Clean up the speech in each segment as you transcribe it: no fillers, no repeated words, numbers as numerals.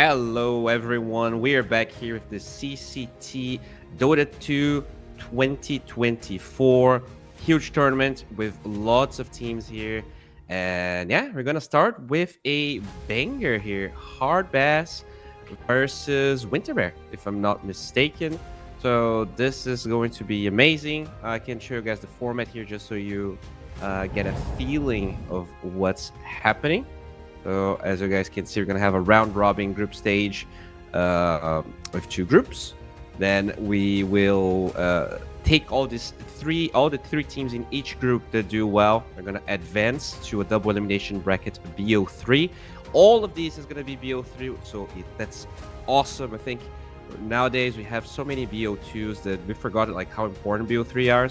Hello, everyone. We are back here with the CCT Dota 2 2024 huge tournament with lots of teams here. And yeah, we're gonna start with a banger here: Hard Bass versus Winter Bear, if I'm not mistaken. So this is going to be amazing. I can show you guys the format here just so you get a feeling of what's happening. So as you guys can see, we're gonna have a round robin group stage with two groups. Then we will take all the three teams in each group that do well. They're gonna advance to a double elimination bracket BO3. All of these is gonna be BO3, so that's awesome. I think nowadays we have so many BO2s that we forgot like how important BO3 are.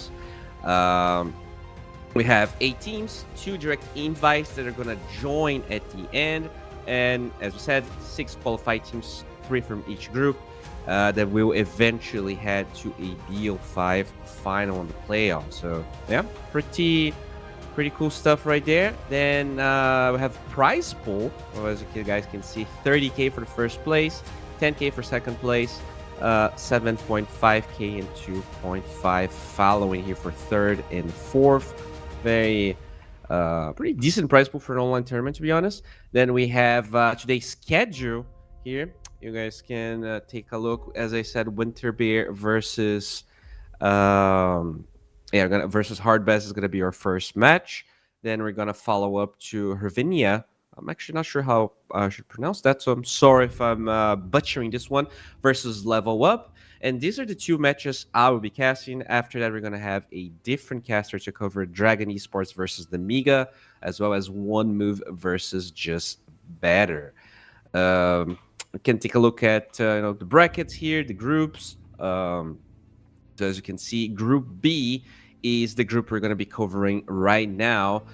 We have 8 teams, 2 direct invites that are going to join at the end. And as we said, 6 qualified teams, 3 from each group, that will eventually head to a BO5 final in the playoffs. So, yeah, pretty cool stuff right there. Then we have prize pool, as you guys can see, 30K for the first place, 10K for second place, 7.5K and 2.5 following here for third and fourth. Very pretty decent prize pool for an online tournament, to be honest. Then we have today's schedule here. You guys can take a look. As I said, Winter Bear versus versus Hard Bass is gonna be our first match. Then we're gonna follow up to Hervinia. I'm actually not sure how I should pronounce that, so I'm sorry if I'm butchering this one. Versus Level Up. And these are the 2 matches I will be casting. After that, we're going to have a different caster to cover Dragon Esports versus the Miga, as well as One Move versus Just Better. We can take a look at the brackets here, the groups. So as you can see, Group B is the group we're going to be covering right now,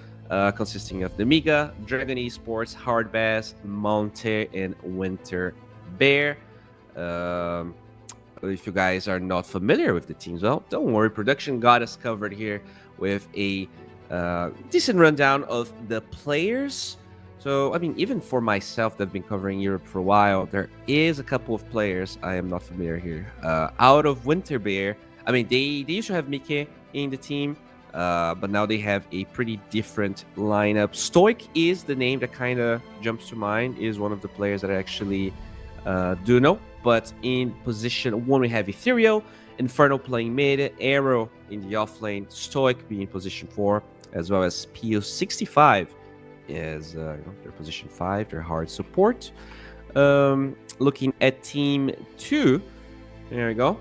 consisting of the Miga, Dragon Esports, Hard Bass, Monte, and Winter Bear. If you guys are not familiar with the teams, well, don't worry. Production got us covered here with a decent rundown of the players. So, I mean, even for myself that've been covering Europe for a while, there is a couple of players I am not familiar here. Out of Winter Bear, I mean, they used to have Mike in the team, but now they have a pretty different lineup. Stoic is the name that kind of jumps to mind, is one of the players that I actually do know. But in position 1, we have Ethereal, Inferno playing mid, Arrow in the off lane, Stoic being in position 4, as well as PO65 is their position 5, their hard support. Looking at team 2, there we go.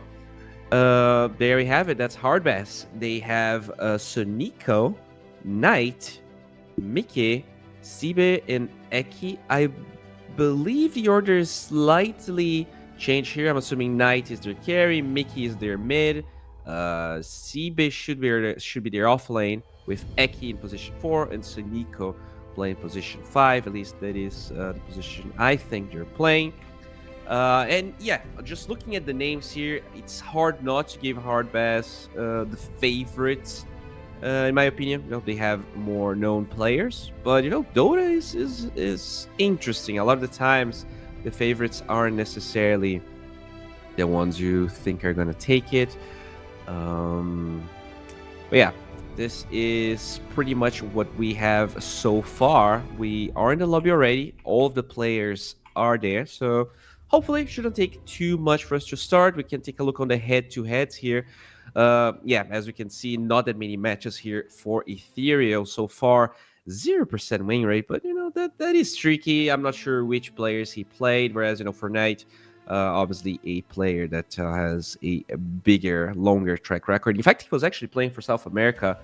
There we have it. That's Hard Bass. They have Sonico, Knight, Mickey, Sibe, and Eki. I believe the order is slightly changed here. I'm assuming Knight is their carry, Mickey is their mid, Sibe should be their off lane, with Eki in position 4 and Sonico playing position 5. At least that is the position I think they're playing. And yeah, just looking at the names here, it's hard not to give Hard Bass the favorites. In my opinion, they have more known players, but Dota is interesting. A lot of the times, the favorites aren't necessarily the ones you think are gonna take it. But yeah, this is pretty much what we have so far. We are in the lobby already. All of the players are there, so hopefully it shouldn't take too much for us to start. We can take a look on the head-to-heads here. Yeah, as we can see, not that many matches here for Ethereal so far. 0% win rate, but that is tricky. I'm not sure which players he played, whereas for Knight, obviously a player that has a bigger, longer track record. In fact, he was actually playing for South America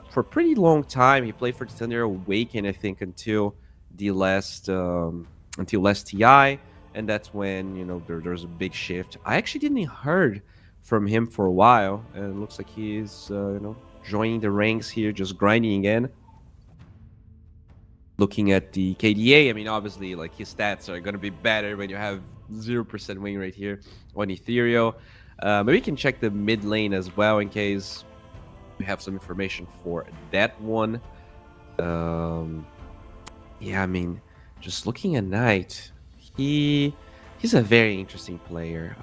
for a pretty long time. He played for the Thunder Awaken, I think, until last TI, and that's when there's a big shift. I actually didn't heard from him for a while, and it looks like he's joining the ranks here, just grinding again. Looking at the KDA, I mean, obviously, like, his stats are going to be better when you have 0% win rate here on Ethereal. Maybe we can check the mid lane as well in case we have some information for that one. Yeah, I mean, just looking at Knight, He he's a very interesting player.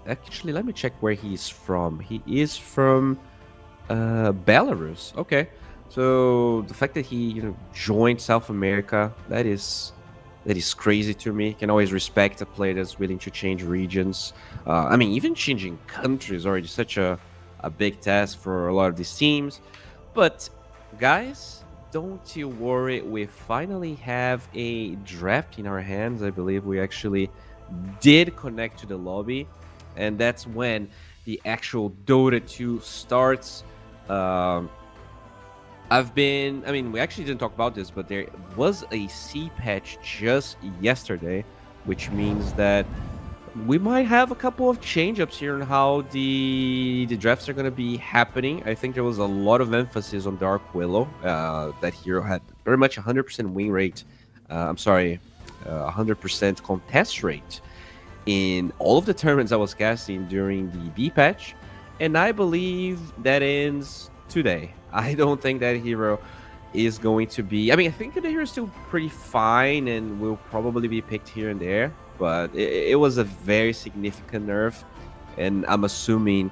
Actually, let me check where he's from. He is from Belarus. Okay, so the fact that he joined South America, that is crazy to me. Can always respect a player that's willing to change regions. I mean, even changing countries already such a big task for a lot of these teams. But guys, don't you worry. We finally have a draft in our hands. I believe we actually did connect to the lobby, and that's when the actual Dota 2 starts. Um, I mean, we actually didn't talk about this, but there was a C patch just yesterday, which means that we might have a couple of change-ups here on how the drafts are going to be happening. I think there was a lot of emphasis on Dark Willow. That hero had very much 100% win rate. I'm sorry, 100% contest rate in all of the tournaments I was casting during the B patch, and I believe that ends today. I don't think that hero is going to be. I mean, I think the hero is still pretty fine and will probably be picked here and there, but it was a very significant nerf, and I'm assuming.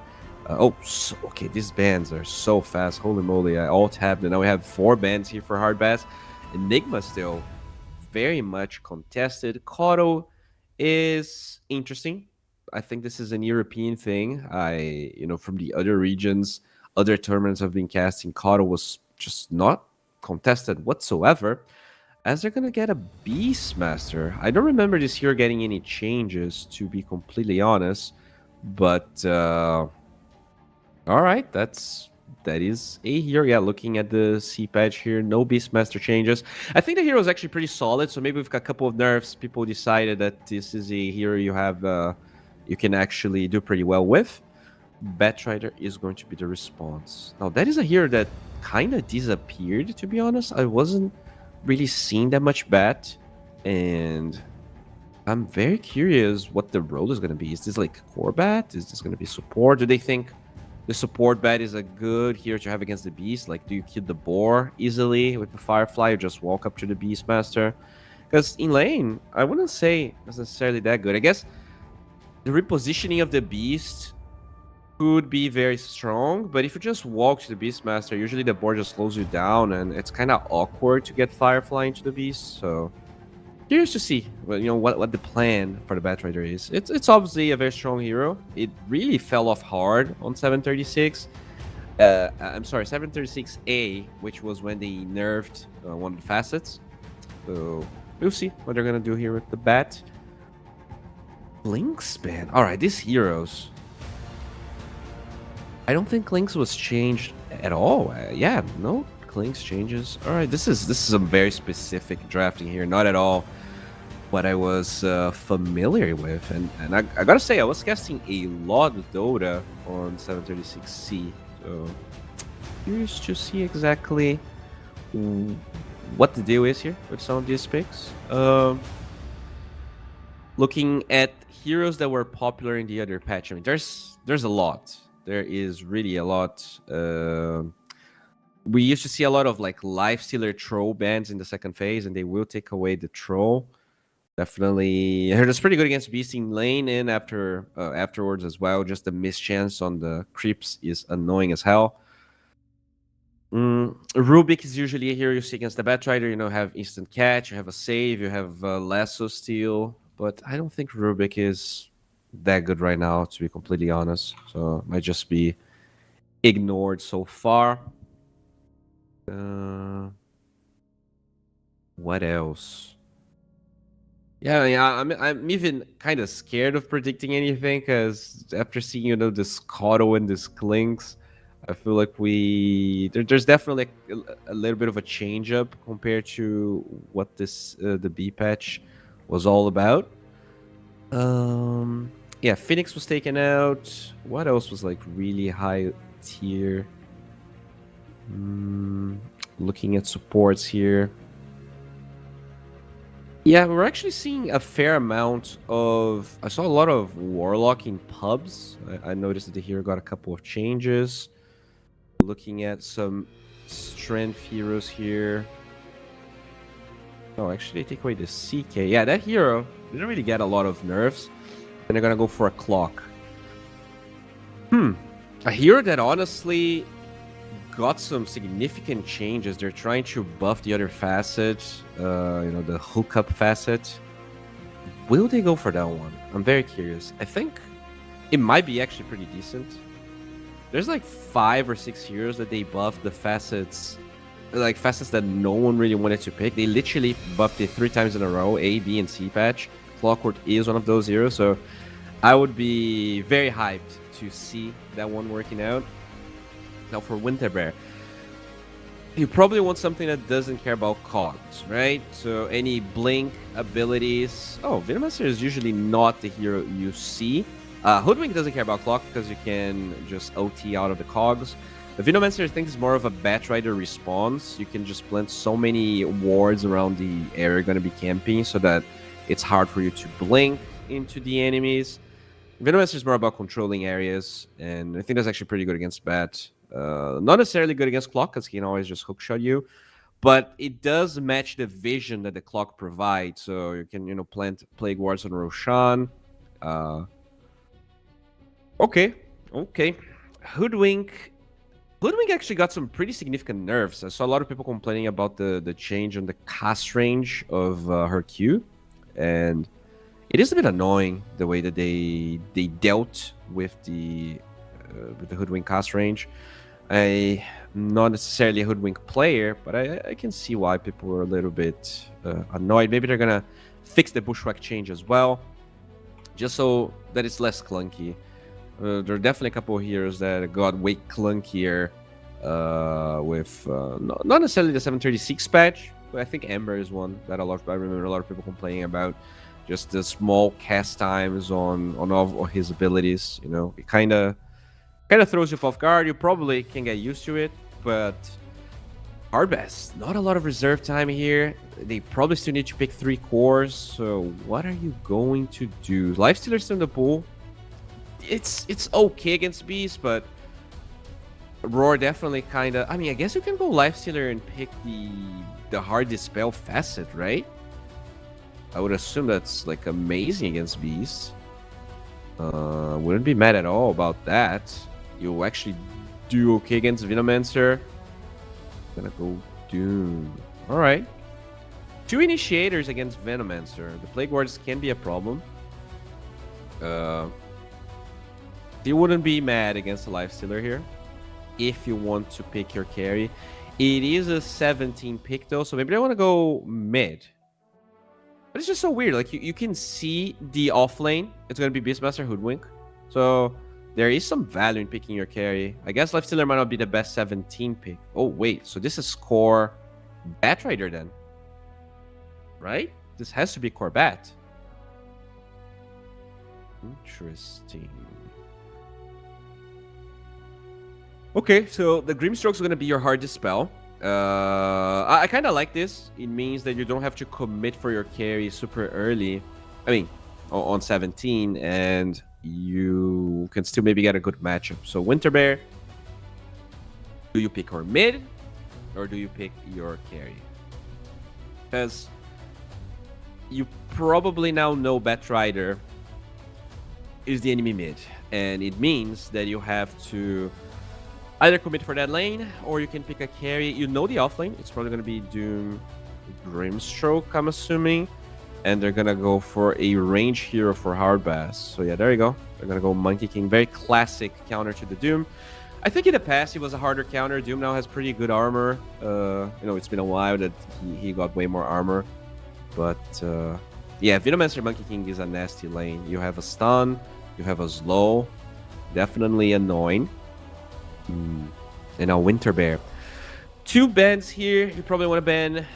Okay, these bans are so fast. Holy moly! I alt tabbed, and now we have 4 bans here for hard bats. Enigma still very much contested. Koto is interesting. I think this is an European thing. From the other regions, other tournaments I've been casting, Koto was just not contested whatsoever. As they're gonna get a Beastmaster. I don't remember this year getting any changes, to be completely honest. But all right, that is a hero. Yeah, looking at the C patch here, no Beastmaster changes. I think the hero is actually pretty solid. So maybe with a couple of nerfs, people decided that this is a hero you can actually do pretty well with. Batrider is going to be the response. Now that is a hero that kind of disappeared. To be honest, I wasn't really seeing that much Bat, and I'm very curious what the role is going to be. Is this like core Bat? Is this going to be support? Do they think the support bat is a good hero to have against the beast? Like, do you kill the boar easily with the firefly, or just walk up to the beastmaster? Because in lane, I wouldn't say it's necessarily that good. I guess the repositioning of the beast could be very strong, but if you just walk to the beastmaster, usually the board just slows you down, and it's kind of awkward to get firefly into the beast. So curious to see what the plan for the Batrider is. It's obviously a very strong hero. It really fell off hard on 736. I'm sorry, 736A, which was when they nerfed one of the facets. So we'll see what they're gonna do here with the bat. Link's ban. All right, these heroes. I don't think Link's was changed at all. Yeah, no Link's changes. All right, this is some very specific drafting here. Not at all what I was familiar with, and I gotta say, I was casting a lot of Dota on 736C, so curious to see exactly what the deal is here with some of these picks. Looking at heroes that were popular in the other patch, I mean, there's a lot. There is really a lot. We used to see a lot of like life stealer troll bans in the second phase, and they will take away the troll. Definitely, I heard it's pretty good against Beast in lane, and afterwards as well. Just the mischance on the creeps is annoying as hell. Rubik is usually a hero you see against the Batrider. Have instant catch, you have a save, you have lasso steal, but I don't think Rubik is that good right now, to be completely honest. So might just be ignored so far. What else? Yeah. I'm even kind of scared of predicting anything, because after seeing this Cotto and this Clinks, I feel like there's definitely a little bit of a change up compared to what the B patch was all about. Yeah, Phoenix was taken out. What else was like really high tier? Looking at supports here. Yeah, we're actually seeing a fair amount of. I saw a lot of Warlock in pubs. I noticed that the hero got a couple of changes. Looking at some strength heroes here. Oh, actually, they take away the CK. Yeah, that hero They don't really get a lot of nerfs. And they're gonna go for a clock. A hero that honestly got some significant changes. They're trying to buff the other facet, the hookup facet. Will they go for that one? I'm very curious. I think it might be actually pretty decent. There's like 5 or 6 heroes that they buffed the facets, like facets that no one really wanted to pick. They literally buffed it 3 times in a row, A, B, and C patch. Clockwork is one of those heroes, so I would be very hyped to see that one working out. Now for Winter Bear, you probably want something that doesn't care about cogs, right? So any blink abilities. Oh, Venomancer is usually not the hero you see. Hoodwink doesn't care about clock because you can just OT out of the cogs. The Venomancer, I think, is more of a Batrider response. You can just plant so many wards around the area you're going to be camping so that it's hard for you to blink into the enemies. Venomancer is more about controlling areas, and I think that's actually pretty good against Bat. Not necessarily good against Clock, because he can always just hookshot you, but it does match the vision that the Clock provides. So you can, plant Plague Wards on Roshan. Okay. Hoodwink actually got some pretty significant nerfs. I saw a lot of people complaining about the change on the cast range of her Q, and it is a bit annoying the way that they dealt with the Hoodwink cast range. I'm not necessarily a Hoodwink player, but I can see why people were a little bit annoyed. Maybe they're gonna fix the Bushwhack change as well, just so that it's less clunky. There are definitely a couple of heroes that got way clunkier with not necessarily the 736 patch, but I think Ember is one that I remember a lot of people complaining about. Just the small cast times on all of his abilities. It kind of throws you off guard. You probably can get used to it, but Hardbass, not a lot of reserve time here. They probably still need to pick 3 cores. So what are you going to do? Lifestealer's still in the pool. It's okay against Beast, but Roar definitely kind of. I mean, I guess you can go Lifestealer and pick the hard dispel facet, right? I would assume that's like amazing against Beast. Wouldn't be mad at all about that. You'll actually do okay against Venomancer. Gonna go Doom. Alright. 2 initiators against Venomancer. The Plague Wards can be a problem. You wouldn't be mad against a Lifestealer here if you want to pick your carry. It is a 17 pick though, so maybe I want to go mid. But it's just so weird. Like, you can see the offlane. It's going to be Beastmaster Hoodwink. So there is some value in picking your carry. I guess Lifestealer might not be the best 17 pick. Oh, wait. So this is core Batrider then. Right? This has to be core Bat. Interesting. Okay, so the Grimstrokes are going to be your hard dispel. I kind of like this. It means that you don't have to commit for your carry super early. I mean, on 17, and you can still maybe get a good matchup. So Winter Bear, do you pick her mid, or do you pick your carry? Because you probably now know Batrider is the enemy mid, and it means that you have to either commit for that lane, or you can pick a carry. You know the offlane. It's probably going to be Doom Grimstroke, I'm assuming. And they're going to go for a range hero for Hardbass. So yeah, there you go. They're going to go Monkey King. Very classic counter to the Doom. I think in the past, it was a harder counter. Doom now has pretty good armor. It's been a while that he got way more armor. But yeah, Venomancer Monkey King is a nasty lane. You have a stun. You have a slow. Definitely annoying. And now Winter Bear. 2 bans here. You probably want to ban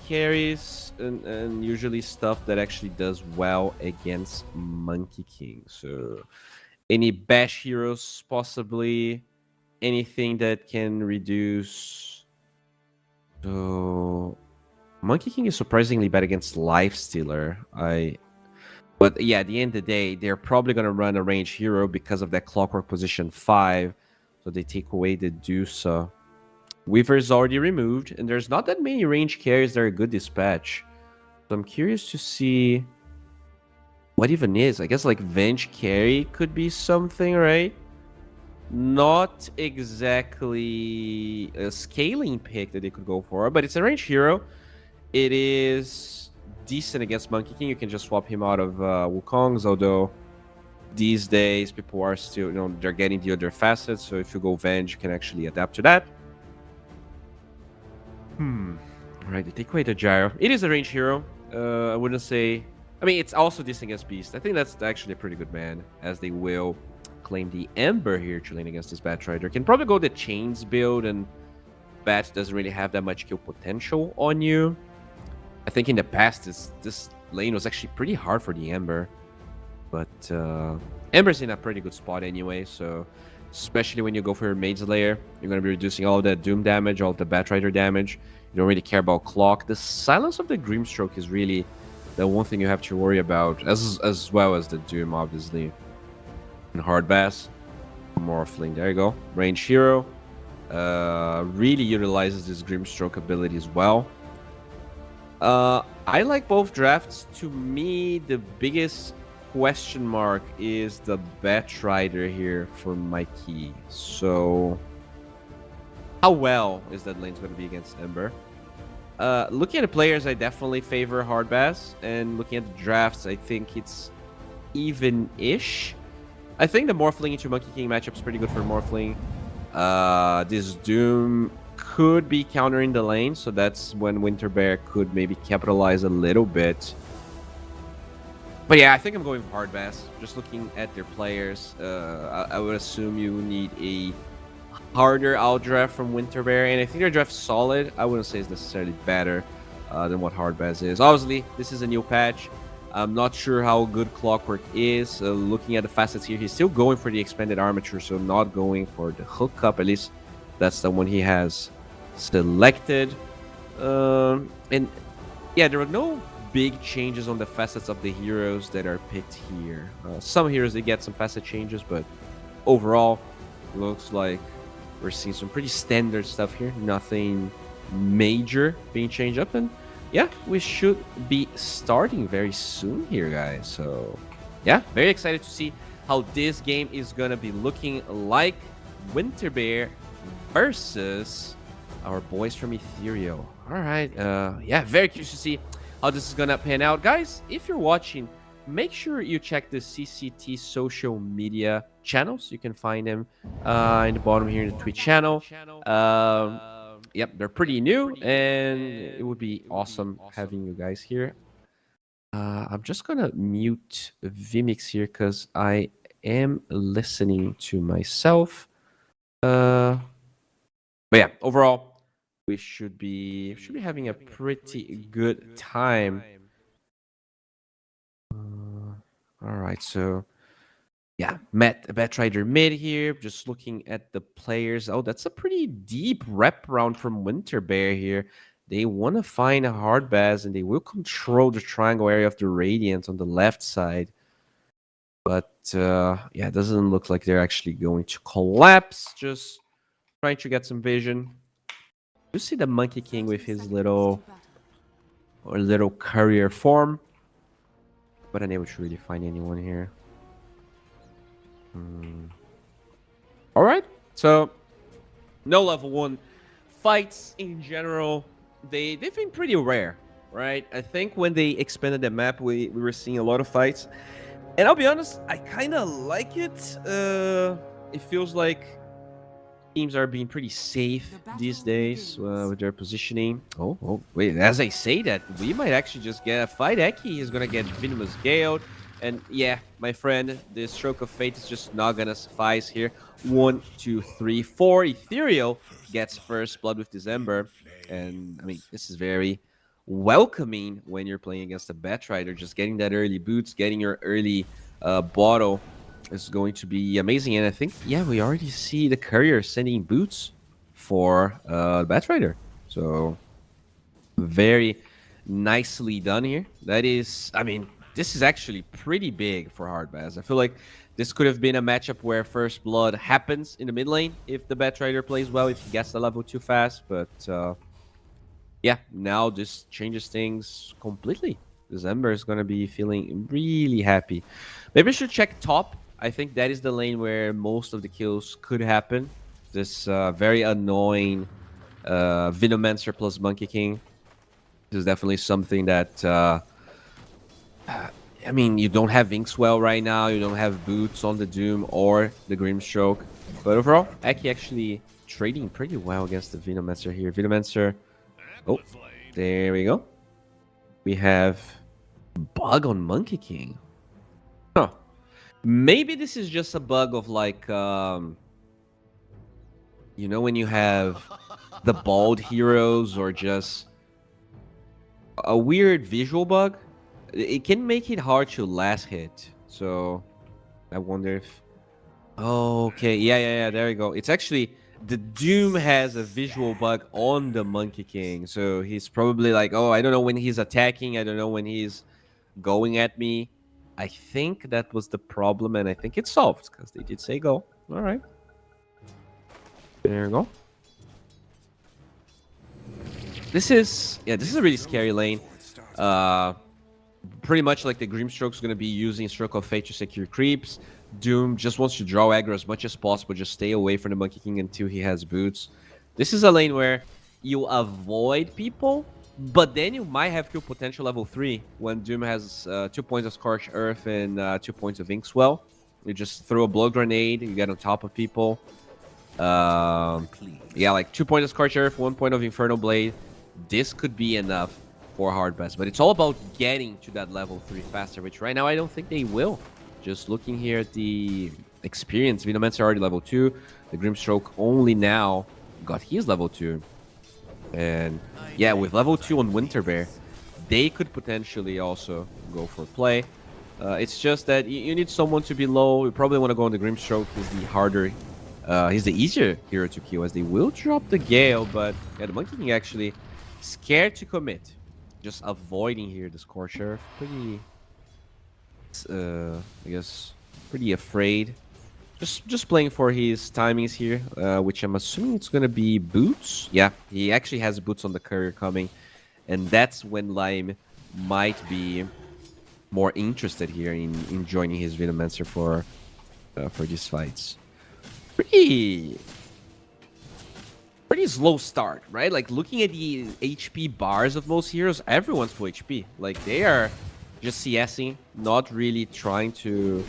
carries and usually stuff that actually does well against Monkey King. So any bash heroes, possibly anything that can reduce. So Monkey King is surprisingly bad against Lifestealer. But yeah, at the end of the day, they're probably going to run a range hero because of that Clockwork position 5. So they take away the Dusa. Weaver is already removed, and there's not that many range carries that are good dispatch. So I'm curious to see what even is? I guess like Venge Carry could be something, right? Not exactly a scaling pick that they could go for, but it's a range hero. It is decent against Monkey King. You can just swap him out of Wukong's, although these days people are still, they're getting the other facets. So if you go Venge, you can actually adapt to that. All right, they take away the gyro. It is a range hero. I wouldn't say. I mean, it's also decent against Beast. I think that's actually a pretty good man, as they will claim the Ember here to lane against this Batrider. Can probably go the Chains build, and Bat doesn't really have that much kill potential on you. I think in the past, this lane was actually pretty hard for the Ember. But Ember's in a pretty good spot anyway, so especially when you go for your Maid's Lair, you're going to be reducing all of that Doom damage, all of the Batrider damage. You don't really care about Clock. The silence of the Grimstroke is really the one thing you have to worry about, as well as the Doom, obviously. And Hard Bass, Morphling, there you go. Range hero. Really utilizes this Grimstroke ability as well. I like both drafts. To me, the biggest question mark is the Batrider here for my key. So how well is that lane's going to be against Ember? Looking at the players, I definitely favor Hard Bass, and looking at the drafts, I think it's even-ish. I think the Morphling into Monkey King matchup is pretty good for Morphling. This Doom could be countering the lane, so that's when Winter Bear could maybe capitalize a little bit. But yeah, I think I'm going for Hard Bass. Just looking at their players, I would assume you need a harder out draft from Winter Bear, and I think their draft's solid. I wouldn't say it's necessarily better than what Hard Bass is. Obviously, this is a new patch. I'm not sure how good Clockwork is. Looking at the facets here, he's still going for the expanded armature, so not going for the hookup. At least that's the one he has selected. And yeah, there are no big changes on the facets of the heroes that are picked here. Some heroes, they get some facet changes, but overall, looks like we're seeing some pretty standard stuff here. Nothing major being changed up, and yeah, we should be starting very soon here, guys. So yeah, very excited to see how this game is gonna be looking like. Winter Bear versus our boys from Ethereal. All right, yeah, very curious to see how this is gonna pan out. Guys, if you're watching, make sure you check the CCT social media channels. You can find them in the bottom here in the Twitch channel. Yep, they're pretty new, and it would be awesome having you guys here. I'm just gonna mute Vimix here because I am listening to myself. But yeah, overall, we should be having a pretty good time. All right, so yeah, Batrider mid here. Just looking at the players. Oh, that's a pretty deep rep round from Winter Bear here. They want to find a Hard Bass, and they will control the triangle area of the Radiant on the left side. But yeah, it doesn't look like they're actually going to collapse. Just trying to get some vision. You see the Monkey King with his little courier form, but unable to really find anyone here. All right, so no level 1 fights in general. They've been pretty rare, right? I think when they expanded the map, we were seeing a lot of fights, and I'll be honest, I kind of like it. It feels like teams are being pretty safe these days with their positioning. Oh, wait. As I say that, we might actually just get a fight. Eki is going to get Venomous Gale. And yeah, my friend, the Stroke of Fate is just not going to suffice here. 1, 2, 3, 4. Ethereal gets first blood with December. And I mean, this is very welcoming when you're playing against a Batrider. Just getting that early boots, getting your early bottle is going to be amazing. And I think, yeah, we already see the courier sending boots for Batrider. So very nicely done here. That is, I mean, this is actually pretty big for Hard Bass. I feel like this could have been a matchup where first blood happens in the mid lane if the Batrider plays well, if he gets the level too fast. But yeah, now this changes things completely. This Ember is gonna be feeling really happy. Maybe I should check top. I think that is the lane where most of the kills could happen. This very annoying Venomancer plus Monkey King. This is definitely something that I mean, you don't have Inkswell right now. You don't have boots on the Doom or the Grimstroke. But overall, Aki actually trading pretty well against the Venomancer here. Venomancer. Oh, there we go. We have bug on Monkey King. Huh. Maybe this is just a bug of like, you know, when you have the bald heroes or just a weird visual bug. It can make it hard to last hit. So I wonder if... Oh, okay. Yeah. There we go. It's actually... The Doom has a visual bug on the Monkey King. So he's probably like, oh, I don't know when he's attacking. I don't know when he's going at me. I think that was the problem, and I think it's solved, because they did say go. All right. There we go. This is... Yeah, this is a really scary lane. Pretty much like the Grimstroke is going to be using Stroke of Fate to secure creeps. Doom just wants to draw aggro as much as possible, just stay away from the Monkey King until he has boots. This is a lane where you avoid people, but then you might have kill potential level 3 when Doom has 2 points of Scorched Earth and 2 points of Inkswell. You just throw a blow grenade, you get on top of people. Yeah, like 2 points of Scorched Earth, 1 point of Infernal Blade. This could be enough for hard pass, but it's all about getting to that level 3 faster, which right now I don't think they will. Just looking here at the experience, Venomancer already level 2. The Grimstroke only now got his level 2. And yeah, with level 2 on Winter Bear, they could potentially also go for play. It's just that you need someone to be low. You probably want to go on the Grimstroke. He's the harder, he's the easier hero to kill, as they will drop the Gale, but yeah, the Monkey King actually scared to commit. Just avoiding here the Scorcher. Pretty, I guess, pretty afraid. Just playing for his timings here, which I'm assuming it's gonna be boots. Yeah, he actually has boots on the courier coming, and that's when Lime might be more interested here in joining his Venomancer for these fights. Pretty slow start, right? Like, looking at the HP bars of most heroes, everyone's full HP. Like, they are just CSing, not really trying to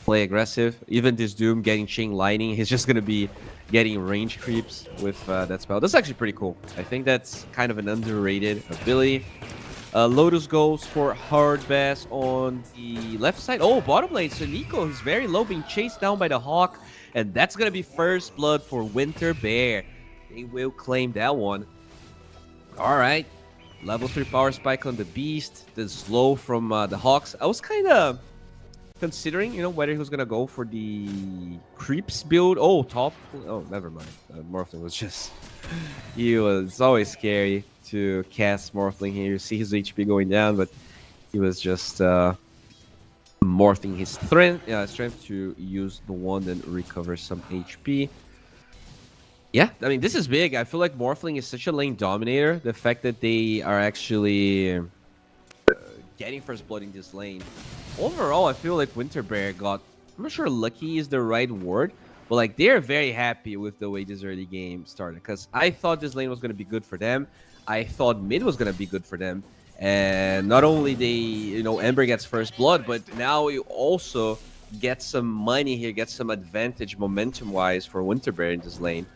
play aggressive. Even this Doom getting Chain Lightning, he's just going to be getting range creeps with that spell. That's actually pretty cool. I think that's kind of an underrated ability. Lotus goes for hard bass on the left side. Oh, bottom lane, so Nico, he's very low, being chased down by the Hawk. And that's going to be first blood for Winter Bear. They will claim that one. All right. Level 3 power spike on the Beast. The slow from the Hawks. I was kind of considering, you know, whether he was going to go for the creeps build. Oh, top. Oh, never mind. Morphling was just... It's always scary to cast Morphling here. You see his HP going down, but he was just morphing his strength to use the wand and recover some HP. Yeah, I mean, this is big. I feel like Morphling is such a lane dominator. The fact that they are actually getting first blood in this lane. Overall, I feel like Winter Bear got... I'm not sure lucky is the right word, but like, they're very happy with the way this early game started. Because I thought this lane was going to be good for them. I thought mid was going to be good for them. And not only they, you know, Ember gets first blood, but now you also get some money here, get some advantage momentum-wise for Winter Bear in this lane.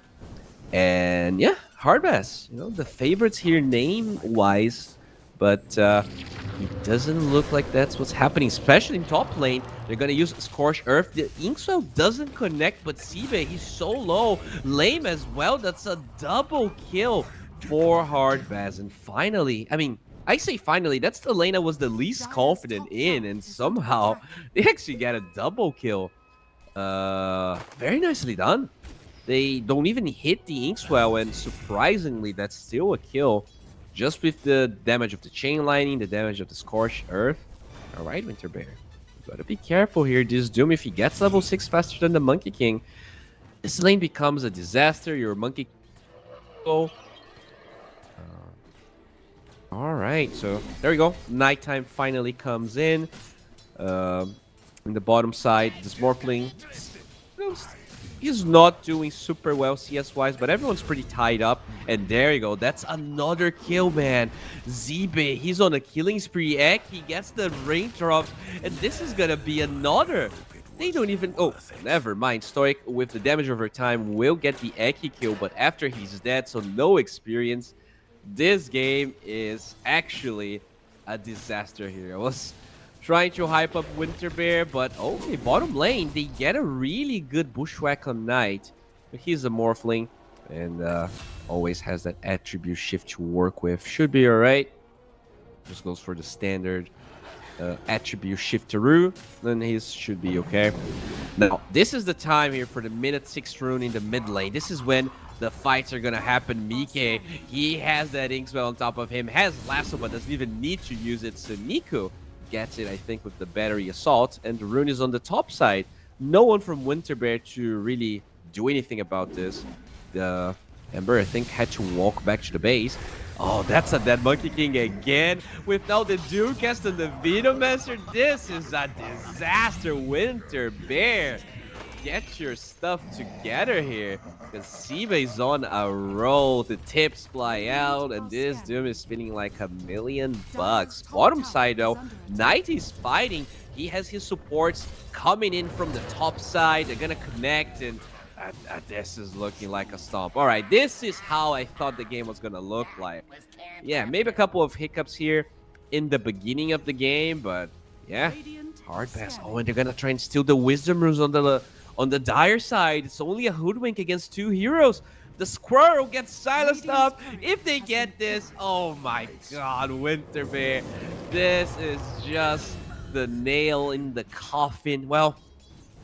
And yeah, Hardbass, you know, the favorites here name-wise, but it doesn't look like that's what's happening, especially in top lane. They're going to use Scorched Earth. The Inkswell doesn't connect, but Sibe, he's so low. Lame as well. That's a double kill for Hardbass. And finally, I mean, I say finally, that's the lane I was the least confident in, and somehow they actually get a double kill. Very nicely done. They don't even hit the Inkswell, and surprisingly, that's still a kill. Just with the damage of the Chain Lightning, the damage of the Scorched Earth. Alright, Winter Bear. You gotta be careful here. This Doom, if he gets level 6 faster than the Monkey King, this lane becomes a disaster. Your Monkey King... All right, so there we go. Nighttime finally comes in. In the bottom side, this Morphling, you know, he's not doing super well CS-wise, but everyone's pretty tied up. And there you go. That's another kill, man. Zibe, he's on a killing spree. Ek, he gets the raindrops, and this is gonna be another. They don't even... Oh, never mind. Stoic, with the damage over time, will get the Eki kill, but after he's dead, so no experience. This game is actually a disaster here. I was trying to hype up Winter Bear, but okay, bottom lane, they get a really good Bushwhack on Knight. But he's a Morphling, and always has that attribute shift to work with. Should be alright. Just goes for the standard attribute shifteroo, then he should be okay. Now, this is the time here for the minute 6 rune in the mid lane. This is when the fights are gonna happen. Mike, he has that Inkswell on top of him, has Lasso, but doesn't even need to use it. So Nico gets it, I think, with the battery assault, and the rune is on the top side. No one from Winterbear to really do anything about this. The Ember, I think, had to walk back to the base. Oh, that's a dead Monkey King again. With now the Durecast and the Venomancer, this is a disaster. Winter Bear, get your stuff together here. Because Sibe's on a roll. The tips fly out, and this Doom is spinning like $1,000,000. Bottom side, though, Knight is fighting. He has his supports coming in from the top side. They're going to connect, and this is looking like a stomp. All right, this is how I thought the game was going to look like. Yeah, maybe a couple of hiccups here in the beginning of the game, but yeah, hard pass. Oh, and they're going to try and steal the Wisdom Runes on the dire side. It's only a Hoodwink against 2 heroes. The Squirrel gets silenced up. If they get this, oh my god, Winter Bear. This is just the nail in the coffin. Well,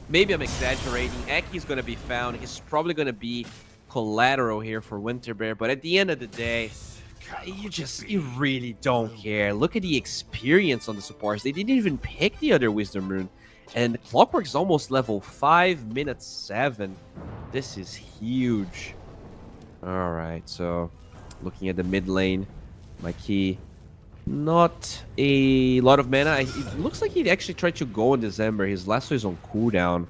maybe I'm exaggerating. Aki's going to be found. He's probably going to be collateral here for Winter Bear. But at the end of the day, you really don't care. Look at the experience on the supports. They didn't even pick the other Wisdom Rune. And Clockwork's almost level 5, minute 7. This is huge. All right, so looking at the mid lane, my key, not a lot of mana. It looks like he actually tried to go in December. His lasso is on cooldown.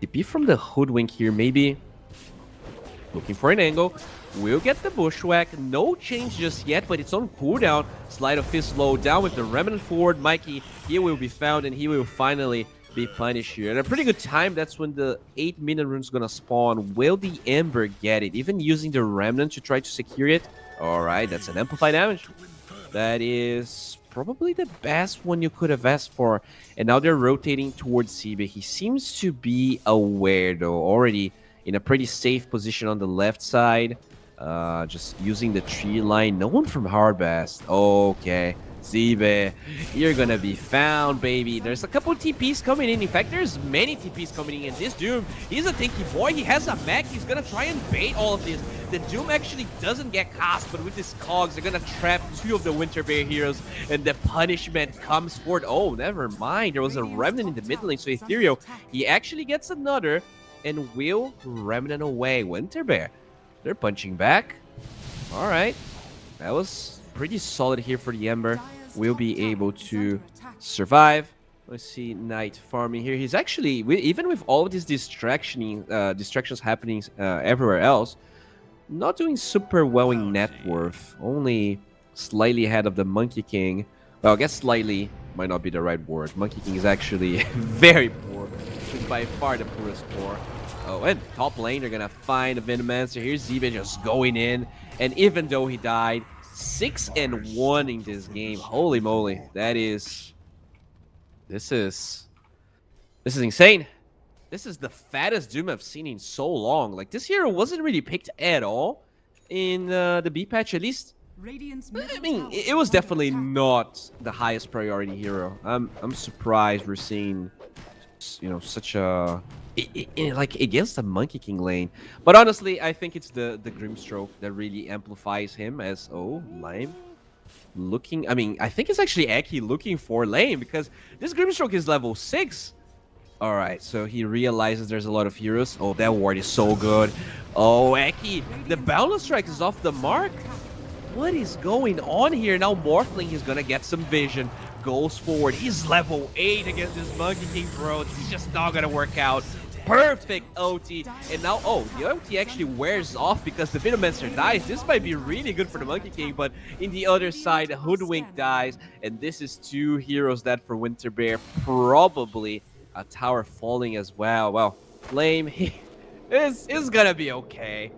TP from the Hoodwink here, maybe looking for an angle. We'll get the Bushwhack. No change just yet, but it's on cooldown. Sleight of Fist slow down with the Remnant forward. Mikey, he will be found, and he will finally be punished here. At a pretty good time, that's when the 8-minute rune's gonna spawn. Will the Ember get it? Even using the Remnant to try to secure it? Alright, that's an amplified damage. That is probably the best one you could have asked for. And now they're rotating towards Sibe. He seems to be aware, though, already in a pretty safe position on the left side. Just using the tree line. No one from Hardbast. Okay. Zibe, you're gonna be found, baby. There's a couple TPs coming in. In fact, there's many TPs coming in. This Doom, he's a tanky boy. He has a mech. He's gonna try and bait all of this. The Doom actually doesn't get cast, but with his cogs, they're gonna trap 2 of the Winter Bear heroes, and the punishment comes forward. Oh, never mind. There was a Remnant in the mid lane, so Ethereal, he actually gets another and will Remnant away. Winter Bear, they're punching back. All right. That was pretty solid here for the Ember. Will be able to survive. Let's see, Knight farming here. He's actually, even with all of these distractions happening everywhere else, not doing super well in net worth. Only slightly ahead of the Monkey King. Well, I guess slightly might not be the right word. Monkey King is actually very poor. He's by far the poorest core. Oh, and top lane, they're gonna find a Venomancer. Here's Zibe just going in. And even though he died, 6-1 in this game. Holy moly. This is insane. This is the fattest Doom I've seen in so long. Like, this hero wasn't really picked at all in the B patch, at least. I mean, it was definitely not the highest priority hero. I'm surprised we're seeing, you know, such a like against the Monkey King lane. But honestly, I think it's the Grimstroke that really amplifies him as lame. Looking, I mean, I think it's actually Eki looking for lane, because this Grimstroke is level 6. All right, so he realizes there's a lot of heroes. Oh, that ward is so good. Oh, Eki, the Boundless Strike is off the mark. what is going on here? Now Morphling is gonna get some vision. Goes forward. He's level 8 against this Monkey King, bro. This is just not gonna work out. Perfect OT. And now, oh, the OT actually wears off because the Venomancer dies. This might be really good for the Monkey King, but in the other side, Hoodwink dies. And this is 2 heroes dead for Winter Bear. Probably a tower falling as well. Well, Flame, he is gonna be okay.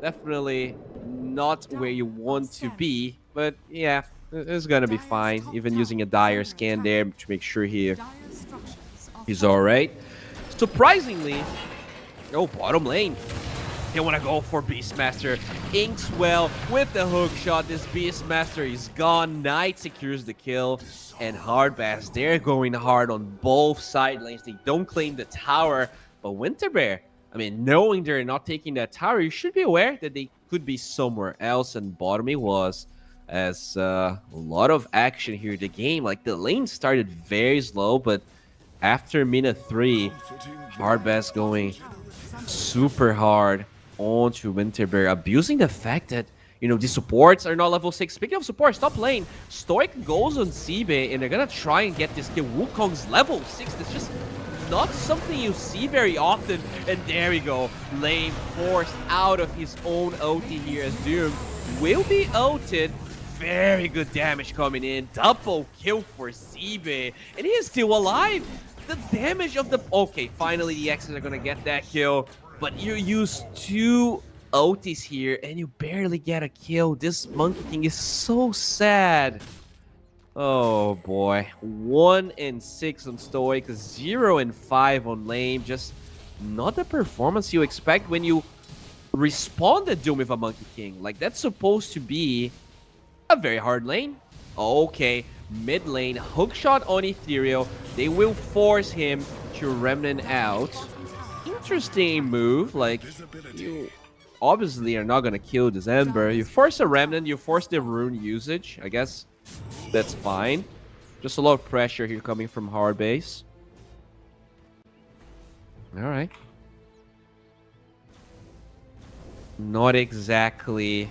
Definitely not where you want to be, but yeah, it's gonna be fine. Even using a dire scan there to make sure he's all right. Surprisingly, oh, bottom lane, they want to go for Beastmaster. Inkswell with the hook shot. This Beastmaster is gone. Knight secures the kill, and Hardbass, they're going hard on both side lanes. They don't claim the tower, but Winterbear, I mean, knowing they're not taking that tower, you should be aware that they could be somewhere else, and bottom it was. As a lot of action here in the game. Like, the lane started very slow, but after minute 3, Hardbass going super hard onto Winterbear, abusing the fact that, you know, the supports are not level 6. Speaking of supports, top lane, Stoic goes on Seabay, and they're gonna try and get this kill. Wukong's level 6. That's just not something you see very often. And there we go. Lane forced out of his own OT here as Doom will be ulted. Very good damage coming in. Double kill for Seabay. And he is still alive. The damage of the... Okay, finally the X's are going to get that kill. But you use 2 OTs here and you barely get a kill. This Monkey King is so sad. Oh boy. 1 and 6 on Stoic. 0 and 5 on Lame. Just not the performance you expect when you respawn the Doom with a Monkey King. Like, that's supposed to be a very hard lane. Okay, mid lane, hookshot on Ethereal. They will force him to Remnant out. Interesting move. Like, you obviously are not gonna kill this Ember. You force a Remnant, you force the rune usage. I guess that's fine. Just a lot of pressure here coming from hard base. All right. Not exactly.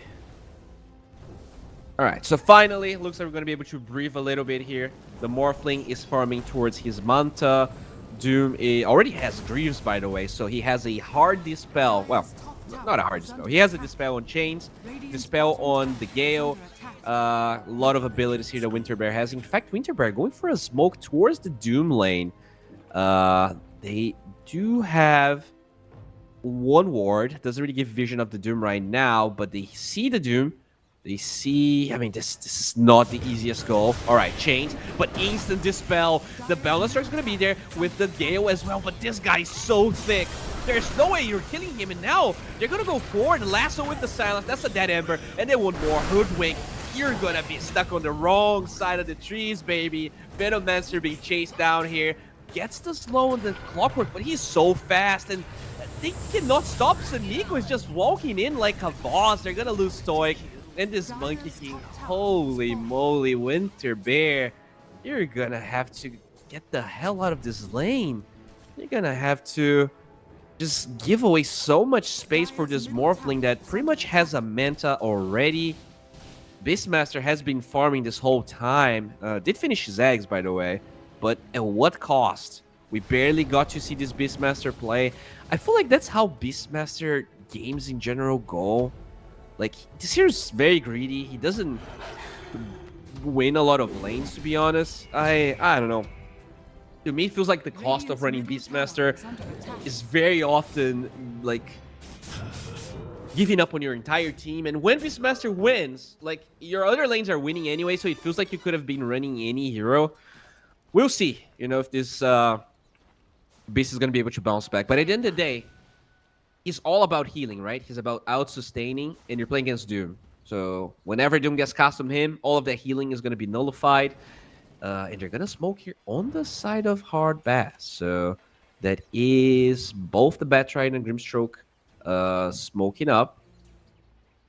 Alright, so finally, looks like we're going to be able to breathe a little bit here. The Morphling is farming towards his Manta. Doom already has Greaves, by the way, so he has a hard Dispel. Well, not a hard Dispel. He has a Dispel on Chains, Dispel on the Gale. A lot of abilities here that Winterbear has. In fact, Winterbear going for a smoke towards the Doom lane. They do have 1 ward. Doesn't really give vision of the Doom right now, but they see the Doom. They see... I mean, this is not the easiest goal. Alright, Chains, but instant Dispel. The Balancer is going to be there with the Gale as well, but this guy's so thick. There's no way you're killing him, and now they're going to go forward. Lasso with the Silence. That's a dead Ember, and then 1 more. Hoodwink. You're going to be stuck on the wrong side of the trees, baby. Venomancer being chased down here. Gets the slow on the Clockwork, but he's so fast, and they cannot stop. Samiko is just walking in like a boss. They're going to lose Stoic. And this Monkey King, holy moly, Winterbear, you're gonna have to get the hell out of this lane. You're gonna have to just give away so much space for this Morphling that pretty much has a Manta already. Beastmaster has been farming this whole time. Did finish his eggs, by the way, but at what cost? We barely got to see this Beastmaster play. I feel like that's how Beastmaster games in general go. Like, this hero's very greedy. He doesn't win a lot of lanes, to be honest. I don't know. To me, it feels like the cost of running Beastmaster is very often, like, giving up on your entire team. And when Beastmaster wins, like, your other lanes are winning anyway, so it feels like you could have been running any hero. We'll see, you know, if this Beast is going to be able to bounce back. But at the end of the day, he's all about healing, right? He's about out-sustaining, and you're playing against Doom. So whenever Doom gets cast on him, all of that healing is going to be nullified. And they're going to smoke here on the side of Hardbass. So that is both the Batright and Grimstroke smoking up.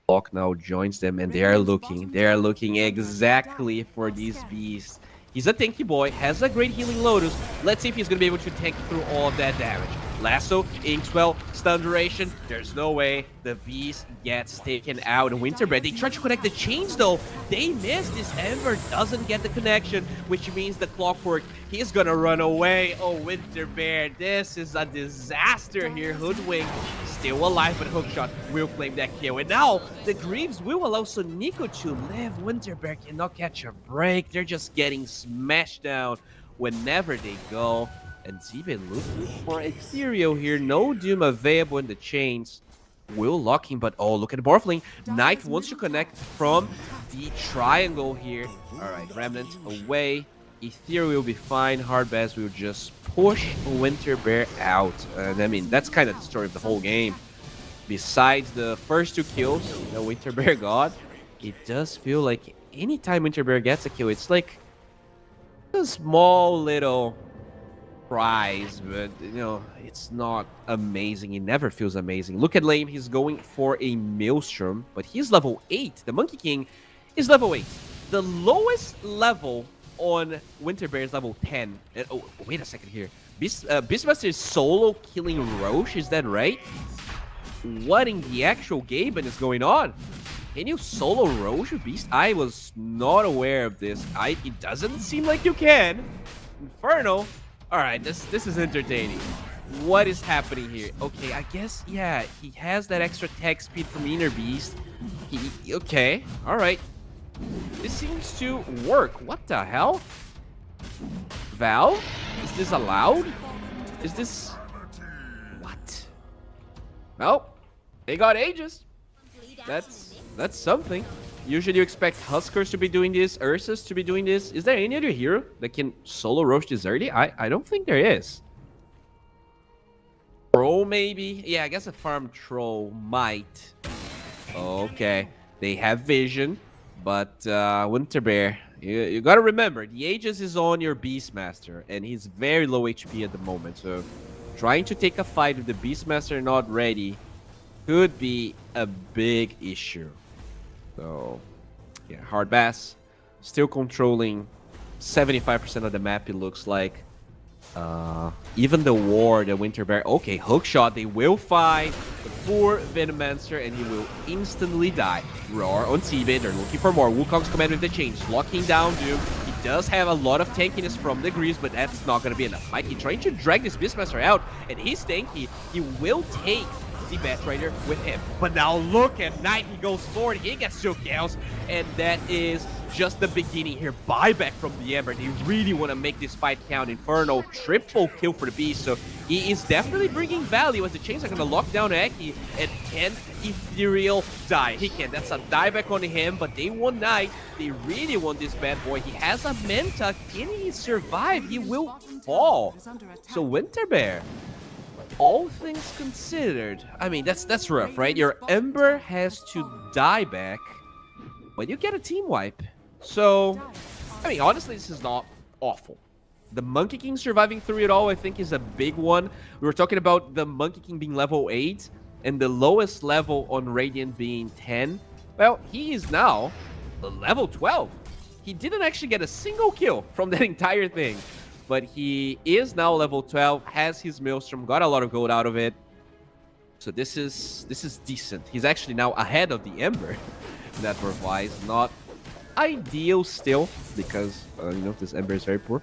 Lock now joins them, and they are looking exactly for these beasts. He's a tanky boy, has a great healing Lotus. Let's see if he's going to be able to tank through all of that damage. Lasso, Inkswell, stun duration. There's no way the Beast gets taken out. Winterbear, they try to connect the chains though. They miss. This Ember doesn't get the connection, which means the Clockwork, he's gonna run away. Oh, Winterbear, this is a disaster here. Hoodwink still alive, but Hookshot will claim that kill. And now the Greaves will allow Sonico to live. Winterbear cannot catch a break. They're just getting smashed down whenever they go. And Zeben looking for Ethereal here. No Doom available in the chains. Will lock him, but oh, look at the Morphling. Knight wants to connect from the triangle here. Alright, Remnant away. Ethereal will be fine. Hardbass will just push Winterbear out. And I mean, that's kind of the story of the whole game. Besides the first 2 kills that Winterbear got, it does feel like anytime Winterbear gets a kill, it's like a small little prize, but you know, it's not amazing. It never feels amazing. Look at Lame, he's going for a Maelstrom, but he's level 8. The Monkey King is level 8. The lowest level on Winterbear is level 10. Oh, wait a second here. Beastmaster is solo killing Roche, is that right? What in the actual game is going on? Can you solo Roche with Beast? I was not aware of this. It doesn't seem like you can. Inferno. Alright, this is entertaining. What is happening here? Okay, I guess, yeah, he has that extra attack speed from Inner Beast. Okay, alright. This seems to work. What the hell? Valve? Is this allowed? Is this... What? Well, they got Aegis. That's something. Usually you expect Huskers to be doing this, Ursus to be doing this. Is there any other hero that can solo Roche this early? I don't think there is. Troll maybe? Yeah, I guess a farm troll might. Okay. They have vision, but Winterbear, you gotta remember, the Aegis is on your Beastmaster, and he's very low HP at the moment, so trying to take a fight with the Beastmaster not ready could be a big issue. So, yeah, Hardbass still controlling 75% of the map, it looks like. Even the Ward, the Winterbear. Okay, Hookshot, they will find the poor Venomancer, and he will instantly die. Roar on Zeben, they're looking for more. Wukong's command with the change, locking down Doom. He does have a lot of tankiness from the Greaves, but that's not going to be enough. Mikey trying to drag this Beastmaster out, and he's tanky. He will take the Bat Rider with him. But now look at Knight, he goes forward, he gets 2 kills, and that is just the beginning here. Buyback from the Ember. They really want to make this fight count. Inferno, triple kill for the Beast, so he is definitely bringing value as the chains are going to lock down Aki. And can Ethereal die? He can. That's a dieback on him, but they want Knight. They really want this bad boy. He has a Menta. Can he survive? He will fall. So Winterbear, all things considered, I mean, that's rough, right? Your Ember has to die back, but you get a team wipe. So, I mean, honestly, this is not awful. The Monkey King surviving through it all, I think, is a big one. We were talking about the Monkey King being level 8 and the lowest level on Radiant being 10. Well, he is now level 12. He didn't actually get a single kill from that entire thing, but he is now level 12, has his Maelstrom, got a lot of gold out of it. So this is decent. He's actually now ahead of the Ember, net worth-wise. Not ideal still, because, you know, this Ember is very poor.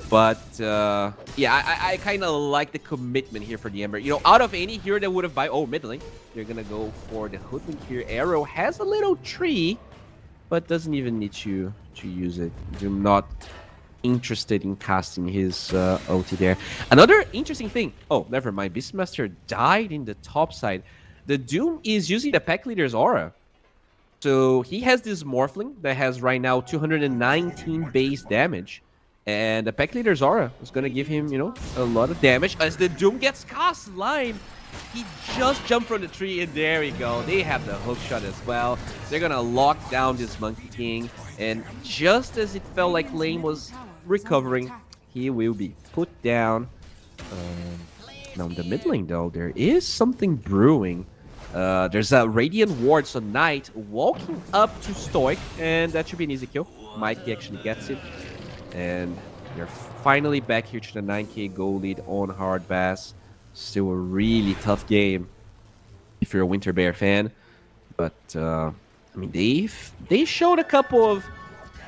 But, yeah, I kind of like the commitment here for the Ember. You know, out of any hero that would have buy... Oh, mid lane. You're going to go for the Hoodwink here. Arrow has a little tree, but doesn't even need to use it. I'm not interested in casting his ulti there. Another interesting thing. Oh, never mind. Beastmaster died in the top side. The Doom is using the pack leader's aura. So he has this Morphling that has right now 219 base damage. And the pack leader's aura is going to give him, you know, a lot of damage. As the Doom gets cast line, he just jumped from the tree, and there we go. They have the hook shot as well. They're going to lock down this Monkey King. And just as it felt like Lane was recovering, he will be put down. Now in the mid lane, though, there is something brewing. There's a Radiant Ward, so Knight walking up to Stoic, and that should be an easy kill. Mikey actually gets it. And you're finally back here to the 9k goal lead on Hardbass. Still a really tough game if you're a Winter Bear fan. But I mean, they showed a couple of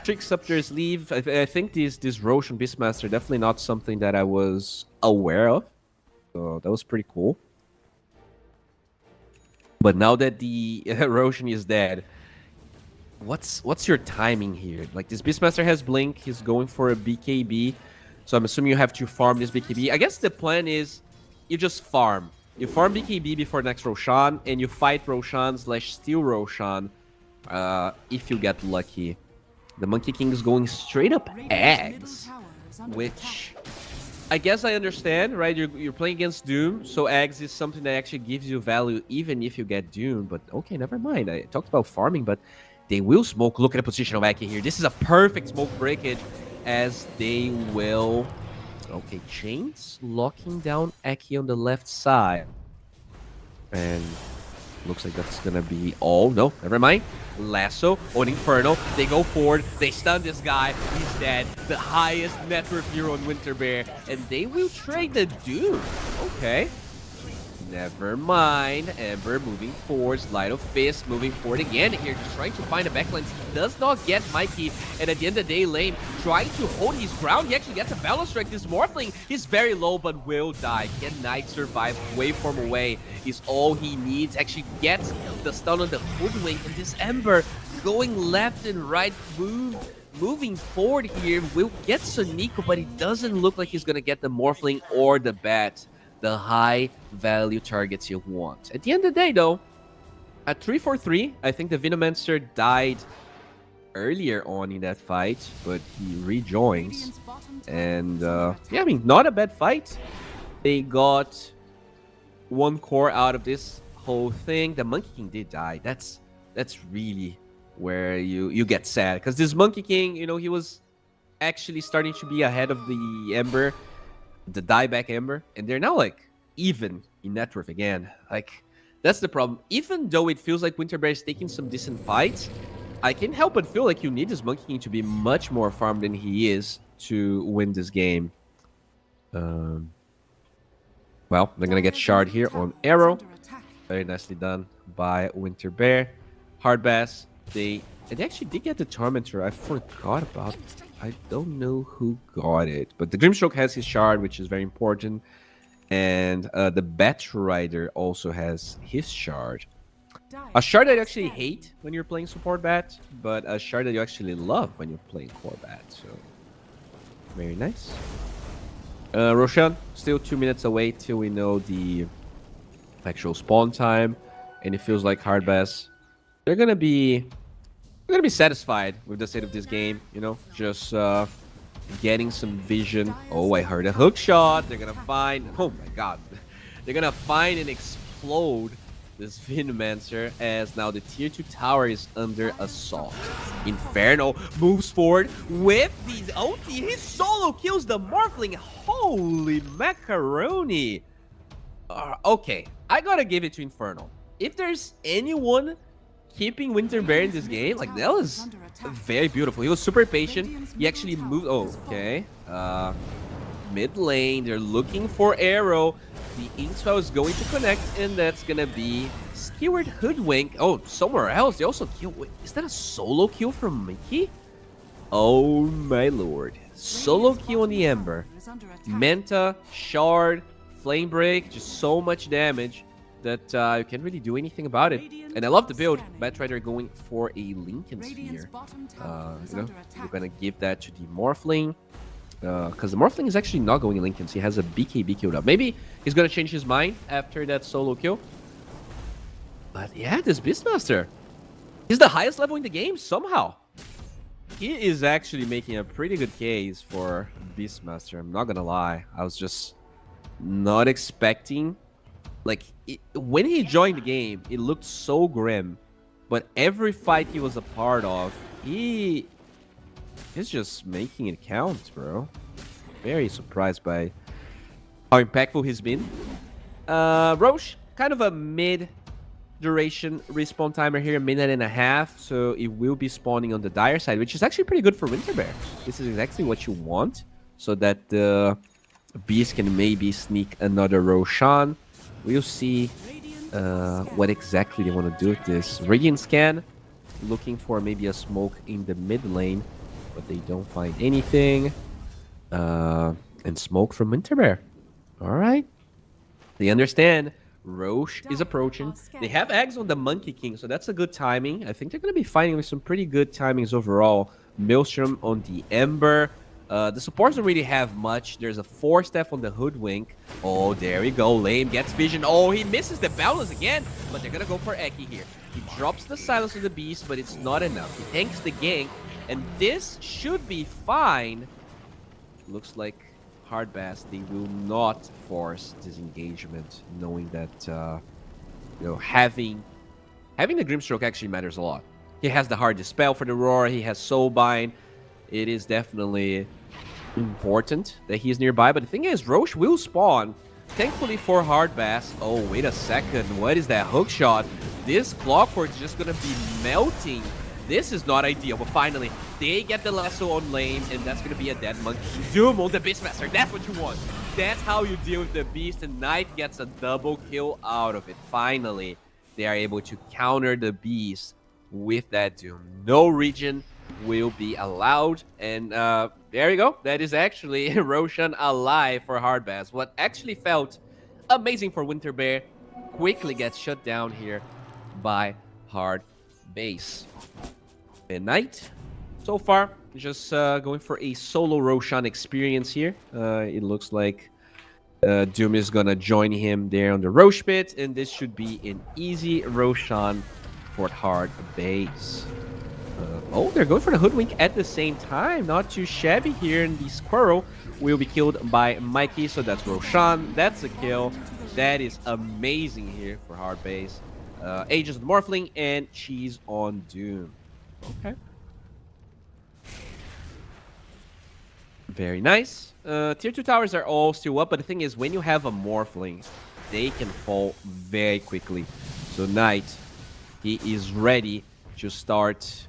tricks up their sleeve. I think this Roshan Beastmaster definitely not something that I was aware of. So that was pretty cool. But now that the Roshan is dead, what's your timing here? Like, this Beastmaster has Blink, he's going for a BKB, so I'm assuming you have to farm this BKB. I guess the plan is you just farm. You farm BKB before next Roshan, and you fight Roshan / steal Roshan if you get lucky. The Monkey King is going straight up eggs, which I guess I understand, right? You're playing against Doom, so eggs is something that actually gives you value even if you get Doom. But okay, never mind. I talked about farming, but they will smoke. Look at the position of Aki here. This is a perfect smoke breakage, as they will... Okay, Chains locking down Aki on the left side. And looks like that's gonna be all. No, never mind. Lasso on Inferno. They go forward. They stun this guy. He's dead. The highest net worth hero on Winter Bear. And they will trade the Doom. Okay. Never mind. Ember moving forward. Slide of Fist moving forward again here. Just trying to find a backline. He does not get Mikey. And at the end of the day, Lame trying to hold his ground. He actually gets a Balance Strike. This Morphling is very low but will die. Can Knight survive? Waveform away is all he needs. Actually gets the stun on the Hoodwink. And this Ember going left and right. Moving forward here will get Sonico, but it doesn't look like he's going to get the Morphling or the Bat. The high value targets you want. At the end of the day, though, at 3-4-3, I think the Venomancer died earlier on in that fight, but he rejoins. And yeah, I mean, not a bad fight. They got one core out of this whole thing. The Monkey King did die. That's really where you get sad, because this Monkey King, you know, he was actually starting to be ahead of the Ember, the dieback Ember, and they're now like even in net worth again. Like, that's the problem. Even though it feels like Winter Bear is taking some decent fights, I can't help but feel like you need this Monkey King to be much more farmed than he is to win this game. Well, they're gonna get shard here on Arrow. Very nicely done by Winter Bear. Hard Bass, they actually did get the Tormentor. I forgot about it. I don't know who got it, but the Grimstroke has his shard, which is very important, and the Bat Rider also has his shard. A shard that you actually hate when you're playing support Bat, but a shard that you actually love when you're playing core Bat. So very nice. Roshan, still 2 minutes away till we know the actual spawn time, and it feels like Hard Bass, they're gonna be satisfied with the state of this game, you know, just getting some vision. Oh, I heard a hook shot. They're gonna find, oh my god, they're gonna find and explode this Venomancer, as now the tier 2 tower is under assault. Inferno moves forward with these OT. He solo kills the Morphling. Holy macaroni. Okay, I gotta give it to Inferno. If there's anyone keeping Winter Bear in this game, like, that was very beautiful. He was super patient. He actually moved. Oh, okay. Mid lane, they're looking for Arrow. The Inkswell is going to connect, and that's gonna be Skewered Hoodwink. Oh, somewhere else. They also kill. Wait, is that a solo kill from Mickey? Oh my lord. Solo kill on the Ember. Manta, Shard, Flame Break, just so much damage that you can't really do anything about it. And I love the build. Batrider going for a Lincoln Sphere. You know, we're gonna give that to the Morphling, because the Morphling is actually not going Lincolns. He has a BKB queued up. Maybe he's gonna change his mind after that solo kill. But yeah, this Beastmaster, he's the highest level in the game somehow. He is actually making a pretty good case for Beastmaster. I'm not gonna lie. I was just not expecting. Like, when he joined the game, it looked so grim. But every fight he was a part of, he's just making it count, bro. Very surprised by how impactful he's been. Roche, kind of a mid-duration respawn timer here, a minute and a half. So it will be spawning on the Dire side, which is actually pretty good for Winter Bear. This is exactly what you want, so that the Beast can maybe sneak another Roshan. We'll see what exactly they want to do with this. Radiant Scan, looking for maybe a smoke in the mid lane, but they don't find anything. And smoke from Winterbear. All right. They understand Roche is approaching. They have eggs on the Monkey King, so that's a good timing. I think they're going to be fighting with some pretty good timings overall. Maelstrom on the Ember. The supports don't really have much. There's a 4-step on the Hoodwink. Oh, there we go. Lame gets vision. Oh, he misses the balance again, but they're going to go for Eki here. He drops the Silence of the Beast, but it's not enough. He tanks the gank, and this should be fine. Looks like Hardbass, they will not force disengagement, knowing that having the Grimstroke actually matters a lot. He has the Hard Dispel for the Roar, he has Soulbind. It is definitely important that he is nearby, but the thing is, Roche will spawn. Thankfully for Hardbass. Oh, wait a second, what is that hook shot? This Clockwork is just gonna be melting. This is not ideal, but finally, they get the lasso on lane, and that's going to be a dead monkey. Doom on the Beastmaster, that's what you want. That's how you deal with the Beast, and Knight gets a double kill out of it. Finally, they are able to counter the Beast with that Doom. No regen will be allowed, and there you go. That is actually Roshan alive for Hardbass. What actually felt amazing for Winterbear quickly gets shut down here by Hardbass. And Knight, so far, just going for a solo Roshan experience here. It looks like Doom is gonna join him there on the Roche pit, and this should be an easy Roshan for Hardbass. Oh, they're going for the Hoodwink at the same time. Not too shabby here, and the Squirrel will be killed by Mikey, so that's Roshan. That's a kill. That is amazing here for Hardbass. Aegis on Morphling, and Cheese on Doom. Okay. Very nice. Tier 2 towers are all still up, but the thing is, when you have a Morphling, they can fall very quickly. So Knight, he is ready to start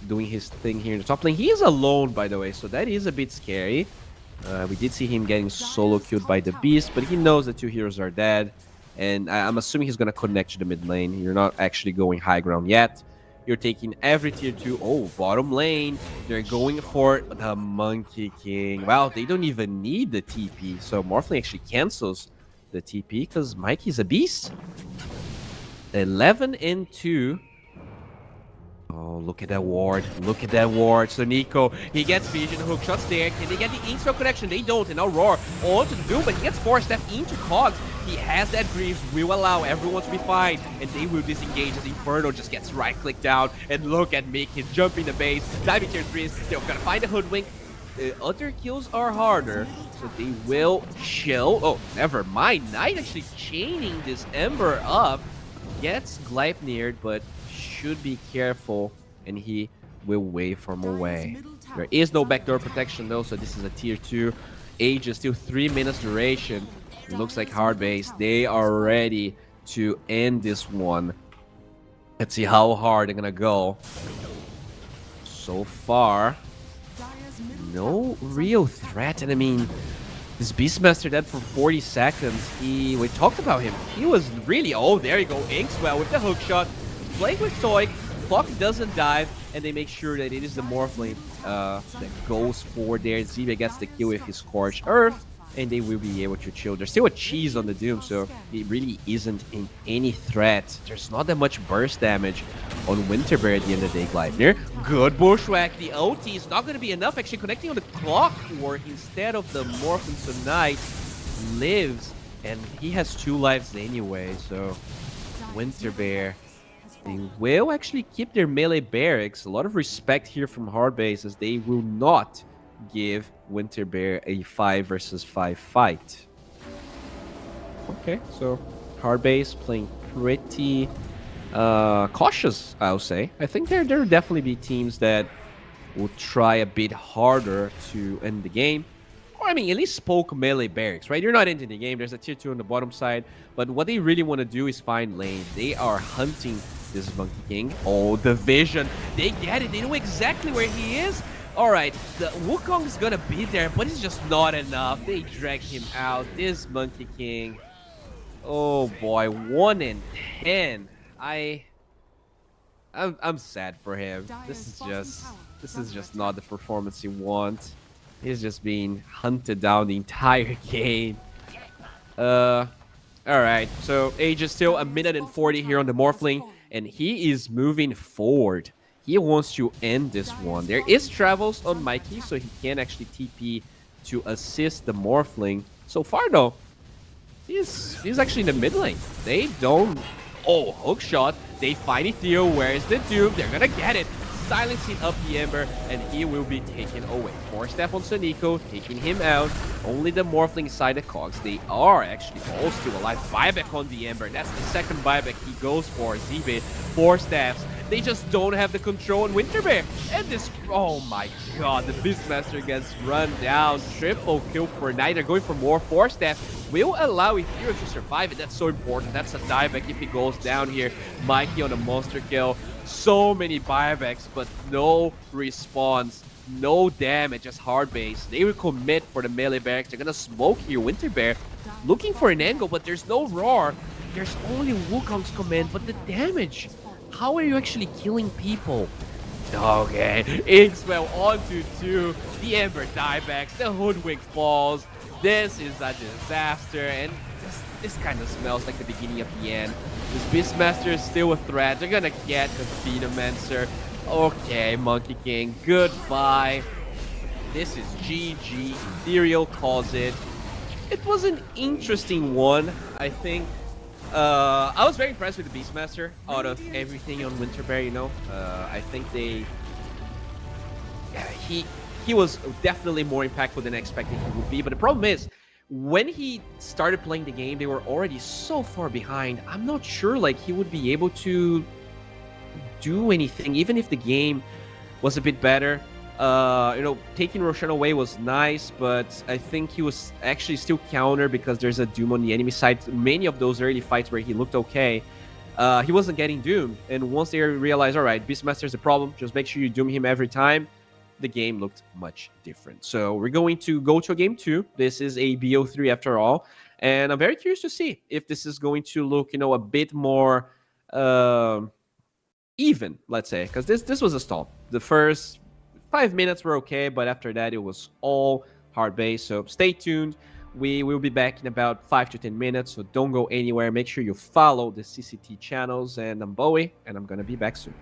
doing his thing here in the top lane. He is alone, by the way, so that is a bit scary. We did see him getting solo killed by the Beast, but he knows the 2 heroes are dead. And I'm assuming he's going to connect to the mid lane. You're not actually going high ground yet. You're taking every tier 2. Oh, bottom lane. They're going for the Monkey King. Wow, they don't even need the TP. So Morphling actually cancels the TP because Mikey's a beast. 11 and 2. Oh, look at that ward. Look at that ward. So Nico, he gets vision, hook shots there. Can they get the instant connection? They don't. And now Roar onto the Doom, but he gets 4-step into Cogs. He has that Greaves, will allow everyone to be fine, and they will disengage as Inferno just gets right-clicked down. And look at Mick, he's jumping the base, diving tier 3, still gonna find a Hoodwink. Other kills are harder, so they will chill. Oh, never mind. Knight actually chaining this Ember up. Gets Gleipnir, but should be careful, and he will wave from away. There is no backdoor protection though, so this is a tier 2. Age is still 3 minutes duration. It looks like Hardbass, they are ready to end this one. Let's see how hard they're gonna go. So far, no real threat, and I mean, this Beastmaster dead for 40 seconds. We talked about him. He was really, oh, there you go, Inkswell with the hook shot. Playing with Stoic, Clock doesn't dive, and they make sure that it is the Morphling that goes for there. Zebia gets the kill with his Scorched Earth, and they will be able to chill. There's still a cheese on the Doom, so it really isn't in any threat. There's not that much burst damage on Winterbear at the end of the day. Gleipnir, good bushwhack. The OT is not going to be enough, actually connecting on the Clockwork instead of the Morphling. So Knight lives, and he has 2 lives anyway, so Winterbear, they will actually keep their melee barracks. A lot of respect here from Hardbass, as they will not give Winterbear a 5 versus 5 fight. Okay, so Hardbass playing pretty cautious, I'll say. I think there will definitely be teams that will try a bit harder to end the game. Or, I mean, at least poke melee barracks, right? You're not ending the game. There's a tier 2 on the bottom side. But what they really want to do is find lane. They are hunting this Monkey King. Oh, the vision. They get it. They know exactly where he is. All right, the Wukong is gonna be there, but it's just not enough. They drag him out. This Monkey King. Oh boy, 1 in 10. I I'm sad for him. This is just not the performance you want. He's just being hunted down the entire game. Uh, all right. So age is still 1 minute and 40 here on the Morphling, and he is moving forward. He wants to end this one. There is travels on Mikey, so he can actually TP to assist the Morphling. So far though, he's actually in the mid lane. They don't. Oh, hook shot. They find Ethereal. Where is the Doom? They're gonna get it. Silencing up the Ember, and he will be taken away. 4-step on Sonico, taking him out. Only the Morphling side of Cogs. They are actually all still alive. Buyback on the Ember. That's the second buyback he goes for. Z-Bit, 4 steps. They just don't have the control on Winterbear. And this, oh my god, the Beastmaster gets run down. Triple kill for Knight. They're going for more. 4 steps will allow Ethereal to survive, and that's so important. That's a dieback if he goes down here. Mikey on a monster kill. So many buybacks, but no response, no damage, just hard base. They will commit for the melee barracks. They're gonna smoke here. Winterbear looking for an angle, but there's no roar. There's only Wukong's command, but the damage. How are you actually killing people? Okay, Inkswell onto 2. The Ember diebacks. The Hoodwink falls. This is a disaster, and this kind of smells like the beginning of the end. This Beastmaster is still a threat. They're gonna get the Phenomancer. Okay, Monkey King, goodbye. This is GG. Ethereal calls it. It was an interesting one, I think. I was very impressed with the Beastmaster out of everything on Winterbear, you know. I think they... Yeah, he was definitely more impactful than I expected he would be, but the problem is, when he started playing the game, they were already so far behind. I'm not sure like he would be able to do anything, even if the game was a bit better. You know, taking Roshan away was nice, but I think he was actually still counter because there's a Doom on the enemy side. Many of those early fights where he looked okay, he wasn't getting Doomed. And once they realized, all right, Beastmaster's a problem, just make sure you Doom him every time, the game looked much different. So we're going to go to a game 2. This is a BO3 after all. And I'm very curious to see if this is going to look, you know, a bit more even, let's say. Because this was a stall. The first 5 minutes were okay, but after that, it was all hard base. So stay tuned. We will be back in about 5 to 10 minutes. So don't go anywhere. Make sure you follow the CCT channels. And I'm Bowie, and I'm going to be back soon.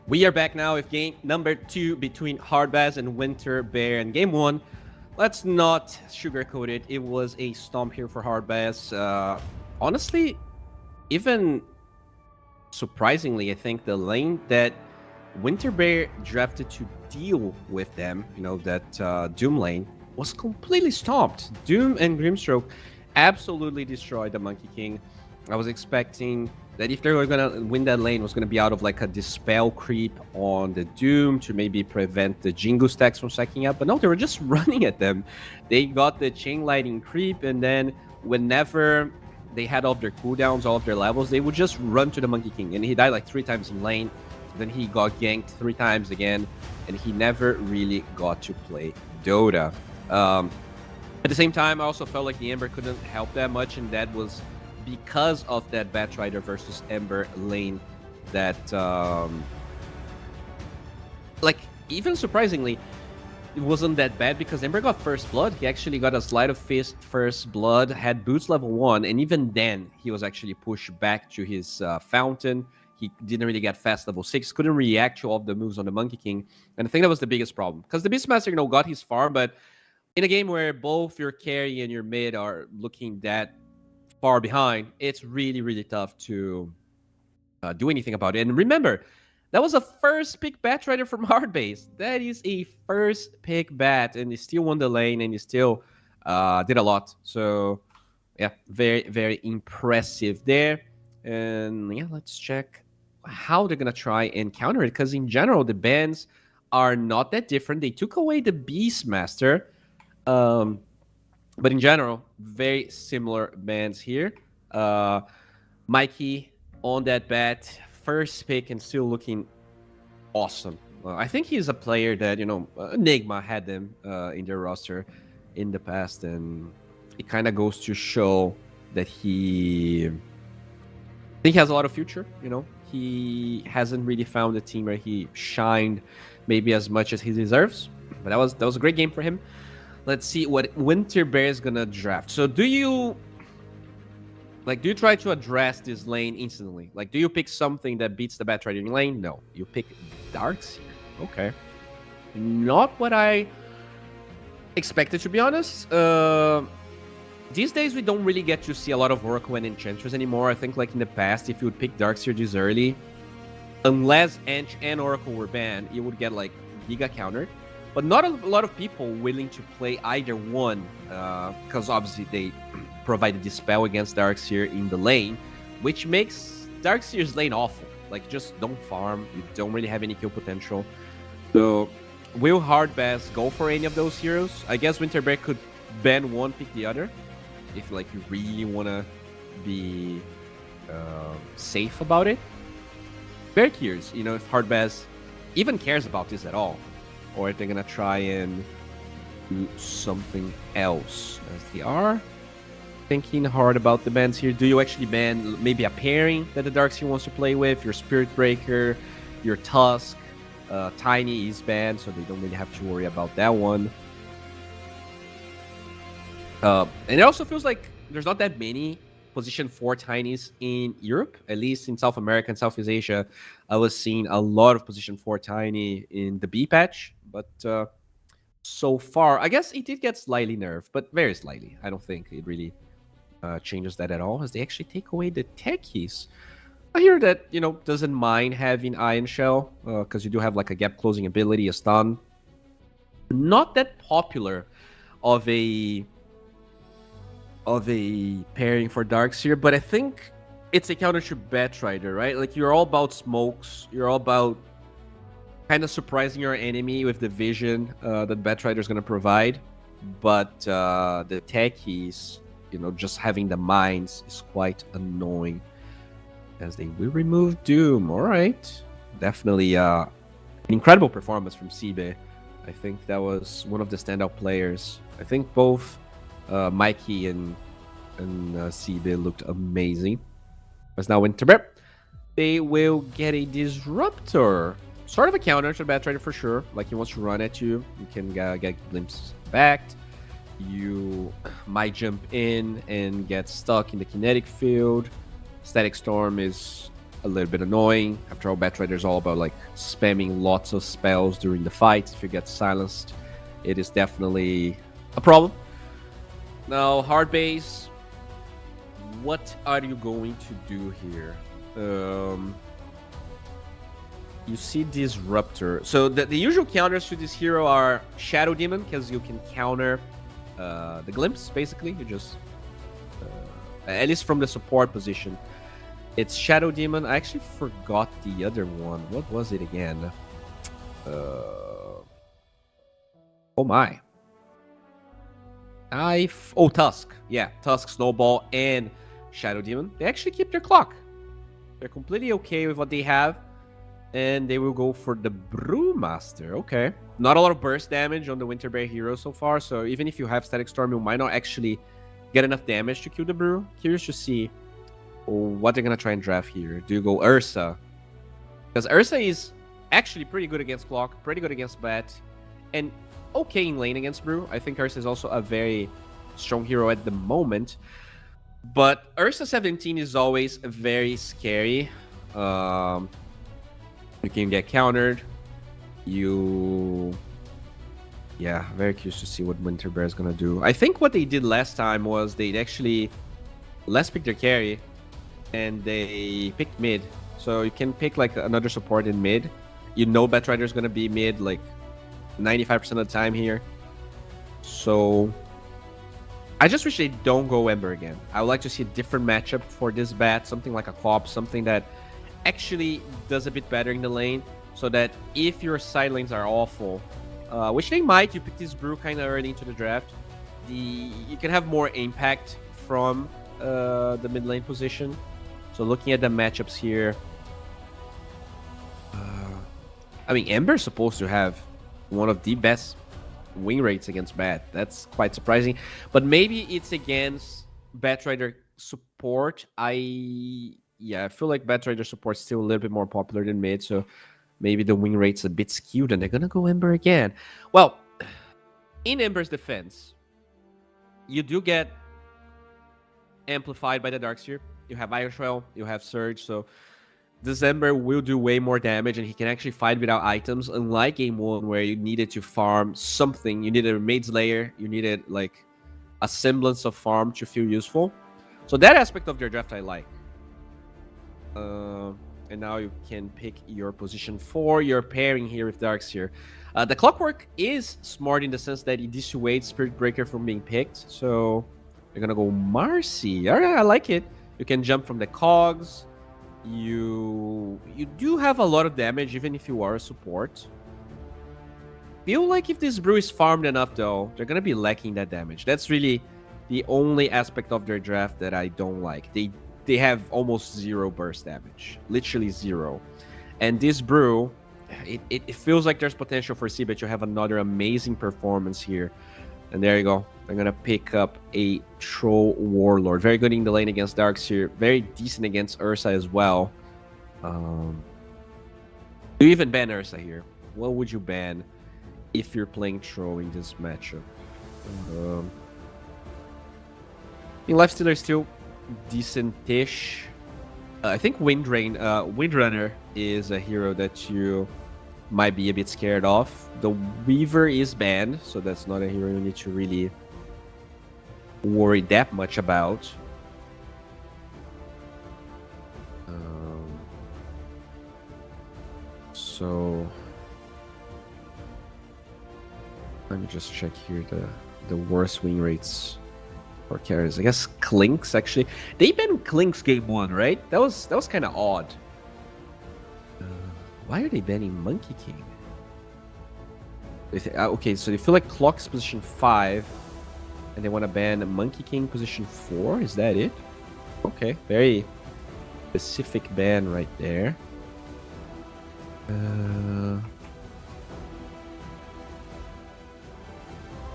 We are back now with game number 2 between Hardbass and Winter Bear. And game 1, let's not sugarcoat it. It was a stomp here for Hardbass. Honestly, even surprisingly, I think the lane that Winter Bear drafted to deal with them, that Doom lane, was completely stomped. Doom and Grimstroke absolutely destroyed the Monkey King. I was expecting that if they were going to win that lane, it was going to be out of like a Dispel creep on the Doom to maybe prevent the Jingu stacks from stacking up. But no, they were just running at them. They got the Chain Lightning creep, and then whenever they had all of their cooldowns, all of their levels, they would just run to the Monkey King. And he died like 3 times in lane. Then he got ganked 3 times again, and he never really got to play Dota. At the same time, I also felt like the Ember couldn't help that much, and that was because of that Batrider versus Ember lane that, even surprisingly, it wasn't that bad because Ember got first blood. He actually got a Sleight of Fist first blood, had boots level 1, and even then, he was actually pushed back to his fountain. He didn't really get fast level 6, couldn't react to all of the moves on the Monkey King, and I think that was the biggest problem. Because the Beastmaster, got his farm, but in a game where both your carry and your mid are looking that far behind, it's really, really tough to do anything about it. And remember, that was a first pick Batrider from Hardbase. That is a first pick bat, and he still won the lane, and he still did a lot. So, yeah, very, very impressive there. And yeah, let's check how they're going to try and counter it. Because in general, the bans are not that different. They took away the Beastmaster. But in general, very similar bans here. Mikey on that bat, first pick, and still looking awesome. I think he's a player that, Enigma had them in their roster in the past, and it kind of goes to show that I think he has a lot of future. He hasn't really found a team where he shined maybe as much as he deserves, but that was a great game for him. Let's see what Winter Bear is gonna draft. So do you try to address this lane instantly? Like, do you pick something that beats the Batrider in lane? No, you pick Darkseer. Okay, not what I expected, to be honest. These days we don't really get to see a lot of Oracle and Enchantress anymore. I think like in the past, if you would pick Darkseer this early, unless Ench and Oracle were banned, you would get like Giga countered. But not a lot of people willing to play either one, because obviously they provide a Dispel against Darkseer in the lane, which makes Darkseer's lane awful. Like, just don't farm, you don't really have any kill potential. So, will Hardbass go for any of those heroes? I guess Winter Bear could ban one, pick the other, if like you really want to be safe about it. Very curious, if Hardbass even cares about this at all. Or if they're going to try and do something else. As they are thinking hard about the bans here. Do you actually ban maybe a pairing that the Darkseer wants to play with? Your Spirit Breaker, your Tusk, Tiny is banned, so they don't really have to worry about that one. And it also feels like there's not that many position 4 Tinies in Europe, at least in South America and Southeast Asia. I was seeing a lot of position 4 Tiny in the B patch, but so far, I guess it did get slightly nerfed, but very slightly. I don't think it really changes that at all, as they actually take away the techies. I hear that, doesn't mind having Iron Shell, because you do have like a gap closing ability, a stun. Not that popular of a pairing for Darkseer, but I think it's a counter to Batrider, right? Like, you're all about smokes, you're all about kind of surprising your enemy with the vision that Batrider is going to provide, but the techies, just having the mines is quite annoying, as they will remove Doom. All right, definitely an incredible performance from Sibe. I think that was one of the standout players. I think both Mikey and Sibe looked amazing. As now Winter Bear, they will get a Disruptor. Sort of a counter to Batrider for sure. Like, he wants to run at you. You can get glimpse back. You might jump in and get stuck in the kinetic field. Static Storm is a little bit annoying. After all, Batrider is all about like spamming lots of spells during the fight. If you get silenced, it is definitely a problem. Now, hard base, what are you going to do here? You see Disruptor. So the usual counters to this hero are Shadow Demon, because you can counter the Glimpse, basically. You just, at least from the support position, it's Shadow Demon. I actually forgot the other one. What was it again? Oh my. Tusk. Yeah, Tusk, Snowball, and Shadow Demon. They actually keep their clock. They're completely okay with what they have. And they will go for the Brewmaster. Okay. Not a lot of burst damage on the Winter Bear hero so far. So even if you have Static Storm, you might not actually get enough damage to kill the Brew. Curious to see what they're going to try and draft here. Do you go Ursa? Because Ursa is actually pretty good against Clock, pretty good against Bat, and okay in lane against Brew. I think Ursa is also a very strong hero at the moment. But Ursa 17 is always very scary. You can get countered. Yeah, very curious to see what Winter Bear is going to do. I think what they did last time was they actually less picked their carry and they picked mid. So you can pick like another support in mid. You know Batrider is going to be mid like 95% of the time here. So I just wish they don't go Ember again. I would like to see a different matchup for this Bat. Something like a Clop, something that actually does a bit better in the lane, so that if your side lanes are awful, which they might, you pick this Brew kind of early into the draft, you can have more impact from the mid lane position. So looking at the matchups here, I mean, Ember's supposed to have one of the best win rates against Bat. That's quite surprising, but maybe it's against Batrider support. Yeah, I feel like Batrider support is still a little bit more popular than mid, so maybe the win rate's a bit skewed, and they're gonna go Ember again. Well, in Ember's defense, you do get amplified by the Darkseer. You have Iron Trail, you have Surge, so this Ember will do way more damage, and he can actually fight without items, unlike Game 1, where you needed to farm something. You needed a Maid's Lair, you needed like a semblance of farm to feel useful. So that aspect of their draft I like. And now you can pick your position for your pairing here with Darkseer. The Clockwork is smart in the sense that it dissuades Spirit Breaker from being picked. So you're gonna go Marcy. All right, I like it. You can jump from the cogs. You do have a lot of damage even if you are a support. Feel like if this Brew is farmed enough though, they're gonna be lacking that damage. That's really the only aspect of their draft that I don't like. They have almost zero burst damage, literally zero. And this Brew, it feels like there's potential for Seabed to have another amazing performance here. And there you go. They're gonna pick up a Troll Warlord. Very good in the lane against Darkseer. Very decent against Ursa as well. Do you even ban Ursa here? What would you ban if you're playing Troll in this matchup? I think Lifestealer is still decent-ish. I think Windrunner is a hero that you might be a bit scared of. The Weaver is banned, so that's not a hero you need to really worry that much about. So let me just check here the worst win rates for carries. I guess Clinks actually. They banned Clinks game 1, right? That was kind of odd. Why are they banning Monkey King? Okay, so they feel like Clock's position 5, and they want to ban Monkey King position 4. Is that it? Okay, very specific ban right there.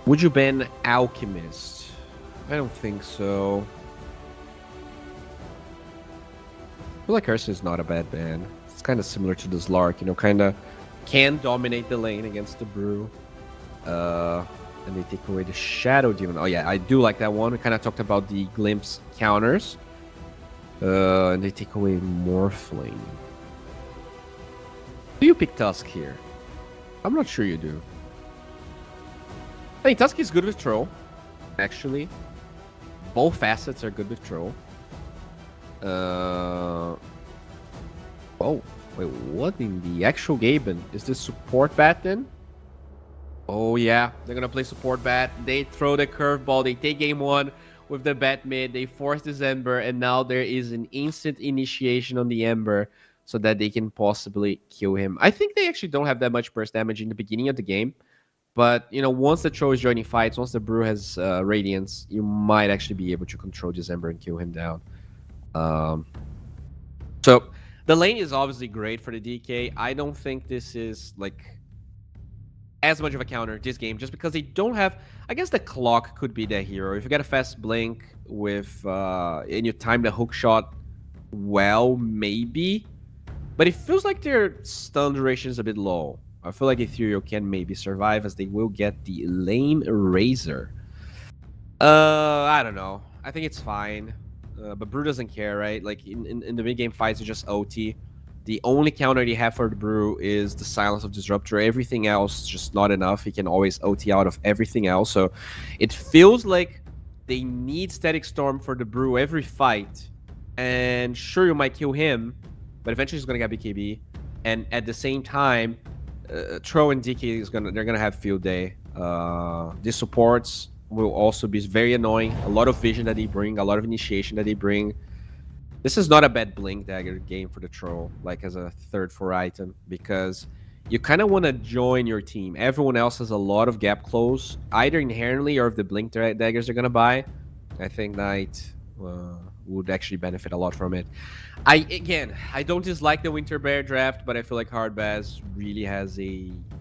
Would you ban Alchemist? I don't think so. I feel like Ursa is not a bad ban. It's kind of similar to the Slark, you know, kind of can dominate the lane against the Brew. And they take away the Shadow Demon. Oh yeah, I do like that one. We kind of talked about the Glimpse counters. And they take away Morphling. Do you pick Tusk here? I'm not sure you do. I think Tusk is good with Troll, actually. Both facets are good with Troll. Oh, wait, what in the actual Gaben? Is this support bat then? Oh yeah, they're gonna play support bat. They throw the curveball. They take game one with the bat mid. They force this Ember, and now there is an instant initiation on the Ember so that they can possibly kill him. I think they actually don't have that much burst damage in the beginning of the game. But, you know, once the Troll is joining fights, once the Brew has Radiance, you might actually be able to control this Ember and kill him down. So, the lane is obviously great for the DK. I don't think this is, like, as much of a counter this game, just because they don't have... I guess the Clock could be their hero. If you get a fast Blink with... and you time the hook shot well, maybe. But it feels like their stun duration is a bit low. I feel like Ethereal can maybe survive, as they will get the Lame Razor. I don't know. I think it's fine. But Brew doesn't care, right? Like, in the mid-game fights, it's just OT. The only counter they have for the Brew is the Silence of Disruptor. Everything else is just not enough. He can always OT out of everything else. So it feels like they need Static Storm for the Brew every fight. And sure, you might kill him, but eventually he's going to get BKB. And at the same time... Tro and DK they're gonna have field day. These supports will also be very annoying. A lot of vision that they bring, a lot of initiation that they bring. This is not a bad Blink Dagger game for the Troll, like as a third 4 item, because you kind of want to join your team. Everyone else has a lot of gap close, either inherently or if the Blink Daggers they're gonna buy. I think Knight would actually benefit a lot from it. I don't dislike the Winter Bear draft, but I feel like Hardbaz really has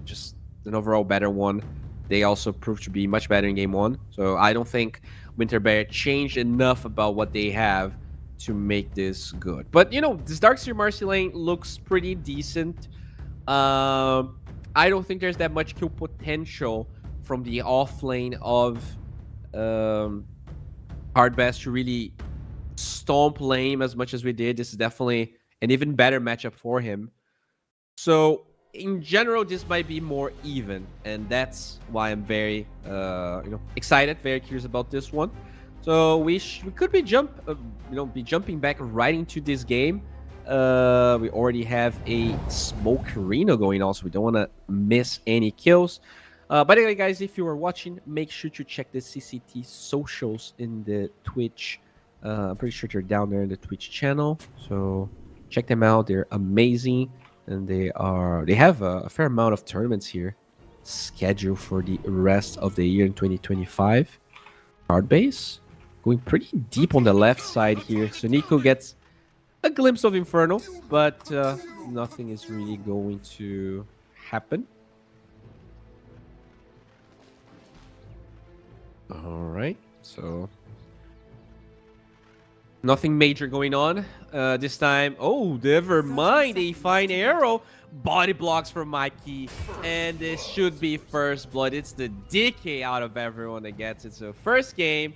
just an overall better one. They also proved to be much better in game one, so I don't think Winter Bear changed enough about what they have to make this good. But you know, this Darkseer Marcy lane looks pretty decent. I don't think there's that much kill potential from the off lane of Hardbaz to really stomp Lame as much as we did. This is definitely an even better matchup for him. So in general, this might be more even, and that's why I'm very excited, very curious about this one. So we could be jumping back right into this game. We already have a Smoke Reno going on, so we don't want to miss any kills. By the way, guys, if you are watching, make sure to check the CCT socials in the Twitch. I'm pretty sure they're down there in the Twitch channel, so check them out. They're amazing, and they have a fair amount of tournaments here scheduled for the rest of the year in 2025. Hard base going pretty deep on the left side here, so Nico gets a glimpse of Inferno, but nothing is really going to happen. All right, so nothing major going on this time. Oh, never mind. A fine arrow. Body blocks from Mikey. And this should be first blood. It's the DK out of everyone that gets it. So first game,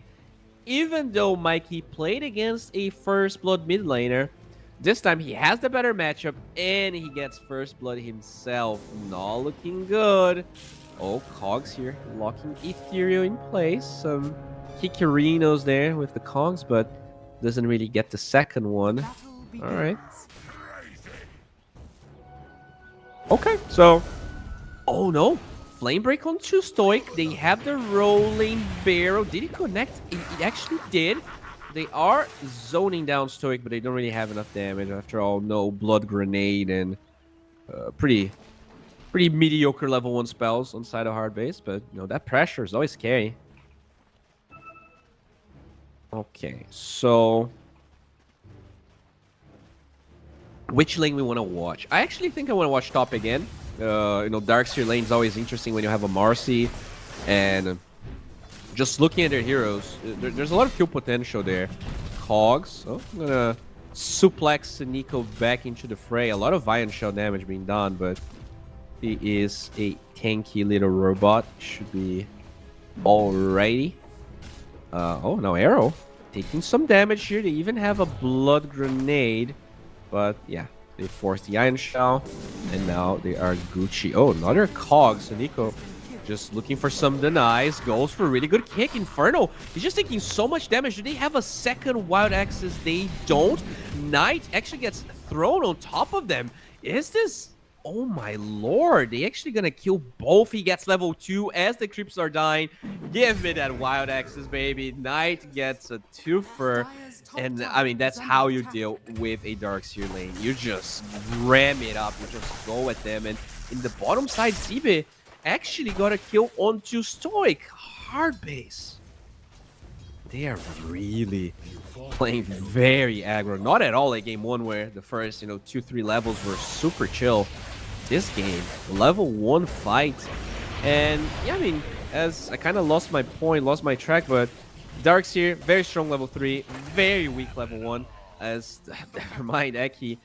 even though Mikey played against a first blood mid laner, this time he has the better matchup and he gets first blood himself. Not looking good. Oh, Cogs here locking Ethereal in place. Some Kikarinos there with the Cogs, but doesn't really get the second one. All right. Okay, so... Oh, no. Flame Break onto Stoic. They have the rolling barrel. Did it connect? It actually did. They are zoning down Stoic, but they don't really have enough damage. After all, no Blood Grenade and pretty mediocre level 1 spells on side of hard base. But, you know, that pressure is always scary. Okay, so which lane we want to watch? I actually think I want to watch top again. You know, Darkseer lane is always interesting when you have a Marcy, and just looking at their heroes, there's a lot of kill potential there. Cogs. Oh, I'm gonna suplex Nico back into the fray. A lot of Iron Shell damage being done, but he is a tanky little robot. Should be alrighty. Oh, no, arrow. taking some damage here. They even have a blood grenade. But yeah, they forced the Iron Shell. And now they are Gucci. Oh, another cog. So Nico just looking for some denies. Goes for a really good kick. Inferno, he's just taking so much damage. Do they have a second Wild Axes? They don't. Knight actually gets thrown on top of them. Is this... Oh my lord, they actually gonna kill both. He gets level 2 as the creeps are dying. Give me that Wild Axes, baby. Knight gets a twofer. And I mean, that's how you deal with a Darkseer lane. You just ram it up. You just go at them. And in the bottom side, Zibe actually got a kill onto Stoic. Hard base. They are really playing very aggro. Not at all like game 1 where the first, 2-3 levels were super chill. This game, level 1 fight. And yeah, I mean, as I kind of lost my point, lost my track, but Darkseer, very strong level 3, very weak level 1. As, never mind, Eki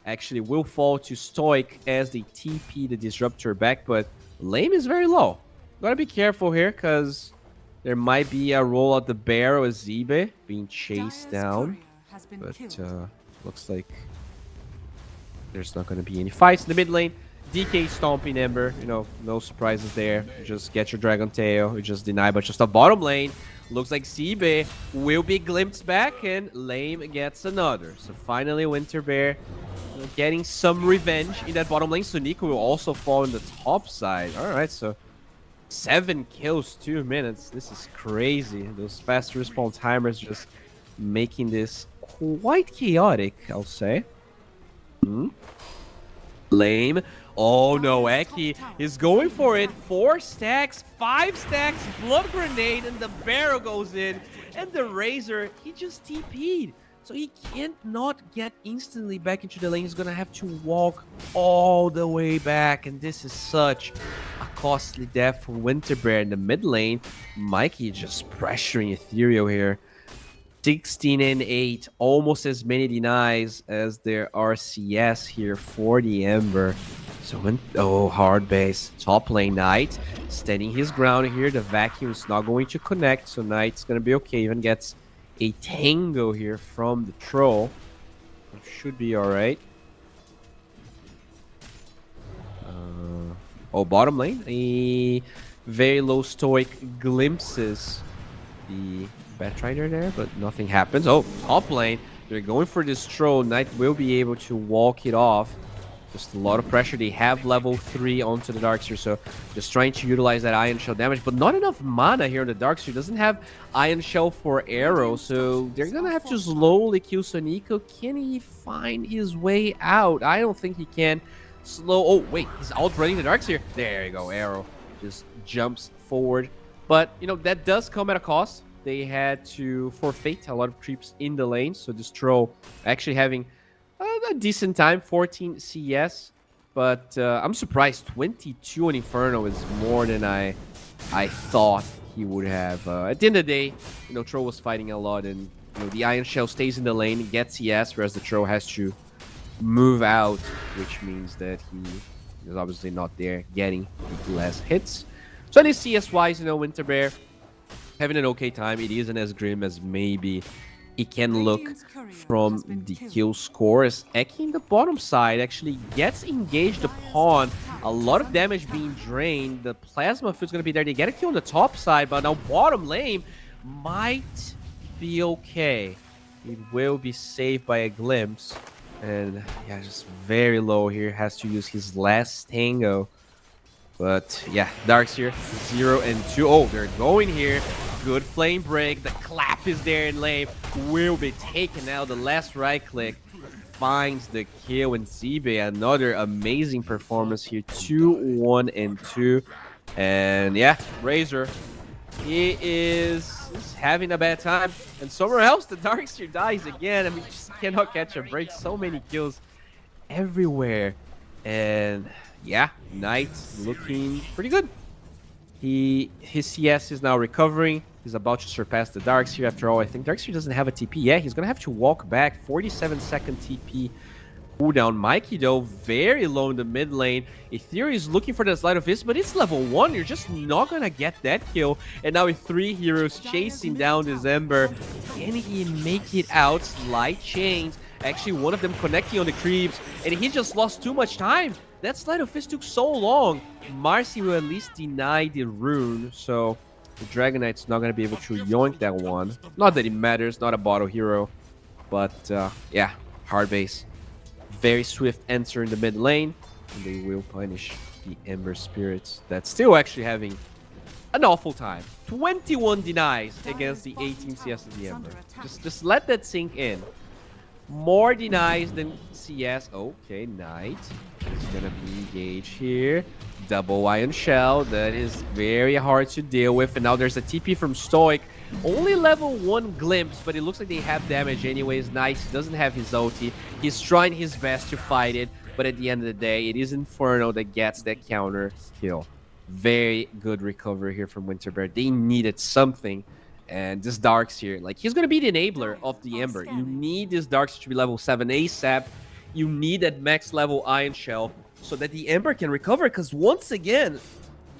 actually will fall to Stoic as they TP the Disruptor back, but Lame is very low. Gotta be careful here, because there might be a roll at the barrel as Zibe being chased down. But looks like there's not going to be any fights in the mid lane. DK stomping Ember, no surprises there. Just get your Dragon Tail. You just deny a bunch of stuff. Bottom lane, looks like Zibe will be glimpsed back, and Lame gets another. So finally, Winter Bear getting some revenge in that bottom lane. So Nico will also fall in the top side. All right, so 7 kills, 2 minutes. This is crazy. Those fast respawn timers just making this quite chaotic, I'll say. Lame. Oh no, Eki is going for it. 4 stacks, 5 stacks, blood grenade, and the barrel goes in. And the Razor, he just TP'd. So he can't not get instantly back into the lane. He's gonna have to walk all the way back. And this is such a costly death for Winterbear in the mid lane. Mikey just pressuring Ethereal here. 16 and 8, almost as many denies as there are CS here for the Ember. So hard base. Top lane Knight standing his ground here. The vacuum is not going to connect, so Knight's gonna be okay. Even gets a tango here from the troll. It should be alright. Bottom lane. A very low Stoic glimpses the Batrider there, but nothing happens. Top lane. They're going for this troll. Knight will be able to walk it off. Just a lot of pressure. They have level 3 onto the Darkseer, so just trying to utilize that Iron Shell damage, but not enough mana here on the Darkseer. Doesn't have Iron Shell for arrow, so they're gonna have to slowly kill Sonico. Can he find his way out? I don't think he can. Oh, wait, he's outrunning the Darkseer. There you go, arrow. Just jumps forward. But, that does come at a cost. They had to forfeit a lot of creeps in the lane, so this troll actually having a decent time, 14 CS, but I'm surprised 22 on Inferno is more than I thought he would have. At the end of the day, Troll was fighting a lot, and the Iron Shell stays in the lane and gets CS, whereas the Troll has to move out, which means that he is obviously not there getting less hits. So at least CS-wise, Winterbear having an okay time. It isn't as grim as maybe it can look from the kill scores. Eki in the bottom side actually gets engaged upon. A lot of damage being drained. The plasma field's going to be there. They get a kill on the top side, but now bottom lane might be okay. It will be saved by a glimpse. And yeah, just very low here. Has to use his last tango. But yeah, Darkseer 0 and 2. Oh, they're going here. Good flame break. The clap is there in lane. Will be taken out. The last right click finds the kill. And Zibe, another amazing performance here. 2-1 and 2. And yeah, Razor, he is having a bad time. And somewhere else, the Darkseer dies again. I mean, just cannot catch a break. So many kills everywhere. And yeah, Knight looking pretty good. His CS is now recovering. He's about to surpass the Darkseer. After all, I think Darkseer doesn't have a TP. Yeah, he's going to have to walk back. 47-second TP Cooldown. Mikey, though, very low in the mid lane. Ethereal is looking for the Sleight of Fist, but it's level 1. You're just not gonna get that kill. And now with 3 heroes chasing down this Ember, can he make it out? Slight chains. Actually, one of them connecting on the creeps, and he just lost too much time. That Sleight of Fist took so long. Marcy will at least deny the rune, so the Dragon Knight's not gonna be able to yoink that one. Not that it matters, not a bottle hero, but yeah, hard base. Very swift answer in the mid lane, and they will punish the Ember Spirits that's still actually having an awful time. 21 denies against the 18 CS of the Ember. Just let that sink in. More denies than CS. Okay, Knight is gonna be engaged here. Double Iron Shell. That is very hard to deal with. And now there's a TP from Stoic. Only level 1 glimpse, but it looks like they have damage anyways. Knight doesn't have his ulti. He's trying his best to fight it, but at the end of the day, it is Inferno that gets that counter kill. Very good recovery here from Winterbear. They needed something. And this Darks here, like, he's going to be the enabler of the Ember. You need this Darks to be level 7 ASAP. You need that max level Iron Shell so that the Ember can recover. Because once again,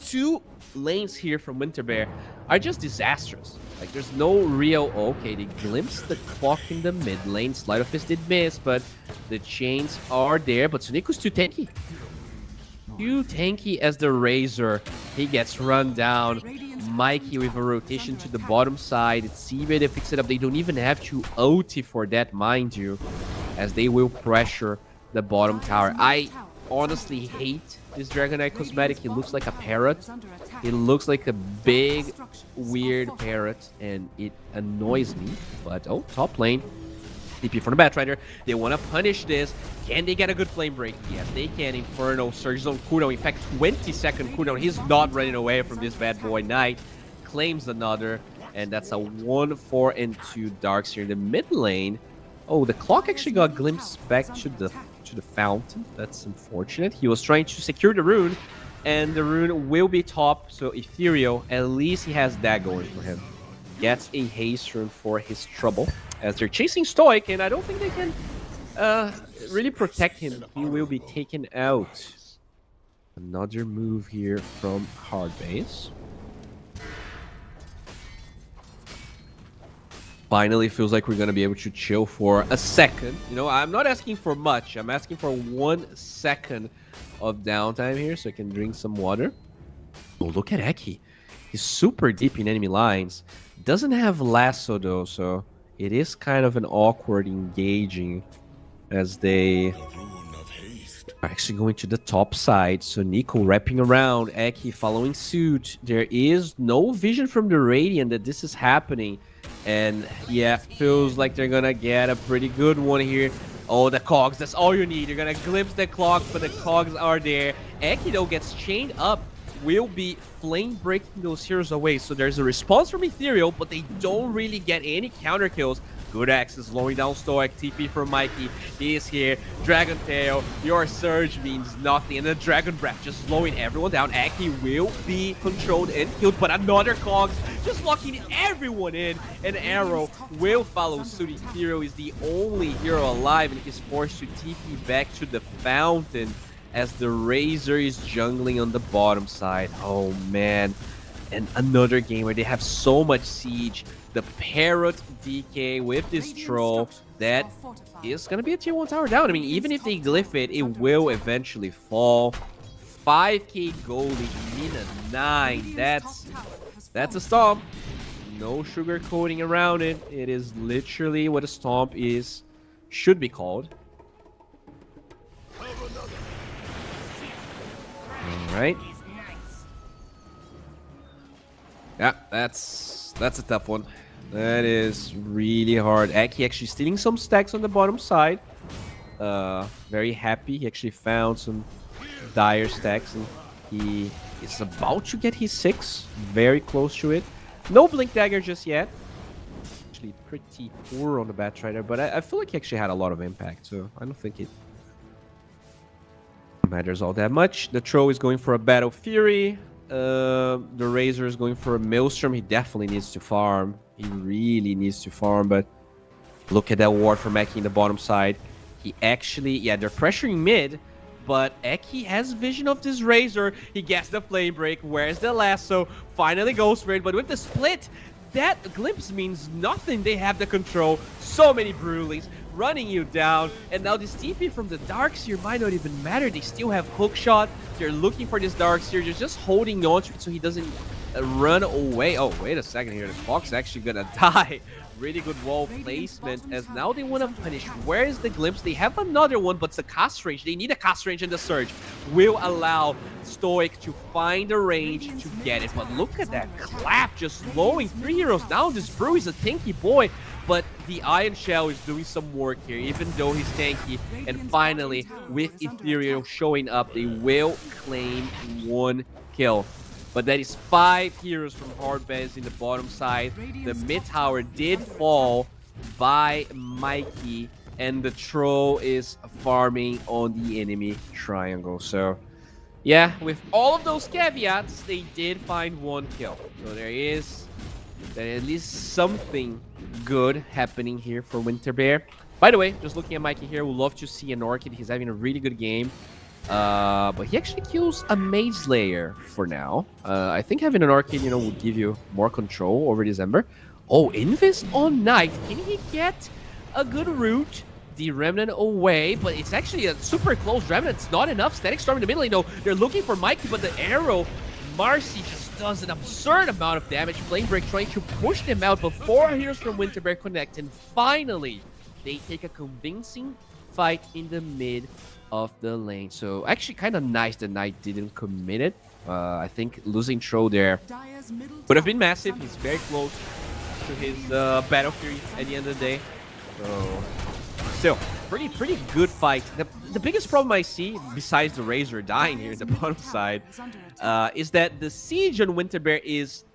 2 lanes here from Winterbear are just disastrous. Like, there's no real... Okay, they glimpsed the clock in the mid lane. Sleight of Fist did miss, but the chains are there. But Suniku's too tanky. Too tanky as the Razor. He gets run down. Mikey with a rotation to the bottom side. It's Seabay that picks it up. They don't even have to ulti for that, mind you, as they will pressure the bottom tower. I honestly hate this Dragon Knight cosmetic. He looks like a parrot. It looks like a big, weird parrot, and it annoys me. But, oh, top lane. TP from the Batrider. They want to punish this. Can they get a good flame break? Yes, they can. Inferno surges on cooldown. In fact, 20-second cooldown. He's not running away from this bad boy. Knight claims another, and that's a 1-4-2 Darks here in the mid lane. Oh, the clock actually got glimpsed back to the fountain. That's unfortunate. He was trying to secure the rune, and the rune will be top. So Ethereal, at least he has that going for him. Gets a haste rune for his trouble, as they're chasing Stoic, and I don't think they can really protect him. He will be taken out. Another move here from Hardbase. Finally feels like we're going to be able to chill for a second. You know, I'm not asking for much. I'm asking for 1 second of downtime here so I can drink some water. Oh, look at Eki. He's super deep in enemy lines. Doesn't have lasso though, so it is kind of an awkward engaging as they are actually going to the top side. So Nico wrapping around, Eki following suit. There is no vision from the Radiant that this is happening. And yeah, feels like they're gonna get a pretty good one here. Oh, the cogs, that's all you need. You're gonna glimpse the clock, but the cogs are there. Eki though gets chained up. Will be flame breaking those heroes away. So there's a response from Ethereal, but they don't really get any counter kills. Good Axe is slowing down Stoic. TP from Mikey. He is here. Dragon Tail. Your Surge means nothing. And the Dragon Breath just slowing everyone down. Aki will be controlled and killed, but another Cogs just locking everyone in. An arrow will follow suit. Ethereal is the only hero alive, and he's forced to TP back to the fountain as the Razor is jungling on the bottom side. Oh man, and another game where they have so much siege. The Parrot DK with this troll, that is going to be a tier 1 tower down. I mean, even if they glyph it, it will eventually fall. 5k gold in a 9. That's a stomp. No sugar coating around it. It is literally what a stomp should be called. Alright. Yeah, that's a tough one. That is really hard. Aki actually stealing some stacks on the bottom side. Very happy. He actually found some dire stacks, and he is about to get his 6. Very close to it. No Blink Dagger just yet. Actually pretty poor on the Batrider, but I feel like he actually had a lot of impact, so I don't think it matters all that much. The Troll is going for a Battle Fury. The Razor is going for a Maelstrom. He definitely needs to farm. He really needs to farm, but look at that ward from Eki in the bottom side. He actually, yeah, they're pressuring mid, but Eki has vision of this Razor. He gets the flame break. Where's the lasso? Finally goes for it, but with the split, that glimpse means nothing. They have the control. So many Broolies running you down, and now this TP from the Darkseer might not even matter. They still have hookshot. They're looking for this Darkseer. They're just holding on to it so he doesn't run away. Oh, wait a second here. The Fox actually gonna die. Really good wall placement, as now they want to punish. Where is the glimpse? They have another one, but it's a cast range. They need a cast range, and the surge will allow Stoic to find a range to get it. But look at that clap, just slowing 3 heroes down. This Brew is a tanky boy, but the Iron Shell is doing some work here, even though he's tanky. And finally, with Ethereal showing up, they will claim 1 kill. But that is 5 heroes from Hardbase in the bottom side. The mid tower did fall by Mikey, and the troll is farming on the enemy triangle. So, yeah, with all of those caveats, they did find 1 kill. So there is at least something good happening here for Winterbear. By the way, just looking at Mikey here, would love to see an Orchid. He's having a really good game. But he actually kills a Mage Slayer for now. I think having an Orchid, you know, would give you more control over this Ember. Oh, Invis on Knight. Can he get a good route? The Remnant away, but it's actually a super close Remnant. It's not enough. Static Storm in the middle. You know, they're looking for Mikey, but the arrow, Marcy just does an absurd amount of damage. Flame Break trying to push them out, but 4 heroes from Winterbear connect, and finally, they take a convincing fight in the mid of the lane. So actually kind of nice that Knight didn't commit it. I think losing Troll there would have been massive. He's very close to his Battle Fury at the end of the day. So still, pretty good fight. The biggest problem I see, besides the Razor dying here in the bottom side, is that the siege on Winterbear is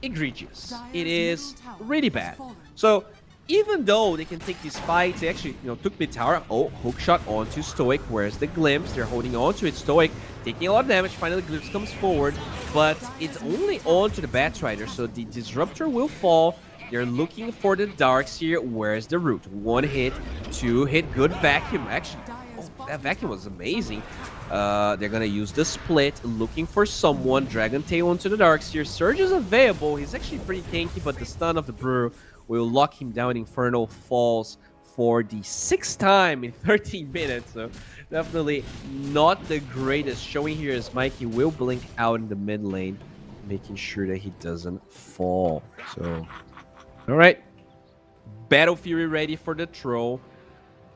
egregious. It is really bad. So even though they can take these fights, they actually, you know, took mid tower. Oh, hookshot onto Stoic. Where's the glimpse? They're holding on to it. Stoic taking a lot of damage. Finally, the glimpse comes forward, but it's only onto the Batrider, so the Disruptor will fall. They're looking for the Darkseer. Where's the root? 1 hit, 2 hit. Good vacuum. Actually, oh, that vacuum was amazing. They're gonna use the split, looking for someone. Dragon Tail onto the Darkseer. Surge is available. He's actually pretty tanky, but the stun of the Brew will lock him down. Infernal falls for the 6th time in 13 minutes. So definitely not the greatest showing here, as Mikey will blink out in the mid lane, making sure that he doesn't fall. So, all right. Battle Fury ready for the troll.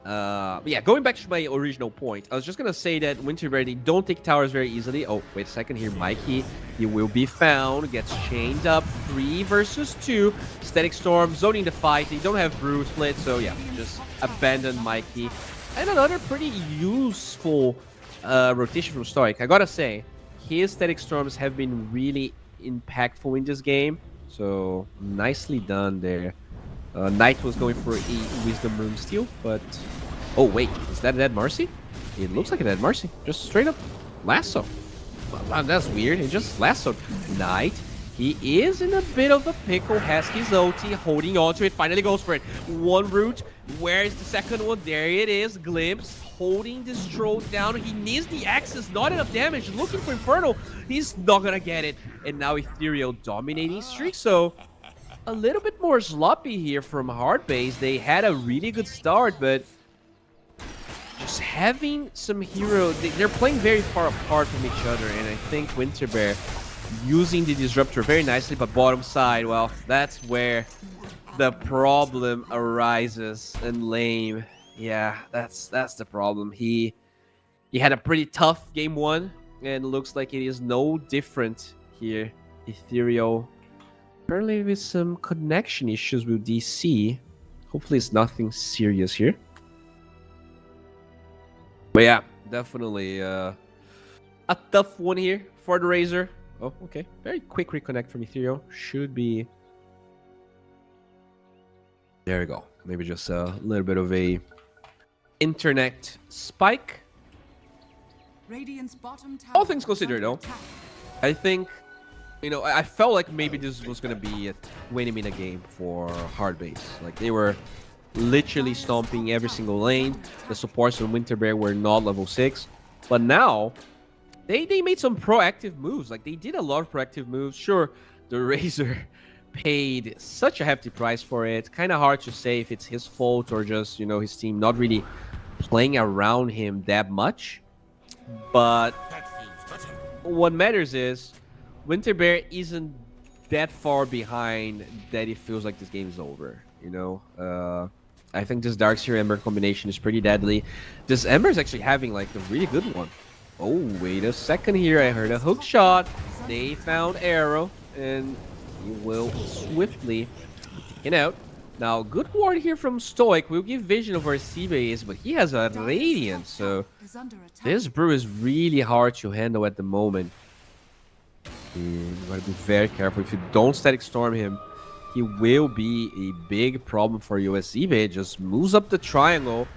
But yeah, going back to my original point, I was just gonna say that Winterbear, they don't take towers very easily. Oh, wait a second here, Mikey, he will be found, gets chained up, 3 versus 2. Static Storm zoning the fight. They don't have Brew split, so yeah, just abandon Mikey. And another pretty useful rotation from Stoic. I gotta say, his Static Storms have been really impactful in this game, so nicely done there. Knight was going for a Wisdom Rune steal, but... Oh, wait. Is that a dead Marcy? It looks like a dead Marcy. Just straight up lasso. Wow, that's weird. He just lassoed Knight. He is in a bit of a pickle. Has his ulti, holding on to it. Finally goes for it. 1 root. Where is the second one? There it is. Glimpse. Holding this troll down. He needs the access. Not enough damage. Looking for Infernal. He's not gonna get it. And now Ethereal dominating streak. So... a little bit more sloppy here from Hardbase. They had a really good start, but just having some hero, they're playing very far apart from each other, and I think Winterbear using the Disruptor very nicely, but bottom side, well, that's where the problem arises. And Lame, yeah, that's the problem. He had a pretty tough game 1, and looks like it is no different here. Ethereal apparently with some connection issues with DC. Hopefully it's nothing serious here. But yeah, definitely a tough one here for the Razor. Oh, okay. Very quick reconnect from Ethereal. Should be... there we go. Maybe just a little bit of a internet spike. All things considered, though, I think... you know, I felt like maybe this was going to be a 20-minute game for Hardbase. Like, they were literally stomping every single lane. The supports on Winter Bear were not level 6. But now, they made some proactive moves. Like, they did a lot of proactive moves. Sure, the Razor paid such a hefty price for it. Kind of hard to say if it's his fault or just, you know, his team not really playing around him that much. But what matters is Winter Bear isn't that far behind that it feels like this game is over, you know? I think this Darkseer Ember combination is pretty deadly. This Ember is actually having like a really good one. Oh, wait a second here. I heard a hook shot. They found Arrow, and he will swiftly be taken out. Now, good ward here from Stoic. We'll give vision of where Sibe is, but he has a Radiant, so this brew is really hard to handle at the moment. You gotta be very careful. If you don't static storm him, he will be a big problem for you as Sibe just moves up the triangle.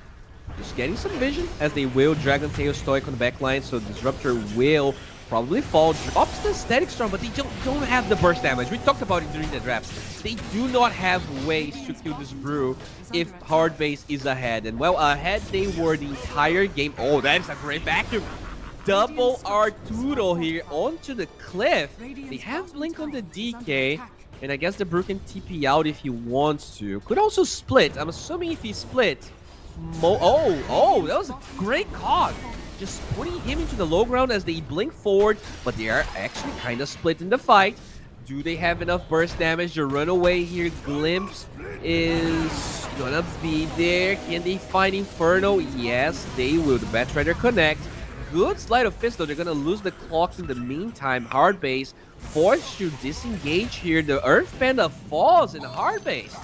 Just getting some vision as they will Dragon Tail Stoic on the backline, so Disruptor will probably fall. Drops the Static Storm, but they don't have the burst damage. We talked about it during the draft. They do not have ways to kill this brew if hard base is ahead. And well, ahead they were the entire game. Oh, that is a great vacuum. Double Arturo here onto the cliff. They have Blink on the DK. And I guess the brew can TP out if he wants to. Could also split. I'm assuming if he split... Oh, that was a great call. Just putting him into the low ground as they blink forward, but they are actually kind of split in the fight. Do they have enough burst damage to run away here? Glimpse is gonna be there. Can they find Inferno? Yes, they will. The Batrider connect. Good Sleight of Fist, though. They're gonna lose the clock in the meantime. Hard base forced to disengage here. The Earth Panda falls in hard base.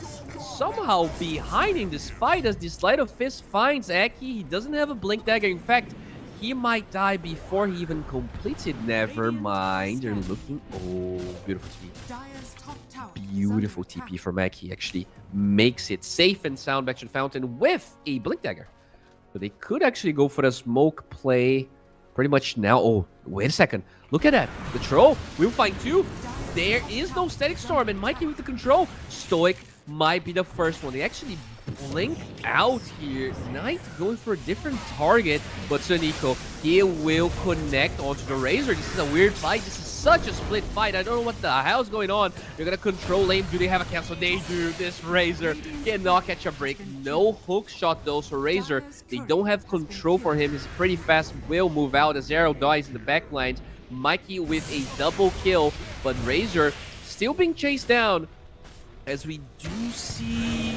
Somehow behind in this fight as the Sleight of Fist finds Aki. He doesn't have a Blink Dagger. In fact, he might die before he even completes it. Never mind. They're looking... Oh, beautiful TP. Beautiful TP from Aki. Actually makes it safe and sound back to the fountain with a Blink Dagger. So they could actually go for the smoke play pretty much now. Oh, wait a second. Look at that. The troll will find two. There is no Static Storm, and Mikey with the control. Stoic might be the first one. They actually blink out here. Knight going for a different target, but Sonico, he will connect onto the Razor. This is a weird fight. This is such a split fight. I don't know what the hell's going on. They're gonna control lane. Do they have a cancel? They do. This Razor cannot catch a break. No hook shot though, so Razor, they don't have control for him. He's pretty fast, will move out as Arrow dies in the backline. Mikey with a double kill, but Razor still being chased down. As we do see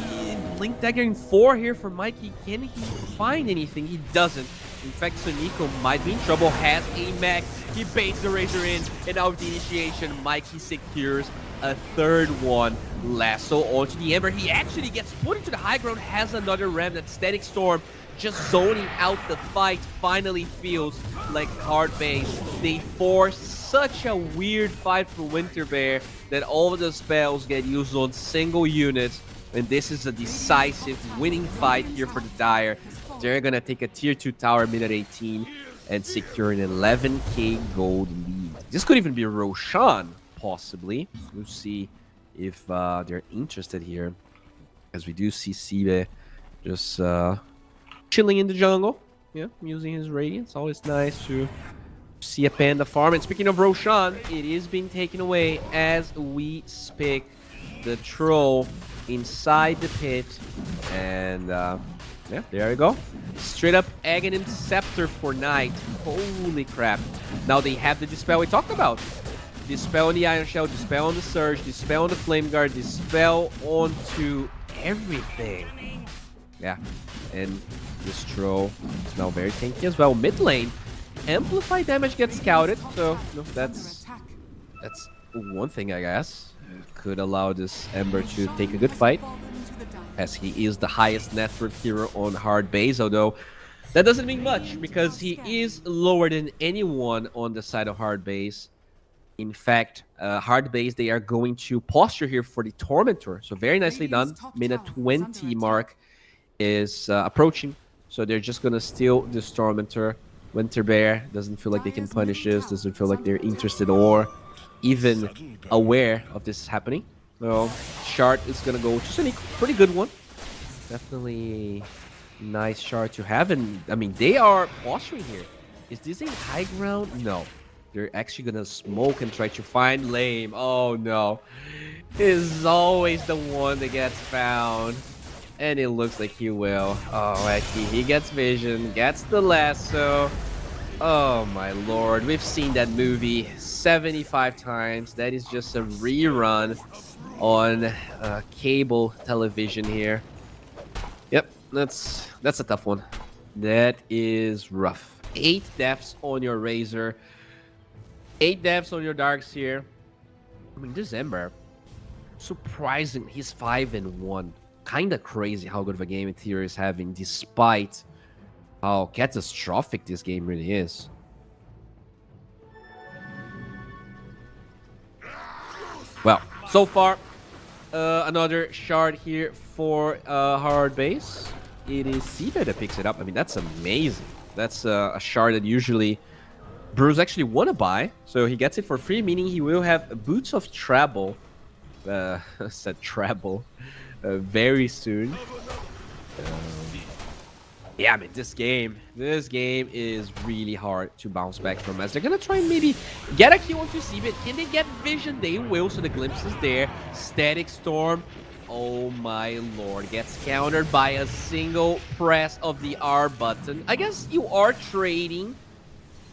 Blink Dagger in 4 here for Mikey. Can he find anything? He doesn't. In fact, Sonico might be in trouble. Has a mech. He baits the Razor in. And now with the initiation, Mikey secures a third one. Lasso onto the Ember. He actually gets put into the high ground. Has another ram. That Static Storm just zoning out the fight. Finally feels like hard base. They force such a weird fight for Winter Bear that all of the spells get used on single units, and this is a decisive winning fight here for the Dire. They're gonna take a tier 2 tower mid at 18 and secure an 11k gold lead. This could even be Roshan, possibly. We'll see if they're interested here, as we do see Sibe just chilling in the jungle, yeah, using his Radiance. Always nice to see a Panda farm. And speaking of Roshan, it is being taken away as we speak. The troll inside the pit, and yeah, there you go. Straight up Aghanim Scepter for Knight. Holy crap. Now they have the Dispel we talked about. Dispel on the Iron Shell, Dispel on the Surge, Dispel on the Flame Guard, Dispel onto everything. Yeah, and this troll is now very tanky as well. Mid lane, Amplify damage gets scouted, so you know, that's one thing, I guess. Could allow this Ember to take a good fight, as he is the highest net worth hero on hard base, although that doesn't mean much because he is lower than anyone on the side of hard base. In fact, hard base, they are going to posture here for the Tormentor, so very nicely done. Minute 20 mark is approaching, so they're just gonna steal this Tormentor. Winter Bear doesn't feel like they can punish this, doesn't feel like they're interested or even aware of this happening. So, Shard is gonna go to Sonic, pretty good one. Definitely a nice shard to have. And I mean, they are posturing here. Is this a high ground? No. They're actually gonna smoke and try to find Lame. Oh no. Is always the one that gets found. And it looks like he will. Oh, actually, he gets vision, gets the lasso. Oh my lord, we've seen that movie 75 times. That is just a rerun on cable television here. Yep, that's a tough one. That is rough. 8 deaths on your Razor. 8 deaths on your Darks here. I mean, December, surprising, he's 5-1. Kinda crazy how good of a game Ethereum is having, despite how catastrophic this game really is. Well, so far, another shard here for hard base. It is Seabed that picks it up. I mean, that's amazing. That's a shard that usually Bruce actually want to buy. So he gets it for free, meaning he will have Boots of Treble. Said treble. Very soon. Yeah, I mean, this game is really hard to bounce back from, as they're gonna try and maybe get a kill onto Seabit. Can they get vision? They will, so the glimpse is there. Static Storm, oh my lord, gets countered by a single press of the R button. I guess you are trading,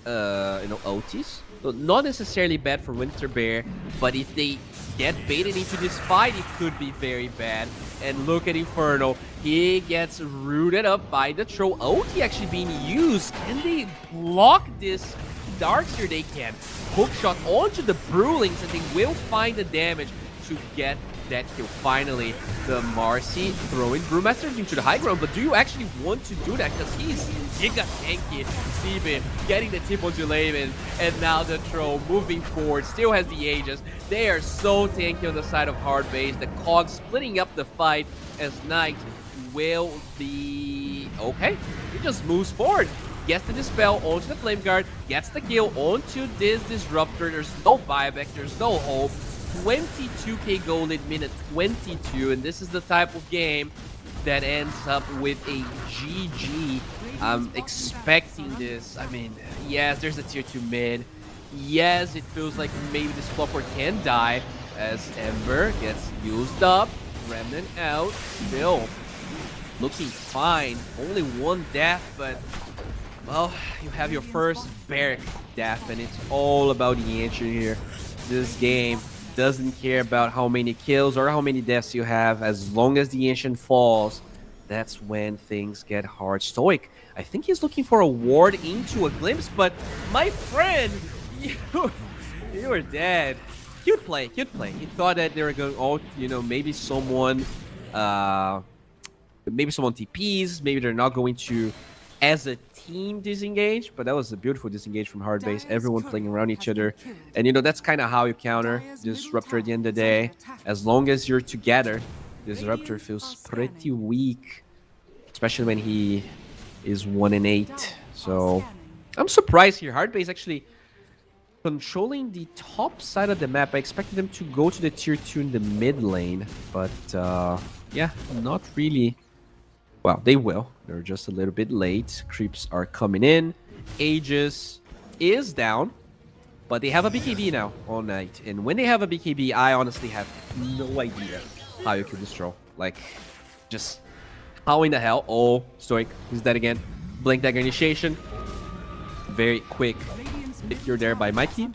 OTs. So not necessarily bad for Winter Bear, but if they get baited into this fight, it could be very bad. And look at Inferno. He gets rooted up by the Troll. OT actually being used. Can they block this Darks here? They can. Hookshot onto the Brewlings, and they will find the damage to get that kill. Finally, the Marcy throwing Brewmaster into the high ground. But do you actually want to do that? Because he's giga tanky. Seabin getting the tip onto Layman. And now the Troll moving forward. Still has the Aegis. They are so tanky on the side of hard base. The Cogs splitting up the fight as Knight will be... Okay, he just moves forward. Gets the Dispel onto the Flame Guard. Gets the kill onto this Disruptor. There's no buyback. There's no hope. 22k gold in minute 22, and this is the type of game that ends up with a GG. I'm expecting this. I mean, yes, there's a tier 2 mid. Yes, it feels like maybe this flopper can die as Ember gets used up. Remnant out. Still looking fine. Only 1 death, but well, you have your first Barrack death, and it's all about the Ancient here. This game doesn't care about how many kills or how many deaths you have. As long as the Ancient falls, that's when things get hard. Stoic, I think he's looking for a ward into a glimpse, but my friend, you were dead. Cute play, cute play. He thought that they were going, oh, maybe someone TPs, maybe they're not going to, as a team, disengage, but that was a beautiful disengage from hard base. Everyone playing around each other, and that's kind of how you counter Disruptor at the end of the day. As long as you're together, Disruptor feels pretty weak, especially when he is 1-8. So I'm surprised here. Hard base actually controlling the top side of the map. I expected them to go to the tier 2 in the mid lane, but yeah, not really. Well, they will. They're just a little bit late. Creeps are coming in. Aegis is down, but they have a BKB now all night. And when they have a BKB, I honestly have no idea how you kill this troll. Like, just how in the hell? Oh, Stoic, he's dead again. Blink Dagger initiation. Very quick. If you're there by Mikey.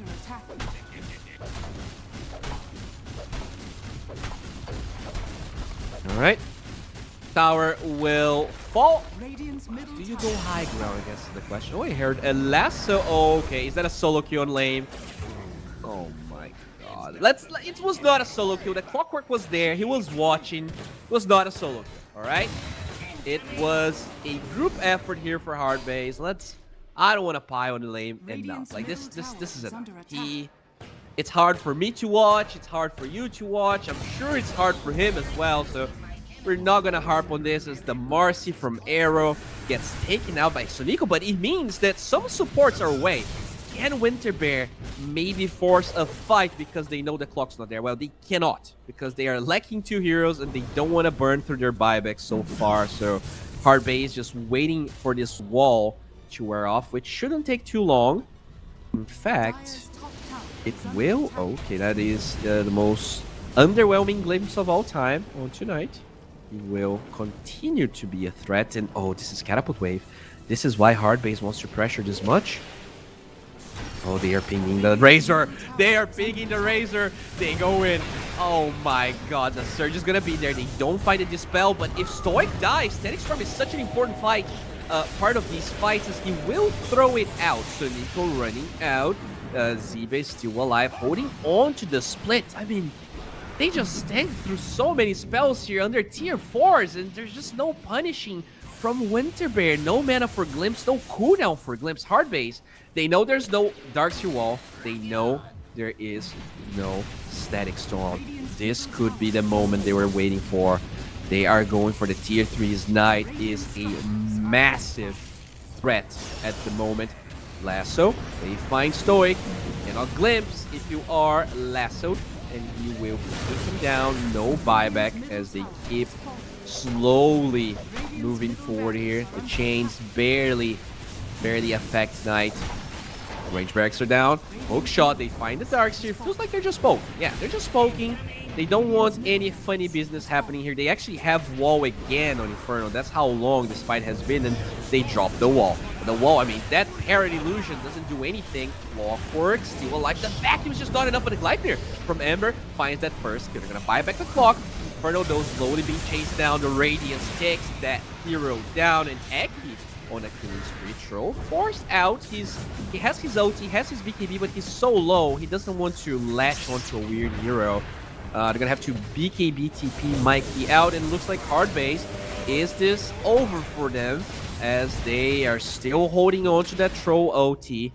All right. Tower will fall. Do you go high ground, I guess is the question. Oh, I heard a lasso. Oh, okay, is that a solo kill on lane? Oh my god. It was not a solo kill. The Clockwork was there. He was watching. It was not a solo kill, all right? It was a group effort here for hard base. I don't want to pie on the lane enough. Like, this is enough. It's hard for me to watch. It's hard for you to watch. I'm sure it's hard for him as well, so we're not gonna harp on this as the Marcy from Arrow gets taken out by Sonico, but it means that some supports are away. can Winter Bear maybe force a fight because they know the clock's not there? Well, they cannot, because they are lacking 2 heroes and they don't want to burn through their buyback so far. So Hard Base just waiting for this wall to wear off, which shouldn't take too long. In fact, it will. Okay, that is the most underwhelming glimpse of all time on tonight. He will continue to be a threat. And oh, this is Catapult Wave. This is why Hard Base wants to pressure this much. Oh, they are pinging the Razor. They are pinging the Razor. They go in. Oh my god, the Surge is gonna be there. They don't find a Dispel, but if Stoic dies, Static Storm is such an important fight. Part of these fights is he will throw it out. So Nico running out. Zibe still alive, holding on to the split. I mean, they just stand through so many spells here under tier 4s, and there's just no punishing from Winter Bear. No mana for Glimpse, no cooldown for Glimpse. Hard Base, they know there's no Darkseer Wall. They know there is no Static Storm. This could be the moment they were waiting for. They are going for the tier 3's Knight. Is a massive threat at the moment. Lasso, they find Stoic. You cannot Glimpse if you are lassoed, and he will take him down. No buyback as they keep slowly moving forward here. The chains barely affect Knight. Range barracks are down. Poke shot. They find the Darkseer. Feels like they're just poking. Yeah, they're just poking. They don't want any funny business happening here. They actually have wall again on Inferno. That's how long this fight has been, and they drop the wall. The wall, I mean, that Parrot Illusion doesn't do anything. Clockwork still alive. The vacuum is just not enough, but the Gleipnir from Ember finds that first. They're gonna buy back the clock. Inferno, though, slowly being chased down. The Radiance takes that hero down, and Eki on a killing spree. Troll forced out. He has his ult, he has his BKB, but he's so low, he doesn't want to latch onto a weird hero. They're gonna have to BKB TP Mikey out, and it looks like Hard Base. Is this over for them, as they are still holding on to that Troll OT?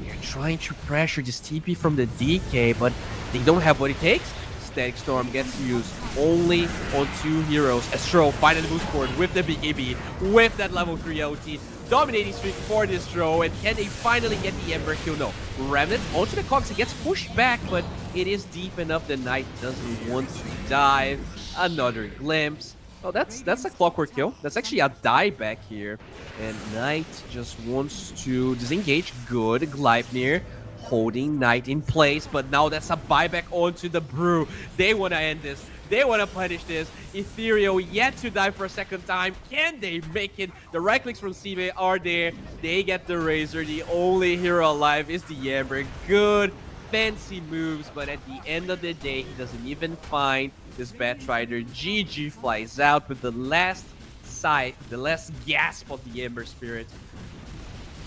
They're trying to pressure this TP from the DK, but they don't have what it takes. Static Storm gets used only on 2 heroes. As Troll finally moves forward with the BKB, with that level 3 OT. Dominating streak for this Troll, and can they finally get the Ember kill? No. Remnant onto the Cogs. He gets pushed back, but it is deep enough. The Knight doesn't want to dive. Another Glimpse. Oh, that's a Clockwork kill. That's actually a dieback here. And Knight just wants to disengage. Good. Gleipnir holding Knight in place, but now that's a buyback onto the Brew. They want to end this. They want to punish this. Ethereal yet to die for a second time. Can they make it? The right clicks from Sibe are there. They get the Razor. The only hero alive is the Ember. Good, fancy moves, but at the end of the day, he doesn't even find this Batrider. GG flies out with the last sigh, the last gasp of the Ember Spirit.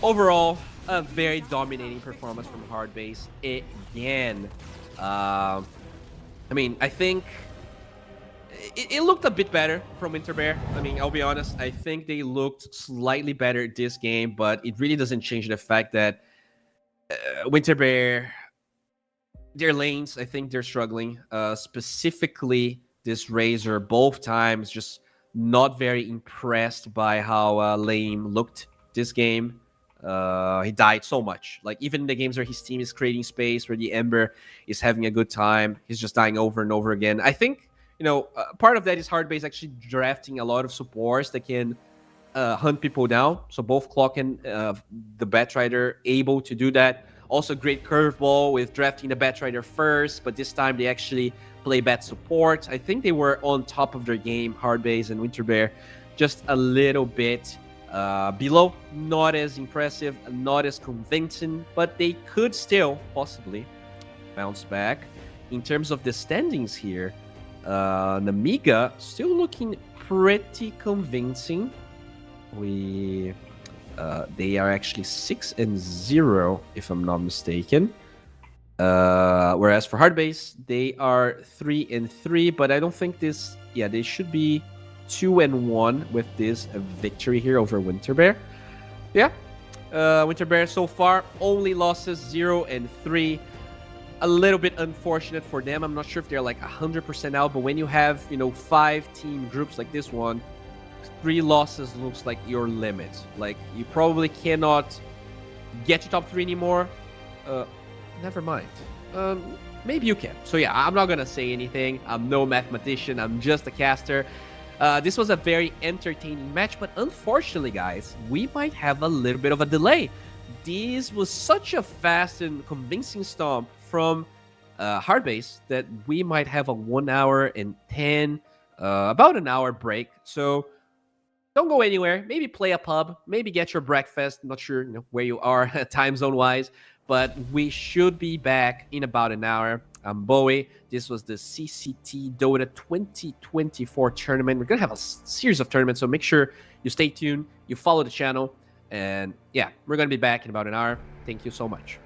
Overall, a very dominating performance from Hard Base again. I mean, I think it looked a bit better from Winter Bear. I mean, I'll be honest. I think they looked slightly better this game, but it really doesn't change the fact that Winter Bear, their lanes, I think they're struggling. Specifically, this Razor, both times, just not very impressed by how lame looked this game. He died so much. Like, even in the games where his team is creating space, where the Ember is having a good time, he's just dying over and over again. I think, you know, part of that is Hard Base actually drafting a lot of supports that can hunt people down. So both Clock and the Batrider able to do that. Also, great curveball with drafting the Batrider first, but this time they actually play Bat support. I think they were on top of their game, Hard Base and Winter Bear, just a little bit below. Not as impressive, not as convincing, but they could still possibly bounce back. In terms of the standings here, Namiga still looking pretty convincing. They are actually 6-0, if I'm not mistaken. Whereas for Hard Base, they are 3-3, but I don't think this. Yeah, they should be 2-1 with this victory here over Winter Bear. Yeah, Winter Bear so far only losses 0-3. A little bit unfortunate for them. I'm not sure if they're like 100% out, but when you have, you know, 5-team groups like this one, 3 losses looks like your limit. Like, you probably cannot get to top 3 anymore. Uh, Never mind. Maybe you can. So yeah, I'm not gonna say anything. I'm no mathematician. I'm just a caster. This was a very entertaining match, but unfortunately, guys, we might have a little bit of a delay. This was such a fast and convincing stomp from Hardbase that we might have a 1 hour and 10, about an hour break. So don't go anywhere. Maybe play a pub. Maybe get your breakfast. Not sure, where you are time zone wise, but we should be back in about an hour. I'm Bowie. This was the CCT Dota 2024 tournament. We're gonna have a series of tournaments, so make sure you stay tuned. You follow the channel, and yeah, we're gonna be back in about an hour. Thank you so much.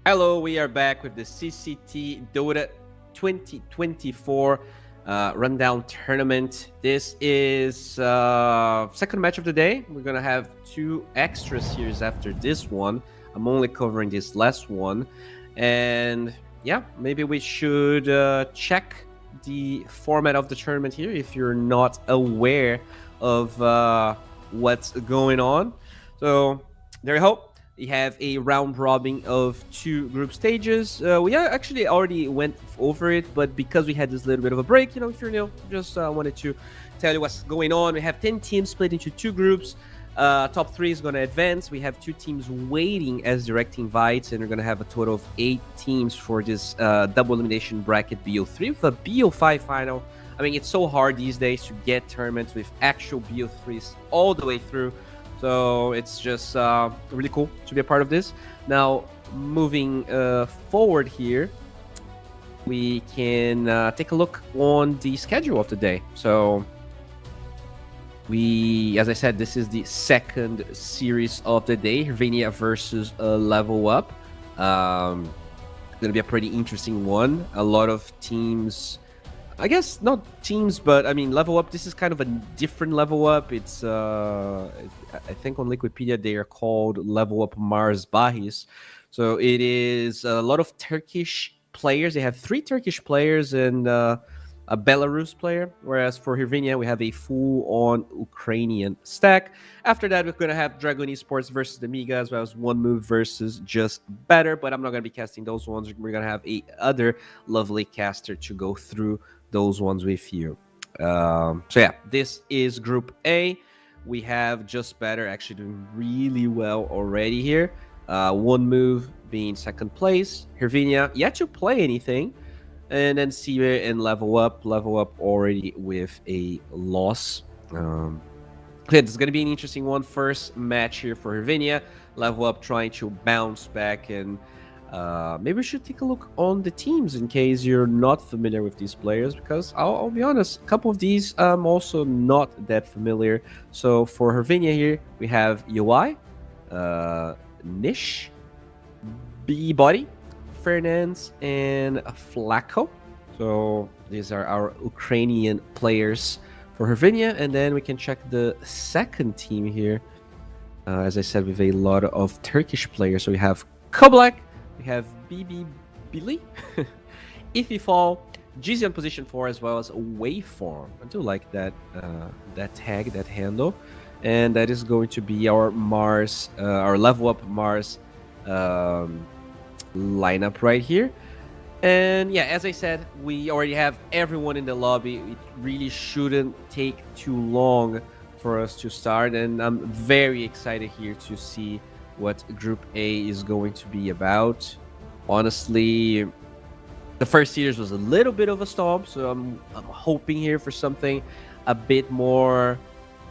Hello, we are back with the CCT Dota 2024 rundown tournament. This is second match of the day. We're gonna have two extra series after this one. I'm only covering this last one, and yeah, maybe we should check the format of the tournament here if you're not aware of what's going on. So there you go. We have a round robin of two group stages. We actually already went over it, but because we had this little bit of a break, if you're new, just wanted to tell you what's going on. We have 10 teams split into two groups. Top three is going to advance. We have two teams waiting as direct invites, and we're going to have a total of 8 teams for this double elimination bracket BO3 with a BO5 final. I mean, it's so hard these days to get tournaments with actual BO3s all the way through. So it's just really cool to be a part of this. Now, moving forward here, we can take a look on the schedule of the day. So as I said, this is the second series of the day, Hirvania versus Level Up. Going to be a pretty interesting one. A lot of teams, I guess not teams, but I mean, Level Up, this is kind of a different Level Up. It's, I think on Liquipedia, they are called Level Up Mars Bahis. So it is a lot of Turkish players. They have 3 Turkish players and a Belarus player, whereas for Hirvania, we have a full-on Ukrainian stack. After that, we're going to have Dragon Esports versus the Miga, as well as One Move versus Just Better, but I'm not going to be casting those ones. We're going to have a other lovely caster to go through those ones with you. So yeah, this is Group A. We have Just Better actually doing really well already here. One Move being second place. Hirvania yet to play anything. And then Seaver and Level Up already with a loss. Okay, this is going to be an interesting one. First match here for Hirvania. Level Up trying to bounce back, and maybe we should take a look on the teams in case you're not familiar with these players, because I'll be honest, a couple of these I'm also not that familiar. So for Hirvania here, we have UI, Nish, B-Body, Fernandes, and Flacco. So these are our Ukrainian players for Hirvania, and then we can check the second team here. As I said, with a lot of Turkish players. So we have Koblak, we have BB Billy, Ififall, Gizzy on position 4, as well as Waveform. I do like that that tag, that handle. And that is going to be our Mars, our Level Up Mars lineup right here. And yeah, as I said, we already have everyone in the lobby. It really shouldn't take too long for us to start, and I'm very excited here to see what Group A is going to be about. Honestly, the first series was a little bit of a stomp, so I'm hoping here for something a bit more,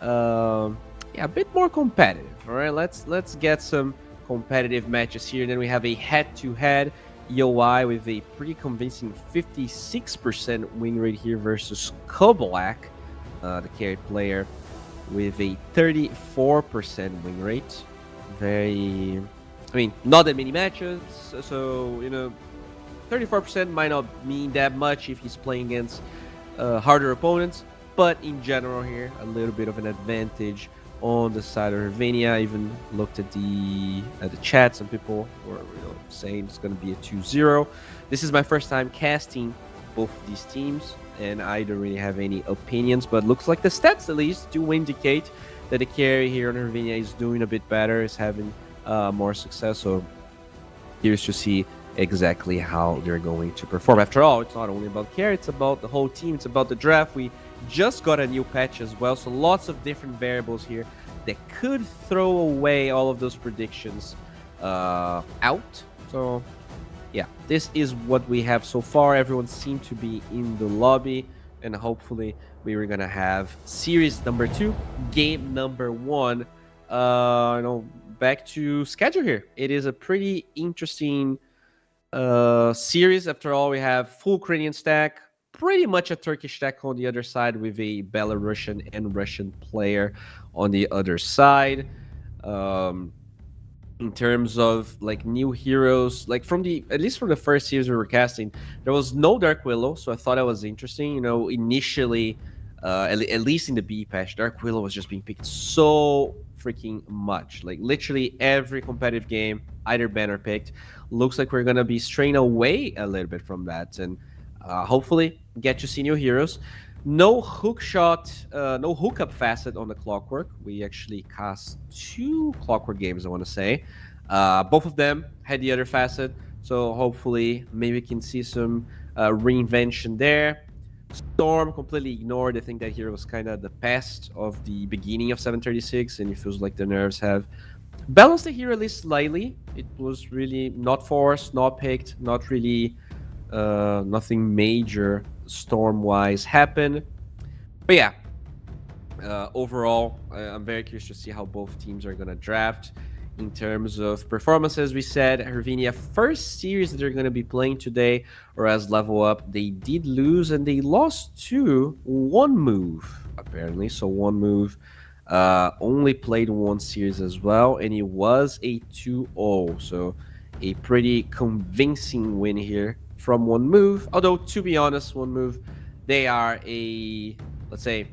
yeah, a bit more competitive. All right, let's get some competitive matches here. And then we have a head-to-head EOI with a pretty convincing 56% win rate here versus Koblak, the carry player, with a 34% win rate. Very, I mean, not that many matches, so 34% might not mean that much if he's playing against harder opponents, but in general here, a little bit of an advantage on the side of Hirvania. I even looked at the chat. Some people were saying it's going to be a 2-0. This is my first time casting both of these teams, and I don't really have any opinions, but looks like the stats at least do indicate that the carry here on Hirvania is doing a bit better, is having more success. So here's to see exactly how they're going to perform. After all, it's not only about carry, it's about the whole team, it's about the draft. We just got a new patch as well, so lots of different variables here that could throw away all of those predictions out. So yeah, this is what we have so far. Everyone seemed to be in the lobby, and hopefully we were gonna have series number 2, game number 1. Back to schedule here. It is a pretty interesting series. After all, we have full Ukrainian stack, pretty much a Turkish stack on the other side, with a Belarusian and Russian player on the other side. in terms of like new heroes. Like from the at least from the first series we were casting, there was no Dark Willow, so I thought that was interesting. You know, initially, at least in the B patch, Dark Willow was just being picked so freaking much. Like literally every competitive game, either ban or picked. Looks like we're gonna be straying away a little bit from that, and hopefully get to see new heroes. No hook shot, no hookup facet on the Clockwork. We actually cast two Clockwork games, I want to say. Both of them had the other facet, so hopefully maybe we can see some reinvention there. Storm completely ignored. I think that hero was kind of the pest of the beginning of 736, and it feels like the nerves have balanced the hero at least slightly. It was really not forced, not picked, not really nothing major storm wise happened. But yeah, overall, I'm very curious to see how both teams are going to draft. In terms of performance, as we said, Hervinia first series that they're going to be playing today, or as level up, they did lose and they lost to one move apparently. So one move only played one series as well, and it was a 2-0. So a pretty convincing win here from one move. Although to be honest, one move, they are a, let's say,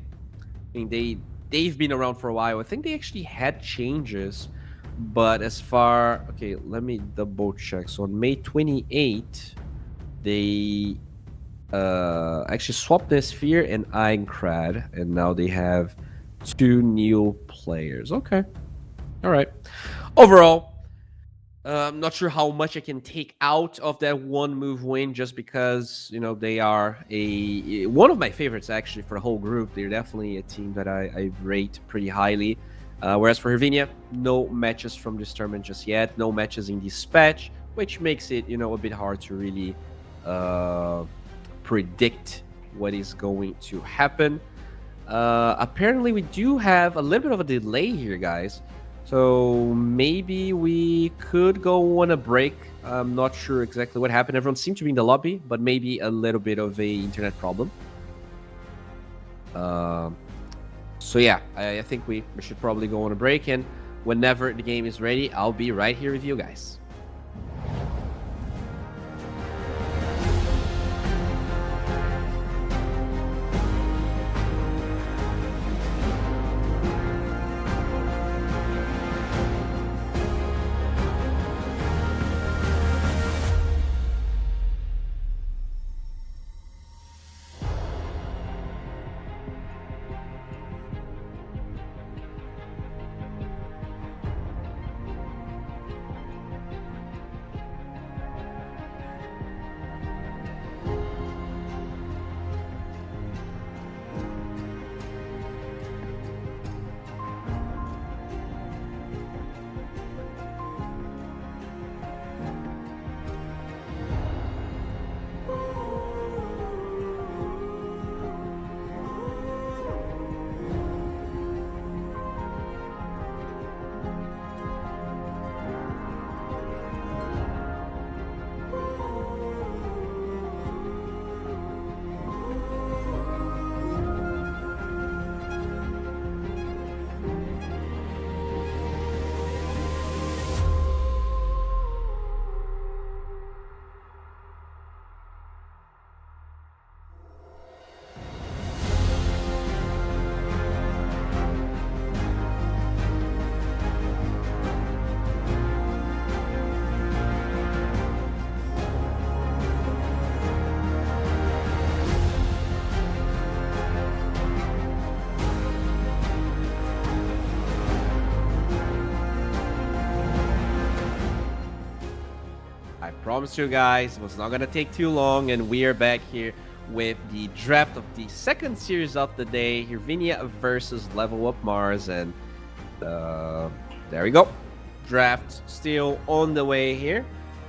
mean, they've been around for a while. I think they actually had changes, but as far okay, let me double check. So on May 28th, they actually swapped the Sphere and Aincrad, and now they have two new players. Okay, all right. Overall, I'm not sure how much I can take out of that one move win, just because they are a one of my favorites actually for the whole group. They're definitely a team that I rate pretty highly. Whereas for Hervinia, no matches from this tournament just yet, no matches in this patch, which makes it a bit hard to really uh, predict what is going to happen. Apparently, we do have a little bit of a delay here, guys. So maybe we could go on a break. I'm not sure exactly what happened. Everyone seemed to be in the lobby, but maybe a little bit of a internet problem. Um, so yeah, I think we should probably go on a break, and whenever the game is ready, I'll be right here with you guys. I promised you guys it was not gonna take too long, and we are back here with the draft of the second series of the day, Hervinia versus Level Up Mars, and there we go. Draft still on the way here,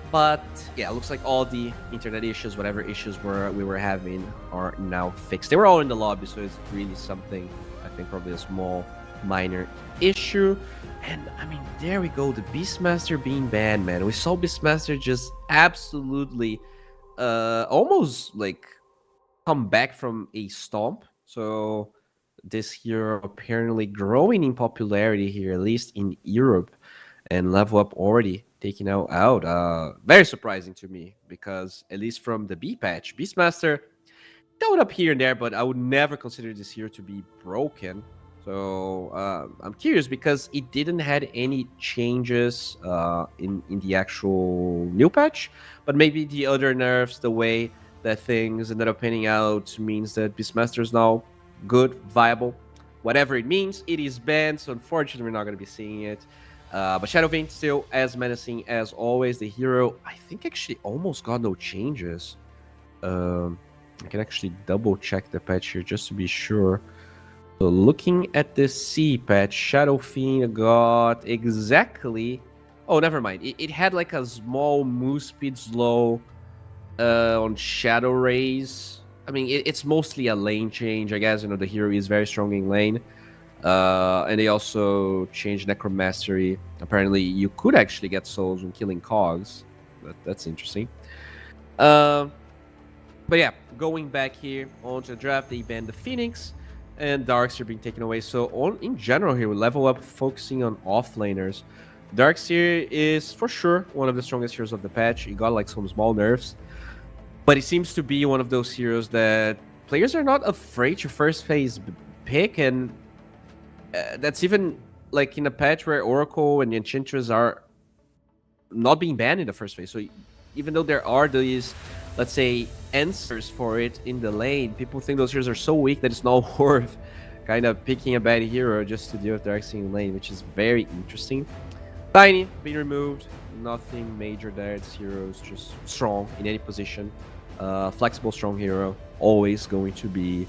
but yeah, looks like all the internet issues, whatever issues we were having, are now fixed. They were all in the lobby, so it's really something, I think, probably a small minor issue. And I mean, there we go, the Beastmaster being banned, man. We saw Beastmaster just absolutely almost like come back from a stomp. So this hero apparently growing in popularity here, at least in Europe. and level up already taken out. Very surprising to me because at least from the B patch, Beastmaster showed up here and there, but I would never consider this hero to be broken. So I'm curious because it didn't had any changes in the actual new patch, but maybe the other nerfs, the way that things ended up panning out, means that Beastmaster is now good, viable, whatever it means. It is banned, so unfortunately we're not going to be seeing it. But Shadow Vein still as menacing as always. The hero, I think, actually almost got no changes. Um, I can actually double check the patch here just to be sure. So looking at the C patch, Shadow Fiend got exactly... Oh, never mind. It had like a small move speed slow on Shadow Rays. I mean, it's mostly a lane change, I guess. You know, the hero is very strong in lane. And they also changed Necromastery. Apparently, you could actually get souls when killing cogs. That's interesting. But yeah, going back here onto the draft, they banned the Phoenix, and Darks are being taken away. So in general here, we level up focusing on offlaners. Darks here is for sure one of the strongest heroes of the patch. He got like some small nerfs, but he seems to be one of those heroes that players are not afraid to first phase pick, and that's even like in a patch where Oracle and Enchantress are not being banned in the first phase. So even though there are these, let's say, answers for it in the lane, people think those heroes are so weak that it's not worth kind of picking a bad hero just to deal with their in lane, which is very interesting. Tiny being removed, nothing major there. This hero is just strong in any position. Flexible, strong hero, always going to be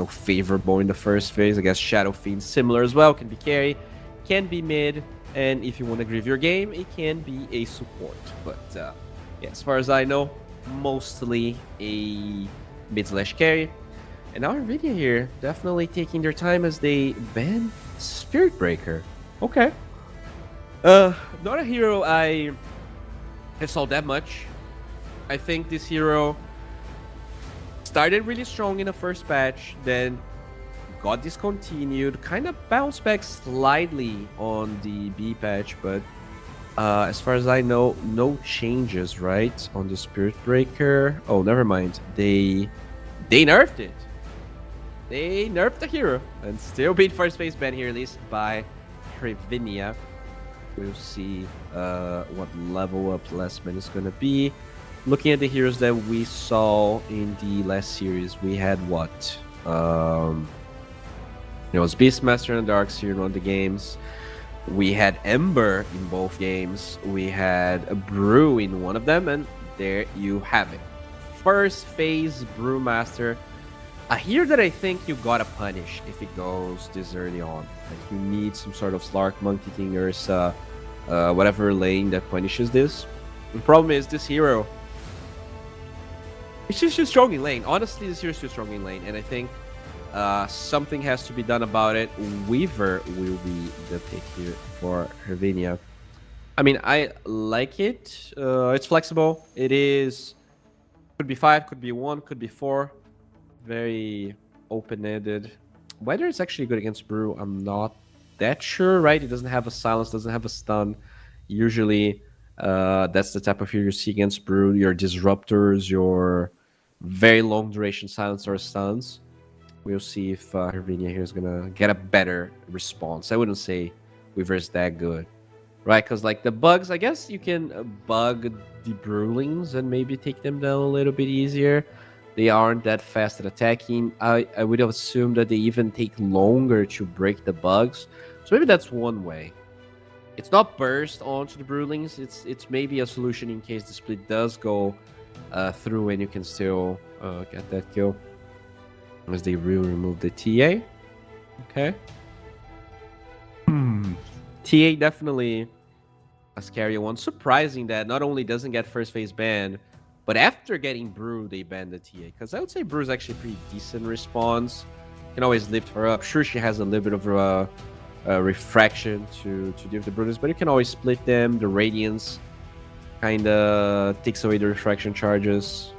favorable in the first phase. I guess Shadow Fiend similar as well, can be carry, can be mid, and if you want to grieve your game, it can be a support. But yeah, as far as I know, mostly a mid/carry. And now Nvidia here, definitely taking their time as they ban Spirit Breaker. Okay. Not a hero I have saw that much. I think this hero started really strong in the first patch, then got discontinued, kind of bounced back slightly on the B patch, but as far as I know, no changes, right, on the Spirit Breaker. Oh, never mind. They nerfed it. They nerfed the hero and still beat first phase ban here, at least by Ravinia. We'll see what level up last man is going to be. Looking at the heroes that we saw in the last series, we had what? It was Beastmaster and Darkseer in one of the games. We had Ember in both games. We had a Brew in one of them, and there you have it. First phase Brewmaster. A hero that I think you gotta punish if it goes this early on. Like, you need some sort of Slark, Monkey King, Ursa, whatever lane that punishes this. The problem is this hero, it's just too strong in lane. Honestly, this hero is too strong in lane, and I think something has to be done about it. Weaver will be the pick here for Hervinia. I mean, I like it. It's flexible. It is... Could be 5, could be 1, could be 4. Very open-ended. Whether it's actually good against Brew, I'm not that sure, right? It doesn't have a silence, doesn't have a stun. Usually, that's the type of hero you see against Brew. Your disruptors, your very long duration silence or stuns. We'll see if Hervinia here is gonna get a better response. I wouldn't say Weaver's that good, right? Because like the bugs, I guess you can bug the Brewlings and maybe take them down a little bit easier. They aren't that fast at attacking. I would have assumed that they even take longer to break the bugs. So maybe that's one way. It's not burst onto the Brewlings. It's maybe a solution in case the split does go through and you can still get that kill. As they will remove the TA. Okay. TA definitely a scary one. Surprising that not only doesn't get first phase ban, but after getting Brew, they banned the TA. Because I would say Brew is actually a pretty decent response. You can always lift her up. Sure, she has a little bit of refraction to deal with the Brewers, but you can always split them. The Radiance kind of takes away the refraction charges.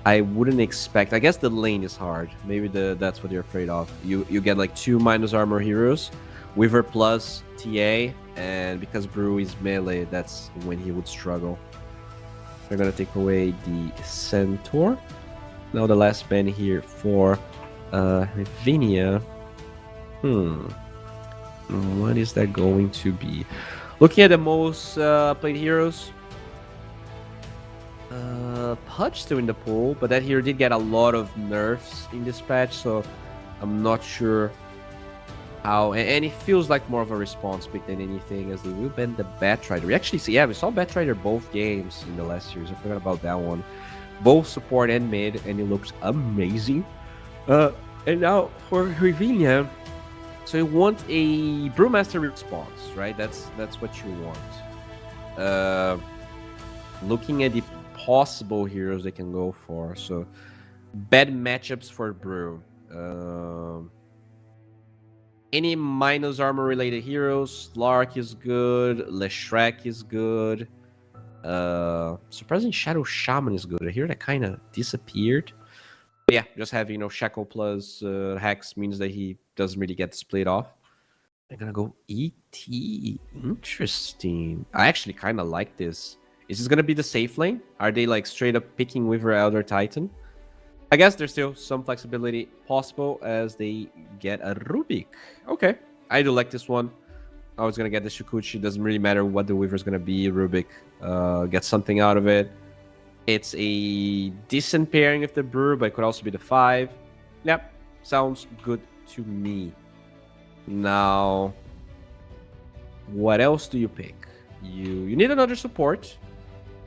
I wouldn't expect... I guess the lane is hard. Maybe that's what you're afraid of. You get like 2 minus armor heroes, Weaver plus TA, and because Brew is melee, that's when he would struggle. We're gonna take away the Centaur. Now the last ban here for Ravinia. What is that going to be? Looking at the most played heroes, Pudge still in the pool, but that hero did get a lot of nerfs in this patch, so I'm not sure how. And it feels like more of a response pick than anything, as they will ban the Batrider. We actually see, yeah, we saw Batrider both games in the last series. I forgot about that one. Both support and mid, and it looks amazing. And now for Ravinia, so you want a Brewmaster response, right? That's what you want. Looking at the possible heroes they can go for, so bad matchups for Brew. Any minus armor related heroes, Lark is good, Leshrek is good. Surprising Shadow Shaman is good. A hero that kind of disappeared. But yeah, just having Shackle plus Hex means that he doesn't really get split off. I'm gonna go ET. Interesting. I actually kind of like this. Is this gonna be the safe lane? Are they like straight up picking Weaver Elder Titan? I guess there's still some flexibility possible as they get a Rubik. Okay, I do like this one. I was gonna get the Shukuchi. Doesn't really matter what the Weaver's gonna be. Rubik gets something out of it. It's a decent pairing with the Brew, but it could also be the 5. Yep, sounds good to me. Now, what else do you pick? You need another support.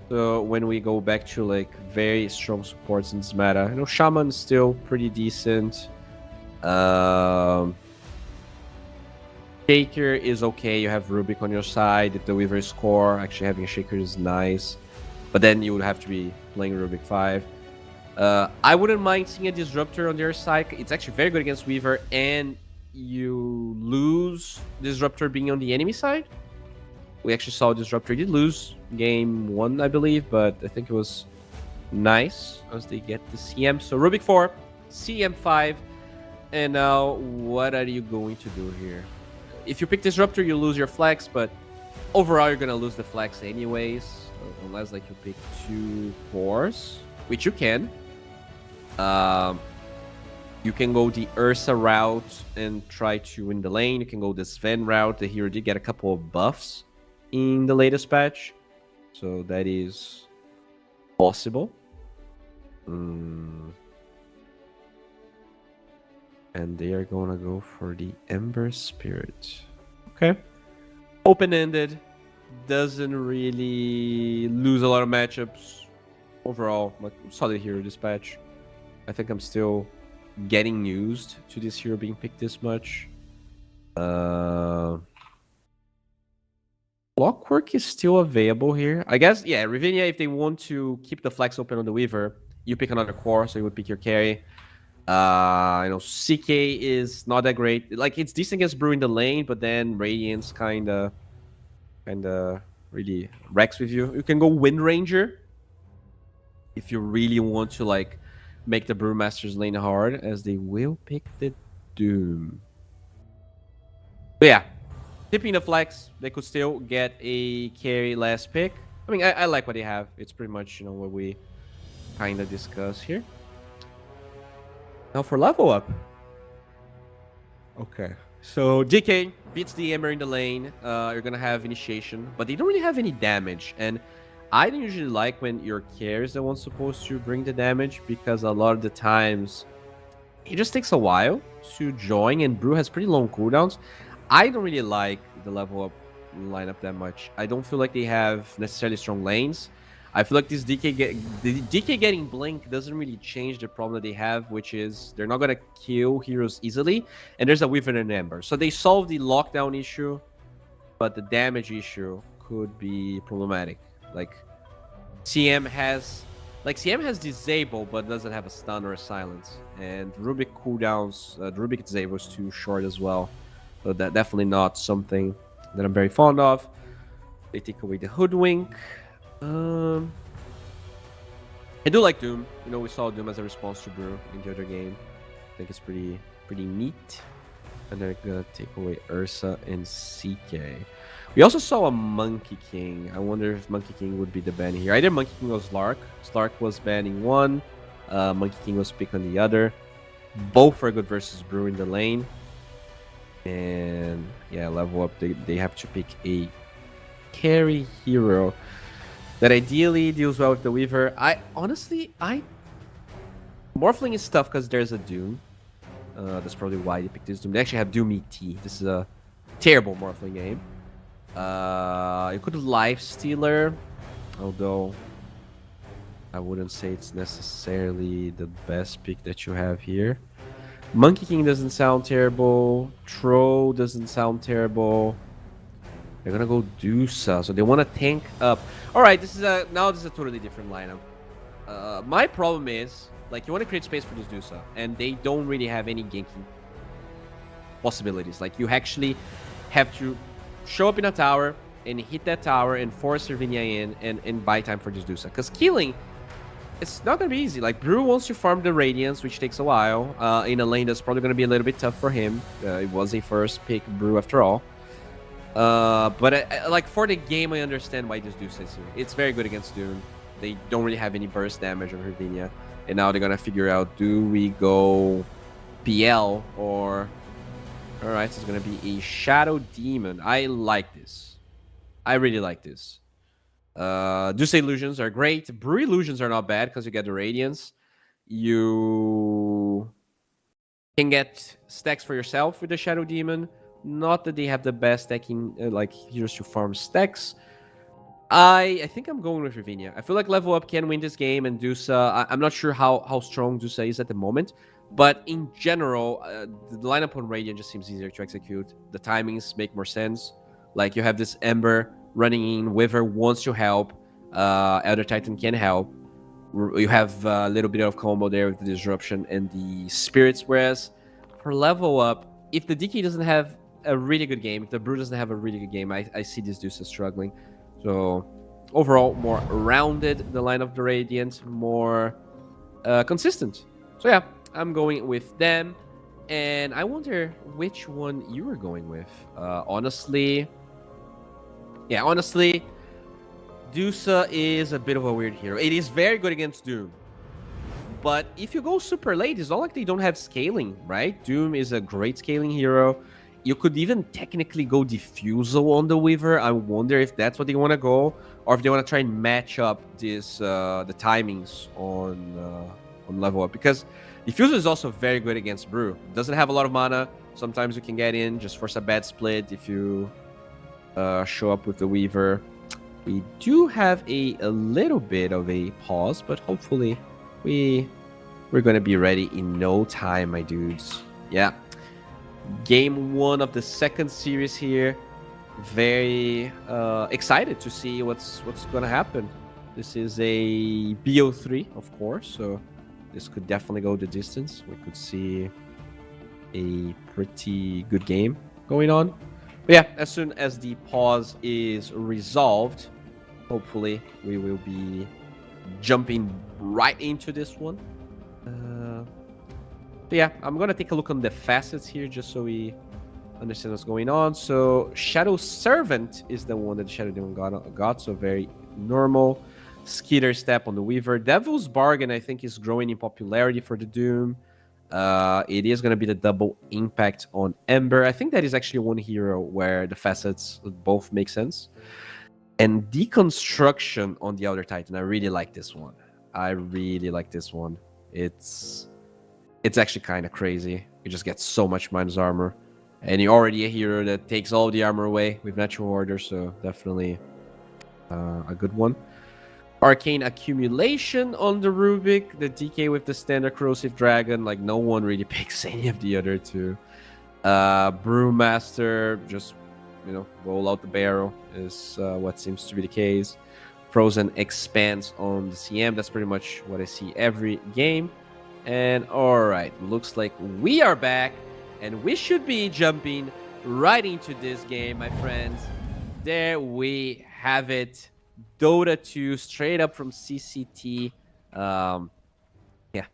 So when we go back to like very strong supports in this meta, Shaman's still pretty decent. Shaker is okay. You have Rubik on your side. If the Weaver score, actually having a Shaker is nice. But then you would have to be playing Rubik 5. I wouldn't mind seeing a Disruptor on their side. It's actually very good against Weaver, and you lose Disruptor being on the enemy side. We actually saw Disruptor did lose game 1, I believe, but I think it was nice as they get the CM. So Rubik 4, CM 5, and now what are you going to do here? If you pick Disruptor, you lose your flex, but overall you're gonna lose the flex anyways, unless like you pick 2 cores, which you can. You can go the Ursa route and try to win the lane. You can go the Sven route. The hero did get a couple of buffs in the latest patch, so that is possible. And they are gonna go for the Ember Spirit. Okay, open-ended, doesn't really lose a lot of matchups overall. Like, solid hero this patch. I think I'm still getting used to this hero being picked this much. Clockwork is still available here. I guess, yeah, Ravinia, if they want to keep the flex open on the Weaver, you pick another core, so you would pick your carry. CK is not that great. Like, it's decent against Brew in the lane, but then Radiance kind of really wrecks with you. You can go Wind Ranger if you really want to, like, make the Brewmaster's lane hard, as they will pick the Doom. But yeah, tipping the flex, they could still get a carry last pick. I mean, I like what they have. It's pretty much, what we kind of discuss here. Now for level up. Okay. So DK beats the Ember in the lane. You're going to have initiation, but they don't really have any damage. And I don't usually like when your carry is the one supposed to bring the damage, because a lot of the times it just takes a while to join, and Brew has pretty long cooldowns. I don't really like the level up lineup that much. I don't feel like they have necessarily strong lanes. I feel like this DK getting Blink doesn't really change the problem that they have, which is they're not going to kill heroes easily, and there's a Weaver and an Ember. So they solved the lockdown issue, but the damage issue could be problematic. Like, CM has disable, but doesn't have a stun or a silence. And Rubik cooldowns, Rubik disable is too short as well. So that definitely not something that I'm very fond of. They take away the Hoodwink. I do like Doom. We saw Doom as a response to Brew in the other game. I think it's pretty neat. And they're gonna take away Ursa and CK. We also saw a Monkey King. I wonder if Monkey King would be the ban here. Either Monkey King or Slark. Slark was banning one. Monkey King was picked on the other. Both are good versus Brew in the lane. And yeah, level up. They have to pick a carry hero that ideally deals well with the Weaver. I honestly, Morphling is tough because there's a Doom. That's probably why they picked this Doom. They actually have Doom ET. This is a terrible Morphling game. You could Life Stealer, although I wouldn't say it's necessarily the best pick that you have here. Monkey King doesn't sound terrible. Troll doesn't sound terrible. They're gonna go Dusa, so they want to tank up. All right, this is a totally different lineup. My problem is, like, you want to create space for this Dusa, and they don't really have any ganking possibilities. Like, you actually have to show up in a tower and hit that tower and force Servinia in and buy time for this Dusa. Because killing, it's not going to be easy. Like, Brew wants to farm the Radiance, which takes a while. In a lane that's probably going to be a little bit tough for him. It was a first pick Brew after all. But like, for the game, I understand why this Dusa is here. It's very good against Doom. They don't really have any burst damage on Hervinia. And now they're going to figure out, do we go PL or... Alright, so it's going to be a Shadow Demon. I like this. I really like this. Dusa Illusions are great. Brew Illusions are not bad because you get the Radiance. You can get stacks for yourself with the Shadow Demon. Not that they have the best stacking, like, heroes to farm stacks. I think I'm going with Ravinia. I feel like Level Up can win this game, and Dusa, I'm not sure how strong Dusa is at the moment, but in general, the lineup on Radiant just seems easier to execute. The timings make more sense. Like, you have this Ember running in, Wither wants to help, Elder Titan can help. You have a little bit of combo there with the Disruption and the Spirits, whereas for Level Up, if the DK doesn't have a really good game, if the Brew doesn't have a really good game, I see this Dusa struggling. So overall, more rounded, the line of the Radiant, more consistent. So yeah, I'm going with them. And I wonder which one you were going with. Honestly, Dusa is a bit of a weird hero. It is very good against Doom. But if you go super late, it's not like they don't have scaling, right? Doom is a great scaling hero. You could even technically go Diffusal on the Weaver. I wonder if that's what they want to go, or if they want to try and match up this the timings on Level Up. Because Diffusal is also very good against Brew. Doesn't have a lot of mana. Sometimes you can get in, just force a bad split if you show up with the Weaver. We do have a little bit of a pause, but hopefully we're going to be ready in no time, my dudes. Yeah. Game 1 of the second series here. Very excited to see what's going to happen. This is a BO3, of course, so this could definitely go the distance. We could see a pretty good game going on. But yeah, as soon as the pause is resolved, hopefully we will be jumping right into this one. Yeah, I'm gonna take a look on the facets here just so we understand what's going on. So Shadow Servant is the one that the Shadow Demon got, so very normal. Skitter Step on the Weaver. Devil's Bargain, I think, is growing in popularity for the Doom. It is going to be the double impact on Ember. I think that is actually one hero where the facets both make sense. And Deconstruction on the Elder Titan. I really like this one. It's actually kind of crazy. You just get so much minus armor. And you're already a hero that takes all the armor away with Natural Order, so definitely a good one. Arcane Accumulation on the Rubik. The DK with the standard Corrosive Dragon. Like, no one really picks any of the other two. Brewmaster, just, roll out the barrel is what seems to be the case. Frozen Expanse on the CM. That's pretty much what I see every game. And alright, looks like we are back. And we should be jumping right into this game, my friends. There we have it. Dota 2, straight up from CCT. Yeah,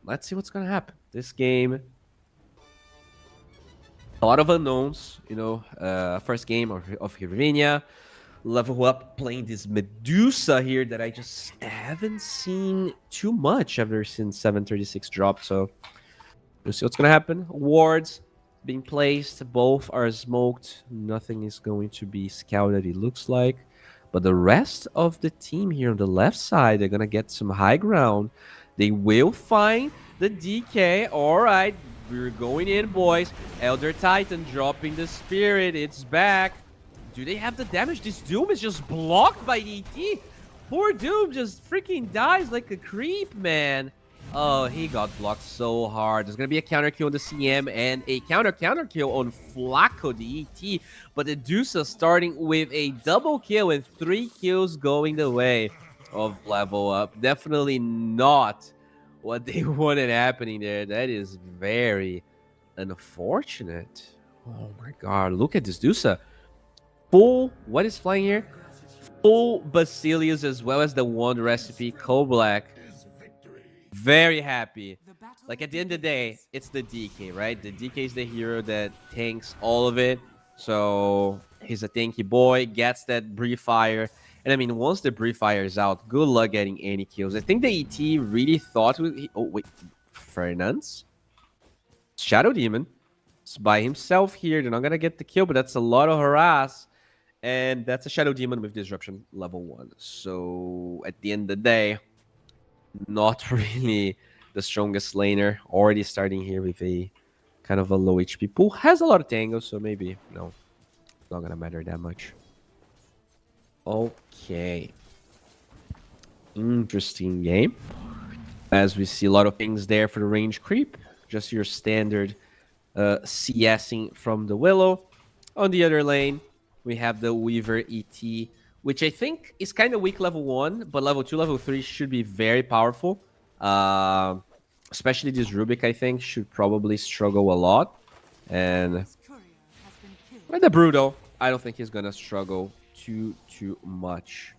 let's see what's going to happen. This game, A lot of unknowns, first game of Hirvinia. Level up playing this Medusa here that I just haven't seen too much ever since 736 dropped. So we'll see what's going to happen. Wards being placed. Both are smoked. Nothing is going to be scouted, it looks like. But the rest of the team here on the left side, they're going to get some high ground. They will find the DK. All right, we're going in, boys. Elder Titan dropping the spirit. It's back. Do they have the damage? This Doom is just blocked by ET. Poor Doom just freaking dies like a creep, man. Oh, he got blocked so hard. There's going to be a counter kill on the CM and a counter kill on Flacco, the ET. But the Dusa starting with a double kill and 3 kills going the way of level up. Definitely not what they wanted happening there. That is very unfortunate. Oh my god, look at this Dusa. Full, what is flying here? Full Basilius as well as the one recipe, Black. Very happy. Like at the end of the day, it's the DK, right? The DK is the hero that tanks all of it. So he's a tanky boy, gets that Brief Fire. And I mean, once the Brief Fire is out, good luck getting any kills. I think the ET really thought... Oh, wait. Fernand's? Shadow Demon. It's by himself here. They're not going to get the kill, but that's a lot of harass. And that's a Shadow Demon with Disruption level 1. So at the end of the day, not really the strongest laner. Already starting here with a kind of a low HP pool. Has a lot of tangos, so maybe, no, not going to matter that much. Okay. Interesting game. As we see a lot of things there for the range creep. Just your standard CSing from the Willow. On the other lane, we have the Weaver ET, which I think is kind of weak level 1, but level 2, level 3 should be very powerful. Especially this Rubik, I think, should probably struggle a lot. And the Bruto, I don't think he's going to struggle too much.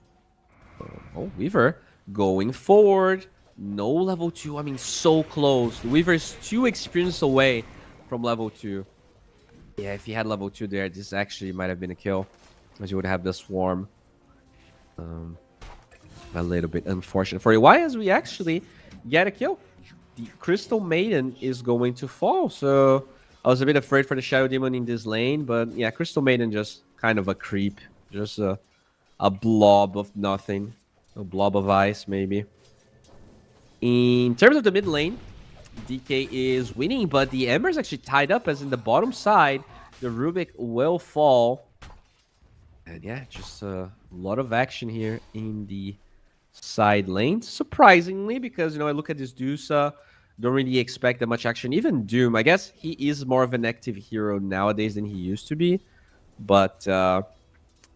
Oh, Weaver going forward. No level 2. I mean, so close. The Weaver is 2 experience away from level 2. Yeah, if he had level 2 there, this actually might have been a kill. As you would have the Swarm. A little bit unfortunate for you. Why, as we actually get a kill? The Crystal Maiden is going to fall. So I was a bit afraid for the Shadow Demon in this lane. But yeah, Crystal Maiden just kind of a creep. Just a blob of nothing. A blob of ice, maybe. In terms of the mid lane, DK is winning, but the Ember is actually tied up as in the bottom side. The Rubik will fall. And yeah, just a lot of action here in the side lane. Surprisingly, because, I look at this Dusa, don't really expect that much action. Even Doom, I guess he is more of an active hero nowadays than he used to be. But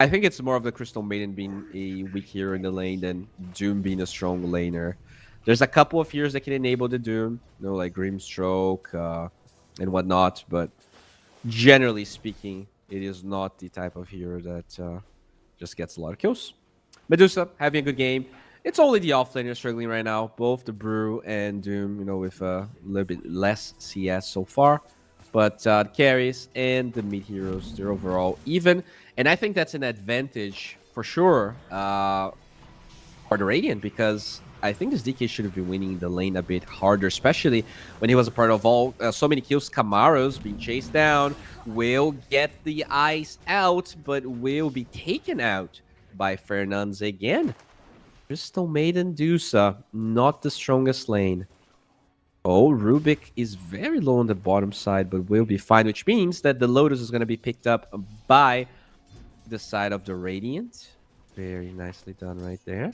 I think it's more of the Crystal Maiden being a weak hero in the lane than Doom being a strong laner. There's a couple of heroes that can enable the Doom, like Grimstroke and whatnot, but generally speaking, it is not the type of hero that just gets a lot of kills. Medusa having a good game. It's only the offlaner struggling right now, both the Brew and Doom, with a little bit less CS so far. But the carries and the mid heroes, they're overall even. And I think that's an advantage for sure for the Radiant, because I think this DK should have been winning the lane a bit harder, especially when he was a part of so many kills. Camaro's being chased down, will get the ice out, but will be taken out by Fernandes again. Crystal Maiden Dusa, not the strongest lane. Oh, Rubik is very low on the bottom side, but will be fine, which means that the Lotus is going to be picked up by the side of the Radiant. Very nicely done right there.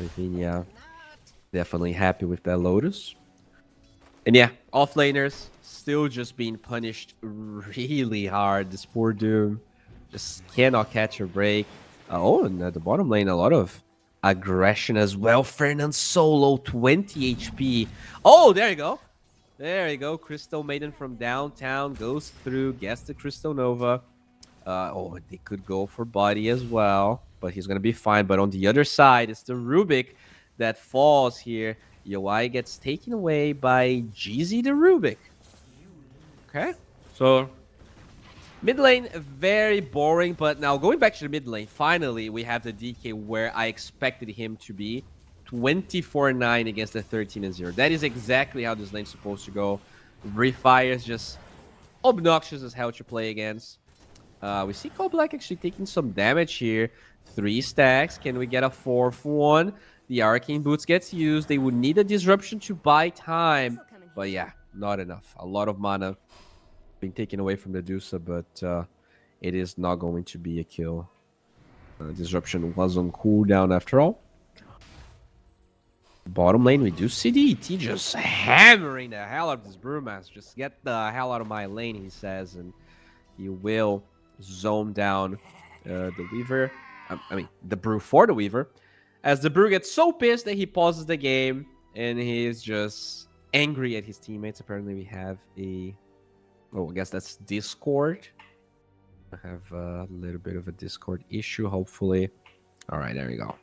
Lavinia definitely happy with that Lotus. And yeah, offlaners still just being punished really hard. This poor Doom just cannot catch a break. And at the bottom lane, a lot of aggression as well. Fernand solo, 20 HP. Oh, there you go. There you go. Crystal Maiden from downtown goes through, gets the Crystal Nova. They could go for body as well, but he's going to be fine. But on the other side, it's the Rubik that falls here. UI gets taken away by GZ the Rubik. Okay. So mid lane, very boring, but now going back to the mid lane, finally we have the DK where I expected him to be. 24-9 against the 13-0. That is exactly how this lane's supposed to go. Refire is just obnoxious as hell to play against. We see Cold Black actually taking some damage here. 3 stacks. Can we get a 4th one? The Arcane Boots gets used. They would need a disruption to buy time. But yeah, not enough. A lot of mana being taken away from the Dusa, but it is not going to be a kill. Disruption was on cooldown after all. Bottom lane, we do see the ET just hammering the hell out of this Brewmaster. Just get the hell out of my lane, he says, and he will zone down the Weaver. I mean, the Brew for the Weaver. As the Brew gets so pissed that he pauses the game, and he's just angry at his teammates. Apparently, we have a... Oh, I guess that's Discord. I have a little bit of a Discord issue, hopefully. All right, there we go.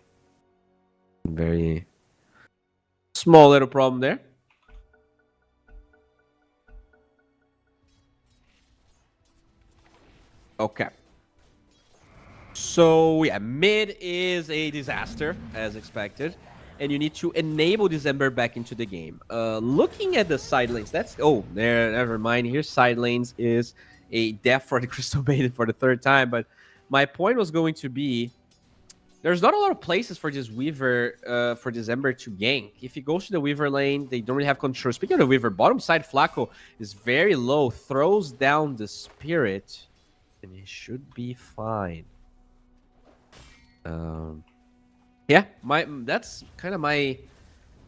Very small little problem there. Okay. So, yeah, mid is a disaster, as expected. And you need to enable this Ember back into the game. Looking at the side lanes, that's... Oh, there, never mind. Here, side lanes is a death for the Crystal Maiden for the 3rd time. But my point was going to be, there's not a lot of places for this Weaver, for this Ember to gank. If he goes to the Weaver lane, they don't really have control. Speaking of the Weaver, bottom side Flaco is very low, throws down the Spirit, and he should be fine. Yeah, that's kind of my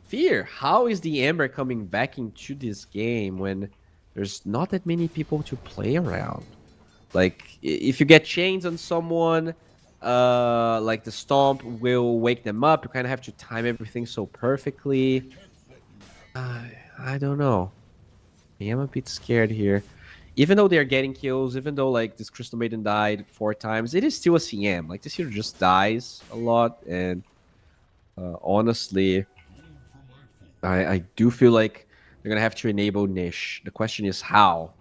fear. How is the Ember coming back into this game when there's not that many people to play around? Like, if you get chains on someone, like the Stomp will wake them up. You kind of have to time everything so perfectly. I don't know. I am a bit scared here. Even though they're getting kills, even though like this Crystal Maiden died 4 times, it is still a CM. Like this hero just dies a lot, and honestly, I do feel like they're gonna have to enable Niche. The question is how,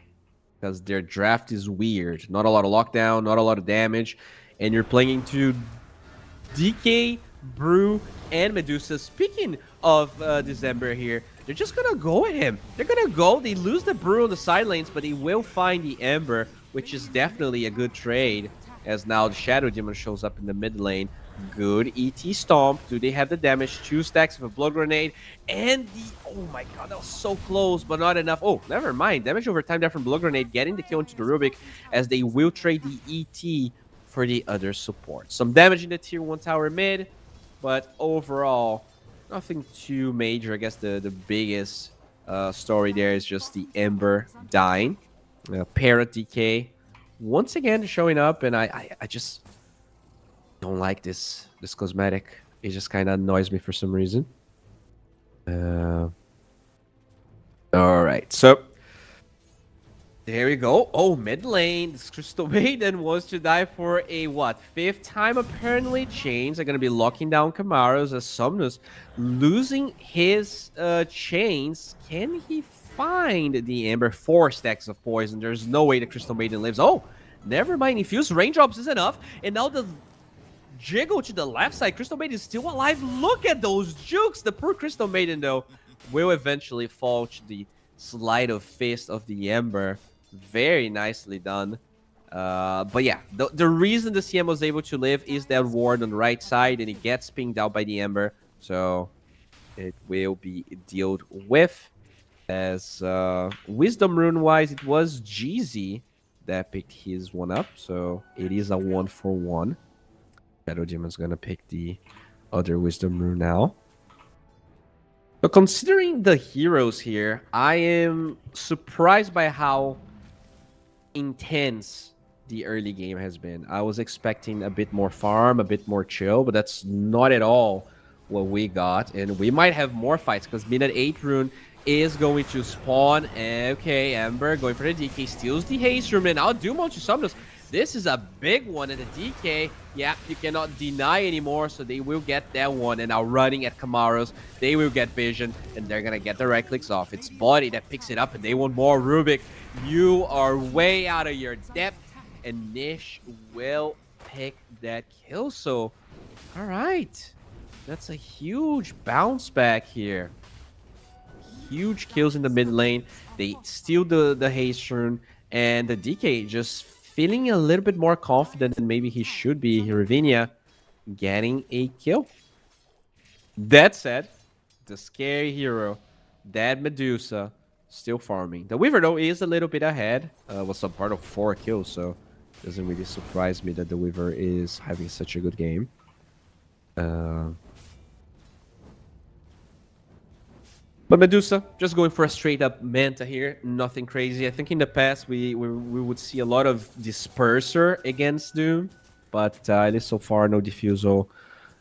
because their draft is weird. Not a lot of lockdown, not a lot of damage, and you're playing into DK, Brew, and Medusa. Speaking of December here, they're just gonna go at him. They're gonna go. They lose the Brew on the side lanes, but they will find the Ember, which is definitely a good trade. As now the Shadow Demon shows up in the mid lane. Good ET Stomp. Do they have the damage? 2 stacks of a Blood Grenade. And the... Oh my god, that was so close, but not enough. Oh, never mind. Damage over time there from Blood Grenade, getting the kill into the Rubik, as they will trade the ET for the other support. Some damage in the tier 1 tower mid, but overall, nothing too major. I guess the biggest story there is just the Ember dying. Parrot DK once again showing up, and I just don't like this cosmetic. It just kind of annoys me for some reason. All right, so there we go. Oh, mid lane. This Crystal Maiden was to die for a, what, 5th time apparently. Chains are going to be locking down Camaros as Somnus losing his chains. Can he find the Ember? 4 stacks of poison. There's no way the Crystal Maiden lives. Oh, never mind. Infused raindrops is enough. And now the jiggle to the left side. Crystal Maiden is still alive. Look at those jukes. The poor Crystal Maiden, though, will eventually fall to the sleight of fist of the Ember. Very nicely done. But yeah, the reason the CM was able to live is that ward on the right side, and it gets pinged out by the Ember. So it will be dealt with. As Wisdom Rune-wise, it was Jeezy that picked his one up. So it is a 1-for-1. Shadow Demon's gonna pick the other Wisdom Rune now. So considering the heroes here, I am surprised by how intense the early game has been. I was expecting a bit more farm, a bit more chill, but that's not at all what we got. And we might have more fights because Midnight 8 Rune is going to spawn. Okay, Ember going for the DK, steals the haste rune, and now Doom onto Somnus. This is a big one, and the DK, yeah, you cannot deny anymore, so they will get that one. And now running at Kamaros, they will get vision, and they're gonna get the right clicks off. It's Body that picks it up, and they want more. Rubik, you are way out of your depth, and Nish will pick that kill. So, all right, that's a huge bounce back here. Huge kills in the mid lane. They steal the haste rune, and the DK just feeling a little bit more confident than maybe he should be. Ravinia getting a kill. That said, the scary hero, that Medusa, still farming. The Weaver, though, is a little bit ahead. Was a part of 4 kills, so doesn't really surprise me that the Weaver is having such a good game. But Medusa, just going for a straight up Manta here. Nothing crazy. I think in the past we would see a lot of Disperser against Doom. But at least so far, no Diffusal.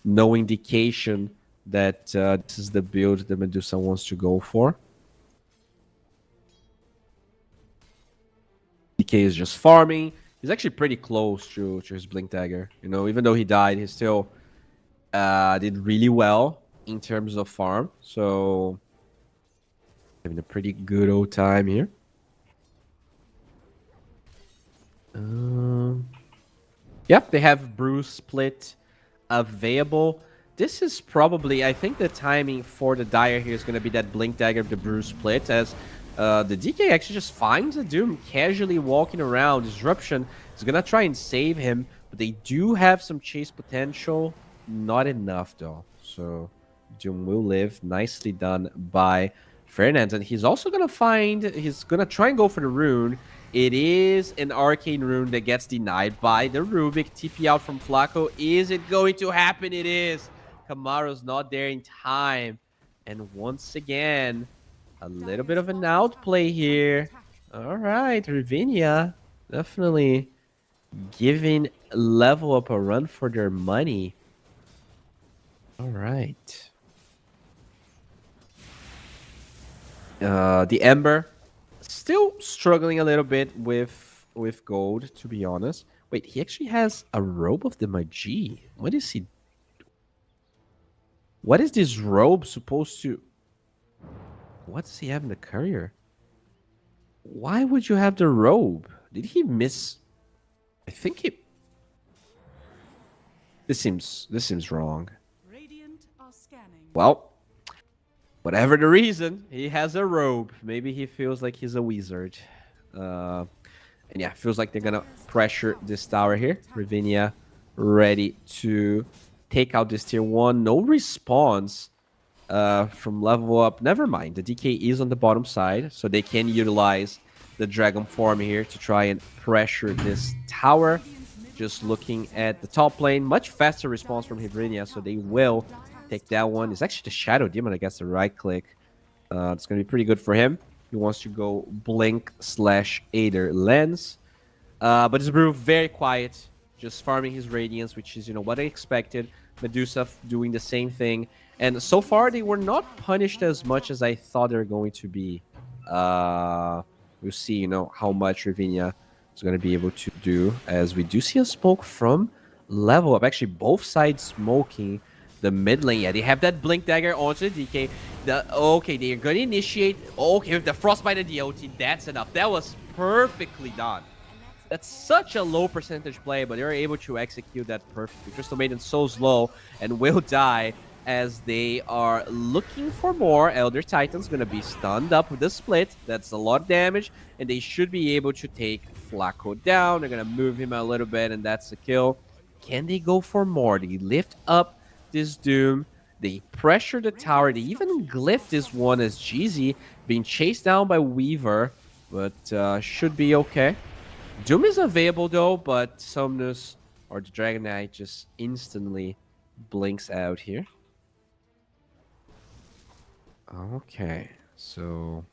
No indication that this is the build that Medusa wants to go for. DK is just farming. He's actually pretty close to his Blink Dagger. You know, even though he died, he still did really well in terms of farm. So having a pretty good old time here. Yep, they have Bruce Split available. This is probably, I think the timing for the Dire here is going to be that Blink Dagger of the Bruce Split, as the DK actually just finds a Doom casually walking around. Disruption is going to try and save him, but they do have some chase potential. Not enough, though. So Doom will live. Nicely done by Fernand. And he's also going to find, he's going to try and go for the rune. It is an arcane rune that gets denied by the Rubik. TP out from Flaco. Is it going to happen? It is. Kamaro's not there in time. And once again, a little bit of an outplay here. All right, Ravinia definitely giving level up a run for their money. All right. The Ember still struggling a little bit with gold, to be honest. Wait, he actually has a robe of the Magi. What is he? What is this robe supposed to? What does he have in the courier? Why would you have the robe? Did he miss? I think he. This seems wrong. Well, whatever the reason, he has a robe. Maybe he feels like he's a wizard. And yeah, feels like they're gonna pressure this tower here. Ravinia ready to take out this tier 1. No response from level up. Never mind. The DK is on the bottom side, so they can utilize the Dragon form here to try and pressure this tower. Just looking at the top lane, much faster response from Hydrinia, so they will take that one. It's actually the Shadow Demon, I guess, the right click. It's going to be pretty good for him. He wants to go Blink/Aether Lens. But it's Brew very quiet, just farming his Radiance, which is, you know, what I expected. Medusa doing the same thing. And so far, they were not punished as much as I thought they were going to be. We'll see, you know, how much Ravinia is going to be able to do, as we do see a smoke from level up. Actually, both sides smoking the mid lane. Yeah, they have that Blink Dagger onto the DK. Okay, they're going to initiate. Okay, with the Frostbite and the OT, that's enough. That was perfectly done. That's such a low percentage play, but they're able to execute that perfectly. Crystal Maiden's so slow and will die as they are looking for more. Elder Titan's going to be stunned up with the split. That's a lot of damage, and they should be able to take Flaco down. They're going to move him a little bit, and that's a kill. Can they go for more? They lift up this Doom. They pressure the tower. They even glyph this one as Jeezy being chased down by Weaver, but should be okay. Doom is available though, but Somnus or the Dragon Knight just instantly blinks out here. Okay, so...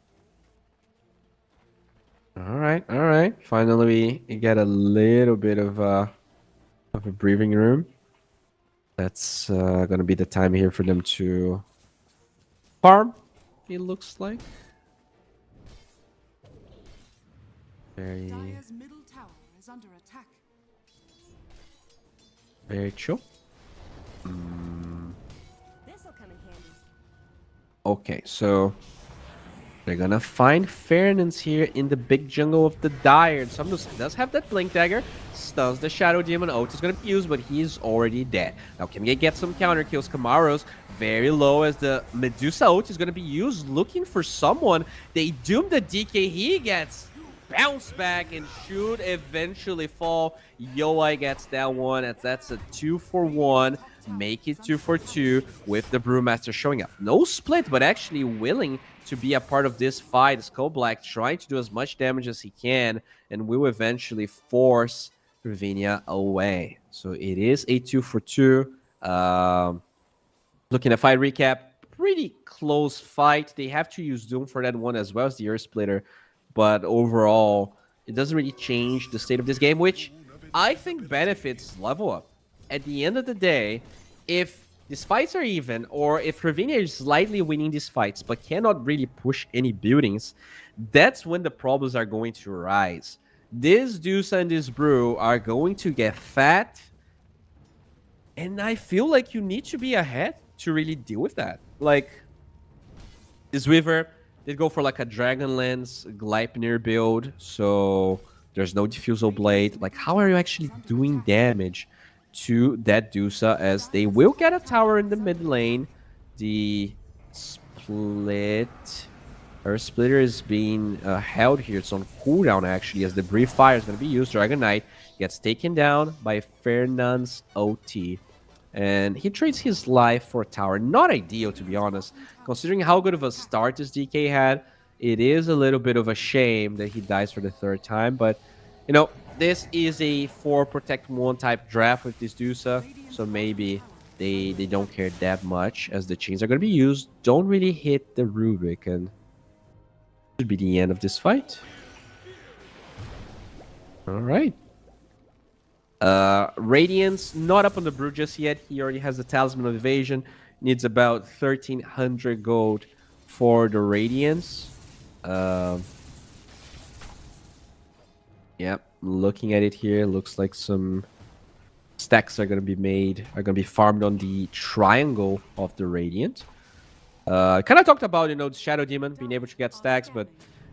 Alright. Finally, we get a little bit of a breathing room. That's gonna be the time here for them to farm, it looks like. Very... Dire's middle tower is under attack. Very chill. This'll come in handy. Okay, so they're gonna find fairness here in the big jungle of the Dire. Somnus does have that Blink Dagger, stuns the Shadow Demon. Ult is gonna be used, but he's already dead. Now, can we get some counter kills? Kamaro's very low as the Medusa ult is gonna be used, looking for someone. They doom the DK. He gets bounce back and should eventually fall. Yoi gets that one, as that's a 2-for-1. Make it 2-for-2 with the Brewmaster showing up. No split, but actually willing to be a part of this fight. Skull Black trying to do as much damage as he can and will eventually force Ravinia away. So it is a 2-for-2. Looking at fight recap, pretty close fight. They have to use Doom for that one as well as the Earth Splitter. But overall, it doesn't really change the state of this game, which I think benefits level up. At the end of the day, if these fights are even, or if Ravinia is slightly winning these fights but cannot really push any buildings, that's when the problems are going to arise. This Deuce and this Brew are going to get fat, and I feel like you need to be ahead to really deal with that. Like, this Weaver did go for like a Dragonlance Gleipnir build, so there's no Diffusal Blade. Like, how are you actually doing damage to that Dusa, as they will get a tower in the mid lane? The split... Earth Splitter is being held here. It's on cooldown, actually, as the Brief Fire is going to be used. Dragon Knight gets taken down by Fernand's OT. And he trades his life for a tower. Not ideal, to be honest. Considering how good of a start this DK had, it is a little bit of a shame that he dies for the third time. But, you know, this is a 4 Protect 1 type draft with this Dusa. So maybe they don't care that much, as the chains are going to be used. Don't really hit the Rubik, and should be the end of this fight. All right. Radiance, not up on the Brew just yet. He already has the Talisman of Evasion. Needs about 1,300 gold for the Radiance. Yep, looking at it here, looks like some stacks are going to be made, are going to be farmed on the Triangle of the Radiant. Kind of talked about, you know, the Shadow Demon being able to get stacks, but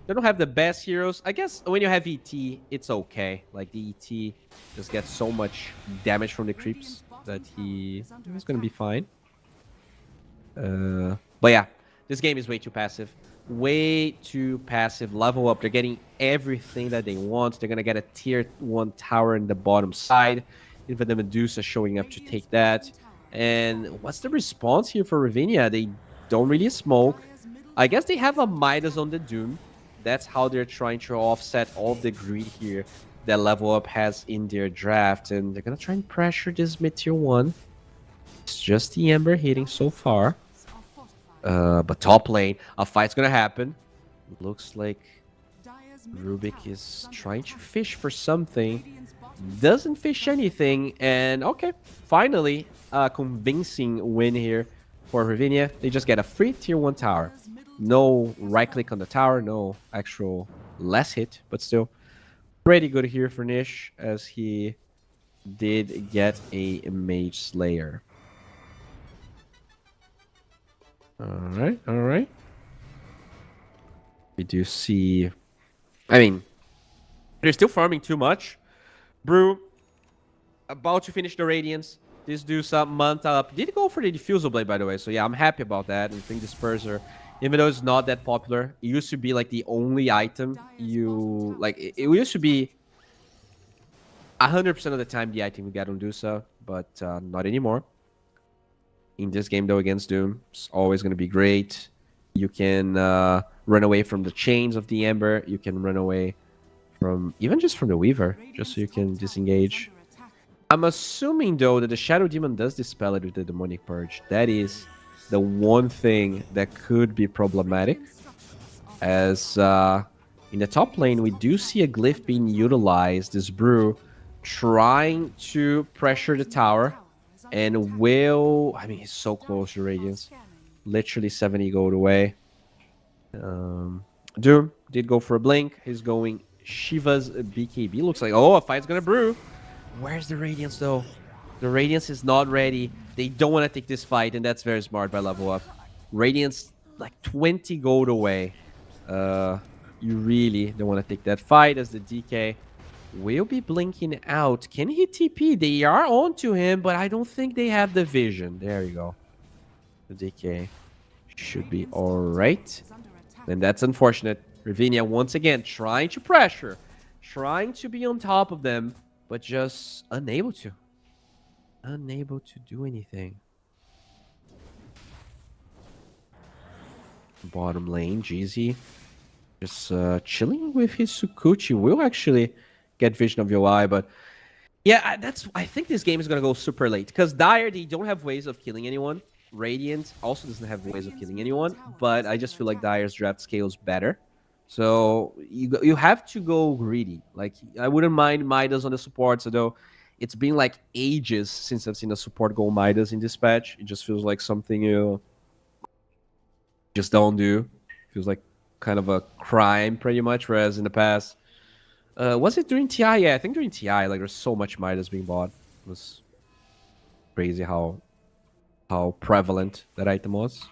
they don't have the best heroes. I guess when you have ET, it's okay. Like, the ET just gets so much damage from the creeps that he's going to be fine. But yeah, this game is way too passive. Way too passive. Level up. They're getting everything that they want. They're going to get a tier 1 tower in the bottom side. Even the Medusa showing up to take that. And what's the response here for Ravinia? They don't really smoke. I guess they have a Midas on the Doom. That's how they're trying to offset all of the greed here that Level Up has in their draft. And they're going to try and pressure this mid tier 1. It's just the Ember hitting so far. But top lane, a fight's going to happen. Looks like Rubik is trying to fish for something. Doesn't fish anything. And okay, finally, a convincing win here for Ravinia. They just get a free tier 1 tower. No right click on the tower, no actual less hit, but still pretty good here for Nish, as he did get a Mage Slayer. Alright, alright. We do see... I mean, they're still farming too much. Brew, about to finish the Radiance. This do some month up. Did go for the Diffusal Blade, by the way, so yeah, I'm happy about that. I think Disperser, even though it's not that popular, it used to be like the only item you... Like, it used to be 100% of the time the item you get on Dusa, but not anymore. In this game, though, against Doom, it's always going to be great. You can run away from the chains of the Ember. You can run away from... even just from the Weaver, just so you can disengage. I'm assuming, though, that the Shadow Demon does dispel it with the Demonic Purge. That is the one thing that could be problematic. As in the top lane, we do see a Glyph being utilized. This Brew trying to pressure the tower. And will... I mean, he's so close to Radiance. Literally 70 gold away. Doom did go for a blink. He's going Shiva's BKB. Looks like... oh, a fight's gonna brew. Where's the Radiance, though? The Radiance is not ready. They don't want to take this fight, and that's very smart by Level Up. Radiance, like 20 gold away. You really don't want to take that fight as the DK will be blinking out. Can he TP? They are onto him, but I don't think they have the vision. There you go. The DK should be all right. And that's unfortunate. Ravinia once again trying to pressure, trying to be on top of them, but just unable to. Unable to do anything. Bottom lane, GZ just chilling with his Sukuchi. Will actually get vision of UI, but yeah, I think this game is gonna go super late because Dire, they don't have ways of killing anyone. Radiant also doesn't have ways of killing anyone, but I just feel like Dire's draft scales better. So you have to go greedy. Like, I wouldn't mind Midas on the supports, although it's been like ages since I've seen a support go Midas in this patch. It just feels like something you just don't do. Feels like kind of a crime pretty much, whereas in the past, was it during TI? Yeah, I think during TI, like, there's so much Midas being bought. It was crazy how prevalent that item was.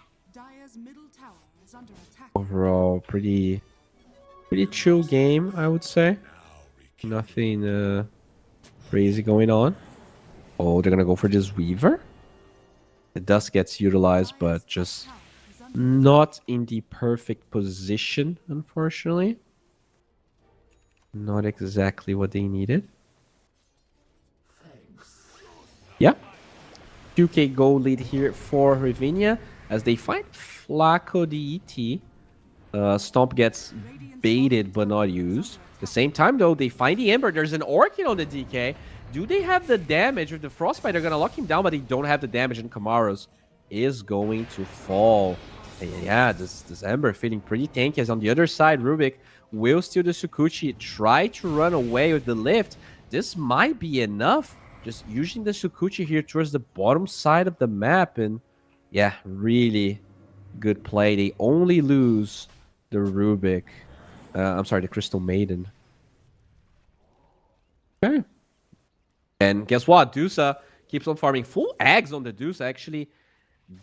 Overall, pretty chill game, I would say. Nothing crazy going on. Oh, they're gonna go for this Weaver. The dust gets utilized, but just not in the perfect position, unfortunately. Not exactly what they needed. Yeah. 2k gold lead here for Ravinia as they find Flaco DET. Stomp gets baited but not used. At the same time, though, they find the Ember. There's an Orchid on the DK. Do they have the damage with the Frostbite? They're going to lock him down, but they don't have the damage, and Kamaros is going to fall. And yeah, this Ember feeling pretty tanky. As on the other side, Rubik will steal the Sukuchi, try to run away with the lift. This might be enough. Just using the Sukuchi here towards the bottom side of the map. And yeah, really good play. They only lose the Rubik. I'm sorry, the Crystal Maiden. Okay. And guess what? Dusa keeps on farming. Full eggs on the Dusa. Actually,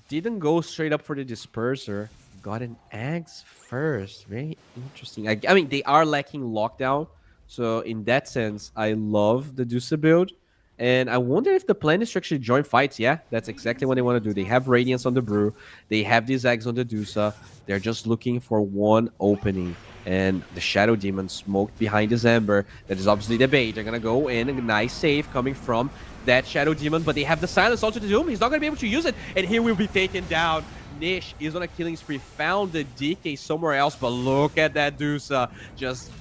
didn't go straight up for the Disperser. Got an eggs first. Very interesting. I mean, they are lacking lockdown. So in that sense, I love the Dusa build. And I wonder if the plan is to actually join fights. Yeah, that's exactly what they want to do. They have Radiance on the Brew. They have these eggs on the Dusa. They're just looking for one opening. And the Shadow Demon smoked behind his Ember. That is obviously the bait. They're going to go in. A nice save coming from that Shadow Demon. But they have the Silence also to Doom. He's not going to be able to use it. And he will be taken down. Nish is on a killing spree. Found the DK somewhere else. But look at that Dusa just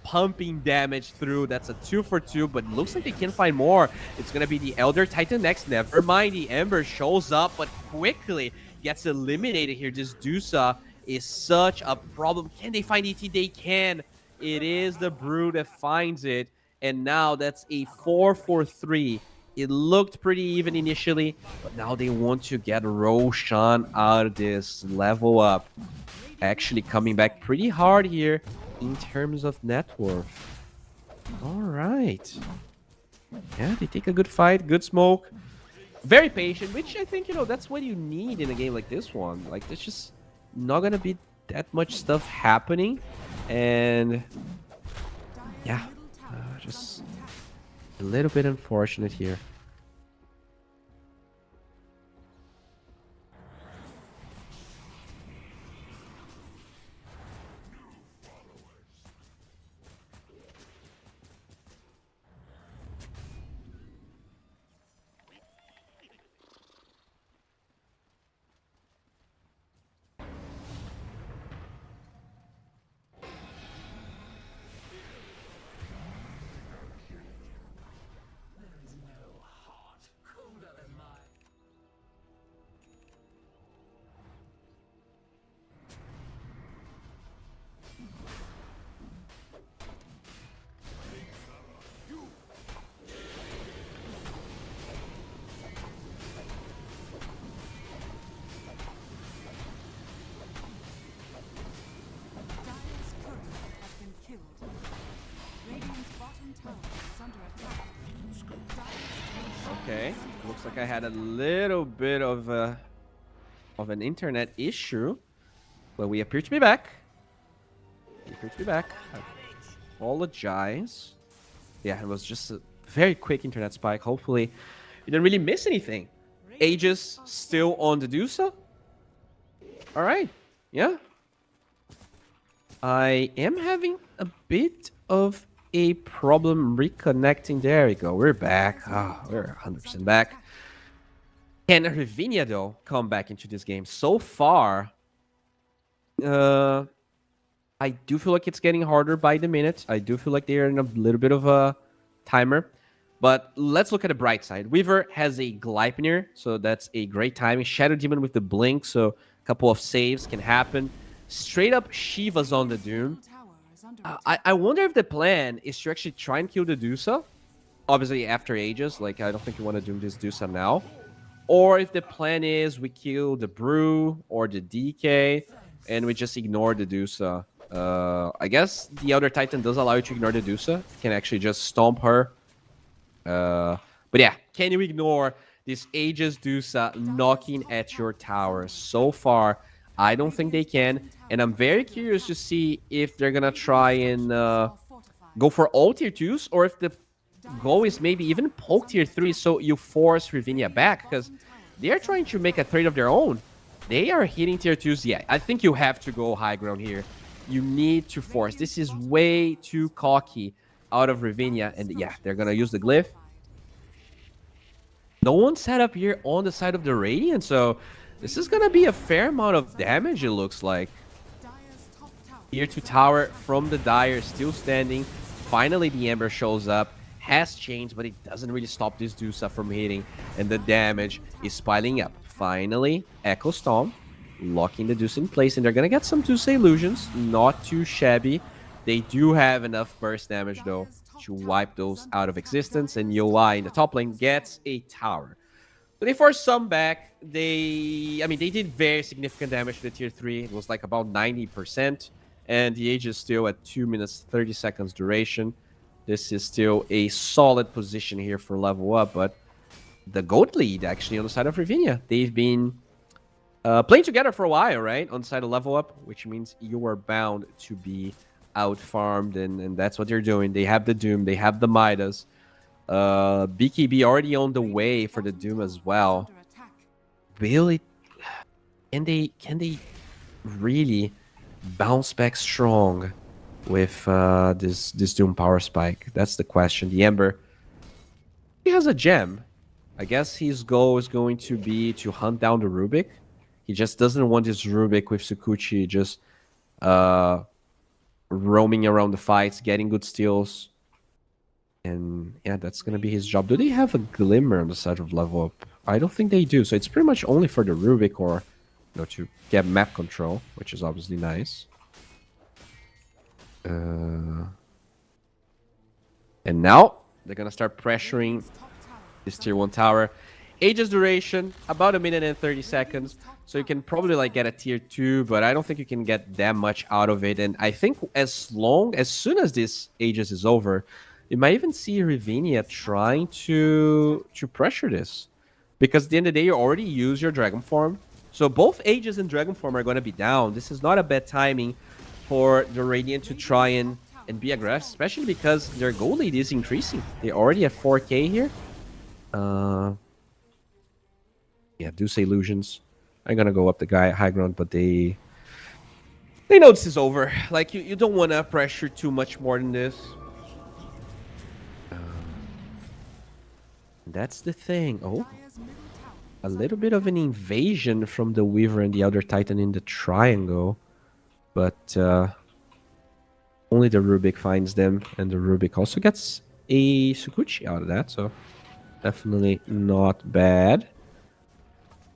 pumping damage through. That's a 2 for 2, but looks like they can find more. It's gonna be the Elder Titan next. Never mind, the Ember shows up, but quickly gets eliminated here. This Dusa is such a problem. Can they find ET? They can. It is the Brew that finds it, and now that's a 4 for 3. It looked pretty even initially, but now they want to get Roshan out of this. Level up. Actually coming back pretty hard here in terms of net worth. All right. Yeah, they take a good fight, good smoke. Very patient, which I think, that's what you need in a game like this one. Like, there's just not going to be that much stuff happening. And yeah, just a little bit unfortunate here. Okay, looks like I had a little bit of an internet issue, but we appear to be back. We appear to be back. I apologize. Yeah, it was just a very quick internet spike. Hopefully, you didn't really miss anything. Aegis still on the Dusa. All right, yeah. I am having a bit of a problem reconnecting. There we go. We're back. We're 100% back. Can Ravinia, though, come back into this game? So far, I do feel like it's getting harder by the minute. I do feel like they're in a little bit of a timer. But let's look at the bright side. Weaver has a Gleipnir, so that's a great timing. Shadow Demon with the Blink, so a couple of saves can happen. Straight up Shiva's on the Doom. I wonder if the plan is to actually try and kill the Dusa. Obviously, after Aegis. Like, I don't think you want to doom this Dusa now. Or if the plan is we kill the Brew or the DK and we just ignore the Dusa. I guess the Elder Titan does allow you to ignore the Dusa. You can actually just stomp her. But yeah, can you ignore this Aegis Dusa knocking at your tower? So far, I don't think they can. And I'm very curious to see if they're going to try and go for all tier 2s or if the goal is maybe even poke tier 3 so you force Ravinia back because they are trying to make a trade of their own. They are hitting tier 2s. Yeah, I think you have to go high ground here. You need to force. This is way too cocky out of Ravinia. And yeah, they're going to use the glyph. No one set up here on the side of the Radiant, so this is going to be a fair amount of damage, it looks like. Tier 2 tower from the Dire still standing. Finally, the Ember shows up. Has changed, but it doesn't really stop this Dusa from hitting, and the damage is piling up. Finally, Echo Storm locking the Dusa in place, and they're gonna get some Dusa illusions. Not too shabby. They do have enough burst damage, though, to wipe those out of existence, and UI in the top lane gets a tower. So they forced some back. They did very significant damage to the tier 3. It was like about 90%, and the age is still at 2 minutes 30 seconds duration. This is still a solid position here for level up, but the GOAT lead actually on the side of Ravinia. They've been playing together for a while, right? On the side of level up, which means you are bound to be out-farmed, and that's what they're doing. They have the Doom, they have the Midas. BKB already on the way for the Doom as well. Really, can they really bounce back strong with this Doom power spike? That's the question. The Ember, he has a gem. I guess his goal is going to be to hunt down the Rubik. He just doesn't want this Rubik with Sukuchi just roaming around the fights, getting good steals. And yeah, that's going to be his job. Do they have a Glimmer on the side of level up? I don't think they do. So it's pretty much only for the Rubik or to get map control, which is obviously nice. And now they're going to start pressuring this tier 1 tower. Aegis duration, about 1 minute and 30 seconds. So you can probably like get a tier 2, but I don't think you can get that much out of it. And I think as soon as this Aegis is over, you might even see Ravinia trying to pressure this. Because at the end of the day, you already use your Dragon Form. So both Aegis and Dragon Form are going to be down. This is not a bad timing for the Radiant to try and be aggressive, especially because their gold lead is increasing. They're already at 4k here. Yeah, do say illusions. I'm gonna go up the guy at high ground, but they know this is over. Like, you don't want to pressure too much more than this. That's the thing. Oh, a little bit of an invasion from the Weaver and the Elder Titan in the triangle, but only the Rubik finds them, and the Rubik also gets a Sukuchi out of that, so definitely not bad.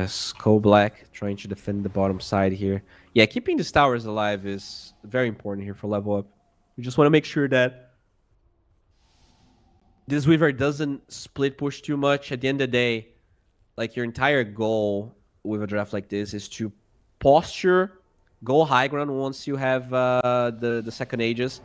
Skull Black trying to defend the bottom side here. Yeah, keeping these towers alive is very important here for level up. You just want to make sure that this Weaver doesn't split push too much. At the end of the day, like, your entire goal with a draft like this is to posture, go high ground once you have the second Aegis,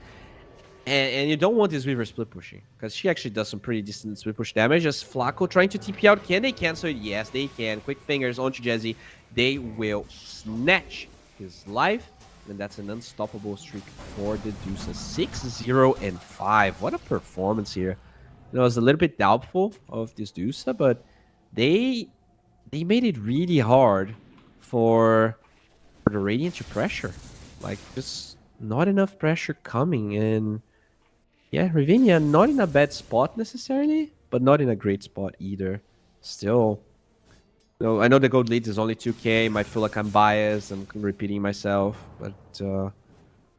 And you don't want this Weaver split pushing, because she actually does some pretty decent split push damage. Just Flacco trying to TP out. Can they cancel it? Yes, they can. Quick fingers onto Jezzy. They will snatch his life. And that's an unstoppable streak for the Deuces. 6-0-5. What a performance here. You know, I was a little bit doubtful of this Deuce, but they made it really hard for the Radiant to pressure. Like, just not enough pressure coming. And yeah, Ravinia not in a bad spot necessarily, but not in a great spot either. Still, no, I know the gold lead is only 2k. Might feel like I'm biased. I'm repeating myself, but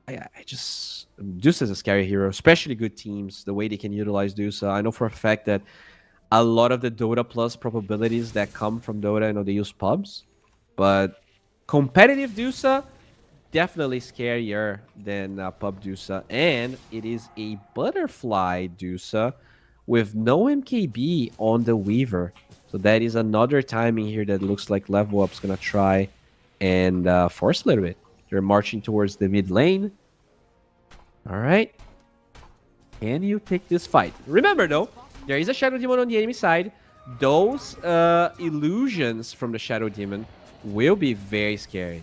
I just Deuce is a scary hero, especially good teams. The way they can utilize Deuce, I know for a fact that a lot of the Dota Plus probabilities that come from Dota, I know they use pubs, but competitive Deuce definitely scarier than Pub Dusa, and it is a Butterfly Dusa with no MKB on the Weaver. So that is another timing here that looks like Level Up's gonna try and force a little bit. They're marching towards the mid lane. All right. Can you take this fight? Remember though, there is a Shadow Demon on the enemy side. Those illusions from the Shadow Demon will be very scary.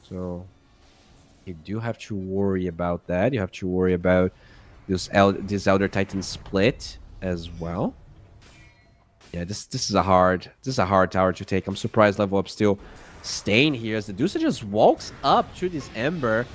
So you do have to worry about that. You have to worry about this Elder Titan split as well. Yeah, this is a hard tower to take. I'm surprised Level Up still staying here as the Deuce just walks up to this Ember,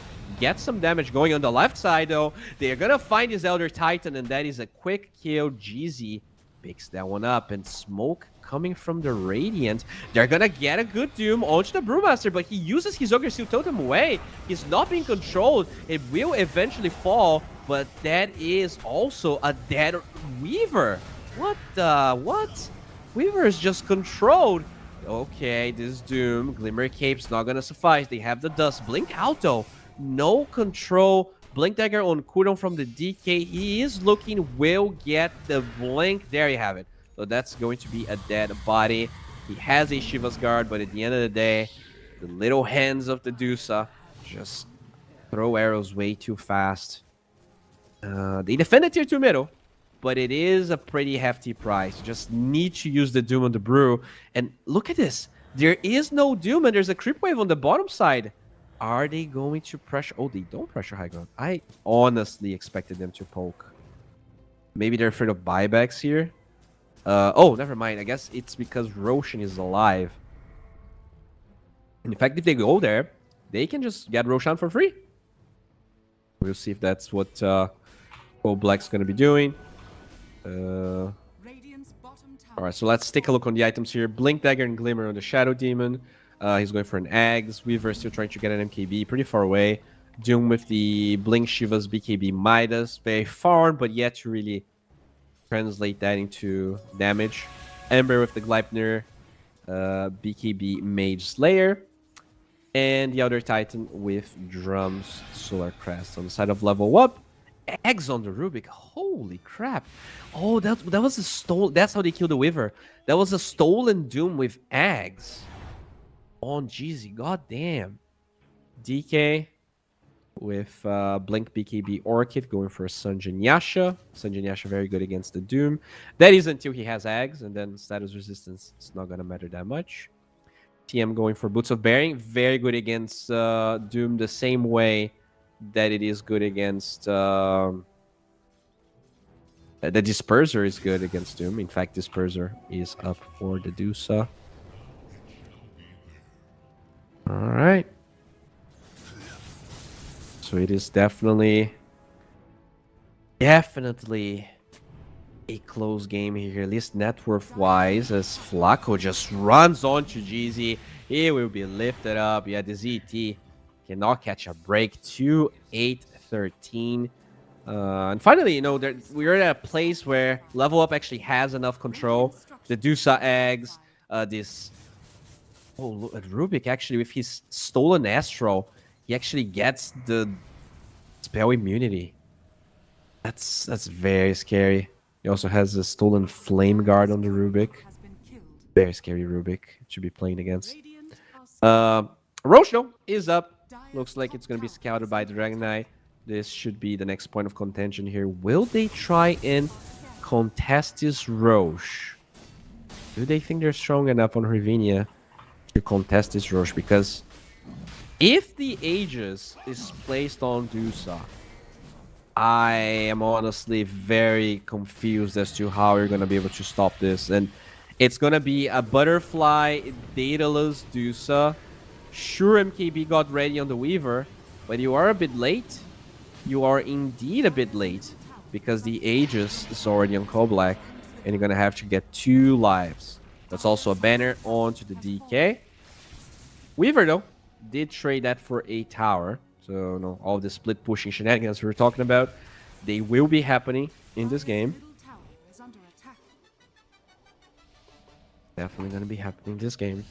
gets some damage going on the left side though. They're gonna find this Elder Titan, and that is a quick kill. Jeezy picks that one up, and smoke coming from the Radiant. They're gonna get a good Doom onto the Brewmaster, but he uses his Ogre Seal Totem away. He's not being controlled. It will eventually fall, but that is also a dead Weaver. What the? What? Weaver is just controlled. Okay, this Doom. Glimmer Cape's not gonna suffice. They have the Dust. Blink out though. No control. Blink Dagger on cooldown from the DK. He is looking, will get the blink. There you have it. So that's going to be a dead body. He has a Shiva's Guard, but at the end of the day, the little hands of the Dusa just throw arrows way too fast. They defended tier 2 middle, but it is a pretty hefty price. You just need to use the Doom on the Brew. And look at this. There is no Doom, and there's a creep wave on the bottom side. Are they going to pressure? Oh, they don't pressure high ground. I honestly expected them to poke. Maybe they're afraid of buybacks here. Oh, never mind. I guess it's because Roshan is alive. In fact, if they go there, they can just get Roshan for free. We'll see if that's what Gold Black's going to be doing. Alright, so let's take a look on the items here. Blink Dagger and Glimmer on the Shadow Demon. He's going for an Ags. Weaver still trying to get an MKB, pretty far away. Doom with the Blink Shiva's BKB Midas, very far, but yet to really translate that into damage. Ember with the Gleipnir, BKB Mage Slayer. And the other Titan with Drums, Solar Crest on the side of Level Up. Eggs on the Rubik. Holy crap. Oh, that was a stolen. That's how they killed the Weaver. That was a stolen Doom with eggs on Jeezy. God damn. DK with Blink BKB Orchid going for a Sunjin Yasha. Sunjin Yasha very good against the Doom. That is until he has eggs, and then status resistance. It's not going to matter that much. TM going for Boots of Bearing. Very good against Doom the same way that it is good against... the Disperser is good against Doom. In fact, Disperser is up for the Dusa. Alright. So it is definitely a close game here, at least net worth wise, as Flacco just runs onto Jeezy. He will be lifted up. Yeah, the ZT cannot catch a break. 2-8-13. And finally, you know, we're at a place where Level Up actually has enough control. The Dusa eggs, this... Oh, look at Rubik actually with his stolen Astral. He actually gets the spell immunity. That's very scary. He also has a stolen Flame Guard on the Rubik. Very scary Rubik to be playing against. Roshno is up. Looks like it's going to be scouted by Dragon Knight. This should be the next point of contention here. Will they try and contest this Roche? Do they think they're strong enough on Ravinia to contest this Roche? Because if the Aegis is placed on Dusa, I am honestly very confused as to how you're going to be able to stop this. And it's going to be a Butterfly, Daedalus, Dusa. Sure, MKB got ready on the Weaver, but you are a bit late. You are indeed a bit late because the Aegis is already on Koblack, and you're going to have to get 2 lives. That's also a banner onto the DK. Weaver, though, did trade that for a tower. So, no, all the split pushing shenanigans we were talking about, they will be happening in this game. Definitely going to be happening this game.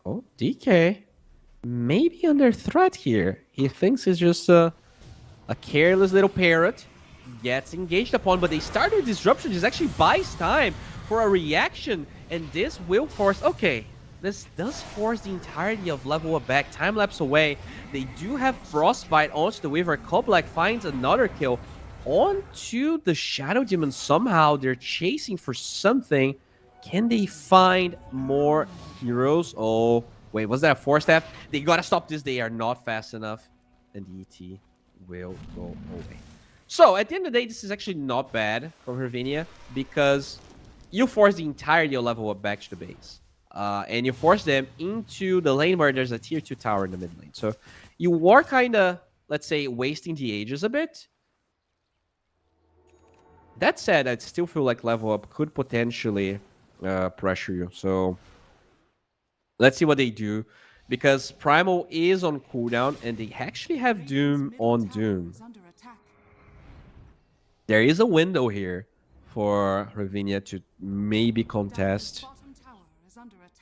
Oh, DK. Maybe under threat here. He thinks he's just a careless little parrot. Gets engaged upon, but they start with disruption. This actually buys time for a reaction, and this will force... Okay, this does force the entirety of level up back. Time lapse away. They do have Frostbite onto the Weaver. Koblack finds another kill onto the Shadow Demon. Somehow they're chasing for something. Can they find more heroes? Oh, wait, was that a 4-staff? They gotta stop this. They are not fast enough. And the ET will go away. So, at the end of the day, this is actually not bad from Ravinia because you force the entirety of level up back to the base. And you force them into the lane where there's a tier 2 tower in the mid lane. So, you are kind of, let's say, wasting the Aegis a bit. That said, I still feel like level up could potentially pressure you. So, let's see what they do. Because Primal is on cooldown, and they actually have Doom on Doom. There is a window here for Ravinia to maybe contest.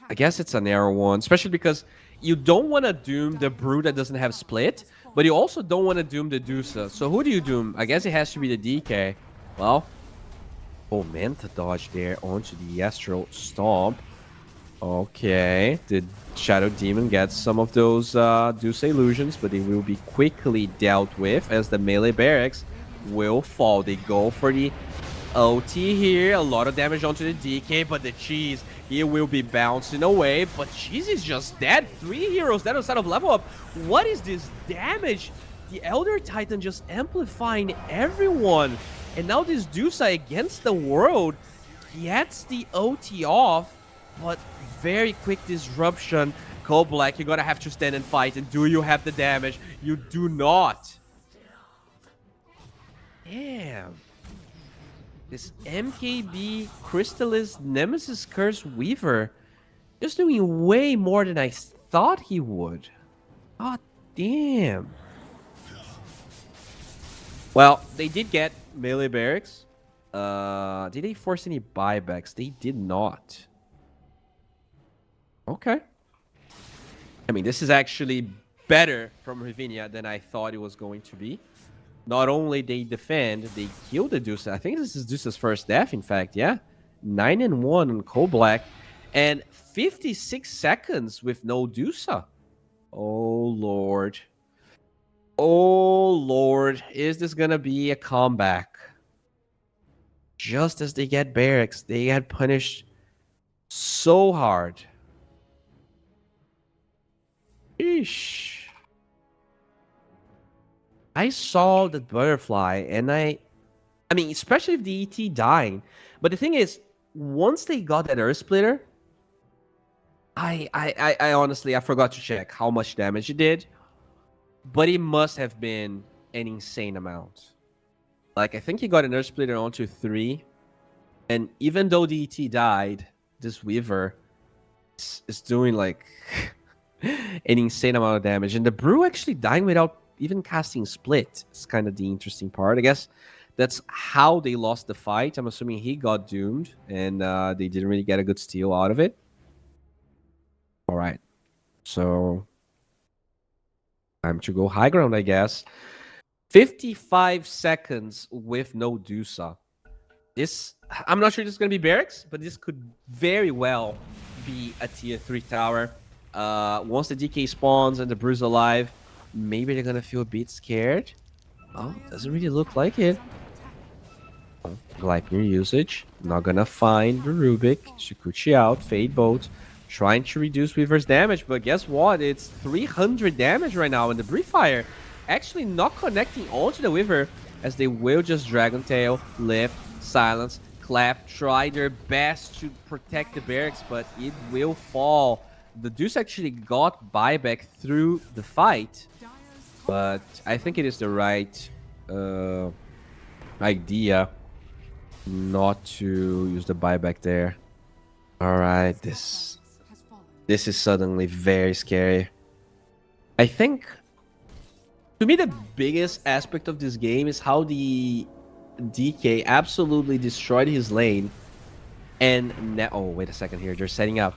I guess it's a narrow one, especially because you don't want to Doom the Brew that doesn't have split, but you also don't want to Doom the Dusa. So who do you Doom? I guess it has to be the DK. Well, oh, Manta dodge there onto the Astral Stomp. Okay, the Shadow Demon gets some of those Dusa illusions, but they will be quickly dealt with as the melee barracks will fall. They go for the OT here. A lot of damage onto the DK, but the Cheese, he will be bouncing away. But Cheese is just dead. 3 heroes dead outside of level up. What is this damage? The Elder Titan just amplifying everyone. And now this Dusa against the world gets the OT off. But very quick disruption. Koblack, you're gonna have to stand and fight. And do you have the damage? You do not. Damn. This MKB Crystallis Nemesis Curse Weaver just doing way more than I thought he would. God damn. Well, they did get melee barracks. Did they force any buybacks? They did not. Okay. I mean, this is actually better from Ravinia than I thought it was going to be. Not only they defend, they kill the Dusa. I think this is Dusa's first death, in fact, yeah. 9-1 on Koblack. And 56 seconds with no Dusa. Oh, Lord. Oh, Lord. Is this going to be a comeback? Just as they get barracks, they get punished so hard. Eesh. I saw the Butterfly, and I mean, especially if the ET dying. But the thing is, once they got that Earth Splitter, I honestly, I forgot to check how much damage it did. But it must have been an insane amount. Like, I think he got an Earth Splitter onto 3. And even though the ET died, this Weaver is doing, like, an insane amount of damage. And the Brew actually dying without even casting Split. It's kind of the interesting part. I guess that's how they lost the fight. I'm assuming he got doomed, and they didn't really get a good steal out of it. All right. So, time to go high ground, I guess. 55 seconds with no Dusa. This, I'm not sure this is going to be barracks, but this could very well be a tier 3 tower. Once the DK spawns and the Brew's alive, maybe they're gonna feel a bit scared. Oh, doesn't really look like it. Gleipnir usage. Not gonna find the Rubik. Shukuchi out. Fade Bolt. Trying to reduce Weaver's damage, but guess what? It's 300 damage right now, and the Brief Fire actually not connecting onto the Weaver, as they will just Dragon Tail, lift, silence, clap, try their best to protect the barracks, but it will fall. The Deuce actually got buyback through the fight, but I think it is the right idea not to use the buyback there. All right, this is suddenly very scary. I think, to me, the biggest aspect of this game is how the DK absolutely destroyed his lane. And now, oh, wait a second here. They're setting up.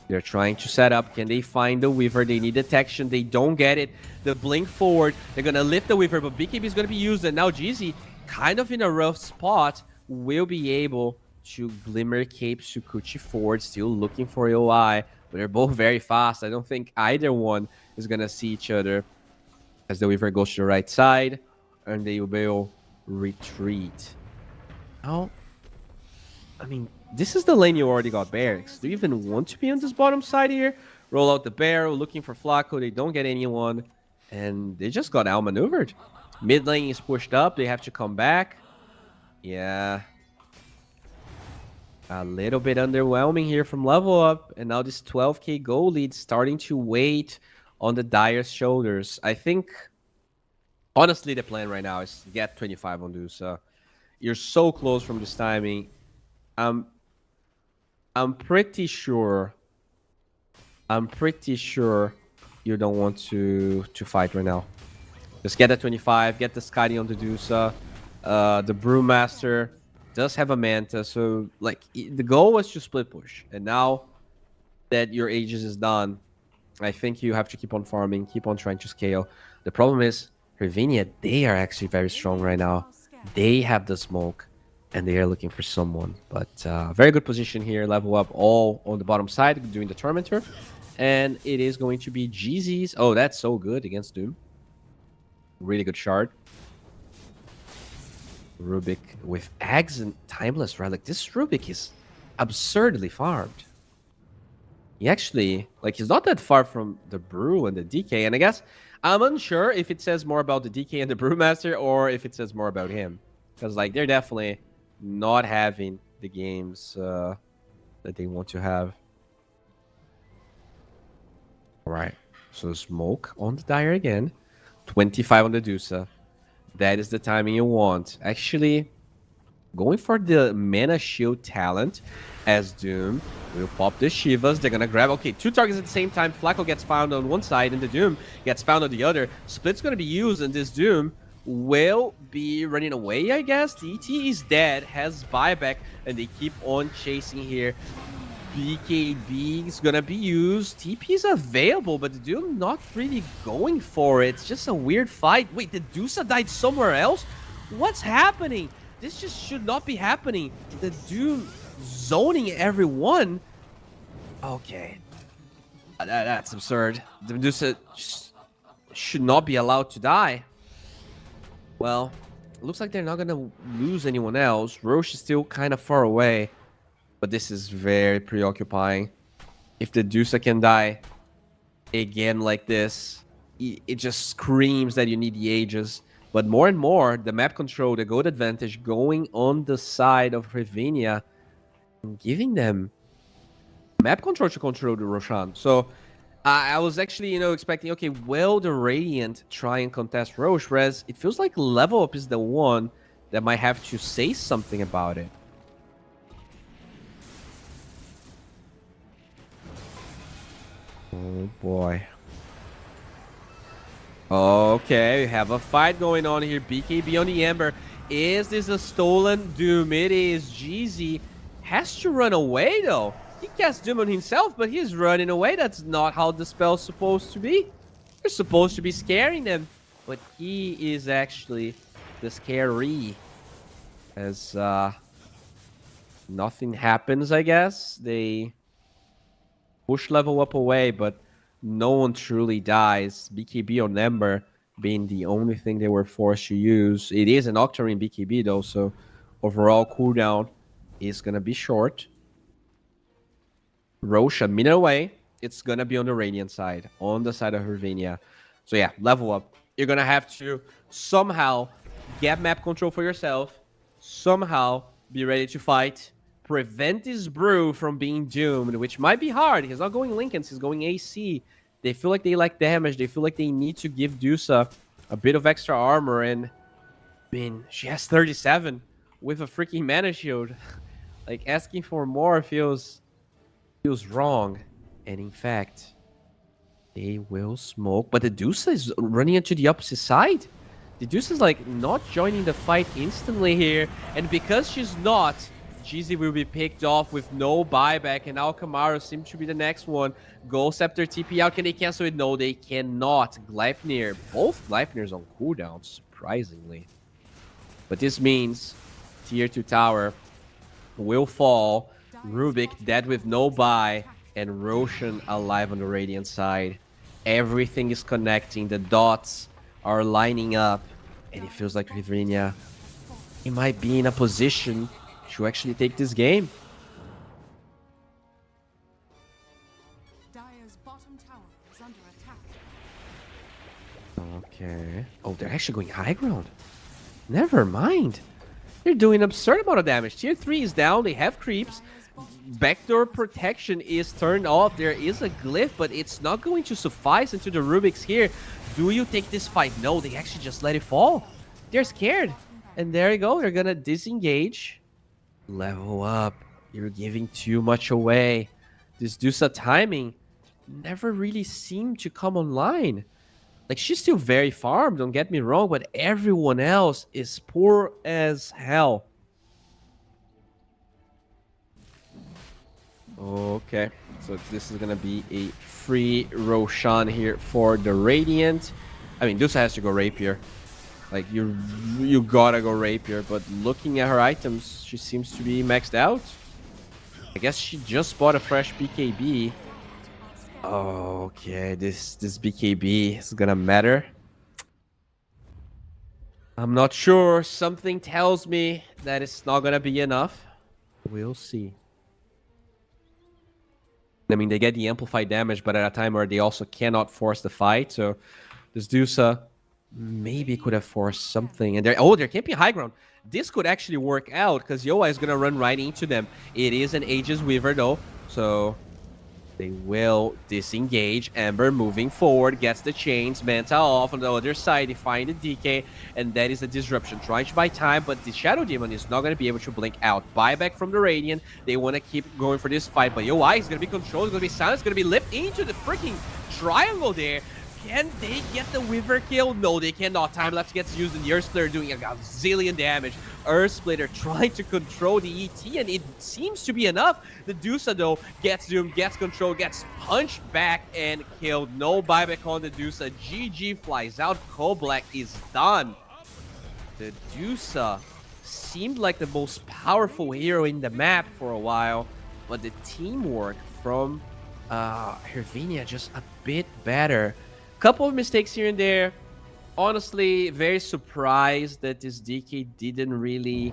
They're trying to set up. Can they find the Weaver? They need detection. They don't get it. The blink forward. They're going to lift the Weaver, but BKB is going to be used. And now GZ, kind of in a rough spot, will be able to Glimmer Cape Sukuchi forward. Still looking for OI. But they're both very fast. I don't think either one is going to see each other as the Weaver goes to the right side. And they will retreat. Now, I mean, this is the lane you already got barracks. Do you even want to be on this bottom side here? Roll out the barrel, looking for Flacco. They don't get anyone. And they just got outmaneuvered. Mid lane is pushed up. They have to come back. Yeah. A little bit underwhelming here from level up. And now this 12k goal lead starting to weight on the Dire's shoulders. I think, honestly, the plan right now is to get 25 on Dusa. You're so close from this timing. I'm pretty sure you don't want to fight right now. Just get that 25, get the Skadi on the Dusa. The Brewmaster does have a Manta, so like the goal was to split push. And now that your Aegis is done, I think you have to keep on farming, keep on trying to scale. The problem is, Ravinia, they are actually very strong right now. They have the smoke, and they are looking for someone. But very good position here, level up all on the bottom side, doing the Tormentor. And it is going to be GZ's. Oh, that's so good against Doom. Really good shard. Rubik with Ags and Timeless Relic. This Rubik is absurdly farmed. He actually, like, he's not that far from the Brew and the DK. And I guess I'm unsure if it says more about the DK and the Brewmaster or if it says more about him. Because, like, they're definitely not having the games that they want to have. All right. So smoke on the Dire again. 25 on the Dusa. That is the timing you want. Actually, going for the Mana Shield talent as Doom will pop the Shivas. They're going to grab, okay, two targets at the same time. Flacco gets found on one side and the Doom gets found on the other. Split's going to be used and this Doom will be running away, I guess. DT is dead, has buyback, and they keep on chasing here. BKB is gonna be used. TP is available, but the Doom not really going for it. It's just a weird fight. Wait, the Dusa died somewhere else? What's happening? This just should not be happening. The Doom zoning everyone. Okay. That's absurd. The Dusa should not be allowed to die. Well, it looks like they're not gonna lose anyone else. Roche is still kind of far away. But this is very preoccupying. If the Dusa can die again like this, it just screams that you need the Aegis. But more and more, the map control, the gold advantage going on the side of Ravinia and giving them map control to control the Roshan. So I was actually, expecting, okay, will the Radiant try and contest Roche? Whereas it feels like Level Up is the one that might have to say something about it. Oh boy. Okay, we have a fight going on here. BKB on the Ember. Is this a stolen Doom? It is. GZ has to run away though. He casts Doom on himself, but he's running away. That's not how the spell's supposed to be. You're supposed to be scaring them. But he is actually the scary. As nothing happens, I guess. They push level up away, but no one truly dies. BKB on Ember being the only thing they were forced to use. It is an Octarine BKB though, so overall cooldown is gonna be short. Roche a minute away. It's gonna be on the Radiant side, on the side of Hervania. So yeah, level up. You're gonna have to somehow get map control for yourself, somehow be ready to fight, prevent this brew from being doomed, which might be hard. He's not going Lincolns, he's going AC. They feel like they lack damage. They feel like they need to give Dusa a bit of extra armor, and I mean, she has 37 with a freaking mana shield. Like asking for more feels wrong. And in fact, they will smoke. But the Dusa is running into the opposite side. The Dusa is like not joining the fight instantly here. And because she's not, Jeezy will be picked off with no buyback. And now Kamaru seems to be the next one. Ghost Scepter TP out. Can they cancel it? No, they cannot. Gleipnir. Both Gleipnirs on cooldown, surprisingly. But this means Tier 2 tower will fall. Rubik dead with no buy, and Roshan alive on the Radiant side. Everything is connecting. The dots are lining up, and it feels like Rivrenia, he might be in a position to actually take this game. Dire's bottom tower is under attack. Okay. Oh, they're actually going high ground. Never mind. They're doing an absurd amount of damage. Tier 3 is down. They have creeps. Backdoor protection is turned off. There is a glyph, but it's not going to suffice into the Rubik's here. Do you take this fight? No, they actually just let it fall. They're scared. And there you go. They're going to disengage. Level up. You're giving too much away. This Dusa timing never really seemed to come online. Like, she's still very farmed, don't get me wrong, but everyone else is poor as hell. Okay, so this is gonna be a free Roshan here for the Radiant. I mean, Dusa has to go Rapier. Like, you gotta go Rapier, but looking at her items, she seems to be maxed out. I guess she just bought a fresh BKB. Okay, this BKB is gonna matter. I'm not sure. Something tells me that it's not gonna be enough. We'll see. I mean, they get the amplified damage, but at a time where they also cannot force the fight. So this Dusa maybe could have forced something. And they're camping high ground. This could actually work out because Yoa is gonna run right into them. It is an Aegis Weaver though, so they will disengage. Ember moving forward, gets the chains. Manta off on the other side. They find the DK, and that is a disruption. Trying to buy time, but the Shadow Demon is not going to be able to blink out. Buyback from the Radiant. They want to keep going for this fight, but UI is going to be controlled. It's going to be silenced. It's going to be lifted into the freaking triangle there. Can they get the Weaver kill? No, they cannot. Time lapse gets used, and the Earth Splitter doing a gazillion damage. Earth Splitter trying to control the ET, and it seems to be enough. The Dusa, though, gets doomed, gets control, gets punched back and killed. No buyback on the Dusa. GG flies out. Koblak is done. The Dusa seemed like the most powerful hero in the map for a while, but the teamwork from Hervenia just a bit better. Couple of mistakes here and there. Honestly, very surprised that this DK didn't really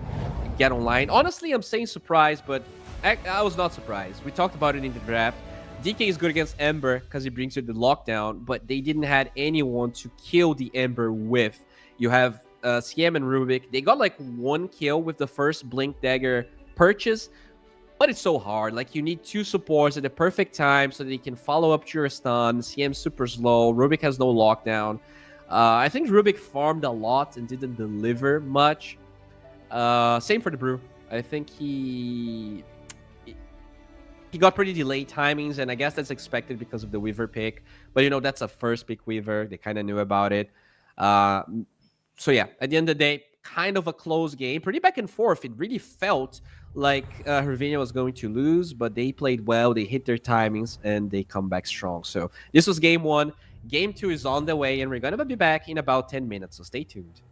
get online. Honestly, I'm saying surprised, but I was not surprised. We talked about it in the draft. DK is good against Ember because he brings you the lockdown, but they didn't have anyone to kill the Ember with. You have Siam and Rubik. They got like one kill with the first Blink Dagger purchase, but it's so hard. Like, you need two supports at the perfect time so that they can follow up to your stun. CM's super slow. Rubik has no lockdown. I think Rubik farmed a lot and didn't deliver much. Same for the Brew. I think he got pretty delayed timings, and I guess that's expected because of the Weaver pick. But, you know, that's a first pick Weaver. They kind of knew about it. So, yeah, at the end of the day, kind of a close game. Pretty back and forth. It really felt like Hervenia was going to lose, but they played well. They hit their timings, and they come back strong. So this was game 1. Game 2 is on the way, and we're going to be back in about 10 minutes, so stay tuned.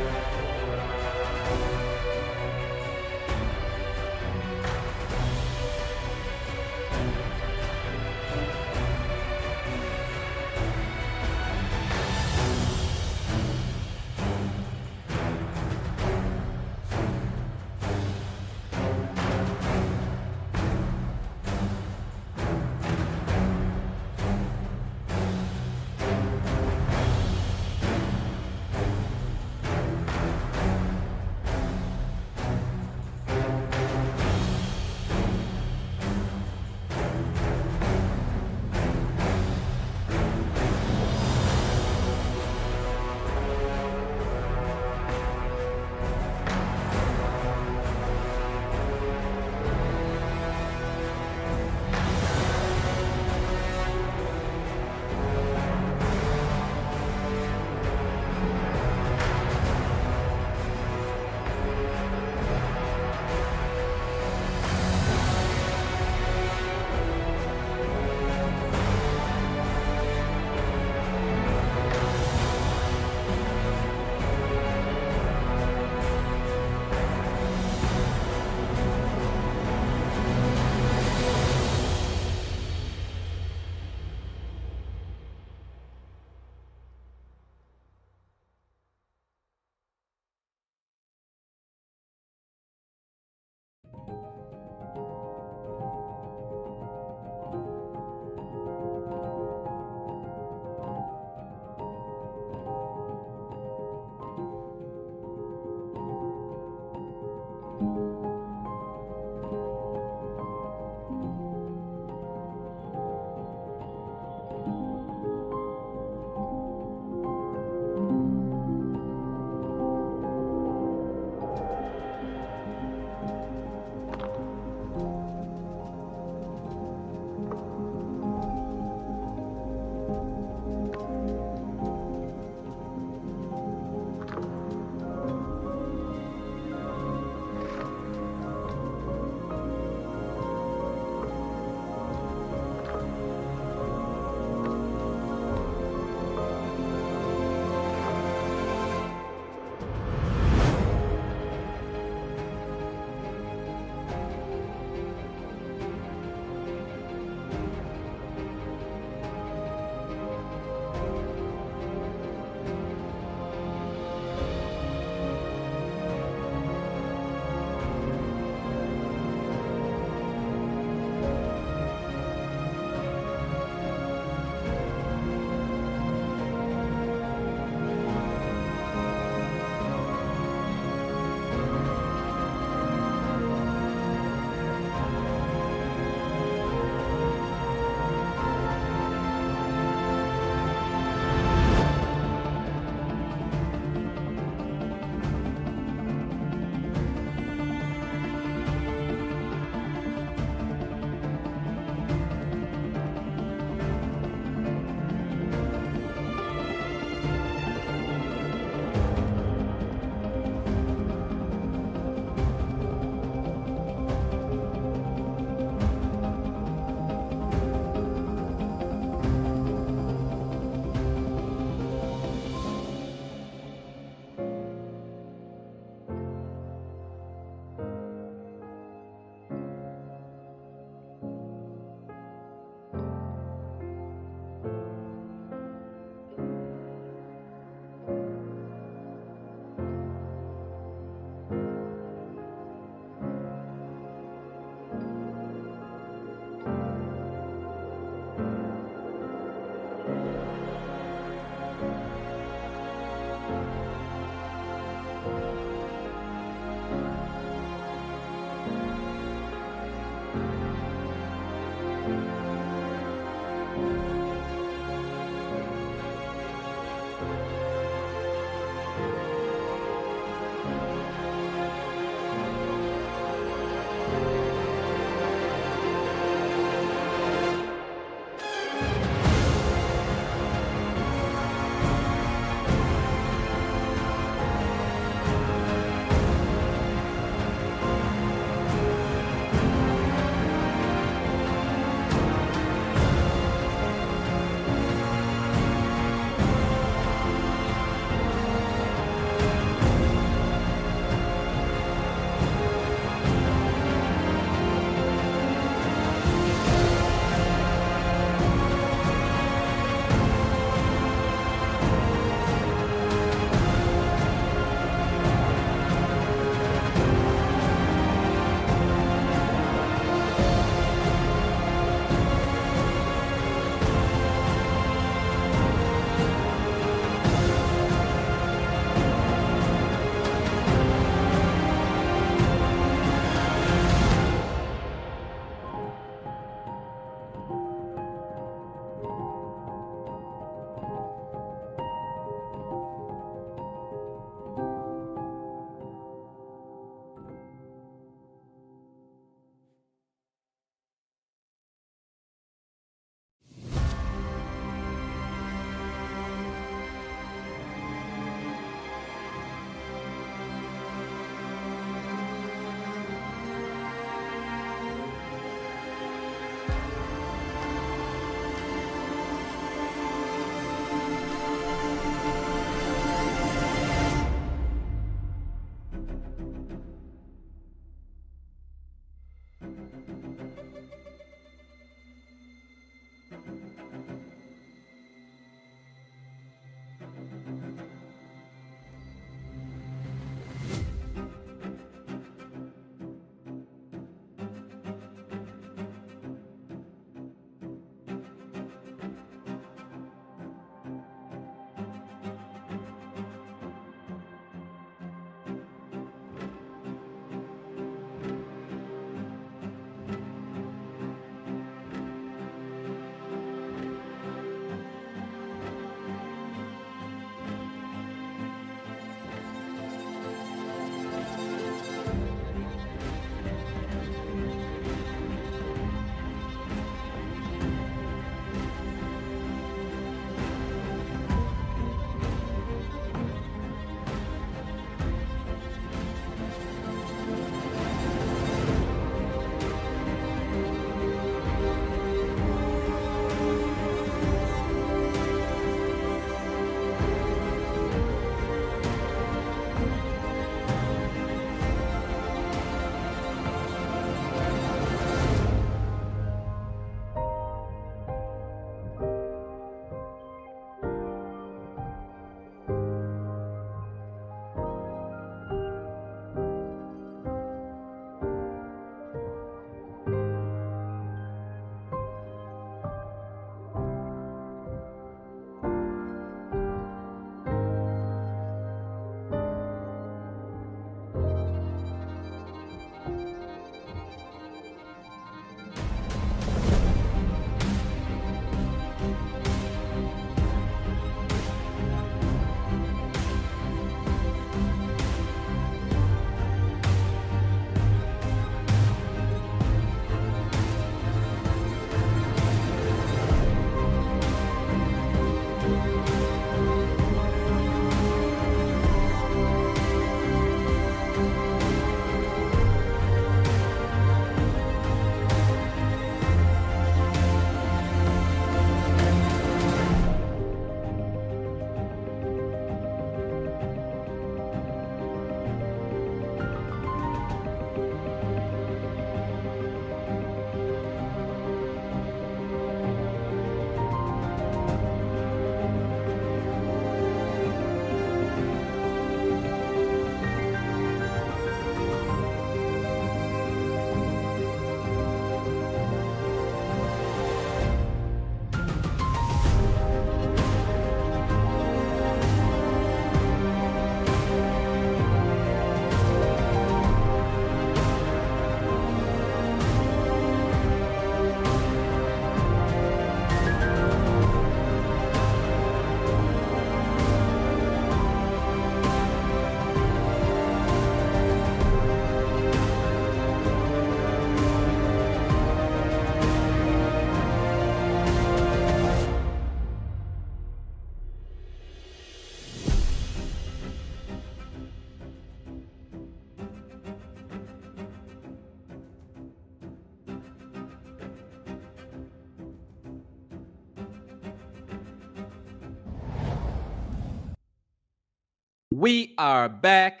We are back,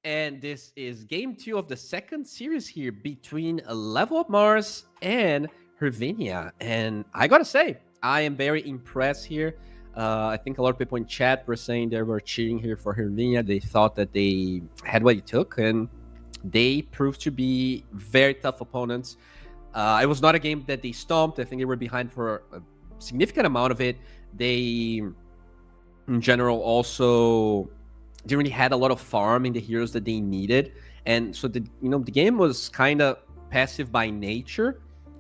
and this is game 2 of the second series here between Level Up Mars and Hervinia. And I gotta say, I am very impressed here. I think a lot of people in chat were saying they were cheering here for Hervinia. They thought that they had what it took, and they proved to be very tough opponents. It was not a game that they stomped. I think they were behind for a significant amount of it. They, in general, also didn't really had a lot of farm in the heroes that they needed, and so the game was kind of passive by nature.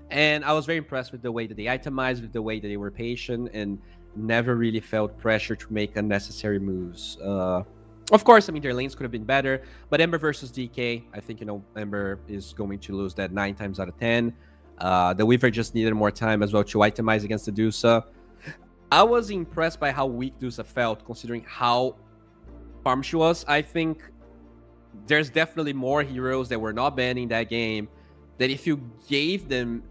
And I was very impressed with the way that they itemized, with the way that they were patient, and never really felt pressure to make unnecessary moves. Of course, I mean, their lanes could have been better, but Ember versus DK, I think, Ember is going to lose that 9 times out of 10. The Weaver just needed more time as well to itemize against the Dusa. I was impressed by how weak Dusa felt, considering how farm she was. I think there's definitely more heroes that were not banned in that game that if you gave them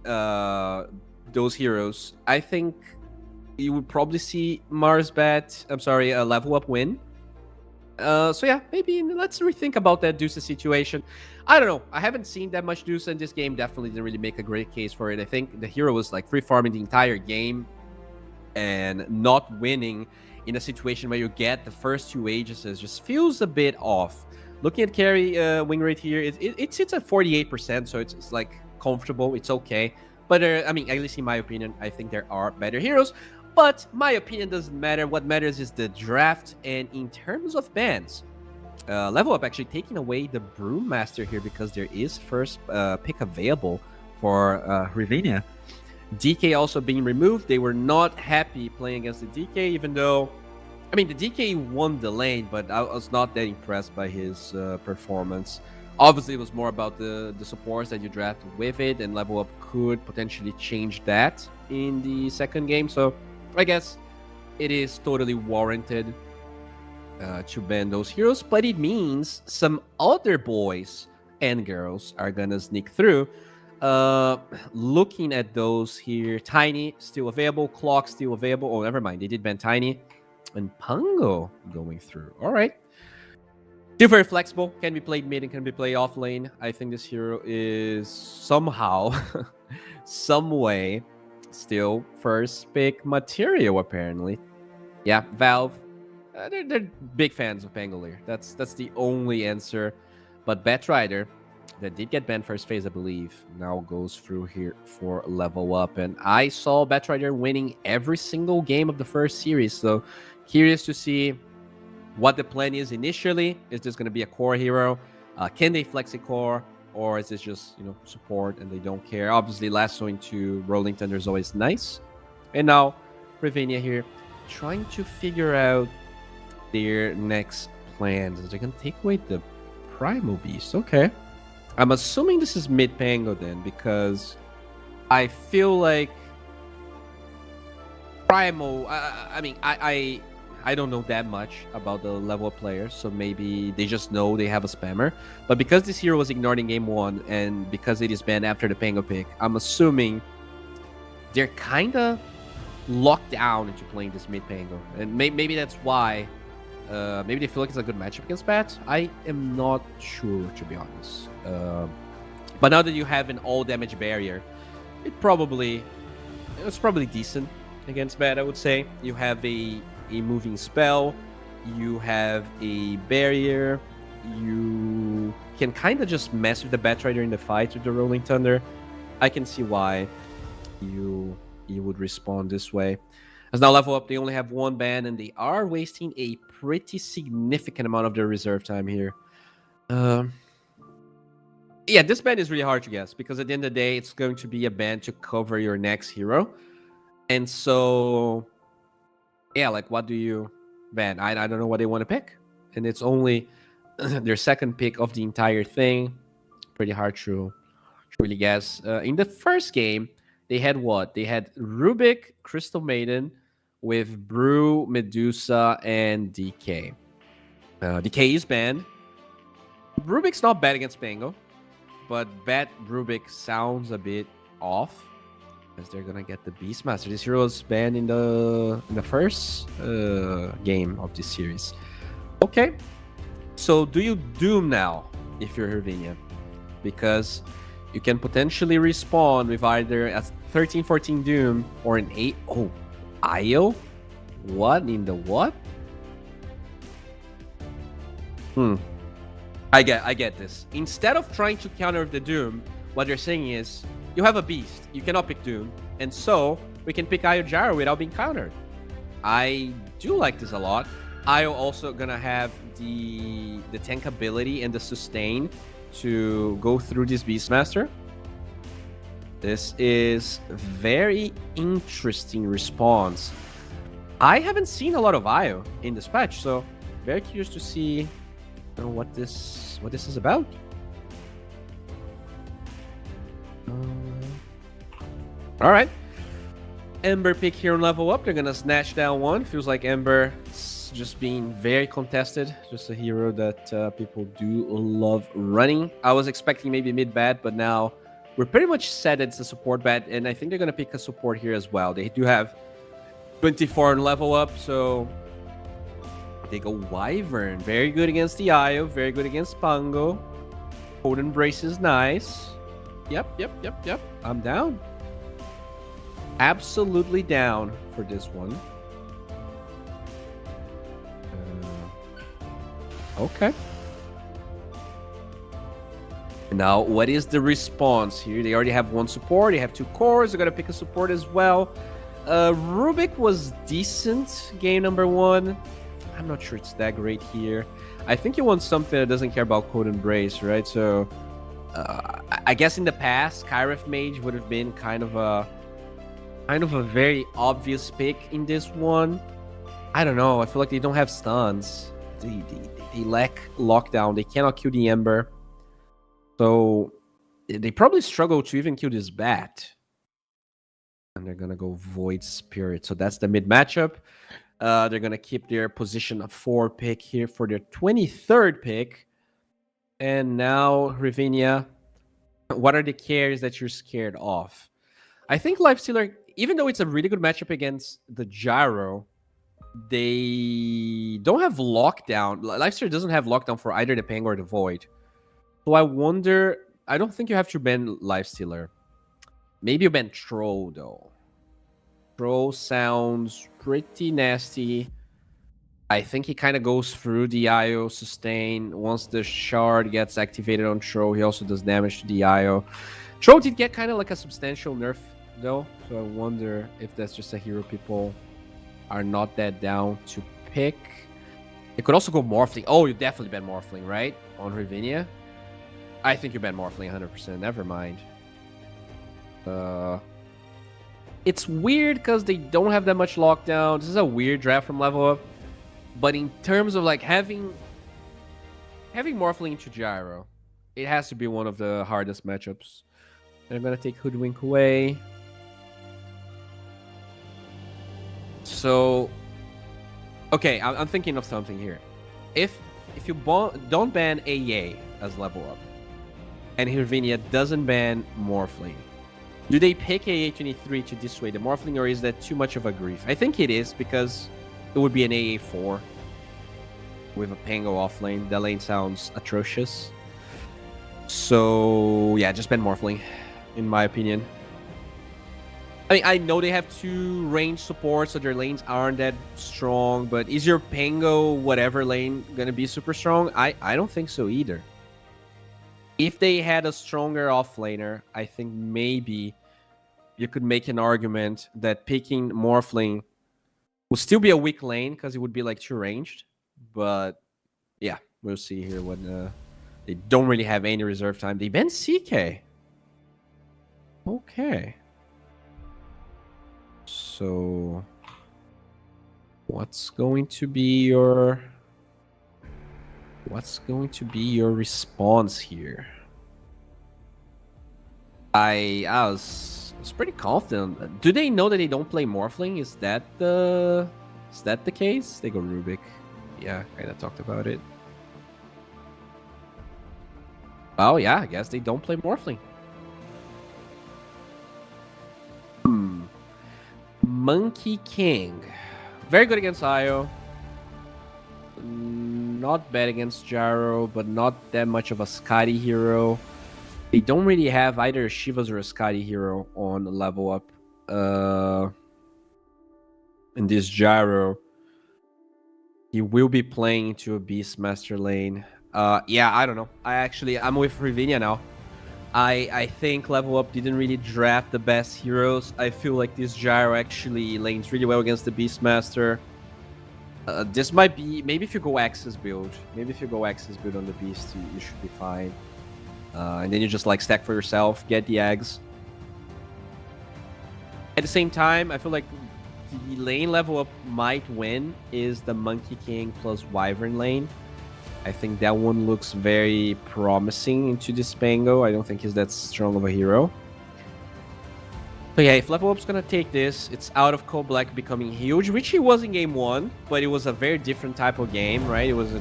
those heroes, I think you would probably see a level up win. So yeah, maybe let's rethink about that Dusa situation. I don't know. I haven't seen that much Dusa in this game. Definitely didn't really make a great case for it. I think the hero was like free farming the entire game and not winning in a situation where you get the first 2 Aegises just feels a bit off. Looking at carry win rate here, it sits at 48%, so it's like comfortable. It's okay. But I mean, at least in my opinion, I think there are better heroes. But my opinion doesn't matter. What matters is the draft. And in terms of bans, Level Up actually taking away the Brewmaster here because there is first pick available for Ravinia. DK also being removed. They were not happy playing against the DK, even though, I mean, the DK won the lane, but I was not that impressed by his performance. Obviously, it was more about the supports that you draft with it, and Level Up could potentially change that in the second game. So I guess it is totally warranted to ban those heroes, but it means some other boys and girls are gonna sneak through. Looking at those here, Tiny still available, Clock still available. Oh, never mind, they did ban Tiny, and Pungo going through. All right, still very flexible. Can be played mid and can be played off lane. I think this hero is somehow, some way, still first pick material apparently. Yeah, Valve. They're big fans of Pangolier. That's the only answer. But Batrider, that did get banned first phase, I believe, now goes through here for Level Up. And I saw Batrider winning every single game of the first series. So curious to see what the plan is initially. Is this going to be a core hero? Can they flex a core? Or is this just, support and they don't care? Obviously, lasso into Rolling Thunder is always nice. And now, Ravinia here, trying to figure out their next plans. They're going to take away the Primal Beast. Okay. I'm assuming this is mid Pango then, because I feel like Primal, I don't know that much about the level of players, so maybe they just know they have a spammer. But because this hero was ignored in game 1, and because it is banned after the Pango pick, I'm assuming they're kind of locked down into playing this mid Pango. And maybe that's why. Maybe they feel like it's a good matchup against Bat. I am not sure, to be honest. But now that you have an all damage barrier, it's probably decent against Bat, I would say. You have a moving spell, you have a barrier, you can kind of just mess with the Batrider in the fight with the Rolling Thunder. I can see why you would respond this way. As now Level Up, they only have 1 ban, and they are wasting a pretty significant amount of their reserve time here. Yeah, this ban is really hard to guess, because at the end of the day, it's going to be a ban to cover your next hero. And so, yeah, like, what do you ban? I don't know what they want to pick. And it's only their second pick of the entire thing. Pretty hard to really guess. In the first game, they had what? They had Rubik, Crystal Maiden, with Brew, Medusa, and DK. DK is banned. Rubik's not bad against Pango, but Bat Rubik sounds a bit off, as they're gonna get the Beastmaster. This hero was banned in the first game of this series. Okay, So do you Doom now if you're Hervinia? Because you can potentially respawn with either a 13-14 Doom or an 8. Oh, IO? What in the what? I get this. Instead of trying to counter the Doom, what they're saying is you have a beast, you cannot pick Doom, and so we can pick IO Gyro without being countered. I do like this a lot. IO also gonna have the tank ability and the sustain to go through this Beastmaster. This is very interesting response. I haven't seen a lot of IO in this patch, so very curious to see what this is about. All right. Ember pick here on level up. They're gonna snatch down one. Feels like Ember just being very contested. Just a hero that people do love running. I was expecting maybe mid bat, but now we're pretty much set it's a support bat, and I think they're gonna pick a support here as well. They do have 24 on level up, so they go Wyvern. Very good against the IO. Very good against Pango. Code Embrace is nice. Yep. I'm down. Absolutely down for this one. Okay. Now, what is the response here? They already have one support. They have two cores. They're going to pick a support as well. Rubik was decent game number one. I'm not sure it's that great here. I think you want something that doesn't care about Code Embrace, right? So, I guess in the past, Kyref Mage would have been kind of a very obvious pick in this one. I don't know. I feel like they don't have stuns. They lack lockdown. They cannot kill the Ember. So they probably struggle to even kill this bat. And they're going to go Void Spirit. So that's the mid matchup. They're going to keep their position 4 pick here for their 23rd pick. And now, Ravinia, what are the carries that you're scared of? I think Lifestealer, even though it's a really good matchup against the Gyro, they don't have lockdown. Lifestealer doesn't have lockdown for either the Pang or the Void. So I wonder, I don't think you have to ban Lifestealer. Maybe you ban Troll, though. Troll sounds pretty nasty. I think he kind of goes through the IO sustain. Once the shard gets activated on Troll, he also does damage to the IO. Troll did get kind of like a substantial nerf, though. So I wonder if that's just a hero people are not that down to pick. It could also go Morphling. Oh, you definitely ban Morphling, right? On Ravinia? I think you ban Morphling 100%. Never mind. It's weird because they don't have that much lockdown. This is a weird draft from level up. But in terms of like having Morphling to Gyro, it has to be one of the hardest matchups. They're gonna take Hoodwink away. So, okay, I'm thinking of something here. If you don't ban AA as level up, and Hirvinia doesn't ban Morphling, do they pick AA23 to dissuade the Morphling, or is that too much of a grief? I think it is, because it would be an AA4 with a Pango off lane. That lane sounds atrocious. So, yeah, just ban Morphling, in my opinion. I mean, I know they have 2 range supports, so their lanes aren't that strong, but is your Pango whatever lane going to be super strong? I don't think so either. If they had a stronger offlaner, I think maybe you could make an argument that picking Morphling would still be a weak lane because it would be like too ranged. But yeah, we'll see here when they don't really have any reserve time. They ban CK. Okay. So what's going to be your response here? I was pretty confident. Do they know that they don't play Morphling? Is that the case? They go Rubik. Yeah, kind of talked about it. Oh yeah, I guess they don't play Morphling. Monkey King. Very good against IO. not bad against Gyro, but not that much of a Scotty hero. They don't really have either a Shivas or a Scotty hero on level up. In this Gyro, he will be playing into a Beastmaster lane. Yeah, I don't know. I'm with Ravinia now. I think level up didn't really draft the best heroes. I feel like this Gyro actually lanes really well against the Beastmaster. This might be maybe if you go Axis build, on the Beast, you should be fine. And then you just like stack for yourself, get the eggs. At the same time, I feel like the lane level up might win is the Monkey King plus Wyvern lane. I think that one looks very promising into this Spango. I don't think he's that strong of a hero. But yeah, if level up's gonna take this, it's out of Cold Black becoming huge, which he was in game 1, but it was a very different type of game, right? It was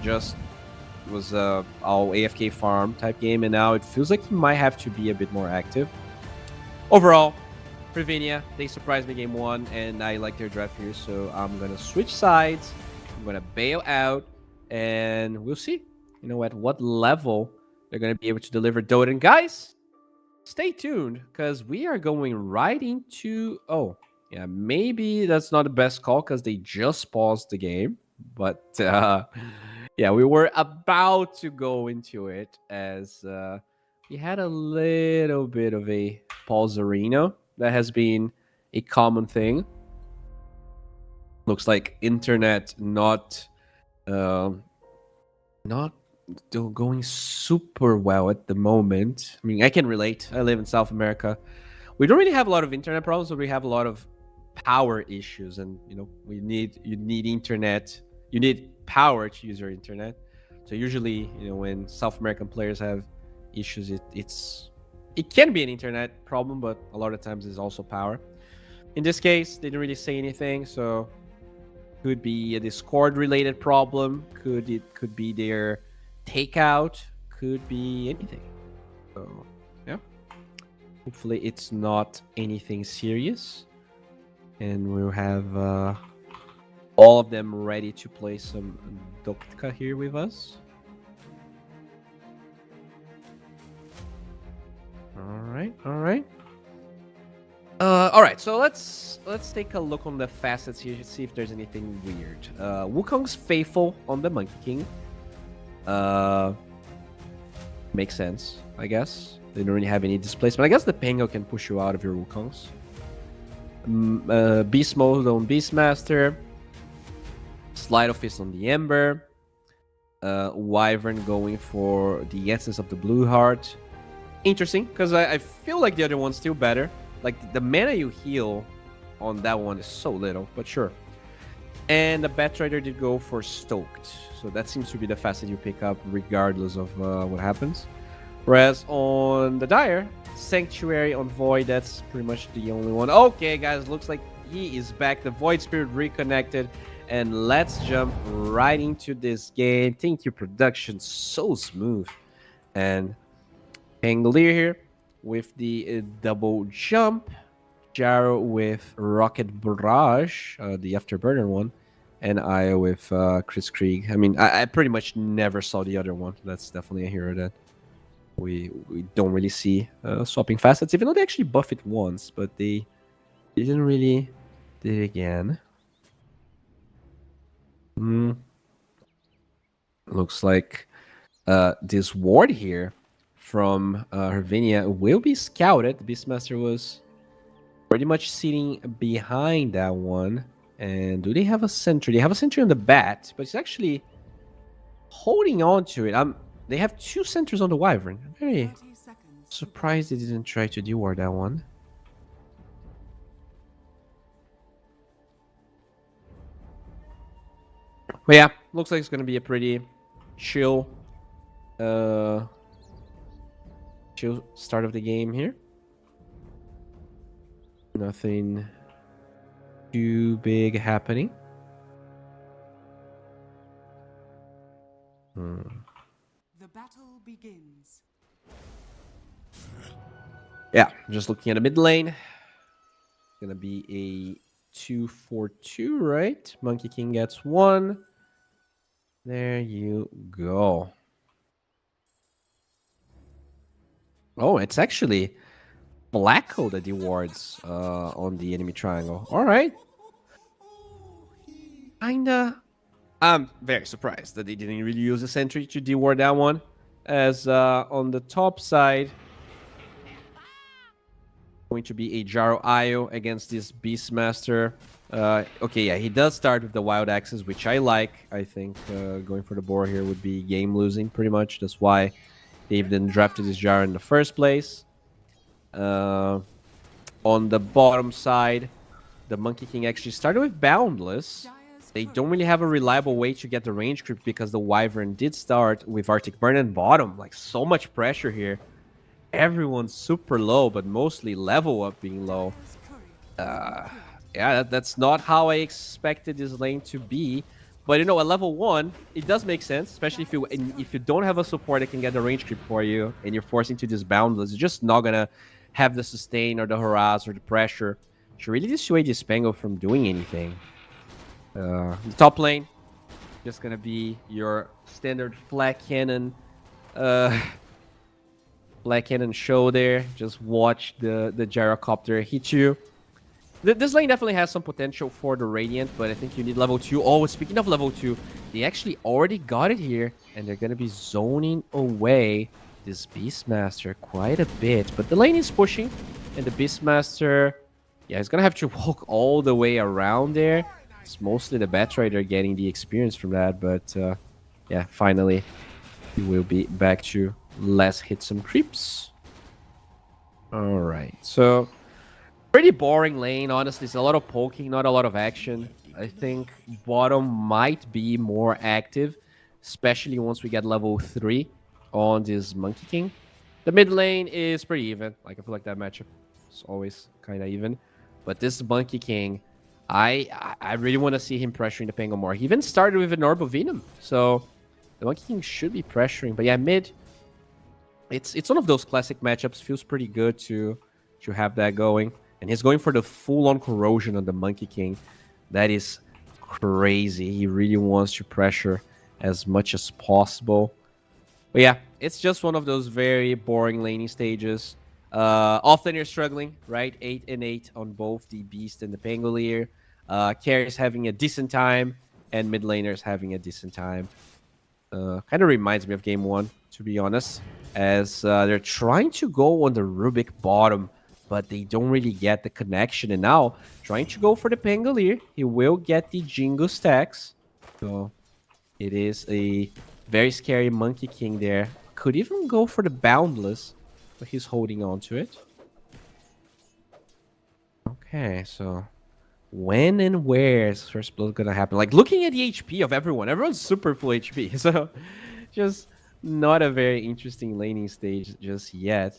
a all AFK farm type game, and now it feels like he might have to be a bit more active. Overall, Ravinia, they surprised me game 1, and I like their draft here, so I'm gonna switch sides. I'm gonna bail out, and we'll see, at what level they're gonna be able to deliver Dota. And guys, stay tuned, because we are going right into... Oh, yeah, maybe that's not the best call, because they just paused the game, but yeah, we were about to go into it as we had a little bit of a pause arena. That has been a common thing. Looks like internet not going super well at the moment. I mean, I can relate. I live in South America. We don't really have a lot of internet problems, but we have a lot of power issues, and you need internet. You need power to use your internet. So usually, when South American players have issues, it can be an internet problem, but a lot of times it's also power. In this case, they didn't really say anything, so could be a Discord related problem, could be their takeout, could be anything. So yeah, hopefully it's not anything serious, and we'll have all of them ready to play some Doktka here with us. All right. All right. So let's take a look on the facets here to see if there's anything weird. Wukong's faithful on the Monkey King. Makes sense, I guess. They don't really have any displacement. I guess the Pango can push you out of your Wukongs. Beast mode on Beastmaster. Slide of Fist on the Ember. Wyvern going for the Essence of the Blue Heart. Interesting, because I feel like the other one's still better. Like, the mana you heal on that one is so little, but sure. And the Batrider did go for Stoked, so that seems to be the facet you pick up regardless of what happens. Whereas on the Dire, Sanctuary on Void, that's pretty much the only one. Okay, guys, looks like he is back. The Void Spirit reconnected, and let's jump right into this game. Thank you, production, so smooth. And Pangolier here with the double jump. Jaro with Rocket Barrage, the Afterburner one. And I with Chris Krieg. I mean, I pretty much never saw the other one. That's definitely a hero that we don't really see swapping facets, even though they actually buff it once, but they didn't really did it again. Looks like this ward here from Hervinia will be scouted. The Beastmaster was pretty much sitting behind that one. And do they have a sentry? They have a sentry on the bat, but it's actually holding on to it. They have 2 sentries on the Wyvern. I'm very surprised they didn't try to deward that one. But yeah, looks like it's going to be a pretty chill start of the game here. Nothing too big happening. The battle begins. Yeah, just looking at the mid lane. Gonna be a 2-4-2, right? Monkey King gets 1. There you go. Oh, it's actually black hole that dewards on the enemy triangle. All right. Kinda. I'm very surprised that they didn't really use a sentry to deward that one. As on the top side, going to be a Jaro Io against this Beastmaster. Okay, yeah, he does start with the Wild Axes, which I like. I think going for the boar here would be game losing, pretty much. That's why they even drafted this Jaro in the first place. On the bottom side, the Monkey King actually started with Boundless. They don't really have a reliable way to get the range creep because the Wyvern did start with Arctic Burn and bottom. Like, so much pressure here. Everyone's super low, but mostly level up being low. Yeah, that's not how I expected this lane to be. But you know, at level 1, it does make sense, especially if you don't have a support that can get the range creep for you, and you're forcing to this Boundless. You're just not gonna have the sustain or the harass or the pressure to really dissuade this Spango from doing anything. The top lane, just gonna be your standard flat cannon Black Cannon show there. Just watch the gyrocopter hit you. This lane definitely has some potential for the Radiant, but I think you need level 2. Oh, speaking of level 2, they actually already got it here, and they're going to be zoning away this Beastmaster quite a bit. But the lane is pushing, and the Beastmaster, yeah, he's going to have to walk all the way around there. It's mostly the Batrider getting the experience from that, but yeah, finally, he will be back to let's hit some creeps. All right, so pretty boring lane, honestly. It's a lot of poking, not a lot of action. I think bottom might be more active, especially once we get level 3 on this Monkey King. The mid lane is pretty even. Like, I feel like that matchup is always kind of even. But this Monkey King, I really want to see him pressuring the Pango more. He even started with an Orb of Venom, so the Monkey King should be pressuring. But yeah, mid, it's one of those classic matchups. Feels pretty good to have that going. And he's going for the full-on corrosion on the Monkey King. That is crazy. He really wants to pressure as much as possible. But yeah, it's just one of those very boring laning stages. Often you're struggling, right? 8 and 8 on both the Beast and the Pangolier. Carries having a decent time, and mid laners having a decent time. Kind of reminds me of game 1, to be honest, as they're trying to go on the Rubik bottom, but they don't really get the connection. And now, trying to go for the Pangolier, he will get the Jingo stacks. So, it is a very scary Monkey King there. Could even go for the Boundless, but he's holding on to it. Okay, so when and where is first blood gonna happen? Like, looking at the HP of everyone's super full HP. So, just not a very interesting laning stage just yet.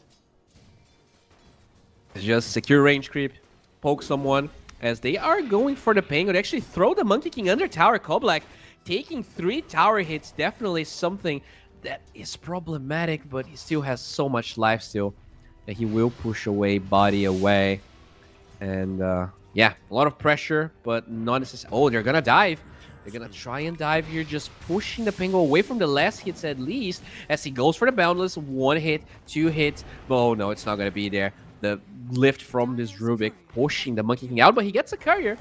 Just secure range creep, poke someone, as they are going for the Pango to actually throw the Monkey King under tower. Koblak taking 3 tower hits, definitely something that is problematic, but he still has so much life still that he will push away, body away. And yeah, a lot of pressure, but not necessarily. Oh, they're gonna dive. They're gonna try and dive here, just pushing the Pango away from the last hits at least, as he goes for the Boundless. 1 hit, 2 hits. Oh no, it's not gonna be there. The lift from this Rubik pushing the Monkey King out, but he gets a courier.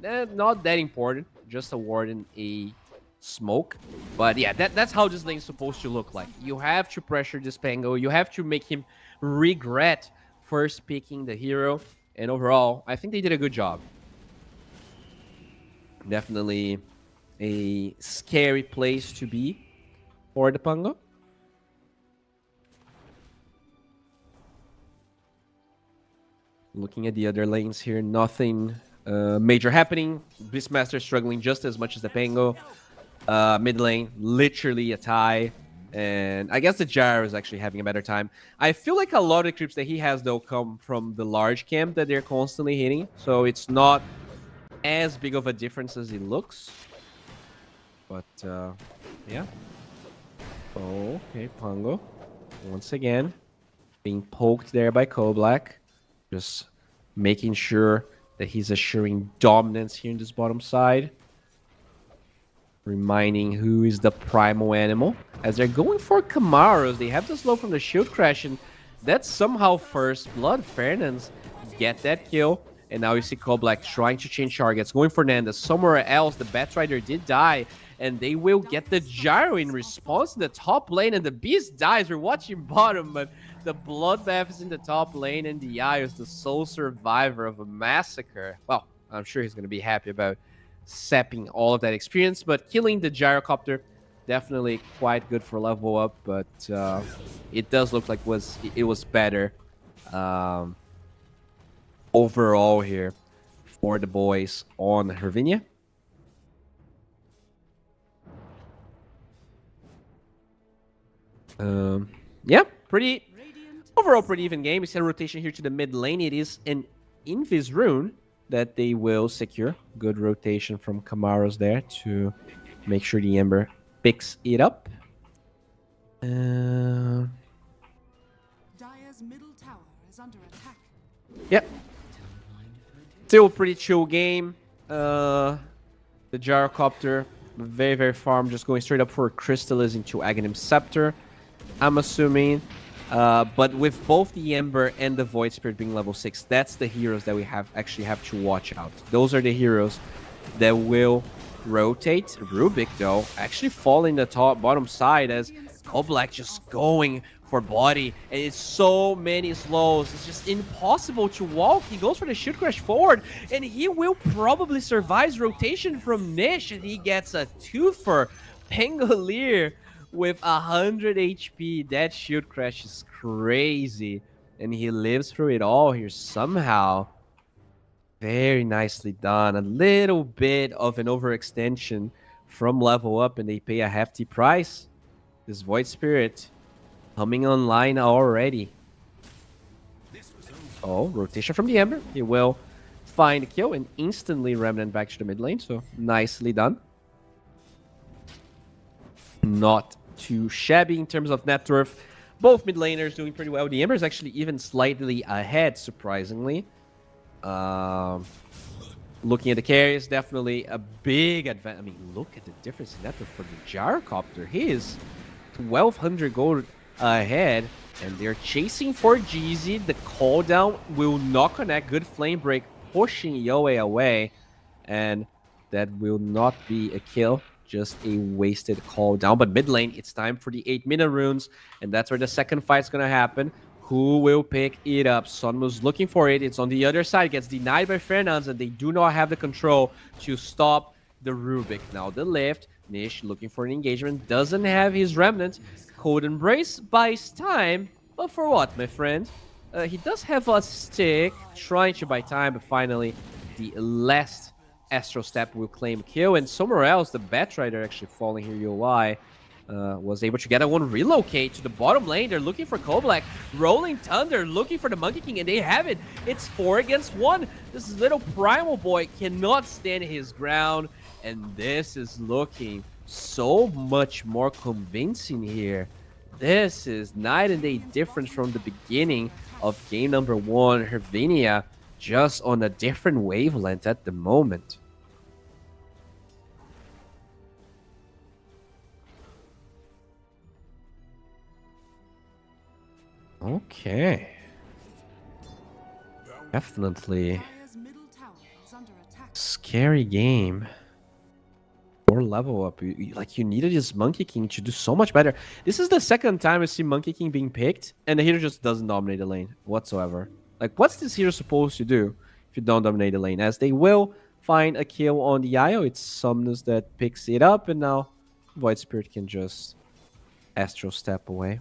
Not that important, just awarding a smoke. But yeah, that's how this lane is supposed to look like. You have to pressure this Pango. You have to make him regret first picking the hero. And overall, I think they did a good job. Definitely a scary place to be for the Pango. Looking at the other lanes here, nothing major happening. Beastmaster struggling just as much as the Pango. Mid lane, literally a tie. And I guess the Gyro is actually having a better time. I feel like a lot of the creeps that he has, though, come from the large camp that they're constantly hitting. So it's not as big of a difference as it looks. But, yeah. Oh, okay, Pongo. Once again, being poked there by Koblak. Just making sure that he's assuring dominance here in this bottom side. reminding who is the primal animal. As they're going for Camaros, they have the slow from the shield crash, and that's somehow first blood. Fernandes get that kill, and now you see Koblak trying to change targets, going for Nanda. Somewhere else, the Batrider did die, and they will get the gyro in response to the top lane, and the Beast dies. We're watching bottom, but the Bloodbath is in the top lane, and the Eye is the sole survivor of a massacre. Well, I'm sure he's going to be happy about sapping all of that experience, but killing the gyrocopter definitely quite good for level up, but it does look like it was better um, overall here for the boys on Hervinia. Yeah, overall pretty even game. We see a rotation here to the mid lane. It is an Invis rune that they will secure. Good rotation from Camaros there to make sure the Ember picks it up. Dire's middle tower is under attack. Yep. Still a pretty chill game. The Gyrocopter, very, very farm, just going straight up for Crystallis into Aghanim Scepter, I'm assuming. But with both the Ember and the Void Spirit being level 6, that's the heroes that we actually have to watch out. Those are the heroes that will rotate. Rubik, though, actually falling the bottom side as Koblak just going for body. And it's so many slows. It's just impossible to walk. He goes for the shield crash forward, and he will probably survive rotation from Nish, and he gets a 2 for Pangolier with 100 HP. That shield crash is crazy, and he lives through it all here somehow. Very nicely done. A little bit of an overextension from level up, and they pay a hefty price. This Void Spirit coming online already. Oh, rotation from the Ember. He will find a kill and instantly Remnant back to the mid lane, so nicely done. Not too shabby in terms of net worth. Both mid laners doing pretty well. The Ember is actually even slightly ahead, surprisingly. Looking at the carries, definitely a big advantage. I mean, look at the difference in net worth for the Gyrocopter. He is 1,200 gold ahead, and they're chasing for GZ. The cooldown will not connect. Good flame break, pushing Yoe away, and that will not be a kill. Just a wasted cooldown. But mid lane, it's time for the 8-minute runes, and that's where the second fight's gonna happen. Who will pick it up? Sunmu's looking for it. It's on the other side. Gets denied by Fernandes, and they do not have the control to stop the Rubik. Now the lift. Nish looking for an engagement. Doesn't have his Remnant. Cold Embrace buys time. But for what, my friend? He does have a stick. Trying to buy time, but finally the last Astral Step will claim kill. And somewhere else, the Batrider actually falling here, UI. Was able to get a one relocate to the bottom lane. They're looking for Koblak. Rolling Thunder looking for the Monkey King, and they have it. It's 4 against 1. This little primal boy cannot stand his ground, and this is looking so much more convincing here. This is night and day difference from the beginning of game number 1. Hervinia just on a different wavelength at the moment. Okay. Definitely scary game. More level up. You needed this Monkey King to do so much better. This is the second time I see Monkey King being picked, and the hero just doesn't dominate the lane whatsoever. Like, what's this hero supposed to do if you don't dominate the lane? As they will find a kill on the IO. It's Somnus that picks it up, and now Void Spirit can just Astral Step away.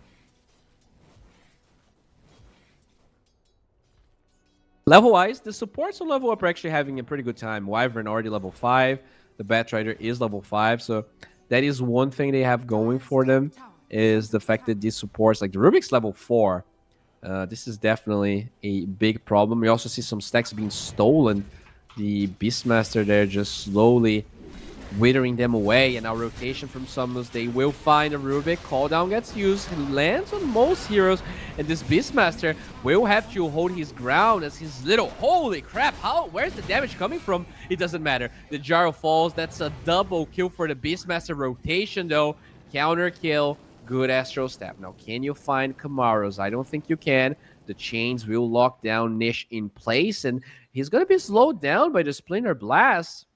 Level-wise, the supports on level up are actually having a pretty good time. Wyvern already level 5. The Batrider is level 5. So that is one thing they have going for them, is the fact that these supports, like the Rubik's level 4, this is definitely a big problem. We also see some stacks being stolen. The Beastmaster there just slowly withering them away. And now rotation from Somnus. They will find a Rubik. Call down gets used. He lands on most heroes. And this Beastmaster will have to hold his ground as his little... Holy crap! Where's the damage coming from? It doesn't matter. The Gyro falls. That's a double kill for the Beastmaster rotation though. Counter kill. Good Astral Step. Now, can you find Kamaros? I don't think you can. The chains will lock down Nish in place, and he's going to be slowed down by the Splinter Blast.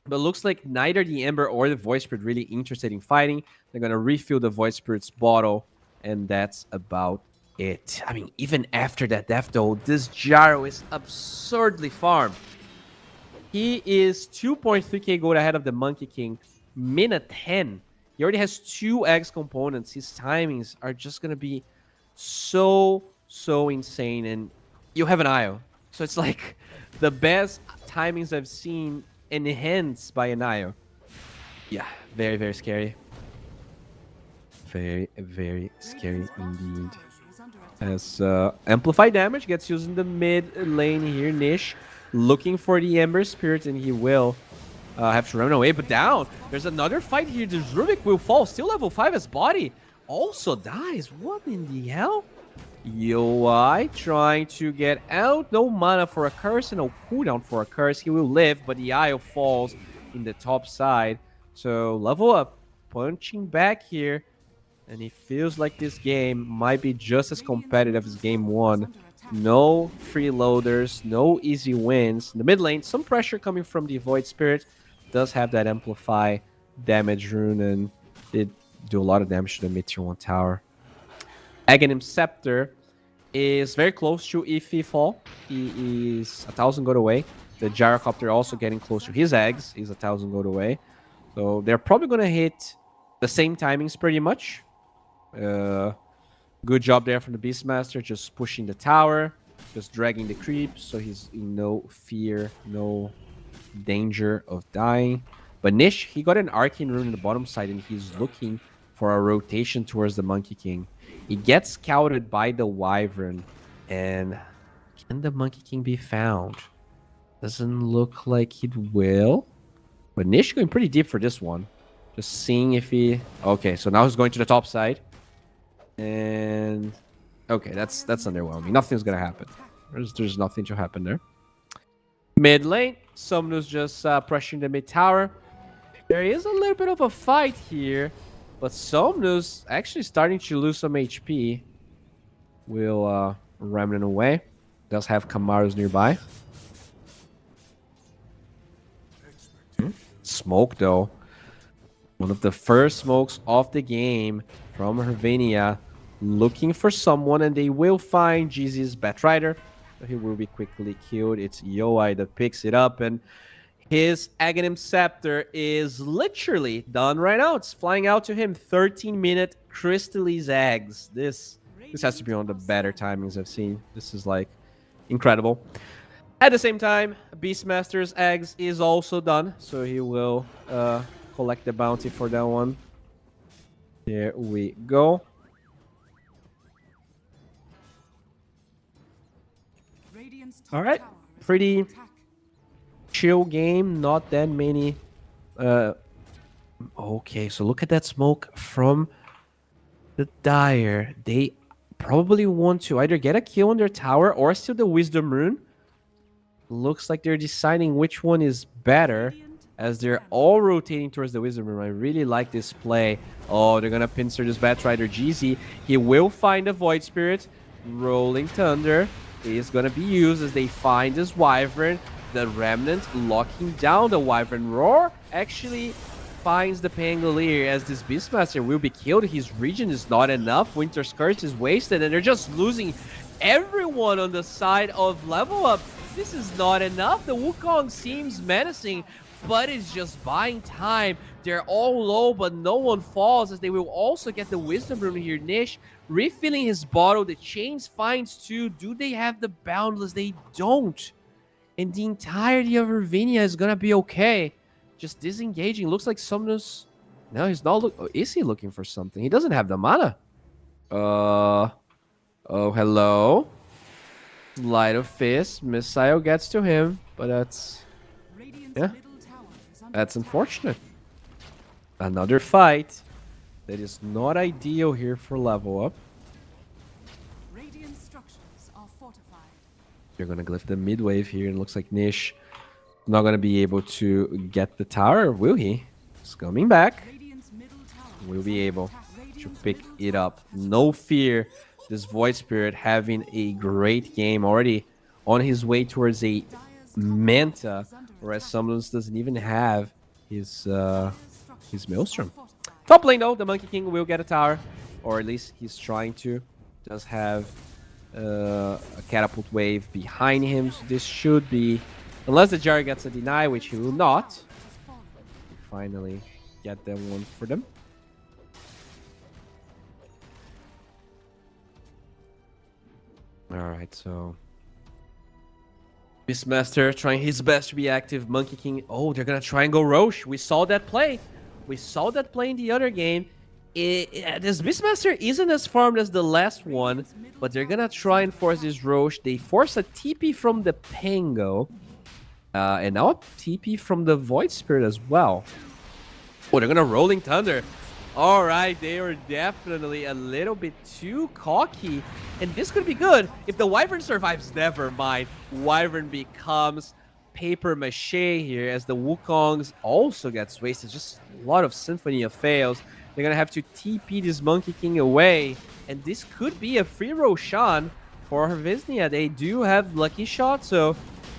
But looks like neither the Ember or the Void Spirit really interested in fighting. They're going to refill the Void Spirit's bottle, and that's about it. I mean, even after that death, though, this Gyro is absurdly farmed. He is 2.3k gold ahead of the Monkey King. Minute 10. He already has 2 X components. His timings are just going to be so insane. And you have an IO. So it's like the best timings I've seen enhanced by an IO. Yeah, very scary. Very scary indeed. As Amplify damage gets used in the mid lane here. Nish looking for the Ember Spirit, and he will have to run away, but down. There's another fight here. This Rubik will fall. Still level 5 as body. Also dies. What in the hell? UI trying to get out. No mana for a curse and no cooldown for a curse. He will live, but the IO falls in the top side. So level up. Punching back here. And it feels like this game might be just as competitive as game 1. No freeloaders, no easy wins. In the mid lane, some pressure coming from the Void Spirit. Does have that Amplify damage rune and did do a lot of damage to the mid tier 1 tower. Aghanim Scepter is very close to Iffy fall. He is 1,000 gold away. The Gyrocopter also getting close to his eggs. He's 1,000 gold away. So they're probably going to hit the same timings pretty much. Good job there from the Beastmaster, just pushing the tower, just dragging the creeps, so he's in no fear, no danger of dying. But Nish, he got an Arcane Rune in the bottom side, and he's looking for a rotation towards the Monkey King. He gets scouted by the Wyvern, and can the Monkey King be found? Doesn't look like he will. But Nish going pretty deep for this one. Just seeing if he... Okay, so now he's going to the top side. And okay, that's underwhelming. Nothing's gonna happen. There's nothing to happen there. Mid lane, Somnus just pressuring the mid tower. There is a little bit of a fight here, but Somnus actually starting to lose some HP. Will Remnant away. Does have Kamaros nearby. Smoke though. One of the first smokes of the game from Hervania. Looking for someone, and they will find GZ's Batrider. He will be quickly killed. It's Yoi that picks it up, and his Aghanim Scepter is literally done right now. It's flying out to him. 13-minute Crystallis eggs. This has to be one of the better timings I've seen. This is like incredible. At the same time, Beastmaster's eggs is also done, so he will collect the bounty for that one. There we go. All right, pretty chill game. Not that many. Okay, so look at that smoke from the Dire. They probably want to either get a kill on their tower or steal the Wisdom Rune. Looks like they're deciding which one is better as they're all rotating towards the Wisdom Rune. I really like this play. Oh, they're gonna pincer this Batrider GZ. He will find a Void Spirit. Rolling Thunder is going to be used as they find this Wyvern. The Remnant locking down the Wyvern. Roar actually finds the Pangolier as this Beastmaster will be killed. His region is not enough. Winter's Curse is wasted, and they're just losing everyone on the side of level up. This is not enough. The Wukong seems menacing, but it's just buying time. They're all low, but no one falls as they will also get the Wisdom Rune here. Nish refilling his bottle. The Chains finds 2. Do they have the Boundless? They don't. And the entirety of Hervania is gonna be okay. Just disengaging. Looks like Somnus... No, he's not is he looking for something? He doesn't have the mana. Oh, hello. Light of Fist. Missile gets to him, but that's... Yeah. That's unfortunate. Another fight that is not ideal here for level up. Radiant structures are fortified. You're going to glyph the mid wave here, and it looks like Nish not going to be able to get the tower, will he? He's coming back. Radiant's middle tower Will is be under able attack. to Radiant's pick middle it tower up. has No fear. This Void Spirit having a great game already on his way towards a Dire's top Manta, tower is under whereas attack. Summoners doesn't even have his Dire's structures Maelstrom. are fortified. Top lane though, the Monkey King will get a tower, or at least he's trying to. Does have a catapult wave behind him, so this should be, unless the Jar gets a deny, which he will not. Has fallen. Finally get that one for them. Alright, so Beastmaster trying his best to be active. Monkey King, oh, they're gonna try and go Roche. We saw that play. We saw that play in the other game. This Beastmaster isn't as farmed as the last one, but they're gonna try and force this Roche. They force a TP from the Pango. And now a TP from the Void Spirit as well. Oh, they're gonna Rolling Thunder. All right, they are definitely a little bit too cocky. And this could be good. If the Wyvern survives, never mind. Wyvern becomes paper mache here as the Wukongs also gets wasted. Just a lot of Symphony of Fails. They're gonna have to TP this Monkey King away. And this could be a free Roshan for Hervisnia. They do have Lucky Shot, so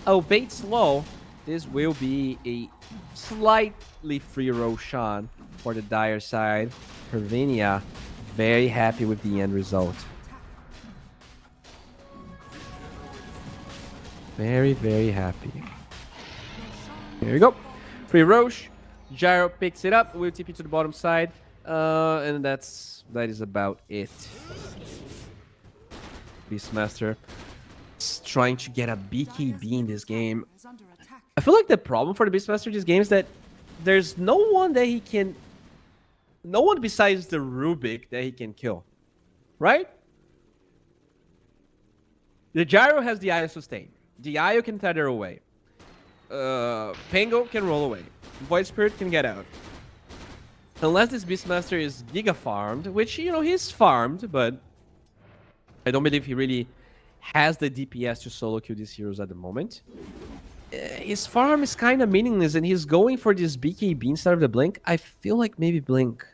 albeit slow, this will be a slightly free Roshan for the Dire side. Hervinia very happy with the end result. Very, very happy. Here we go. Free Roche. Gyro picks it up. We'll TP to the bottom side. And that is about it. Beastmaster is trying to get a BKB in this game. Is under attack. I feel like the problem for the Beastmaster in this game is that there's no one that he can... No one besides the Rubik that he can kill. Right? The Gyro has the Io sustain. The Io can tether away. Pango can roll away. Void Spirit can get out. Unless this Beastmaster is Giga farmed, which, you know, he's farmed, but I don't believe he really has the DPS to solo kill these heroes at the moment. His farm is kind of meaningless, and he's going for this BKB instead of the Blink. I feel like maybe Blink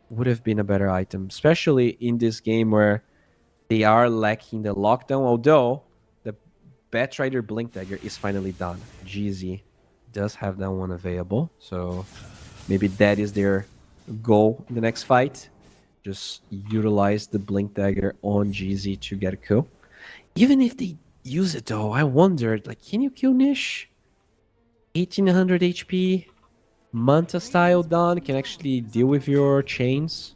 would have been a better item, especially in this game where they are lacking the lockdown, although the Batrider Blink Dagger is finally done. GZ does have that one available, so maybe that is their goal in the next fight. Just utilize the Blink Dagger on GZ to get a kill. Even if they use it though, I wondered, like, can you kill Nish? 1800 HP, Manta style done, can actually deal with your chains.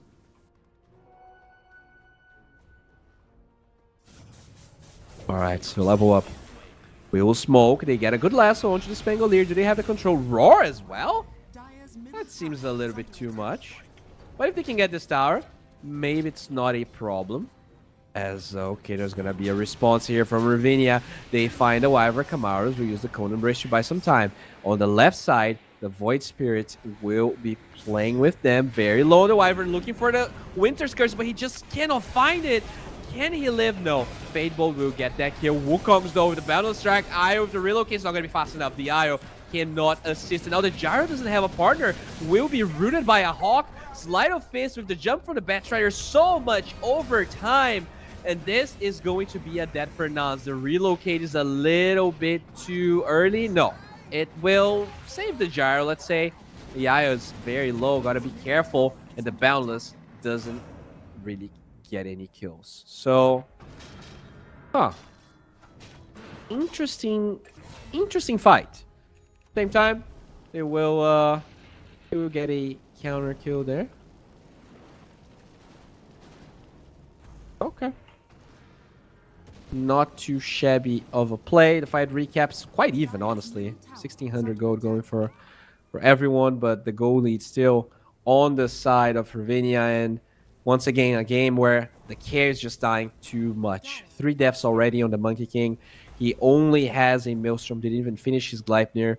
Alright, so level up. We will smoke, they get a good lasso onto the Spangolier. Do they have the control roar as well? Dire's middle That seems tower a little is bit under too attack. much. But if they can get this tower, maybe it's not a problem. As, okay, there's gonna be a response here from Ravinia. They find the Wyvern Camaros. We use the Cone Embrace to buy some time. On the left side, the Void Spirit will be playing with them. Very low, the Wyvern looking for the Winter's Curse, but he just cannot find it. Can he live? No. Fadebolt will get that kill. Wukongs though with the Battle Strike. Io with the relocate is not gonna be fast enough. The Io cannot assist. And now the Gyro doesn't have a partner. Will be rooted by a Hawk. Sleight of Fist with the jump from the Batrider so much over time. And this is going to be a dead for Nans. The relocate is a little bit too early. No, it will save the Gyro, let's say. The Io is very low, gotta be careful. And the Boundless doesn't really get any kills. So, interesting fight. Same time, they will get a counter kill there. Okay. Not too shabby of a play. The fight recaps quite even, honestly. 1600 gold going for everyone, but the goal lead still on the side of Ravinia. And once again, a game where the care is just dying too much. 3 deaths already on the Monkey King. He only has a Maelstrom. Didn't even finish his Gleipnir.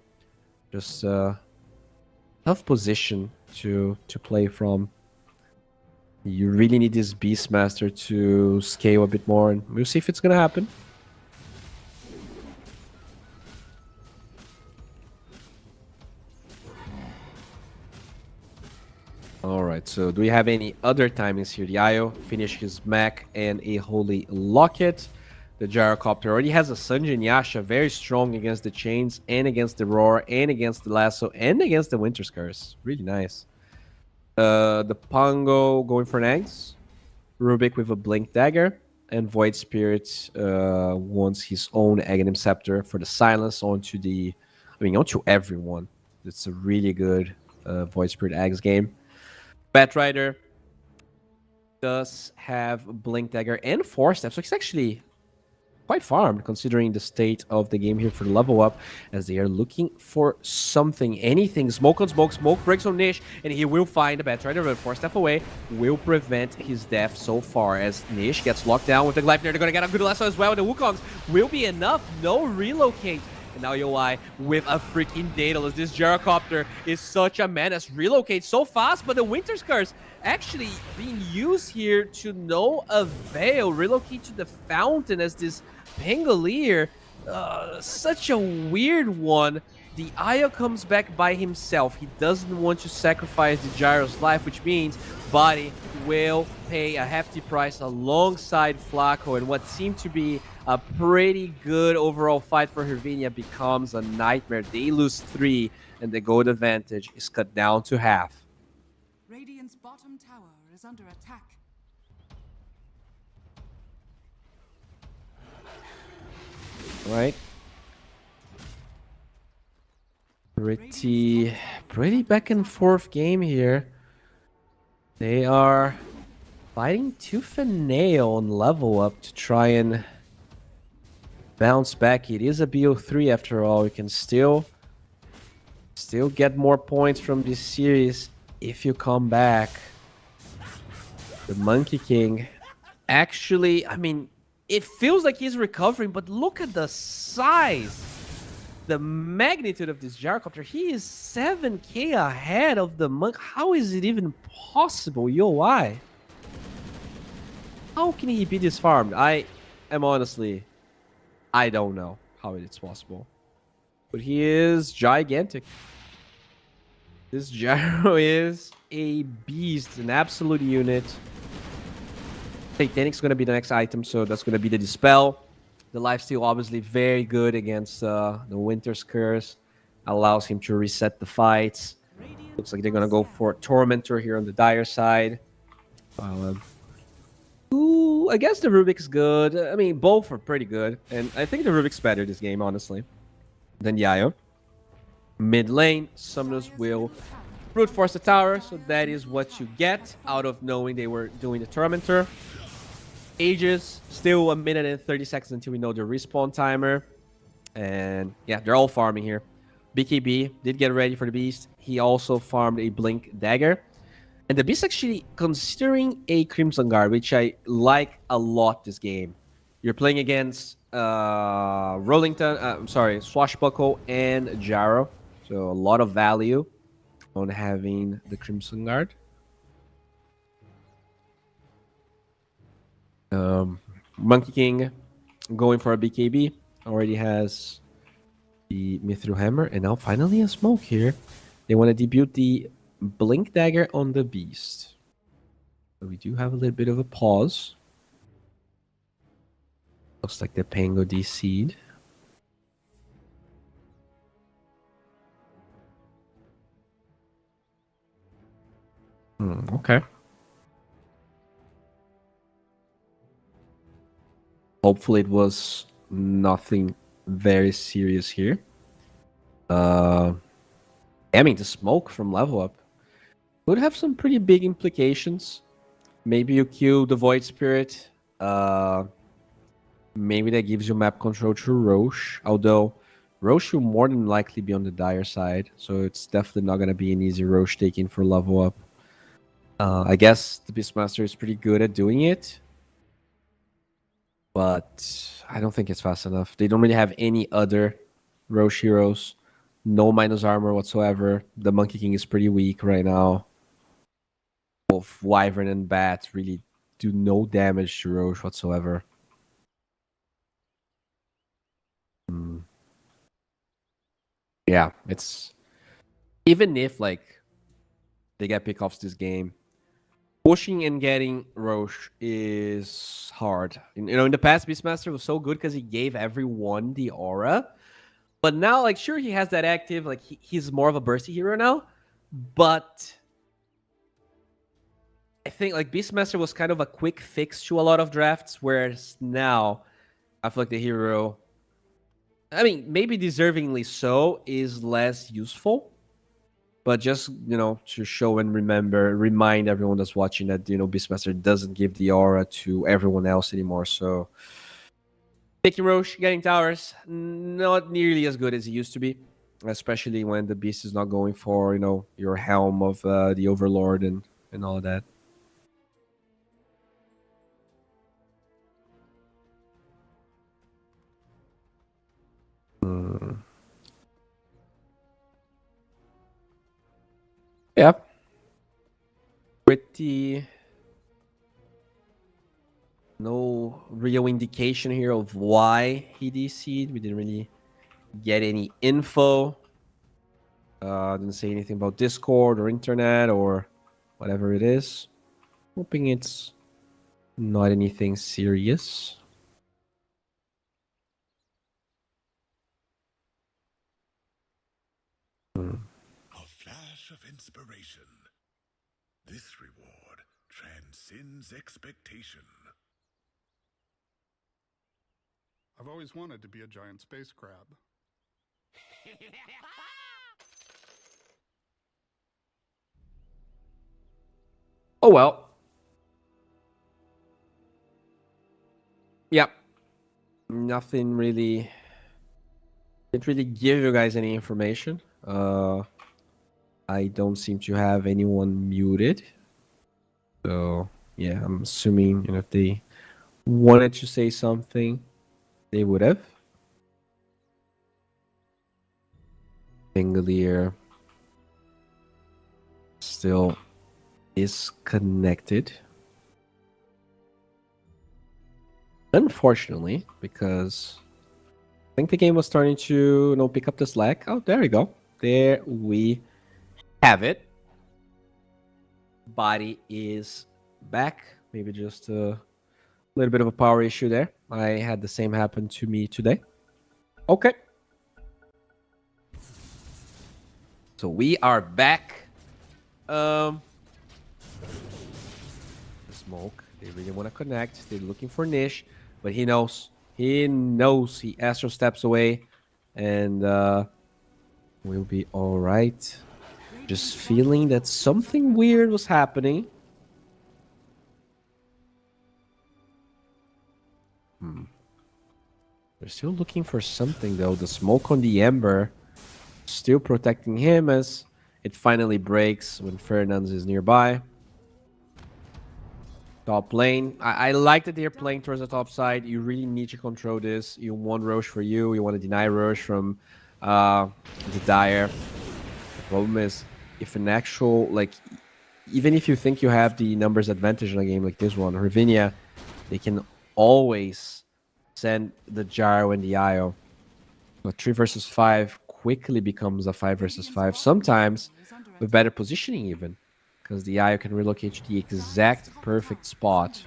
Just tough position to play from. You really need this Beastmaster to scale a bit more, and we'll see if it's gonna happen. Alright, so do we have any other timings here? The Io finish his mech and a Holy Locket. The Gyrocopter already has a Sanjin Yasha, very strong against the Chains, and against the Roar, and against the Lasso, and against the Winter's Curse. Really nice. The Pongo going for an Eggs. Rubik with a Blink Dagger. And Void Spirit wants his own Aghanim Scepter for the silence onto everyone. It's a really good Void Spirit Axe game. Batrider does have Blink Dagger and Force Step, so he's actually quite farmed considering the state of the game here for the level up, as they are looking for something, anything. Smoke on smoke, smoke breaks on Nish, and he will find the Batrider, but Force Step away will prevent his death so far, as Nish gets locked down with the Gleipnir. They're going to get a good lasso as well, and the Wukongs will be enough. No relocate. And now UI with a freaking Daedalus. This Gyrocopter is such a menace. Relocate so fast, but the Winter's Curse actually being used here to no avail. Relocate to the Fountain as this Pangolier. Such a weird one. The Io comes back by himself. He doesn't want to sacrifice the Gyro's life, which means Body will pay a hefty price alongside Flaco, and what seemed to be a pretty good overall fight for Hervinia becomes a nightmare. They lose 3, and the gold advantage is cut down to half. Radiant's bottom tower is under attack. Right? Pretty back and forth game here. They are fighting tooth and nail on level up to try and bounce back. It is a BO3 after all. You can still get more points from this series if you come back. The Monkey King actually, I mean, it feels like he's recovering, but look at the size, the magnitude of this Gyrocopter. He is 7k ahead of the Monk. How is it even possible, UI? How can he be this farmed? I don't know how it's possible. But he is gigantic. This Gyro is a beast, an absolute unit. Satanic's going to be the next item, so that's going to be the Dispel. The lifesteal obviously very good against the Winter's Curse. Allows him to reset the fights. Looks like they're going to go for Tormentor here on the Dire side. Ooh, I guess the Rubik's good. I mean, both are pretty good. And I think the Rubik's better this game, honestly, than Yayo. Mid lane, Summoners will brute force the tower, so that is what you get out of knowing they were doing the Tormentor. Ages, still 1 minute and 30 seconds until we know the respawn timer. And yeah, they're all farming here. BKB did get ready for the Beast. He also farmed a Blink Dagger. And the Beast actually considering a Crimson Guard, which I like a lot this game. You're playing against Swashbuckle and Gyro. So a lot of value on having the Crimson Guard. Monkey King going for a BKB. Already has the Mithril Hammer. And now finally a smoke here. They want to debut the Blink Dagger on the Beast. So we do have a little bit of a pause. Looks like the Pango DC'd. Okay. Hopefully it was nothing very serious here. I mean, the smoke from level up would have some pretty big implications. Maybe you kill the Void Spirit. Maybe that gives you map control to Roche. Although Roche will more than likely be on the Dire side. So it's definitely not going to be an easy Roche taking for level up. I guess the Beastmaster is pretty good at doing it. But I don't think it's fast enough. They don't really have any other Roche heroes no minus armor whatsoever. The Monkey King is pretty weak right now. Both Wyvern and Bat really do no damage to Roche whatsoever. Yeah, it's even if like they get pickoffs this game, pushing and getting Roche is hard. In the past, Beastmaster was so good because he gave everyone the aura. But now, like, sure, he has that active. Like, he's more of a bursty hero now. But I think like Beastmaster was kind of a quick fix to a lot of drafts, whereas now I feel like the hero, I mean, maybe deservingly so, is less useful. But just, to show and remind everyone that's watching that, Beastmaster doesn't give the aura to everyone else anymore. So, taking Roche, getting towers, not nearly as good as it used to be. Especially when the beast is not going for, your helm of the Overlord and all that. Yeah. Pretty. No real indication here of why he DC'd. We didn't really get any info. Didn't say anything about Discord or internet or whatever it is. Hoping it's not anything serious. A flash of inspiration. This reward transcends expectation. I've always wanted to be a giant space crab. Oh well. Yep. Nothing really. Didn't really give you guys any information. I don't seem to have anyone muted. So yeah, I'm assuming if they wanted to say something, they would have. Pingalier still is connected. Unfortunately, because I think the game was starting to pick up the slack. Oh, there we go. There we have it. Body is back. Maybe just a little bit of a power issue there. I had the same happen to me today. Okay. So we are back. The smoke. They really want to connect. They're looking for Nish, but he knows. He knows. He Astro steps away, and we'll be all right. Just feeling that something weird was happening. They're still looking for something though. The smoke on the Ember still protecting him as it finally breaks when Fernandes is nearby. Top lane. I like that they're playing towards the top side. You really need to control this. You want Roche for you. You want to deny Roche from the Dire. The problem is, if an actual, even if you think you have the numbers advantage in a game like this one, Ravinia, they can always send the Gyro and the Io. A 3 versus 5 quickly becomes a 5 versus 5. Sometimes with better positioning even. Because the Io can relocate to the exact perfect spot.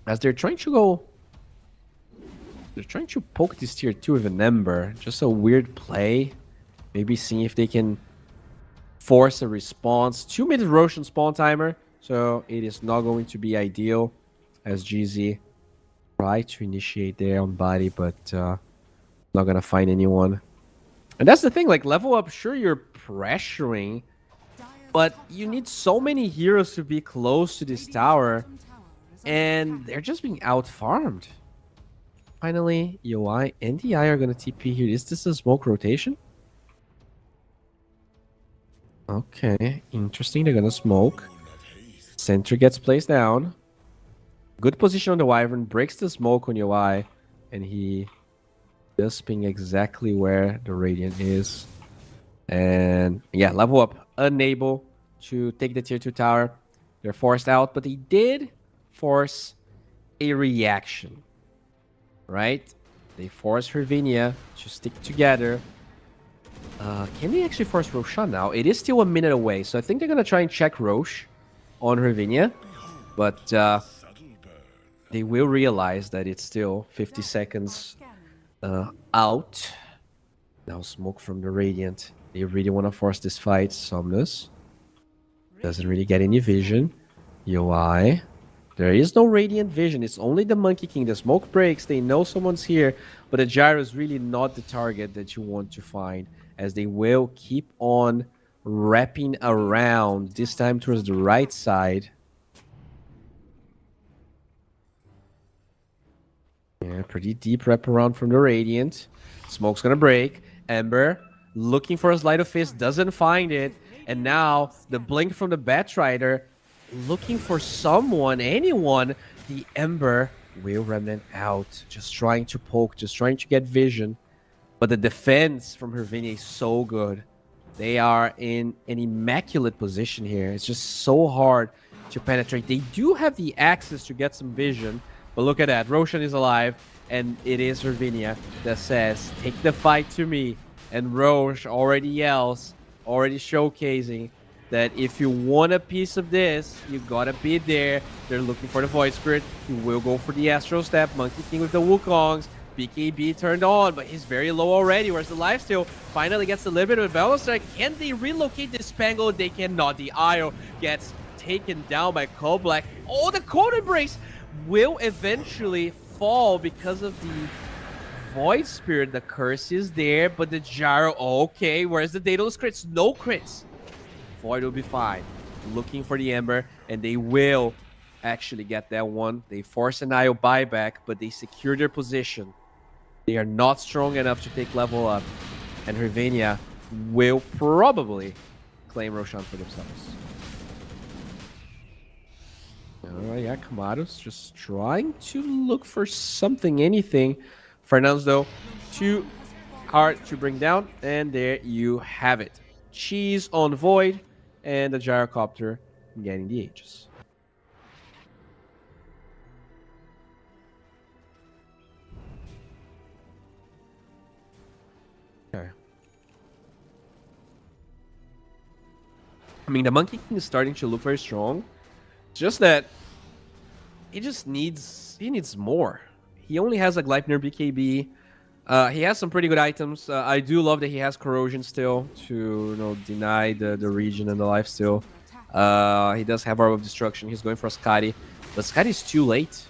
As they're trying to go... They're trying to poke this tier 2 with an Ember. Just a weird play. Maybe seeing if they can force a response. 2 minute Roshan spawn timer. So it is not going to be ideal. As GZ try to initiate their own body. But not going to find anyone. And that's the thing. Like, level up, sure, you're pressuring... But you need so many heroes to be close to this tower, and they're just being out-farmed. Finally, UI and DI are going to TP here. Is this a smoke rotation? Okay, interesting. They're going to smoke. Sentry gets placed down. Good position on the Wyvern. Breaks the smoke on UI, and he does ping exactly where the Radiant is. And yeah, level up. Unable to take the tier 2 tower. They're forced out, but they did force a reaction. Right? They force Hervinia to stick together. Can they actually force Roshan now? It is still a minute away, so I think they're going to try and check Rosh on Hervinia. But they will realize that it's still 50 seconds out. Now smoke from the Radiant. They really want to force this fight. Somnus doesn't really get any vision. UI. There is no Radiant vision. It's only the Monkey King. The smoke breaks. They know someone's here. But the Gyro is really not the target that you want to find, as they will keep on wrapping around, this time towards the right side. Yeah, pretty deep wrap around from the Radiant. Smoke's gonna break. Ember looking for a Sleight of Fist, doesn't find it. And now the blink from the Batrider, looking for someone, anyone. The Ember will remnant out, just trying to poke, just trying to get vision. But the defense from Hervinia is so good. They are in an immaculate position here. It's just so hard to penetrate. They do have the access to get some vision, but look at that. Roshan is alive, and it is Hervinia that says, take the fight to me. And Rosh already yells, already showcasing that if you want a piece of this, you gotta be there. They're looking for the Void Spirit. He will go for the Astral Step. Monkey King with the Wukongs. BKB turned on, but he's very low already. Whereas the lifesteal finally gets a little bit of a balance strike. Can they relocate this Spangle? They cannot. The Io gets taken down by Koblack. Oh, the Code Embrace will eventually fall because of the Void Spirit. The curse is there, but the Gyro, okay. Where's the Daedalus crits? No crits. Void will be fine. Looking for the Ember, and they will actually get that one. They force an IO buyback, but they secure their position. They are not strong enough to take level up, and Hervinia will probably claim Roshan for themselves. Alright, yeah, Kamado's just trying to look for something, anything. Fernandes, though, too hard to bring down, and there you have it. Cheese on Void, and the Gyrocopter getting the Aegis. Okay. I mean, the Monkey King is starting to look very strong. It's just that he just needs more. He only has a Gleipnir BKB. He has some pretty good items. I do love that he has Corrosion still to deny the region and the lifesteal. He does have Orb of Destruction. He's going for a Skadi, but Skadi's too late.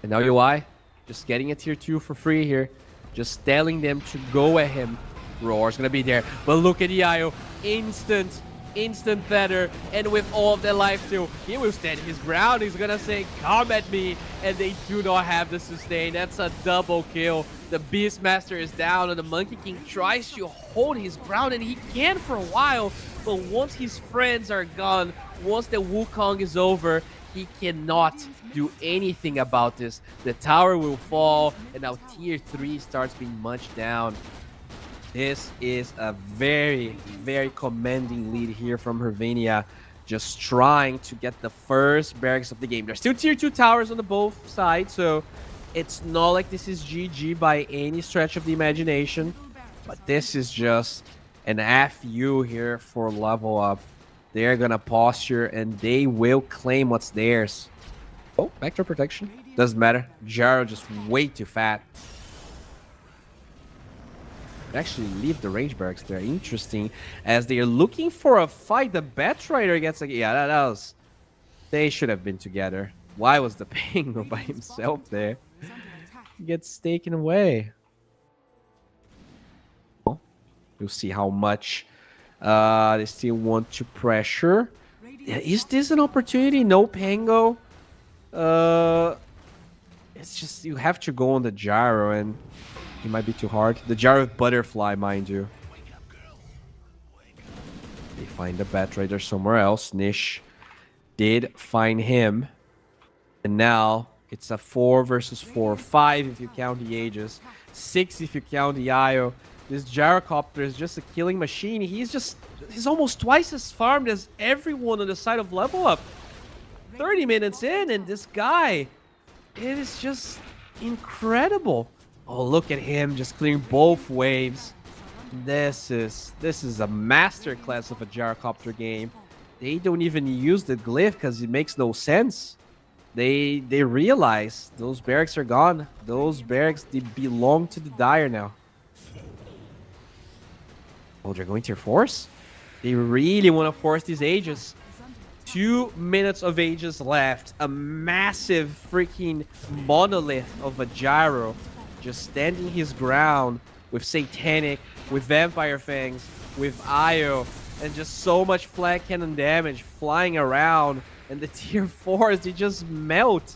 And now UI just getting a tier 2 for free here, just telling them to go at him. Roar's gonna be there, but look at the IO, instant feather, and with all of their lifesteal, he will stand his ground. He's gonna say, come at me, and they do not have the sustain. That's a double kill. The Beastmaster is down, and the Monkey King tries to hold his ground, and he can for a while, but once his friends are gone, once the Wukong is over, he cannot do anything about this. The tower will fall, and now tier 3 starts being munched down. This is a very, very commanding lead here from Hervinia, just trying to get the first barracks of the game. There's still tier 2 towers on the both sides, so it's not like this is GG by any stretch of the imagination, but this is just an FU here for level up. They're gonna posture, and they will claim what's theirs. Oh, backdoor protection. Doesn't matter. Gyro just way too fat. Actually leave the range barracks there. Interesting, as they are looking for a fight. The Batrider gets like, yeah, that was, they should have been together. Why was the Penguin by himself there? He gets taken away. Well, you'll see how much they still want to pressure. Yeah, is this an opportunity? No Pango. It's just you have to go on the Gyro, and he might be too hard. The Gyro Butterfly, mind you. They find the Batrider somewhere else. Nish did find him. And now it's a 4 versus 4. 5 if you count the Aegis. 6 if you count the IO. This gyrocopter is just a killing machine. He's almost twice as farmed as everyone on the side of level up. 30 minutes in, and this guy, it is just incredible. Oh, look at him just clearing both waves. This is a masterclass of a gyrocopter game. They don't even use the glyph because it makes no sense. They realize those barracks are gone. Those barracks, they belong to the Dire now. Oh, they're going to force? They really want to force these Aegis. 2 minutes of Aegis left. A massive freaking monolith of a gyro just standing his ground with Satanic, with Vampire Fangs, with Io, and just so much flat cannon damage flying around. And the tier 4s, they just melt.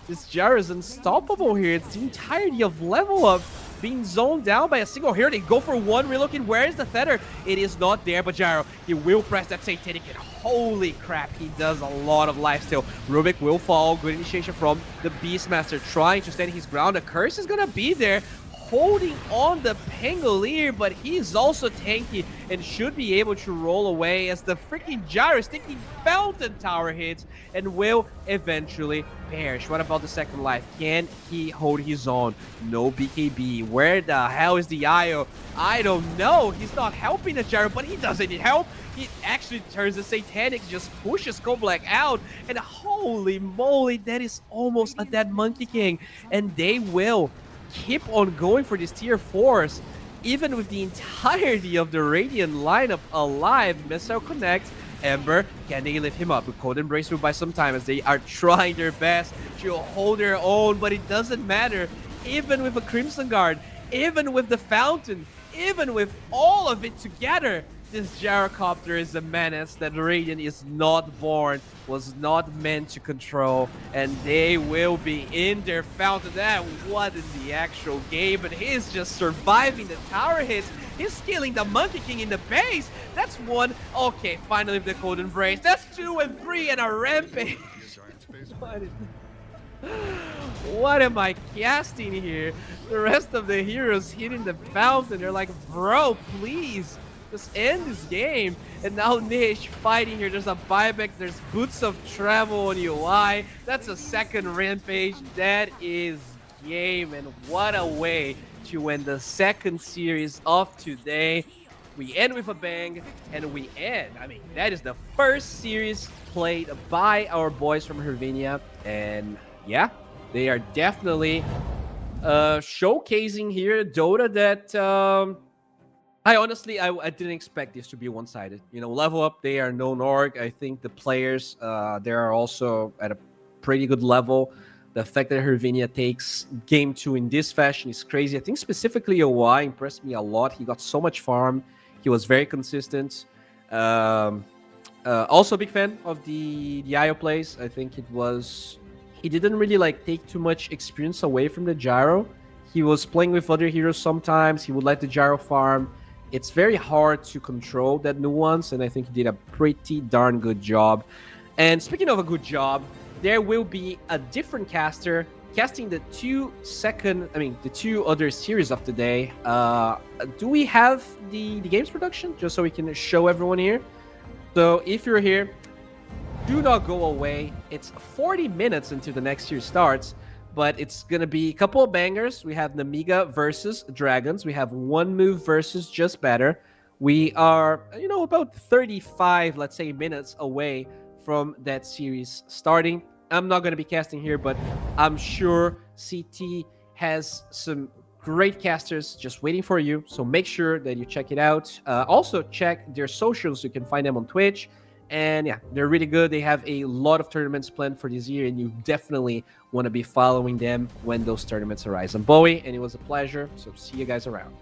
This gyro is unstoppable here. It's the entirety of level up being zoned down by a single hero. They go for one relooking. Where is the feather? It is not there, but Gyro, he will press that Satanic, and holy crap, he does a lot of lifesteal. Rubik will fall. Good initiation from the Beastmaster, trying to stand his ground. The curse is gonna be there, holding on the Pangolier, but he's also tanky and should be able to roll away as the freaking Gyro is taking Fountain Tower hits and will eventually perish. What about the second life? Can he hold his own? No BKB. Where the hell is the Io? I don't know. He's not helping the Gyro, but he doesn't need help. He actually turns the Satanic, just pushes Koblack out, and holy moly, that is almost a dead Monkey King. And they will keep on going for these tier 4s, even with the entirety of the Radiant lineup alive. Missile connects. Ember, can they lift him up? With Cold Embrace by some time as they are trying their best to hold their own, but it doesn't matter. Even with a Crimson Guard, even with the Fountain, even with all of it together, this gyrocopter is a menace that Radiant is not born, was not meant to control, and they will be in their Fountain. That wasn't the actual game, but he's just surviving the tower hits. He's killing the Monkey King in the base. That's one. Okay, finally the Cold Embrace. That's 2 and 3 and a Rampage. What am I casting here? The rest of the heroes hitting the Fountain. They're like, bro, please. Just end this game. And now Nish fighting here. There's a buyback. There's Boots of Travel on UI. That's a second Rampage. That is game. And what a way to end the second series of today. We end with a bang, and we end. I mean, that is the first series played by our boys from Hervinia. And yeah, they are definitely showcasing here Dota that I honestly, I didn't expect this to be one-sided. You know, level up, they are known org. I think the players, they are also at a pretty good level. The fact that Hervinia takes game 2 in this fashion is crazy. I think specifically OI impressed me a lot. He got so much farm. He was very consistent. Also a big fan of the IO plays. I think he didn't really like take too much experience away from the Gyro. He was playing with other heroes sometimes. He would let the Gyro farm. It's very hard to control that nuance, and I think he did a pretty darn good job. And speaking of a good job, there will be a different caster casting the two other series of the day. Do we have the games production just so we can show everyone here? So if you're here, do not go away. It's 40 minutes until the next year starts, but it's gonna be a couple of bangers. We have Namiga versus Dragons. We have One Move versus Just Better. We are, about 35, let's say, minutes away from that series starting. I'm not going to be casting here, but I'm sure CT has some great casters just waiting for you. So make sure that you check it out. Also, check their socials. You can find them on Twitch. And yeah, they're really good. They have a lot of tournaments planned for this year, and you definitely want to be following them when those tournaments arise. I'm Bowie, and it was a pleasure. So see you guys around.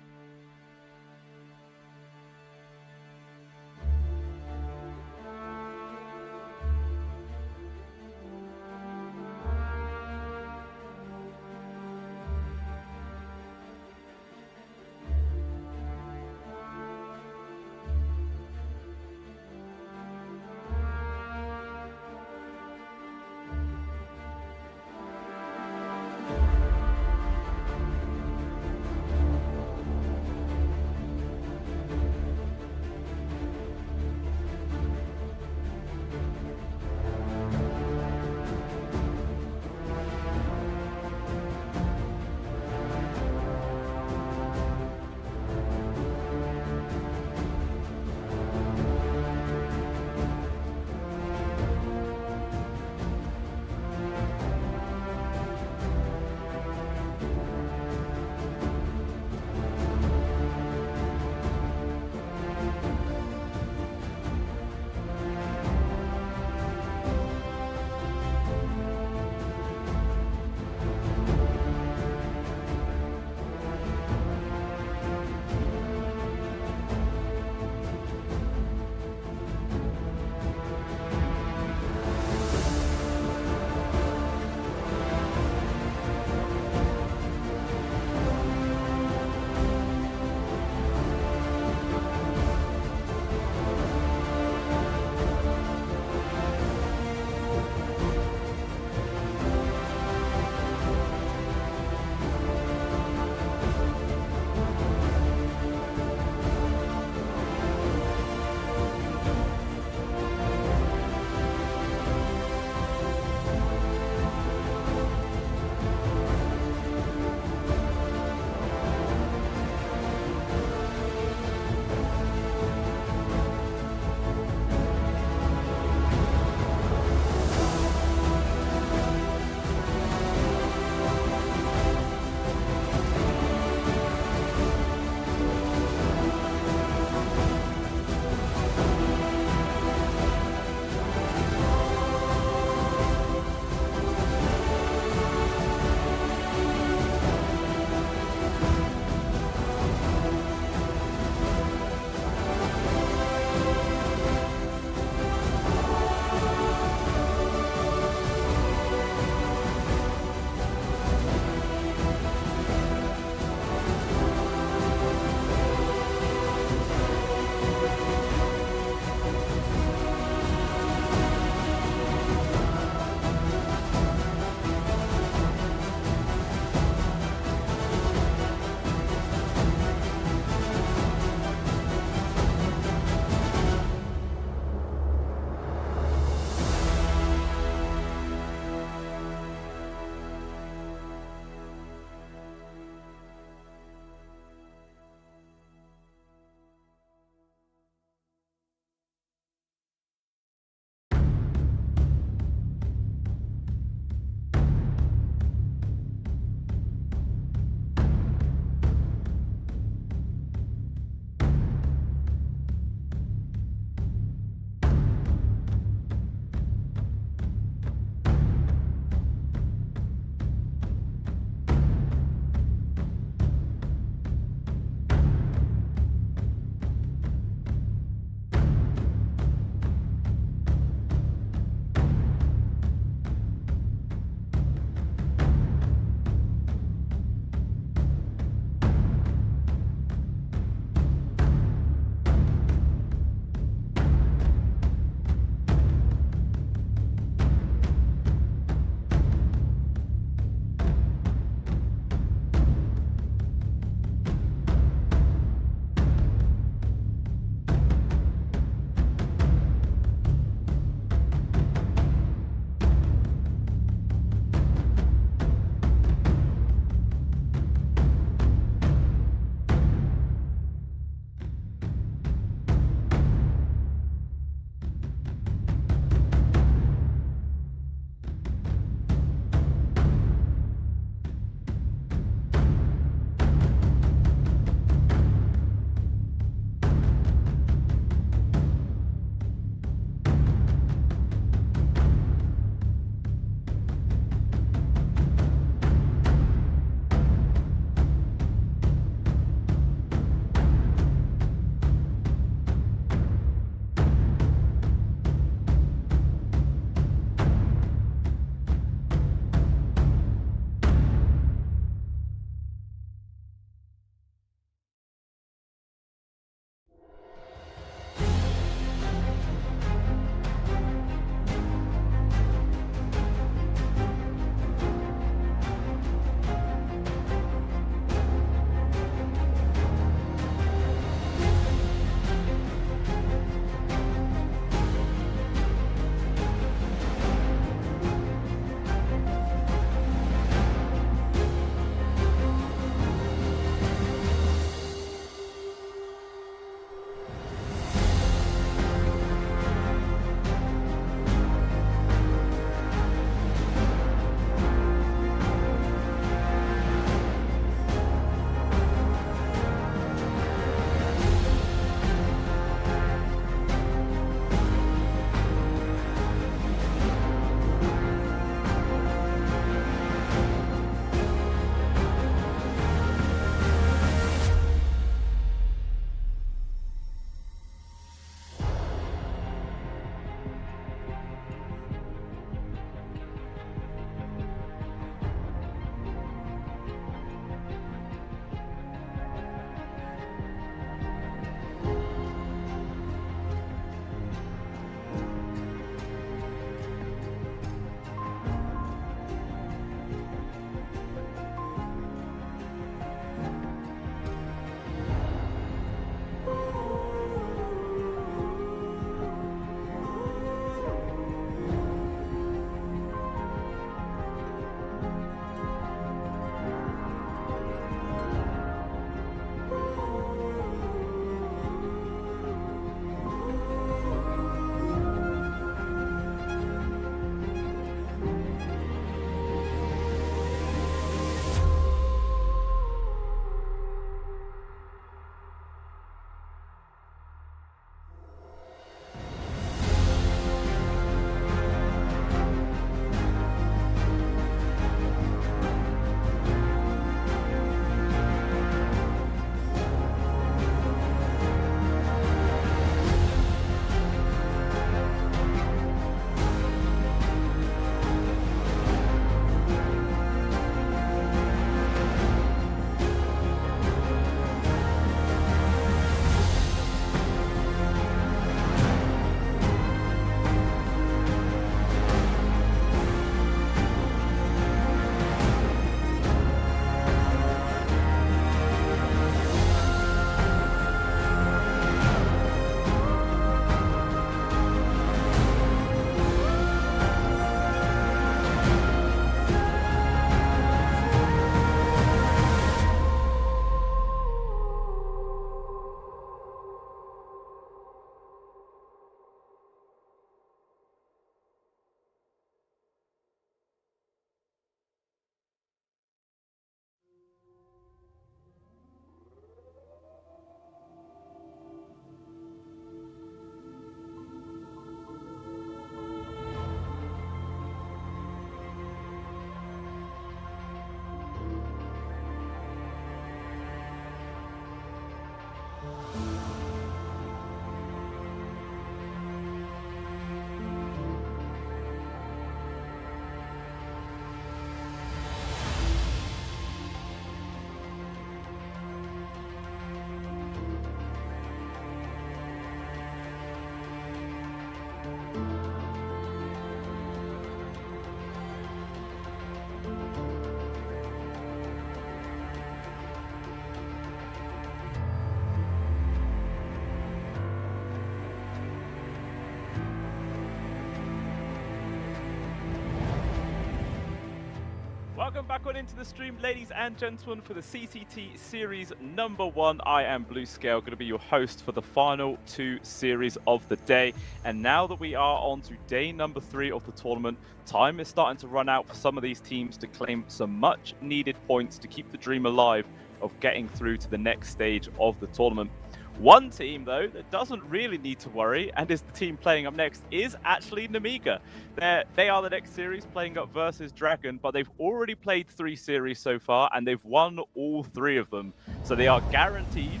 Welcome back on into the stream, ladies and gentlemen, for the CCT Series number 1. I am Blue Scale, going to be your host for the final 2 series of the day. And now that we are on to day number 3 of the tournament, time is starting to run out for some of these teams to claim some much needed points to keep the dream alive of getting through to the next stage of the tournament. One team, though, that doesn't really need to worry, and is the team playing up next, is actually Nemiga. They are the next series, playing up versus Dragon, but they've already played 3 series so far, and they've won all 3 of them. So they are guaranteed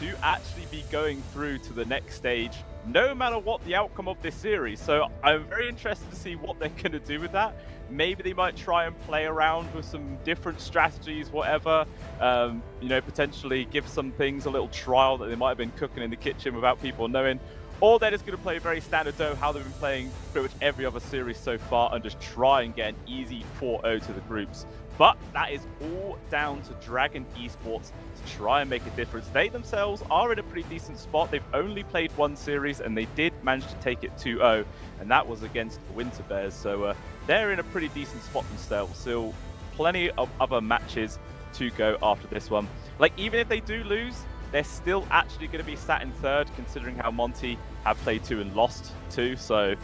to actually be going through to the next stage, no matter what the outcome of this series. So I'm very interested to see what they're going to do with that. Maybe they might try and play around with some different strategies, whatever. You know, potentially give some things a little trial that they might have been cooking in the kitchen without people knowing. Or they're just going to play very standard Dota, how they've been playing pretty much every other series so far, and just try and get an easy 4-0 to the groups. But that is all down to Dragon Esports to try and make a difference. They themselves are in a pretty decent spot. They've only played 1 series, and they did manage to take it 2-0, and that was against Winter Bears. So they're in a pretty decent spot themselves. Still plenty of other matches to go after this one. Like, even if they do lose, they're still actually going to be sat in 3rd, considering how Monty have played 2 and lost 2. So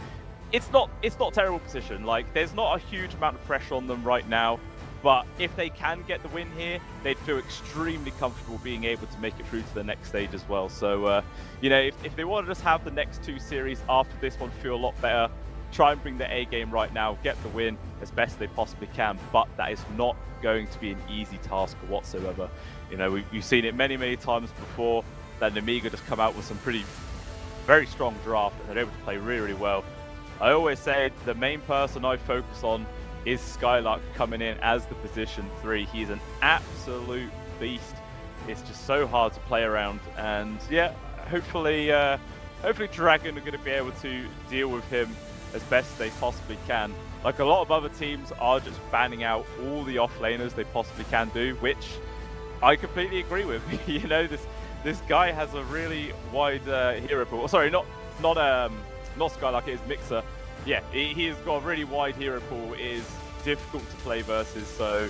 it's not a terrible position. Like, there's not a huge amount of pressure on them right now. But if they can get the win here, they'd feel extremely comfortable being able to make it through to the next stage as well. So, you know, if they want to just have the next 2 series after this one feel a lot better, try and bring the A game right now, get the win as best they possibly can. But that is not going to be an easy task whatsoever. You know, we've seen it many, many times before that Nemiga just come out with some very strong draft, and they're able to play really, really well. I always say the main person I focus on is Skylark coming in as the position 3. He's an absolute beast. It's just so hard to play around, and yeah, hopefully Dragon are going to be able to deal with him as best they possibly can. Like, a lot of other teams are just banning out all the offlaners they possibly can do, which I completely agree with. You know, this guy has a really wide hero pool. Sorry, not Skylark, it is Mixer. Yeah, he has got a really wide hero pool. It is difficult to play versus, so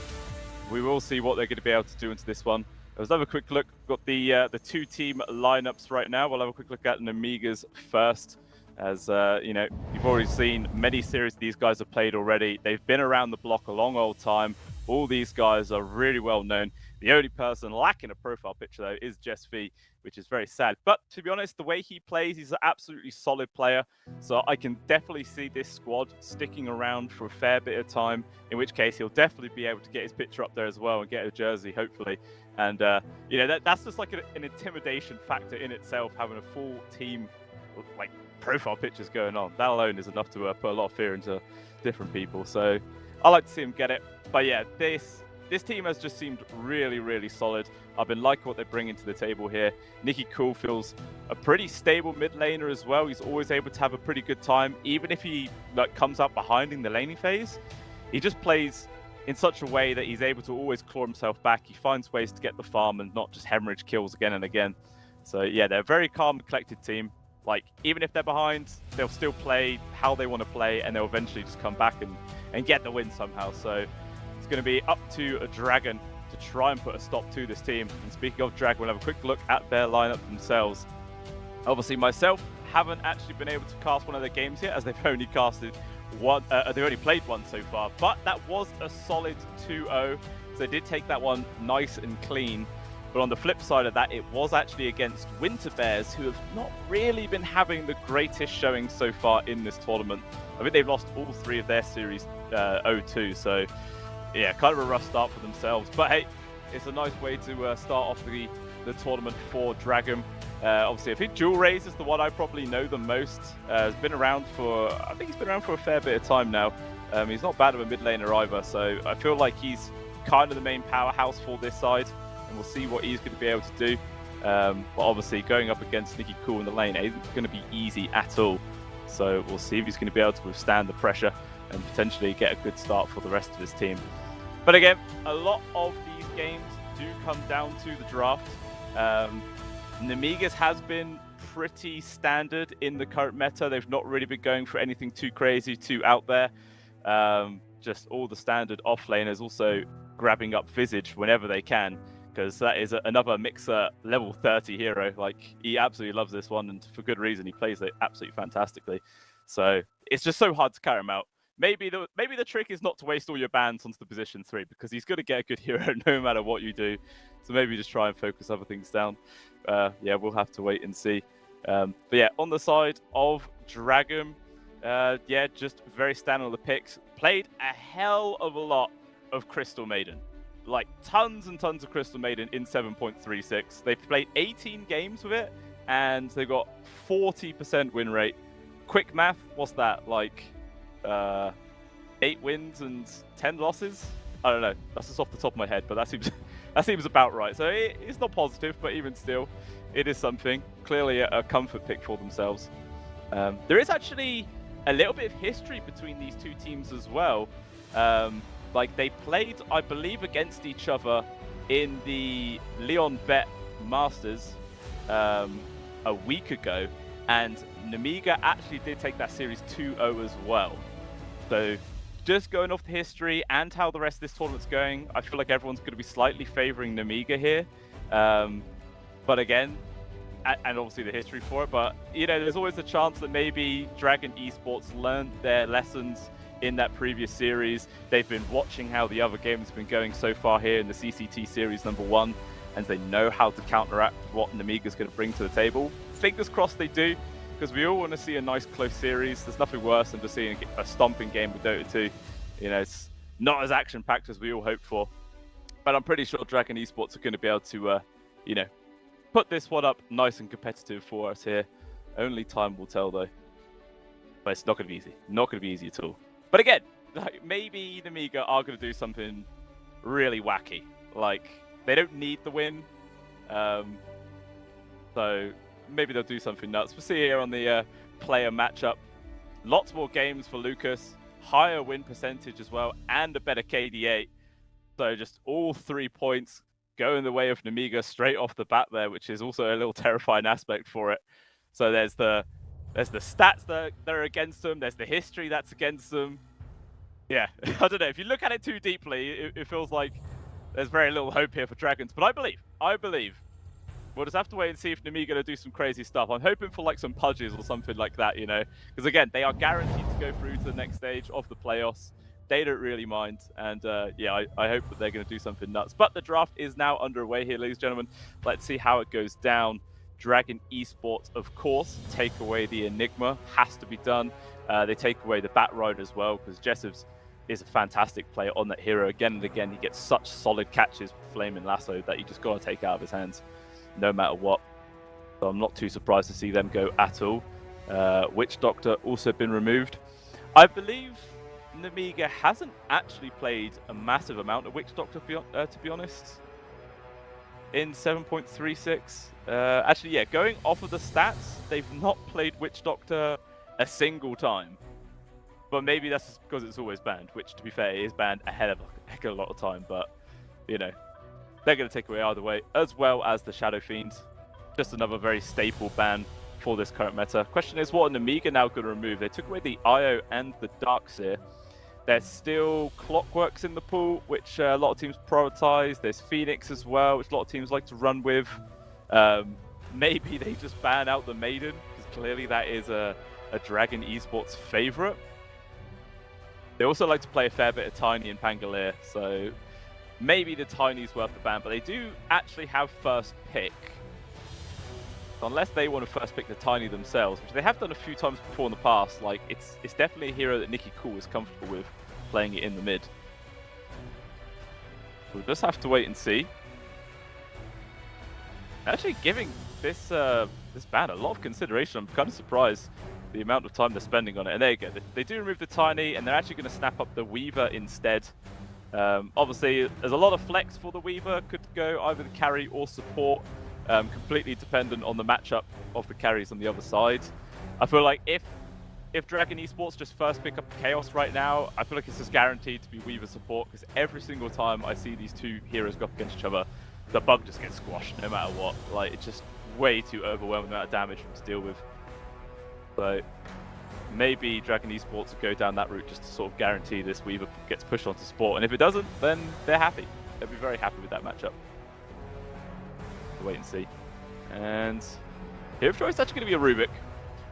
we will see what they're going to be able to do into this one. Let's have a quick look. We've got the 2-team lineups right now. We'll have a quick look at Nemiga's first. As you know, you've already seen many series these guys have played already. They've been around the block a long old time. All these guys are really well known. The only person lacking a profile picture, though, is Jess V, which is very sad. But to be honest, the way he plays, he's an absolutely solid player. So I can definitely see this squad sticking around for a fair bit of time, in which case he'll definitely be able to get his picture up there as well and get a jersey, hopefully. And, you know, that's just like an intimidation factor in itself, having a full team, like, profile pictures going on. That alone is enough to put a lot of fear into different people. So I like to see him get it. But yeah, this team has just seemed really, really solid. I've been liking what they're bringing to the table here. Nicky Cool feels a pretty stable mid laner as well. He's always able to have a pretty good time. Even if he comes up behind in the laning phase, he just plays in such a way that he's able to always claw himself back. He finds ways to get the farm and not just hemorrhage kills again and again. So yeah, they're a very calm and collected team. Like, even if they're behind, they'll still play how they want to play, and they'll eventually just come back and get the win somehow. So it's going to be up to a Dragon to try and put a stop to this team. And speaking of Dragon, we'll have a quick look at their lineup themselves. Obviously, myself haven't actually been able to cast one of their games yet, as they've only casted one. They've only played one so far, but that was a solid 2-0. So they did take that one nice and clean. But on the flip side of that, it was actually against Winter Bears, who have not really been having the greatest showing so far in this tournament. I think they've lost all 3 of their series 0-2, so yeah, kind of a rough start for themselves. But hey, it's a nice way to start off the tournament for Dragon. Obviously, I think Jewel Raze is the one I probably know the most. Has been around for, I think he's been around for a fair bit of time now. He's not bad of a mid laner either, so I feel like he's kind of the main powerhouse for this side. And we'll see what he's going to be able to do. But obviously, going up against Nicky Cool in the lane isn't going to be easy at all. So we'll see if he's going to be able to withstand the pressure and potentially get a good start for the rest of his team. But again, a lot of these games do come down to the draft. Nemiga's has been pretty standard in the current meta. They've not really been going for anything too crazy, too out there. just all the standard off laners also grabbing up Visage whenever they can, because that is another Mixer level 30 hero. Like, he absolutely loves this one, and for good reason. He plays it absolutely fantastically. So it's just so hard to carry him out. Maybe the trick is not to waste all your bans onto the position 3, because he's going to get a good hero no matter what you do. So maybe just try and focus other things down. Yeah, we'll have to wait and see. But yeah, on the side of Dragon, yeah, just very standard on the picks. Played a hell of a lot of Crystal Maiden. Like, tons and tons of Crystal Maiden in 7.36. They've played 18 games with it, and they got 40% win rate. Quick math, what's that? Like, 8 wins and 10 losses? I don't know. That's just off the top of my head, but that seems about right. So it's not positive, but even still, it is something. Clearly a comfort pick for themselves. There is actually a little bit of history between these two teams as well. Like, they played, I believe, against each other in the Leon Bet Masters a week ago, and Nemiga actually did take that series 2-0 as well. So just going off the history and how the rest of this tournament's going, I feel like everyone's going to be slightly favoring Nemiga here. But again, and obviously the history for it, but you know, there's always a chance that maybe Dragon Esports learned their lessons in that previous series. They've been watching how the other games have been going so far here in the CCT Series #1, and they know how to counteract what Nemiga's going to bring to the table. Fingers crossed they do, because we all want to see a nice close series. There's nothing worse than just seeing a stomping game with Dota 2. You know, it's not as action-packed as we all hope for. But I'm pretty sure Dragon Esports are going to be able to, you know, put this one up nice and competitive for us here. Only time will tell, though. But it's not going to be easy. Not going to be easy at all. But again, like, maybe Nemiga are going to do something really wacky. Like, they don't need the win. So maybe they'll do something nuts. We'll see here on the player matchup. Lots more games for Lucas. Higher win percentage as well, and a better KD8. So just all 3 points going the way of Nemiga straight off the bat there, which is also a little terrifying aspect for it. So there's the stats that are against them. There's the history that's against them. Yeah, I don't know. If you look at it too deeply, it feels like there's very little hope here for Dragons. But I believe. We'll just have to wait and see if Nemiga going to do some crazy stuff. I'm hoping for like some pudges or something like that, you know. Because again, they are guaranteed to go through to the next stage of the playoffs. They don't really mind. And yeah, I hope that they're going to do something nuts. But the draft is now underway here, ladies and gentlemen. Let's see how it goes down. Dragon Esports, of course, take away the Enigma. Has to be done. They take away the Bat Rider as well, because Jessivs is a fantastic player on that hero. Again and again, he gets such solid catches with Flaming Lasso that you just got to take out of his hands, no matter what. So I'm not too surprised to see them go at all. Witch Doctor also been removed. I believe Nemiga hasn't actually played a massive amount of Witch Doctor, to be honest, in 7.36. Actually, yeah, going off of the stats, they've not played Witch Doctor a single time. But maybe that's just because it's always banned, which, to be fair, is banned a heck of a lot of time. But, you know, they're going to take away either way, as well as the Shadow Fiend. Just another very staple ban for this current meta. Question is, what are Nemiga now going to remove? They took away the Io and the Darkseer. There's still Clockworks in the pool, which a lot of teams prioritize. There's Phoenix as well, which a lot of teams like to run with. Maybe they just ban out the Maiden, because clearly that is a Dragon Esports favorite. They also like to play a fair bit of Tiny and Pangolier, so maybe the Tiny's worth the ban, but they do actually have first pick. Unless they want to first pick the Tiny themselves, which they have done a few times before in the past. Like, it's definitely a hero that Nikki Cool is comfortable with playing it in the mid. We'll just have to wait and see. Actually giving this this ban a lot of consideration. I'm kind of surprised the amount of time they're spending on it. And there you go. They do remove the Tiny, and they're actually going to snap up the Weaver instead. Obviously, there's a lot of flex for the Weaver. Could go either the carry or support. Completely dependent on the matchup of the carries on the other side. I feel like if Dragon Esports just first pick up Chaos right now, I feel like it's just guaranteed to be Weaver support, because every single time I see these two heroes go up against each other, the bug just gets squashed no matter what. Like, it's just way too overwhelming amount of damage for them to deal with. So maybe Dragon Esports will go down that route just to sort of guarantee this Weaver gets pushed onto support. And if it doesn't, then they're happy. They'll be very happy with that matchup. We'll wait and see. And hero of choice is actually going to be a Rubik,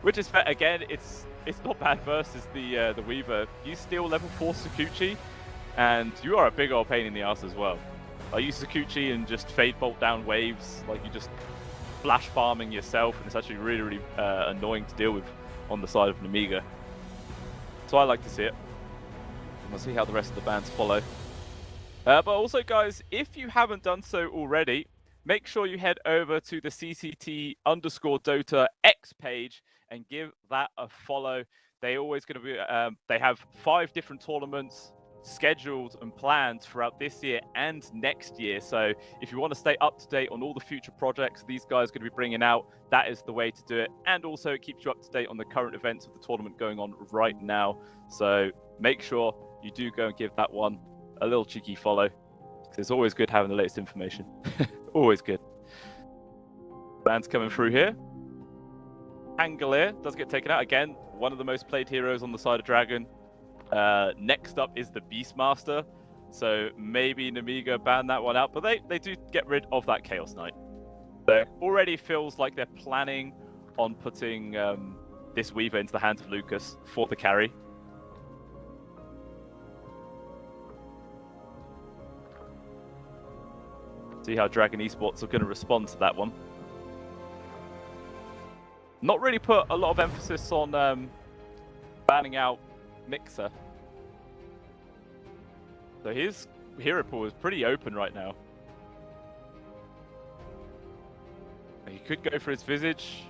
which is fair. Again, it's not bad versus the Weaver. You steal level 4 Sakuchi, and you are a big old pain in the ass as well. I use Sakuchi and just Fade Bolt down waves, like you just flash farming yourself, and it's actually really, really annoying to deal with on the side of Nemiga. So I like to see it. We'll see how the rest of the bands follow. But also, guys, if you haven't done so already, make sure you head over to the CCT_Dota X page and give that a follow. They always going to be. They have 5 different tournaments scheduled and planned throughout this year and next year. So if you want to stay up to date on all the future projects these guys are going to be bringing out, that is the way to do it. And also it keeps you up to date on the current events of the tournament going on right now. So make sure you do go and give that one a little cheeky follow, because it's always good having the latest information. Always good. Bands coming through here. Angolier does get taken out. Again, one of the most played heroes on the side of Dragon. Next up is the Beastmaster, so maybe Nemiga ban that one out, but they do get rid of that Chaos Knight. So already feels like they're planning on putting this Weaver into the hands of Lucas for the carry. See how Dragon Esports are going to respond to that one. Not really put a lot of emphasis on banning out Mixer. So his hero pool is pretty open right now. He could go for his Visage.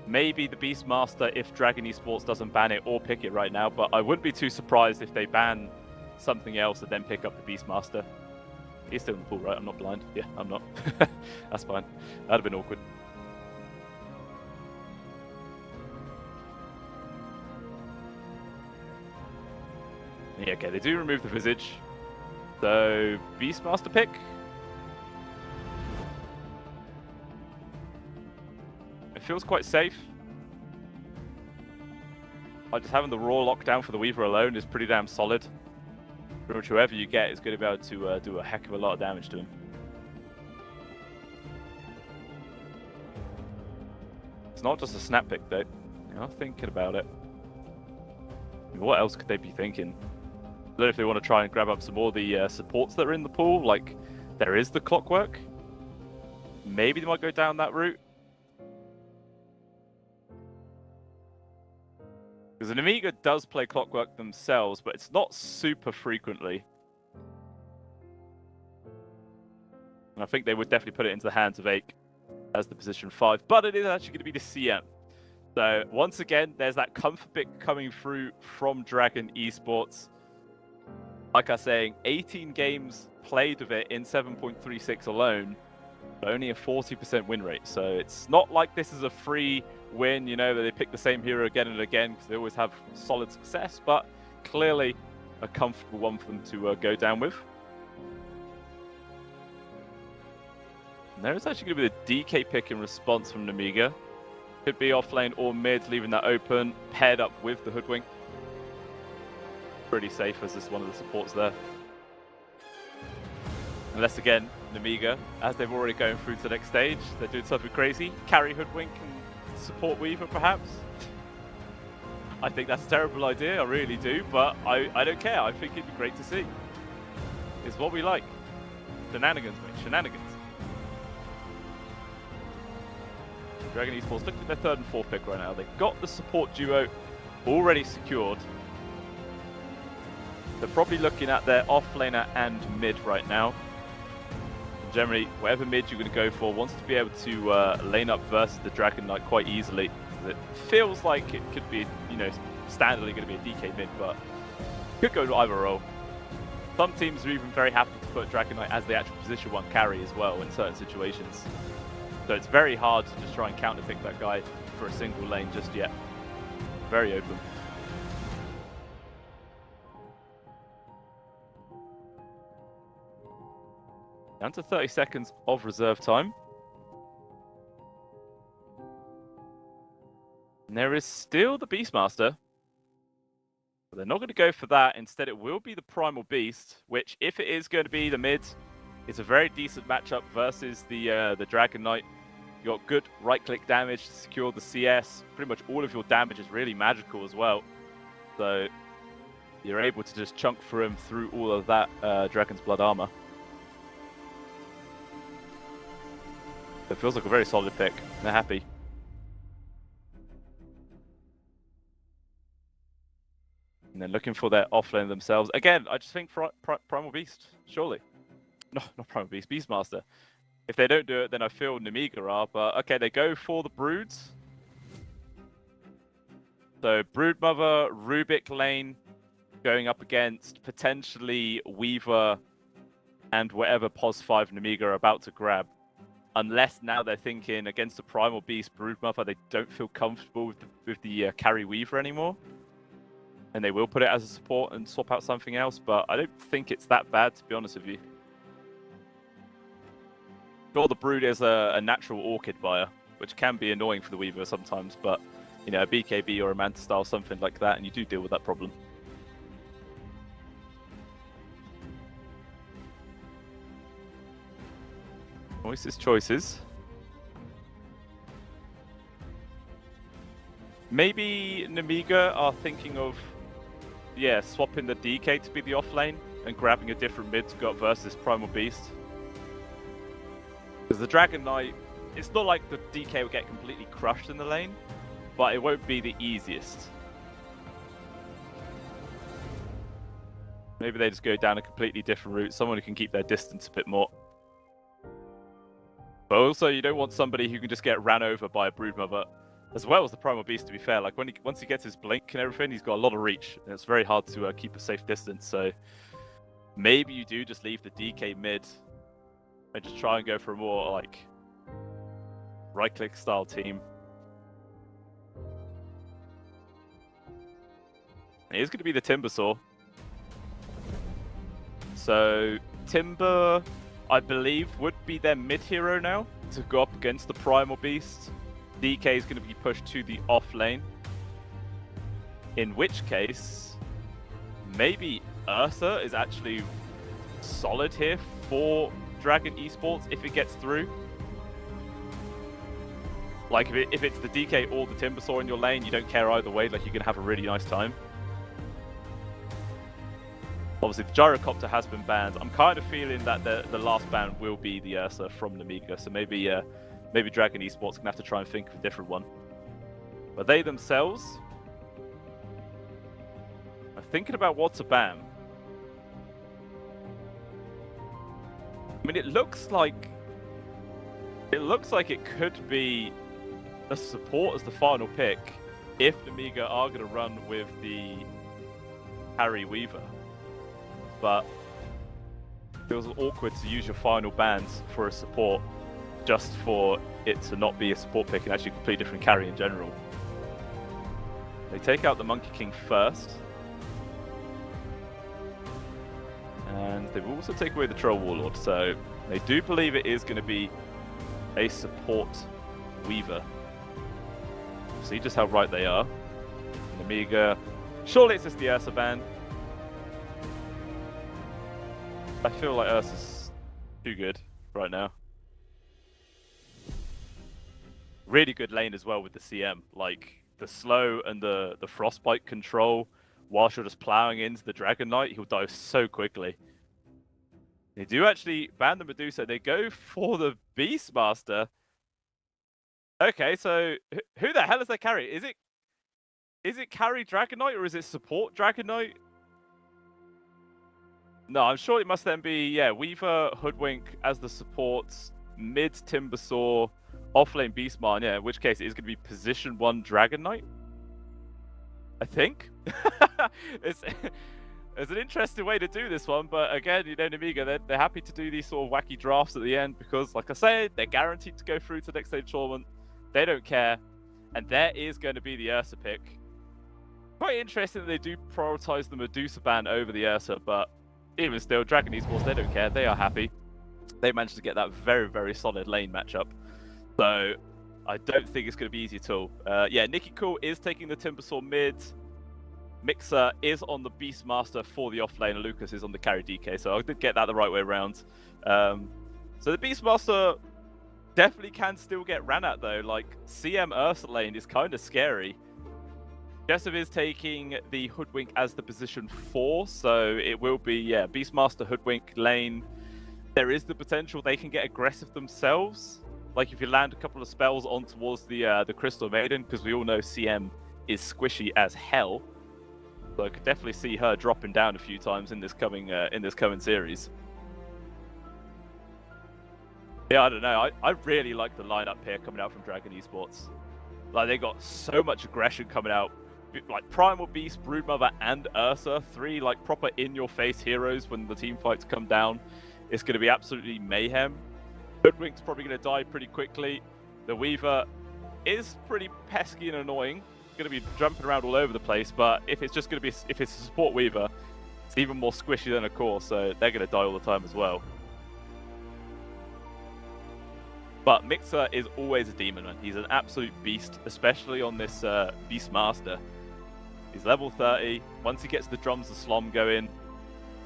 Maybe the Beastmaster if Dragon Esports doesn't ban it or pick it right now, but I wouldn't be too surprised if they ban something else and then pick up the Beastmaster. He's still in the pool, right? I'm not blind. Yeah, I'm not. That's fine. That'd have been awkward. Yeah, okay, they do remove the Visage. So, Beastmaster pick. It feels quite safe. Just having the raw lockdown for the Weaver alone is pretty damn solid. Pretty much whoever you get is going to be able to do a heck of a lot of damage to him. It's not just a snap pick, though. You're thinking about it. What else could they be thinking? I don't know if they want to try and grab up some more of the supports that are in the pool. Like, there is the Clockwork. Maybe they might go down that route. Because an Amiga does play Clockwork themselves, but it's not super frequently. And I think they would definitely put it into the hands of Ake as the position 5. But it is actually going to be the CM. So, once again, there's that comfort pick coming through from Dragon Esports. Like I was saying, 18 games played with it in 7.36 alone, but only a 40% win rate. So it's not like this is a free win, you know, that they pick the same hero again and again, because they always have solid success, but clearly a comfortable one for them to go down with. And there is actually going to be the DK pick in response from Nemiga. Could be off lane or mid, leaving that open, paired up with the Hoodwink. Pretty safe as this one of the supports there. Unless again, Nemiga, as they've already gone through to the next stage, they're doing something crazy. Carry Hoodwink and support Weaver perhaps. I think that's a terrible idea, I really do, but I don't care. I think it'd be great to see. It's what we like. Shenanigans, mate, shenanigans. Dragon Esports looking at their 3rd and 4th pick right now. They've got the support duo already secured. They're probably looking at their offlaner and mid right now. Generally, whatever mid you're going to go for wants to be able to lane up versus the Dragon Knight quite easily. It feels like it could be, you know, standardly going to be a DK mid, but could go to either role. Some teams are even very happy to put Dragon Knight as the actual position 1 carry as well in certain situations. So it's very hard to just try and counter pick that guy for a single lane just yet. Very open. Down to 30 seconds of reserve time. And there is still the Beastmaster. But they're not going to go for that. Instead, it will be the Primal Beast, which, if it is going to be the mid, it's a very decent matchup versus the Dragon Knight. You got good right-click damage to secure the CS. Pretty much all of your damage is really magical as well. So you're able to just chunk through him through all of that Dragon's Blood armor. It feels like a very solid pick. They're happy. And then looking for their offlane themselves. Again, I just think Primal Beast, surely. No, not Primal Beast, Beastmaster. If they don't do it, then I feel Nemiga are. But okay, they go for the Broods. So Broodmother, Rubik lane, going up against potentially Weaver and whatever POS 5 Nemiga are about to grab. Unless now they're thinking against the Primal Beast Broodmother, they don't feel comfortable with the carry Weaver anymore. And they will put it as a support and swap out something else, but I don't think it's that bad, to be honest with you. Sure, the Brood is a natural Orchid buyer, which can be annoying for the Weaver sometimes, but you know, a BKB or a Manta Style, something like that, and you do deal with that problem. Choices. Maybe Nemiga are thinking of, yeah, swapping the DK to be the off lane and grabbing a different mid to go up versus Primal Beast. Because the Dragon Knight, it's not like the DK will get completely crushed in the lane, but it won't be the easiest. Maybe they just go down a completely different route, someone who can keep their distance a bit more. But also, you don't want somebody who can just get ran over by a Broodmother, as well as the Primal Beast, to be fair. Like, once he gets his blink and everything, he's got a lot of reach, and it's very hard to keep a safe distance. So maybe you do just leave the DK mid and just try and go for a more, like, right-click style team. It is going to be the Timbersaw. So Timber, I believe, would be their mid hero now to go up against the Primal Beast. DK is going to be pushed to the off lane. In which case, maybe Ursa is actually solid here for Dragon Esports if it gets through. Like, if it's the DK or the Timbersaw in your lane, you don't care either way, like, you're going to have a really nice time. Obviously, the Gyrocopter has been banned. I'm kind of feeling that the last ban will be the Ursa from Nemiga, so maybe Dragon Esports can have to try and think of a different one. But they themselves are thinking about what to ban. I mean, it looks like it could be a support as the final pick if Nemiga are going to run with the Harry Weaver. But it feels awkward to use your final bans for a support just for it to not be a support pick and actually a completely different carry in general. They take out the Monkey King first. And they will also take away the Troll Warlord, so they do believe it is going to be a support Weaver. See just how right they are. Nemiga, surely it's just the Ursa ban. I feel like Ursa's too good right now. Really good lane as well with the CM. Like, the slow and the frostbite control, whilst you're just plowing into the Dragon Knight, he'll die so quickly. They do actually ban the Medusa. They go for the Beastmaster. Okay, so who the hell is their carry? Is it carry Dragon Knight or is it support Dragon Knight? No, I'm sure it must then be, yeah, Weaver, Hoodwink as the supports, mid Timbersaw, offlane Beastman, yeah, in which case it is going to be position 1 Dragon Knight. I think. It's an interesting way to do this one, but again, you know, Nemiga, they're happy to do these sort of wacky drafts at the end because, like I said, they're guaranteed to go through to the next stage tournament. They don't care. And there is going to be the Ursa pick. Quite interesting that they do prioritize the Medusa ban over the Ursa, but even still, Dragon Esports, they don't care. They are happy. They managed to get that very, very solid lane matchup. So, I don't think it's going to be easy at all. Yeah, Nikki Cool is taking the Timbersaw mid. Mixer is on the Beastmaster for the off lane, and Lucas is on the carry DK, so I did get that the right way around. So the Beastmaster definitely can still get ran at though. Like, CM Ursa lane is kind of scary. Jessup is taking the Hoodwink as the position 4, so it will be, yeah, Beastmaster, Hoodwink, lane. There is the potential they can get aggressive themselves. Like if you land a couple of spells on towards the Crystal Maiden, because we all know CM is squishy as hell. So I could definitely see her dropping down a few times in this coming series. Yeah, I don't know. I really like the lineup here coming out from Dragon Esports. Like, they got so much aggression coming out. Like Primal Beast, Broodmother, and Ursa, 3 like proper in-your-face heroes when the team fights come down. It's going to be absolutely mayhem. Hoodwink's probably going to die pretty quickly. The Weaver is pretty pesky and annoying. Going to be jumping around all over the place, but if it's just going to be, if it's a support Weaver, it's even more squishy than a core, so they're going to die all the time as well. But Mixer is always a demon, man. He's an absolute beast, especially on this Beastmaster. He's level 30. Once he gets the drums of Slom going,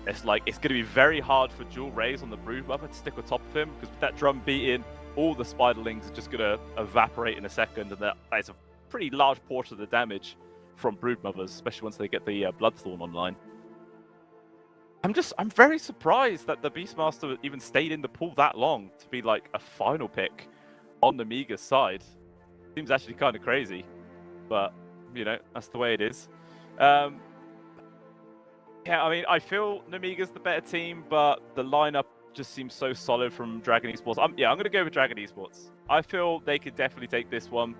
it's like it's going to be very hard for dual rays on the Broodmother to stick on top of him, because with that drum beating, all the Spiderlings are just going to evaporate in a second, and that is a pretty large portion of the damage from Broodmothers, especially once they get the Bloodthorn online. I'm very surprised that the Beastmaster even stayed in the pool that long to be like a final pick on Namiga's side. Seems actually kind of crazy, but you know, that's the way it is. Yeah, I mean, I feel Namiga's the better team, but the lineup just seems so solid from Dragon Esports. I'm going to go with Dragon Esports. I feel they could definitely take this one.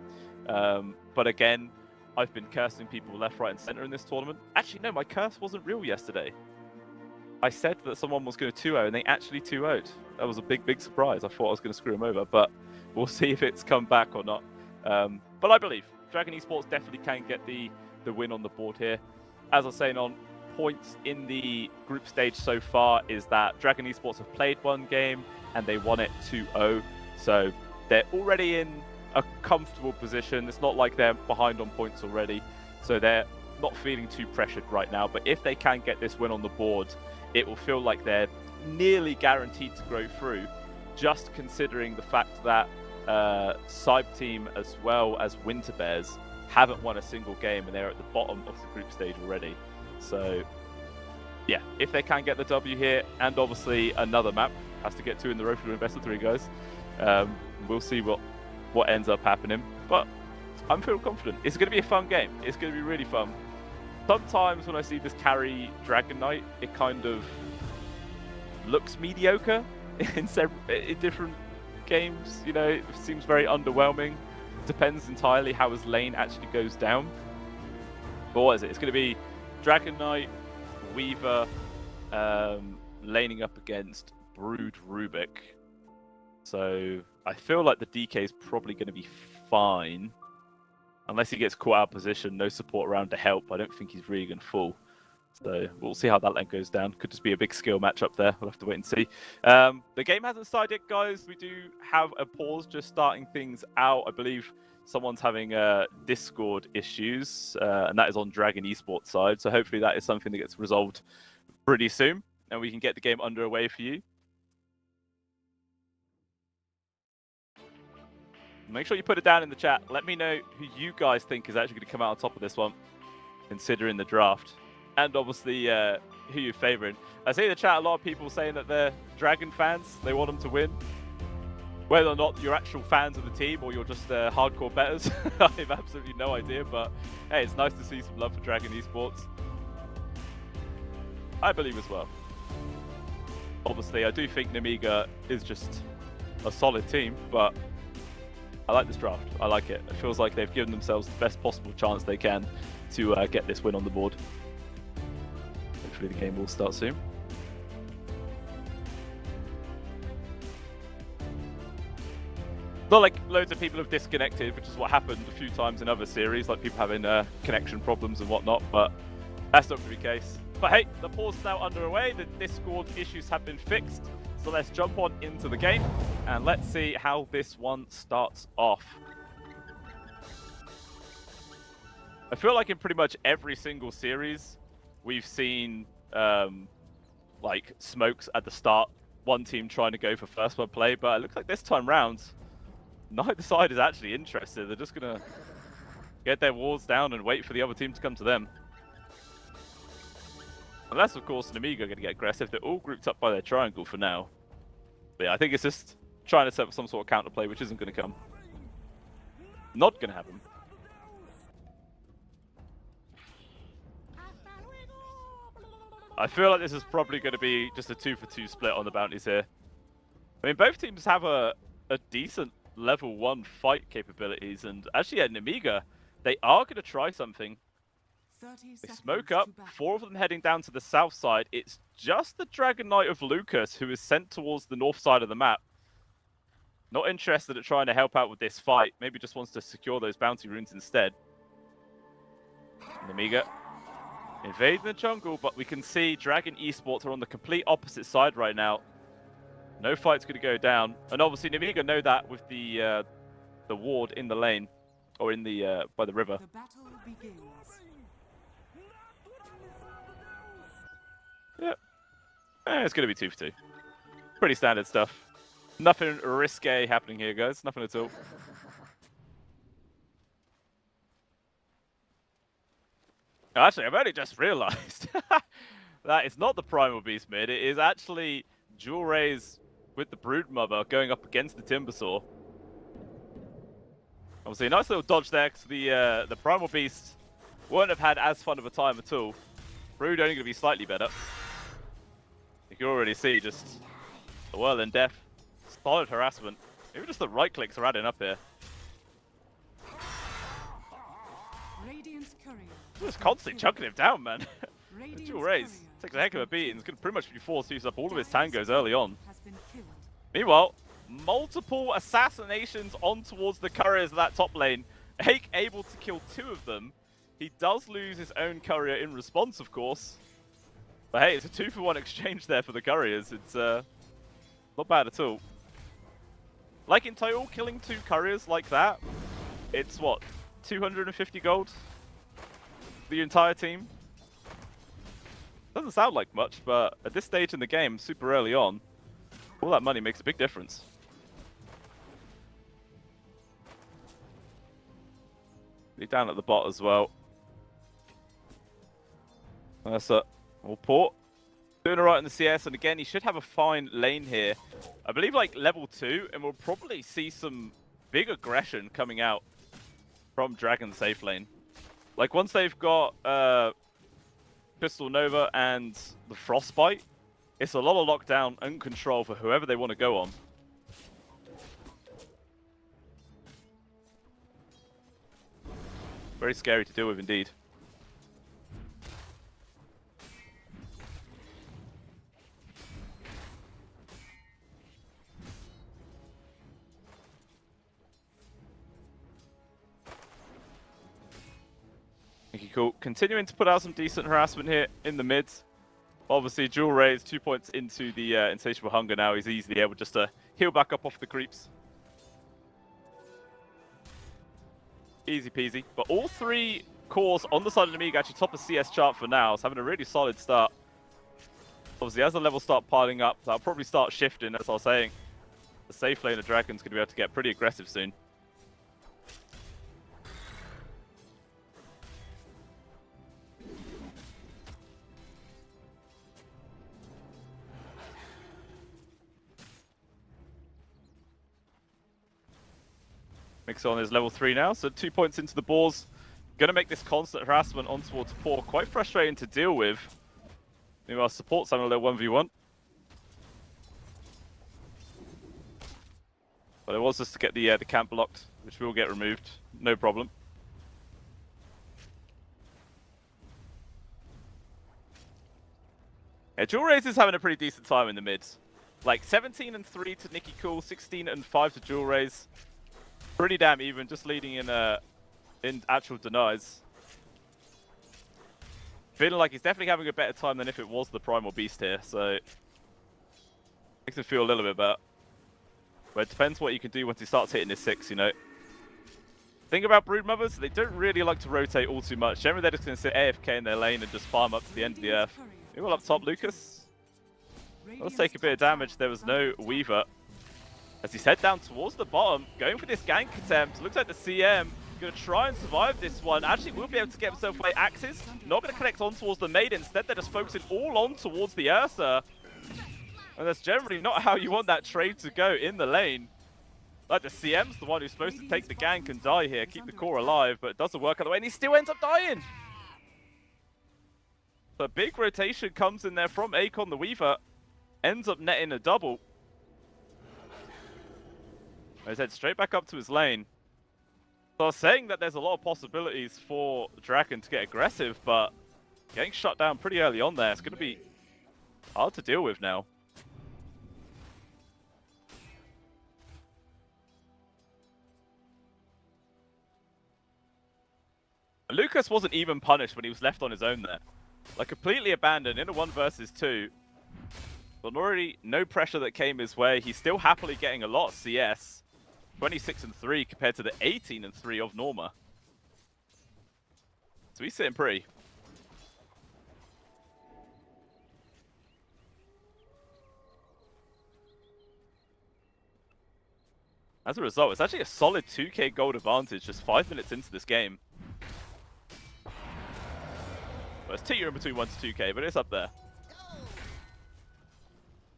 But again, I've been cursing people left, right, and center in this tournament. Actually, no, my curse wasn't real yesterday. I said that someone was going to 2-0, and they actually 2-0'd. That was a big, big surprise. I thought I was going to screw them over, but we'll see if it's come back or not. But I believe Dragon Esports definitely can get the win on the board here. As I was saying, on points in the group stage so far is that Dragon Esports have played one game, and they won it 2-0. So they're already in a comfortable position. It's not like they're behind on points already, so they're not feeling too pressured right now. But if they can get this win on the board, it will feel like they're nearly guaranteed to go through, just considering the fact that Cyber Team as well as Winter Bears haven't won a single game, and they're at the bottom of the group stage already. So yeah, if they can get the W here, and obviously another map has to get 2 in the row for the best of 3 guys, we'll see what ends up happening. But I'm feeling confident. It's going to be a fun game. It's going to be really fun. Sometimes when I see this carry Dragon Knight, it kind of looks mediocre in different games. You know, it seems very underwhelming. Depends entirely how his lane actually goes down. But what is it? It's going to be Dragon Knight, Weaver, laning up against Brood Rubik. So I feel like the DK is probably going to be fine. Unless he gets caught out of position, no support around to help, I don't think he's really going to fall. So we'll see how that lane goes down. Could just be a big skill matchup there. We'll have to wait and see. The game hasn't started yet, guys. We do have a pause just starting things out. I believe someone's having Discord issues, and that is on Dragon Esports side. So hopefully that is something that gets resolved pretty soon, and we can get the game underway for you. Make sure you put it down in the chat. Let me know who you guys think is actually going to come out on top of this one, considering the draft. And obviously, who you're favouring. I see in the chat a lot of people saying that they're Dragon fans. They want them to win. Whether or not you're actual fans of the team or you're just hardcore bettors, I have absolutely no idea. But hey, it's nice to see some love for Dragon Esports. I believe as well. Obviously, I do think Namiga is just a solid team, but I like this draft. I like it. It feels like they've given themselves the best possible chance they can to get this win on the board. Hopefully the game will start soon. Not like loads of people have disconnected, which is what happened a few times in other series, like people having connection problems and whatnot, but that's not going to be the case. But hey, the pause is now underway. The Discord issues have been fixed. So let's jump on into the game and let's see how this one starts off. I feel like in pretty much every single series, we've seen like smokes at the start, one team trying to go for first blood play, but it looks like this time round, neither side is actually interested. They're just gonna get their wards down and wait for the other team to come to them. Unless, of course, Nemiga are going to get aggressive. They're all grouped up by their triangle for now. But yeah, I think it's just trying to set up some sort of counterplay, which isn't going to come. Not going to happen. I feel like this is probably going to be just a 2-for-2 split on the bounties here. I mean, both teams have a decent level 1 fight capabilities. And actually, at Nemiga, they are going to try something. They smoke up, 4 of them heading down to the south side. It's just the Dragon Knight of Lucas who is sent towards the north side of the map. Not interested at trying to help out with this fight. Maybe just wants to secure those bounty runes instead. Nemiga invading the jungle, but we can see Dragon Esports are on the complete opposite side right now. No fight's going to go down. And obviously Nemiga know that with the ward in the lane, or in the by the river. The battle begins. Yeah. It's going to be 2-for-2. Pretty standard stuff. Nothing risque happening here, guys. Nothing at all. Actually, I've only just realized that it's not the Primal Beast mid. It is actually Jewel Rays with the Broodmother going up against the Timbersaw. Obviously, a nice little dodge there, because the Primal Beast won't have had as fun of a time at all. Brood only going to be slightly better. You can already see just the whirl and death. Solid harassment. Even just the right clicks are adding up here. Radiant's courier. Just constantly chucking him down, man. Radiant's Jewel Rays courier takes a heck of a beating. He's going to pretty much be forced to use up all of his tangos early on. has been killed. Meanwhile, multiple assassinations on towards the couriers of that top lane. Hake able to kill 2 of them. He does lose his own courier in response, of course. But hey, it's a 2-for-1 exchange there for the couriers. It's not bad at all. Like in total, killing 2 couriers like that, it's what, 250 gold? The entire team? Doesn't sound like much, but at this stage in the game, super early on, all that money makes a big difference. Lead down at the bot as well. That's it. Well, Port doing alright in the CS, and again, he should have a fine lane here. I believe like level 2, and we'll probably see some big aggression coming out from Dragon safe lane. Like once they've got Crystal Nova and the Frostbite, it's a lot of lockdown and control for whoever they want to go on. Very scary to deal with indeed. Okay, cool. Continuing to put out some decent harassment here in the mids. Obviously, Jewel Rays 2 points into the Insatiable Hunger now. He's easily able just to heal back up off the creeps. Easy peasy. But all 3 cores on the side of the Amiga actually top of CS chart for now. So having a really solid start. Obviously, as the levels start piling up, that'll probably start shifting, as I was saying. The safe lane of Dragon's going to be able to get pretty aggressive soon. Mixon is level 3 now, so 2 points into the balls. Gonna make this constant harassment on towards Poor quite frustrating to deal with. Meanwhile, support's having a little 1v1. But it was just to get the camp blocked, which will get removed, no problem. Yeah, Jewel Rays is having a pretty decent time in the mids. Like 17 and 3 to Nikki Cool, 16 and 5 to Jewel Rays. Pretty damn even, just leading in actual denies. Feeling like he's definitely having a better time than if it was the Primal Beast here, so makes him feel a little bit better. But it depends what you can do once he starts hitting his 6, you know. Thing about Broodmothers, they don't really like to rotate all too much. Generally, they're just going to sit AFK in their lane and just farm up to the end of the earth. You all up top, Lucas. Let's take a bit of damage. There was no Weaver. As he's head down towards the bottom, going for this gank attempt. Looks like the CM going to try and survive this one. Actually, will be able to get himself away. Axes not going to connect on towards the Maiden. Instead, they're just focusing all on towards the Ursa. And that's generally not how you want that trade to go in the lane. Like, the CM's the one who's supposed to take the gank and die here, keep the core alive, but it doesn't work out the way, and he still ends up dying! The big rotation comes in there from Akon the Weaver, ends up netting a double. He's head straight back up to his lane. So I was saying that there's a lot of possibilities for Dragon to get aggressive, but getting shut down pretty early on there, it's going to be hard to deal with now. Lucas wasn't even punished when he was left on his own there. Like, completely abandoned in a 1 versus 2. But already no pressure that came his way. He's still happily getting a lot of CS. 26-3 compared to the 18-3 of Norma. So he's sitting pretty. As a result, it's actually a solid 2k gold advantage just 5 minutes into this game. Well, it's teetering between 1 to 2k, but it's up there.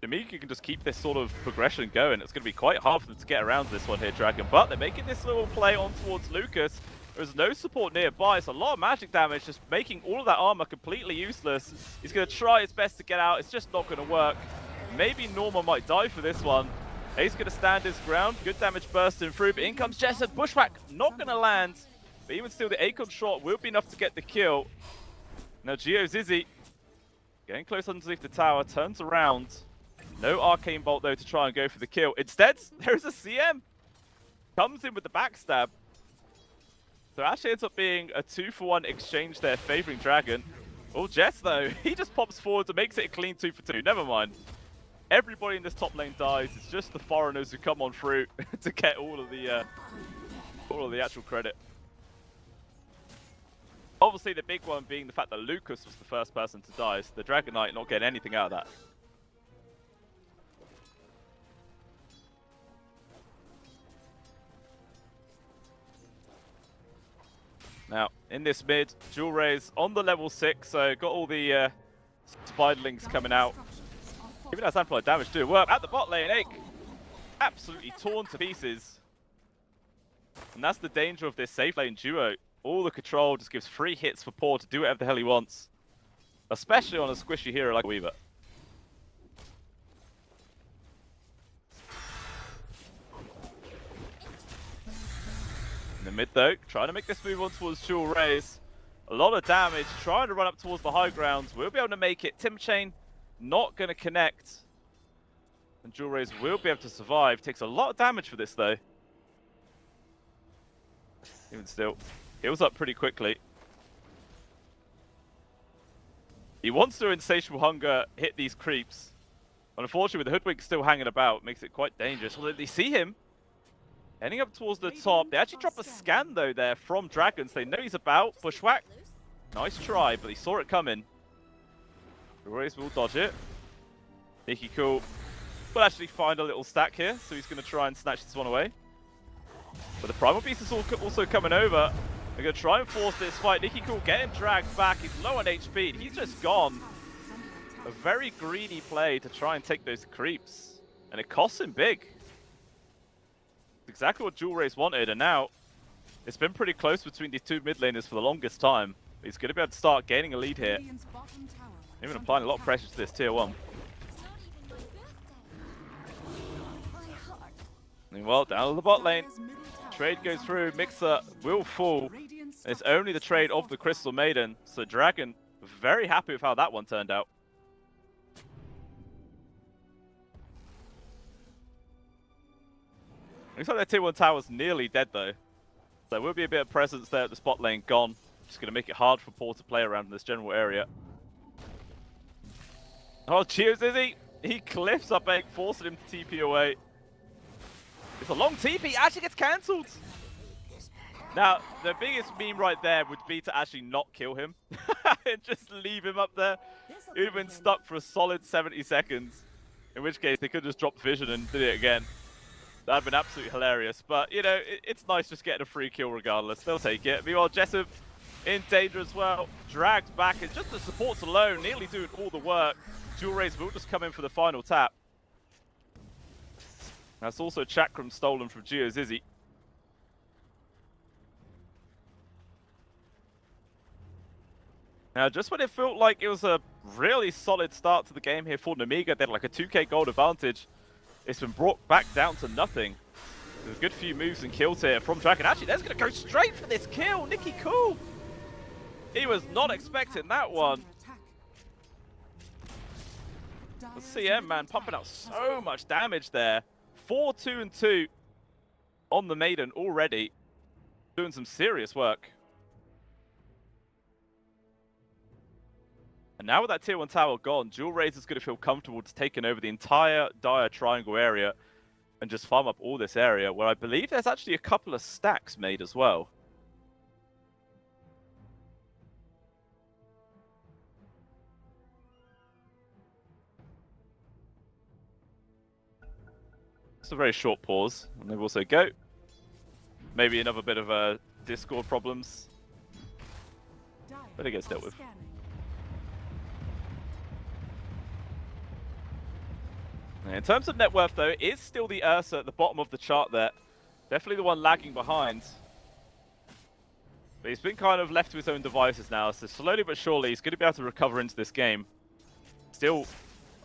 Jamaica can just keep this sort of progression going. It's going to be quite hard for them to get around this one here, Dragon. But they're making this little play on towards Lucas. There's no support nearby. It's a lot of magic damage, just making all of that armor completely useless. He's going to try his best to get out. It's just not going to work. Maybe Norma might die for this one. He's going to stand his ground. Good damage bursting through, but in comes Jessup. Bushwhack not going to land. But even still, the Akon shot will be enough to get the kill. Now GeoZizzy getting close underneath the tower, turns around. No Arcane Bolt though to try and go for the kill. Instead, there's a CM. Comes in with the backstab. So actually ends up being a 2-for-1 exchange there, favoring Dragon. Oh, Jess though, he just pops forward and makes it a clean 2-for-2. Never mind. Everybody in this top lane dies. It's just the foreigners who come on through to get all of the actual credit. Obviously, the big one being the fact that Lucas was the first person to die, so the Dragon Knight not getting anything out of that. Now, in this mid, Jewel Rays on the level 6, so got all the Spiderlings coming out. Even has amplified damage to work at the bot lane, Ake absolutely torn to pieces. And that's the danger of this safe lane duo. All the control just gives free hits for Paw to do whatever the hell he wants. Especially on a squishy hero like Weaver. In the mid though, trying to make this move on towards Jewel Rays. A lot of damage, trying to run up towards the high grounds. We'll be able to make it. Timber Chain not going to connect. And Jewel Rays will be able to survive. Takes a lot of damage for this though. Even still. Heals up pretty quickly. He wants to Insatiable Hunger hit these creeps. But unfortunately, with the Hoodwink still hanging about, makes it quite dangerous. Although they see him heading up towards the top. They actually drop a scan, though, there from Dragons. They know he's about. Bushwhack. Nice try, but he saw it coming. Rays will dodge it. Nikki Cool will actually find a little stack here, so he's going to try and snatch this one away. But the Primal Beast is also coming over. They're going to try and force this fight. Nikki Cool getting dragged back. He's low on HP. He's just gone. A very greedy play to try and take those creeps. And it costs him big. It's exactly what Jewel Rays wanted. And now, it's been pretty close between these two mid laners for the longest time. He's going to be able to start gaining a lead here. Even applying a lot of pressure to this tier 1. Meanwhile, down to the bot lane. Trade goes through, Mixer will fall. It's only the trade of the Crystal Maiden, so Dragon very happy with how that one turned out. Looks like their tier 1 tower's nearly dead though. So there will be a bit of presence there at the spot lane gone. Just going to make it hard for Paul to play around in this general area. Oh, GeoZizzy! He cliffs up Egg, forcing him to TP away. It's a long TP, actually gets cancelled. Now, the biggest meme right there would be to actually not kill him and just leave him up there. He'd have been stuck for a solid 70 seconds, in which case they could just drop vision and did it again. That'd been absolutely hilarious. But, you know, it's nice just getting a free kill regardless. They'll take it. Meanwhile, Jessup in danger as well. Dragged back, and just the supports alone nearly doing all the work. Dual Rays will just come in for the final tap. That's also Chakram stolen from GeoZizzy. Now, just when it felt like it was a really solid start to the game here for Nemiga, they had like a 2k gold advantage. It's been brought back down to nothing. There's a good few moves and kills here from Dragon. Actually, there's going to go straight for this kill. Nicky Cool. He was not expecting that one. The CM, man, pumping out so much damage there. 4-2-2 on the Maiden already. Doing some serious work. And now with that tier 1 tower gone, Dual Rays is going to feel comfortable just taking over the entire dire triangle area and just farm up all this area, where I believe there's actually a couple of stacks made as well. It's a very short pause, and they also go. Maybe another bit of Discord problems, but it gets dealt with. In terms of net worth, though, it is still the Ursa at the bottom of the chart there. Definitely the one lagging behind. But he's been kind of left to his own devices now, so slowly but surely he's going to be able to recover into this game. Still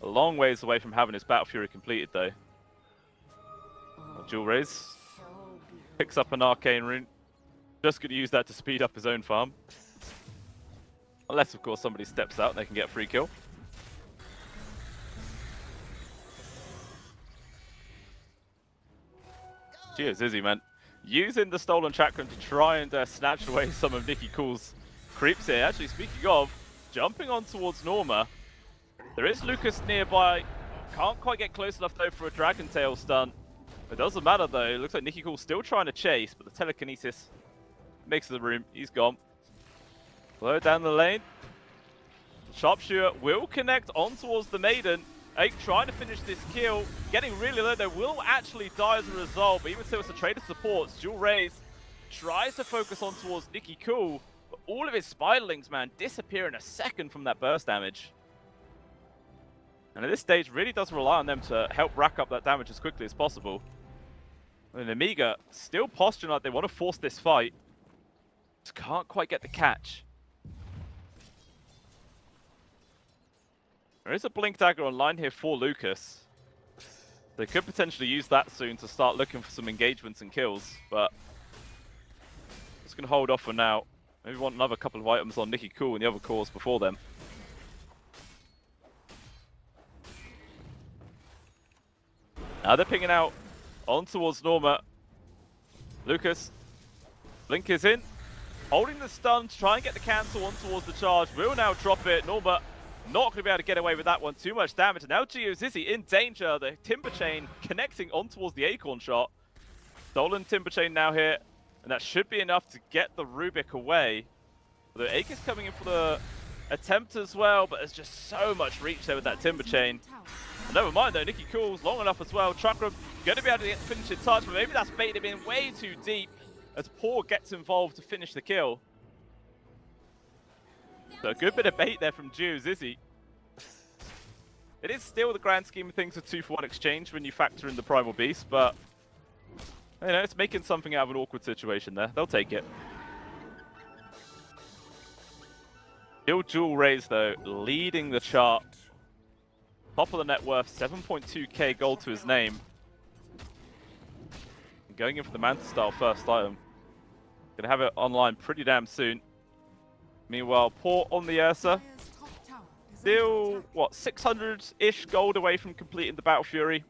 a long ways away from having his Battle Fury completed, though. Dual Rays picks up an Arcane Rune. Just going to use that to speed up his own farm. Unless, of course, somebody steps out and they can get a free kill. GeoZizzy, man. Using the stolen chakram to try and snatch away some of Nicky Cool's creeps here. Actually, speaking of, jumping on towards Norma. There is Lucas nearby. Can't quite get close enough, though, for a Dragon Tail stun. It doesn't matter, though. It looks like Nicky Cool's still trying to chase, but the telekinesis makes the room. He's gone. Low down the lane. Sharpshooter will connect on towards the Maiden. Ake trying to finish this kill, getting really low. They will actually die as a result, but even so, it's a trade of supports. Dual Rays tries to focus on towards Nicky Cool, but all of his Spiderlings, man, disappear in a second from that burst damage. And at this stage, really does rely on them to help rack up that damage as quickly as possible. And Amiga still posturing like they want to force this fight. Just can't quite get the catch. There is a Blink Dagger online here for Lucas. They could potentially use that soon to start looking for some engagements and kills, but just going to hold off for now. Maybe want another couple of items on Nicky Cool and the other cores before them. Now they're pinging out on towards Norma. Lucas, Blink is in, holding the stun to try and get the cancel on towards the charge. Will now drop it. Norma not going to be able to get away with that one. Too much damage. And now GeoZizzy in danger. The Timber Chain connecting on towards the Acorn shot. Stolen Timber Chain now here. And that should be enough to get the Rubik away. The Ake is coming in for the attempt as well, but there's just so much reach there with that Timber Chain. And never mind though, Nicky Cool's long enough as well. Chakram going to be able to get the finishing touch, but maybe that's baited him in way too deep as Paul gets involved to finish the kill. So a good bit of bait there from GeoZizzy. It is still, the grand scheme of things, a 2-for-1 exchange when you factor in the Primal Beast, but you know, it's making something out of an awkward situation there. They'll take it. Still Dual Rays though, leading the chart. Top of the net worth, 7.2k gold to his name. Going in for the Manta style first item. Gonna have it online pretty damn soon. Meanwhile, Port on the Ursa. Still, what, 600-ish gold away from completing the Battle Fury.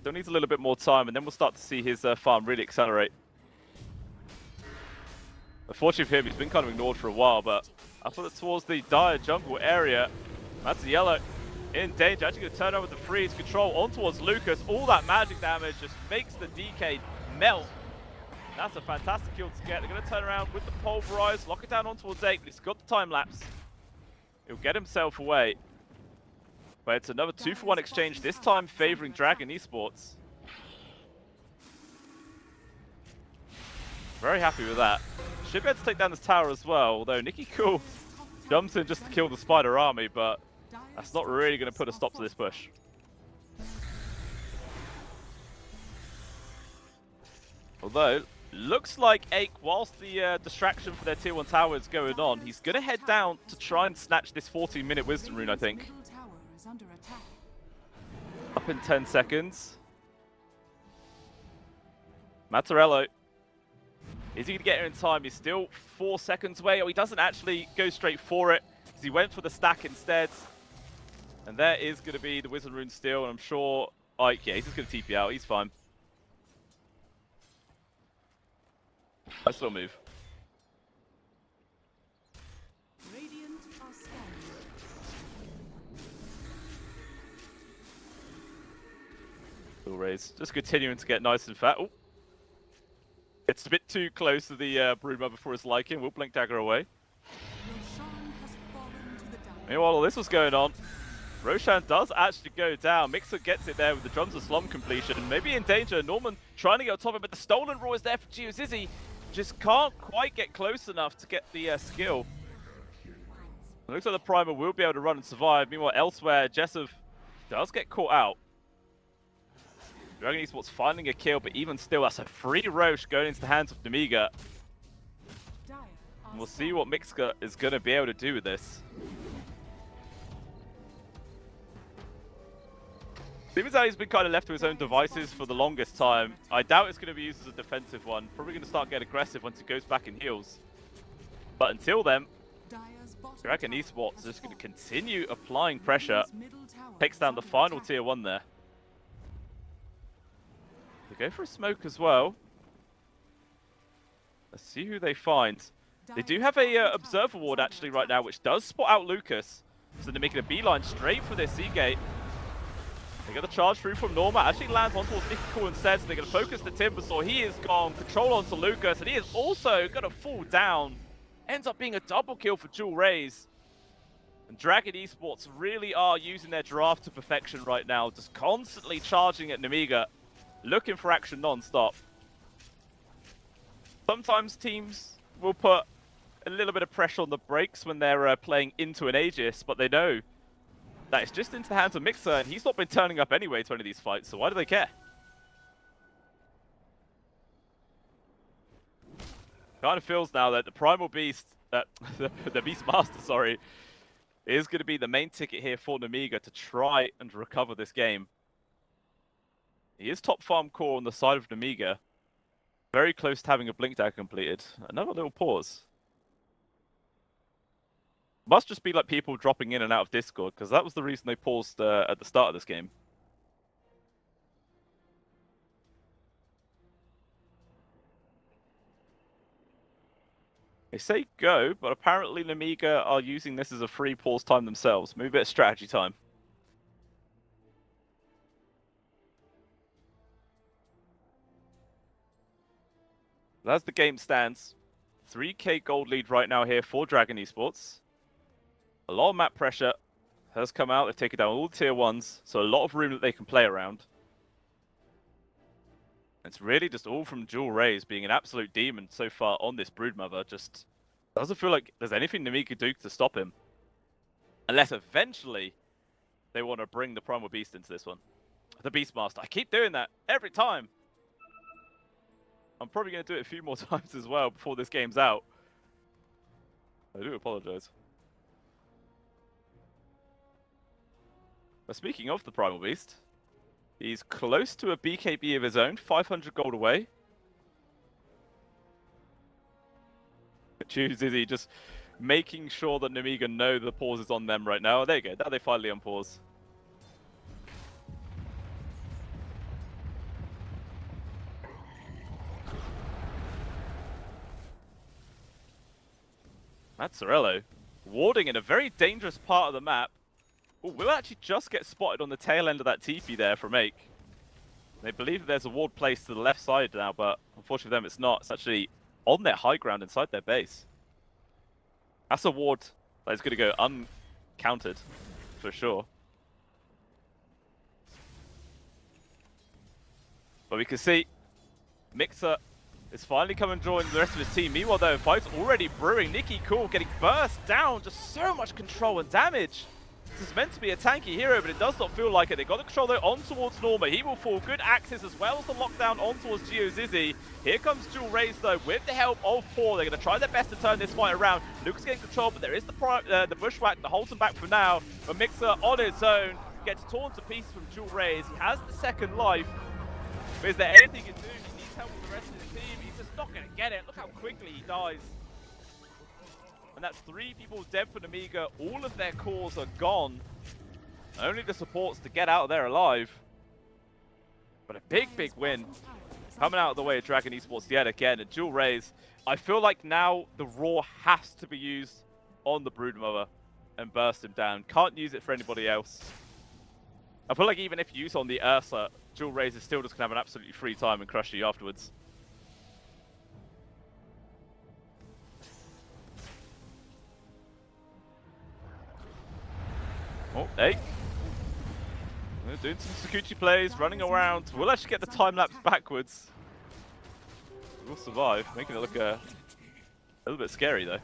Still needs a little bit more time, and then we'll start to see his farm really accelerate. Unfortunately for him, he's been kind of ignored for a while, but up towards the dire jungle area, that's the yellow in danger. Actually going to turn over the freeze control on towards Lucas. All that magic damage just makes the DK melt. That's a fantastic kill to get. They're going to turn around with the pulverize, lock it down on towards 8, but he's got the time lapse. He'll get himself away. But it's another 2-for-1 exchange, this time favoring Dragon Esports. Very happy with that. Should be able to take down this tower as well, although Nicky Cool jumps in just to kill the spider army, but that's not really going to put a stop to this push. Although, looks like Ake, whilst the distraction for their tier 1 tower is going on, he's going to head down to try and snatch this 14-minute Wisdom Rune, I think. Up in 10 seconds. Mattarello. Is he going to get here in time? He's still 4 seconds away. Oh, he doesn't actually go straight for it, because he went for the stack instead. And there is going to be the Wisdom Rune still, and I'm sure Ike, yeah, he's just going to TP out. He's fine. Nice little move. Radiant are scanning. Little raise. Just continuing to get nice and fat. Oh. It's a bit too close to the Broodmother for his liking. We'll blink dagger away. Roshan has fallen to the down. Meanwhile, all this was going on. Roshan does actually go down. Mixer gets it there with the Drums of Slum completion. Maybe in danger. Norman trying to get on top of it, but the Stolen Roar is there for GeoZizzy. Just can't quite get close enough to get the skill. It looks like the Primer will be able to run and survive. Meanwhile, elsewhere, Jessup does get caught out. Dragon Esports finding a kill, but even still, that's a free Roche going into the hands of Nemiga. And we'll see what Mixer is going to be able to do with this. Seems like he's been kind of left to his own devices for the longest time. I doubt it's going to be used as a defensive one. Probably going to start getting aggressive once he goes back and heals. But until then, Dragon Esports is just going to continue applying pressure. Takes down the final tier 1 there. They go for a smoke as well. Let's see who they find. They do have a Observer Ward actually right now, which does spot out Lucas. So they're making a beeline straight for their Seagate. They get the charge through from Norma. Actually lands on towards Nicky instead, so they're going to focus the Timbersaw. He is gone. Control onto Lucas, and he is also going to fall down. Ends up being a double kill for Jewel Rays. And Dragon Esports really are using their draft to perfection right now. Just constantly charging at Nemiga. Looking for action non-stop. Sometimes teams will put a little bit of pressure on the brakes when they're playing into an Aegis, but they know that it's just into the hands of Mixer, and he's not been turning up anyway to any of these fights, so why do they care? Kind of feels now that the Primal Beast, the Beastmaster, sorry, is going to be the main ticket here for Nemiga to try and recover this game. He is top farm core on the side of Nemiga. Very close to having a Blink Dagger completed. Another little pause. Must just be like people dropping in and out of Discord, because that was the reason they paused at the start of this game. They say go, but apparently Nemiga are using this as a free pause time themselves. Maybe a bit of strategy time. As the game stands, 3k gold lead right now here for Dragon Esports. A lot of map pressure has come out. They've taken down all the tier 1s, so a lot of room that they can play around. It's really just all from Jewel Rays being an absolute demon so far on this Broodmother. Just doesn't feel like there's anything Nemiga could do to stop him. Unless eventually they want to bring the Primal Beast into this one. The Beastmaster. I keep doing that every time. I'm probably going to do it a few more times as well before this game's out. I do apologize. But speaking of the Primal Beast, he's close to a BKB of his own, 500 gold away. Choose Izzy just making sure that Nemiga know the pause is on them right now. There you go, now they finally unpause. Mazzarello warding in a very dangerous part of the map. Ooh, we'll actually just get spotted on the tail end of that TP there from Ake. They believe there's a ward placed to the left side now, but unfortunately for them it's not. It's actually on their high ground inside their base. That's a ward that is going to go uncountered, for sure. But we can see Mixer is finally coming and joining the rest of his team. Meanwhile, though, fight's already brewing. Nicky Cool getting burst down. Just so much control and damage. This is meant to be a tanky hero, but it does not feel like it. They got the control, though, on towards Norma. He will fall. Good axes as well as the lockdown on towards GeoZizzy. Here comes Jewel Raze, though, with the help of Paul. They're going to try their best to turn this fight around. Luke's getting control, but there is the bushwhack that holds him back for now. But Mixer on its own gets torn to pieces from Jewel Raze. He has the second life. But is there anything he can do? He needs help with the rest of the team. He's just not going to get it. Look how quickly he dies. And that's 3 people dead for Nemiga. All of their cores are gone. Only the supports to get out of there alive. But a big, big win. Coming out of the way of Dragon Esports yet again. And Jewel Raze, I feel like now the Raw has to be used on the Broodmother and burst him down. Can't use it for anybody else. I feel like even if you use on the Ursa, Jewel Raze is still just going to have an absolutely free time and crush you afterwards. Oh, hey. They're doing some Sakuchi plays, running around. We'll actually get the time lapse backwards. We'll survive, making it look a little bit scary though.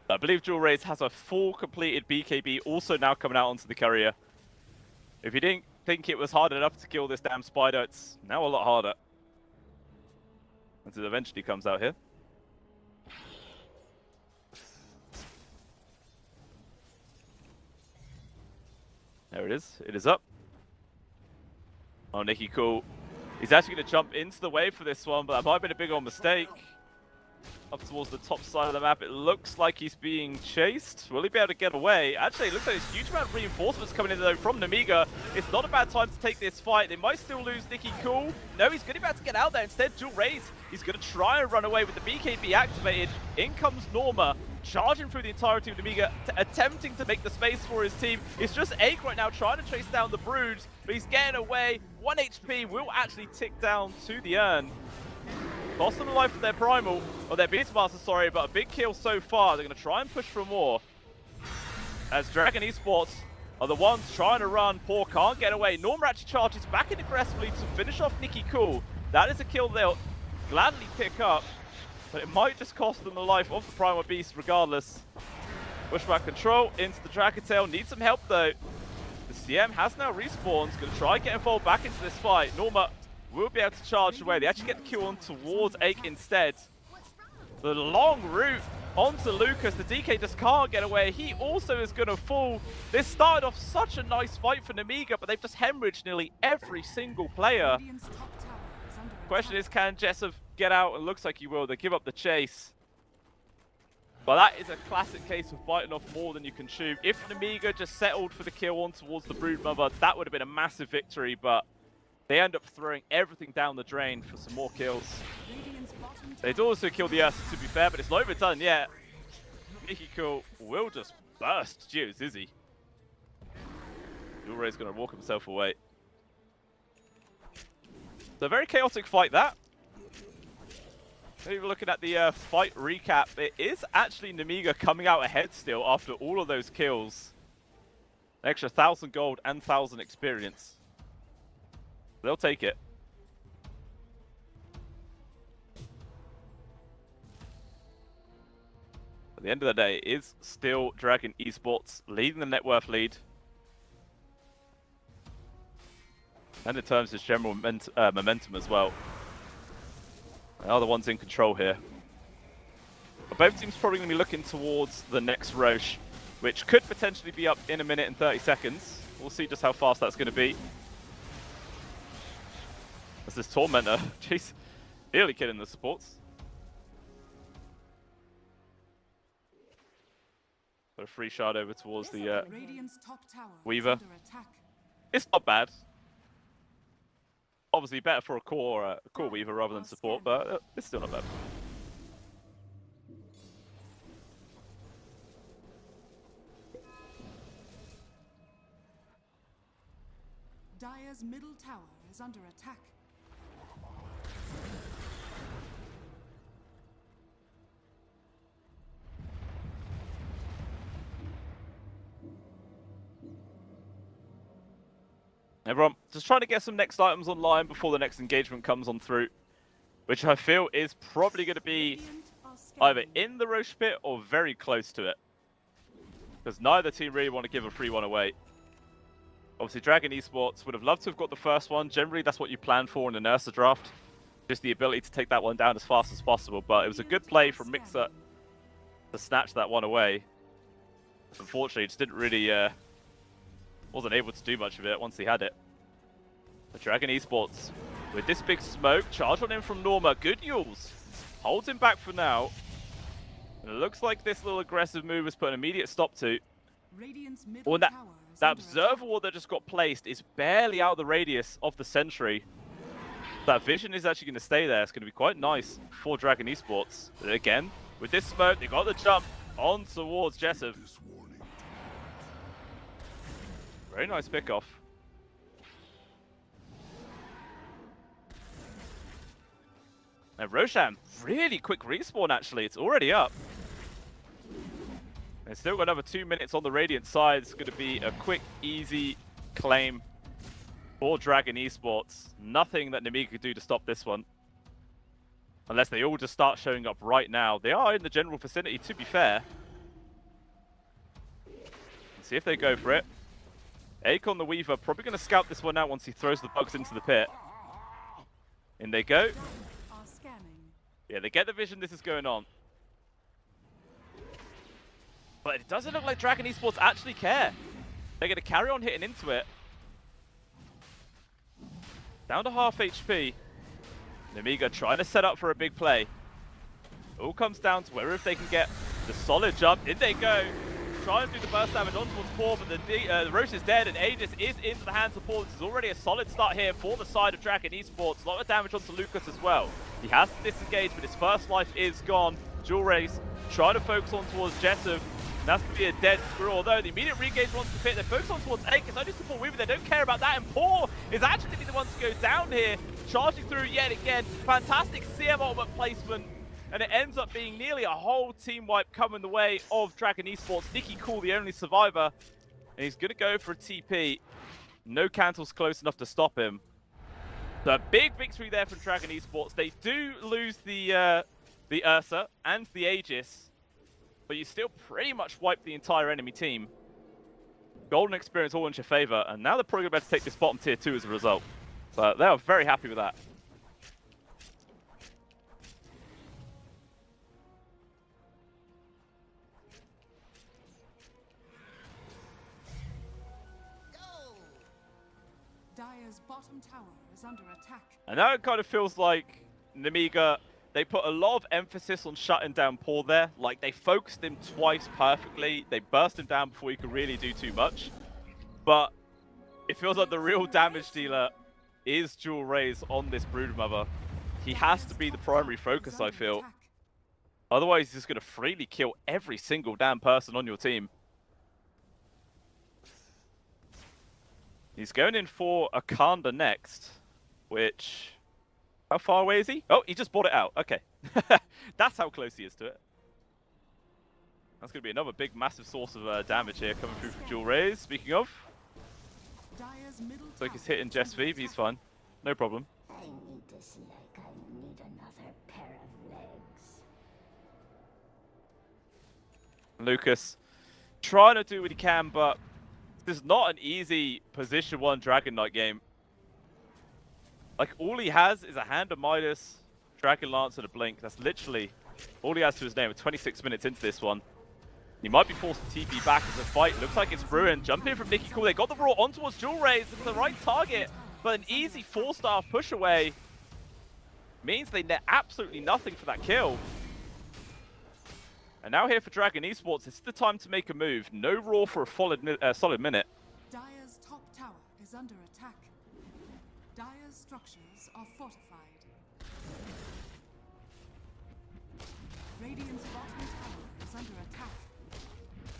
I believe Jewel Raze has a full completed BKB also now coming out onto the courier. If you didn't think it was hard enough to kill this damn spider, it's now a lot harder. Until it eventually comes out here. There it is. It is up. Oh, Nicky Cool. He's actually going to jump into the wave for this one, but that might have been a big old mistake. Up towards the top side of the map, it looks like he's being chased. Will he be able to get away? Actually, it looks like there's a huge amount of reinforcements coming in though from Nemiga. It's not a bad time to take this fight. They might still lose Nicky Cool. No, he's going to be able to get out there. Instead, Jewel Raze, he's going to try and run away with the BKB activated. In comes Norma, charging through the entirety of Nemiga, attempting to make the space for his team. It's just Ache right now trying to chase down the Brood, but he's getting away. 1 HP will actually tick down to the urn. Lost them alive for their Primal, or their Beastmaster, sorry, but a big kill so far. They're going to try and push for more. As Dragon Esports are the ones trying to run. Poor can't get away. Norma actually charges back in aggressively to finish off Nicky Cool. That is a kill they'll gladly pick up, but it might just cost them the life of the Primal Beast regardless. Pushback control into the Dragon Tail. Needs some help though. The CM has now respawned. Going to try and get involved back into this fight. Norma will be able to charge away. They actually get the kill on towards Ache instead. The long route onto Lucas. The DK just can't get away. He also is going to fall. This started off such a nice fight for Nemiga, but they've just hemorrhaged nearly every single player. Question is, can Jessup get out? It looks like he will. They give up the chase. But that is a classic case of biting off more than you can chew. If Nemiga just settled for the kill on towards the Broodmother, that would have been a massive victory, but they end up throwing everything down the drain for some more kills. They'd also killed the Ursa, to be fair, but it's not even done yet. Nicky Cool will just burst GeoZizzy. Jewel Raze going to walk himself away. It's a very chaotic fight, that. Maybe looking at the fight recap, it is actually Nemiga coming out ahead still after all of those kills. An extra 1,000 gold and 1,000 experience. They'll take it. At the end of the day, it is still Dragon Esports leading the net worth lead. And in terms of general momentum as well. They are the ones in control here. But both teams probably going to be looking towards the next Roche, which could potentially be up in 1 minute and 30 seconds. We'll see just how fast that's going to be. As this Tormentor, jeez, nearly killing the supports. Got a free shard over towards the Weaver. It's not bad. Obviously better for a core Weaver rather than support, but it's still not bad. Dire's middle tower is under attack. Everyone, just trying to get some next items online before the next engagement comes on through, which I feel is probably going to be either in the Roche pit or very close to it. Because neither team really want to give a free one away. Obviously, Dragon Esports would have loved to have got the first one. Generally, that's what you plan for in an Ursa draft. Just the ability to take that one down as fast as possible. But it was a good play from Mixer to snatch that one away. Unfortunately, it just didn't really... wasn't able to do much of it once he had it. But Dragon Esports, with this big smoke, charge on him from Norma. Good news. Holds him back for now. And it looks like this little aggressive move has put an immediate stop to. Well, that observer wall that just got placed is barely out of the radius of the sentry. That vision is actually going to stay there. It's going to be quite nice for Dragon Esports. But again, with this smoke, they got the jump on towards Jessup. Very nice pickoff. And Roshan, really quick respawn actually. It's already up. They've still got another 2 minutes on the Radiant side. It's going to be a quick, easy claim for Dragon Esports. Nothing that Nemiga could do to stop this one. Unless they all just start showing up right now. They are in the general vicinity, to be fair. Let's see if they go for it. Akon the Weaver probably going to scout this one out once he throws the bugs into the pit. In they go. Yeah, they get the vision this is going on. But it doesn't look like Dragon Esports actually care. They're going to carry on hitting into it. Down to half HP. Nemiga trying to set up for a big play. All comes down to whether if they can get the solid jump. In they go. Try and do the burst damage on towards Paul, but the Roche is dead and Aegis is into the hands of Paul. This is already a solid start here for the side of Dragon Esports. A lot of damage onto Lucas as well. He has to disengage, but his first life is gone. Dual Race trying to focus on towards Jessup. That's going to be a dead screw, although the immediate re-engage wants to fit. They focus on towards Aegis, only support Weaver. They don't care about that, and Paul is actually going to be the one to go down here. Charging through yet again. Fantastic CM ultimate placement. And it ends up being nearly a whole team wipe coming the way of Dragon Esports. Nicky Cool, the only survivor. And he's going to go for a TP. No Cantle's close enough to stop him. So a big victory there for Dragon Esports. They do lose the Ursa and the Aegis. But you still pretty much wipe the entire enemy team. Golden experience all in your favor. And now they're probably about to take this bottom tier 2 as a result. But they are very happy with that. Dire's bottom tower is under attack. And now it kind of feels like Nemiga, they put a lot of emphasis on shutting down Paul there. Like, they focused him twice perfectly. They burst him down before he could really do too much. But it feels like the real damage dealer is Dual Rays on this Broodmother. He has to be the primary focus, I feel. Otherwise, he's just going to freely kill every single damn person on your team. He's going in for a Kanda next, which... How far away is he? Oh, he just bought it out. Okay. That's how close he is to it. That's going to be another big, massive source of damage here coming through from Dual Rays. Speaking of... Looks like he's hitting Jess V, but he's fine. No problem. I need to see like I need another pair of legs. Lucas trying to do what he can, but this is not an easy position 1 Dragon Knight game. Like, all he has is a Hand of Midas, Dragon Lance, and a Blink. That's literally all he has to his name. We're 26 minutes into this one. He might be forced to TP back as the fight looks like it's ruined. Jump in from Nicky Cool. They got the Raw on towards Dual Rays. It's the right target, but an easy 4-star push away means they net absolutely nothing for that kill. And now here for Dragon Esports, it's the time to make a move. No Raw for a solid minute. Dire's top tower is under attack. Dire's structures are fortified. Radiant's bottom tower is under attack.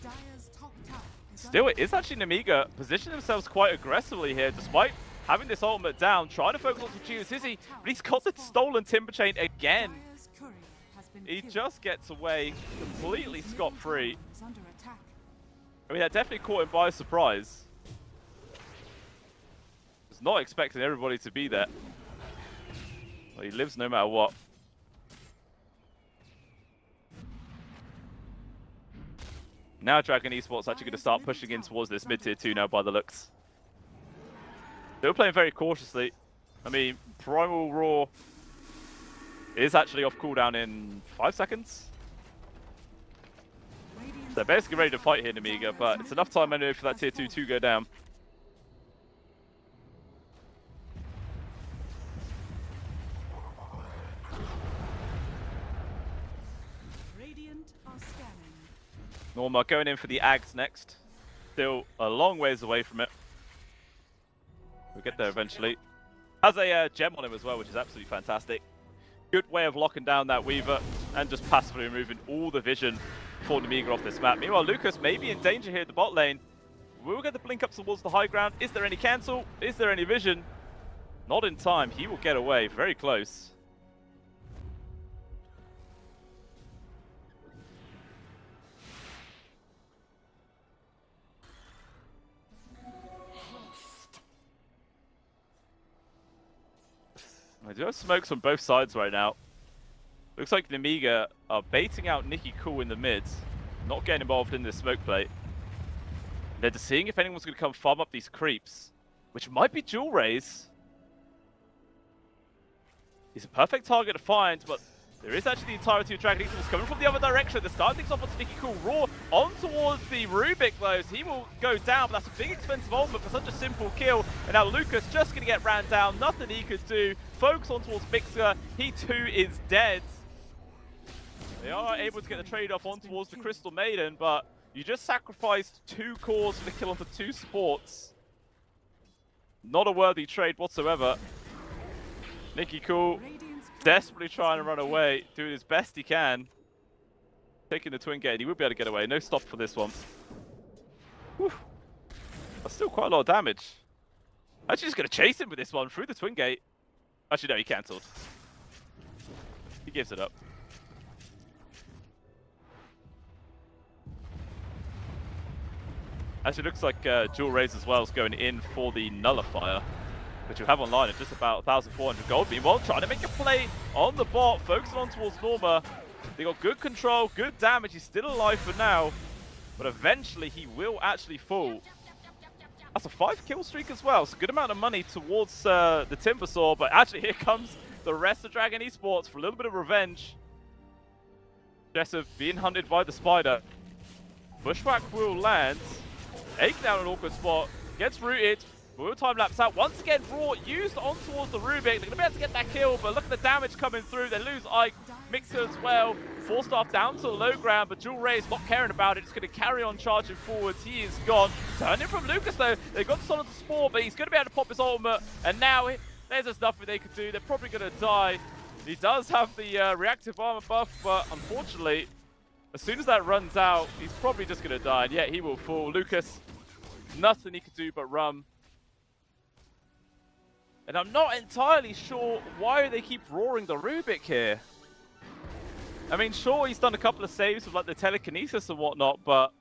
Dire's top tower is Still, under it is actually Nemiga positioning themselves quite aggressively here, despite having this ultimate down, trying to focus on Geozizzy, but he's got the stolen Timber Chain again. Dire's courier has been He killed. just gets away completely Dire's scot-free. middle tower is under attack. I mean, that definitely caught him by surprise. Was not expecting everybody to be there. Well, he lives no matter what. Now Dragon Esports actually going to start pushing in towards this mid-tier 2 now by the looks. They were playing very cautiously. I mean, Primal Roar is actually off cooldown in 5 seconds. Radiant's They're basically ready to fight here, Namiga, but it's enough time anyway for that tier 2 to go down. Radiant are scanning. Norma going in for the Ags next. Still a long ways away from it. We'll get there eventually. Has a gem on him as well, which is absolutely fantastic. Good way of locking down that Weaver and just passively removing all the vision for Namiga off this map. Meanwhile, Lucas may be in danger here at the bot lane. Will get the blink up towards the high ground. Is there any cancel? Is there any vision? Not in time. He will get away. Very close. I do have smokes on both sides right now. Looks like Namiga are baiting out Nicky Cool in the mids, not getting involved in this smoke play. They're just seeing if anyone's going to come farm up these creeps, which might be Jewel Rays. He's a perfect target to find, but there is actually the entirety of Dragon Esports coming from the other direction. They're starting things off onto Nicky Cool. Raw on towards the Rubik though, so he will go down, but that's a big expensive ultimate for such a simple kill. And now Lucas just going to get ran down, nothing he could do. Focus on towards Mixer, he too is dead. They are able to get the trade-off on towards the Crystal Maiden, but you just sacrificed 2 cores for the kill onto 2 supports. Not a worthy trade whatsoever. Nicky Cool Radiant's courier desperately has trying to been run killed. away, doing his best he can. Taking the twin gate, he will be able to get away. No stop for this one. Whew. That's still quite a lot of damage. Actually just going to chase him with this one through the twin gate. Actually, no, he cancelled. He gives it up. Actually, looks like Jewel Rays as well is going in for the Nullifier, which you have online at just about 1,400 gold. Meanwhile, trying to make a play on the bot, focusing on towards Norma. They got good control, good damage. He's still alive for now, but eventually he will actually fall. That's a 5 kill streak as well. It's a good amount of money towards the Timbersaw, but actually here comes the rest of Dragon Esports for a little bit of revenge. Jessup being hunted by the Spider. Bushwhack will land. Ache down an awkward spot. Gets rooted. Will time lapse out. Once again, Raw used on towards the Rubik. They're going to be able to get that kill, but look at the damage coming through. They lose Ike. Mixer as well. 4-star down to the low ground, but Jewel Ray's not caring about it. It's going to carry on charging forwards. He is gone. Turning from Lucas, though. They got Solid to Spore, but he's going to be able to pop his ultimate. And now there's just nothing they could do. They're probably going to die. He does have the reactive armor buff, but unfortunately, as soon as that runs out, he's probably just going to die. And yeah, he will fall. Lucas, nothing he could do but run. And I'm not entirely sure why they keep roaring the Rubik here. I mean, sure, he's done a couple of saves with like the telekinesis and whatnot, but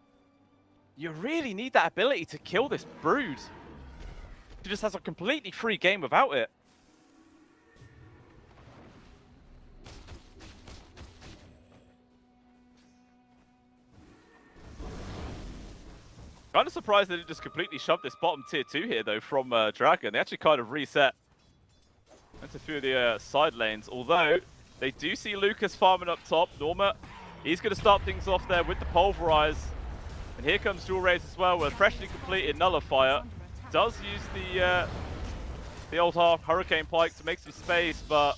you really need that ability to kill this Brood. He just has a completely free game without it. Kind of surprised they didn't just completely shove this bottom tier 2 here, though, from Dragon. They actually kind of reset. Went to a few of the side lanes, although they do see Lucas farming up top. Norma, he's going to start things off there with the Pulverize. And here comes Jewel Rays as well, with a freshly completed Nullifier. Does use the old Hurricane Pike to make some space, but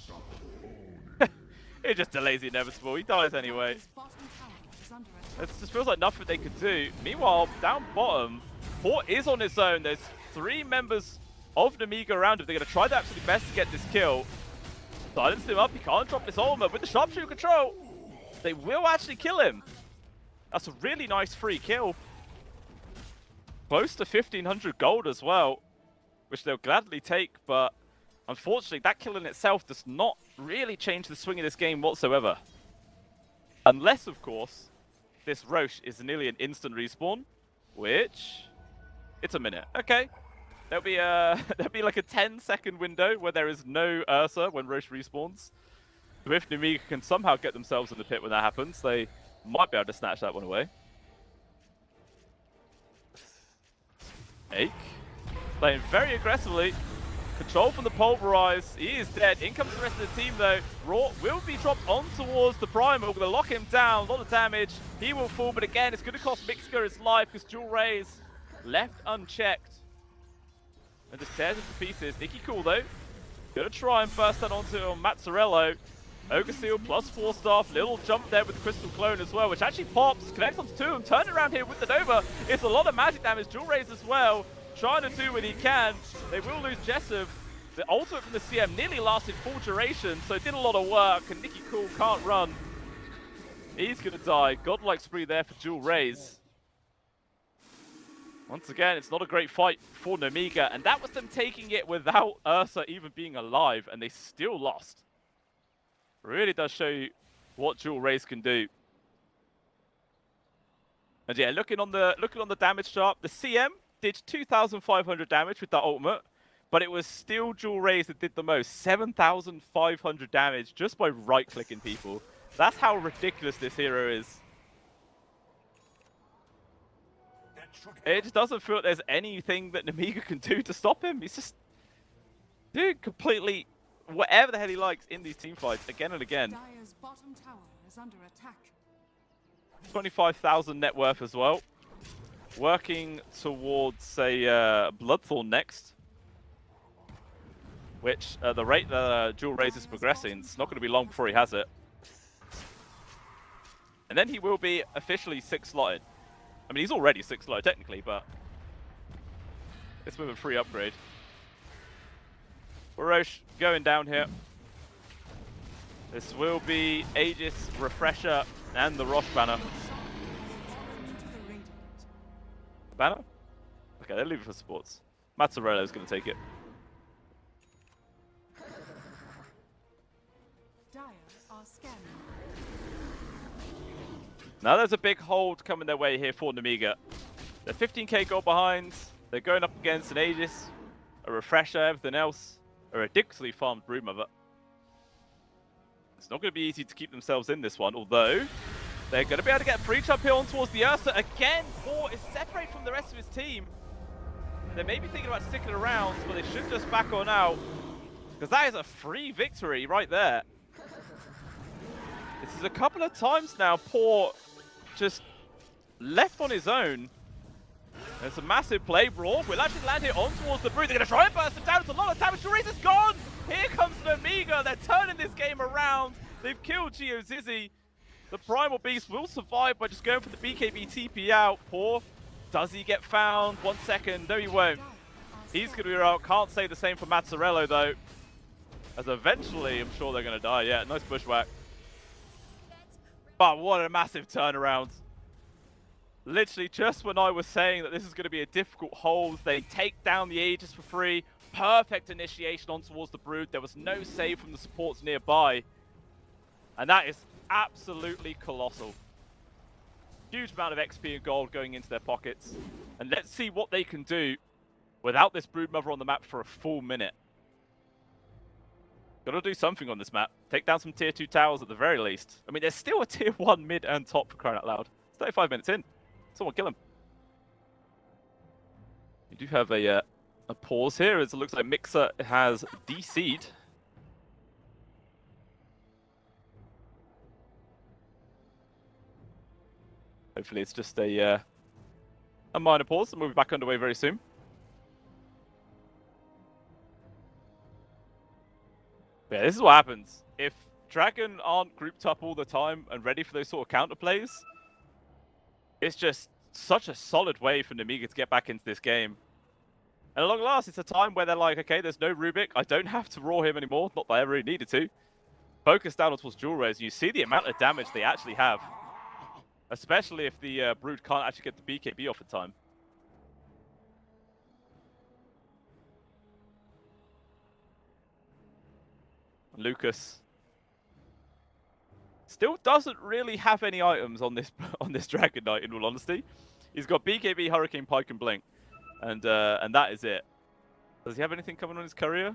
it just delays the inevitable. He dies anyway. His bottom tower is under attack. It just feels like nothing they could do. Meanwhile, down bottom, Port is on his own. There's 3 members of Namiga around him. They're going to try their absolute best to get this kill. Silence him up. He can't drop his ultimate. With the sharpshooter control, they will actually kill him. That's a really nice free kill. Close to 1,500 gold as well, which they'll gladly take, but unfortunately, that kill in itself does not really change the swing of this game whatsoever. Unless, of course, this Roche is nearly an instant respawn, which... It's a minute. Okay. There'll be like a 10-second window where there is no Ursa when Roche respawns. So if Nemiga can somehow get themselves in the pit when that happens, they might be able to snatch that one away. Ake playing very aggressively. Control from the Pulverize. He is dead. In comes the rest of the team though. Raw will be dropped on towards the Primal. We're going to lock him down. A lot of damage. He will fall, but again, it's going to cost Mixka his life because Dual Rays left unchecked. And just tears into pieces. Nicky Cool though. Gonna try and burst that onto Mazzarello. Ogre Seal plus 4 staff. Little jump there with the Crystal Clone as well, which actually pops. Connects onto 2 of them. Turn around here with the Nova. It's a lot of magic damage. Dual Rays as well. Trying to do what he can. They will lose Jessup. The ultimate from the CM nearly lasted full duration, so it did a lot of work, and Nicky Cool can't run. He's gonna die. Godlike spree there for Dual Rays. Once again, it's not a great fight for Nemiga, and that was them taking it without Ursa even being alive, and they still lost. Really does show you what Dual Rays can do. And yeah, looking on the damage chart, the CM did 2,500 damage with that ultimate, but it was still Dual Rays that did the most, 7,500 damage just by right-clicking people. That's how ridiculous this hero is. It just doesn't feel like there's anything that Nemiga can do to stop him. He's just doing completely whatever the hell he likes in these teamfights again and again. Dire's bottom tower is under attack. 25,000 net worth as well. Working towards a Bloodthorn next. Which, the rate that Dual Rays is progressing, it's not going to be long before he has it. And then he will be officially 6-slotted. I mean, he's already 6-slotted technically, but it's with a free upgrade. Roche going down here. This will be Aegis, Refresher, and the Roche banner. Banner? Okay, they'll leave it for supports. Mazzarello's going to take it. Dire are scanning. Now there's a big hold coming their way here for Nemiga. They're 15k gold behind. They're going up against an Aegis, a Refresher, everything else. A ridiculously farmed Broodmother. It's not going to be easy to keep themselves in this one, although they're going to be able to get free jump here on towards the Ursa. Again, Paw is separated from the rest of his team. They may be thinking about sticking around, but they should just back on out. Because that is a free victory right there. This is a couple of times now, Paw just left on his own. There's a massive play. Brawl will actually land here on towards the Brood. They're going to try and burst it down. It's a lot of damage. Therese is gone. Here comes Nemiga. They're turning this game around. They've killed GeoZizzy. The Primal Beast will survive by just going for the BKB TP out. Paw, does he get found? 1 second. No, he won't. He's going to be out. Can't say the same for Mazzarello, though. As eventually, I'm sure they're going to die. Yeah, nice bushwhack. But what a massive turnaround. Literally, just when I was saying that this is going to be a difficult hold, they take down the Aegis for free. Perfect initiation on towards the Brood. There was no save from the supports nearby. And that is absolutely colossal. Huge amount of XP and gold going into their pockets. And let's see what they can do without this Broodmother on the map for a full minute. Gotta do something on this map. Take down some tier 2 towers at the very least. I mean, there's still a tier 1 mid and top for crying out loud. It's 35 minutes in. Someone kill him. You do have a pause here, as it looks like Mixer has DC'd. Hopefully it's just a minor pause, and we'll be back underway very soon. Yeah, this is what happens. If Dragon aren't grouped up all the time and ready for those sort of counter plays, it's just such a solid way for Nemiga to get back into this game. And at long last, it's a time where they're like, okay, there's no Rubik. I don't have to raw him anymore. Not that I ever really needed to. Focus down towards Dual Rays, and you see the amount of damage they actually have. Especially if the Brood can't actually get the BKB off in time. Lucas still doesn't really have any items on this Dragon Knight, in all honesty. He's got BKB, Hurricane, Pike, and Blink, and that is it. Does he have anything coming on his courier?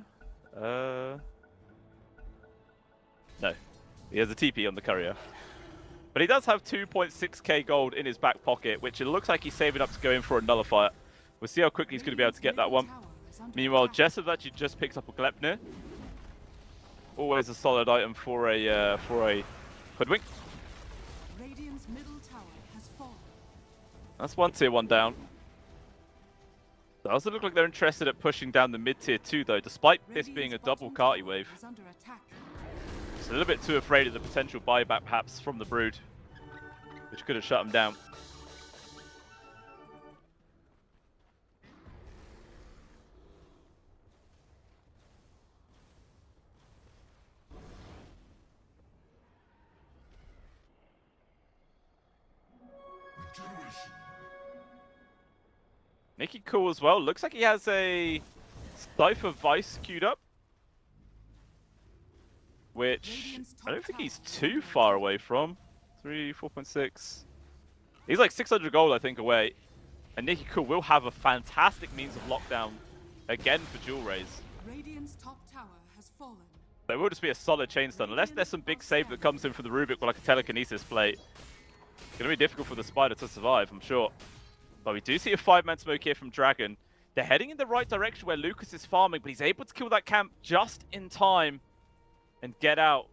No. He has a TP on the courier. But he does have 2.6k gold in his back pocket, which it looks like he's saving up to go in for a nullifier. We'll see how quickly he's going to be able to get that one. Meanwhile, Jessup actually just picks up a Glepnir. Always a solid item for a Hoodwink. Radiant's middle tower has fallen. That's one tier 1 down. It doesn't look like they're interested at pushing down the mid tier 2 though, despite this being a double Carty wave. Is under attack. Just a little bit too afraid of the potential buyback perhaps from the Brood, which could have shut him down. Nicky cool as well. Looks like he has a Cypher Vice queued up, which I don't think he's too far away from. 4.6. He's like 600 gold, I think, away. And Nicky Cool will have a fantastic means of lockdown again for Jewel Rays. Radiant's top tower has fallen. There will just be a solid chain stun, unless there's some big save that comes in for the Rubik with like a telekinesis plate. It's going to be difficult for the Spider to survive, I'm sure. But we do see a 5-man smoke here from Dragon. They're heading in the right direction where Lucas is farming, but he's able to kill that camp just in time and get out.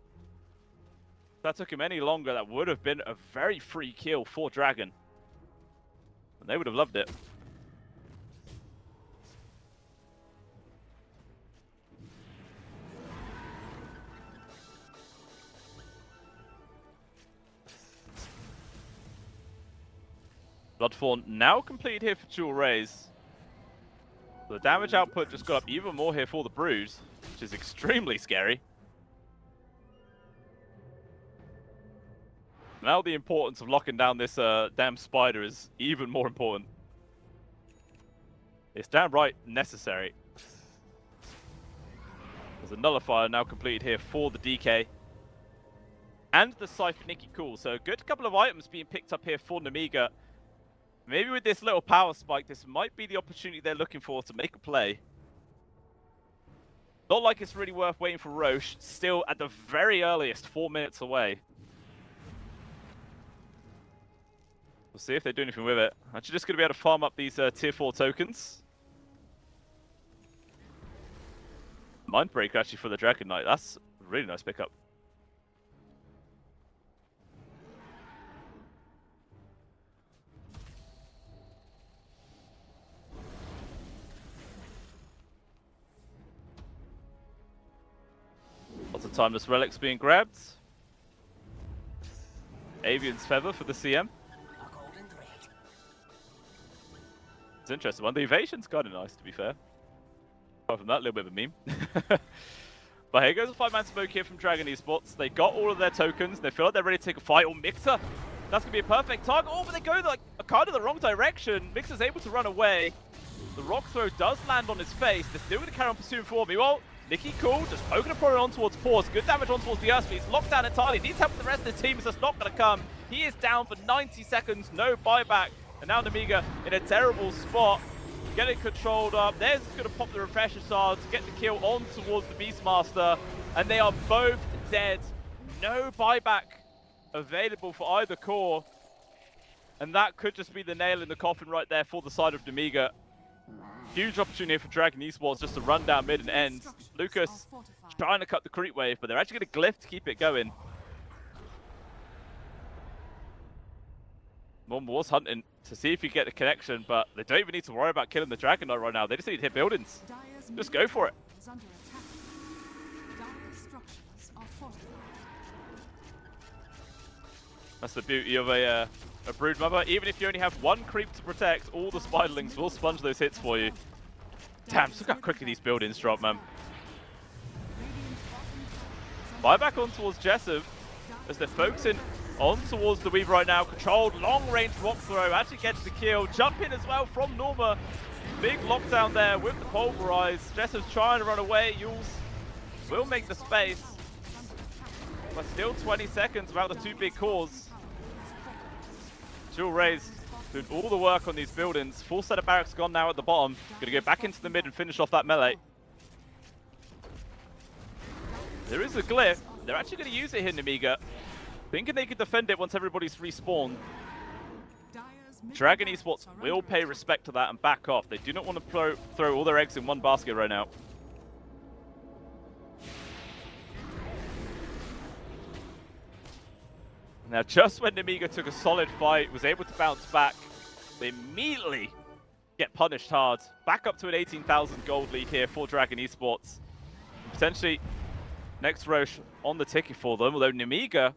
If that took him any longer, that would have been a very free kill for Dragon. And they would have loved it. Bloodthorn now complete here for Jewel Rays. The damage output just got up even more here for the Brood, which is extremely scary. Now the importance of locking down this damn Spider is even more important. It's damn right necessary. There's a nullifier now completed here for the DK. And the Cypher Nicky Cool, so a good couple of items being picked up here for Namiga. Maybe with this little power spike, this might be the opportunity they're looking for to make a play. Not like it's really worth waiting for Roche, still at the very earliest, 4 minutes away. We'll see if they do anything with it. Actually just going to be able to farm up these tier 4 tokens. Mindbreaker actually for the Dragon Knight, that's a really nice pickup. Lots of timeless relics being grabbed. Avian's Feather for the CM. It's an interesting one. The evasion's kind of nice, to be fair. Apart from that, a little bit of a meme. But here goes a 5-man smoke here from Dragon Esports. They got all of their tokens. They feel like they're ready to take a fight. Oh, Mixer. That's going to be a perfect target. Oh, but they go like kind of the wrong direction. Mixer's able to run away. The rock throw does land on his face. They're still going to carry on pursuing for me. Well, Nicky Cool just poking a proton on towards Pause. Good damage on towards the Earth Speed. He's locked down entirely. Needs help with the rest of his team. It's just not going to come. He is down for 90 seconds. No buyback. And now Namiga in a terrible spot. Getting controlled up. There's going to pop the Refresher Shard to get the kill on towards the Beastmaster. And they are both dead. No buyback available for either core. And that could just be the nail in the coffin right there for the side of Namiga. Huge opportunity for Dragon Esports just to run down mid and end. Lucas trying to cut the creep wave, but they're actually going to glyph to keep it going. Mom was hunting to see if he get the connection, but they don't even need to worry about killing the Dragon Knight right now. They just need to hit buildings. Just go for it. That's the beauty of a Brood Mother. Even if you only have one creep to protect, all the Spiderlings will sponge those hits for you. Damn, look how quickly these buildings drop, man. Buyback on towards Jessup as they're focusing on towards the Weave right now. Controlled, long-range rock throw, actually gets the kill. Jump in as well from Norma. Big lockdown there with the Pulverize. Jessup's trying to run away. Yules will make the space. but still 20 seconds without the two big cores. Jewel Rays doing all the work on these buildings. Full set of barracks gone now at the bottom. Gonna go back into the mid and finish off that melee. There is a glyph. They're actually going to use it here, Nemiga. Thinking they could defend it once everybody's respawned. Dragon Esports will pay respect to that and back off. They do not want to throw all their eggs in one basket right now. Now, just when Nemiga took a solid fight, was able to bounce back, they immediately get punished hard. Back up to an 18,000 gold lead here for Dragon Esports. Potentially, next Roche on the ticket for them, although Nemiga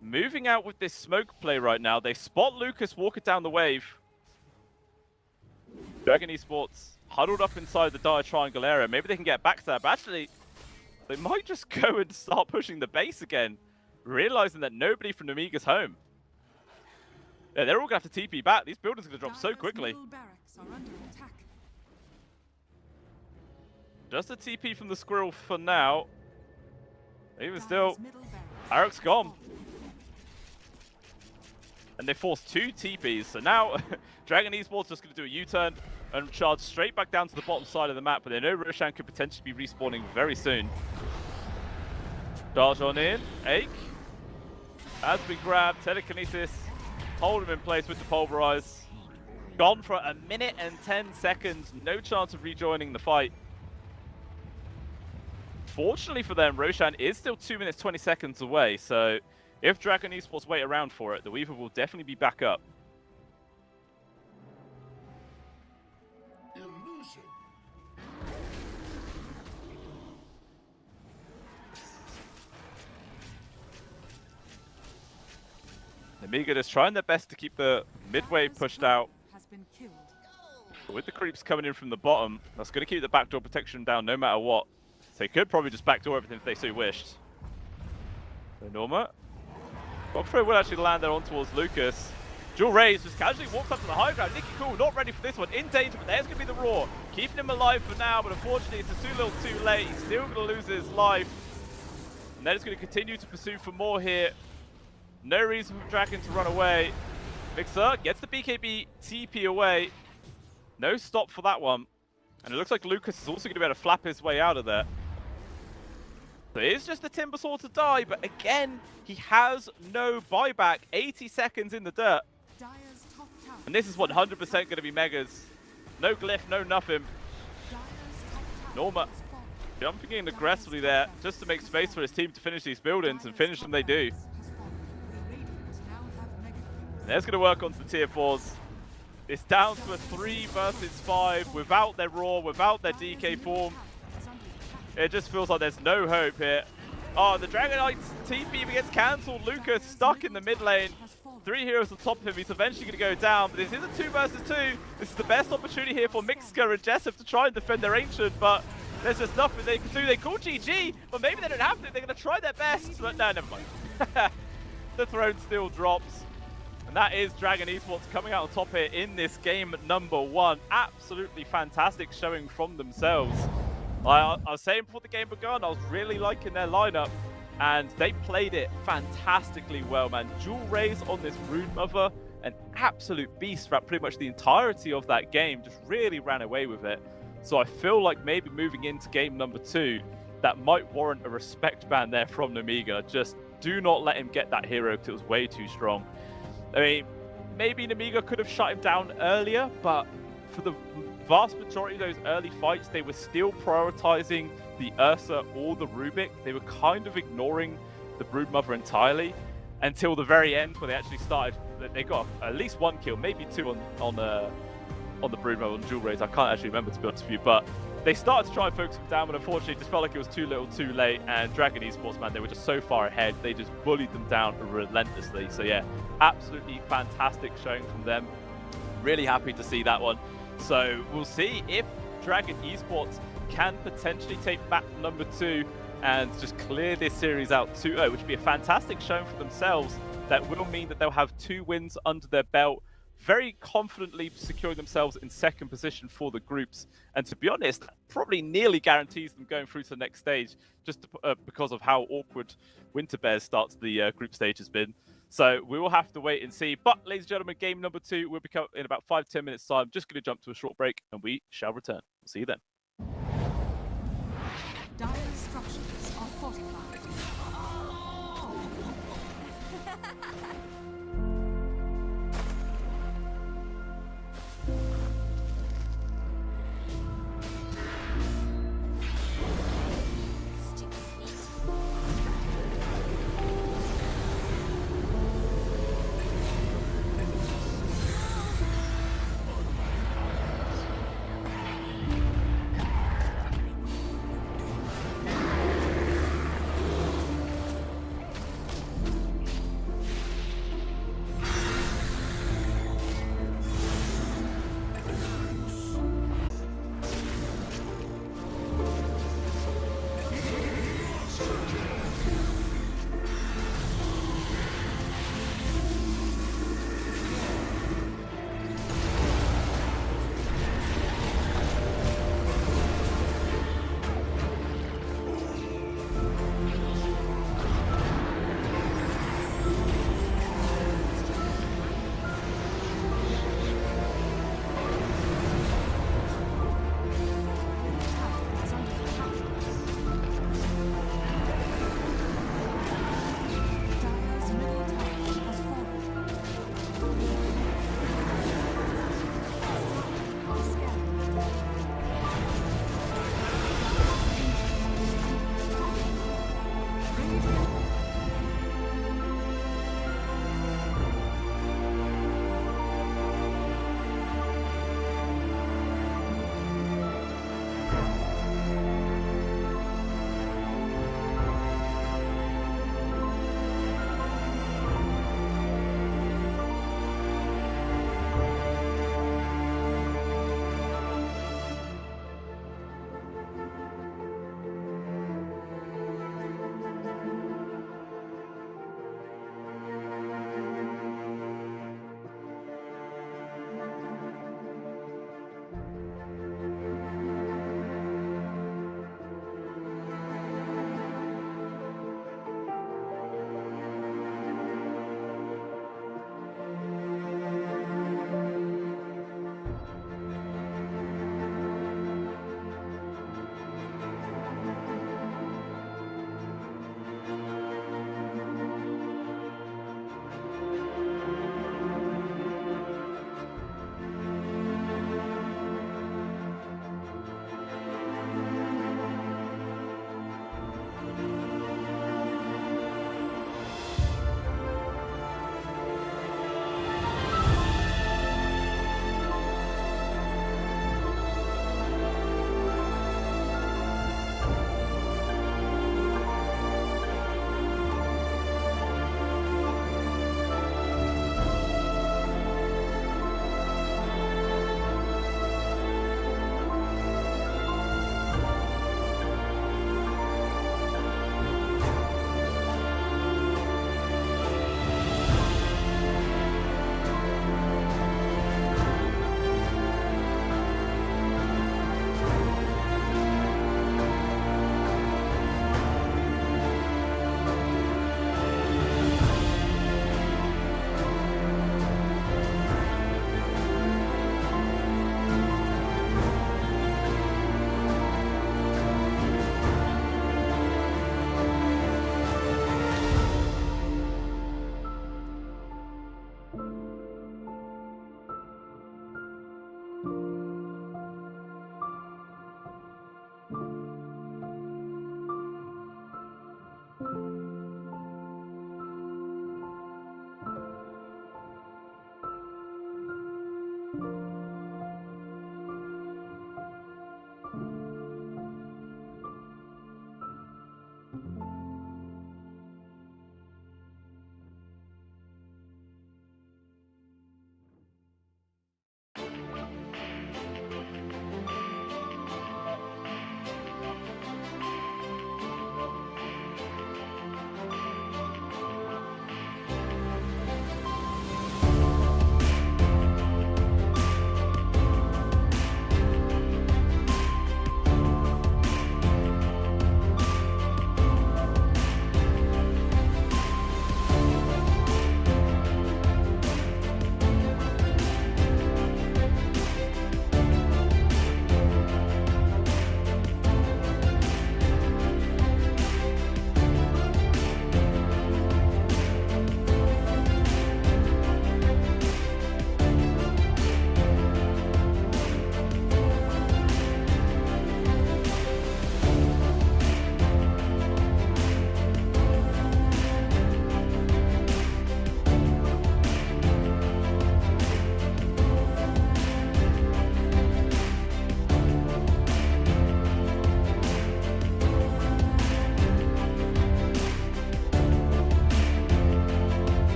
moving out with this smoke play right now. They spot Lucas walking down the wave. Dragon Esports huddled up inside the dire triangle area. Maybe they can get back to that, but actually, they might just go and start pushing the base again, realizing that nobody from Nemiga's home. Yeah, they're all going to have to TP back. These buildings are going to drop so quickly. Just a TP from the squirrel for now. Even still, Arok's gone. And they forced 2 TPs. So now, Dragon Esports just going to do a U-turn and charge straight back down to the bottom side of the map. But they know Roshan could potentially be respawning very soon. Charge on in. Ake has been grabbed. Telekinesis. Hold him in place with the Pulverize. Gone for a minute and 10 seconds. No chance of rejoining the fight. Fortunately for them, Roshan is still 2 minutes 20 seconds away, so if Dragon Esports wait around for it, the Weaver will definitely be back up. Illusion. Nemiga just trying their best to keep the mid-wave pushed out. But with the creeps coming in from the bottom, that's going to keep the backdoor protection down no matter what. They could probably just backdoor everything if they so wished. So Norma. Rock throw will actually land there on towards Lucas. Jewel Rays just casually walks up to the high ground. Nicky Cool not ready for this one. In danger, but there's going to be the Roar. Keeping him alive for now, but unfortunately it's just too little too late. He's still going to lose his life. And they're just going to continue to pursue for more here. No reason for Dragon to run away. Mixer gets the BKB TP away. No stop for that one. And it looks like Lucas is also going to be able to flap his way out of there. So it is just the Timber Saw to die, but again, he has no buyback. 80 seconds in the dirt. And this is 100% going to be Megas. No glyph, no nothing. Norma jumping in aggressively there, just to make space for his team to finish these buildings, and finish them they do. There's going to work onto the tier 4s. It's down to a 3 versus 5 without their Roar, without their DK form. It just feels like there's no hope here. Oh, the Dragon Knight's TP even gets cancelled. Lucas stuck in the mid lane. 3 heroes on top of him. He's eventually going to go down. But this is a 2 versus 2. This is the best opportunity here for Mixka and Jessup to try and defend their Ancient. But there's just nothing they can do. They call GG, but maybe they don't have to. They're going to try their best. But no, never mind. The throne still drops. And that is Dragon Esports coming out on top here in this game number 1. Absolutely fantastic showing from themselves. I was saying before the game began, I was really liking their lineup, and they played it fantastically well, man. Jewel Rays on this Brood Mother, an absolute beast throughout pretty much the entirety of that game, just really ran away with it. So I feel like maybe moving into game number 2, that might warrant a respect ban there from Nemiga. Just do not let him get that hero because it was way too strong. I mean, maybe Nemiga could have shut him down earlier, but for the vast majority of those early fights, they were still prioritizing the Ursa or the Rubik. They were kind of ignoring the Broodmother entirely until the very end, where they actually started. They got at least 1 kill, maybe 2 on the Broodmother on Jewel Rays. I can't actually remember, to be honest with you, but they started to try and focus them down, but unfortunately, it just felt like it was too little, too late. And Dragon Esports, man, they were just so far ahead. They just bullied them down relentlessly. So yeah, absolutely fantastic showing from them. Really happy to see that one. So we'll see if Dragon Esports can potentially take map number 2 and just clear this series out 2-0, which would be a fantastic showing for themselves. That will mean that they'll have 2 wins under their belt very confidently securing themselves in second position for the groups. And to be honest, probably nearly guarantees them going through to the next stage, just because of how awkward Winter Bears starts the group stage has been. So we will have to wait and see. But ladies and gentlemen, game number 2 will be in about 5-10 minutes time. Just going to jump to a short break and we shall return. We'll see you then. Dire structures are fortified.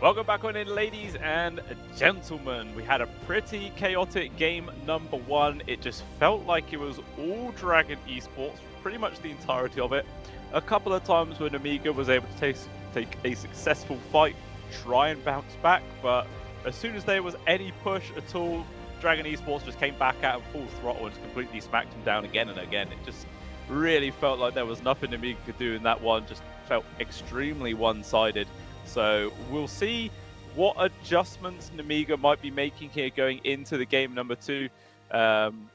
Welcome back on in, ladies and gentlemen. We had a pretty chaotic game number 1. It just felt like it was all Dragon Esports, pretty much the entirety of it. A couple of times when Amiga was able to take a successful fight, try and bounce back, but as soon as there was any push at all, Dragon Esports just came back out in full throttle and completely smacked them down again and again. It just really felt like there was nothing Amiga could do in that one, just felt extremely one-sided. So we'll see what adjustments Nemiga might be making here going into the game number 2,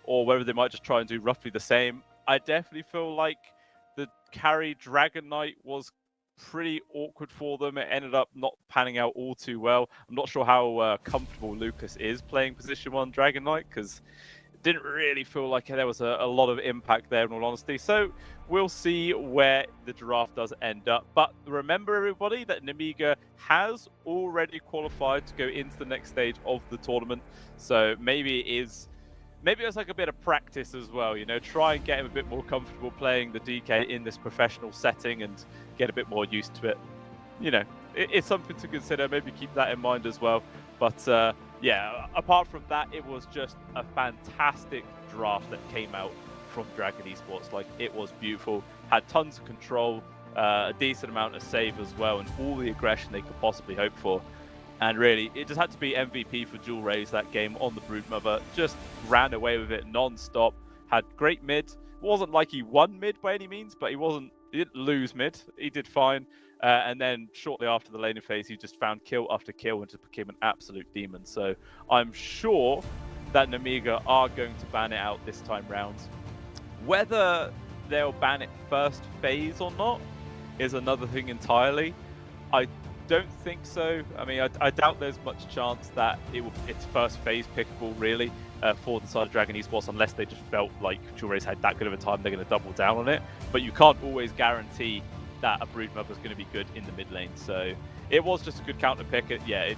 or whether they might just try and do roughly the same. I definitely feel like the carry Dragon Knight was pretty awkward for them. It ended up not panning out all too well. I'm not sure how comfortable Lucas is playing position 1 Dragon Knight, because didn't really feel like there was a lot of impact there, in all honesty. So we'll see where the draft does end up. But remember, everybody, that Nemiga has already qualified to go into the next stage of the tournament. So maybe it's like a bit of practice as well. You know, try and get him a bit more comfortable playing the DK in this professional setting and get a bit more used to it. You know, it's something to consider. Maybe keep that in mind as well. But yeah, apart from that, it was just a fantastic draft that came out from Dragon Esports. Like, it was beautiful, had tons of control, a decent amount of save as well, and all the aggression they could possibly hope for. And really, it just had to be MVP for Jewel Rays that game on the Broodmother. Just ran away with it non-stop, had great mid. It wasn't like he won mid by any means, but he didn't lose mid. He did fine. And then shortly after the laning phase, he just found kill after kill and just became an absolute demon. So I'm sure that Nemiga are going to ban it out this time round. Whether they'll ban it first phase or not is another thing entirely. I don't think so. I mean, I doubt there's much chance that it's first phase pickable, really, for the side of Dragon Esports, unless they just felt like Jewel Rays had that good of a time, they're going to double down on it. But you can't always guarantee that a Broodmother is going to be good in the mid lane. So it was just a good counter pick. It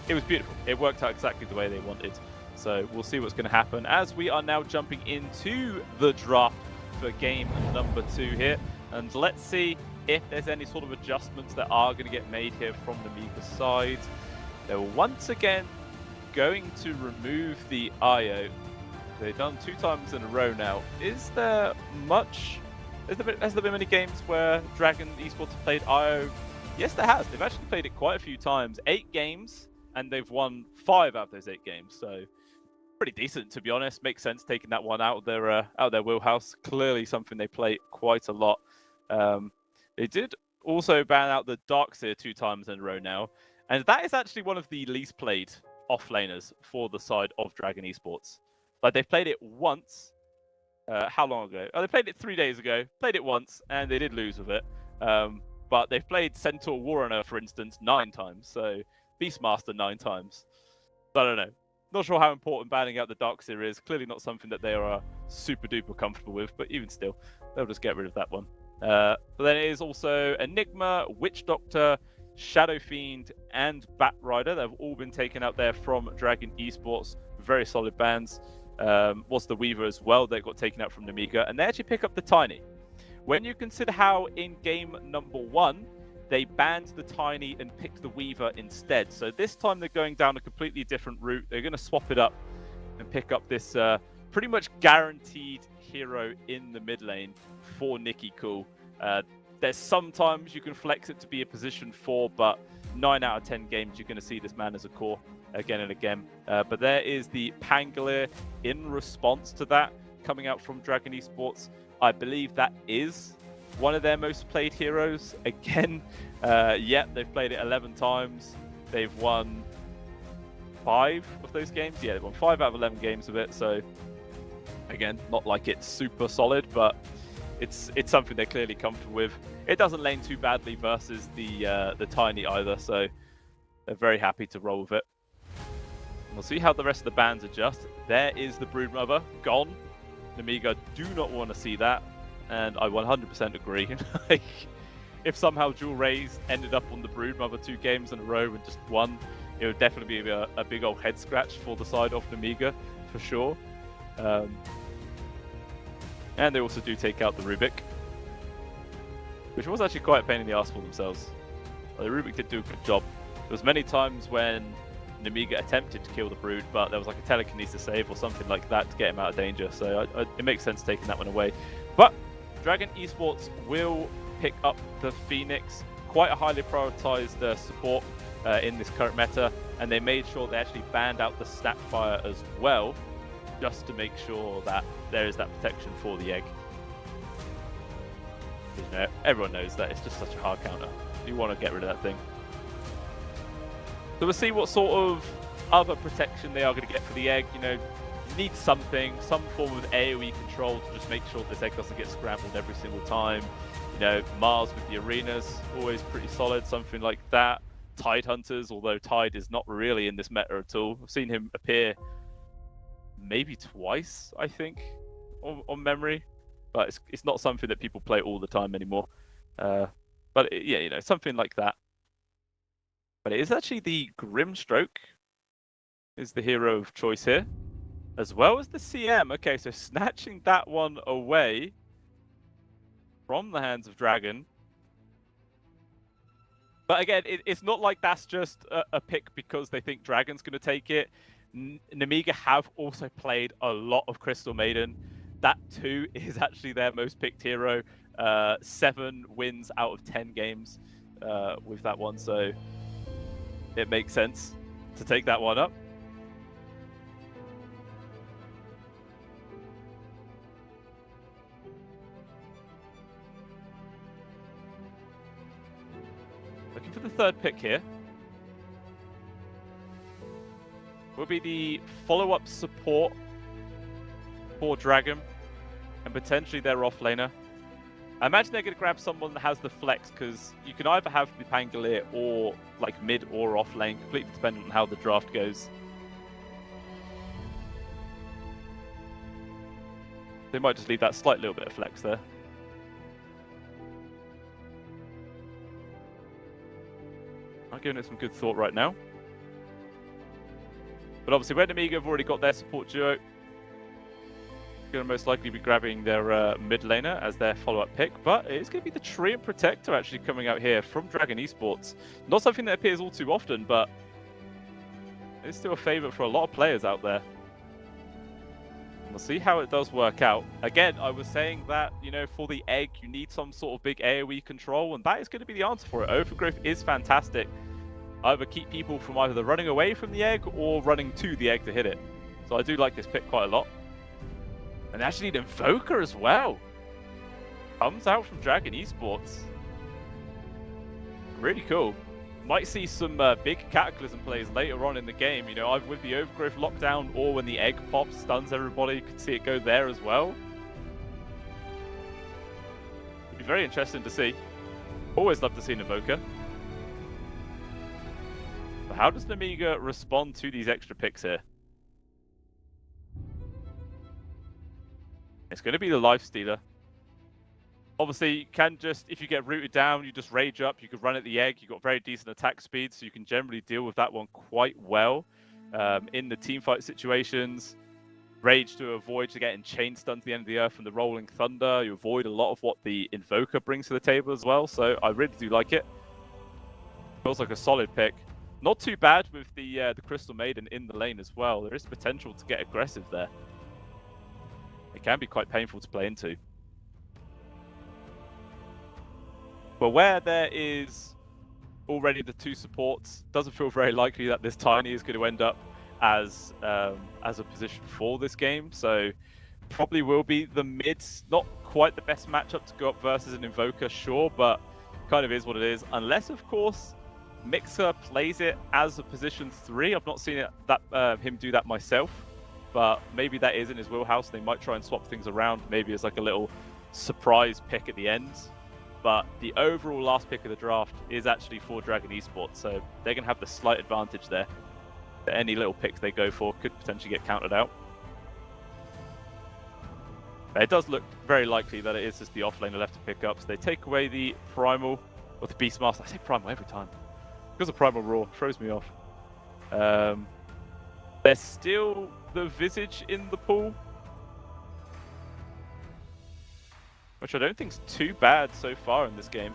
was beautiful. It worked out exactly the way they wanted. So we'll see what's going to happen as we are now jumping into the draft for game number 2 here. And let's see if there's any sort of adjustments that are going to get made here from the Nemiga side. They're once again going to remove the IO. They've done 2 times in a row now. Is there much... Has there been many games where Dragon Esports have played IO? Yes, there has. They've actually played it quite a few times. 8 games, and they've won 5 out of those 8 games. So pretty decent, to be honest. Makes sense taking that one out of their wheelhouse. Clearly something they play quite a lot. They did also ban out the Darkseer 2 times in a row now, and that is actually one of the least played offlaners for the side of Dragon Esports. Like, they've played it once. How long ago? Oh, they played it 3 days ago. Played it once, and they did lose with it. But they've played Centaur Warrunner, for instance, 9 times. So Beastmaster 9 times. I don't know. Not sure how important banning out the Darkseer is. Clearly not something that they are super duper comfortable with. But even still, they'll just get rid of that one. But then it is also Enigma, Witch Doctor, Shadow Fiend, and Bat Rider. They've all been taken out there from Dragon Esports. Very solid bans. Was the Weaver as well that got taken out from Nemiga, and they actually pick up the Tiny. When you consider how in game number 1 they banned the Tiny and picked the Weaver instead, so this time they're going down a completely different route. They're going to swap it up and pick up this pretty much guaranteed hero in the mid lane for Nikki Cool. There's sometimes you can flex it to be a position 4, but 9 out of 10 games you're going to see this man as a core again and again. But there is the Pangolier in response to that coming out from Dragon Esports. I believe that is one of their most played heroes. Again, they've played it 11 times. They've won 5 of those games. Yeah, they've won 5 out of 11 games of it. So again, not like it's super solid, but it's something they're clearly comfortable with. It doesn't lane too badly versus the Tiny either, so they're very happy to roll with it. We'll see how the rest of the bans adjust. There is the Broodmother gone. Nemiga do not want to see that, and I 100% agree. Like, if somehow Jewel Rays ended up on the Broodmother 2 games in a row and just won, it would definitely be a big old head scratch for the side of Nemiga, for sure. And they also do take out the Rubik, which was actually quite a pain in the arse for themselves. The Rubik did do a good job. was many times when Nemiga attempted to kill the Brood, but there was like a telekinesis save or something like that to get him out of danger. So it makes sense taking that one away. But Dragon Esports will pick up the Phoenix, quite a highly prioritized support in this current meta, and they made sure they actually banned out the Snapfire as well, just to make sure that there is that protection for the egg. You know, everyone knows that it's just such a hard counter. You want to get rid of that thing. So we'll see what sort of other protection they are going to get for the egg. You know, you need something, some form of AoE control to just make sure this egg doesn't get scrambled every single time. You know, Mars with the arenas, always pretty solid, something like that. Tide Hunters, although Tide is not really in this meta at all. I've seen him appear maybe twice, I think, on memory. But it's not something that people play all the time anymore. But yeah, you know, something like that. But it is actually the Grimstroke is the hero of choice here, as well as the CM. Okay, so snatching that one away from the hands of Dragon. But again, it's not like that's just a pick because they think Dragon's going to take it. Nemiga have also played a lot of Crystal Maiden. That too is actually their most picked hero. 7 wins out of 10 games with that one, so it makes sense to take that one up. Looking for the third pick here. Will be the follow-up support for Dragon and potentially their offlaner. I imagine they're going to grab someone that has the flex, because you can either have the Pangolier or like mid or off lane, completely dependent on how the draft goes. They might just leave that slight little bit of flex there. I'm giving it some good thought right now. But obviously, when Amiga have already got their support duo, going to most likely be grabbing their mid laner as their follow-up pick, but it's going to be the Treant Protector actually coming out here from Dragon Esports. Not something that appears all too often, but it's still a favourite for a lot of players out there. We'll see how it does work out. Again, I was saying that, you know, for the egg, you need some sort of big AoE control, and that is going to be the answer for it. Overgrowth is fantastic. Either keep people from either running away from the egg or running to the egg to hit it. So I do like this pick quite a lot. And they actually need Invoker as well. Comes out from Dragon Esports. Really cool. Might see some big Cataclysm plays later on in the game. You know, either with the Overgrowth lockdown or when the egg pops, stuns everybody. You can see it go there as well. It'd be very interesting to see. Always love to see an Invoker. But how does Nemiga respond to these extra picks here? It's going to be the Lifestealer. Obviously, you can just, if you get rooted down, you just rage up. You could run at the egg. You've got very decent attack speed, so you can generally deal with that one quite well in the teamfight situations. Rage to avoid getting chain stunned to the end of the earth from the Rolling Thunder. You avoid a lot of what the Invoker brings to the table as well, so I really do like it. Feels like a solid pick. Not too bad with the Crystal Maiden in the lane as well. There is potential to get aggressive there. It can be quite painful to play into. But where there is already the 2 supports, doesn't feel very likely that this Tiny is going to end up as a position for this game. So probably will be the mids. Not quite the best matchup to go up versus an Invoker, sure, but kind of is what it is. Unless, of course, Mixer plays it as a position 3. I've not seen him do that myself. But maybe that is in his wheelhouse. They might try and swap things around, maybe as like a little surprise pick at the end. But the overall last pick of the draft is actually for Dragon Esports, so they're going to have the slight advantage there. Any little picks they go for could potentially get counted out. But it does look very likely that it is just the offlaner left to pick up. So they take away the Primal, or the Beastmaster. I say Primal every time. Because of Primal Roar, throws me off. There's still the Visage in the pool, which I don't think is too bad so far in this game.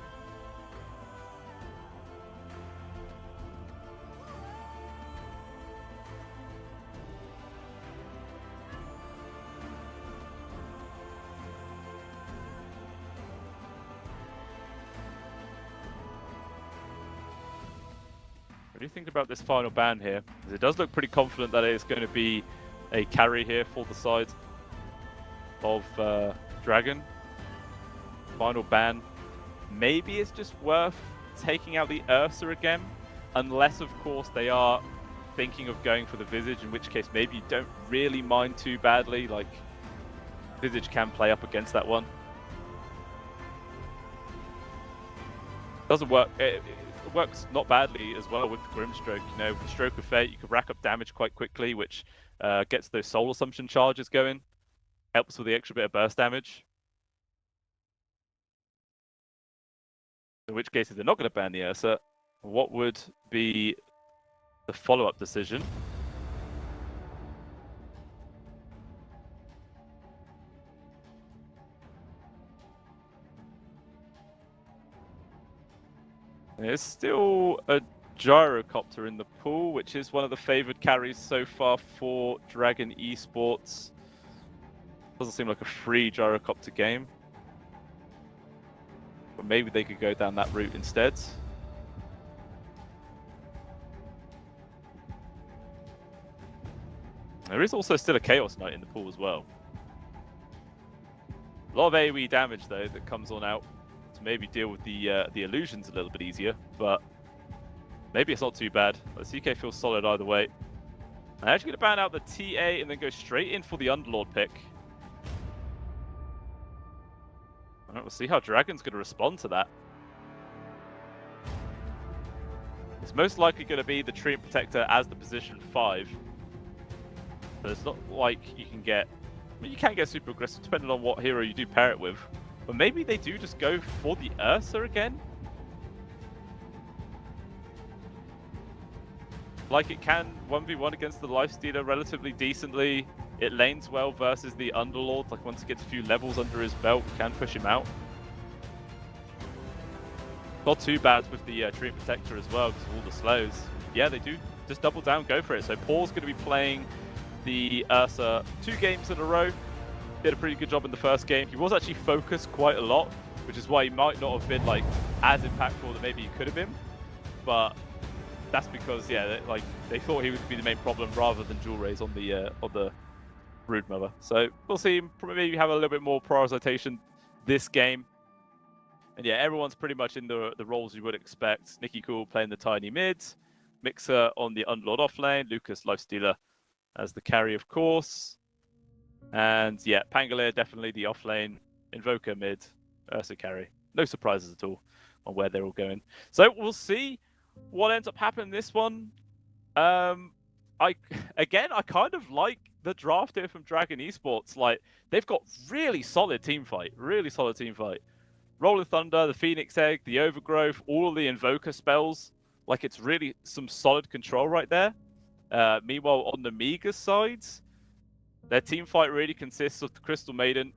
What do you think about this final ban here? Because it does look pretty confident that it is going to be a carry here for the side of Dragon. Final ban. Maybe it's just worth taking out the Ursa again, unless of course they are thinking of going for the Visage, in which case maybe you don't really mind too badly. Like, Visage can play up against that one. Doesn't work. It works not badly as well with the Grimstroke. You know, with the Stroke of Fate, you can rack up damage quite quickly, which gets those Soul Assumption charges going. Helps with the extra bit of burst damage. In which case, if they're not going to ban the Ursa, what would be the follow-up decision? There's still a Gyrocopter in the pool, which is one of the favored carries so far for Dragon Esports. Doesn't seem like a free Gyrocopter game. But maybe they could go down that route instead. There is also still a Chaos Knight in the pool as well. A lot of AoE damage though that comes on out to maybe deal with the illusions a little bit easier, but maybe it's not too bad. The CK feels solid either way. I'm actually going to ban out the TA and then go straight in for the Underlord pick. Alright, we'll see how Dragon's going to respond to that. It's most likely going to be the Treant Protector as the position 5. So it's not like you can get... I mean, you can get super aggressive depending on what hero you do pair it with. But maybe they do just go for the Ursa again? Like, it can 1v1 against the Lifestealer relatively decently. It lanes well versus the Underlord. Like, once he gets a few levels under his belt, can push him out. Not too bad with the Treant Protector as well, because of all the slows. Yeah, they do just double down, go for it. So Paul's going to be playing the Ursa 2 games in a row. Did a pretty good job in the first game. He was actually focused quite a lot, which is why he might not have been like as impactful that maybe he could have been. But that's because, yeah, like they thought he would be the main problem rather than Jewel Rays on the Brood Mother. So we'll see him maybe have a little bit more prioritization this game. And yeah, everyone's pretty much in the roles you would expect. Nikki Cool playing the tiny mids, Mixer on the Underlord offlane, Lucas Lifestealer as the carry, of course. And yeah, Pangolier definitely the offlane, Invoker mid, Ursa carry. No surprises at all on where they're all going. So we'll see what ends up happening this one. I kind of like the draft here from Dragon Esports. Like, they've got really solid team fight. Rolling Thunder, the Phoenix Egg, the Overgrowth, all of the Invoker spells. Like, it's really some solid control right there. Meanwhile, on the Mega sides, their team fight really consists of the Crystal Maiden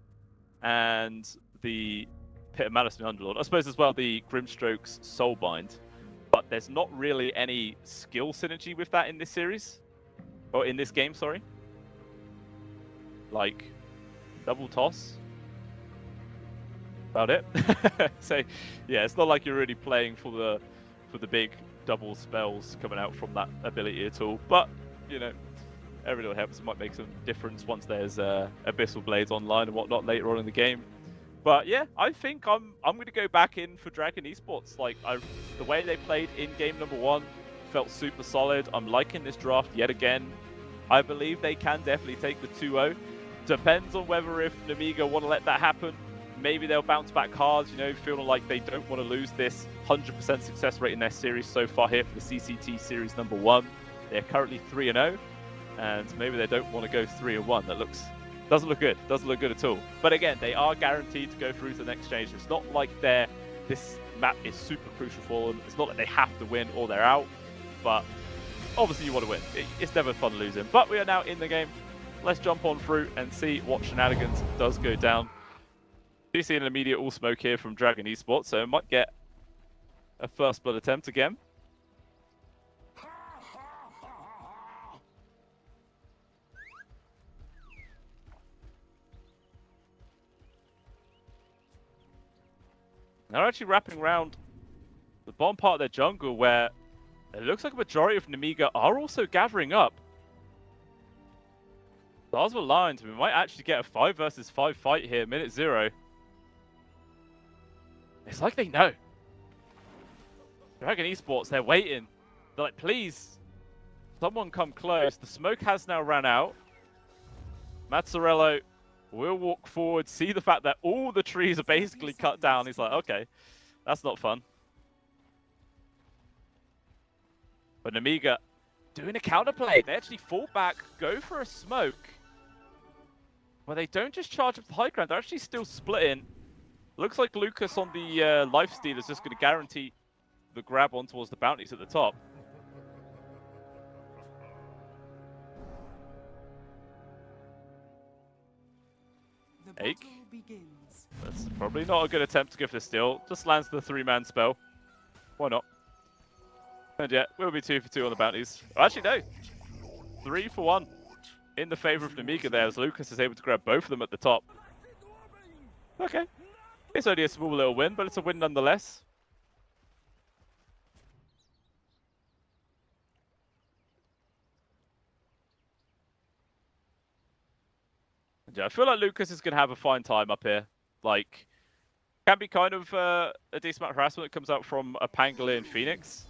and the Pit of Malice and Underlord. I suppose as well the Grimstroke's Soulbind. But there's not really any skill synergy with that in this series. Or in this game, sorry. Like, double toss. About it. So, yeah, it's not like you're really playing for the big double spells coming out from that ability at all. But, you know, every little helps. It might make some difference once there's Abyssal Blades online and whatnot later on in the game. But yeah, I think I'm going to go back in for Dragon Esports. Like, the way they played in game number 1 felt super solid. I'm liking this draft yet again. I believe they can definitely take the 2-0. Depends on whether if Namiga want to let that happen. Maybe they'll bounce back hard, you know, feeling like they don't want to lose this 100% success rate in their series so far here for the CCT Series number 1. They're currently 3-0, and maybe they don't want to go 3-1. That doesn't look good. Doesn't look good at all. But again, they are guaranteed to go through to the next stage. It's not like this map is super crucial for them. It's not like they have to win or they're out. But obviously you want to win. It's never fun losing. But we are now in the game. Let's jump on through and see what shenanigans does go down. Do see an immediate all smoke here from Dragon Esports, so it might get a first blood attempt again. They're actually wrapping around the bottom part of their jungle where It looks like a majority of Nemiga are also gathering up. Stars were aligned. We might actually get a 5 versus 5 fight here, minute 0. It's like they know. Dragon Esports, they're waiting. They're like, please, someone come close. The smoke has now ran out. Mazzarello will walk forward, see the fact that all the trees are basically cut down. He's like, okay, that's not fun. But Nemiga doing a counterplay. They actually fall back, go for a smoke. But they don't just charge up the high ground. They're actually still splitting. Looks like Lucas on the lifesteal is just going to guarantee the grab on towards the bounties at the top. The Ake. battle begins. That's probably not a good attempt to go for the steal. Just lands the 3-man spell. Why not? And yeah, we'll be 2 for 2 on the bounties. Oh, actually, no. 3 for 1 in the favor of Nemiga there, as Lucas is able to grab both of them at the top. Okay. It's only a small little win, but it's a win nonetheless. And yeah, I feel like Lucas is going to have a fine time up here. Like, can be kind of a decent amount of harassment that comes out from a Pangolier and Phoenix.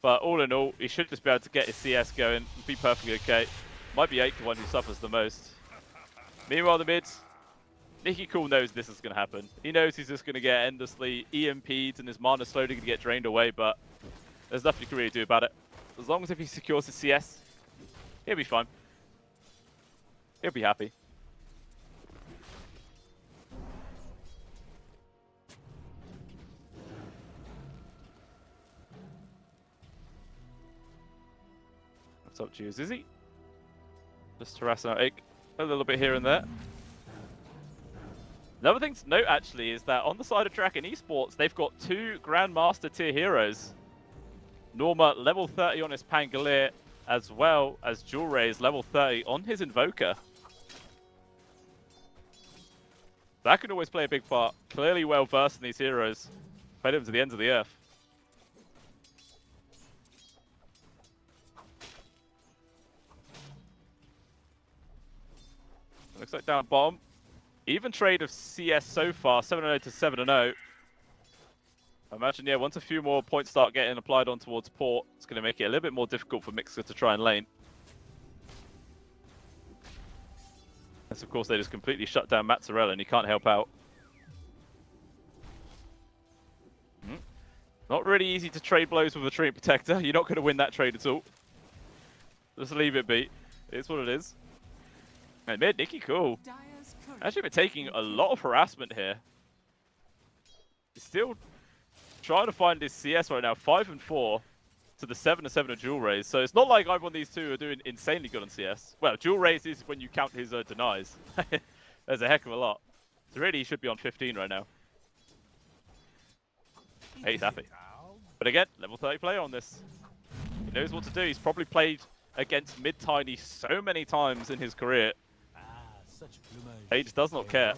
But all in all, he should just be able to get his CS going and be perfectly okay. Might be Ake the one who suffers the most. Meanwhile, the mid, Nicky Cool knows this is going to happen. He knows he's just going to get endlessly EMP'd and his mana slowly going to get drained away, but there's nothing you can really do about it. As long as if he secures his CS, he'll be fine. He'll be happy. What's up to you, Zizzy? Just harassing out Ake a little bit here and there. Another thing to note, actually, is that on the side of Dragon Esports, they've got 2 Grandmaster tier heroes. Norma, level 30 on his Pangolier, as well as Julray's level 30 on his Invoker. That can always play a big part. Clearly well versed in these heroes. Played him to the ends of the earth. Looks like down bottom. Even trade of CS so far, 7-0 to 7-0. I imagine, yeah, once a few more points start getting applied on towards Port, it's going to make it a little bit more difficult for Mixer to try and lane. As of course, they just completely shut down Mazzarella and he can't help out. Not really easy to trade blows with a Treant Protector. You're not going to win that trade at all. Just leave it be. It's what it is. And mid, Nicky Cool. Actually been taking a lot of harassment here. He's still trying to find his CS right now. 5 and 4 to the 7 and 7 of Dual Rays. So it's not like either one of these two are doing insanely good on CS. Well, Dual Rays is when you count his denies. There's a heck of a lot. So really, he should be on 15 right now. Hey, he's happy. But again, level 30 player on this. He knows what to do. He's probably played against mid-tiny so many times in his career. He just does not care.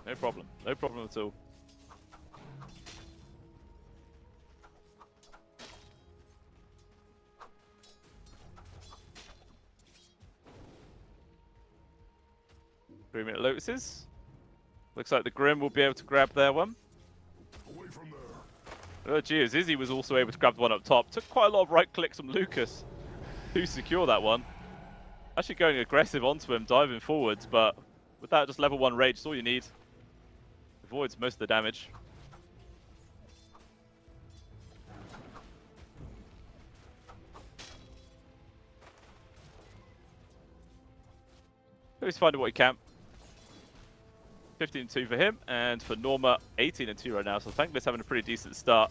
No problem. No problem at all. Three-minute Lotuses. Looks like the Grim will be able to grab their one. Away from there. Oh, geez. Izzy was also able to grab the one up top. Took quite a lot of right clicks from Lucas to secure that one. Actually going aggressive onto him, diving forwards, but with that just level 1 rage, it's all you need. Avoids most of the damage. He's finding what he can. 15-2 for him, and for Norma, 18-2 right now, so Thankless having a pretty decent start.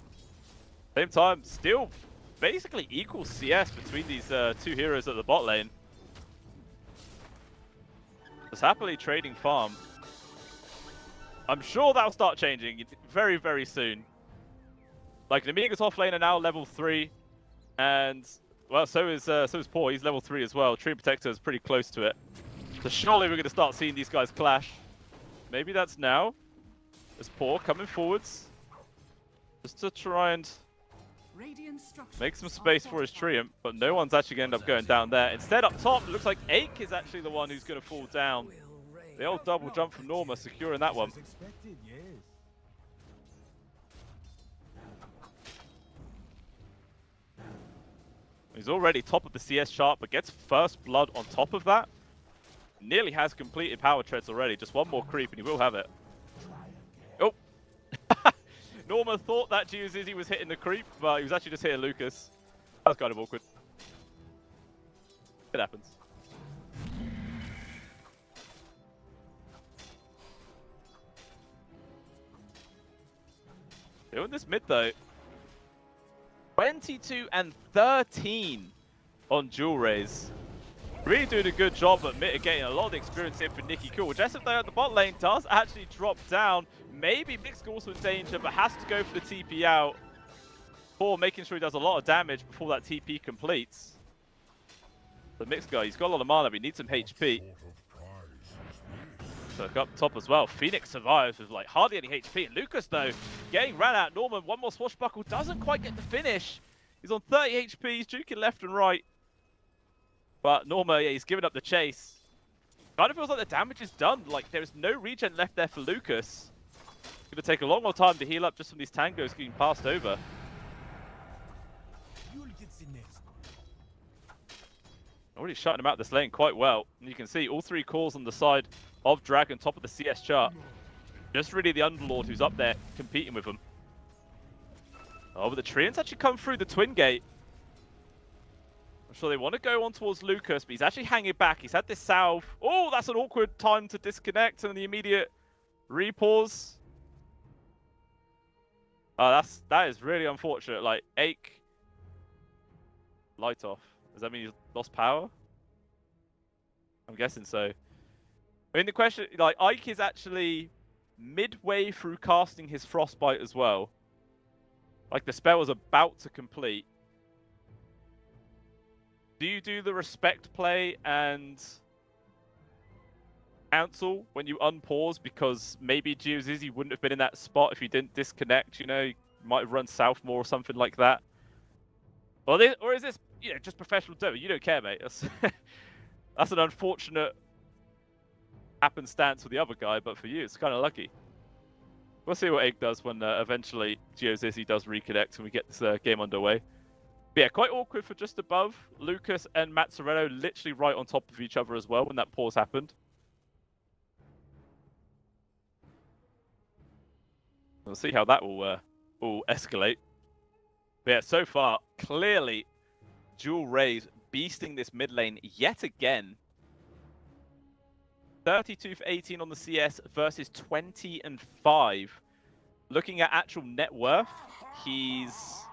Same time, still basically equal CS between these two heroes at the bot lane. Just happily trading farm. I'm sure that'll start changing very, very soon. Like, Nemiga's off laner now, level 3, and well, so is Paul. He's level 3 as well. Treant Protector is pretty close to it. So surely we're going to start seeing these guys clash. Maybe that's now. As Paw coming forwards. Just to try and Radiant structures make some are space for his fortified. Treant, but no one's actually going to end up going down there. Instead, up top, it looks like Ake is actually the one who's going to fall down. The old double jump from Norma securing that one. He's already top of the CS chart, but gets first blood on top of that. Nearly has completed power treads already. Just one more creep and he will have it. Oh! Norma thought that Geozizzy was hitting the creep, but he was actually just hitting Lucas. That was kind of awkward. It happens. Doing this mid though. 22 and 13 on Jewel Rays. Really doing a good job at mitigating a lot of the experience here for Nikki Cool. Jessup though at the bot lane does actually drop down. Maybe Mixed also in danger, but has to go for the TP out. Paul making sure he does a lot of damage before that TP completes. The Mixed guy, he's got a lot of mana, but he needs some HP. So up top as well. Phoenix survives with like hardly any HP. And Lucas though, getting ran out. Norman, one more swashbuckle, doesn't quite get the finish. He's on 30 HP, he's juking left and right. But Norma, yeah, he's giving up the chase. Kind of feels like the damage is done. Like there is no regen left there for Lucas. It's gonna take a long old time to heal up just from these tangos getting passed over. Already shutting him out this lane quite well. And you can see all three calls on the side of Dragon, top of the CS chart. Just really the Underlord who's up there competing with him. Oh, but the Treants actually come through the Twin Gate. I'm sure they want to go on towards Lucas, but he's actually hanging back. He's had this salve. Oh, that's an awkward time to disconnect and the immediate repause. Oh, that is really unfortunate. Like, Ake. Light off. Does that mean he's lost power? I'm guessing so. I mean, the question, like, Ike is actually midway through casting his Frostbite as well. Like, the spell was about to complete. Do you do the respect play and cancel when you unpause because maybe Geozizzy wouldn't have been in that spot if you didn't disconnect, you know? You might have run south more or something like that. Or is this, you know, just professional Dota? You don't care, mate. That's an unfortunate happenstance for the other guy, but for you, it's kind of lucky. We'll see what Egg does when eventually Geozizzy does reconnect and we get this game underway. But yeah, quite awkward for just above. Lucas and Mazzarello literally right on top of each other as well when that pause happened. We'll see how that will escalate. But yeah, so far, clearly, Jewel Rays beasting this mid lane yet again. 32 for 18 on the CS versus 20 and 5. Looking at actual net worth, he's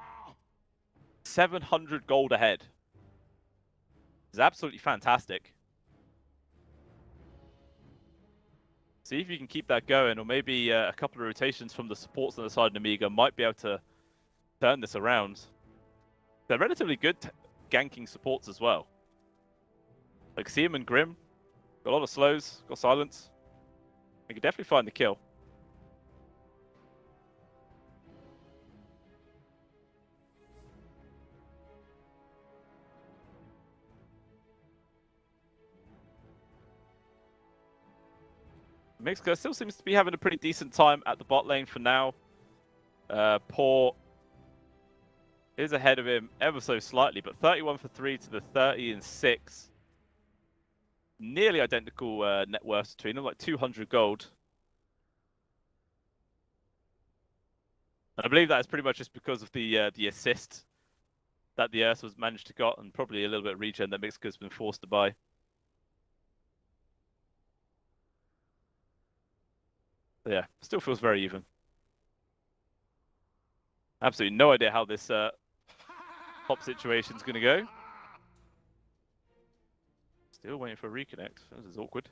700 gold ahead. It's absolutely fantastic. See if you can keep that going, or maybe a couple of rotations from the supports on the side of Amiga might be able to turn this around. They're relatively good ganking supports as well. Like Seam and Grim, got a lot of slows, got silence. They can definitely find the kill. Mixco still seems to be having a pretty decent time at the bot lane for now. Poor is ahead of him ever so slightly, but 31 for 3 to the 30 and 6. Nearly identical net worth between them, like 200 gold. And I believe that is pretty much just because of the assist that the Ursa was managed to got, and probably a little bit of regen that Mixco's been forced to buy. But yeah, still feels very even. Absolutely no idea how this top situation's going to go. Still waiting for a reconnect. This is awkward.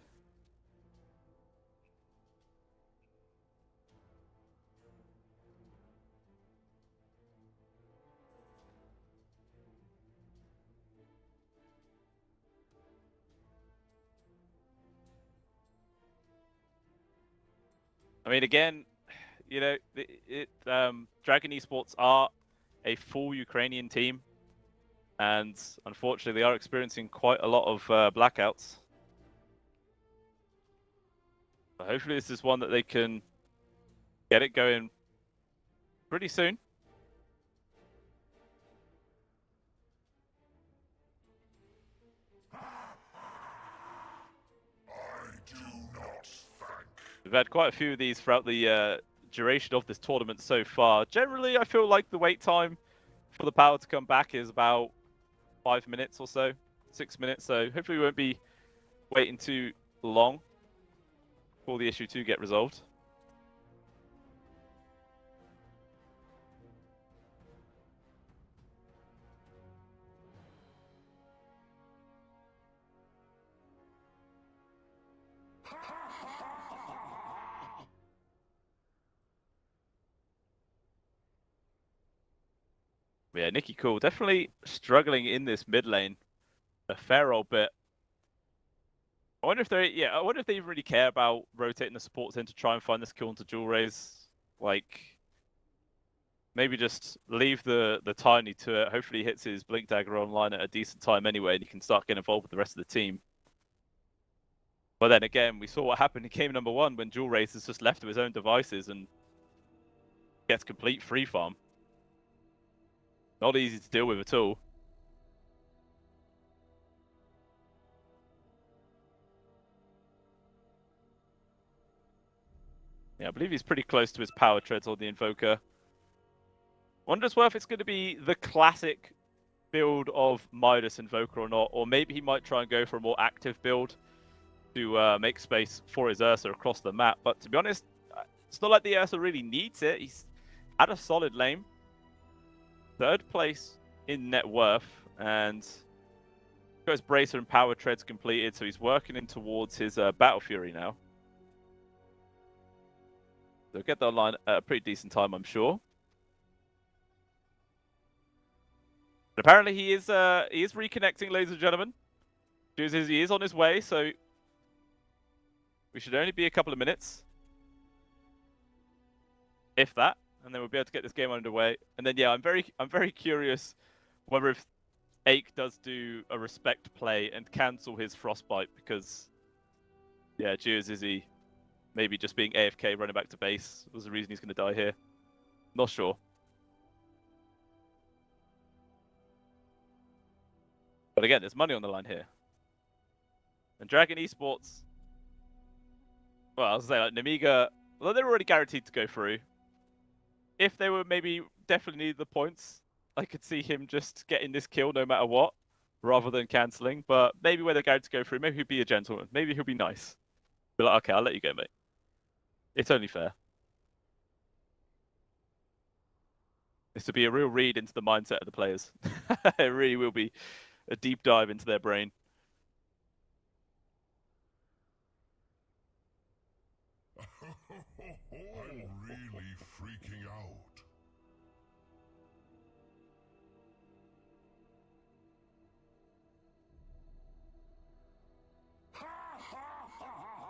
I mean, again, you know, Dragon Esports are a full Ukrainian team, and unfortunately, they are experiencing quite a lot of blackouts. So hopefully, this is one that they can get it going pretty soon. We've had quite a few of these throughout the duration of this tournament so far. Generally, I feel like the wait time for the power to come back is about 5 minutes or so, 6 minutes. So hopefully we won't be waiting too long for the issue to get resolved. Yeah, Nikki Cool definitely struggling in this mid lane a fair old bit. I wonder if I wonder if they even really care about rotating the supports in to try and find this kill into dual raise. Like, maybe just leave the Tiny to it. Hopefully he hits his Blink Dagger online at a decent time anyway, and he can start getting involved with the rest of the team. But then again, we saw what happened in game number 1 when dual raise is just left to his own devices and gets complete free farm. Not easy to deal with at all. Yeah, I believe he's pretty close to his power treads on the Invoker. Wonders if it's going to be the classic build of Midas Invoker or not, or maybe he might try and go for a more active build to make space for his Ursa across the map. But to be honest, it's not like the Ursa really needs it. He's at a solid lane. 3rd place in net worth, and goes Bracer and Power Treads completed, so he's working in towards his Battle Fury now. They'll get that online at a pretty decent time, I'm sure. But apparently he is reconnecting, ladies and gentlemen. He is on his way, so we should only be a couple of minutes, if that, and then we'll be able to get this game underway. And then yeah, I'm very curious whether if Ake does do a respect play and cancel his Frostbite, because yeah, Geozizzy maybe just being AFK running back to base was the reason he's going to die here. Not sure. But again, there's money on the line here. And Dragon Esports, well, I was saying, like, Nemiga, well, they're already guaranteed to go through. If they were maybe definitely need the points, I could see him just getting this kill no matter what, rather than cancelling. But maybe where they're guaranteed to go through, maybe he'll be a gentleman. Maybe he'll be nice. Be like, okay, I'll let you go, mate. It's only fair. This will be a real read into the mindset of the players. It really will be a deep dive into their brain. I'm really freaking out.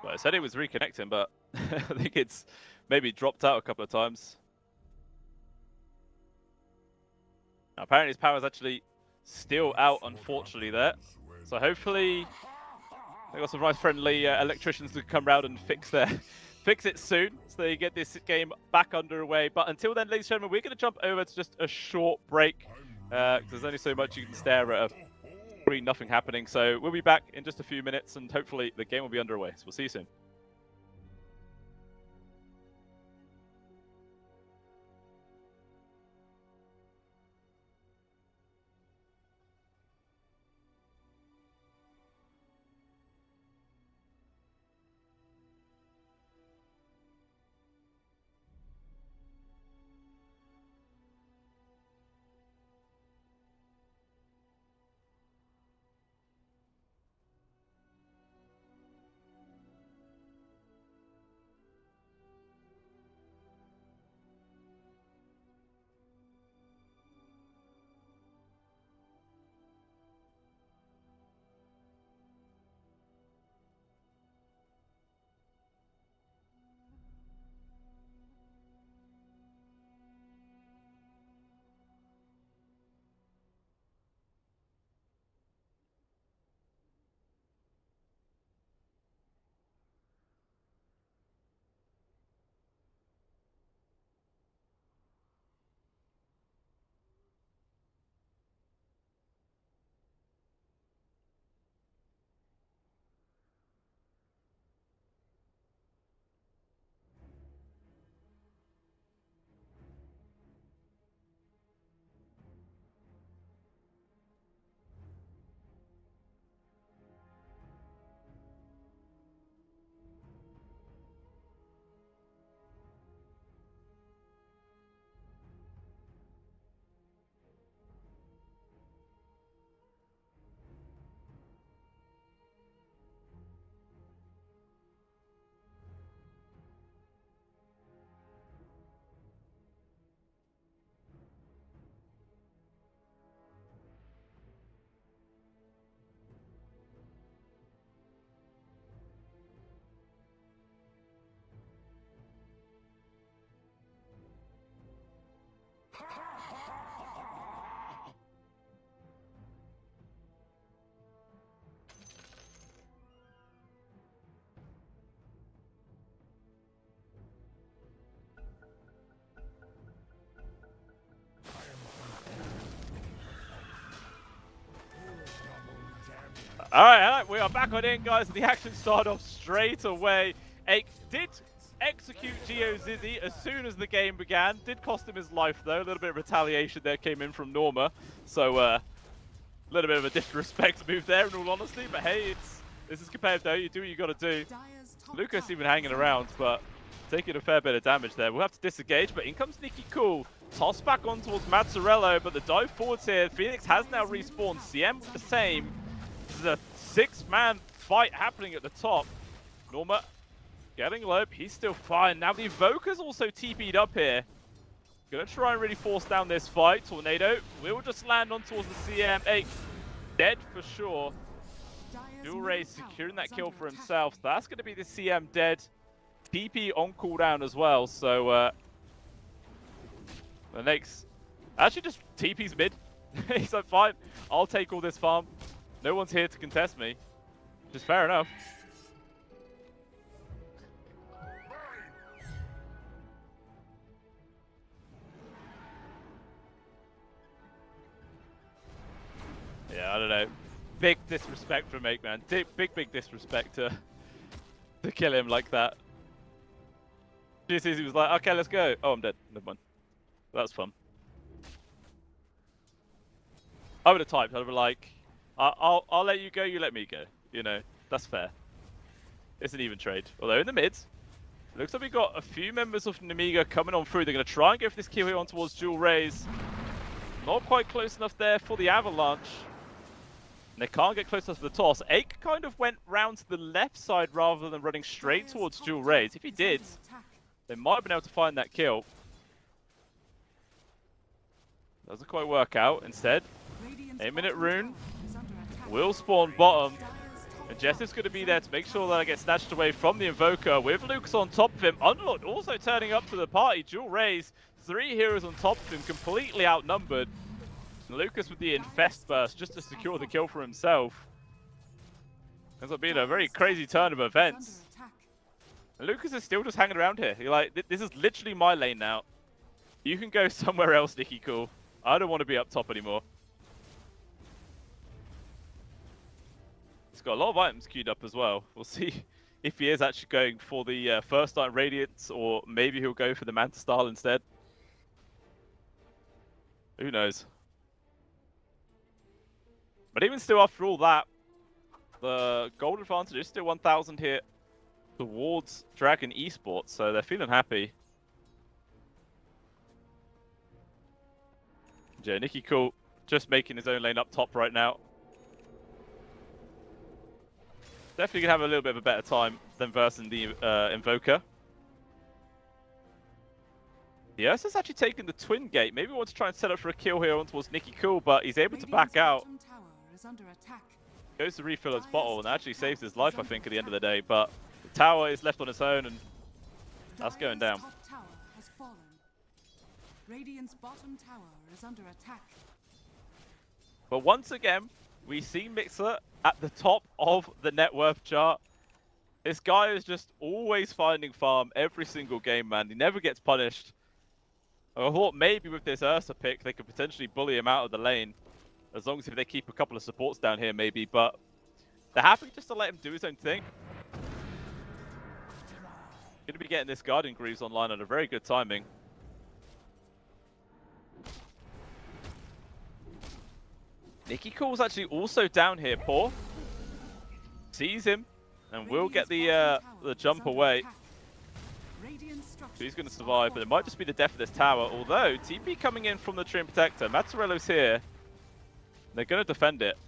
Well, I said it was reconnecting, but I think it's maybe dropped out a couple of times. Now, apparently his power is actually still out, unfortunately, there. So hopefully they got some nice friendly electricians to come around and fix it soon, so they get this game back underway. But until then, ladies and gentlemen, we're going to jump over to just a short break, because there's only so much you can stare at a nothing happening. So we'll be back in just a few minutes, and hopefully the game will be underway. So we'll see you soon. Alright, we are back on in, guys. The action started off straight away. Ake did execute Geo Zizzy as soon as the game began. Did cost him his life, though. A little bit of retaliation there came in from Norma. So, a little bit of a disrespect move there, in all honesty. But hey, this is competitive, though. You do what you got to do. Lucas even hanging around, but taking a fair bit of damage there. We'll have to disengage, but in comes Nikki Cool. Toss back on towards Mazzarello, but the dive forwards here. Phoenix has now respawned. CM with the same. This is a 6-man fight happening at the top. Norma getting low. He's still fine. Now the Evoker's also TP'd up here. Gonna try and really force down this fight. Tornado will just land on towards the CM. Hey, dead for sure. Dual Ray securing that kill for himself. That's going to be the CM dead. PP on cooldown as well. So the next actually just TP's mid. He's like, fine, I'll take all this farm. No one's here to contest me. Which is fair enough. Yeah, I don't know. Big disrespect from Make, man. Big disrespect to kill him like that. Just as he was like, okay, let's go. Oh, I'm dead. Never mind. That's fun. I would have typed. I'd be like, I'll let you go. You let me go. You know, that's fair. It's an even trade. Although in the mids, it looks like we've got a few members of Nemiga coming on through. They're going to try and go for this kill here on towards Dual Rays. Not quite close enough there for the Avalanche. They can't get close enough to the toss. Ake kind of went round to the left side rather than running straight towards Dual Rays. If he did, they might have been able to find that kill. Doesn't quite work out. Instead, a minute rune will spawn bottom. And Jessup's going to be there to make sure that I get snatched away from the Invoker with Lucas on top of him. Unlocked also turning up to the party. Dual Rays, 3 heroes on top of him, completely outnumbered. Lucas with the Infest Burst just to secure the kill for himself. Ends up being a very crazy turn of events. And Lucas is still just hanging around here. You're like, this is literally my lane now. You can go somewhere else, Nicky Cool. I don't want to be up top anymore. He's got a lot of items queued up as well. We'll see if he is actually going for the first item Radiance, or maybe he'll go for the Manta style instead. Who knows? But even still, after all that, the gold advantage is still 1,000 here towards Dragon Esports, so they're feeling happy. Yeah, Nicky Cool just making his own lane up top right now. Definitely gonna have a little bit of a better time than versing the Invoker. The Ursa's actually taking the Twin Gate. Maybe wants to try and set up for a kill here on towards Nicky Cool, but he's able to back out. Goes to refill his bottle and actually saves his life, I think, at the end of the day. But the tower is left on its own, and that's going down. Radiant's bottom tower is under attack. But once again, we see Mixer at the top of the net worth chart. This guy is just always finding farm every single game, man. He never gets punished. I thought maybe with this Ursa pick, they could potentially bully him out of the lane. As long as if they keep a couple of supports down here, maybe. But they're happy just to let him do his own thing. Going to be getting this Guardian Greaves online at a very good timing. Nicky Cool's actually also down here, Paw. Sees him and will get the jump away. So he's going to survive, but it might just be the death of this tower. Although, TP coming in from the Treant Protector. Mazzarello's here. They're going to defend it.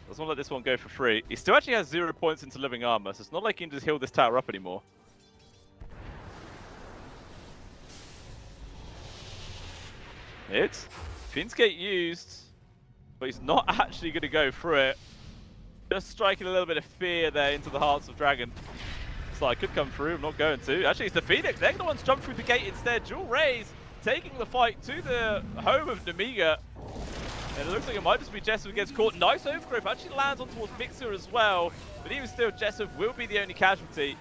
Doesn't want to let this one go for free. He still actually has 0 points into living armor, so it's not like he can just heal this tower up anymore. It's Fiend's Gate used, but he's not actually going to go through it. Just striking a little bit of fear there into the hearts of Dragon. So I could come through, I'm not going to. Actually, it's the Phoenix. They're the ones jump through the gate instead. Dual Rays taking the fight to the home of Nemiga. And it looks like it might just be Jessup who gets caught. Nice overgrowth. Actually lands on towards Mixer as well. But even still, Jessup will be the only casualty.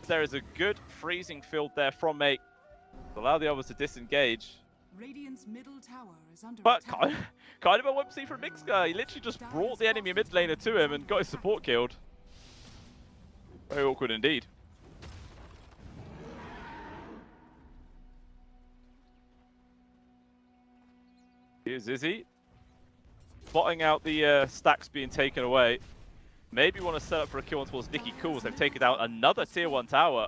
There is a good freezing field there from Make to allow the others to disengage. Radiant's middle tower is under But attack. kind of a whimsy from Mixka. He literally just brought the enemy mid laner to him and got his support killed. Very awkward indeed. Here's Izzy. Spotting out the stacks being taken away. Maybe want to set up for a kill towards Nikki Cool as they've taken down another tier 1 tower.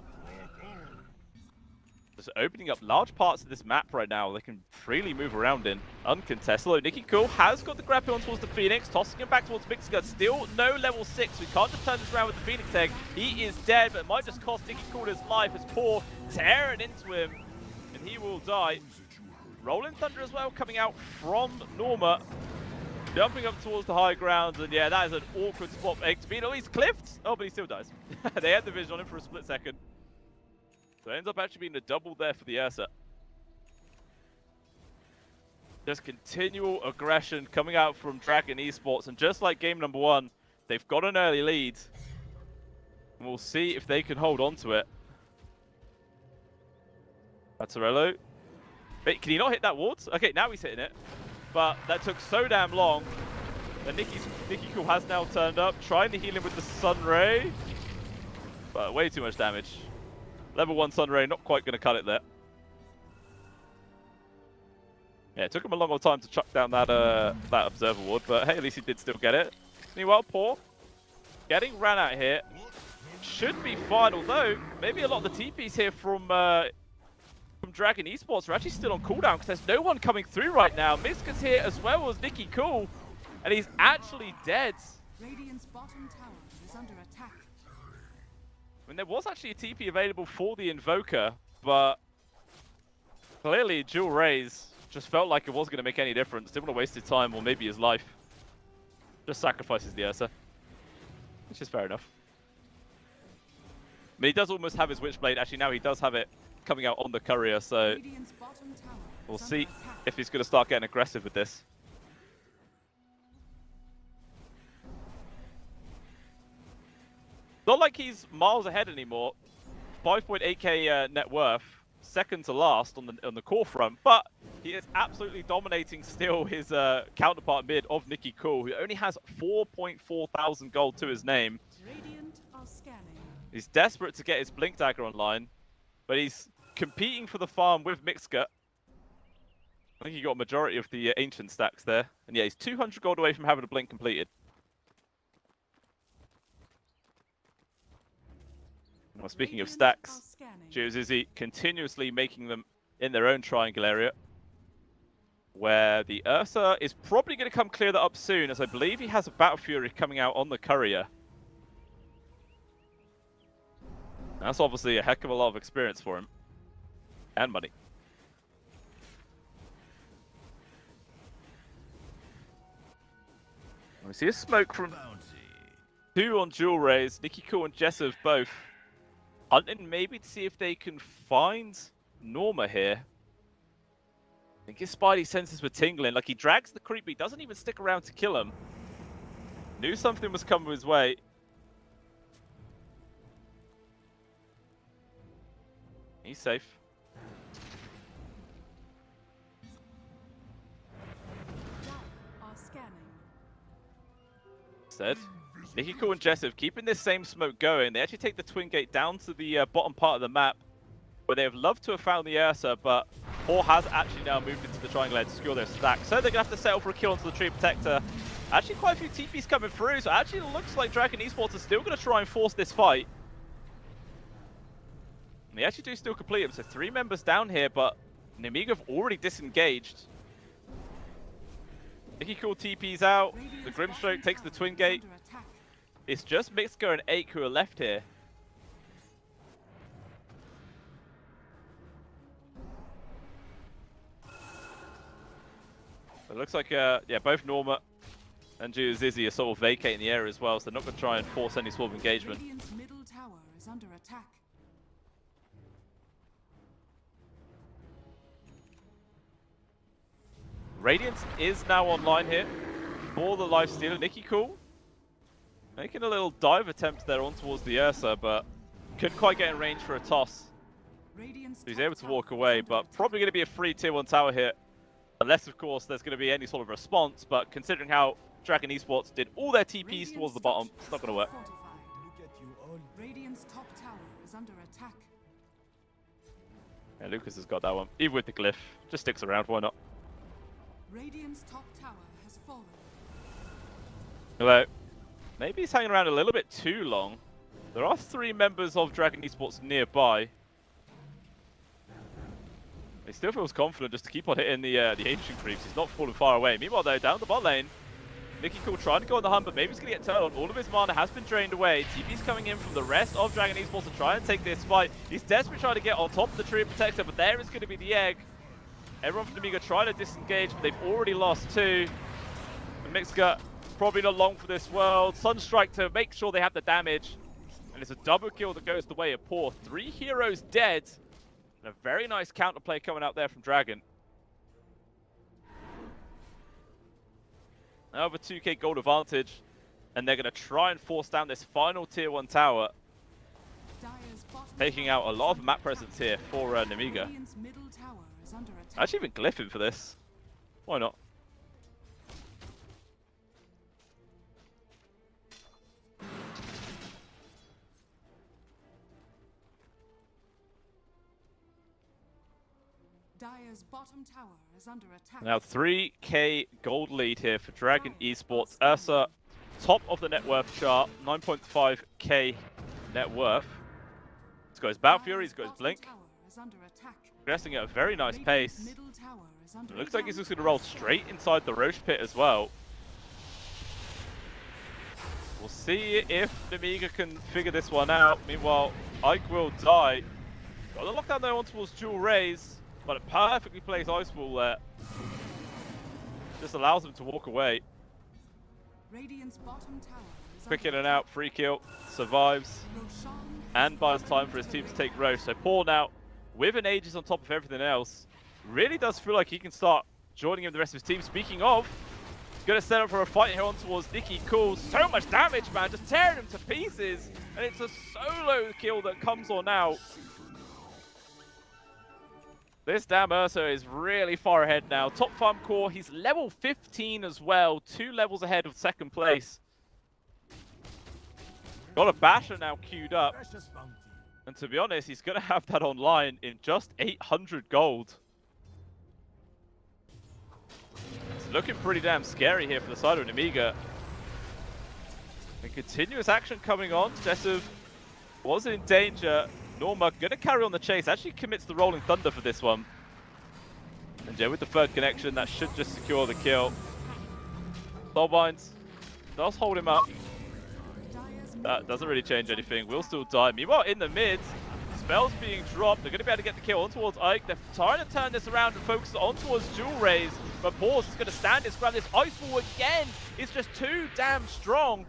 Just opening up large parts of this map right now they can freely move around in. Uncontested. Although Nikki Cool has got the grab on towards the Phoenix, tossing him back towards Mixka. Still no level 6. We can't just turn this around with the Phoenix egg. He is dead, but it might just cost Nikki Cool his life as Paw tearing into him. And he will die. Rolling Thunder as well coming out from Norma. Jumping up towards the high ground, and yeah, that is an awkward spot for Egg to be. Oh, he's clipped! Oh, but he still dies. They had the vision on him for a split second. So it ends up actually being a double there for the Ursa. Just continual aggression coming out from Dragon Esports, and just like game number 1, they've got an early lead. And we'll see if they can hold on to it. Mazzarello. Wait, can he not hit that ward? Okay, now he's hitting it. But that took so damn long. And Nikki Cool has now turned up, trying to heal him with the Sun Ray. But way too much damage. Level 1 Sun Ray, not quite going to cut it there. Yeah, it took him a long old time to chuck down that that Observer ward, but hey, at least he did still get it. Meanwhile, Paw getting ran out here. Should be fine, although maybe a lot of the TPs here from Dragon Esports are actually still on cooldown because there's no one coming through right now. Miska's here as well as Nikki Cool, and he's actually dead. Radiant's bottom tower is under attack. I mean, there was actually a TP available for the Invoker, but clearly Dual Rays just felt like it wasn't going to make any difference. Didn't want to waste his time or maybe his life. Just sacrifices the Ursa, which is fair enough. I mean, he does almost have his Witchblade. Actually, now he does have it coming out on the courier, so we'll see if he's going to start getting aggressive with this. Not like he's miles ahead anymore. 5.8k net worth, second to last on the core front, but he is absolutely dominating still his counterpart mid of Nikki Cool, who only has 4.4 thousand gold to his name. Radiant are scanning. He's desperate to get his Blink Dagger online, but he's competing for the farm with Mixka. I think he got a majority of the ancient stacks there. And yeah, he's 200 gold away from having a Blink completed. Well, speaking of stacks, Izzy continuously making them in their own triangle area, where the Ursa is probably going to come clear that up soon, as I believe he has a Battle Fury coming out on the courier. That's obviously a heck of a lot of experience for him. And money. We see a smoke from 2 on Dual Rays. Nikki Cool and Jessup both hunting maybe to see if they can find Norma here. I think his Spidey senses were tingling. Like, he drags the creep, but he doesn't even stick around to kill him. Knew something was coming his way. He's safe. Instead, Nikki Cool and Jessup keeping this same smoke going. They actually take the Twin Gate down to the bottom part of the map, where they have loved to have found the Ursa, but Paw has actually now moved into the triangle to secure their stack. So they're going to have to settle for a kill onto the Tree Protector. Actually, quite a few TPs coming through, so actually it looks like Dragon Esports are still going to try and force this fight. And they actually do still complete them, so 3 members down here, but Nemiga have already disengaged. Nikki Cool TP's out, the Grimstroke takes the Twin Gate. It's just Mixka and Ake who are left here. It looks like, yeah, both Norma and Zizzy are sort of vacating the area as well, so they're not going to try and force any sort of engagement. Radiant's middle tower is under attack. Radiance is now online here for the lifestealer. Nikki Cool making a little dive attempt there on towards the Ursa, but couldn't quite get in range for a toss. Radiant's So he's top able to tower walk is away, under but attack. probably going to be a free tier 1 tower here. Unless, of course, there's going to be any sort of response. But considering how Dragon Esports did all their TPs Radiant's towards the bottom, it's not going to work. fortified. Radiant's top tower is under attack. Yeah, Lucas has got that one. Even with the glyph, just sticks around, why not? Radiant's top tower has fallen. Although, maybe he's hanging around a little bit too long. There are 3 members of Dragon Esports nearby. He still feels confident just to keep on hitting the ancient creeps. He's not falling far away. Meanwhile, though, down the bot lane, Nicky Cool trying to go on the hunt, but maybe he's going to get turned on. All of his mana has been drained away. TP's coming in from the rest of Dragon Esports to try and take this fight. He's desperately trying to get on top of the tree and protector, but there is going to be the egg. Everyone from Amiga trying to disengage, but they've already lost 2. And Mixka probably not long for this world. Sunstrike to make sure they have the damage. And it's a double kill that goes the way of Poor. 3 heroes dead. And a very nice counterplay coming out there from Dragon. Now with 2k gold advantage. And they're going to try and force down this final tier 1 tower. Dire's bottom Taking tower out a is lot of under map attack. presence here for Namiga. Radiant's middle tower is under attack. Actually even glyph him for this. Why not? Dire's bottom tower is under attack. Now 3k gold lead here for Dragon Esports. Ursa, top of the net worth chart, 9.5k net worth. He's got his Battle Fury, he's got his Dire's Blink. bottom tower is under attack. Progressing at a very nice Radiant's pace. middle tower is under It looks like he's attack. just going to roll straight inside the Roche pit as well. We'll see if Namiga can figure this one out. Meanwhile, Ike will die. Got the lockdown there on towards Jewel Rays, but it perfectly plays Ice Wall there. Just allows him to walk away. Radiant's bottom tower is Quick in under and out, free kill, survives, Roshan and buys time for his team to take Roche. So Paul now, with an Aegis on top of everything else, really does feel like he can start joining in the rest of his team. Speaking of, gonna set up for a fight here on towards Nicky Cool. So much damage, man, just tearing him to pieces. And it's a solo kill that comes on out. This damn Ursa is really far ahead now. Top farm core, he's level 15 as well. 2 levels ahead of second place. Got a Basher now queued up. And to be honest, he's going to have that online in just 800 gold. It's looking pretty damn scary here for the side of Namiga. And continuous action coming on. Jessup was in danger. Norma going to carry on the chase. Actually commits the Rolling Thunder for this one. And yeah, with the third connection, that should just secure the kill. Soulbinds does hold him up. That doesn't really change anything. Will still die. Meanwhile, in the mid, spells being dropped. They're going to be able to get the kill on towards Ike. They're trying to turn this around and focus on towards Jewel Rays. But Pause is going to stand his ground. This Ice Wall again is just too damn strong.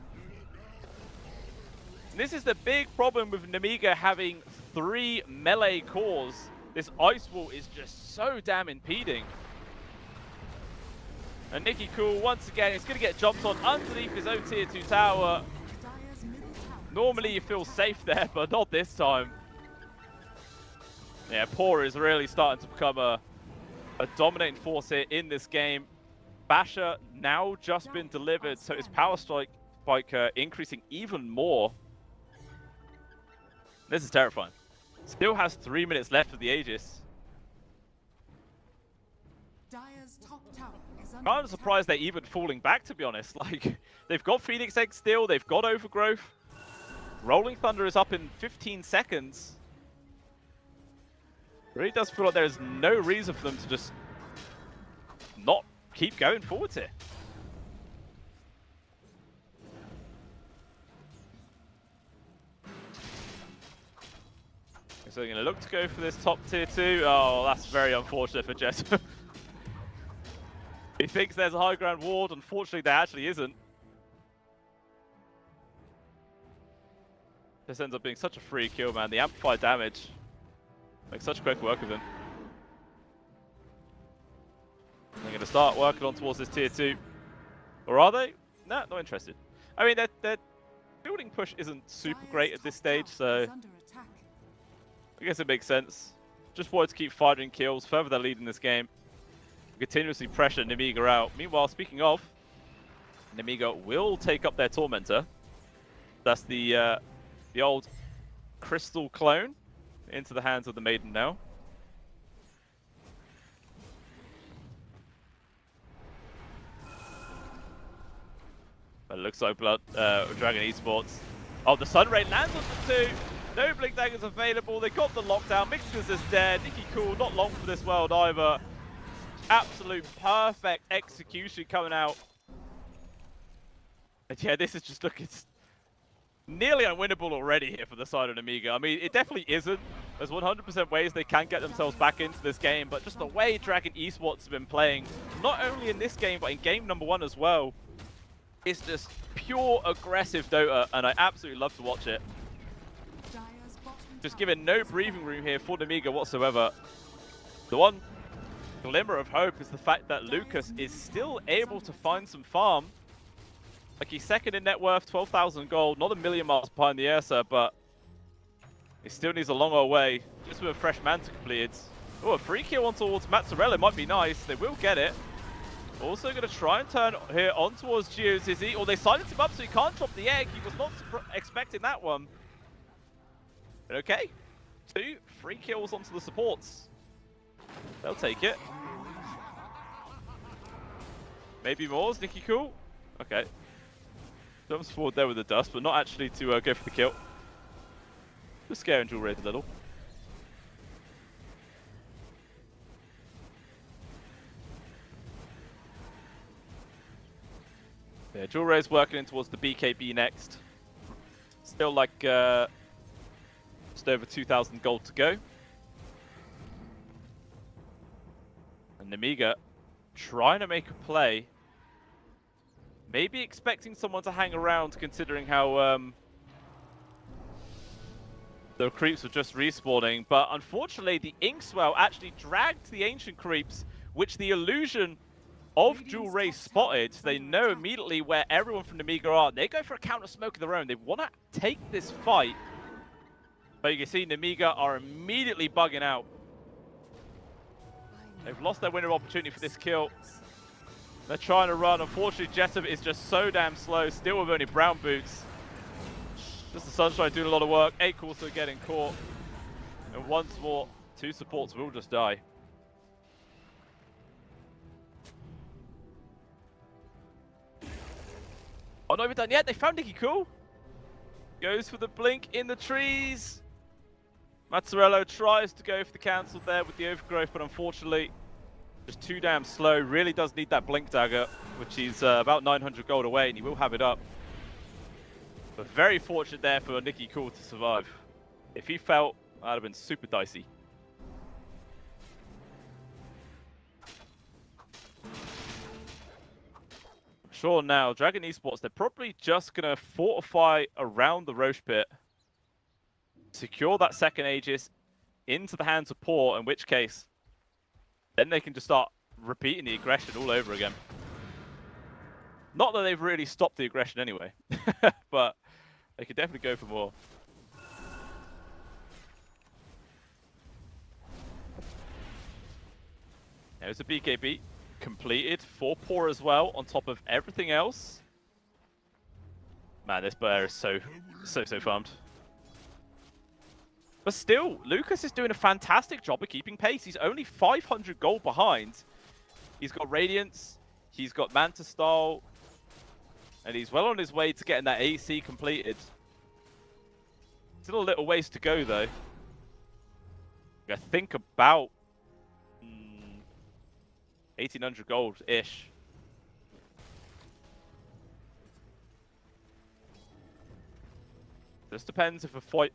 And this is the big problem with Namiga having 3 melee cores. This Ice Wall is just so damn impeding. And Nicky Cool, once again, is going to get jumped on underneath his own tier 2 tower. Dire's middle tower. Normally you feel safe there, but not this time. Yeah, Poor is really starting to become a dominating force here in this game. Basher now just been delivered, so his power strike increasing even more. This is terrifying. Still has 3 minutes left of the Aegis. Dire's top tower is under Kind of attack. surprised they're even falling back, to be honest. Like, they've got Phoenix Egg still, they've got Overgrowth. Rolling Thunder is up in 15 seconds. Really does feel like there is no reason for them to just not keep going forwards here. So they're going to look to go for this top tier 2. Oh, that's very unfortunate for Jess. He thinks there's a high ground ward. Unfortunately, there actually isn't. This ends up being such a free kill, man. The amplified damage makes such quick work of him. They're going to start working on towards this tier 2. Or are they? Nah, not interested. I mean, their building push isn't super great at this stage, so Is under attack. I guess it makes sense. Just wanted to keep fighting kills, further their lead in this game. Continuously pressure Nemiga out. Meanwhile, speaking of, Nemiga will take up their Tormentor. That's the old crystal clone into the hands of the Maiden now. It looks like Dragon Esports. Oh, the Sunray lands on the 2. No Blink Daggers available. They got the lockdown. Mixers is dead. Nikki Cool, not long for this world either. Absolute perfect execution coming out. And yeah, this is just looking nearly unwinnable already here for the side of Amiga. I mean, it definitely isn't. There's 100% ways they can get themselves back into this game, but just the way Dragon Esports have been playing, not only in this game, but in game number 1 as well, is just pure aggressive Dota, and I absolutely love to watch it. Just giving no breathing room here for Nemiga whatsoever. The one glimmer of hope is the fact that Lucas is still able to find some farm. Like, he's second in net worth, 12,000 gold, not a million miles behind the Ursa, but he still needs a long way, just with a fresh Manta completed. Oh, a free kill on towards Mazzarella might be nice. They will get it. Also going to try and turn here on towards GeoZizzy, or they silence him up so he can't drop the egg. He was not expecting that one. But okay, 2 free kills onto the supports. They'll take it. Maybe more, is Nikki cool? Okay. Jumps forward there with the dust, but not actually to go for the kill. Just scaring Jewel Raid a little. Yeah, Jewel Raid's working in towards the BKB next. Still like just over 2,000 gold to go. And Nemiga trying to make a play. Maybe expecting someone to hang around, considering how the creeps were just respawning. But unfortunately, the Inkswell actually dragged the Ancient Creeps, which the illusion of Jewel Ray spotted. They know immediately where everyone from Nemiga are. They go for a counter smoke of their own. They want to take this fight. But you can see Nemiga are immediately bugging out. They've lost their winner opportunity for this kill. They're trying to run. Unfortunately, Jessup is just so damn slow, still with only brown boots. Just the Sunshine doing a lot of work. Ake also getting caught. And once more, 2 supports will just die. Oh, not even done yet. They found Nikki Cool. Goes for the blink in the trees. Mazzarello tries to go for the cancel there with the overgrowth, but unfortunately, just too damn slow. Really does need that blink dagger, which is about 900 gold away, and he will have it up. But very fortunate there for Nikki Cool to survive. If he fell, that would have been super dicey. Sure, now, Dragon Esports, they're probably just going to fortify around the Roche pit. Secure that second Aegis into the hands of Poor, in which case, then they can just start repeating the aggression all over again. Not that they've really stopped the aggression anyway, but they could definitely go for more. There's a BKB completed for Poor as well, on top of everything else. Man, this player is so farmed. But still, Lucas is doing a fantastic job of keeping pace. He's only 500 gold behind. He's got Radiance, he's got Manta Style, and he's well on his way to getting that AC completed. Still a little ways to go though. I think about 1,800 gold-ish. Just depends if a fight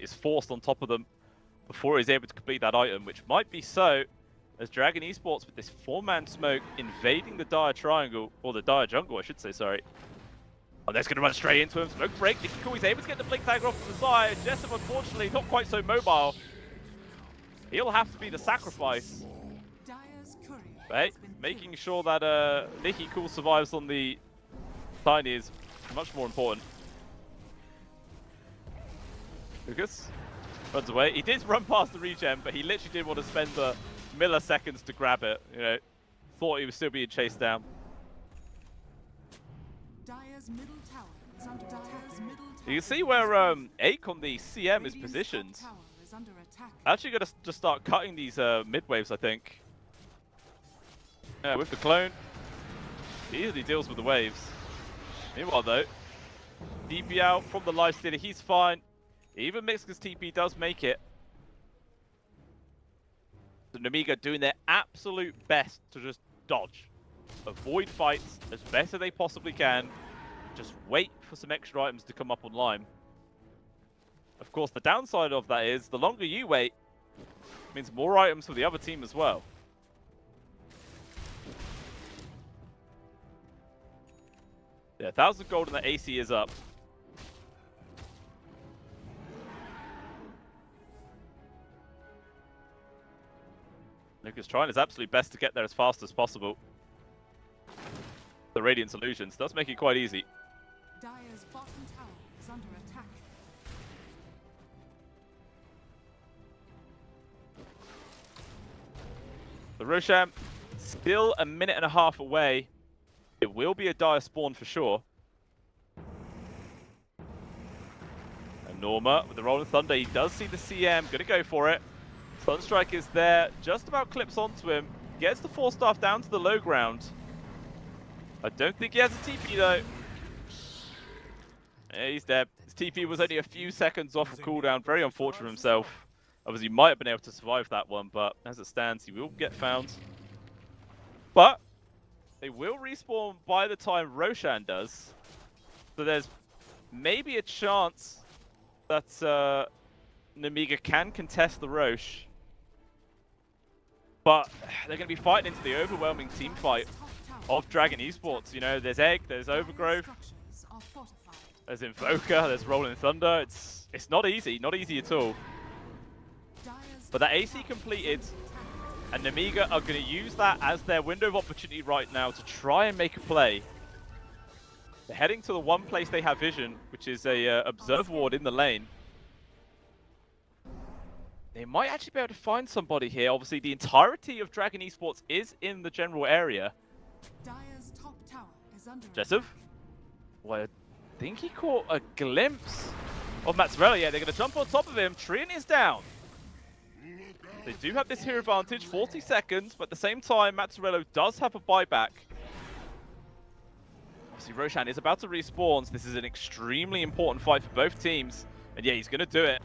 is forced on top of them before he's able to complete that item, which might be so, as Dragon Esports with this 4-man smoke invading the Dire Triangle, or the Dire Jungle, I should say, sorry. Oh, that's going to run straight into him. Smoke break. Nikki Cool, he's able to get the Blink Dagger off to the side. Jessup, unfortunately, not quite so mobile. He'll have to be the sacrifice. Right? Making sure that Nikki Cool survives on the Tiny is much more important. Lucas? Runs away. He did run past the regen, but he literally didn't want to spend the milliseconds to grab it. You know, thought he was still being chased down. Dire's middle tower is under attack. You can see where Ake on the CM is positioned. Tower is under attack. Actually going to just start cutting these mid waves, I think. Yeah, with the clone, he easily deals with the waves. Meanwhile, though, DP out from the lifestealer, he's fine. Even Mixka's TP does make it. So Nemiga doing their absolute best to just dodge, avoid fights as best as they possibly can. Just wait for some extra items to come up online. Of course, the downside of that is the longer you wait means more items for the other team as well. Yeah, 1,000 gold and the AC is up. Lucas trying his absolute best to get there as fast as possible. The Radiant Illusions does make it quite easy. Dire's bottom tower is under attack. The Roshan still a minute and a half away. It will be a Dire spawn for sure. And Norma with the Rolling Thunder, he does see the CM, gonna go for it. Sunstrike is there, just about clips onto him. Gets the 4-staff down to the low ground. I don't think he has a TP though. Yeah, he's dead. His TP was only a few seconds off of cooldown. Very unfortunate for himself. Obviously, he might have been able to survive that one, but as it stands, he will get found. But they will respawn by the time Roshan does. So there's maybe a chance that Nemiga can contest the Roche. But they're going to be fighting into the overwhelming team fight of Dragon Esports. You know, there's Egg, there's Overgrowth, there's Invoker, there's Rolling Thunder. It's not easy at all. But that AC completed, and Nemiga are going to use that as their window of opportunity right now to try and make a play. They're heading to the one place they have vision, which is a Observe Ward in the lane. They might actually be able to find somebody here. Obviously, the entirety of Dragon Esports is in the general area. Dire's top tower is under Jessup? Well, I think he caught a glimpse of Mazzarella. Yeah, they're going to jump on top of him. Trian is down. They do have this hero advantage, 40 seconds, but at the same time, Mazzarella does have a buyback. Obviously, Roshan is about to respawn, so this is an extremely important fight for both teams. And yeah, he's going to do it.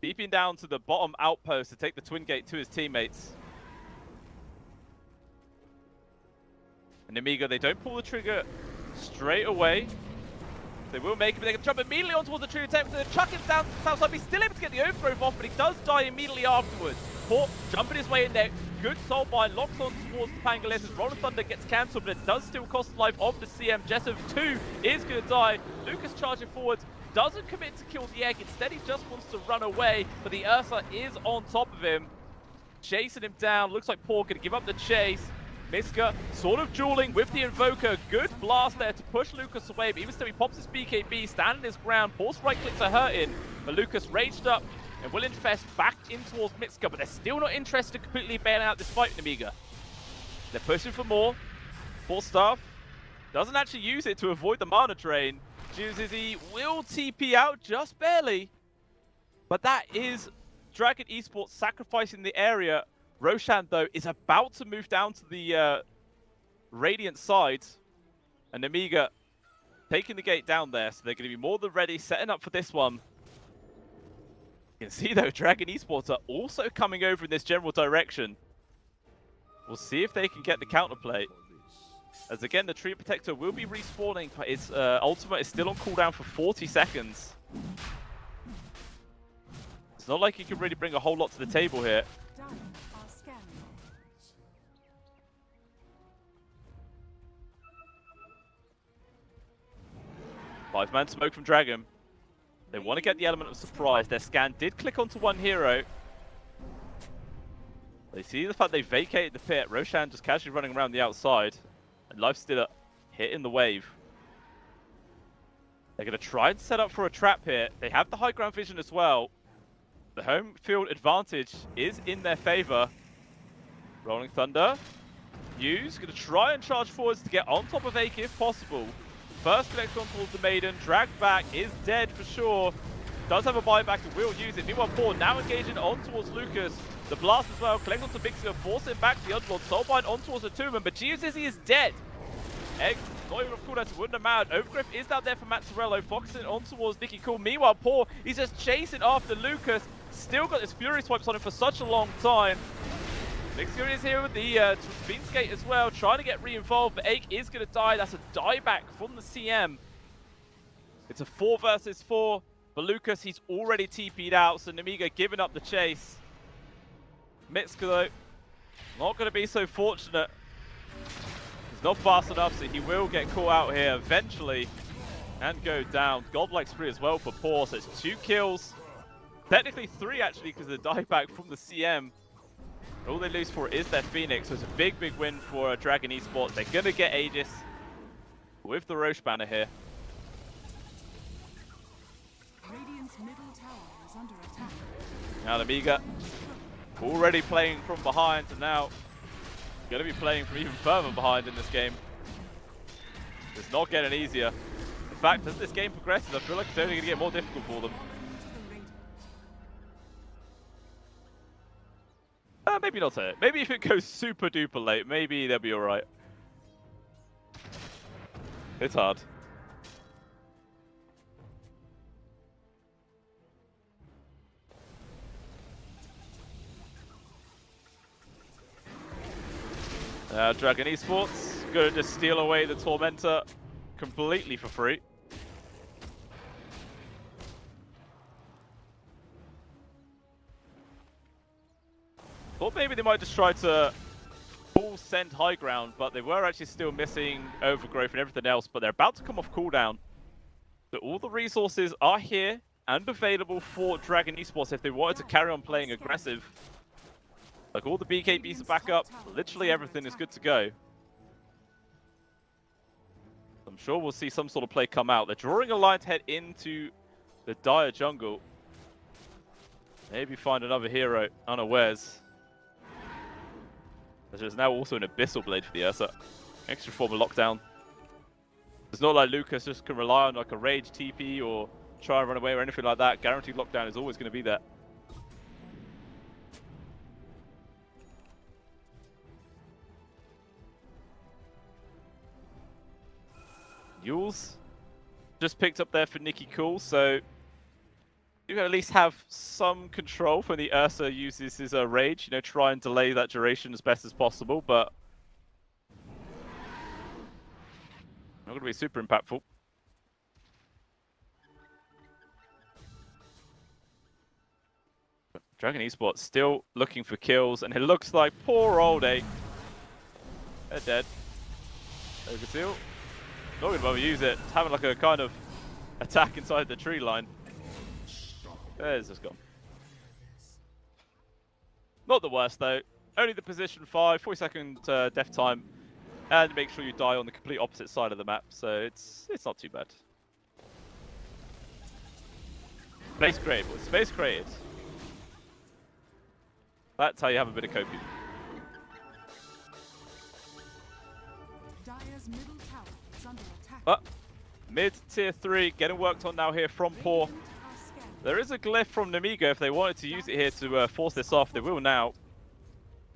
Deeping down to the bottom outpost to take the Twin Gate to his teammates. And Nemiga, they don't pull the trigger straight away. They will make it, but they can jump immediately on towards the true attempt. They chuck him down to the south side. He's still able to get the overgrowth off, but he does die immediately afterwards. Port jumping his way in there. Good soul bind, locks on towards the Pangolin as Rolling Thunder gets cancelled, but it does still cost the life of the CM. Jessup 2 is going to die. Lucas charging forward. Doesn't commit to kill the Egg. Instead, he just wants to run away, but the Ursa is on top of him. Chasing him down. Looks like Paul going to give up the chase. Miska sort of dueling with the Invoker. Good blast there to push Lucas away, but even still he pops his BKB, standing his ground. Paul's right clicks are hurting, but Lucas raged up and will infest back in towards Mitska, but they're still not interested in completely bailing out this fight, Nemiga. They're pushing for more. Full staff doesn't actually use it to avoid the mana drain. Chooses he will TP out just barely, but that is Dragon Esports sacrificing the area. Roshan, though, is about to move down to the Radiant side, and Nemiga taking the gate down there, so they're going to be more than ready, setting up for this one. You can see, though, Dragon Esports are also coming over in this general direction. We'll see if they can get the counterplay. As again, the Tree Protector will be respawning, but its ultimate is still on cooldown for 40 seconds. It's not like you can really bring a whole lot to the table here. Five-man smoke from Dragon. They want to get the element of surprise. Their scan did click onto one hero. They see the fact they vacated the pit. Roshan just casually running around the outside. And Lifestealer hitting the wave. They're going to try and set up for a trap here. They have the high ground vision as well. the home field advantage is in their favor. Rolling Thunder. Hughes going to try and charge forwards to get on top of Ake if possible. First connect on towards the Maiden. Dragged back, is dead for sure. Does have a buyback and will use it. Meanwhile, Paul now engaging on towards Lucas. The blast as well. Collect onto Vixia, force it back to the Underlord. Soulbind on towards the Tombman, but Geozizzy is dead. Egg, not even off cooldown, so wouldn't have mattered. Overgrowth is down there for Mazzarello, focusing on towards Nicky Cool. Meanwhile, Paul, he's just chasing after Lucas. Still got his Fury swipes on him for such a long time. Mixed Fury is here with the Fiend's Gate as well, trying to get re-involved, but Ake is going to die. That's a dieback from the CM. It's a 4 versus 4, but Lucas, he's already TP'd out, so Nemiga giving up the chase. Mitsuka, though, not going to be so fortunate. He's not fast enough, so he will get caught out here eventually and go down. Godlike spree as well for Paul, so it's 2 kills. Technically 3, actually, because of the dieback from the CM. All they lose for is their Phoenix, so it's a big, big win for Dragon Esports. They're going to get Aegis with the Roche banner here. Radiant's middle tower is under attack. Now Amiga already playing from behind, and now going to be playing from even further behind in this game. It's not getting easier. In fact, as this game progresses, I feel like it's only going to get more difficult for them. Maybe not it. Maybe if it goes super duper late, maybe they'll be alright. It's hard. Dragon Esports gonna just steal away the Tormentor completely for free. Thought maybe they might just try to full send high ground, but they were actually still missing Overgrowth and everything else, but they're about to come off cooldown. So all the resources are here and available for Dragon Esports if they wanted to carry on playing aggressive. Like all the BKBs are back up, literally everything is good to go. I'm sure we'll see some sort of play come out. They're drawing a line to head into the Dire jungle. Maybe find another hero unawares. There's now also an Abyssal Blade for the Ursa. Extra form of lockdown. It's not like Lucas just can rely on like a rage TP or try and run away or anything like that. Guaranteed lockdown is always going to be there. Yules just picked up there for Nicky Cool, so you can at least have some control when the Ursa uses his rage, you know, try and delay that duration as best as possible, but not going to be super impactful. Dragon Esports still looking for kills, and it looks like poor old Ake. They're dead. Ogasil. Not going to bother use it. It's having like a kind of attack inside the tree line. There's just gone. Not the worst though. Only the position 5, 40-second death time, and make sure you die on the complete opposite side of the map. So it's not too bad. Space created, boys. Space created. That's how you have a bit of coping. Dire's middle tower is under attack. Mid tier 3 getting worked on now here from Poor. There is a glyph from Nemiga if they wanted to use it here to force this off. They will now.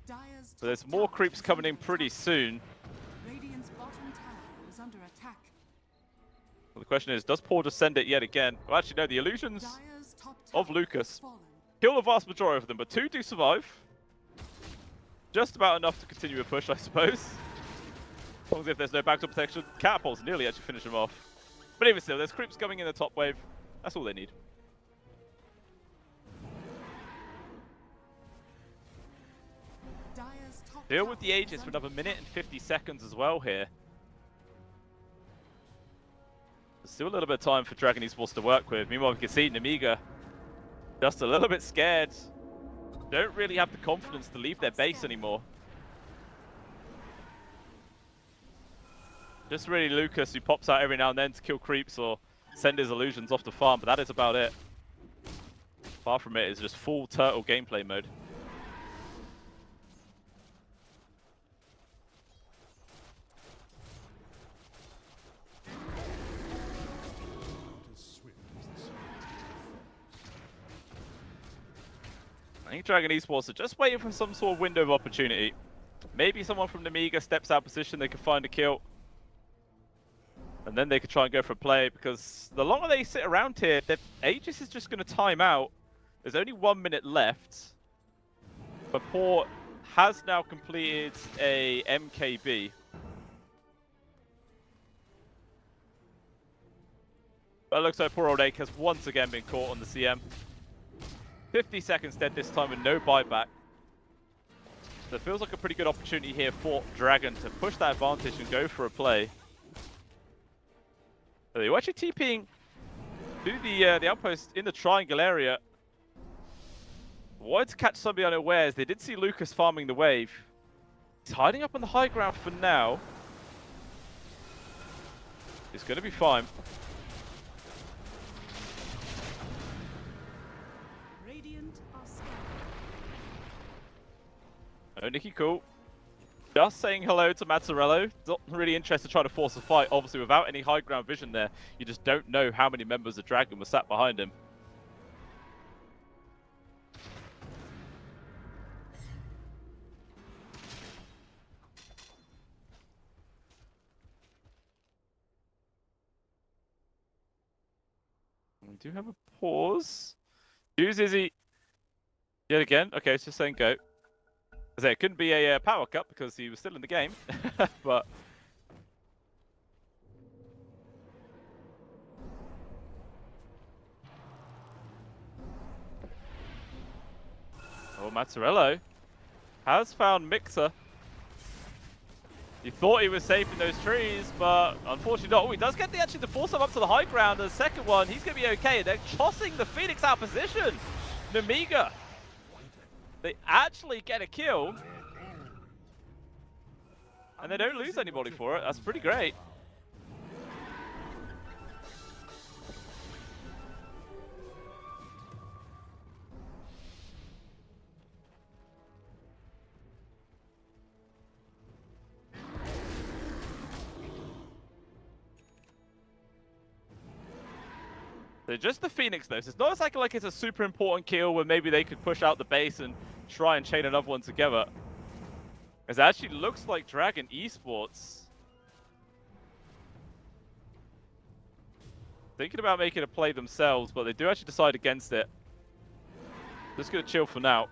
So there's more creeps coming in pretty soon. Radiant's bottom tower is under attack. Well, the question is, does Poor just send it yet again? Well, actually, no. The illusions Dire's top of tower Lucas has fallen. kill the vast majority of them, but 2 do survive. Just about enough to continue a push, I suppose. As long as if there's no backdoor protection, catapults nearly actually finish them off. But even still, there's creeps coming in the top wave. That's all they need. Dire's top Deal tower with the is Aegis for under another minute and 50 seconds as well here. There's still a little bit of time for Dragon Esports to work with. Meanwhile, we can see Nemiga just a little bit scared. Don't really have the confidence to leave their base anymore. Just really Lucas, who pops out every now and then to kill creeps or send his illusions off the farm, but that is about it. Apart from it, it's just full turtle gameplay mode. I think Dragon Esports are just waiting for some sort of window of opportunity. Maybe someone from Nemiga steps out of position, they can find a kill. And then they could try and go for a play, because the longer they sit around here, their Aegis is just going to time out. There's only 1 minute left. But Port has now completed a MKB. But it looks like poor old Ake has once again been caught on the CM. 50 seconds dead this time with no buyback. So it feels like a pretty good opportunity here for Dragon to push that advantage and go for a play. So they were actually TPing to the outpost in the triangle area. Wanted to catch somebody unawares. They did see Lucas farming the wave. He's hiding up on the high ground for now. He's going to be fine. Oh, Nicky cool. Just saying hello to Mazzarello. Not really interested in trying to force a fight. Obviously, without any high ground vision there, you just don't know how many members of Dragon were sat behind him. We do have a pause. Use Izzy yet again. Okay, it's just saying go. I say it couldn't be a power cut because he was still in the game, but oh, Mazzarello has found Mixer. He thought he was safe in those trees, but unfortunately not. Oh, he does get actually the force up to the high ground. The second one, he's going to be okay. They're tossing the Phoenix out of position. Nemiga. They actually get a kill. And they don't lose anybody for it. That's pretty great. So just the Phoenix though. So it's not exactly like it's a super important kill where maybe they could push out the base and try and chain another one together. It actually looks like Dragon Esports thinking about making a play themselves, but they do actually decide against it. Just gonna chill for now.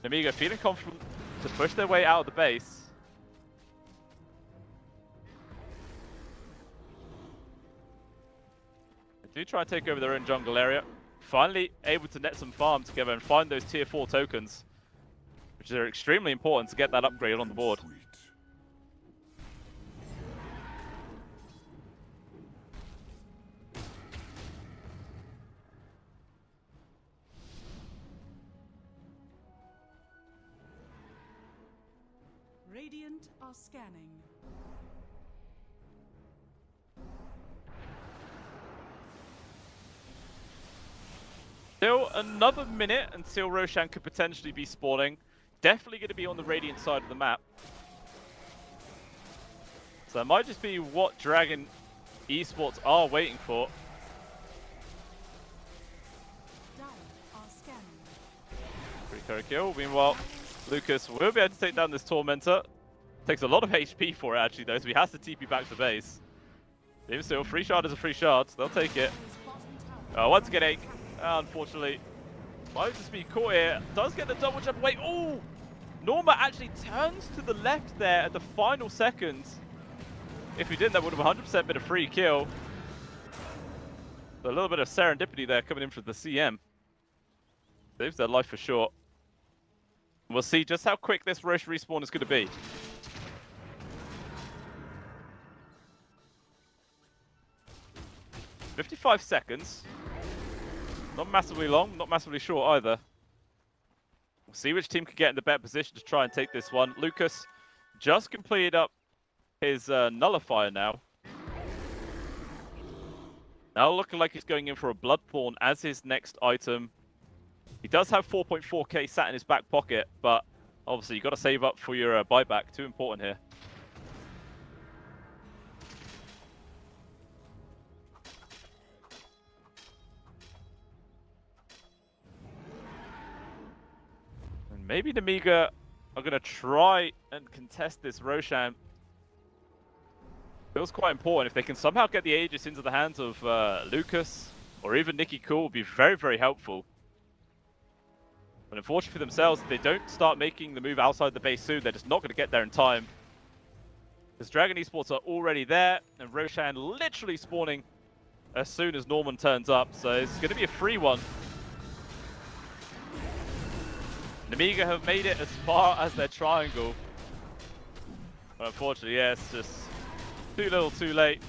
Nemiga feeling confident to push their way out of the base. They do try and take over their own jungle area. Finally able to net some farm together and find those tier 4 tokens, which are extremely important to get that upgrade on the board. Radiant are scanning. Still another minute until Roshan could potentially be spawning. Definitely going to be on the Radiant side of the map. So that might just be what Dragon Esports are waiting for. Pretty kill. Meanwhile, Lucas will be able to take down this Tormentor. Takes a lot of HP for it actually though, so he has to TP back to base. Even still, free shard is a free shard, so they'll take it. Once again, Ake, unfortunately, might just be caught here. Does get the double jump away. Oh! Norma actually turns to the left there at the final second. If he didn't, that would have 100% been a free kill. A little bit of serendipity there coming in from the CM. Saves their life for sure. We'll see just how quick this Roche respawn is going to be. "55 seconds. Not massively long, not massively short either. We'll see which team can get in the better position to try and take this one. Lucas just completed up his nullifier now. Now looking like he's going in for a Bloodthorn as his next item. He does have 4.4k sat in his back pocket, but obviously you've got to save up for your buyback. Too important here. And maybe Nemiga are going to try and contest this Roshan. Feels quite important. If they can somehow get the Aegis into the hands of Lucas or even Nicky Cool, would be very, very helpful. But unfortunately for themselves, if they don't start making the move outside the base soon, they're just not going to get there in time. Because Dragon Esports are already there, and Roshan literally spawning as soon as Norman turns up. So it's going to be a free one. Nemiga have made it as far as their triangle. But unfortunately, yeah, it's just too little too late.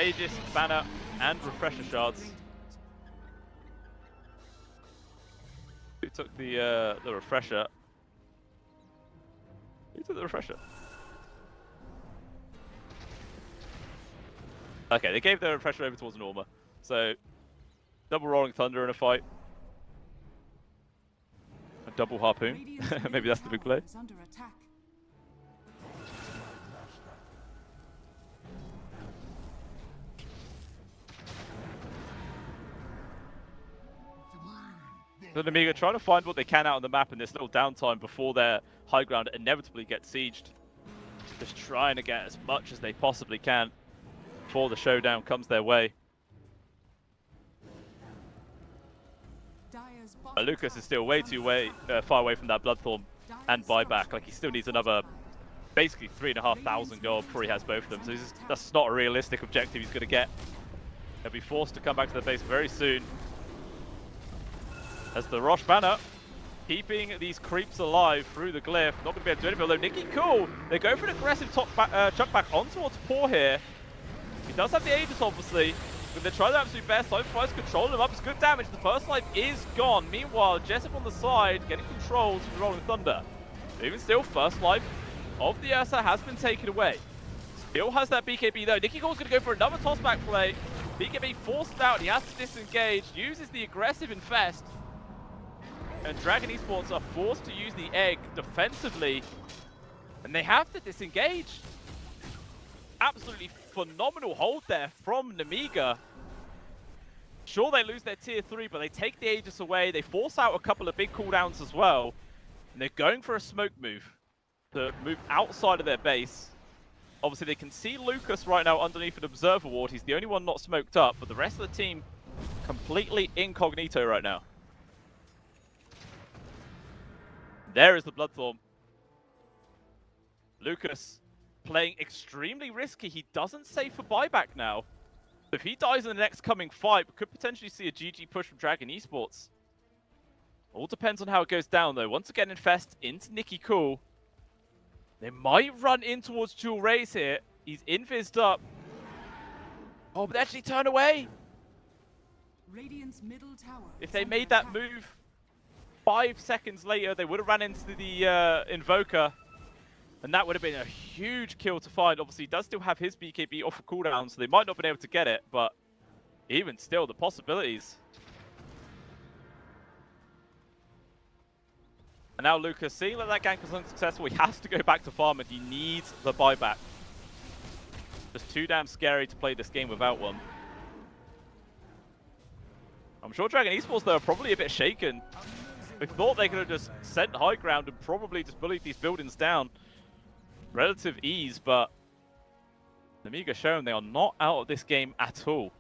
Aegis, banner, and refresher shards. Who took the refresher? Who took the refresher? Okay, they gave the refresher over towards Norma. So, double Rolling Thunder in a fight. A double Harpoon. Maybe that's the big play. So Nemiga trying to find what they can out on the map in this little downtime before their high ground inevitably gets sieged. Just trying to get as much as they possibly can before the showdown comes their way. Lucas is still way too far away from that Bloodthorn and buyback. Like, he still needs another basically 3,500 gold before he has both of them. So that's not a realistic objective he's going to get. He'll be forced to come back to the base very soon. As the Rosh banner keeping these creeps alive through the glyph. Not going to be able to do anything. Although Nicky Cool, they go for an aggressive chuck back on towards Poor here. He does have the Aegis, obviously. But they try their absolute best. Cypherfly's controlling him up. It's good damage. The first life is gone. Meanwhile, Jessup on the side getting control to the Rolling Thunder. Even still, first life of the Ursa has been taken away. Still has that BKB though. Nicky Cool's going to go for another tossback play. BKB forced out. He has to disengage. Uses the aggressive infest. And Dragon Esports are forced to use the egg defensively. And they have to disengage. Absolutely phenomenal hold there from Nemiga. Sure, they lose their tier 3, but they take the Aegis away. They force out a couple of big cooldowns as well. And they're going for a smoke move to move outside of their base. Obviously, they can see Lucas right now underneath an observer ward. He's the only one not smoked up, but the rest of the team completely incognito right now. There is the Bloodthorn. Lucas playing extremely risky. He doesn't save for buyback now. If he dies in the next coming fight, we could potentially see a GG push from Dragon Esports. All depends on how it goes down, though. Once again, Infest into Nicky Cool. They might run in towards Jewel Rays here. He's invised up. Oh, but they actually turn away. Radiant's middle tower If they made that move 5 seconds later, they would have ran into the Invoker. And that would have been a huge kill to find. Obviously, he does still have his BKB off of cooldown, so they might not have been able to get it. But even still, the possibilities. And now Lucas, seeing that gank was unsuccessful, he has to go back to farm and he needs the buyback. Just too damn scary to play this game without one. I'm sure Dragon Esports, though, are probably a bit shaken. They thought they could have just sent high ground and probably just bullied these buildings down. Relative ease, but Nemiga showing they are not out of this game at all.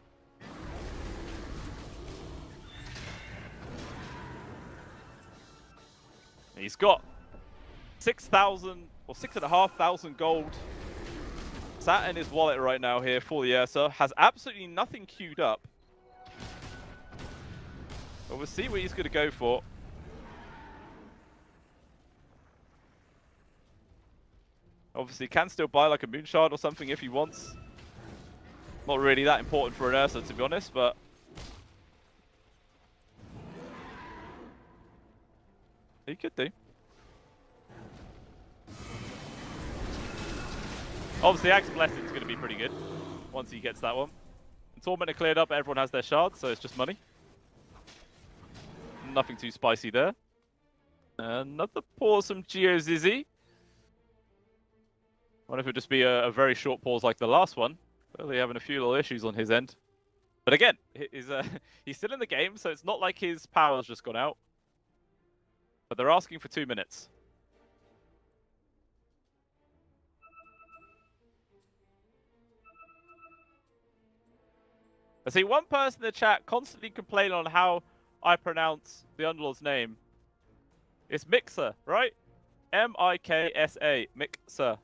He's got 6,000 or 6,500 gold sat in his wallet right now here for the Ursa. Has absolutely nothing queued up. But we'll see what he's going to go for. Obviously, can still buy like a Moonshard or something if he wants. Not really that important for an Ursa, to be honest, but he could do. Obviously, Axe Blessing is going to be pretty good once he gets that one. The Tormentor cleared up, everyone has their shards, so it's just money. Nothing too spicy there. Another pause from GeoZizzy. Wonder if it would just be a very short pause like the last one. Clearly having a few little issues on his end. But again, he's still in the game, so it's not like his power's just gone out. But they're asking for 2 minutes. I see one person in the chat constantly complaining on how I pronounce the Underlord's name. It's Mixer, right? M-I-K-S-A, Mixer.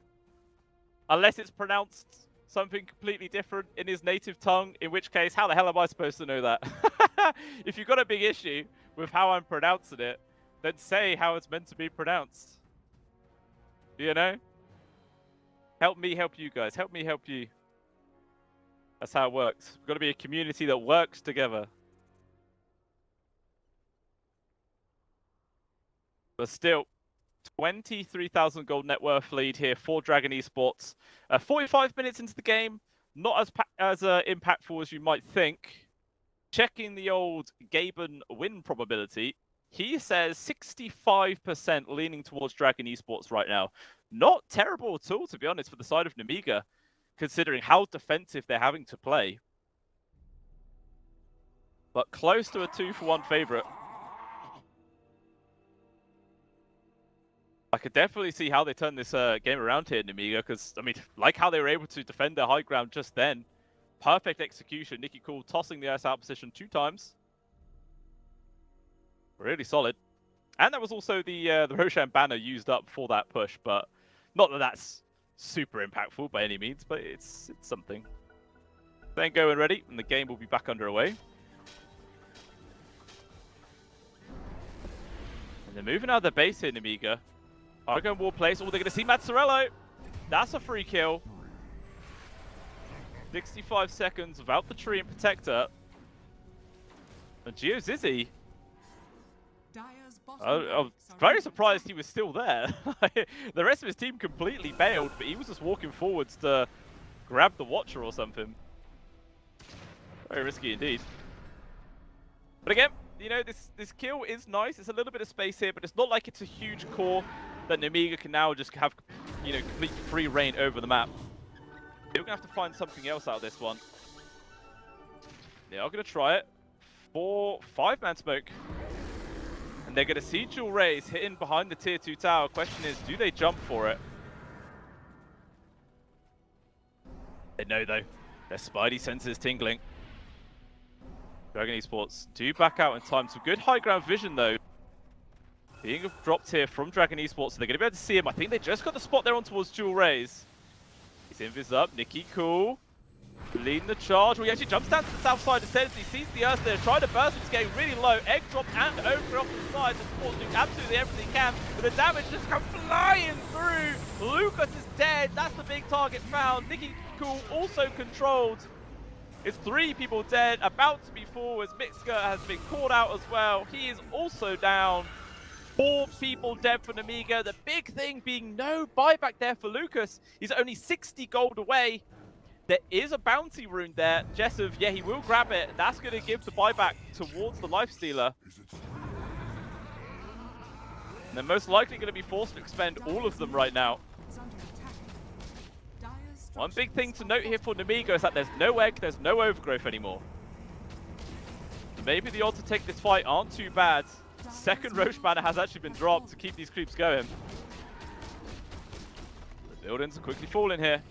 Unless it's pronounced something completely different in his native tongue, in which case, how the hell am I supposed to know that? If you've got a big issue with how I'm pronouncing it, then say how it's meant to be pronounced. You know? Help me help you guys. Help me help you. That's how it works. We've got to be a community that works together. But still, 23,000 gold net worth lead here for Dragon Esports. 45 minutes into the game, not as impactful as you might think. Checking the old Gaben win probability, he says 65% leaning towards Dragon Esports right now. Not terrible at all, to be honest, for the side of Nemiga, considering how defensive they're having to play. But close to a 2-for-1 favorite. I could definitely see how they turn this game around here, Nemiga, because, I mean, like how they were able to defend their high ground just then. Perfect execution. Nicky Cool tossing the ice out position 2 times. Really solid. And that was also the Roshan banner used up for that push, but not that that's super impactful by any means, but it's something. Then go and ready, and the game will be back underway. And they're moving out of the base here, Nemiga. Argon War place. Oh, they're going to see Mazzarello. That's a free kill. 65 seconds without the tree and protector. And GeoZizzy. I'm very surprised he was still there. The rest of his team completely bailed, but he was just walking forwards to grab the Watcher or something. Very risky indeed. But again, you know, this kill is nice. It's a little bit of space here, but it's not like it's a huge core that Nemiga can now just have, you know, complete free reign over the map. They're going to have to find something else out of this one. They are going to try it for 5-man smoke. And they're going to see Dual Rays hitting behind the tier 2 tower. Question is, do they jump for it? They know, though. Their spidey senses tingling. Dragon Esports do back out in time. Some good high ground vision, though. Being dropped here from Dragon Esports, so they're going to be able to see him. I think they just got the spot there on towards Dual Rays. He's invis up. Nicky Cool leading the charge. Well, he actually jumps down to the south side of Sense. He sees the Earth there, trying to burst. He's getting really low. Egg drop and over off the side. So Sports doing absolutely everything he can. But the damage just comes flying through. Lucas is dead. That's the big target found. Nicky Cool also controlled. It's 3 people dead. About to be 4 as Mixka has been caught out as well. He is also down. 4 people dead for Nemiga. The big thing being no buyback there for Lucas. He's only 60 gold away. There is a bounty rune there. Jessup, yeah, he will grab it. That's going to give the buyback towards the Lifestealer. And they're most likely going to be forced to expend all of them right now. One big thing to note here for Nemiga is that there's no egg, there's no overgrowth anymore. So maybe the odds to take this fight aren't too bad. Second Roche banner has actually been dropped to keep these creeps going. The buildings are quickly falling here.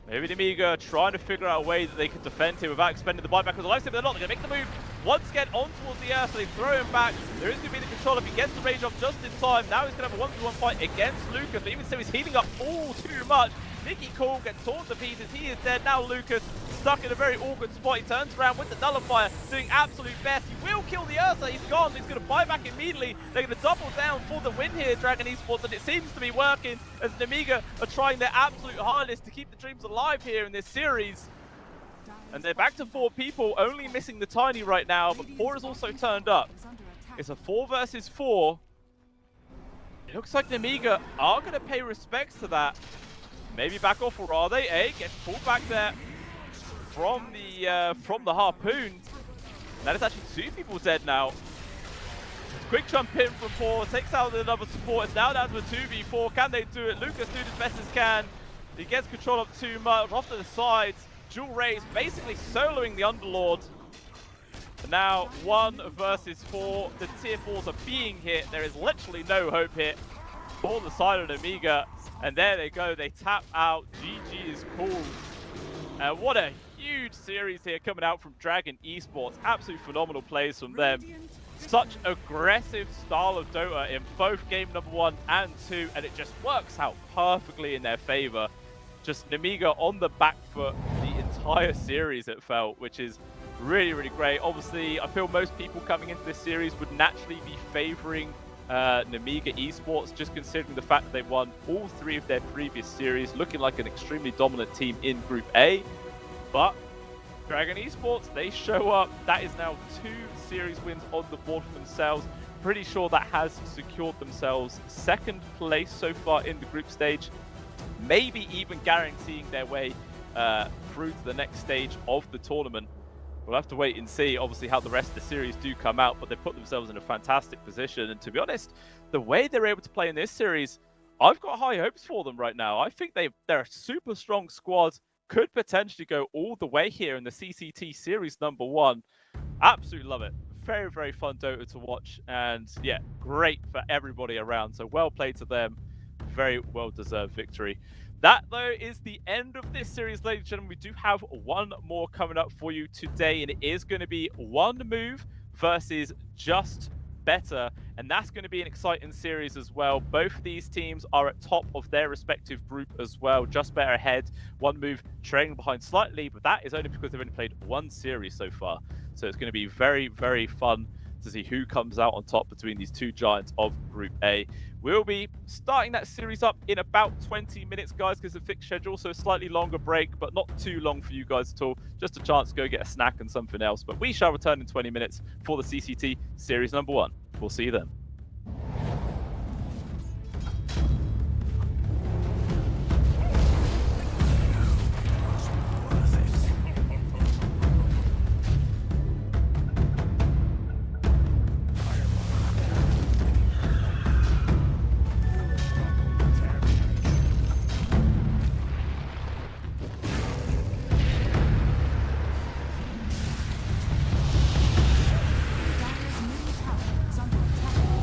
Maybe Nemiga trying to figure out a way that they can defend him without expending the buyback with the lifesteal. They're not. They're going to make the move once again on towards the Earth, so they throw him back. There is going to be the control if he gets the rage off just in time. Now he's going to have a 1v1 fight against Lucas, but even so, he's healing up all too much. Nicky Cool gets torn to pieces. He is dead. Now Lucas stuck in a very awkward spot. He turns around with the nullifier, doing absolute best. He will kill the Ursa. He's gone. He's going to buy back immediately. They're going to double down for the win here, Dragon Esports, and it seems to be working as Nemiga are trying their absolute hardest to keep the dreams alive here in this series. And they're back to 4 people, only missing the Tiny right now, but Poor has also turned up. It's a 4 versus 4. It looks like Nemiga are going to pay respects to that. Maybe back off, or are they? A gets pulled back there from the harpoon. That is actually 2 people dead now. Quick jump in from Paul, takes out another support. It's now down to a 2v4. Can they do it? Lucas doing as best as can. He gets control up too much. Off to the sides. Dual Rays basically soloing the Underlord. And now 1 versus 4. The tier 4s are being hit. There is literally no hope here for the side of Amiga. And there they go. They tap out. GG is called. And what a huge series here coming out from Dragon Esports. Absolutely phenomenal plays from them. Such aggressive style of Dota in both game number 1 and 2, and it just works out perfectly in their favor. Just Nemiga on the back foot the entire series, it felt, which is really, really great. Obviously, I feel most people coming into this series would naturally be favoring Nemiga Esports, just considering the fact that they won all 3 of their previous series, looking like an extremely dominant team in Group A. But Dragon Esports, they show up. That is now 2 series wins on the board for themselves. Pretty sure that has secured themselves 2nd place so far in the group stage. Maybe even guaranteeing their way through to the next stage of the tournament. We'll have to wait and see, obviously, how the rest of the series do come out, but they put themselves in a fantastic position. And to be honest, the way they're able to play in this series, I've got high hopes for them right now. I think they're a super strong squad. Could potentially go all the way here in the CCT Series number 1. Absolutely love it. Very, very fun Dota to watch. And yeah, great for everybody around. So well played to them. Very well-deserved victory. That, though, is the end of this series, ladies and gentlemen. We do have one more coming up for you today, and it is going to be One Move versus Just Better, and that's going to be an exciting series as well. Both of these teams are at top of their respective group as well. Just Better ahead, One Move trailing behind slightly, but that is only because they've only played 1 series so far. So it's going to be very, very fun to see who comes out on top between these 2 giants of Group A. We'll be starting that series up in about 20 minutes, guys, because the fixed schedule, so a slightly longer break, but not too long for you guys at all. Just a chance to go get a snack and something else. But we shall return in 20 minutes for the CCT Series number 1. We'll see you then. Dire's middle tower is under attack.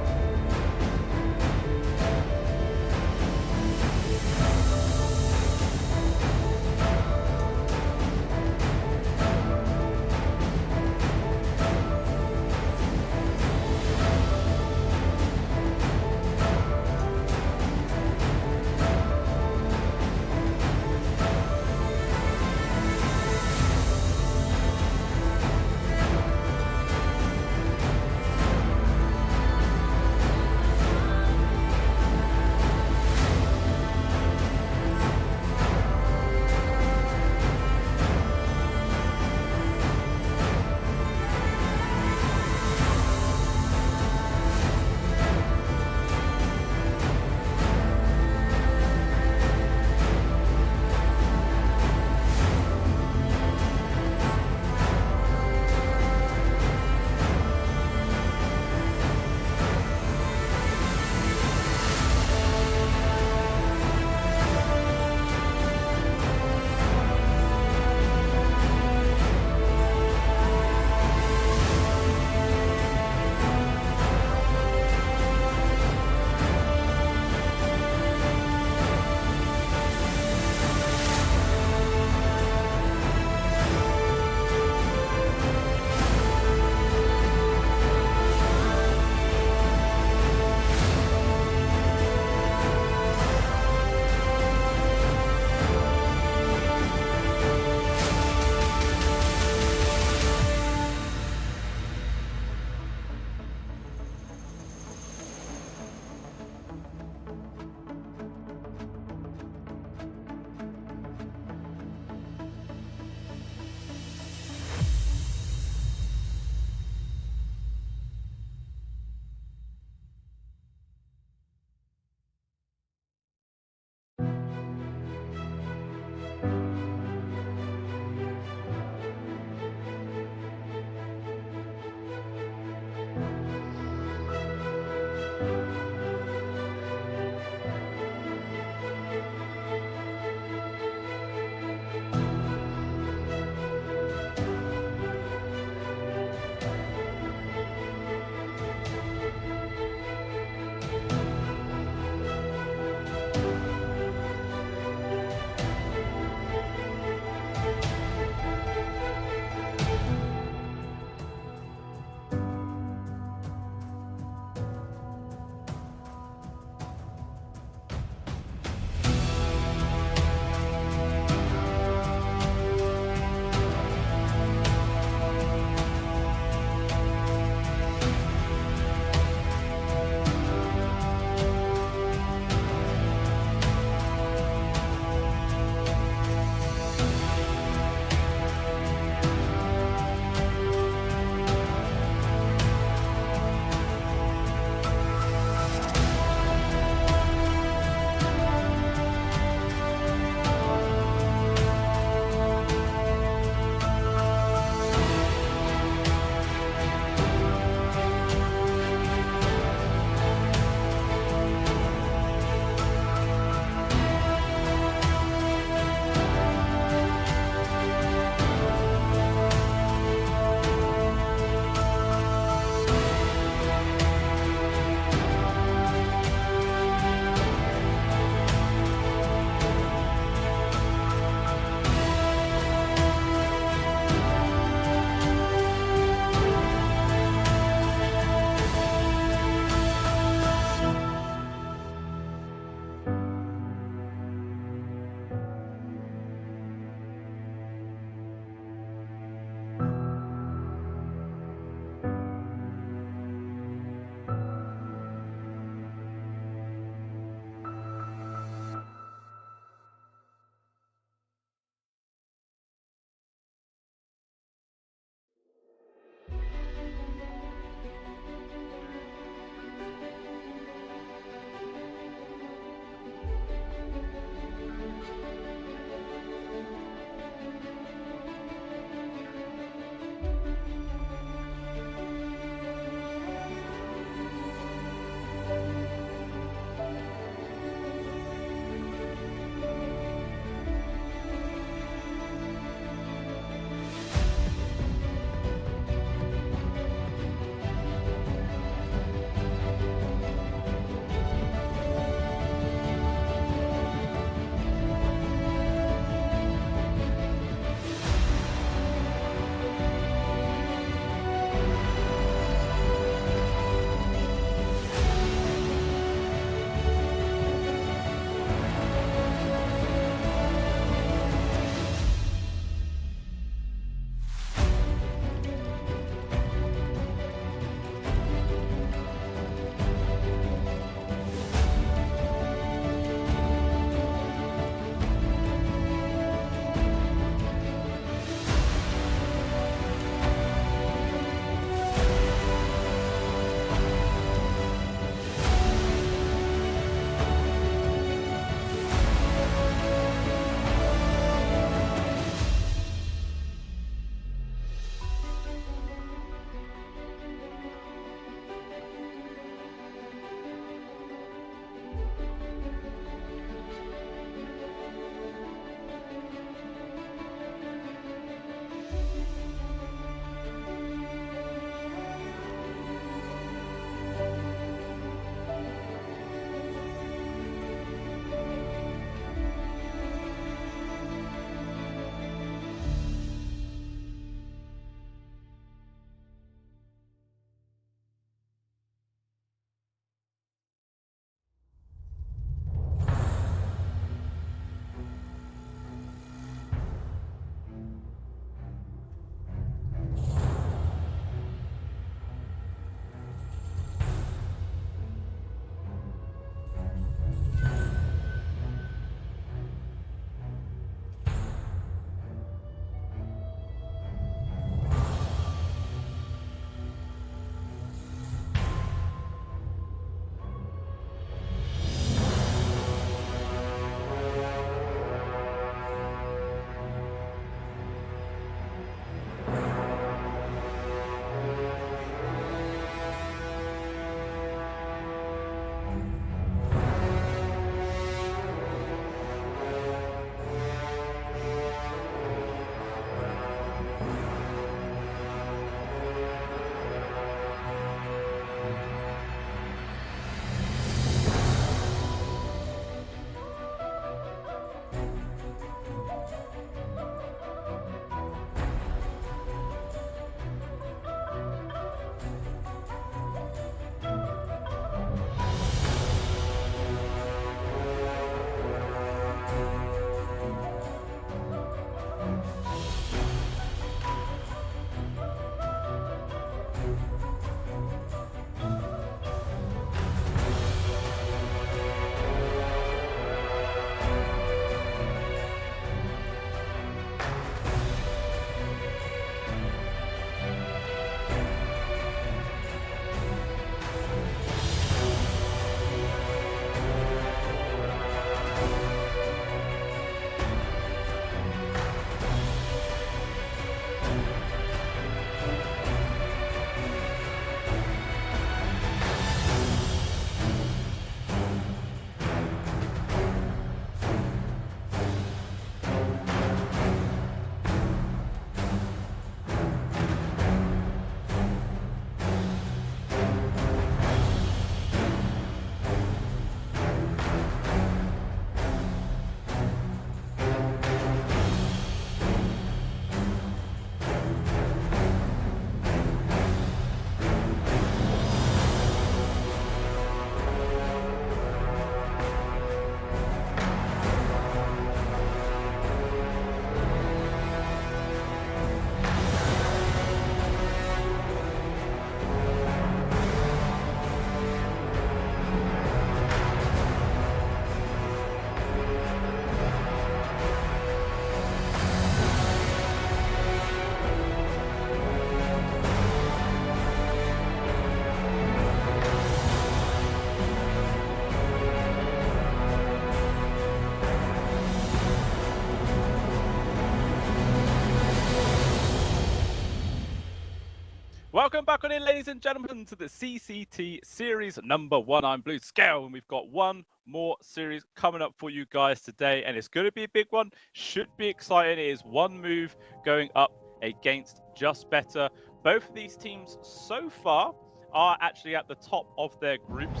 Welcome back on in, ladies and gentlemen, to the CCT Series number 1. I'm Blue Scale, and we've got one more series coming up for you guys today, and it's going to be a big one. Should be exciting. It is one move going up against Just Better. Both of these teams so far are actually at the top of their groups.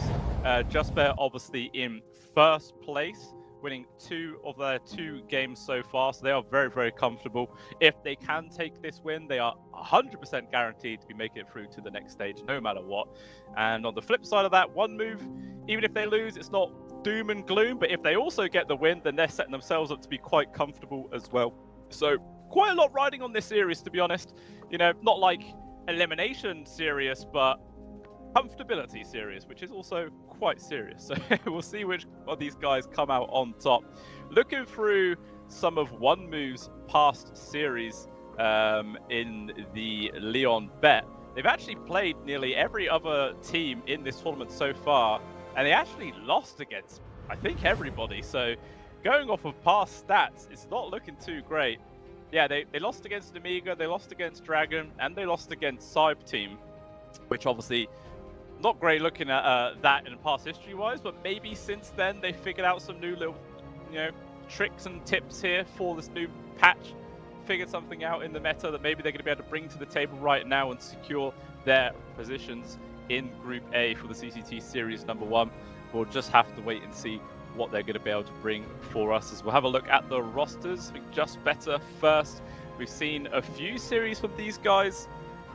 Just Better obviously in first place, winning 2 of their 2 games so far, so they are very, very comfortable. If they can take this win, they are 100% guaranteed to be making it through to the next stage, no matter what. And on the flip side of that, one move, even if they lose, it's not doom and gloom, but if they also get the win, then they're setting themselves up to be quite comfortable as well. So quite a lot riding on this series, to be honest. You know, not like elimination serious, but comfortability serious, which is also quite serious. So we'll see which of these guys come out on top. Looking through some of one move's past series in the Leon Bet, they've actually played nearly every other team in this tournament so far, and they actually lost against, I think, everybody. So going off of past stats, it's not looking too great. Yeah, they lost against Amiga, they lost against Dragon, and they lost against Cyber Team, which obviously not great looking at that in past history-wise, but maybe since then they figured out some new little, tricks and tips here for this new patch. Figured something out in the meta that maybe they're going to be able to bring to the table right now and secure their positions in Group A for the CCT Series number 1. We'll just have to wait and see what they're going to be able to bring for us, as we'll have a look at the rosters. Just Better first. We've seen a few series from these guys.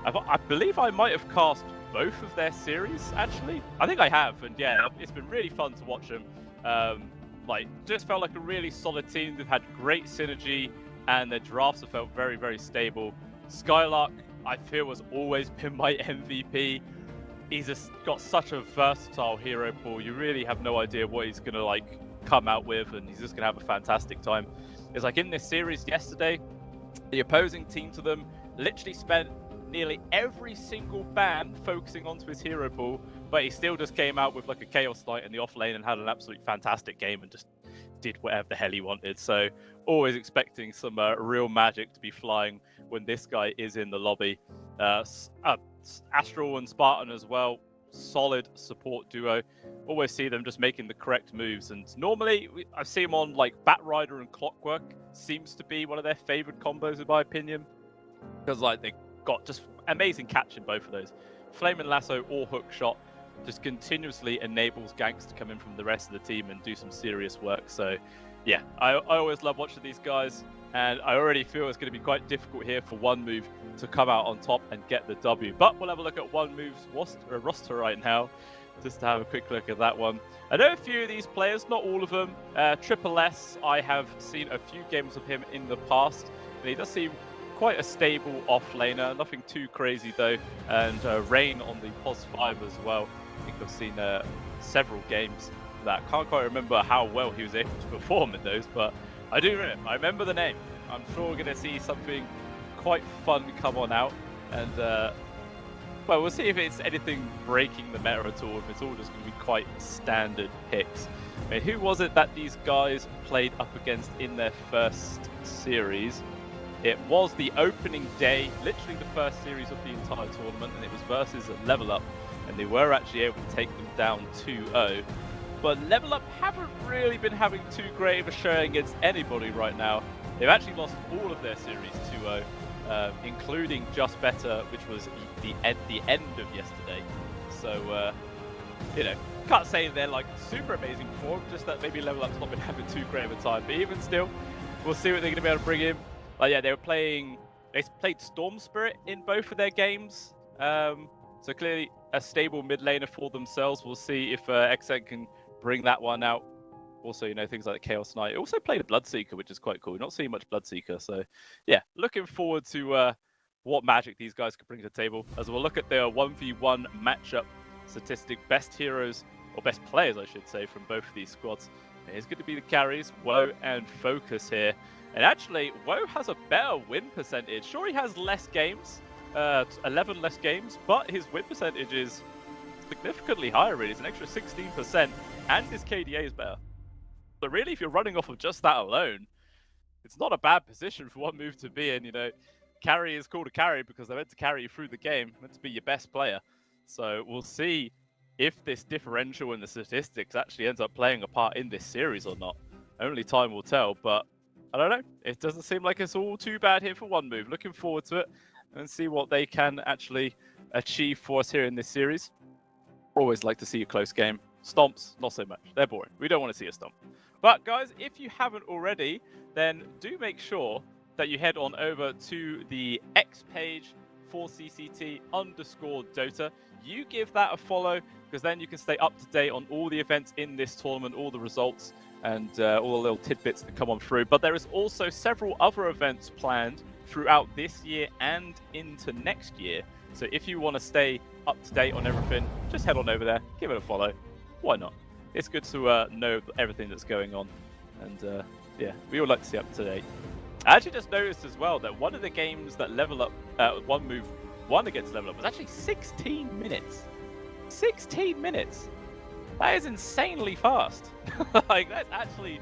I believe I might have cast both of their series, actually. I think I have, and yeah, it's been really fun to watch them. Just felt like a really solid team. They've had great synergy, and their drafts have felt very, very stable. Skylark, I feel, has always been my MVP. He's just got such a versatile hero pool. You really have no idea what he's gonna come out with, and he's just gonna have a fantastic time. It's like in this series yesterday, the opposing team to them literally spent nearly every single ban focusing onto his hero pool, but he still just came out with like a Chaos Knight in the off lane and had an absolutely fantastic game and just did whatever the hell he wanted. So always expecting some real magic to be flying when this guy is in the lobby. Astral and Spartan as well, solid support duo. Always see them just making the correct moves, and normally I see them on like Batrider and Clockwork. Seems to be one of their favorite combos in my opinion, because they got just amazing catch in both of those. Flame and Lasso or Hook Shot just continuously enables ganks to come in from the rest of the team and do some serious work. So yeah, I always love watching these guys, and I already feel it's going to be quite difficult here for one move to come out on top and get the W. But we'll have a look at one move's roster right now, just to have a quick look at that one. I know a few of these players, not all of them. Triple S, I have seen a few games of him in the past, and he does seem quite a stable off-laner, nothing too crazy though. And Rain on the POS 5 as well. I think I've seen several games that. Can't quite remember how well he was able to perform in those, but I remember the name. I'm sure we're going to see something quite fun come on out, and well, we'll see if it's anything breaking the meta at all, if it's all just going to be quite standard picks. I mean, who was it that these guys played up against in their first series? It was the opening day, literally the first series of the entire tournament, and it was versus Level Up, and they were actually able to take them down 2-0. But Level Up haven't really been having too great of a showing against anybody right now. They've actually lost all of their series 2-0, including Just Better, which was the end of yesterday. So, can't say they're super amazing form, just that maybe Level Up's not been having too great of a time. But even still, we'll see what they're going to be able to bring in. But yeah, they played Storm Spirit in both of their games. So clearly a stable mid laner for themselves. We'll see if XN can bring that one out. Also, things like the Chaos Knight. It also played a Bloodseeker, which is quite cool. We're not seeing much Bloodseeker. So yeah, looking forward to what magic these guys can bring to the table. As we'll look at their 1v1 matchup statistic, best heroes, or best players, I should say, from both of these squads. It's going to be the carries, Woe and Focus here. And actually, Woe has a better win percentage. Sure, he has less games, 11 less games, but his win percentage is significantly higher, really. It's an extra 16%, and his KDA is better. So really, if you're running off of just that alone, it's not a bad position for one move to be in, carry is called a carry because they're meant to carry you through the game, meant to be your best player. So we'll see if this differential in the statistics actually ends up playing a part in this series or not. Only time will tell, but I don't know. It doesn't seem like it's all too bad here for One Move. Looking forward to it and see what they can actually achieve for us here in this series. Always like to see a close game. Stomps, not so much. They're boring. We don't want to see a stomp. But guys, if you haven't already, then do make sure that you head on over to the X page for CCT_Dota. You give that a follow because then you can stay up to date on all the events in this tournament, all the results, and all the little tidbits that come on through. But there is also several other events planned throughout this year and into next year. So if you want to stay up to date on everything, just head on over there, give it a follow. Why not? It's good to know everything that's going on. And yeah, we all like to see up to date. I actually just noticed as well that one of the games that Level Up, One Move won against Level Up was actually 16 minutes. 16 minutes! That is insanely fast. Like, that's actually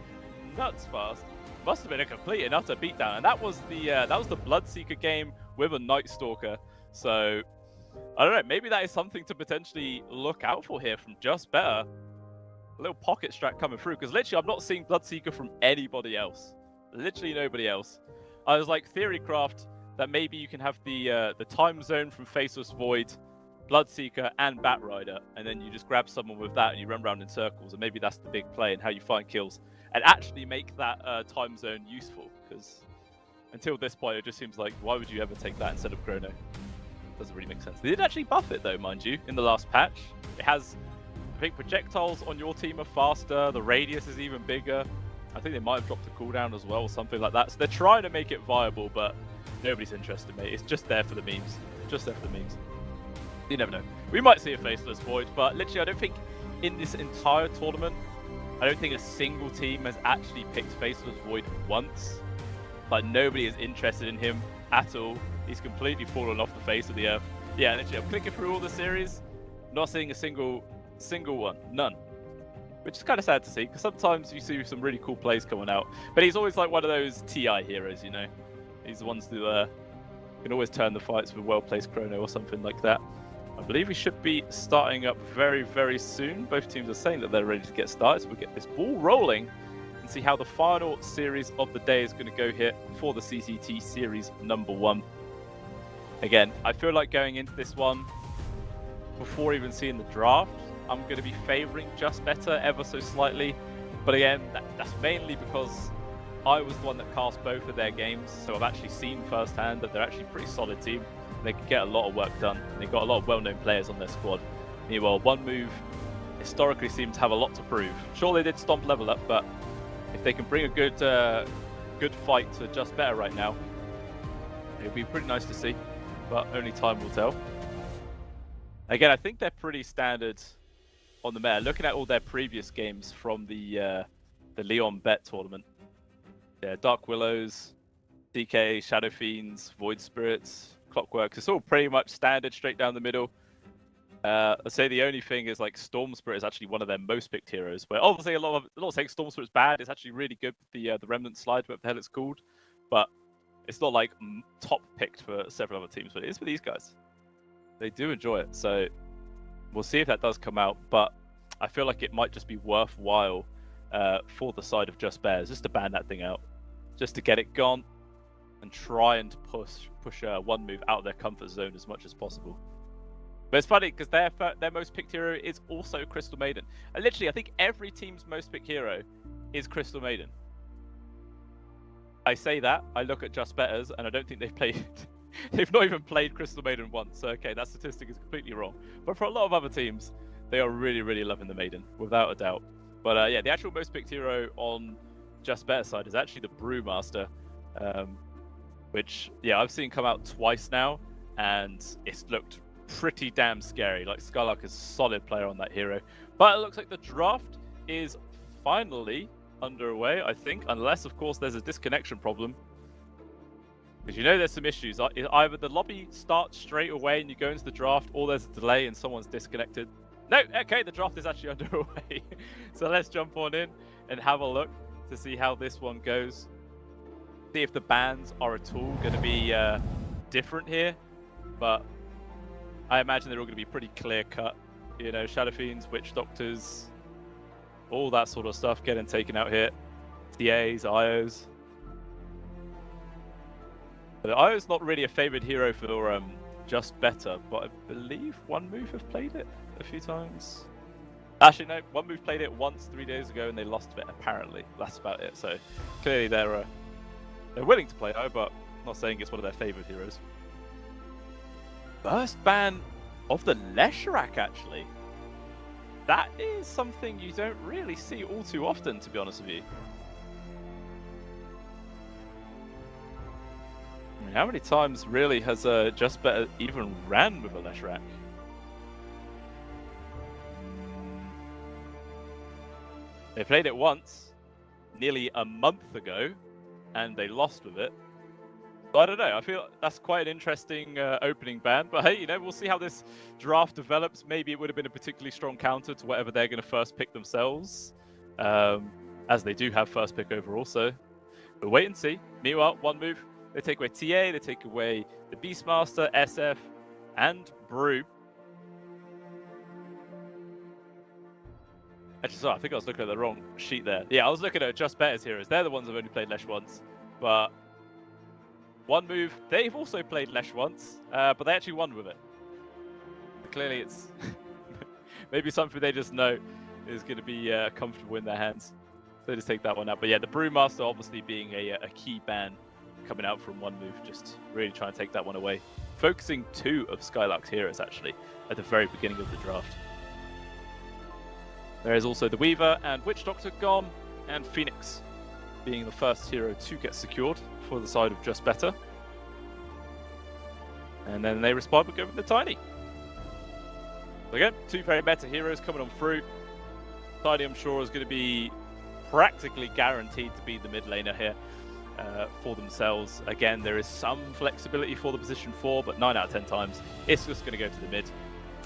nuts fast. Must have been a complete and utter beatdown. And that was the Bloodseeker game with a Night Stalker. So, I don't know, maybe that is something to potentially look out for here from Just Better. A little pocket strat coming through, because literally I'm not seeing Bloodseeker from anybody else. Literally nobody else. I was like Theorycraft that maybe you can have the time zone from Faceless Void, Bloodseeker, and Batrider, and then you just grab someone with that and you run around in circles, and maybe that's the big play and how you find kills and actually make that time zone useful. Because until this point, it just seems like why would you ever take that instead of Chrono? Doesn't really make sense. They did actually buff it though, mind you, in the last patch. It has, I think, projectiles on your team are faster. The radius is even bigger. I think they might have dropped the cooldown as well, or something like that. So they're trying to make it viable, but nobody's interested, mate. It's just there for the memes. Just there for the memes. You never know. We might see a Faceless Void, but literally, I don't think in this entire tournament, I don't think a single team has actually picked Faceless Void once. Like, nobody is interested in him at all. He's completely fallen off the face of the earth. Yeah, literally, I'm clicking through all the series, not seeing a single one. None. Which is kind of sad to see, because sometimes you see some really cool plays coming out. But he's always like one of those TI heroes, you know? He's the ones who can always turn the fights with a well-placed Chrono or something like that. I believe we should be starting up very, very soon. Both teams are saying that they're ready to get started, so we'll get this ball rolling and see how the final series of the day is going to go here for the CCT Series #1. Again, I feel like going into this one, before even seeing the draft, I'm going to be favouring Just Better ever so slightly. But again, that's mainly because I was the one that cast both of their games, so I've actually seen firsthand that they're actually a pretty solid team. They can get a lot of work done, and they've got a lot of well-known players on their squad. Meanwhile, One Move historically seems to have a lot to prove. Sure, they did stomp Level Up, but if they can bring a good fight to Just Better right now, it'll be pretty nice to see, but only time will tell. Again, I think they're pretty standard on the meta. Looking at all their previous games from the Leon Bet tournament, yeah, Dark Willows, DK, Shadow Fiends, Void Spirits, Clockworks, it's all pretty much standard, straight down the middle. I'd say the only thing is like Storm Spirit is actually one of their most picked heroes. But obviously, a lot saying Storm Spirit's bad. It's actually really good with the Remnant Slide, whatever the hell it's called. But it's not like top picked for several other teams, but it is for these guys. They do enjoy it, so we'll see if that does come out. But I feel like it might just be worthwhile for the side of Just Bears just to ban that thing out, just to get it gone and try and push One Move out of their comfort zone as much as possible. But it's funny because their most picked hero is also Crystal Maiden. And literally, I think every team's most picked hero is Crystal Maiden. I say that, I look at Just Betters, and I don't think they've played. They've not even played Crystal Maiden once. So okay, that statistic is completely wrong. But for a lot of other teams, they are really, really loving the Maiden, without a doubt. But yeah, the actual most picked hero on Just Better side is actually the Brewmaster, which yeah, I've seen come out twice now, and it's looked pretty damn scary. Like, Skylark is a solid player on that hero. But it looks like the draft is finally underway, I think, unless of course there's a disconnection problem. Because you know there's some issues. Either the lobby starts straight away and you go into the draft, or there's a delay and someone's disconnected. No, okay, the draft is actually underway. So let's jump on in and have a look to see how this one goes. See if the bans are at all going to be different here, but I imagine they're all going to be pretty clear cut. You know, Shadow Fiends, Witch Doctors, all that sort of stuff getting taken out here. TAs, IOs. But IO's not really a favorite hero for Just Better, but I believe One Move have played it a few times. Actually, no, One Move played it once 3 days ago and they lost it, apparently. That's about it. So clearly they're willing to play IO, but I'm not saying it's one of their favorite heroes. First ban of the Leshrac, actually. That is something you don't really see all too often, to be honest with you. I mean, how many times really has Just Better even ran with a Leshrac? They played it once, nearly a month ago, and they lost with it. So I don't know, I feel that's quite an interesting opening ban, but hey, you know, we'll see how this draft develops. Maybe it would have been a particularly strong counter to whatever they're going to first pick themselves, as they do have first pick overall, so we'll wait and see. Meanwhile, One Move, they take away TA, they take away the Beastmaster, SF, and Brew. Actually, sorry, I think I was looking at the wrong sheet there. Yeah, I was looking at Just Better's heroes. They're the ones who've only played Lesh once, but One Move, they've also played Lesh once, but they actually won with it. Clearly, it's maybe something they just know is going to be comfortable in their hands. So they just take that one out. But yeah, the Brewmaster obviously being a key ban coming out from One Move, just really trying to take that one away. Focusing 2 of Skylark's heroes, actually, at the very beginning of the draft. There is also the Weaver and Witch Doctor gone, and Phoenix being the first hero to get secured for the side of Just Better. And then they respond with going with the Tiny. So again, 2 very meta heroes coming on through. Tiny, I'm sure, is going to be practically guaranteed to be the mid laner here for themselves. Again, there is some flexibility for the position 4, but 9 out of 10 times, it's just going to go to the mid.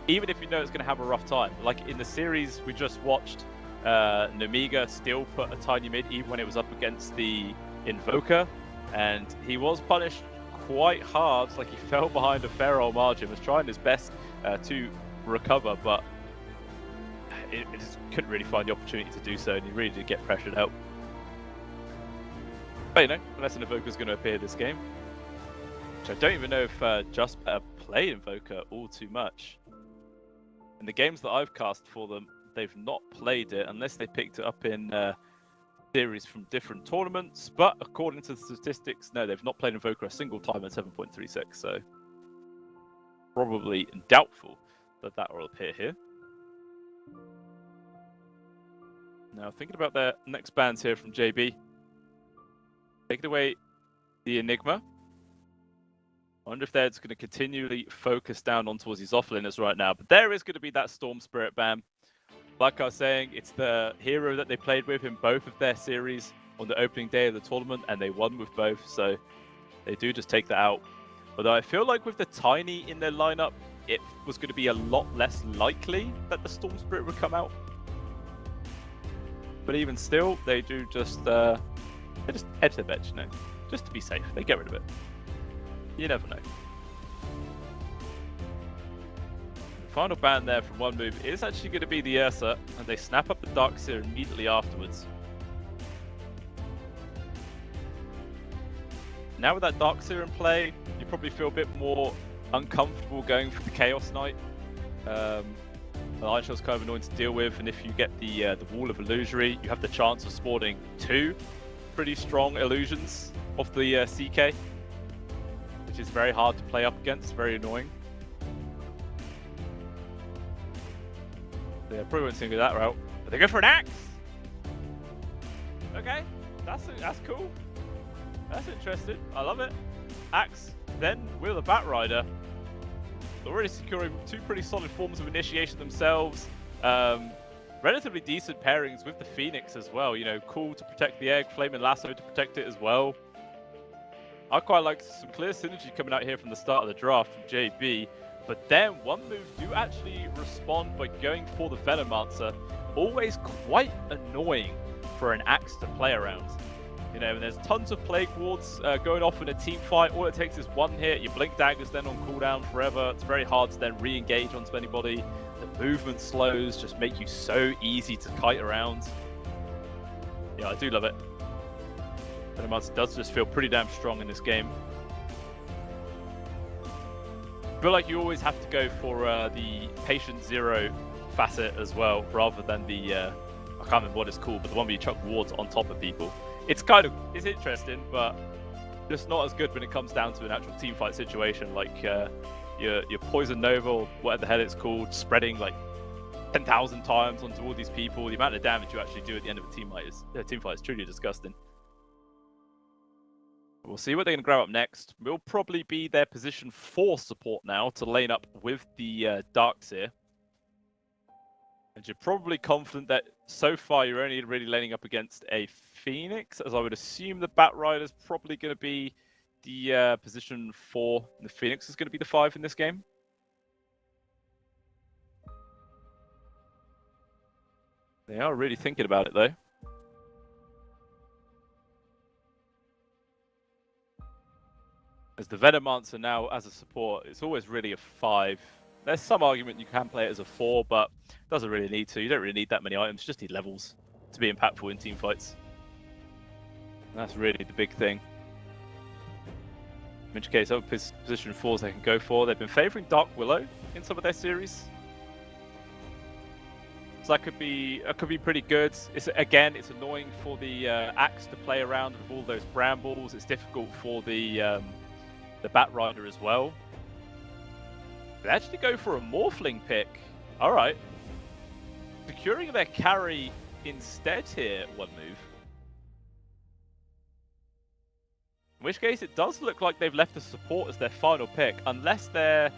Even if you know it's going to have a rough time. Like in the series we just watched, Namiga still put a Tiny mid even when it was up against the Invoker, and he was punished quite hard. Like, he fell behind a fair old margin, was trying his best to recover, but it just couldn't really find the opportunity to do so, and he really did get pressured out. But you know, unless an Invoker is going to appear this game, which I don't even know if Just Better play Invoker all too much. In the games that I've cast for them, they've not played it unless they picked it up in series from different tournaments. But according to the statistics, no, they've not played Invoker a single time at 7.36. So probably doubtful that that will appear here. Now, thinking about their next bans here from JB. Taking away the Enigma. I wonder if they're just going to continually focus down on towards these offlaners right now. But there is going to be that Storm Spirit ban. Like I was saying, it's the hero that they played with in both of their series on the opening day of the tournament, and they won with both, so they do just take that out. Although I feel like with the Tiny in their lineup, it was going to be a lot less likely that the Storm Spirit would come out. But even still, they do just they just edge their bets, you know, just to be safe. They get rid of it. You never know. The final ban there from One Move is actually going to be the Ursa, and they snap up the Darkseer immediately afterwards. Now with that Darkseer in play, you probably feel a bit more uncomfortable going for the Chaos Knight. The Iron Shell's kind of annoying to deal with, and if you get the Wall of Illusory, you have the chance of spawning 2 pretty strong illusions off the CK, which is very hard to play up against, very annoying. Yeah, probably won't go that route, but they go for an axe. Okay, that's cool. That's interesting. I love it. Axe, then with a Bat Rider. Already securing 2 pretty solid forms of initiation themselves. Relatively decent pairings with the Phoenix as well. You know, cool to protect the egg, Flaming Lasso to protect it as well. I quite like some clear synergy coming out here from the start of the draft from JB. But then One Move do actually respond by going for the Venomancer. Always quite annoying for an axe to play around. You know, and there's tons of Plague Wards going off in a team fight. All it takes is one hit. Your Blink Dagger's then on cooldown forever. It's very hard to then re-engage onto anybody. The movement slows just make you so easy to kite around. Yeah, I do love it. Venomancer does just feel pretty damn strong in this game. I feel like you always have to go for the Patient Zero facet as well, rather than the, I can't remember what it's called, but the one where you chuck wards on top of people. It's interesting, but just not as good when it comes down to an actual team fight situation, like your Poison Nova, or whatever the hell it's called, spreading like 10,000 times onto all these people. The amount of damage you actually do at the end of a team fight is truly disgusting. We'll see what they're going to grab up next. Will probably be their position 4 support now to lane up with the Darkseer. And you're probably confident that so far you're only really laning up against a Phoenix, as I would assume the Bat Rider's probably going to be the position 4. And the Phoenix is going to be the 5 in this game. They are really thinking about it, though. As the Venomancer now, as a support, it's always really a 5. There's some argument you can play it as a 4, but doesn't really need to. You don't really need that many items, you just need levels to be impactful in team fights. And that's really the big thing. In which case, other position 4s they can go for. They've been favouring Dark Willow in some of their series. So that could be pretty good. It's annoying for the Axe to play around with all those brambles. It's difficult for the Bat Rider as well. They actually go for a Morphling pick. Alright. Securing their carry instead here, one move. In which case, it does look like they've left the support as their final pick, unless they're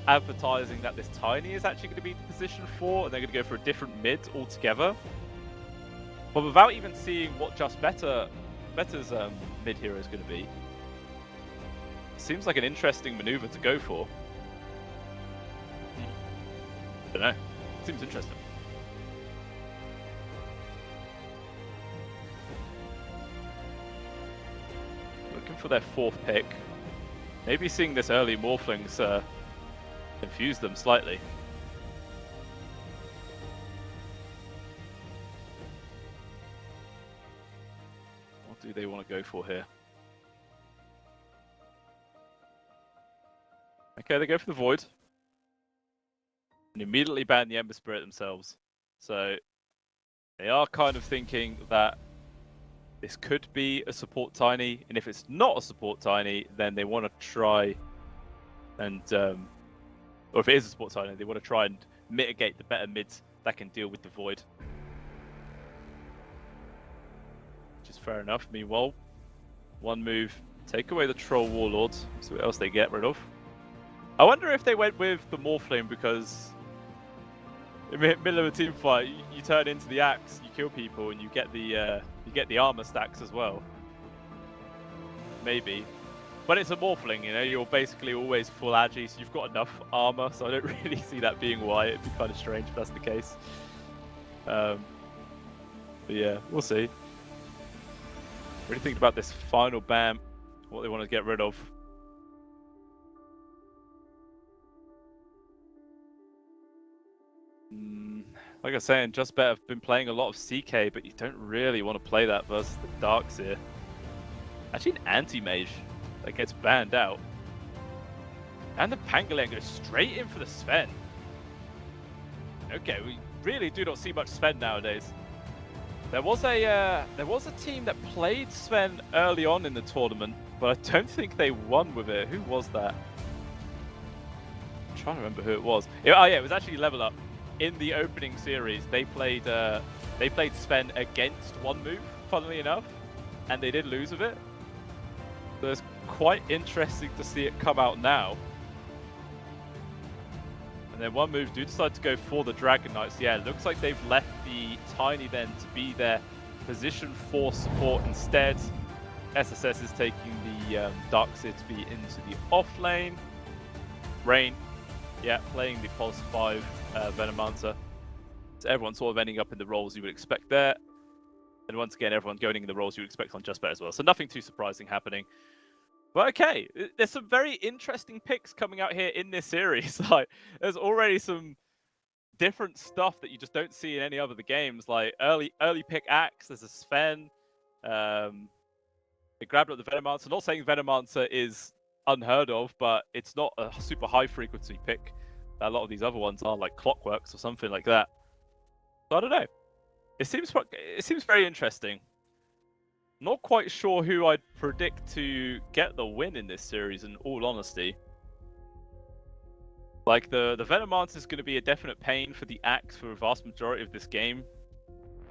advertising that this Tiny is actually going to be the position 4, and they're going to go for a different mid altogether. But without even seeing what Just Better's mid hero is going to be, seems like an interesting maneuver to go for. I don't know. Seems interesting. Looking for their 4th pick. Maybe seeing this early Morphlings confuse them slightly. What do they want to go for here? Okay, they go for the Void. And immediately ban the Ember Spirit themselves. So they are kind of thinking that this could be a support Tiny, and if it's not a support Tiny, then they want to try and, or if it is a support Tiny, they want to try and mitigate the better mids that can deal with the Void. Which is fair enough. Meanwhile, one move, take away the Troll Warlord, see what else they get rid of. I wonder if they went with the Morphling because in the middle of a team fight, you turn into the Axe, you kill people, and you get the armor stacks as well. Maybe, but it's a Morphling, you know. You're basically always full agi, so you've got enough armor. So I don't really see that being why. It'd be kind of strange if that's the case. But yeah, we'll see. Really thinking about this final BAM, what they want to get rid of. Like I was saying, Just Bet have been playing a lot of CK, but you don't really want to play that versus the Darkseer. Actually, an anti-mage that gets banned out. And the Pangolier goes straight in for the Sven. Okay, we really do not see much Sven nowadays. There was a team that played Sven early on in the tournament, but I don't think they won with it. Who was that? I'm trying to remember who it was. Oh yeah, it was actually Level Up. In the opening series, they played Sven against one move, funnily enough, and they did lose with it. So it's quite interesting to see it come out now. And then one move do decide to go for the Dragon Knights. Yeah, it looks like they've left the Tiny then to be their position 4 support instead. SSS is taking the Darkseer to be into the off lane. Rain, yeah, playing the Pulse 5 Venomancer. So everyone's sort of ending up in the roles you would expect there. And once again, everyone going in the roles you expect on Just Bet as well. So nothing too surprising happening. But okay, there's some very interesting picks coming out here in this series. Like, there's already some different stuff that you just don't see in any other games. Like early pick Axe. There's a Sven. They grabbed up the Venomancer. Not saying Venomancer is unheard of, but it's not a super high frequency pick. A lot of these other ones are, like Clockworks or something like that. So I don't know. It seems very interesting. Not quite sure who I'd predict to get the win in this series, in all honesty. Like, the Venomancer is going to be a definite pain for the Axe for a vast majority of this game.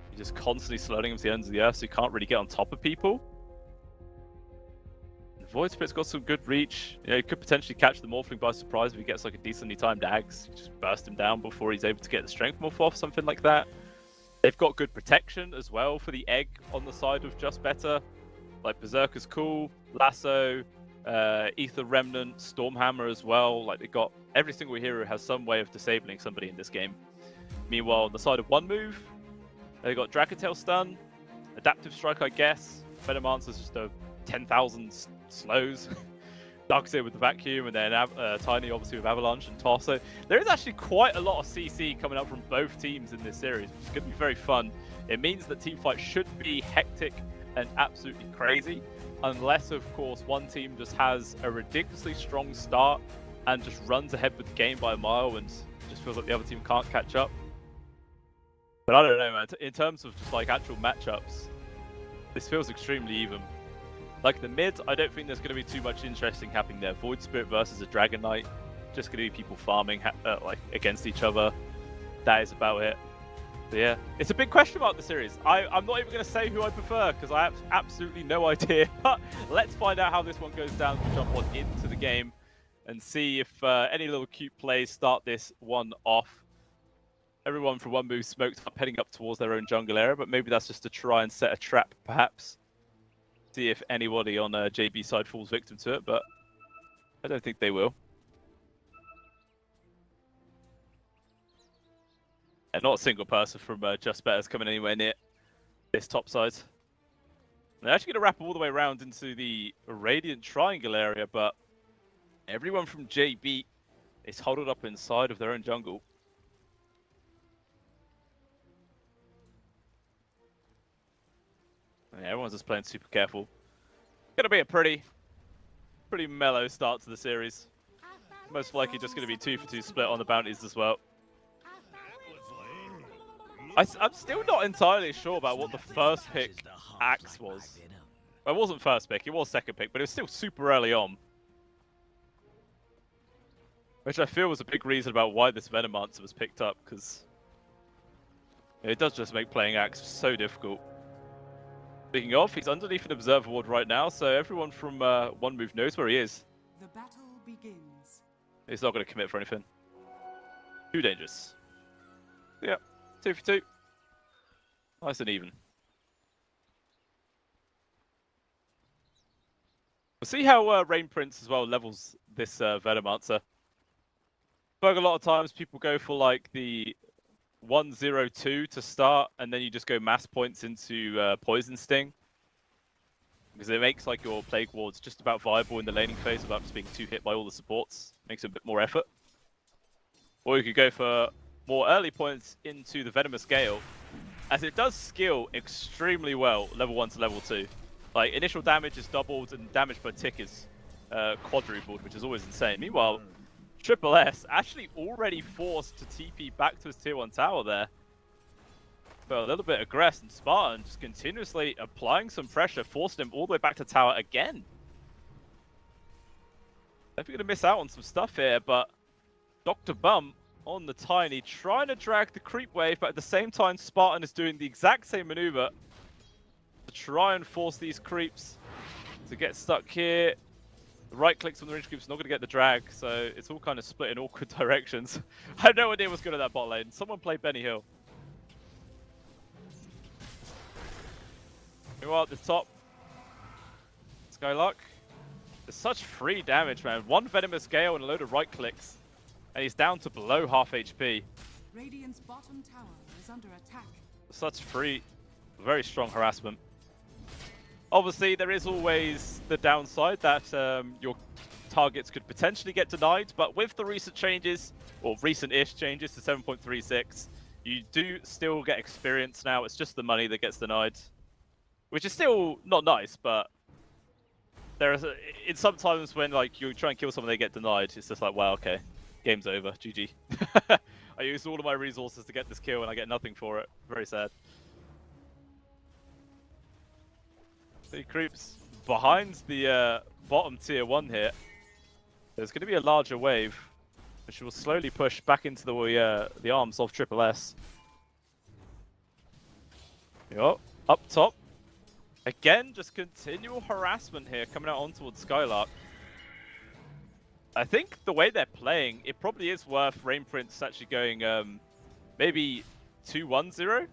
You're just constantly slowing him to the ends of the earth, so you can't really get on top of people. The Void Spirit's got some good reach. You know, he could potentially catch the Morphling by surprise if he gets like a decently timed Axe. You just burst him down before he's able to get the Strength Morph off, something like that. They've got good protection as well for the egg on the side of Just Better. Like Berserker's cool, Lasso, Ether Remnant, Stormhammer as well. Like, they got every single hero has some way of disabling somebody in this game. Meanwhile, on the side of one move, they got Dragontail Stun, Adaptive Strike, I guess. Venomancer's just a 10,000 slows. Darkseer with the Vacuum, and then Tiny obviously with Avalanche and Toss. So there is actually quite a lot of CC coming up from both teams in this series, which is going to be very fun. It means that teamfight should be hectic and absolutely crazy, unless of course one team just has a ridiculously strong start and just runs ahead with the game by a mile and just feels like the other team can't catch up. But I don't know, man. In terms of just like actual matchups, this feels extremely even. Like the mid, I don't think there's going to be too much interesting happening there. Void Spirit versus a Dragon Knight, just going to be people farming like against each other. That is about it. So yeah, it's a big question mark, the series. I'm not even going to say who I prefer because I have absolutely no idea. But let's find out how this one goes down. We jump on into the game and see if any little cute plays start this one off. Everyone from one move smoked up, heading up towards their own jungle area, but maybe that's just to try and set a trap, perhaps. See if anybody on JB side falls victim to it, but I don't think they will. And not a single person from Just Better is coming anywhere near this top side. They're actually going to wrap all the way around into the Radiant Triangle area, but everyone from JB is huddled up inside of their own jungle. Yeah, everyone's just playing super careful. Gonna be a pretty mellow start to the series. Most likely just gonna be 2-for-2 split on the bounties as well. I'm still not entirely sure about what the first pick Axe was. It wasn't first pick, it was second pick, but it was still super early on. Which I feel was a big reason about why this Venomancer was picked up, because it does just make playing Axe so difficult. Speaking of, he's underneath an Observer Ward right now, so everyone from one move knows where he is. The battle begins. He's not going to commit for anything. Too dangerous. Yeah, 2-for-2. Nice and even. We'll see how Rain Prince as well levels this Venomancer. I feel like a lot of times people go for like the 1-0-2 to start, and then you just go mass points into Poison Sting. Because it makes like your Plague Wards just about viable in the laning phase without just being too hit by all the supports. Makes it a bit more effort. Or you could go for more early points into the Venomous Gale, as it does skill extremely well level 1 to level 2. Like, initial damage is doubled and damage per tick is quadrupled, which is always insane. Meanwhile, Triple S actually already forced to TP back to his tier 1 tower there. But a little bit aggressive, and Spartan just continuously applying some pressure, forced him all the way back to tower again. Definitely going to miss out on some stuff here, but Dr. Bum on the Tiny, trying to drag the creep wave, but at the same time Spartan is doing the exact same maneuver to try and force these creeps to get stuck here. The right clicks from the range creep's not going to get the drag, so it's all kind of split in awkward directions. I have no idea what's good at that bot lane. Someone play Benny Hill. Meanwhile, at the top, Skylark. There's such free damage, man. One Venomous Gale and a load of right clicks, and he's down to below half HP. Radiant's bottom tower is under attack. Such free Very strong harassment. Obviously, there is always the downside that your targets could potentially get denied, but with the recent changes, or recent-ish changes to 7.36, you do still get experience now. It's just the money that gets denied, which is still not nice, but it's sometimes when like you try and kill someone, they get denied. It's just like, wow, okay, game's over, GG. I used all of my resources to get this kill and I get nothing for it. Very sad. So he creeps behind the bottom tier 1 here. There's going to be a larger wave, which will slowly push back into the arms of Triple S. Yup, up top. Again, just continual harassment here coming out on towards Skylark. I think the way they're playing, it probably is worth Rain Prince actually going maybe 2-1-0.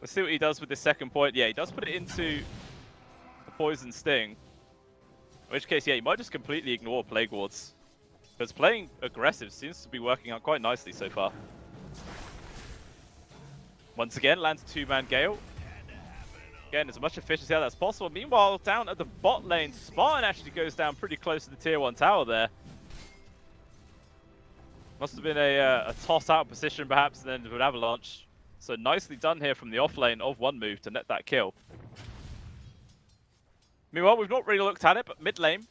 Let's see what he does with this second point. Yeah, he does put it into the Poison Sting. In which case, yeah, he might just completely ignore Plague Wards. Because playing aggressive seems to be working out quite nicely so far. Once again, lands a 2-man Gale. Again, as much efficiency as possible. Meanwhile, down at the bot lane, Spartan actually goes down pretty close to the tier 1 tower there. Must have been a toss-out position perhaps, and then with an avalanche. So nicely done here from the off lane of one move to net that kill. Meanwhile, we've not really looked at it, but mid lane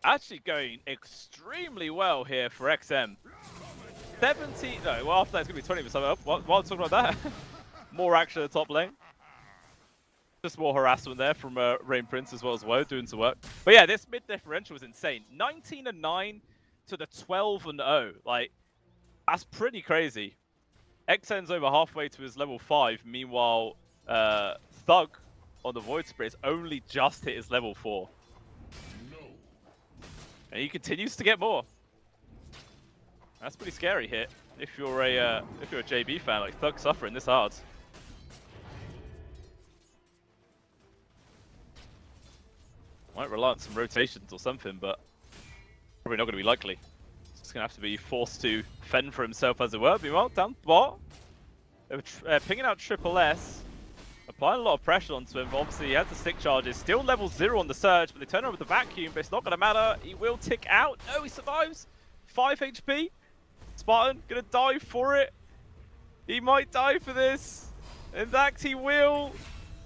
actually going extremely well here for XM. 70, no, well after that it's going to be 20%. While I'm talking about that, more action at the top lane. Just more harassment there from Rain Prince as well as Woe doing some work. But yeah, this mid differential was insane. 19-9 to the 12-0. Like, that's pretty crazy. XN's over halfway to his level 5. Meanwhile, Thug on the Void Spirit has only just hit his level 4. And he continues to get more. That's pretty scary here. If you're a JB fan, like Thug suffering this hard. Might rely on some rotations or something, but probably not going to be likely. He's going to have to be forced to fend for himself, as it were. Meanwhile, down the bot, pinging out Triple S, applying a lot of pressure onto him. Obviously, he has the stick charges. Still level 0 on the Surge, but they turn over the vacuum, but it's not going to matter. He will tick out. No, he survives. 5 HP. Spartan going to die for it. He might die for this. In fact, he will.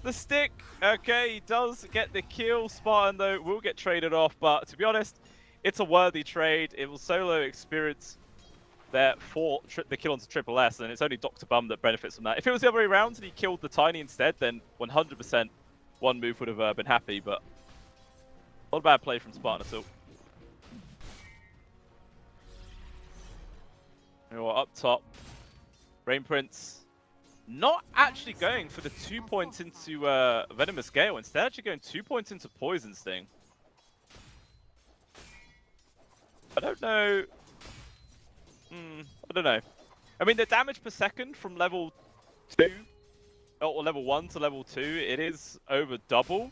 The stick. Okay, he does get the kill. Spartan, though, will get traded off. But to be honest, it's a worthy trade. It will solo experience there for the kill onto Triple S, and it's only Dr. Bum that benefits from that. If it was the other way around and he killed the Tiny instead, then 100% one move would have been happy. But not a bad play from Spartan at all. You know, up top, Rain Prince not actually going for the 2 points into Venomous Gale, instead actually going 2 points into Poison Sting. I don't know. I don't know. I mean, the damage per second from level 2, or level 1 to level 2, it is over double.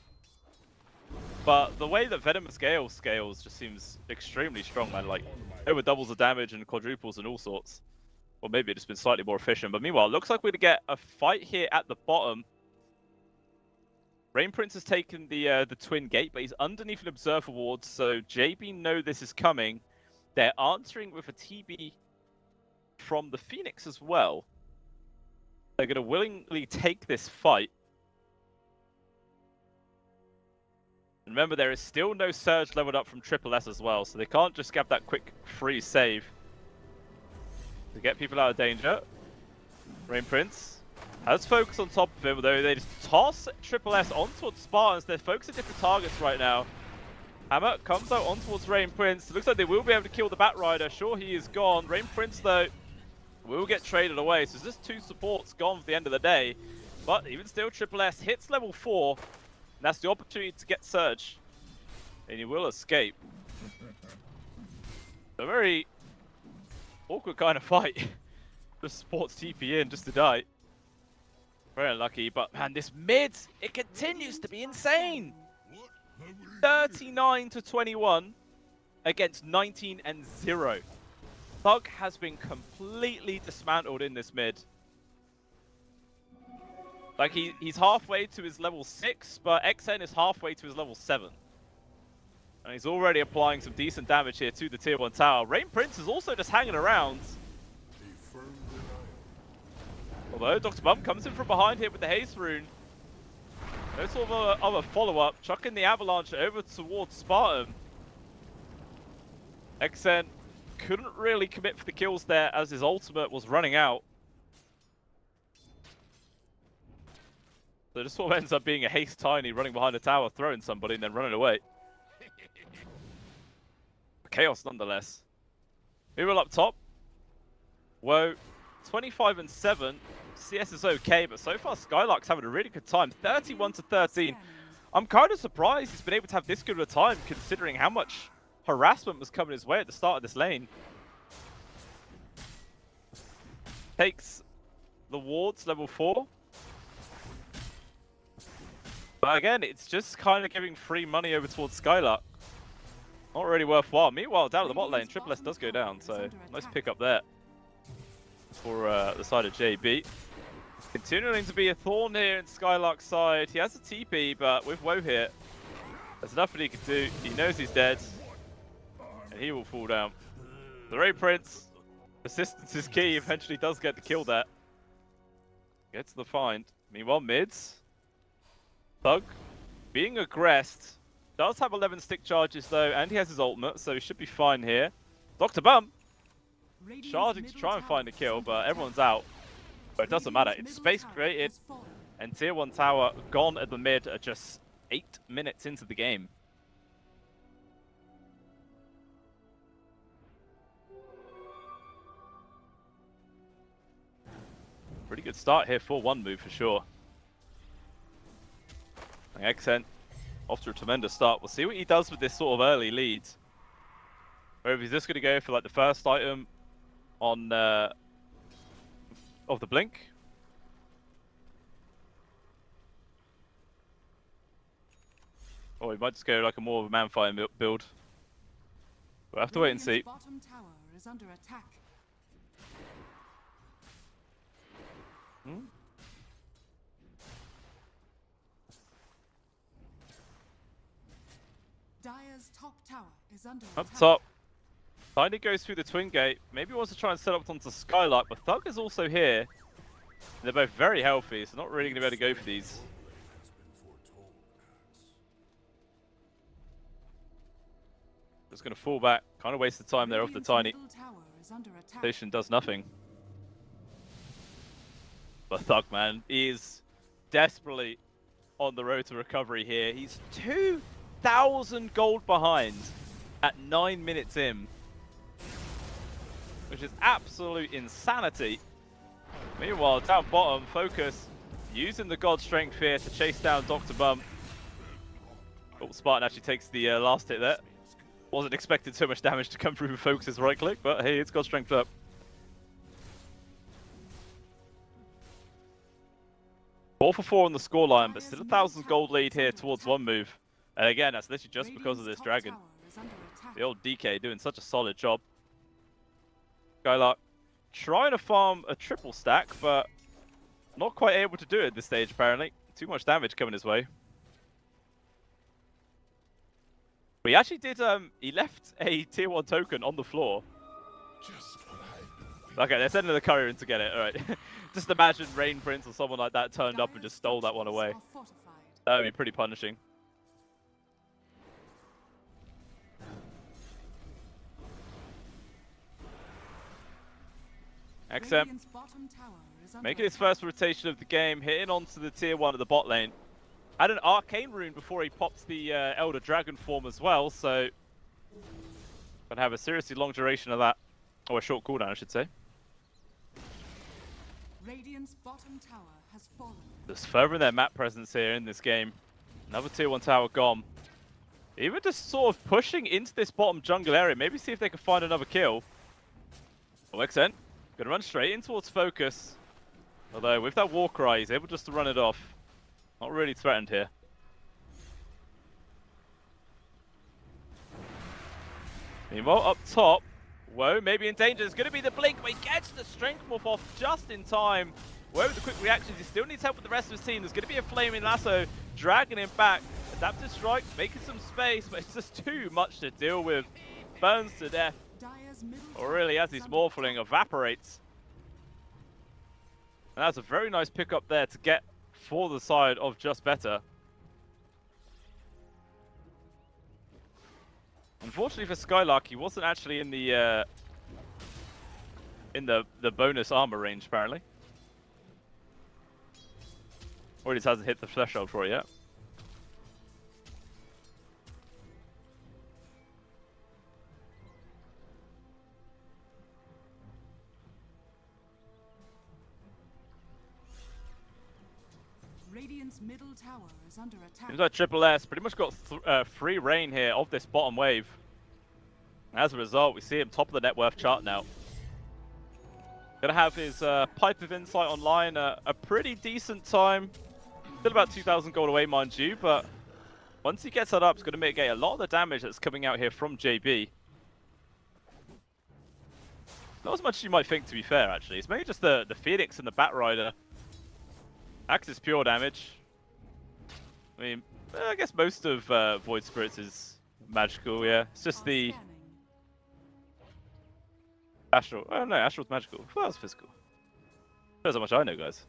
But the way that Venomous Gale scales just seems extremely strong, man. Like, over doubles the damage and quadruples and all sorts. Or maybe it's been slightly more efficient. But meanwhile, it looks like we're going to get a fight here at the bottom. Rain Prince has taken the Twin Gate, but he's underneath an Observer Ward, so JB know this is coming. They're answering with a TB from the Phoenix as well. They're going to willingly take this fight. Remember, there is still no Surge leveled up from Triple S as well, so they can't just get that quick free save to get people out of danger. Rain Prince has focus on top of him, though they just toss Triple S on towards Spartans. They're focusing different targets right now. Hammer comes out on towards Rain Prince. It looks like they will be able to kill the Bat Rider. Sure, he is gone. Rain Prince, though, will get traded away. So just 2 supports gone for the end of the day. But even still, Triple S hits level 4. And that's the opportunity to get Surge. And he will escape. A very awkward kind of fight. Just supports TP in just to die. Very unlucky, but man, this mid, it continues to be insane. 39-21 against 19-0. Thug has been completely dismantled in this mid. Like, he's halfway to his level 6, but XN is halfway to his level 7. And he's already applying some decent damage here to the tier 1 tower. Rain Prince is also just hanging around. Although Dr. Bump comes in from behind here with the haste rune. No sort of a follow-up, chucking the avalanche over towards Spartan. XN couldn't really commit for the kills there as his ultimate was running out. So it just sort of ends up being a haste tiny running behind the tower, throwing somebody and then running away. Chaos nonetheless. Meanwhile up top. Whoa, 25 and 7. CS is okay, but so far Skylark's having a really good time. 31 to 13. I'm kind of surprised he's been able to have this good of a time considering how much harassment was coming his way at the start of this lane. Takes the wards, level 4. But again, it's just kind of giving free money over towards Skylark. Not really worthwhile. Meanwhile, down at the bot lane, Triple S does go down, so nice pick up there for the side of JB. Continuing to be a thorn here in Skylark's side. He has a TP, but with Woe here, there's nothing he can do. He knows he's dead, and he will fall down. The Ray Prince, persistence is key, eventually does get the kill there. Gets the find. Meanwhile, mids. Thug being aggressed. Does have 11 stick charges though, and he has his ultimate, so he should be fine here. Dr. Bump charging to try and find a kill, but everyone's out. But it doesn't matter, it's space created, and tier 1 tower gone at the mid at just 8 minutes into the game. Pretty good start here for one move for sure. Accent off to a tremendous start. We'll see what he does with this sort of early lead. Or if he's just going to go for like the first item on of the blink. Or he might just go like a more of a man-fighting build. We'll have to wait and see. Bottom tower is under attack. Dire's top tower is under Up attack. top. Tiny goes through the twin gate. Maybe he wants to try and set up onto Skylark, but Thug is also here. They're both very healthy, so not really going to be able to go for these. Just going to fall back. Kind of wasted time there off the Tiny. Middle tower is under attack. Station does nothing. But Thug, man, is desperately on the road to recovery here. He's 2,000 gold behind at 9 minutes in, which is absolute insanity. Meanwhile, down bottom, Focus using the God Strength here to chase down Dr. Bump. Oh, Spartan actually takes the last hit there. Wasn't expecting so much damage to come through with Focus's right click, but hey, it's God Strength up. 4 for 4 on the scoreline, but still 1,000 gold lead here towards one move. And again, that's literally just because of this dragon. The old DK doing such a solid job. Skylark trying to farm a triple stack, but not quite able to do it at this stage apparently. Too much damage coming his way. But he actually did, he left a tier 1 token on the floor. Okay, they're sending the courier in to get it, alright. Just imagine Rain Prince or someone like that turned up and just stole that one away. That would be pretty punishing. XM making his first rotation of the game, hitting onto the tier 1 at the bot lane. Had an arcane rune before he pops the Elder Dragon form as well, so gonna have a seriously long duration of that, or a short cooldown, I should say. Radiant's bottom tower has fallen. Just furthering their map presence here in this game. Another tier 1 tower gone. Even just sort of pushing into this bottom jungle area, maybe see if they can find another kill. Oh, XN gonna run straight in towards Focus. Although with that war cry, he's able just to run it off. Not really threatened here. Meanwhile, up top, Whoa, maybe in danger. It's going to be the blink, but he gets the strength morph off just in time. Woe with the quick reactions. He still needs help with the rest of his team. There's going to be a flaming lasso dragging him back. Adaptive strike, making some space, but it's just too much to deal with. Burns to death. Or really, as his Morphling evaporates. And that's a very nice pickup there to get for the side of Just Better. Unfortunately for Skylark, he wasn't actually in the bonus armor range, apparently. Or he just hasn't hit the threshold for it yet. Radiant's middle tower is under attack. Seems like Triple S pretty much got free reign here of this bottom wave. As a result, we see him top of the net worth chart now. Gonna have his Pipe of Insight online a pretty decent time. Still about 2,000 gold away, mind you, but once he gets that up, it's going to mitigate a lot of the damage that's coming out here from JB. Not as much as you might think, to be fair, actually. It's mainly just the Phoenix and the Batrider. Axe is pure damage. I mean, I guess most of Void Spirits is magical, yeah. It's just the Astral. Oh no, Astral's magical. Well, that's physical. Shows how much I know, guys.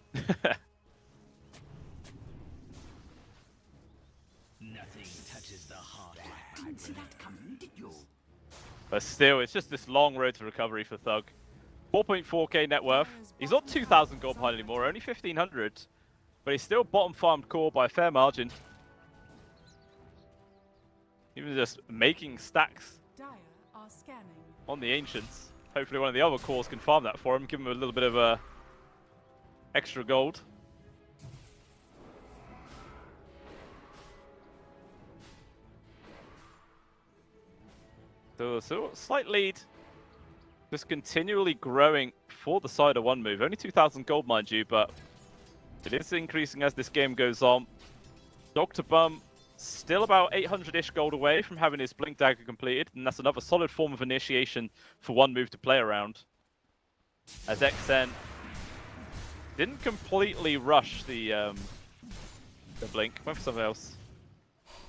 Nothing touches the heart. Didn't see that coming, did you? But still, it's just this long road to recovery for Thug. 4.4k net worth. He's not 2,000 gold behind anymore, only 1,500. But he's still bottom farmed core by a fair margin. Even just making stacks Dire are scanning. on the Ancients. Hopefully one of the other cores can farm that for him, give him a little bit of extra gold. So slight lead. Just continually growing for the side of one move. Only 2,000 gold, mind you, but it is increasing as this game goes on. Dr. Bum still about 800-ish gold away from having his Blink Dagger completed, and that's another solid form of initiation for one move to play around. As XN didn't completely rush the Blink, went for something else.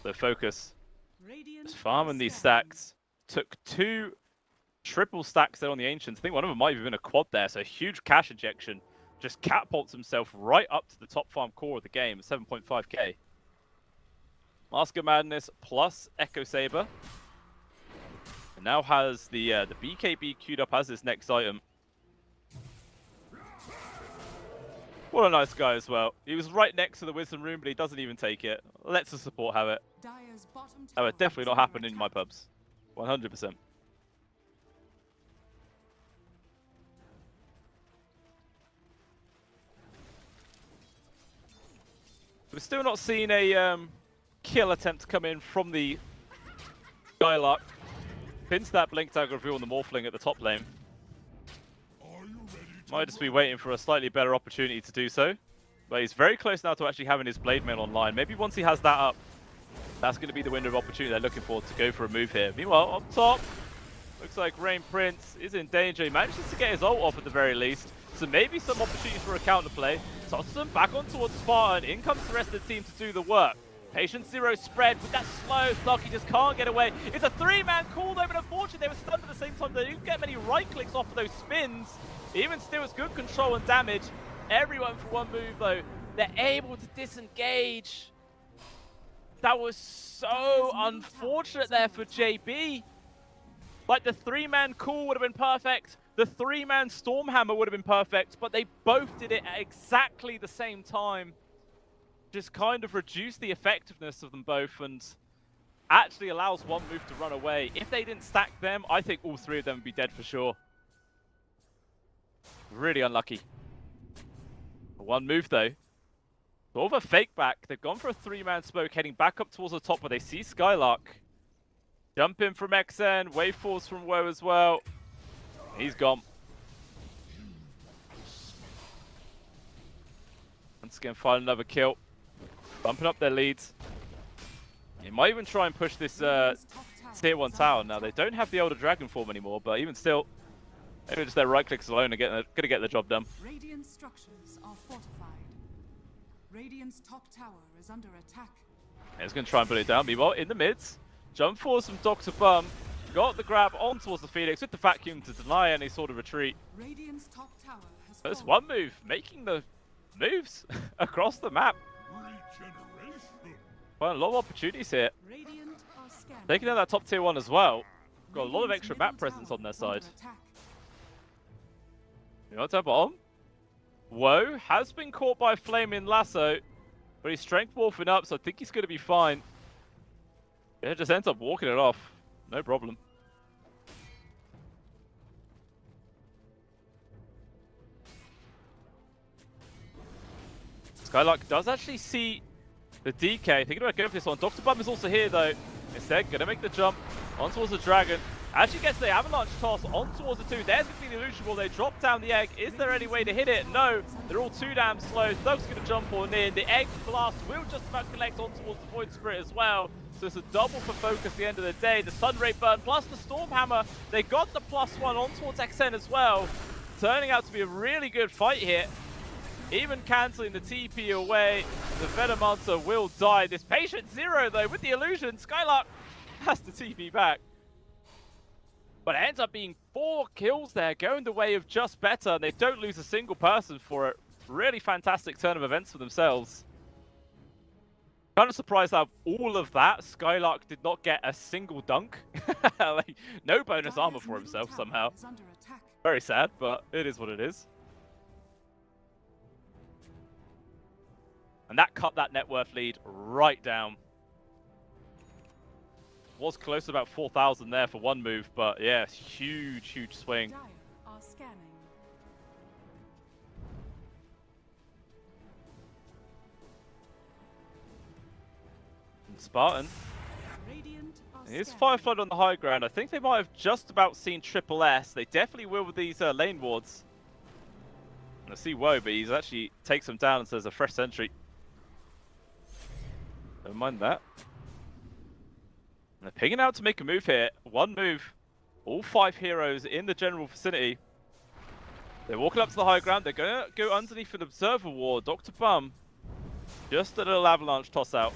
So focus. Just farming these stacks. Took 2 triple stacks there on the Ancients. I think one of them might have been a quad there, so a huge cash injection. Just catapults himself right up to the top farm core of the game, 7.5k. Mask of Madness plus Echo Saber. And now has the BKB queued up as his next item. What a nice guy as well. He was right next to the Wisdom Room, but he doesn't even take it. Lets the support have it. That would definitely not happen in my pubs. 100%. We're still not seeing a kill attempt to come in from the Skylark. Pins that Blink Dagger reveal on the Morphling at the top lane. Might just be waiting for a slightly better opportunity to do so. But he's very close now to actually having his Blade Mail online. Maybe once he has that up, that's going to be the window of opportunity they're looking for to go for a move here. Meanwhile, up top, looks like Rain Prince is in danger. He manages to get his ult off at the very least. So maybe some opportunities for a counter play. Tosses him back on towards Spartan. In comes the rest of the team to do the work. Patient Zero spread with that slow block. He just can't get away. It's a 3-man call though, but unfortunately they were stunned at the same time. They didn't get many right clicks off of those spins. Even still, it's good control and damage. Everyone for one move though. They're able to disengage. That was so unfortunate there for JB. Like the 3-man call would have been perfect. The 3-man Stormhammer would have been perfect, but they both did it at exactly the same time. Just kind of reduced the effectiveness of them both and actually allows one move to run away. If they didn't stack them, I think all 3 of them would be dead for sure. Really unlucky. One move though. Sort of a fake back. They've gone for a 3-man smoke heading back up towards the top where they see Skylark. Jump in from XN, wave force from Woe as well. He's gone. Once again, find another kill. Bumping up their leads. They might even try and push this tier 1 tower. Now, they don't have the Elder Dragon form anymore, but even still, maybe just their right clicks alone are going to get the job done. Radiant structures are fortified. Radiant's top tower is under attack. He's going to try and put it down. Meanwhile, in the mids, jump force from Dr. Bum. Got the grab on towards the Phoenix with the vacuum to deny any sort of retreat. Radiant's top tower has There's fallen. one move, making the moves across the map. Regeneration. Well, a lot of opportunities here. Radiant are scanning. Taking out that top tier one as well. Got a lot of Radiant's extra middle map presence tower on their is under side. attack. You know, top bottom. Woe has been caught by Flaming Lasso, but he's strength wolfing up, so I think he's going to be fine. Yeah, just ends up walking it off. No problem. Skylark does actually see the DK. Thinking about going for this one. Dr. Bum is also here though. Instead, going to make the jump on towards the dragon. Actually gets the avalanche toss on towards the two. There's going to be the illusion ball. They drop down the egg. Is there any way to hit it? No. They're all too damn slow. Thug's going to jump on in. The egg blast will just about collect on towards the Void Spirit as well. So it's a double for focus at the end of the day. The Sunray burn plus the Storm Hammer. They got the +1 on towards XN as well. Turning out to be a really good fight here. Even cancelling the TP away. The Venomancer will die. This Patient Zero though with the illusion. Skylark has the TP back. But it ends up being 4 kills there, going the way of just better, and they don't lose a single person for it. Really fantastic turn of events for themselves. Kind of surprised out of all of that, Skylark did not get a single dunk. Like, no bonus armor for himself somehow. Is under attack. Very sad, but it is what it is. And that cut that net worth lead right down. Was close to about 4,000 there for one move, but yeah, huge, huge swing. Dire are scanning. And Spartan, Radiant are he's scanning. Fireflood on the high ground. I think they might have just about seen Triple S. They definitely will with these lane wards. And I see Woe, but he's actually takes them down and says a fresh sentry. Never mind that. They're pinging out to make a move here. One move. All 5 heroes in the general vicinity. They're walking up to the high ground. They're going to go underneath an observer ward. Dr. Bum. Just a little avalanche toss out.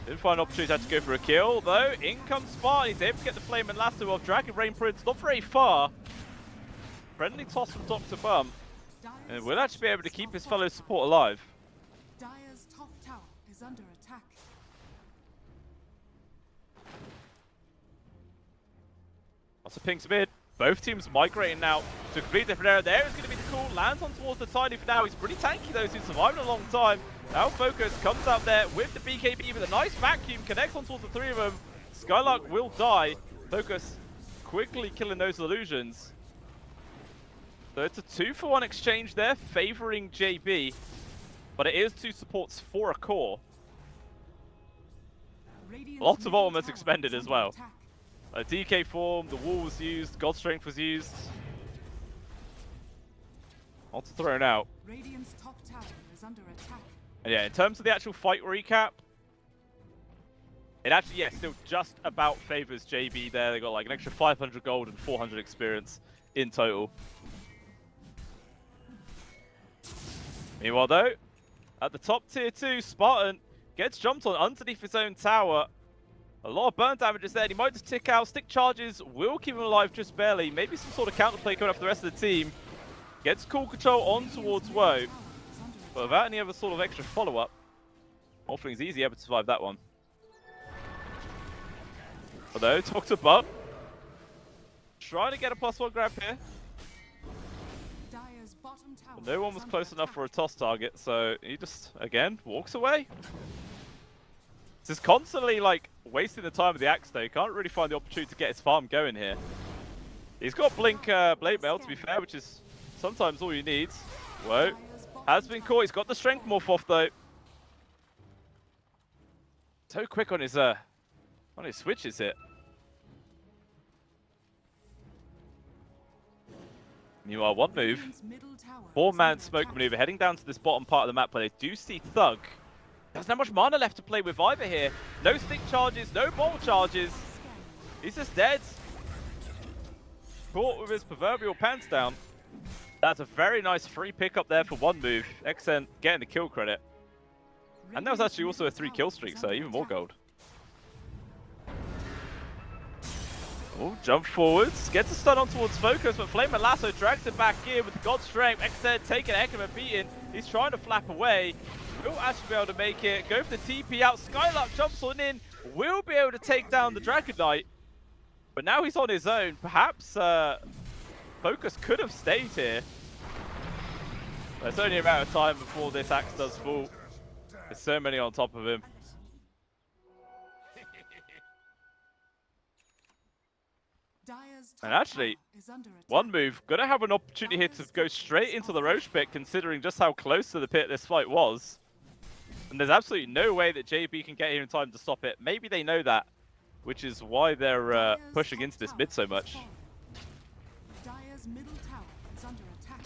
Didn't find an opportunity to go for a kill, though. In comes Spartan. He's able to get the Flame and Lasso off. Dragon Rain Prince not very far. Friendly toss from Dr. Bum. And will actually be able to keep his fellow support alive. Dire's top tower is under attack. Lots of pings mid. Both teams migrating now to a complete different area. There is going to be the call. Lands on towards the Tiny for now. He's pretty tanky though, so he's survived a long time. Now Focus comes out there with the BKB with a nice vacuum. Connects on towards the 3 of them. Skylark will die. Focus quickly killing those illusions. So it's a 2-for-1 exchange there, favoring JB. But it is 2 supports for a core. Radiant's Lots of middle elements tower expended is as under well. attack. DK form, the wall was used, God Strength was used. Lots thrown out. Radiant's top tower is under attack. And yeah, in terms of the actual fight recap, it actually, yeah, still just about favors JB there. They got like an extra 500 gold and 400 experience in total. Meanwhile though, at the top tier 2, Spartan gets jumped on underneath his own tower. A lot of burn damages there, and he might just tick out. Stick charges will keep him alive just barely. Maybe some sort of counterplay coming up for the rest of the team. Gets cool control on towards Woe, but without any other sort of extra follow-up, all things easy, able to survive that one. Although, talk to Bub. Trying to get a +1 grab here. Dire's bottom tower But no one is was under close enough attack. for a toss target, so he just, again, walks away. This is constantly, like, wasting the time of the Axe, though. He can't really find the opportunity to get his farm going here. He's got Blink Blade Mail, to be fair, which is sometimes all you need. Whoa. Dire's bottom Has been tower caught. He's got the Strength Morph off, though. So quick on his switches here. Meanwhile, one move. Radiant's middle tower is 4-man under smoke attack. maneuver heading down to this bottom part of the map where they do see Thug. Doesn't have much mana left to play with either here. No stick charges, no ball charges. He's just dead. Caught with his proverbial pants down. That's a very nice free pickup there for one move. XN getting the kill credit. And that was actually also a 3 kill streak, so even more gold. Oh, jump forwards, gets a stun on towards Focus, but Flame and Lasso drags it back in with the God Strength. XZ taking a heck of a beating. He's trying to flap away. Will actually be able to make it. Go for the TP out. Skylark jumps on in. Will be able to take down the Dragon Knight. But now he's on his own. Perhaps Focus could have stayed here. But it's only a matter of time before this axe does fall. There's so many on top of him. And actually, one move, gonna have an opportunity here to go straight into the Roche pit, considering just how close to the pit this fight was. And there's absolutely no way that JB can get here in time to stop it. Maybe they know that, which is why they're pushing into this mid so much. Dire's middle tower is under attack.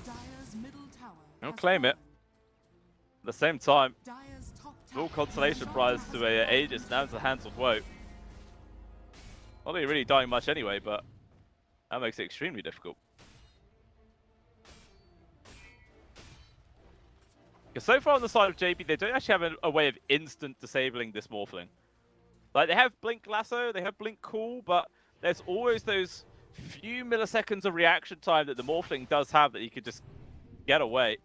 Dire's middle tower. Don't claim it. At the same time, Dire's top full tower consolation prize to a Aegis now into the hands of Woe. Not really dying much anyway, but that makes it extremely difficult. Because so far on the side of JB, they don't actually have a way of instant disabling this Morphling. Like, they have Blink Lasso, they have Blink Cool, but there's always those few milliseconds of reaction time that the Morphling does have that you could just get away.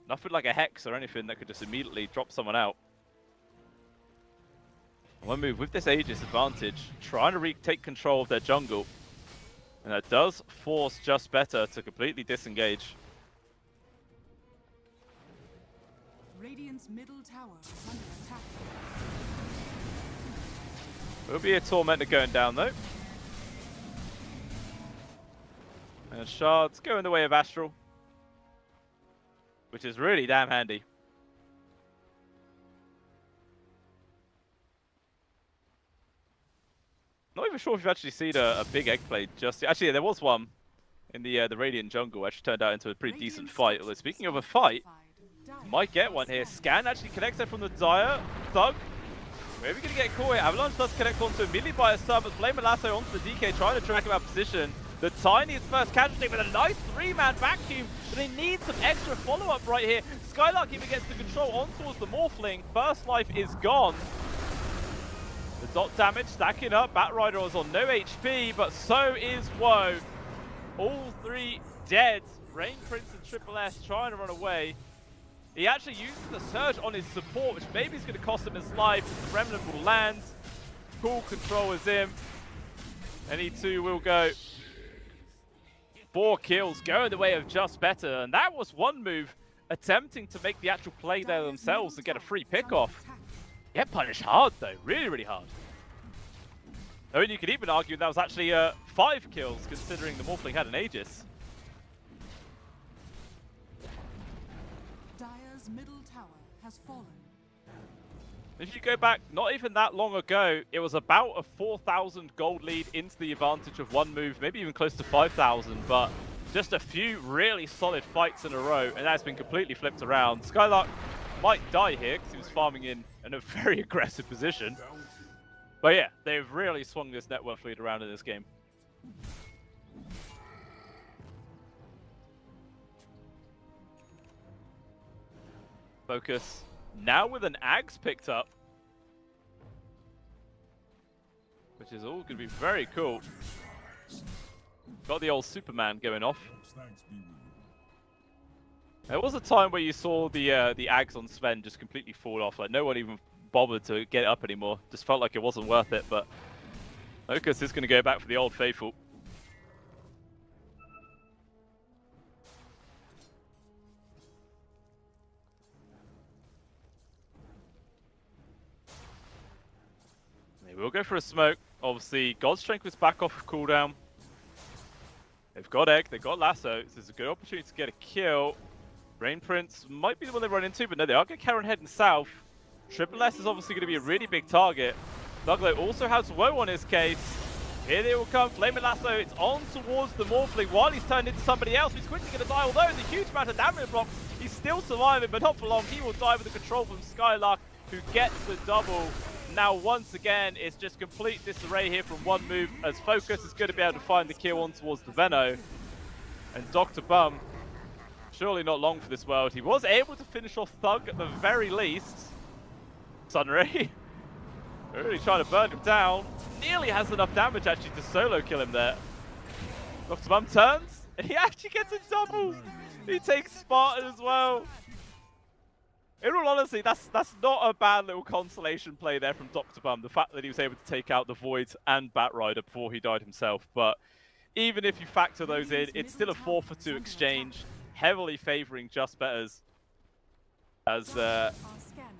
Nothing like a Hex or anything that could just immediately drop someone out. One move with this Aegis advantage, trying to retake control of their jungle. And that does force Just Better to completely disengage. Radiant's middle tower is under attack. Will be a Tormentor going down though. And Shards go in the way of Astral, which is really damn handy. Not even sure if you've actually seen a big egg play just yet. Actually, there was one in the Radiant jungle, which turned out into a pretty decent fight. Although speaking of a fight, might get one here. Scan actually connects it from the Dire. Thug. Where are we going to get caught here? Avalanche does connect onto immediately by a sub, but Flame and Lasso onto the DK, trying to track him out of position. The tiniest first casualty with a nice 3-man vacuum, but they need some extra follow-up right here. Skylark even gets the control on towards the Morphling. First life is gone. The dot damage stacking up. Batrider is on no HP, but so is Woe. All 3 dead. Rain Prince and Triple S trying to run away. He actually uses the Surge on his support, which maybe is going to cost him his life. The Remnant will land. Cool control is in. And he too will go. 4 kills going the way of Just Better. And that was one move attempting to make the actual play there themselves and get a free pick off. Get punished hard though, really, really hard. I mean, you could even argue that was actually 5 kills considering the Morphling had an Aegis. Dire's middle tower has fallen. If you go back not even that long ago, it was about a 4,000 gold lead into the advantage of one move, maybe even close to 5,000, but just a few really solid fights in a row, and that's been completely flipped around. Skylark might die here because he was farming in a very aggressive position. But yeah, they've really swung this net worth lead around in this game. Focus now with an Axe picked up, which is all going to be very cool. Got the old Superman going off. There was a time where you saw the Axe on Sven just completely fall off. Like, no one even bothered to get it up anymore. Just felt like it wasn't worth it. But Focus is going to go back for the old faithful. They will go for a smoke. Obviously, God's Strength was back off of cooldown. They've got Egg, they've got Lasso. This is a good opportunity to get a kill. Rain Prince might be the one they run into, but no, they are going to Karen heading south. Triple S is obviously going to be a really big target. Douglo also has Woe on his case. Here they will come. Flame and Lasso, it's on towards the Morphling while he's turned into somebody else. He's quickly going to die, although the huge amount of damage blocks. He's still surviving, but not for long. He will die with the control from Skylark, who gets the double. Now, once again, it's just complete disarray here from one move, as Focus is going to be able to find the kill on towards the Veno. And Dr. Bum, surely not long for this world. He was able to finish off Thug at the very least. Sunray, really trying to burn him down. Nearly has enough damage actually to solo kill him there. Dr. Bum turns, and he actually gets a double. He takes Spartan as well. In all honesty, that's not a bad little consolation play there from Dr. Bum. The fact that he was able to take out the Void and Batrider before he died himself. But even if you factor those in, it's still a 4-for-2 exchange, heavily favouring Just Betters, as the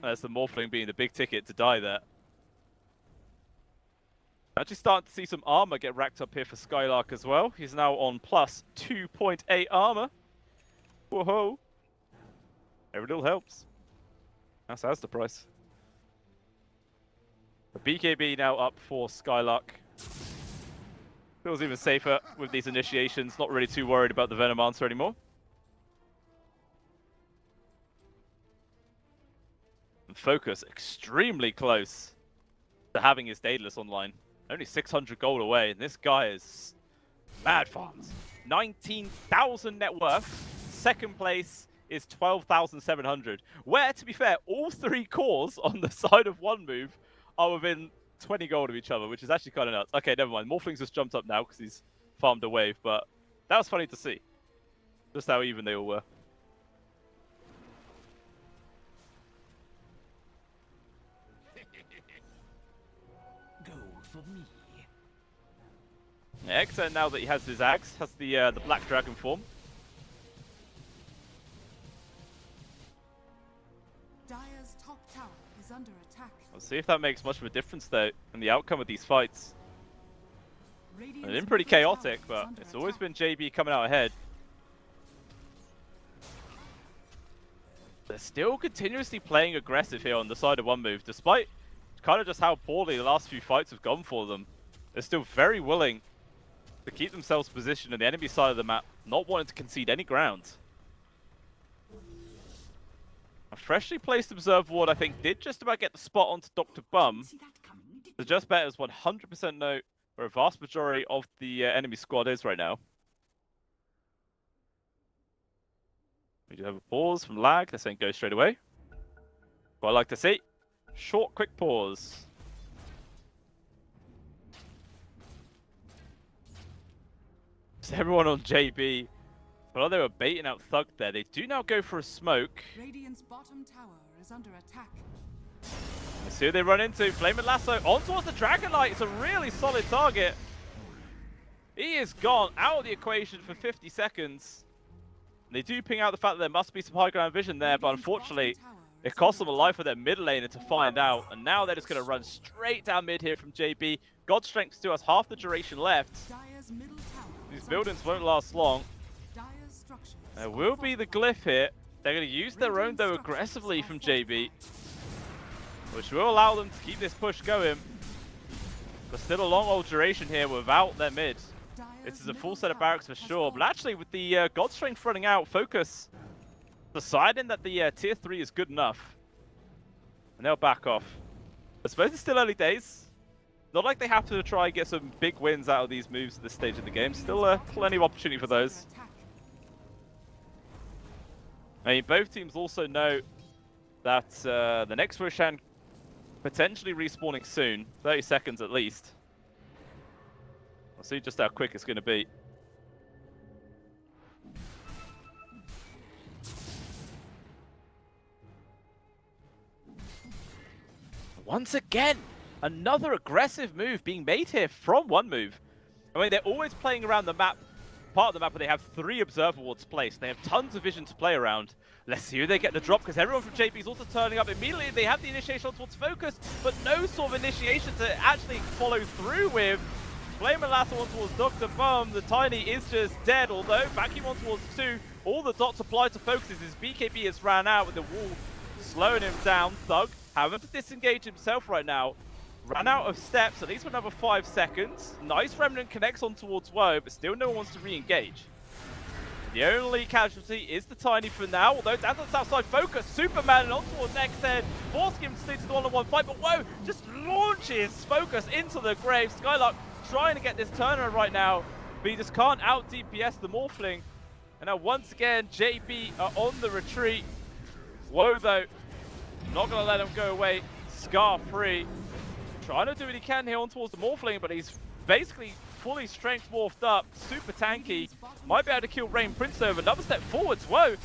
Morphling being the big ticket to die there. Actually starting to see some armor get racked up here for Skylark as well. He's now on plus 2.8 armor. Whoa! Every little helps. That's the price. The BKB now up for Skylark. Feels even safer with these initiations. Not really too worried about the Venom answer anymore. And Focus extremely close to having his Daedalus online. Only 600 gold away, and this guy is mad farms. 19,000 net worth. Second place is 12,700. Where, to be fair, all three cores on the side of one move are within 20 gold of each other, which is actually kind of nuts. Okay, never mind. Morphling's just jumped up now because he's farmed a wave, but that was funny to see. Just how even they all were. Gold for me. Exo, now that he has his axe, has the Black Dragon form. Dire's top tower is under attack. We'll see if that makes much of a difference, though, in the outcome of these fights. It's been pretty chaotic, but it's always been JB coming out ahead. They're still continuously playing aggressive here on the side of one move, despite kind of just how poorly the last few fights have gone for them. They're still very willing to keep themselves positioned on the enemy side of the map, not wanting to concede any ground. A freshly placed Observer Ward, I think, did just about get the spot onto Dr. Bum. The Just Betters 100% know where a vast majority of the enemy squad is right now. We do have a pause from lag. They're saying go straight away. What I like to see. Short, quick pause. So everyone on JB, well, they were baiting out Thug there. They do now go for a smoke. Radiant's bottom tower is under attack. Let's see who they run into. Flame and Lasso on towards the Dragon Knight. It's a really solid target. He is gone out of the equation for 50 seconds. They do ping out the fact that there must be some high ground vision there, but unfortunately, it cost them a life for their mid laner to find out. And now they're just going to run straight down mid here from JB. God Strength still has half the duration left. Dire's middle tower These buildings won't last long. Dire's structures There will be the glyph here. They're going to use their own, though, aggressively from JB, which will allow them to keep this push going. But still a long old duration here without their mid. This is a full set of barracks for sure. But actually, with the God Strength running out, Focus deciding that the tier 3 is good enough. And they'll back off. I suppose it's still early days. Not like they have to try and get some big wins out of these moves at this stage of the game. Still plenty of opportunity for those. I mean, both teams also know that the next Roshan potentially respawning soon. 30 seconds at least. We'll see just how quick it's going to be. Once again, another aggressive move being made here from one move. I mean, they're always playing around the map, part of the map where they have 3 Observer Wards placed. They have tons of vision to play around. Let's see who they get the drop, because everyone from JP is also turning up immediately. They have the initiation towards Focus, but no sort of initiation to actually follow through with. Flame and Lasso on towards Dr. Bum. The Tiny is just dead, although Vacuum on towards 2. All the dots applied to Focus as his BKB has ran out with the wall slowing him down. Thug having to disengage himself right now. Ran out of steps, at least for another 5 seconds. Nice Remnant connects on towards Woe, but still no one wants to re-engage. The only casualty is the Tiny for now, although down to the south side, focus, Superman and on towards X-Head, forcing him to stick to the one-on-one fight, but whoa, just launches Focus into the grave. Skylark trying to get this turnaround right now, but he just can't out-DPS the Morphling. And now once again, JB are on the retreat. Woe though, not gonna let him go away, Scar free. Trying to do what he can here on towards the Morphling, but he's basically fully strength morphed up, super tanky. Might be able to kill Rain Prince over. Another step forwards. Whoa!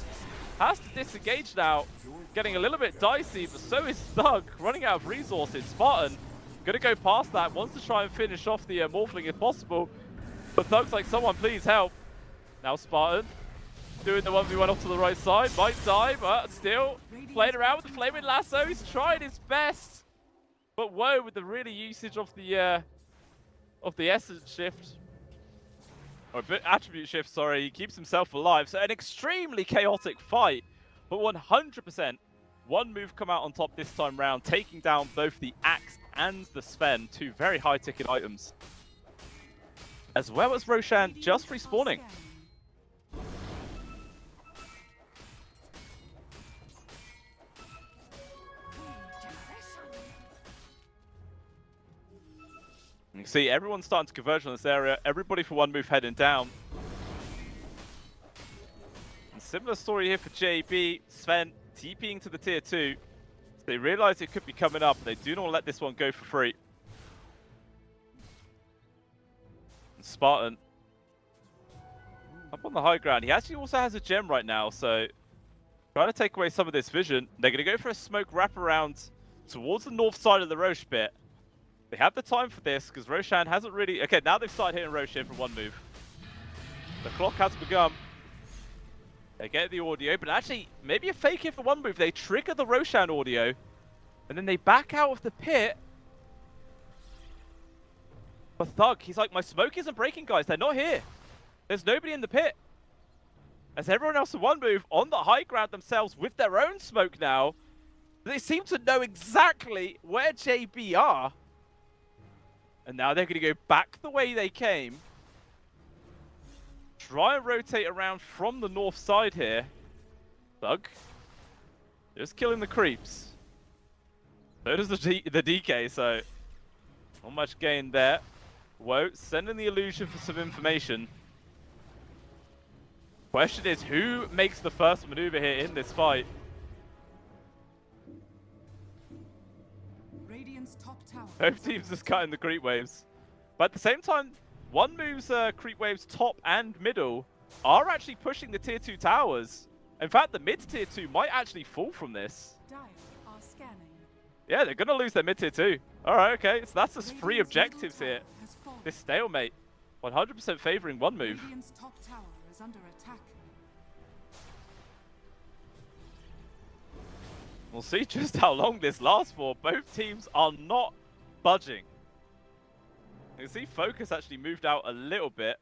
Has to disengage now. Getting a little bit dicey, but so is Thug. Running out of resources. Spartan gonna go past that. Wants to try and finish off the Morphling if possible. But Thug's like, someone please help. Now Spartan doing the 1v1 off to the right side. Might die, but still playing around with the Flaming Lasso. He's trying his best. But whoa, with the really usage of the essence shift, or attribute shift, sorry, he keeps himself alive. So an extremely chaotic fight, but 100% one move come out on top this time round, taking down both the Axe and the Sven, two very high ticket items. As well as Roshan just respawning. You can see everyone's starting to converge on this area. Everybody for one move heading down. And similar story here for JB. Sven TPing to the tier 2. So they realize it could be coming up. They do not want to let this one go for free. And Spartan up on the high ground. He actually also has a gem right now, so trying to take away some of this vision. They're going to go for a smoke wraparound towards the north side of the Roche bit. They have the time for this, because Roshan hasn't really... Okay, now they've started hitting Roche from one move. The clock has begun. They get the audio, but actually, maybe a fake hit for one move. They trigger the Roshan audio, and then they back out of the pit. But Thug, he's like, my smoke isn't breaking, guys. They're not here. There's nobody in the pit. As everyone else in one move, on the high ground themselves with their own smoke now, they seem to know exactly where JB are. And now they're going to go back the way they came. Try and rotate around from the north side here. Thug. Just killing the creeps. So does the DK, so not much gain there. Whoa, sending the illusion for some information. Question is, who makes the first maneuver here in this fight? Both teams just cutting the creep waves. But at the same time, one move's creep waves top and middle are actually pushing the tier 2 towers. In fact, the mid tier 2 might actually fall from this. Yeah, they're going to lose their mid tier 2. Alright, okay. So that's just 3 objectives here. This stalemate. 100% favoring one move. We'll see just how long this lasts for. Both teams are not budging. You can see Focus actually moved out a little bit.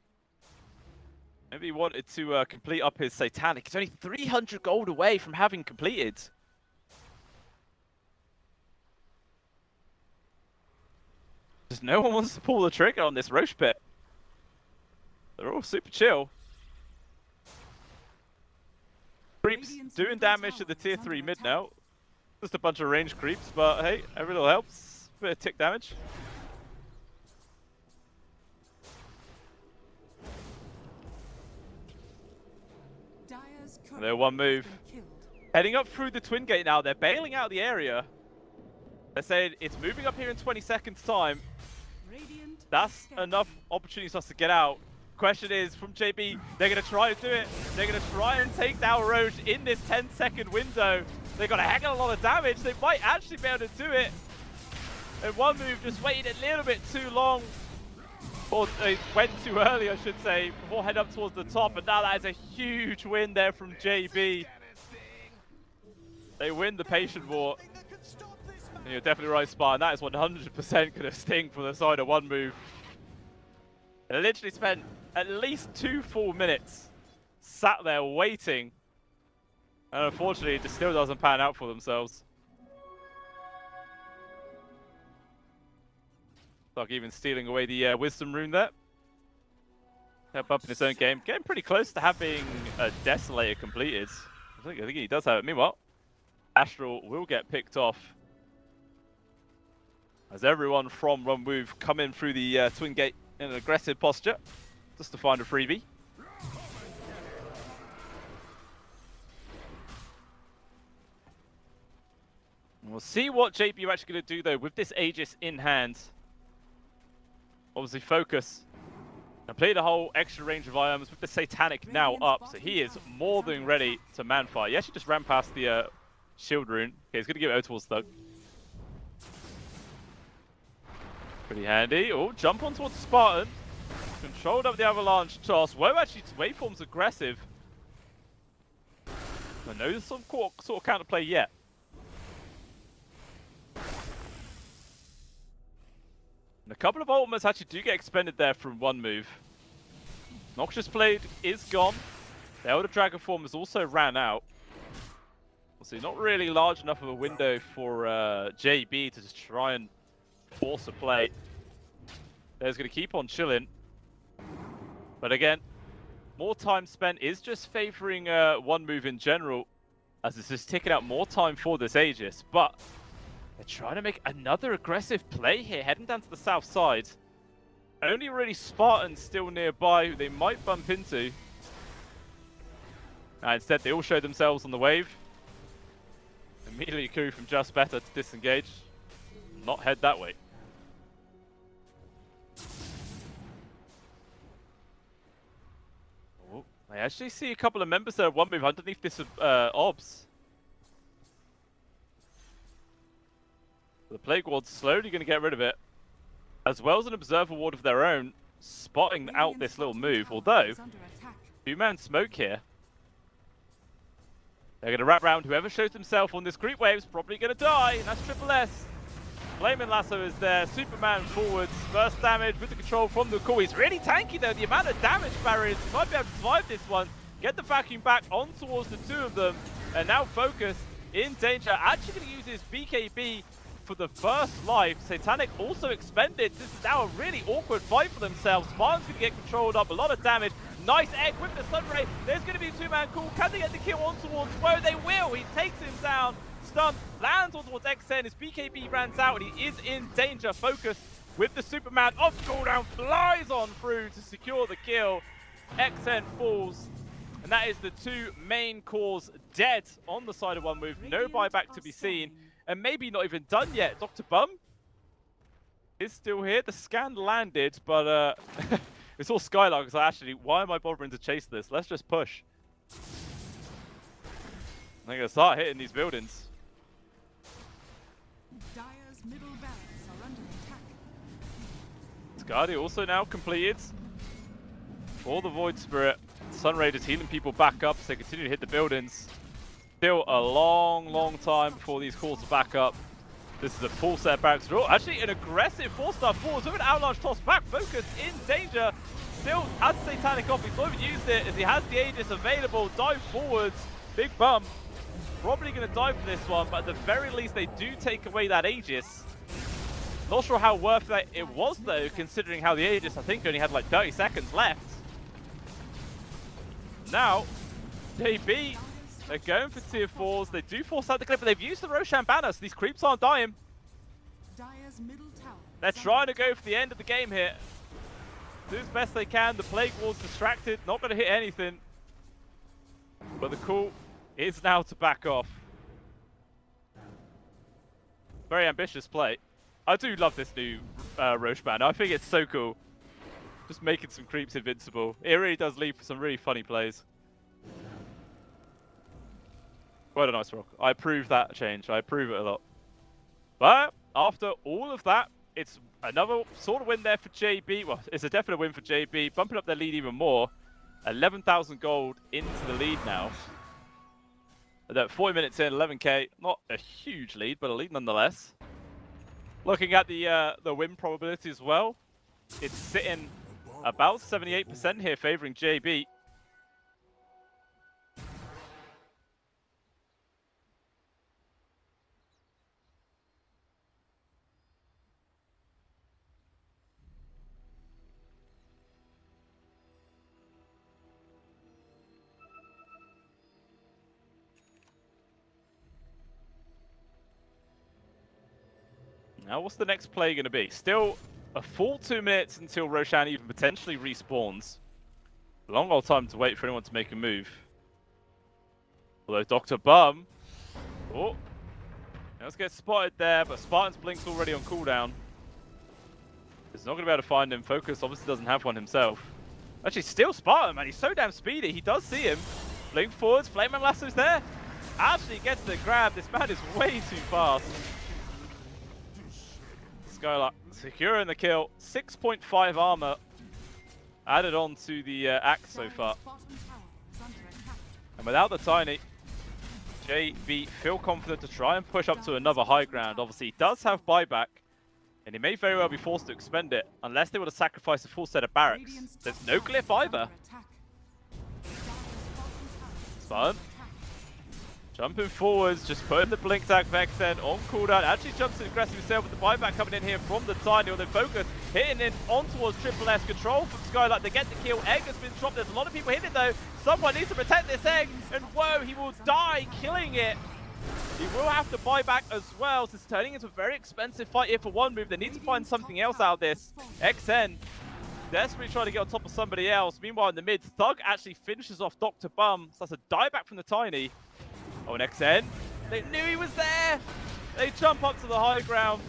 Maybe he wanted to complete up his Satanic. He's only 300 gold away from having completed. Just no one wants to pull the trigger on this Roche pit. They're all super chill. Creeps doing damage to the tier 3 mid now. Just a bunch of range creeps, but hey, every little helps. Bit of tick damage. They're one move. Heading up through the Twin Gate now. They're bailing out the area. They're saying it's moving up here in 20 seconds time. That's enough opportunities for us to get out. Question is, from JB, they're going to try and do it. They're going to try and take down Roche in this 10-second window. They got a heck of a lot of damage. They might actually be able to do it. And one move just waited a little bit too long. Or they went too early, I should say, before heading up towards the top. And now that is a huge win there from JB. They win the patient war. And you're definitely right, Spartan. That is 100% going to sting for the side of one move. They literally spent at least 2 full minutes sat there waiting. And unfortunately, it just still doesn't pan out for themselves. Like even stealing away the Wisdom rune there. Step up in his own game. Getting pretty close to having a Desolator completed. I think he does have it. Meanwhile, Astral will get picked off. As everyone from Runwoo come in through the Twin Gate in an aggressive posture. Just to find a freebie. We'll see what JP are actually going to do though with this Aegis in hand. Obviously focus. And play the whole extra range of items with the Satanic now up. So he is more than ready to man-fight. He actually just ran past the shield rune. Okay, he's going to give it towards Thug. Pretty handy. Oh, jump on towards Spartan. Controlled up the avalanche toss. Whoa, actually, waveform's aggressive. But no sort of counterplay yet. And a couple of ultimates actually do get expended there from one move. Noxious Blade is gone. The Elder Dragon form has also ran out. So not really large enough of a window for JB to just try and force a play. There's going to keep on chilling. But again, more time spent is just favoring one move in general, as it's just ticking out more time for this Aegis. But they're trying to make another aggressive play here, heading down to the south side. Only really Spartans still nearby who they might bump into. Instead, they all show themselves on the wave. Immediately a coup from Just Better to disengage. Not head that way. Oh, I actually see a couple of members there. One move underneath this obs. The Plague Ward's slowly going to get rid of it, as well as an Observer Ward of their own, spotting out this little move. Although, two-man smoke here. They're going to wrap around whoever shows himself on this creep wave is probably going to die, and that's Triple S. Flaming Lasso is there, Superman forwards, first damage with the control from the core. He's really tanky though, the amount of damage barriers, he might be able to survive this one. Get the vacuum back on towards the two of them, and now Focus in danger. Actually going to use his BKB for the first life. Satanic also expended. This is now a really awkward fight for themselves. Spartan's going to get controlled up, a lot of damage. Nice egg with the Sunray. There's going to be a two-man call. Can they get the kill on towards Woe? They will. He takes him down. Stun, lands on towards XN. His BKB runs out and he is in danger. Focus with the Superman off cooldown. Flies on through to secure the kill. XN falls. And that is the two main cores dead on the side of one move. No buyback to be seen. And maybe not even done yet. Dr. Bum is still here. The scan landed, but it's all Skylark. So actually, why am I bothering to chase this? Let's just push. I'm going to start hitting these buildings. Dire's middle barracks are under attack. Skadi also now completed for the Void Spirit. Sun Raiders healing people back up as they continue to hit the buildings. Still a long time before these calls are back up. This is a full set barracks draw. Actually, an aggressive 4-star forwards with an avalanche toss back. Focus in danger. Still has Satanic off. He's not even used it as he has the Aegis available. Dive forwards. Big bum. Probably going to die for this one, but at the very least, they do take away that Aegis. Not sure how worth it was, though, considering how the Aegis, I think, only had like 30 seconds left. Now, JB, they're going for tier 4s. They do force out the clip, but they've used the Roshan banner, so these creeps aren't dying. Dire's middle tower. They're trying to go for the end of the game here. Do as best they can. The Plague Ward's distracted, not going to hit anything. But the call is now to back off. Very ambitious play. I do love this new Roche banner. I think it's so cool. Just making some creeps invincible. It really does lead for some really funny plays. Quite a nice rock. I approve that change. I approve it a lot. But after all of that, it's another sort of win there for JB. Well, it's a definite win for JB, bumping up their lead even more. 11,000 gold into the lead now. At 40 minutes in, 11k. Not a huge lead, but a lead nonetheless. Looking at the win probability as well, it's sitting about 78% here, favoring JB. Now, what's the next play going to be? Still a full 2 minutes until Roshan even potentially respawns. Long old time to wait for anyone to make a move. Although Dr. Bum... Oh, let's get spotted there, but Spartan's Blink's already on cooldown. He's not going to be able to find him. Focus obviously doesn't have one himself. Actually, still Spartan, man. He's so damn speedy. He does see him. Blink forwards. Flameman Lasso's there. Actually gets the grab. This man is way too fast. Skylark securing the kill. 6.5 armor added on to the axe so far. And without the Tiny, JB feel confident to try and push up to another high ground. Obviously, he does have buyback, and he may very well be forced to expend it, unless they were to sacrifice a full set of barracks. There's no glyph either. Fun. Jumping forwards, just putting the blink tag Vexen on cooldown. Actually jumps in aggressive himself with the buyback coming in here from the Tiny. On the focus, hitting in on towards Triple S. Control from Skylark. They get the kill. Egg has been dropped. There's a lot of people hitting it though. Someone needs to protect this egg. And whoa, he will die killing it. He will have to buy back as well. So it's turning into a very expensive fight here for one move. They need to find something else out of this. XN desperately trying to get on top of somebody else. Meanwhile, in the mid, Thug actually finishes off Dr. Bum. So that's a dieback from the Tiny. Oh, and XN, they knew he was there. They jump up to the high ground.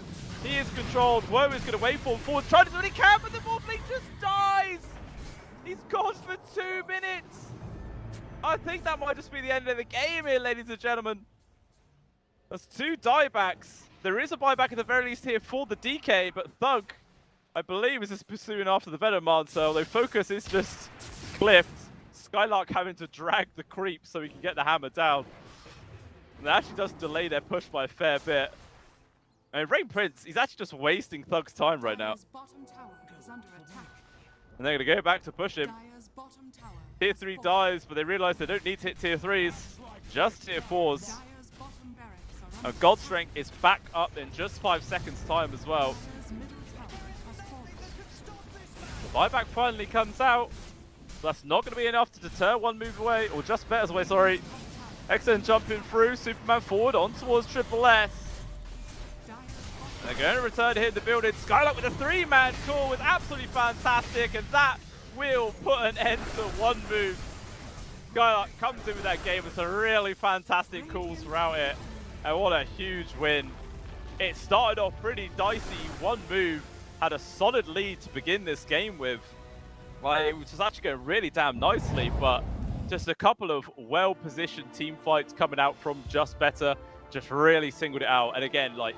He is controlled. Woe is going to wait for him forward, trying to do what he can, but the Morphling just dies. He's gone for 2 minutes. I think that might just be the end of the game here, ladies and gentlemen. That's 2 diebacks. There is a buyback at the very least here for the DK, but Thug, I believe, is just pursuing after the Venom so although focus is just clipped. Skylark having to drag the creep so he can get the hammer down. And that actually does delay their push by a fair bit. And Rain Prince, he's actually just wasting Thug's time right now. And they're going to go back to push him. Tier 3 dives, but they realize they don't need to hit Tier 3s, just Tier 4s. And God Strength is back up in just 5 seconds time as well. The buyback finally comes out. So that's not going to be enough to deter one move away, or just betters away, sorry. XN jumping through, Superman forward on towards Triple S. They're going to return here in the building. Skylark with a 3-man call was absolutely fantastic, and that will put an end to one move. Skylark comes in with that game with some really fantastic calls throughout it, and what a huge win. It started off pretty dicey. One move had a solid lead to begin this game with. Like, it was actually going really damn nicely, but just a couple of well-positioned team fights coming out from Just Better just really singled it out. And again, like,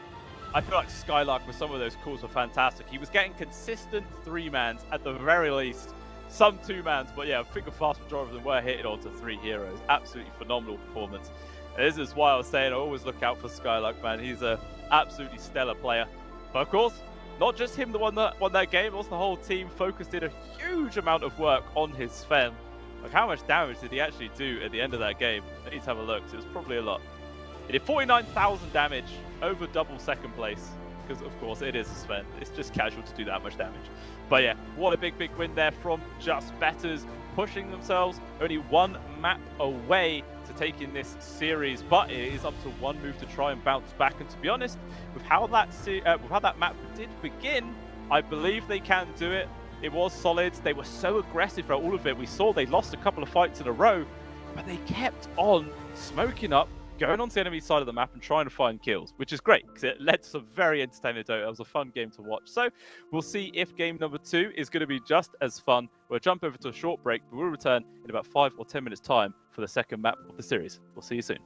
I feel like Skylark with some of those calls were fantastic. He was getting consistent 3-mans at the very least, some 2-mans, but yeah, I think a vast majority of them were hitting onto 3 heroes. Absolutely phenomenal performance. And this is why I was saying I always look out for Skylark, man. He's a absolutely stellar player. But of course, not just him the one that won that game, also the whole team focused in a huge amount of work on his Sven. Like, how much damage did he actually do at the end of that game? I need to have a look, so it was probably a lot. He did 49,000 damage, over double second place. Because, of course, it is a Sven. It's just casual to do that much damage. But yeah, what a big win there from Just Betters, pushing themselves only 1 map away to taking this series. But it is up to 1 move to try and bounce back. And to be honest, with how that map did begin, I believe they can do it. It was solid. They were so aggressive throughout all of it. We saw they lost a couple of fights in a row, but they kept on smoking up, going onto the enemy side of the map and trying to find kills, which is great because it led to some very entertaining Dota. It was a fun game to watch. So we'll see if game number 2 is going to be just as fun. We'll jump over to a short break, but we'll return in about 5 or 10 minutes time for the second map of the series. We'll see you soon.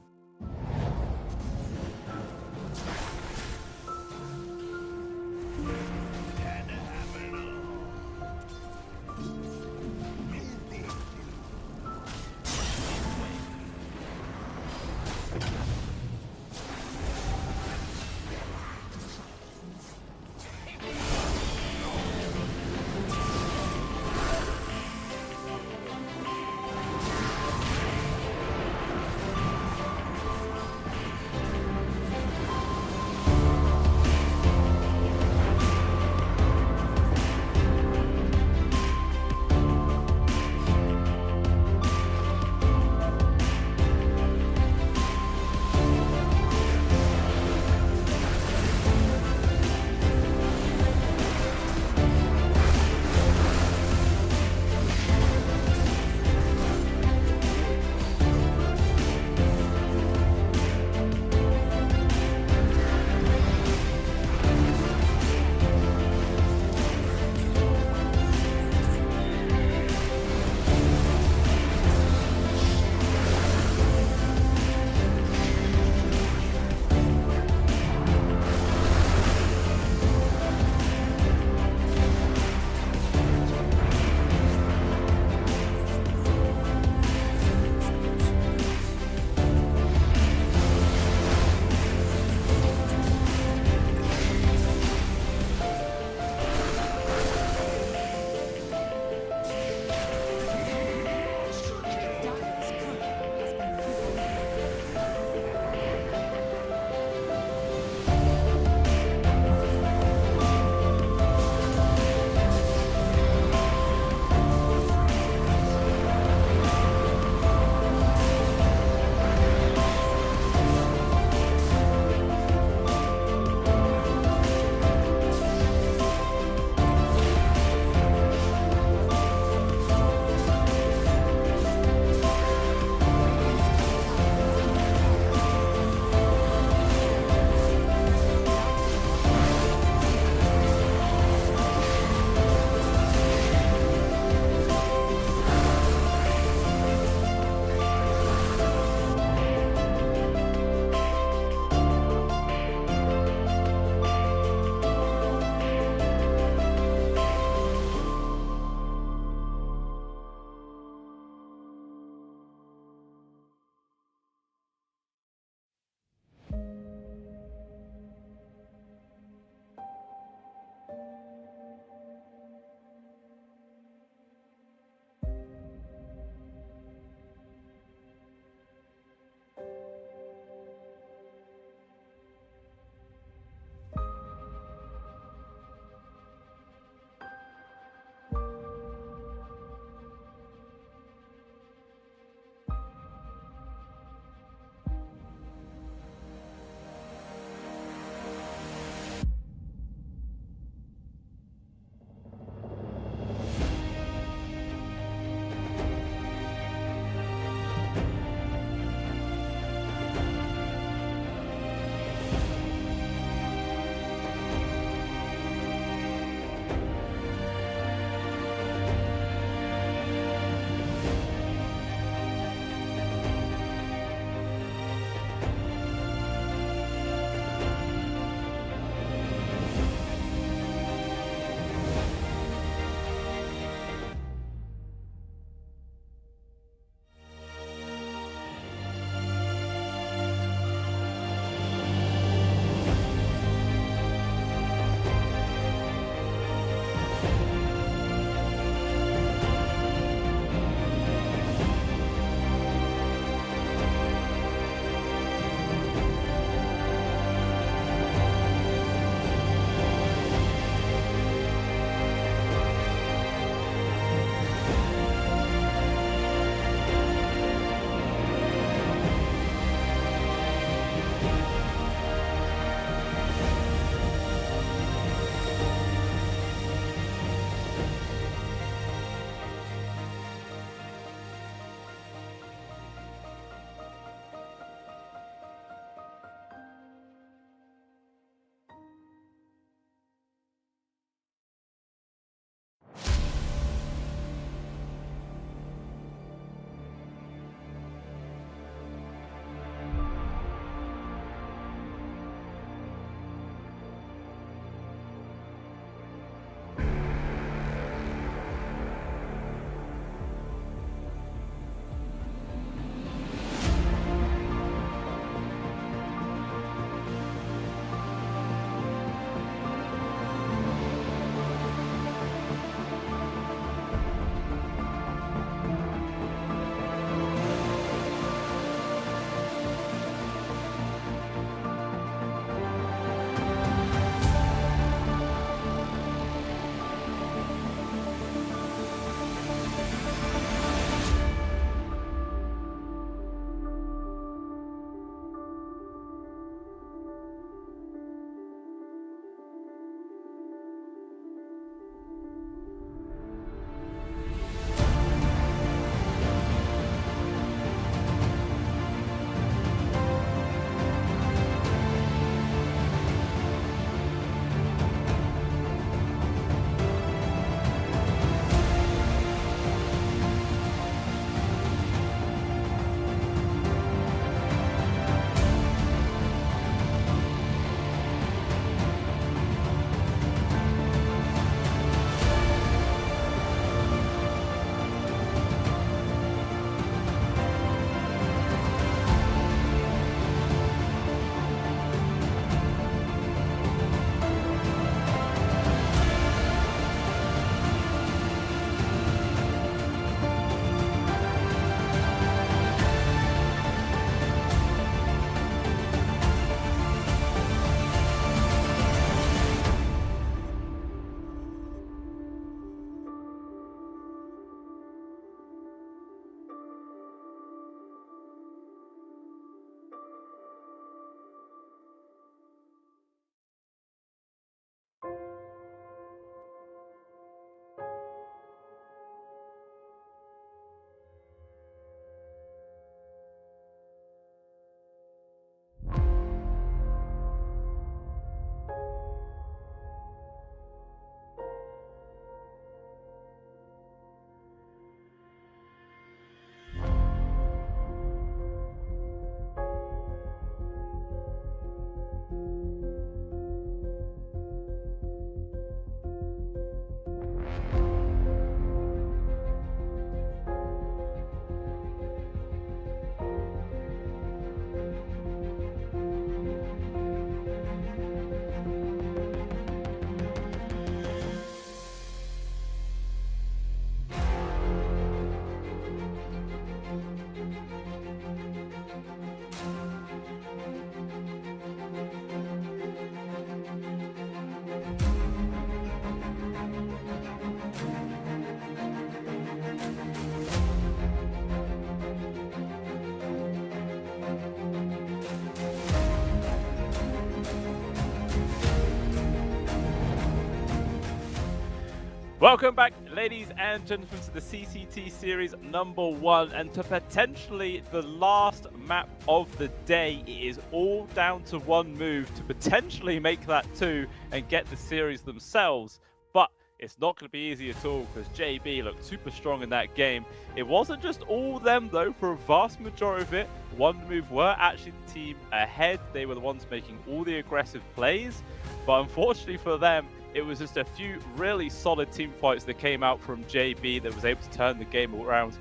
Welcome back, ladies and gentlemen, to the CCT Series number 1, and to potentially the last map of the day. It is all down to one move to potentially make that 2 and get the series themselves, but it's not going to be easy at all because JB looked super strong in that game. It wasn't just all them though. For a vast majority of it, one move were actually the team ahead. They were the ones making all the aggressive plays, but unfortunately for them, it was just a few really solid team fights that came out from JB that was able to turn the game around.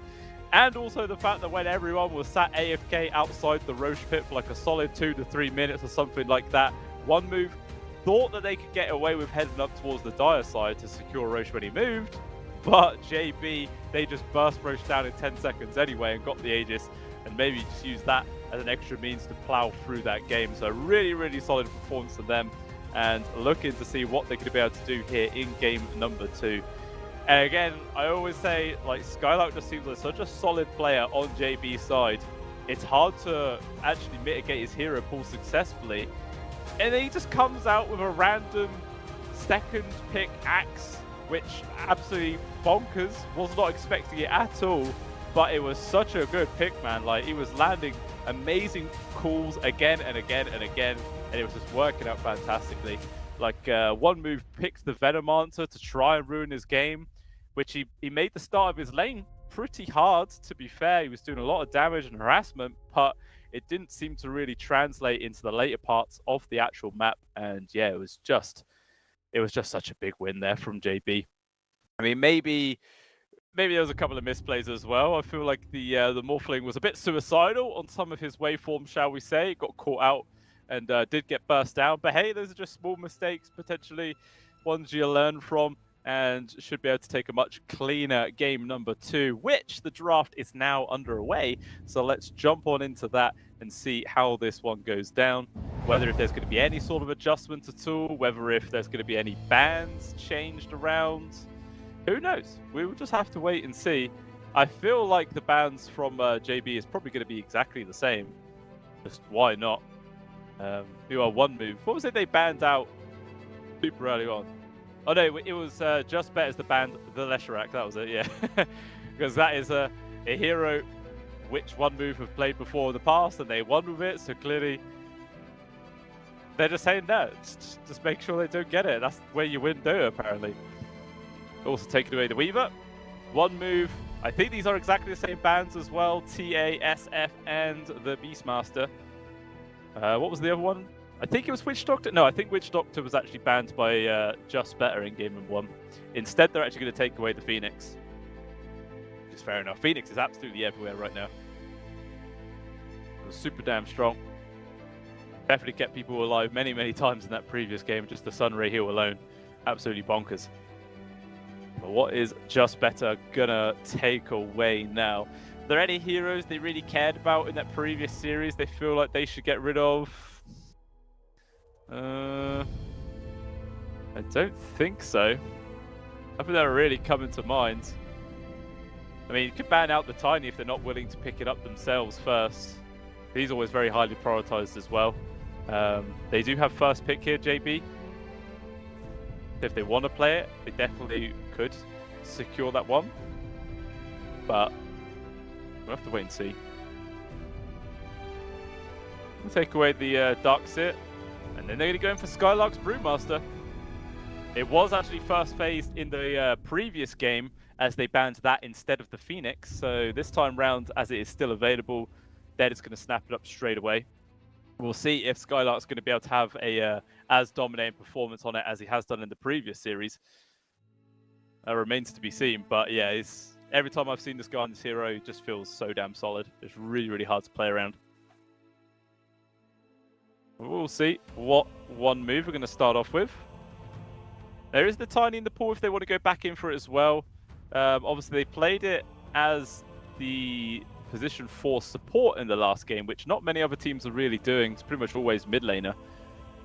And also the fact that when everyone was sat AFK outside the Roche pit for like a solid 2 to 3 minutes or something like that, one move thought that they could get away with heading up towards the Dire side to secure Roche when he moved, but JB, they just burst Roche down in 10 seconds anyway and got the Aegis, and maybe just used that as an extra means to plow through that game. So really, really solid performance for them, and looking to see what they're going to be able to do here in game number 2. And again, I always say, like, Skylark just seems like such a solid player on JB's side. It's hard to actually mitigate his hero pool successfully. And then he just comes out with a random second pick axe, which absolutely bonkers. Was not expecting it at all, but it was such a good pick, man. Like, he was landing amazing calls again and again and again, and it was just working out fantastically. Like, one move picked the Venomancer to try and ruin his game, which he made the start of his lane pretty hard, to be fair. He was doing a lot of damage and harassment, but it didn't seem to really translate into the later parts of the actual map. And yeah, it was just such a big win there from JB. I mean, maybe there was a couple of misplays as well. I feel like the Morphling was a bit suicidal on some of his waveforms, shall we say. Got caught out and did get burst down. But hey, those are just small mistakes, potentially ones you learn from, and should be able to take a much cleaner game number 2, which the draft is now underway. So let's jump on into that and see how this one goes down. Whether if there's going to be any sort of adjustments at all, whether if there's going to be any bans changed around. Who knows? We will just have to wait and see. I feel like the bans from JB is probably going to be exactly the same. Just why not? Who are one move? What was it they banned out super early on? Oh no, it was Just Bet as the band, the Leshrac, that was it, yeah. Because that is a hero which one move have played before in the past, and they won with it, so clearly they're just saying no, just make sure they don't get it. That's where you win Dota, apparently. Also taking away the Weaver. One move, I think these are exactly the same bands as well, TA, SF, and the Beastmaster. What was the other one? I think it was Witch Doctor. No, I think Witch Doctor was actually banned by Just Better in Game 1. Instead, they're actually going to take away the Phoenix. Which is fair enough. Phoenix is absolutely everywhere right now. It was super damn strong. Definitely kept people alive many, many times in that previous game. Just the Sunray Heal alone. Absolutely bonkers. But what is Just Better going to take away now? Are there any heroes they really cared about in that previous series they feel like they should get rid of? I don't think so. Nothing that are really coming to mind. I mean, you could ban out the Tiny if they're not willing to pick it up themselves first. He's always very highly prioritized as well. They do have first pick here, JB. If they want to play it, they definitely could secure that one. But we'll have to wait and see. We'll take away the Dark Sit. And then they're going to go in for Skylark's Brewmaster. It was actually first phased in the previous game as they banned that instead of the Phoenix. So this time round, as it is still available, they're just going to snap it up straight away. We'll see if Skylark's going to be able to have a as dominating performance on it as he has done in the previous series. That remains to be seen. But yeah, every time I've seen this guy on this hero, it just feels so damn solid. It's really, really hard to play around. We'll see what one move we're going to start off with. There is the Tiny in the pool if they want to go back in for it as well. Obviously, they played it as the position 4 support in the last game, which not many other teams are really doing. It's pretty much always mid laner.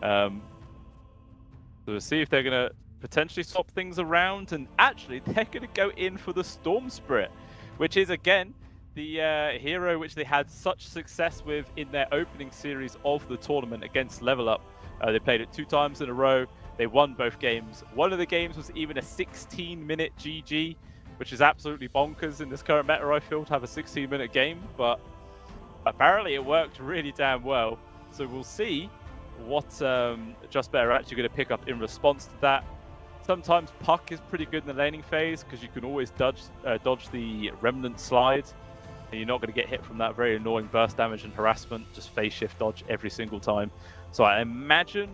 So we'll see if they're going to potentially swap things around. And actually, they're going to go in for the Storm Spirit, which is, again, the hero which they had such success with in their opening series of the tournament against Level Up. They played it 2 times in a row, They won both games. One of the games was even a 16-minute GG, which is absolutely bonkers in this current meta, I feel, to have a 16-minute game, but apparently it worked really damn well. So we'll see what Just Better are actually going to pick up in response to that. Sometimes Puck is pretty good in the laning phase because you can always dodge the Remnant slide, and you're not going to get hit from that very annoying burst damage and harassment, just phase shift dodge every single time. So I imagine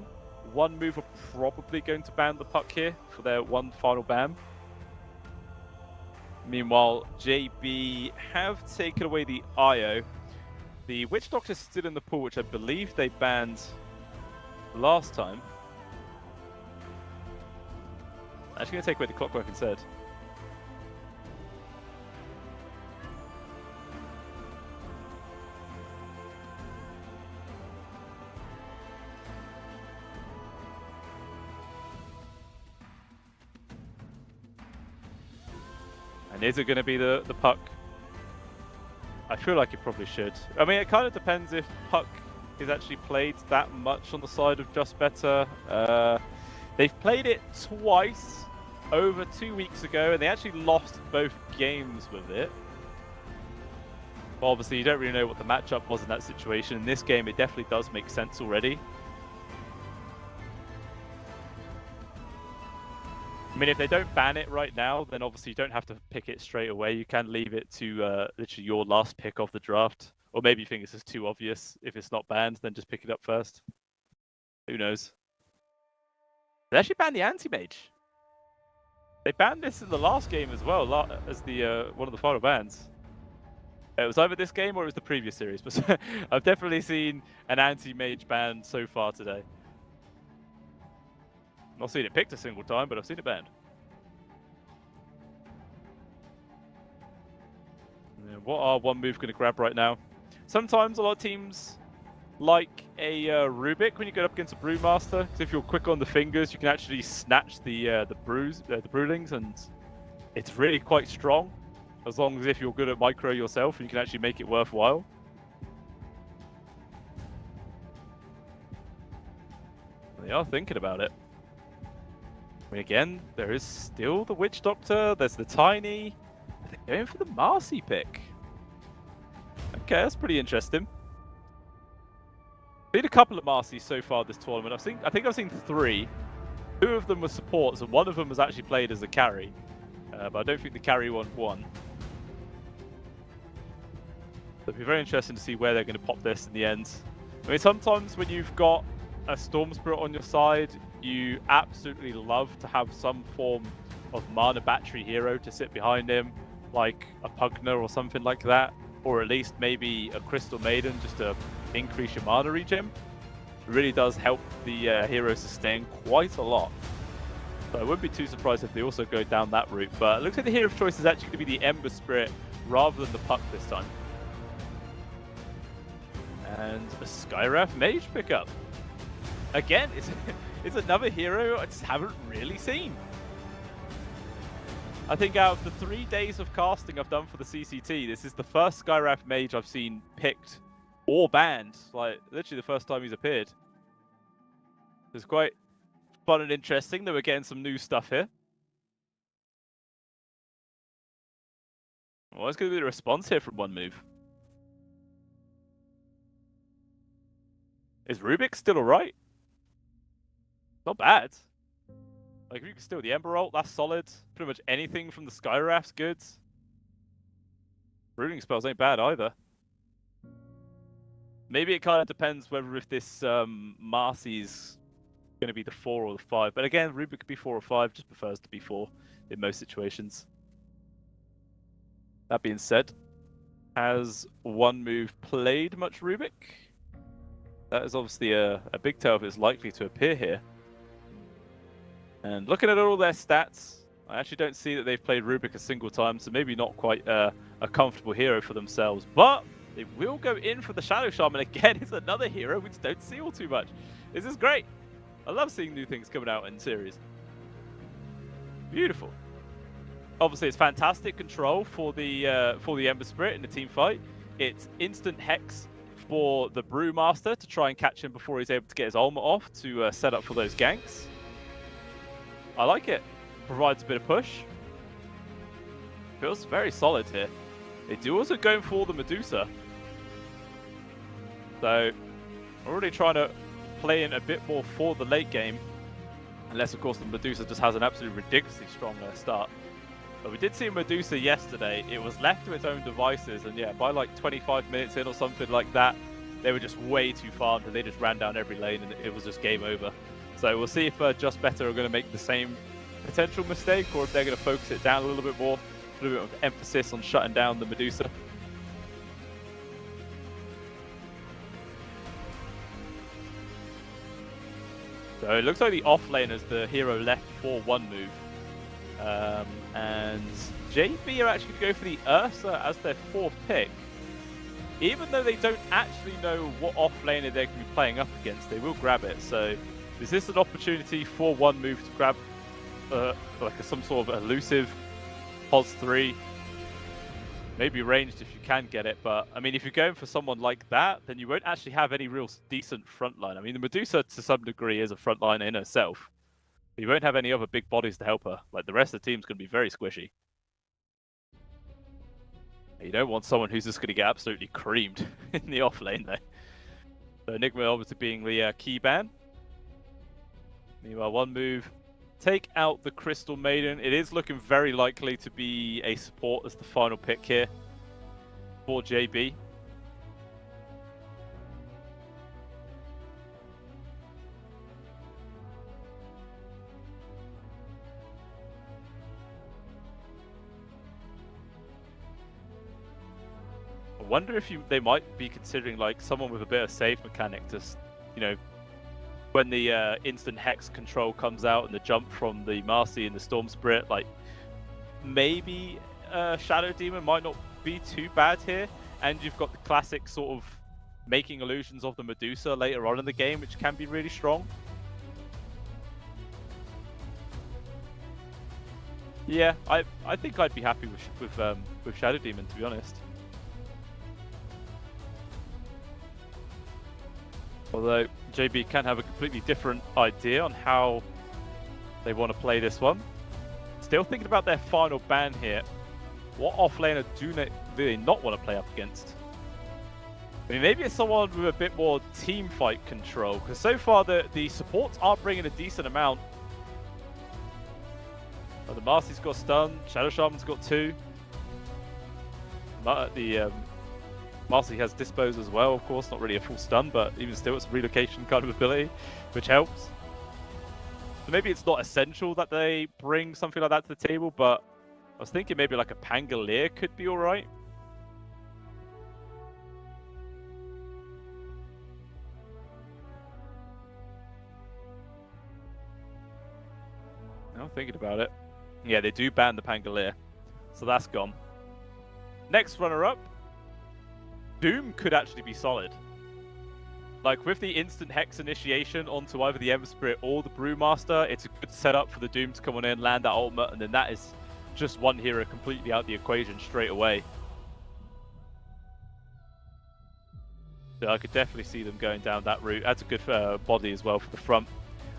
One Move are probably going to ban the Puck here for their one final ban. Meanwhile, JB have taken away the IO. The Witch Doctor's still in the pool, which I believe they banned last time. Actually going to take away the Clockwork instead. And is it going to be the Puck? I feel like it probably should. I mean, it kind of depends if Puck is actually played that much on the side of Just Better. They've played it twice over 2 weeks ago, and they actually lost both games with it. But obviously, you don't really know what the matchup was in that situation. In this game, it definitely does make sense already. I mean, if they don't ban it right now, then obviously you don't have to pick it straight away. You can leave it to literally your last pick of the draft. Or maybe you think this is too obvious. If it's not banned, then just pick it up first. Who knows? They actually banned the Anti-Mage. They banned this in the last game as well, as the one of the final bans. It was either this game or it was the previous series, but I've definitely seen an Anti-Mage ban so far today. Not seen it picked a single time, but I've seen it banned. Yeah, what are One Move going to grab right now? Sometimes a lot of teams like a Rubik when you go up against a Brewmaster, because if you're quick on the fingers, you can actually snatch the Broodlings, and it's really quite strong. As long as if you're good at micro yourself, you can actually make it worthwhile. They are thinking about it. I mean, again, there is still the Witch Doctor, there's the Tiny. They're going for the Marcy pick. Okay, that's pretty interesting. I've seen a couple of Marcys so far this tournament. I think I've seen 3. 2 of them were supports, and 1 of them was actually played as a carry. But I don't think the carry one won. It'll be very interesting to see where they're going to pop this in the end. I mean, sometimes when you've got a Storm Spirit on your side, you absolutely love to have some form of mana battery hero to sit behind him, like a Pugner or something like that, or at least maybe a Crystal Maiden just to increase your mana regen. It really does help the hero sustain quite a lot. So I wouldn't be too surprised if they also go down that route, but it looks like the hero of choice is actually going to be the Ember Spirit rather than the Puck this time. And a Skywrath Mage pickup. Again, it's another hero I just haven't really seen. I think out of the 3 days of casting I've done for the CCT, this is the first Skywrath Mage I've seen picked or banned. Like, literally the first time he's appeared. It's quite fun and interesting that we're getting some new stuff here. What's going to be the response here from One Move? Is Rubik still alright? Not bad. Like, if you can steal the Ember ult, that's solid. Pretty much anything from the Skywrath's good. Brooding spells ain't bad either. Maybe it kind of depends whether if this Marcy's going to be the 4 or the 5. But again, Rubik could be 4 or 5, just prefers to be 4 in most situations. That being said, has One Move played much Rubik? That is obviously a big tell if it's likely to appear here. And looking at all their stats, I actually don't see that they've played Rubik a single time, so maybe not quite a comfortable hero for themselves. But they will go in for the Shadow Shaman again. It's another hero we just don't see all too much. This is great. I love seeing new things coming out in series. Beautiful. Obviously, it's fantastic control for the Ember Spirit in the team fight. It's instant Hex for the Brewmaster to try and catch him before he's able to get his ultimate off to set up for those ganks. I like it. Provides a bit of push. Feels very solid here. They do also go for the Medusa. So, already trying to play in a bit more for the late game. Unless, of course, the Medusa just has an absolutely ridiculously strong start. But we did see Medusa yesterday. It was left to its own devices. And yeah, by like 25 minutes in or something like that, they were just way too far. And they just ran down every lane and it was just game over. So we'll see if Just Better are going to make the same potential mistake, or if they're going to focus it down a little bit more. A little bit of emphasis on shutting down the Medusa. So it looks like the off lane as the hero left for one move. And JB are actually going to go for the Ursa as their fourth pick. Even though they don't actually know what off laner they're going to be playing up against, they will grab it. So is this an opportunity for one move to grab some sort of elusive Pos 3? Maybe ranged if you can get it, but I mean, if you're going for someone like that, then you won't actually have any real decent frontline. I mean, the Medusa to some degree is a frontline in herself, but you won't have any other big bodies to help her. Like, the rest of the team's going to be very squishy. You don't want someone who's just going to get absolutely creamed in the off lane, though. So Enigma obviously being the key ban. Meanwhile, one move. Take out the Crystal Maiden. It is looking very likely to be a support as the final pick here for JB. I wonder if they might be considering like someone with a bit of save mechanic to, you know, when the instant hex control comes out and the jump from the Marcy and the Storm Spirit, like maybe Shadow Demon might not be too bad here. And you've got the classic sort of making illusions of the Medusa later on in the game, which can be really strong. Yeah, I think I'd be happy with Shadow Demon, to be honest. Although JB can have a completely different idea on how they want to play this one. Still thinking about their final ban here. What offlaner do they not want to play up against? I mean, maybe it's someone with a bit more team fight control, because so far the supports are bringing a decent amount. Oh, the Marcy's got stun, Shadow Shaman's got 2. The Marcy has Dispose as well, of course, not really a full stun, but even still it's a relocation kind of ability, which helps. So maybe it's not essential that they bring something like that to the table, but I was thinking maybe like a Pangolier could be alright. Now I'm thinking about it. Yeah, they do ban the Pangolier, so that's gone. Next runner-up, Doom could actually be solid. Like, with the instant Hex initiation onto either the Ember Spirit or the Brewmaster, it's a good setup for the Doom to come on in, land that ultimate, and then that is just one hero completely out the equation straight away. So I could definitely see them going down that route. That's a good body as well for the front.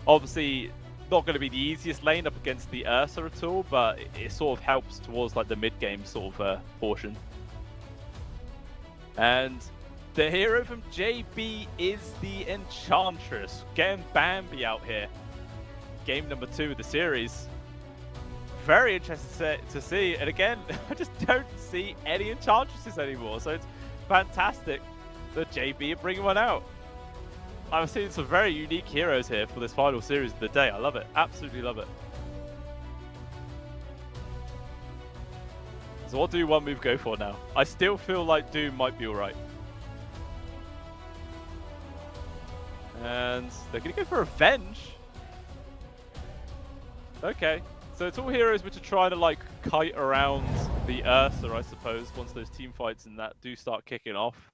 Obviously, not going to be the easiest lane up against the Ursa at all, but it sort of helps towards like the mid-game sort of portion. And the hero from JB is the Enchantress. Getting Bambi out here. Game number 2 of the series. Very interesting to see. And again, I just don't see any Enchantresses anymore. So it's fantastic that JB are bringing one out. I've seen some very unique heroes here for this final series of the day. I love it. Absolutely love it. So what do one move go for now? I still feel like Doom might be alright. And they're going to go for Revenge. Okay. So it's all heroes which are trying to like kite around the Ursa, I suppose, once those team fights and that do start kicking off.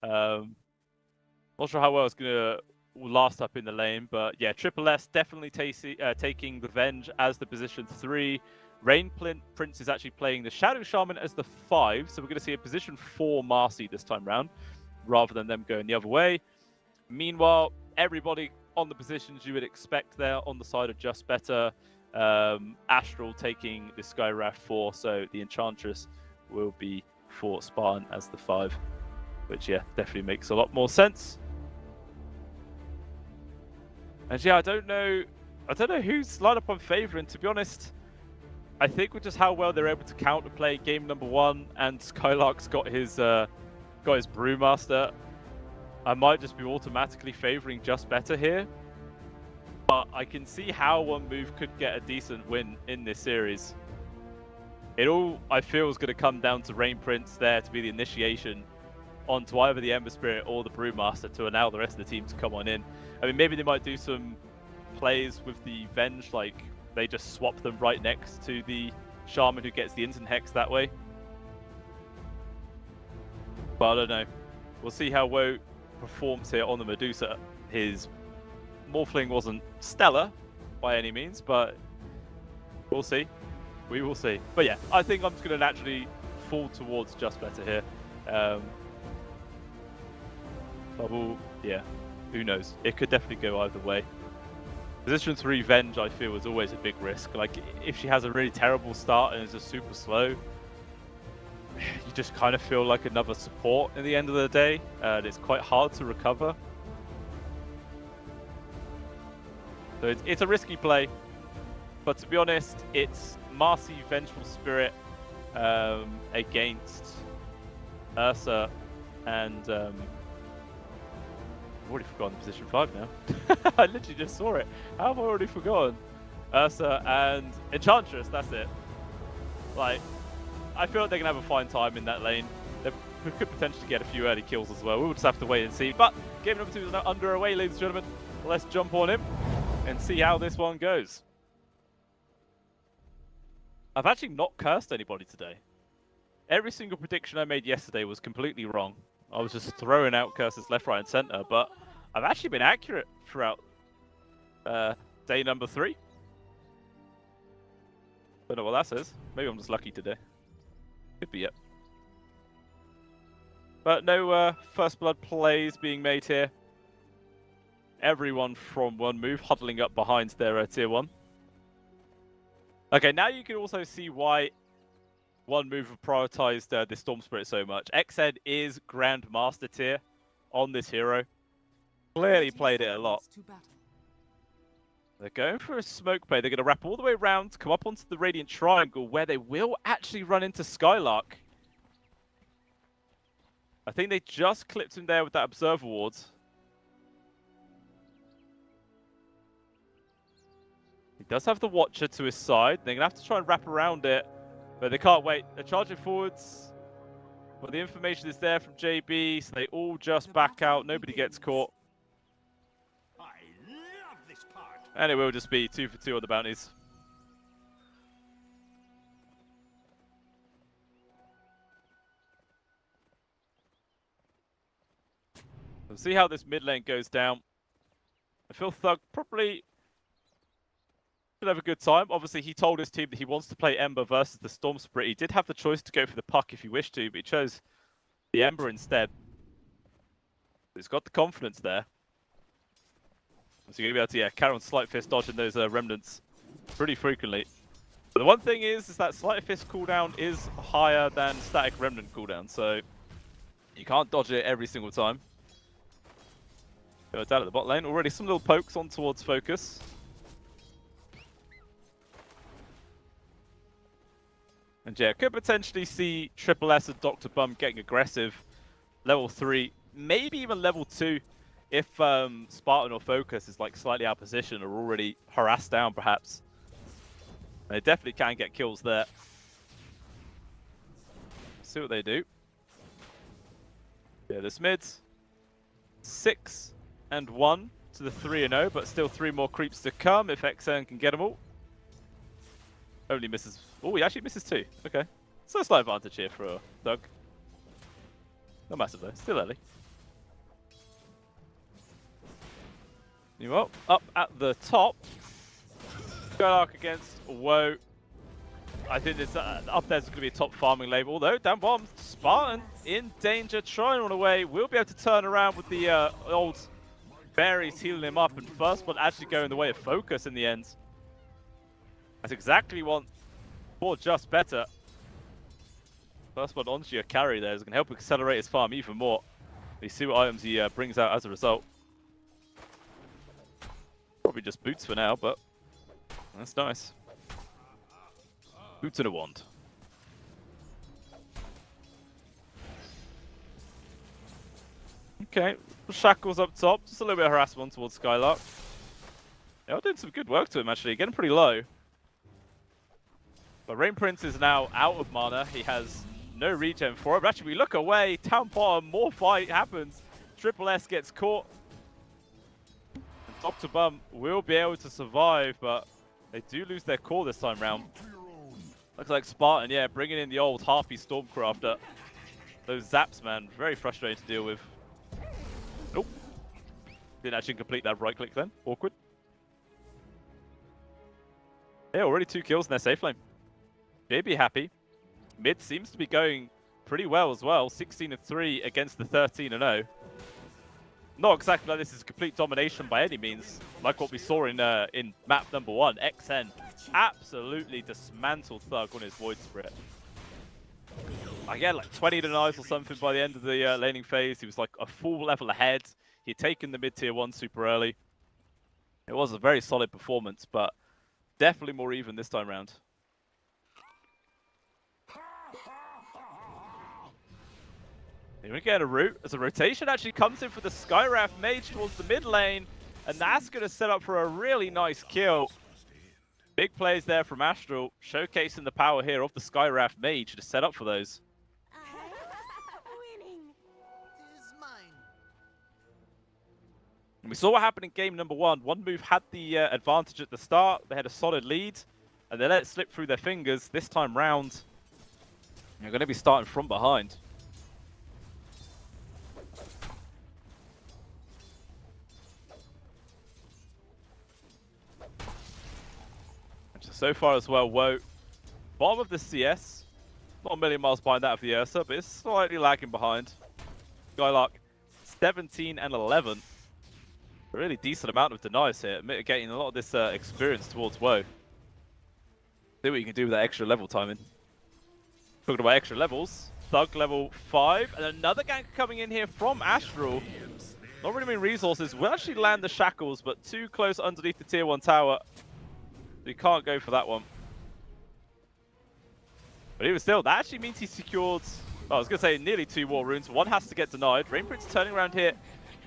Not sure how well it's going to last up in the lane, but yeah, Triple S definitely taking Revenge as the position 3. Rain Prince is actually playing the Shadow Shaman as the 5, so we're going to see a position 4 Marcy this time round, rather than them going the other way. Meanwhile, everybody on the positions you would expect there on the side of Just Better. Astral taking the Skywrath 4, so the Enchantress will be for Spartan as the 5, which yeah, definitely makes a lot more sense. And yeah, I don't know whose lineup I'm favouring, to be honest. I think with just how well they're able to counterplay game number 1, and Skylark's got his Brewmaster, I might just be automatically favouring Just Better here. But I can see how one move could get a decent win in this series. It all, I feel, is going to come down to Rain Prince there to be the initiation onto either the Ember Spirit or the Brewmaster to allow the rest of the team to come on in. I mean, maybe they might do some plays with the Venge, like they just swap them right next to the Shaman who gets the Instant Hex that way. But I don't know. We'll see how Woe performs here on the Medusa. His Morphling wasn't stellar by any means, but we'll see. We will see. But yeah, I think I'm just going to naturally fall towards Just Better here. Bubble, yeah, who knows? It could definitely go either way. Position 3 Venge, I feel, is always a big risk. Like, if she has a really terrible start and is just super slow, you just kind of feel like another support at the end of the day, and it's quite hard to recover. So it's a risky play, but to be honest, it's Marcy Vengeful Spirit against Ursa, and I've already forgotten position 5 now. I literally just saw it. How have I already forgotten? Ursa and Enchantress, that's it. Like, I feel like they're going to have a fine time in that lane. They could potentially get a few early kills as well. We'll just have to wait and see. But game number 2 is now underway, ladies and gentlemen. Let's jump on him and see how this one goes. I've actually not cursed anybody today. Every single prediction I made yesterday was completely wrong. I was just throwing out curses left, right, and center, but I've actually been accurate throughout day number 3. Don't know what that says. Maybe I'm just lucky today. Could be it. But no first blood plays being made here. Everyone from one move huddling up behind their tier 1. Okay, now you can also see why one move have prioritized the Storm Spirit so much. XN is Grandmaster tier on this hero. Clearly played it a lot. They're going for a smoke play. They're going to wrap all the way around, come up onto the Radiant Triangle, where they will actually run into Skylark. I think they just clipped him there with that Observer Ward. He does have the Watcher to his side. They're going to have to try and wrap around it, but they can't wait. They're charging forwards. But the information is there from JB, so they all just back out. Nobody gets caught. I love this part. And it will just be 2 for 2 on the bounties. We'll see how this mid lane goes down. I feel Thug probably should have a good time. Obviously, he told his team that he wants to play Ember versus the Storm Spirit. He did have the choice to go for the puck if he wished to, but he chose the Ember instead. He's got the confidence there. So you're going to be able to, carry on Sleight Fist dodging those remnants pretty frequently. But the one thing is that Sleight Fist cooldown is higher than Static Remnant cooldown, so you can't dodge it every single time. Go down at the bot lane. Already some little pokes on towards Focus. And yeah, could potentially see Triple S and Dr. Bum getting aggressive. Level 3, maybe even level 2, if Spartan or Focus is like slightly out of position or already harassed down perhaps. They definitely can get kills there. See what they do. Yeah, this mid's 6 and 1 to the 3-0, but still 3 more creeps to come if XN can get them all. Only misses. Oh, he actually misses 2. Okay. So slight advantage here for Thug. Not massive though. Still early. You up at the top. Skylark against Woe. I think this up there's going to be a top farming lane. Although down bottom, Spartan in danger, trying to run away. Will be able to turn around with the old berries healing him up, and first one actually going the way of Focus in the end. That's exactly what for just better. First one onto your carry there is going to help accelerate his farm even more. You see what items he brings out as a result. Probably just boots for now, but that's nice. Boots and a wand. Okay, Shackles up top. Just a little bit of harassment towards Skylark. They're doing some good work to him, actually. Getting pretty low. But Rain Prince is now out of mana. He has no regen for it. But actually, we look away. Town bottom, more fight happens. Triple S gets caught. And Dr. Bum will be able to survive, but they do lose their core this time round. Looks like Spartan, yeah, bringing in the old Harpy Stormcrafter. Those zaps, man, very frustrating to deal with. Nope. Didn't actually complete that right click then. Awkward. Yeah, already 2 kills in their safe lane. They'd be happy. Mid seems to be going pretty well as well. 16-3 against the 13-0. Not exactly like this is complete domination by any means. Like what we saw in map number 1, XN. Absolutely dismantled Thug on his Void Spirit. Again, like 20 denies or something by the end of the laning phase. He was like a full level ahead. He'd taken the mid-tier 1 super early. It was a very solid performance, but definitely more even this time round. Here we get a root as a rotation actually comes in for the Skywrath Mage towards the mid lane, and that's going to set up for a really nice kill. Big plays there from Astral, showcasing the power here of the Skywrath Mage to set up for those. Winning is mine. And we saw what happened in game number 1. One move had the advantage at the start, they had a solid lead, and they let it slip through their fingers. This time round, they're going to be starting from behind. So far as well, Woe, bottom of the CS, not a million miles behind that of the Ursa, but it's slightly lagging behind. Skylark, 17 and 11. A really decent amount of denies here, mitigating a lot of this experience towards Woe. See what you can do with that extra level timing. Talking about extra levels, Thug level 5, and another gank coming in here from Astral. Not really many resources, will actually land the Shackles, but too close underneath the tier 1 tower. You can't go for that one. But even still, that actually means he secured, I was going to say nearly 2 war runes. One has to get denied. Rain Prince turning around here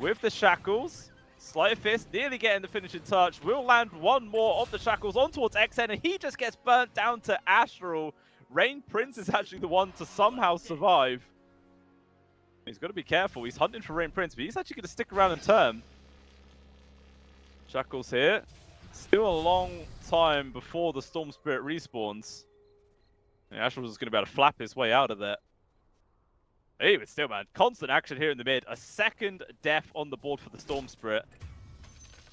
with the Shackles. Sleight of Fist nearly getting the finishing touch. Will land one more of the Shackles on towards XN, and he just gets burnt down to Astral. Rain Prince is actually the one to somehow survive. He's got to be careful. He's hunting for Rain Prince, but he's actually going to stick around and turn. Shackles here. Still a long time before the Storm Spirit respawns. Astral is going to be able to flap his way out of there. Hey, but still, man, constant action here in the mid. A second death on the board for the Storm Spirit.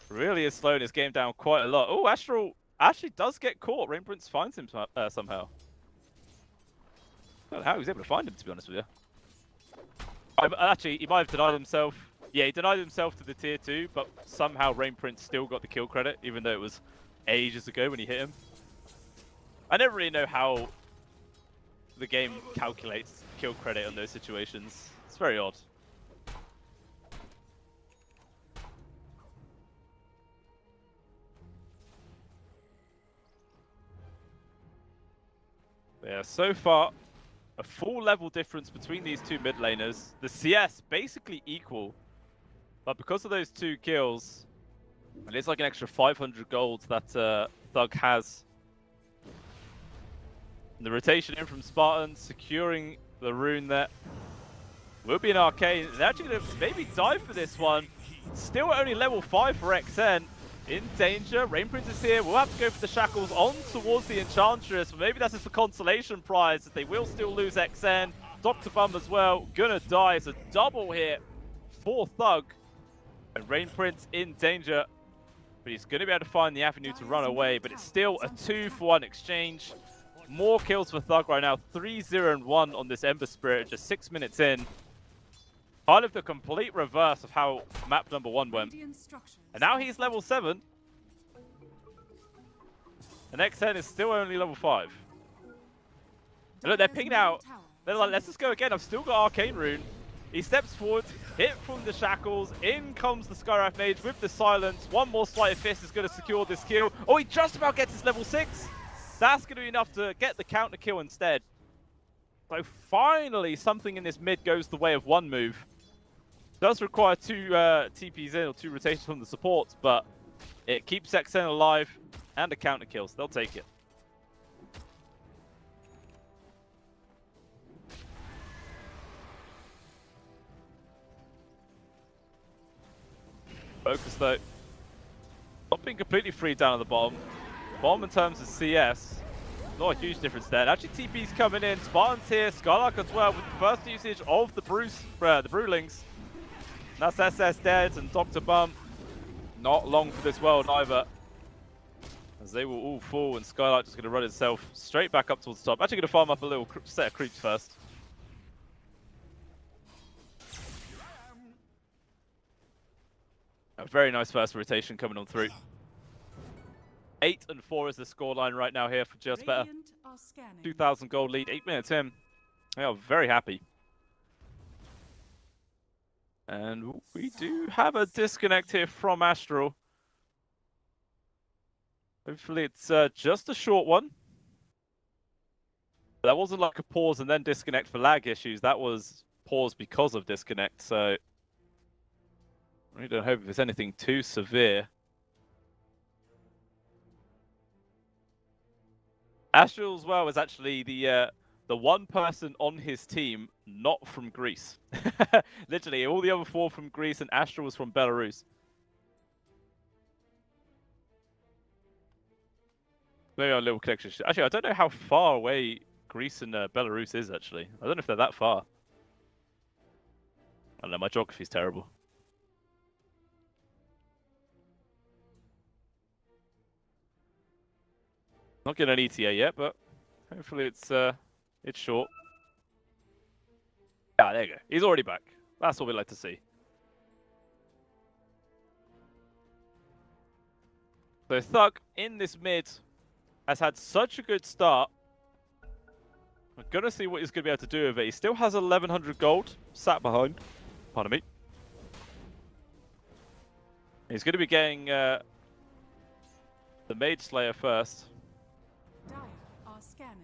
Really is slowing his game down quite a lot. Oh, Astral actually does get caught. Rain Prince finds him somehow. I don't know how he was able to find him, to be honest with you. Actually, he might have denied himself. Yeah, he denied himself to the tier 2, but somehow Rain Prince still got the kill credit, even though it was ages ago when he hit him. I never really know how the game calculates kill credit on those situations. It's very odd. Yeah, so far, a full level difference between these 2 mid laners. The CS basically equal. But because of those 2 kills, and it's like an extra 500 gold that Thug has. And the rotation in from Spartan, securing the rune there. Will be an arcane. They're actually going to maybe dive for this one. Still only level 5 for XN. In danger. Rain Prince is here. We'll have to go for the Shackles on towards the Enchantress. But maybe that's just a consolation prize. They will still lose XN. Dr. Bum as well. Gonna die. It's a double hit for Thug. And Rain Prince in danger, but he's going to be able to find the avenue to run away, but it's still a 2-for-1 exchange. More kills for Thug right now, 3-0-1 on this Ember Spirit, just 6 minutes in. Kind of the complete reverse of how map number 1 went. And now he's level 7. And XN is still only level 5. And look, they're pinging out. They're like, let's just go again. I've still got Arcane Rune. He steps forward, hit from the shackles. In comes the Skywrath Mage with the silence. One more Sleight of Fist is going to secure this kill. Oh, he just about gets his level 6. That's going to be enough to get the counter kill instead. So finally, something in this mid goes the way of one move. Does require 2 TPs in or 2 rotations from the supports, but it keeps XN alive and a counter kill, so they'll take it. Focus though. Not being completely free down at the bottom. Bottom in terms of CS. Not a huge difference there. And actually TP's coming in. Spartan's here. Skylark as well with the first usage of the Brewlings. That's SS dead and Dr. Bump. Not long for this world either. As they will all fall and Skylark just going to run itself straight back up towards the top. Actually going to farm up a little set of creeps first. A very nice first rotation coming on through. 8 and 4 is the scoreline right now here for Just Better. 2,000 gold lead, 8 minutes in. They are very happy. And we do have a disconnect here from Astral. Hopefully it's just a short one. That wasn't like a pause and then disconnect for lag issues. That was pause because of disconnect, so I don't hope it's anything too severe. Astral as well is actually the one person on his team not from Greece. Literally, all the other 4 from Greece, and Astral was from Belarus. Maybe a little connection. Actually, I don't know how far away Greece and Belarus is, actually. I don't know if they're that far. I don't know, my geography's terrible. Not getting an ETA yet, but hopefully it's short. Ah, there you go. He's already back. That's what we like to see. So Thug in this mid has had such a good start. We're gonna see what he's gonna be able to do with it. He still has 1,100 gold sat behind. Pardon me. He's gonna be getting the Mage Slayer first. Dire are scanning.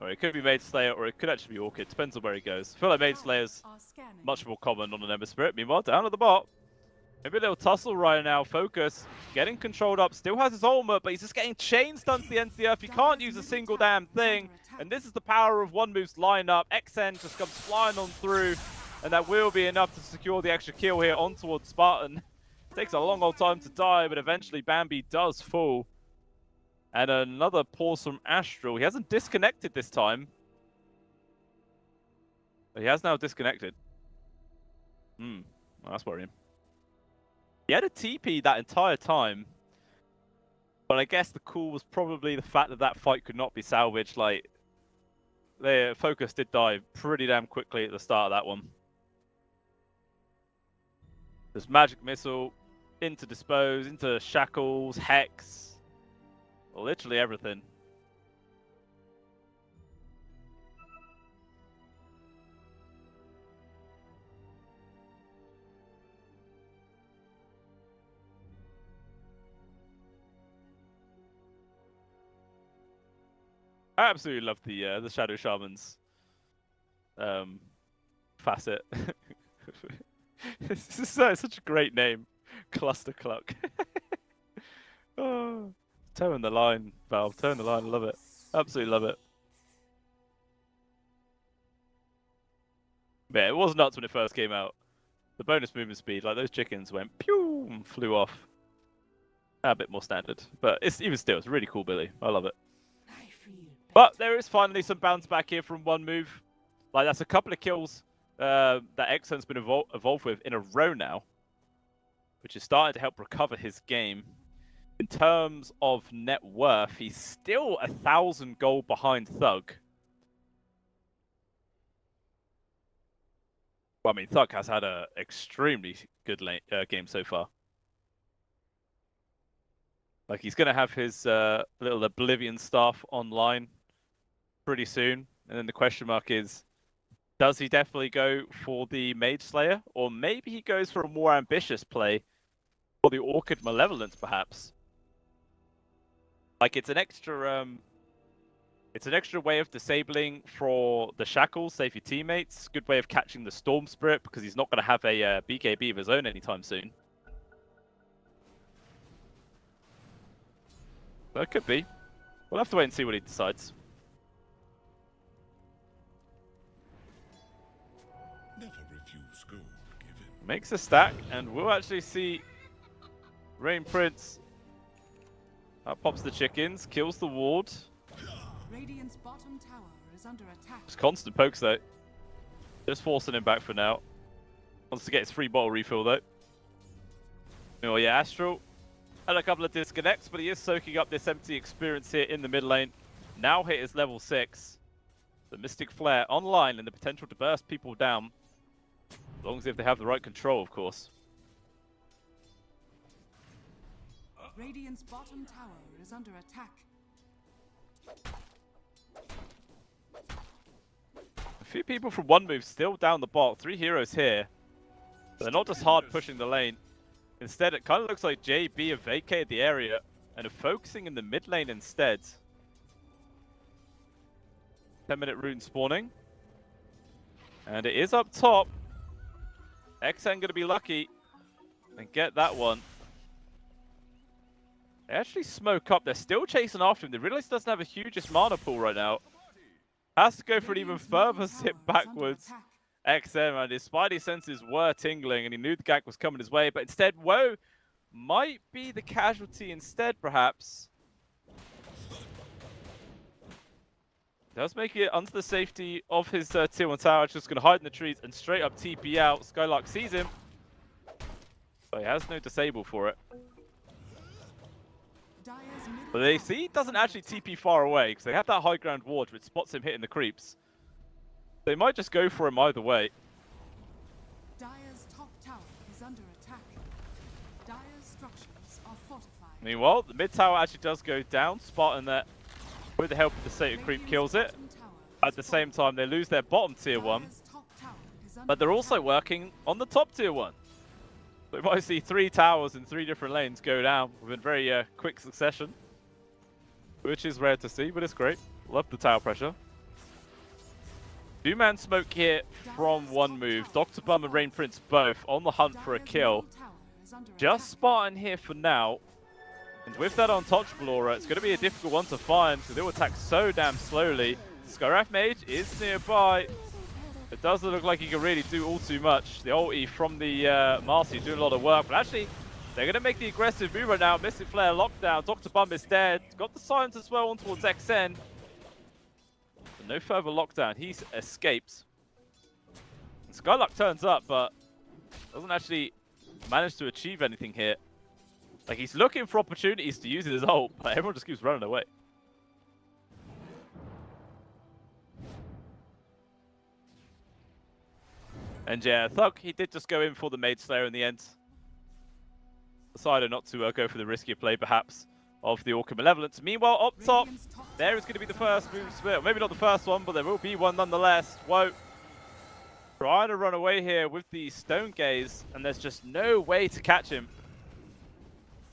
Or it could be Mage Slayer, or it could actually be Orchid. Depends on where he goes. I feel like Mage Slayer's much more common on an Ember Spirit. Meanwhile, down at the bot, maybe a little tussle right now. Focus, getting controlled up. Still has his ultimate, but he's just getting chain stunned to the ends of the earth. He can't use a single damn thing. And this is the power of one move's lineup. XN just comes flying on through, and that will be enough to secure the extra kill here on towards Spartan. Takes a long old time to die, but eventually Bambi does fall. And another pause from Astral. He hasn't disconnected this time. But he has now disconnected. Well, that's worrying. He had a TP that entire time. But I guess the call was probably the fact that that fight could not be salvaged. Like, their focus did die pretty damn quickly at the start of that one. There's Magic Missile, into Dispose, into Shackles, Hex. Literally everything. I absolutely love the Shadow Shaman's facet. This is such a great name, Cluster Cluck. Oh. Towing the line, Valve. Towing the line. I love it. Absolutely love it. Yeah, it was nuts when it first came out. The bonus movement speed, like those chickens went pew and flew off. A bit more standard, but it's even still, it's a really cool Billy. I love it. But there is finally some bounce back here from one move. Like that's a couple of kills that XN's been evolved with in a row now, which is starting to help recover his game. In terms of net worth, he's still 1,000 gold behind Thug. Well, I mean, Thug has had a extremely good game so far. Like, he's going to have his little Oblivion stuff online pretty soon. And then the question mark is, does he definitely go for the Mage Slayer? Or maybe he goes for a more ambitious play for the Orchid Malevolence, perhaps? Like, it's an extra way of disabling for the Shackles, save your teammates. Good way of catching the Storm Spirit, because he's not going to have a BKB of his own anytime soon. That could be. We'll have to wait and see what he decides. Never refuse gold given. Makes a stack, and we'll actually see Rain Prince. Pops the chickens, kills the ward. Radiant's bottom tower is under attack. Just constant pokes though. Just forcing him back for now. Wants to get his free bottle refill though. Oh yeah, Astral had a couple of disconnects, but he is soaking up this empty experience here in the mid lane. Now hit is level 6. The Mystic Flare online and the potential to burst people down. As long as if they have the right control, of course. Radiant's bottom tower is under attack. A few people from one move still down the bot. 3 heroes here. They're not just hard pushing the lane. Instead, it kind of looks like JB have vacated the area and are focusing in the mid lane instead. 10-minute rune spawning. And it is up top. XN going to be lucky and get that one. They actually smoke up. They're still chasing after him. They realize he doesn't have a hugest mana pool right now. Has to go for an even further zip backwards. XM, and his spidey senses were tingling, and he knew the gank was coming his way, but instead, Woe might be the casualty instead, perhaps. Does make it under the safety of his tier 1 tower, just going to hide in the trees and straight up TP out. Skylark sees him, but he has no disable for it. But they see he doesn't actually TP far away, because they have that high ground ward, which spots him hitting the creeps. They might just go for him either way. Dire's top tower is under attack. Dire's structures are fortified. Meanwhile, the mid tower actually does go down. Spartan that, with the help of the Sacred Creep, kills it. At the same time, they lose their bottom tier 1. But they're also working on the top tier 1. We might see 3 towers in 3 different lanes go down within very quick succession. Which is rare to see, but it's great. Love the tower pressure. 2-man smoke here from one move. Dr. Bum and Rain Prince both on the hunt for a kill. Just Spartan here for now. And with that untouchable aura, it's going to be a difficult one to find because they'll attack so damn slowly. Skyraf Mage is nearby. It doesn't look like he can really do all too much. The ulti from the Marcy doing a lot of work, but actually they're going to make the aggressive move right now. Mystic Flare lockdown. Dr. Bum is dead. Got the silence as well on towards XN. No further lockdown. He's escaped. And Skylark turns up, but doesn't actually manage to achieve anything here. Like, he's looking for opportunities to use his ult, but everyone just keeps running away. And yeah, Thug, he did just go in for the Mage Slayer in the end. Decided not to go for the riskier play, perhaps, of the Orchid Malevolence. Meanwhile, up top, there is going to be the first move split. Maybe not the first one, but there will be one nonetheless. Whoa. Trying to run away here with the Stone Gaze, and there's just no way to catch him.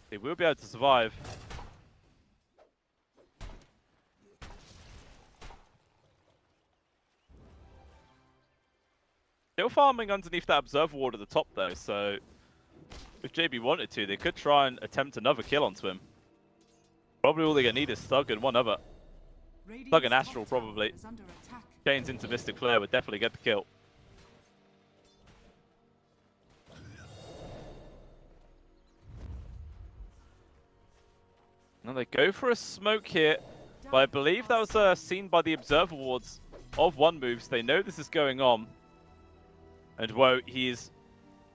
He will be able to survive. Still farming underneath that Observer Ward at the top, though, so if JB wanted to, they could try and attempt another kill onto him. Probably all they're going to need is Thug and one other. Thug and Astral, probably. Chains into Mystic Flare would definitely get the kill. Now they go for a smoke here, but I believe that was seen by the Observer Wards of one moves. They know this is going on. And whoa, he's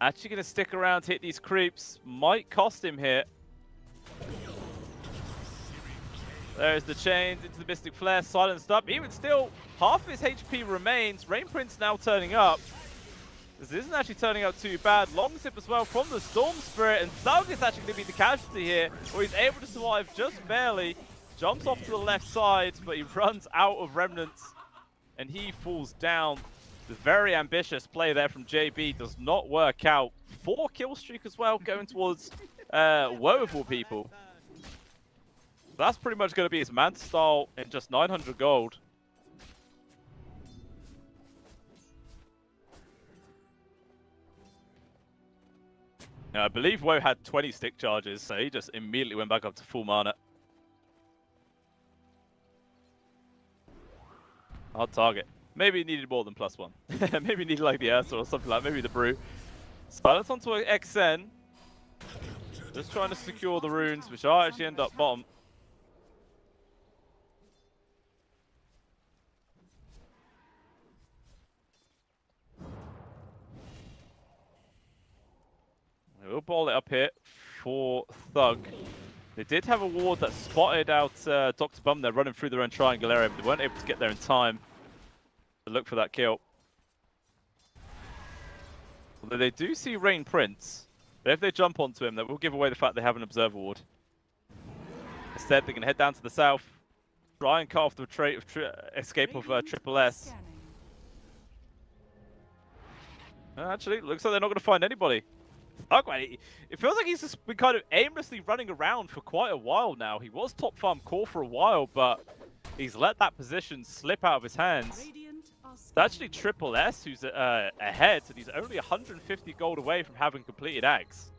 actually going to stick around, hit these creeps. Might cost him here. There's the chains into the Mystic Flare, silenced up. Even still, half his HP remains. Rain Prince now turning up. This isn't actually turning out too bad. Long zip as well from the Storm Spirit, and Thug is actually going to be the casualty here, where he's able to survive just barely. Jumps off to the left side, but he runs out of remnants, and he falls down. The very ambitious play there from JB does not work out. 4 kill streak as well, going towards Woe of all people. That's pretty much going to be his man style in just 900 gold. Now, I believe Woe had 20 stick charges, so he just immediately went back up to full mana. Hard target. Maybe he needed more than +1. Maybe he needed like the Ursa or something like that. Maybe the Brew. Silence onto an XN. Just trying to secure the runes, which are actually end up bottom. We'll ball it up here for Thug. They did have a ward that spotted out Dr. Bum. They're running through their own triangle area, but they weren't able to get there in time to look for that kill. Although they do see Rain Prince, but if they jump onto him, that will give away the fact they have an Observer ward. Instead, they can head down to the south, try and cut off the escape of Triple S. Actually, looks like they're not going to find anybody. Okay, it feels like he's just been kind of aimlessly running around for quite a while now. He was top farm core for a while, but he's let that position slip out of his hands. It's actually Triple S who's ahead, and he's only 150 gold away from having completed Ags.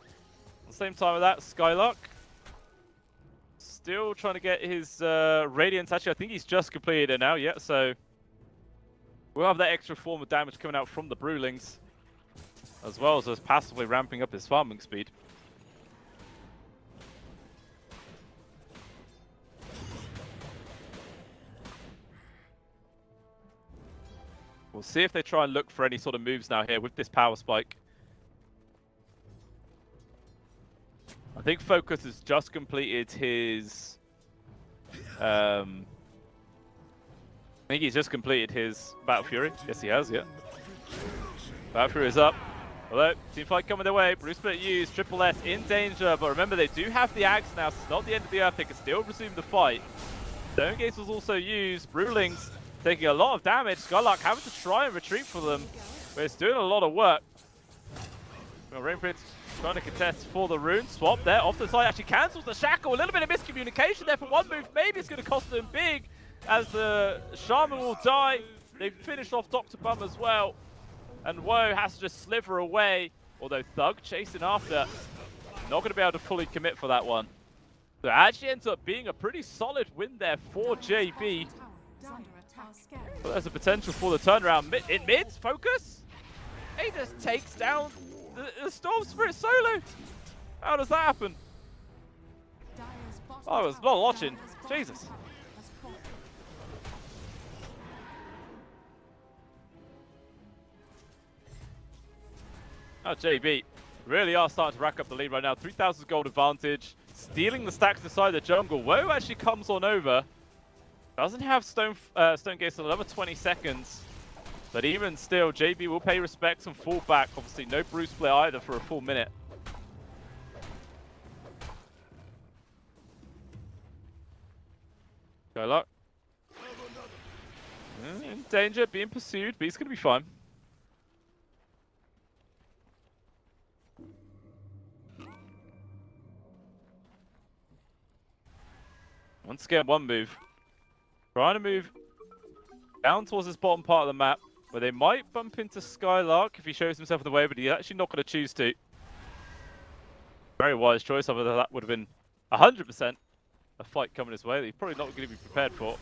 At the same time with that, Skylark still trying to get his Radiance. Actually, I think he's just completed it now, yeah, so we'll have that extra form of damage coming out from the Brewlings, as well as just passively ramping up his farming speed. We'll see if they try and look for any sort of moves now here with this power spike. I think Focus has just completed his... I think he's just completed his Battle Fury. Yes, he has, yeah. Battle Fury is up. Although, teamfight coming their way, Bruce Split used, Triple S in danger, but remember they do have the Ags now, so it's not the end of the earth, they can still resume the fight. Stone Gates was also used, Brewlings taking a lot of damage, Skylark having to try and retreat for them, but it's doing a lot of work. Well, Rain Prince trying to contest for the rune, swap there, off to the side, actually cancels the shackle, a little bit of miscommunication there for one move, maybe it's going to cost them big, as the Shaman will die. They've finished off Dr. Bum as well. And Woe has to just sliver away, although Thug chasing after. Not going to be able to fully commit for that one. So it actually ends up being a pretty solid win there for JB. But there's a potential for the turnaround. In mid, Focus. He just takes down the Storm Spirit solo. How does that happen? I was not watching. Jesus. Oh, JB really are starting to rack up the lead right now. 3,000 gold advantage, stealing the stacks inside the jungle. Woe actually comes on over. Doesn't have Stone Gates for another 20 seconds. But even still, JB will pay respects and fall back. Obviously, no Bruce play either for a full minute. Go luck. In danger, being pursued, but he's going to be fine. Once again, one move. Trying to move down towards this bottom part of the map, where they might bump into Skylark if he shows himself in the way, but he's actually not going to choose to. Very wise choice, other that would have been 100% a fight coming his way that he's probably not going to be prepared for.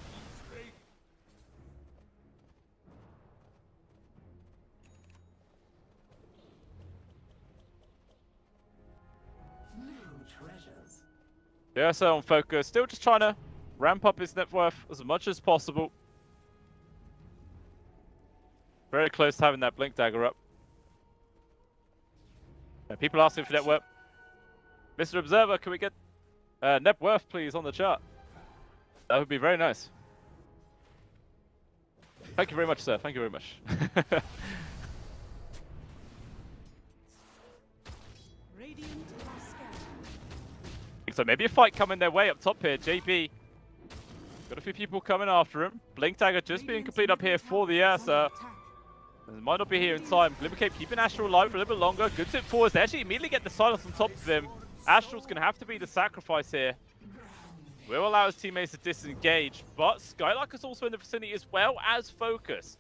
Yeah, so on Focus, still just trying to ramp up his net worth as much as possible. Very close to having that Blink Dagger up. Yeah, people asking for net worth. Mr. Observer, can we get net worth, please, on the chart? That would be very nice. Thank you very much, sir. Thank you very much. Radiant are scared. So maybe a fight coming their way up top here. JB got a few people coming after him. Blink Dagger just being complete up here for the Ursa. It might not be here in time. Glimmercape keeping Astral alive for a little bit longer. Good tip forwards. They actually immediately get the silence on top of him. Astral's going to have to be the sacrifice here. Will allow his teammates to disengage, but Skylark is also in the vicinity as well as Focus.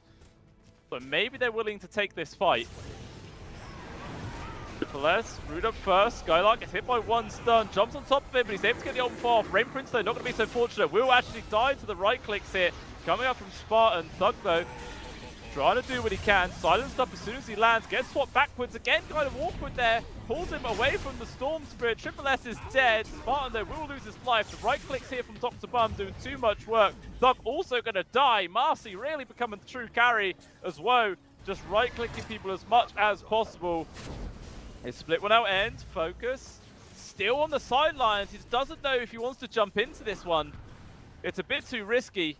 So maybe they're willing to take this fight. Perez, root up first. Skylark gets hit by one stun, jumps on top of him, but he's able to get the ult off. Rain Prince, though, not going to be so fortunate. Will actually die to the right clicks here. Coming up from Spartan. Thug, though, trying to do what he can. Silenced up as soon as he lands. Gets swapped backwards. Again, kind of awkward there. Pulls him away from the Storm Spirit. Triple S is dead. Spartan, though, will lose his life. The right clicks here from Dr. Bum doing too much work. Thug also going to die. Marcy really becoming the true carry as well. Just right-clicking people as much as possible. His split one out end. Focus. Still on the sidelines. He doesn't know if he wants to jump into this one. It's a bit too risky.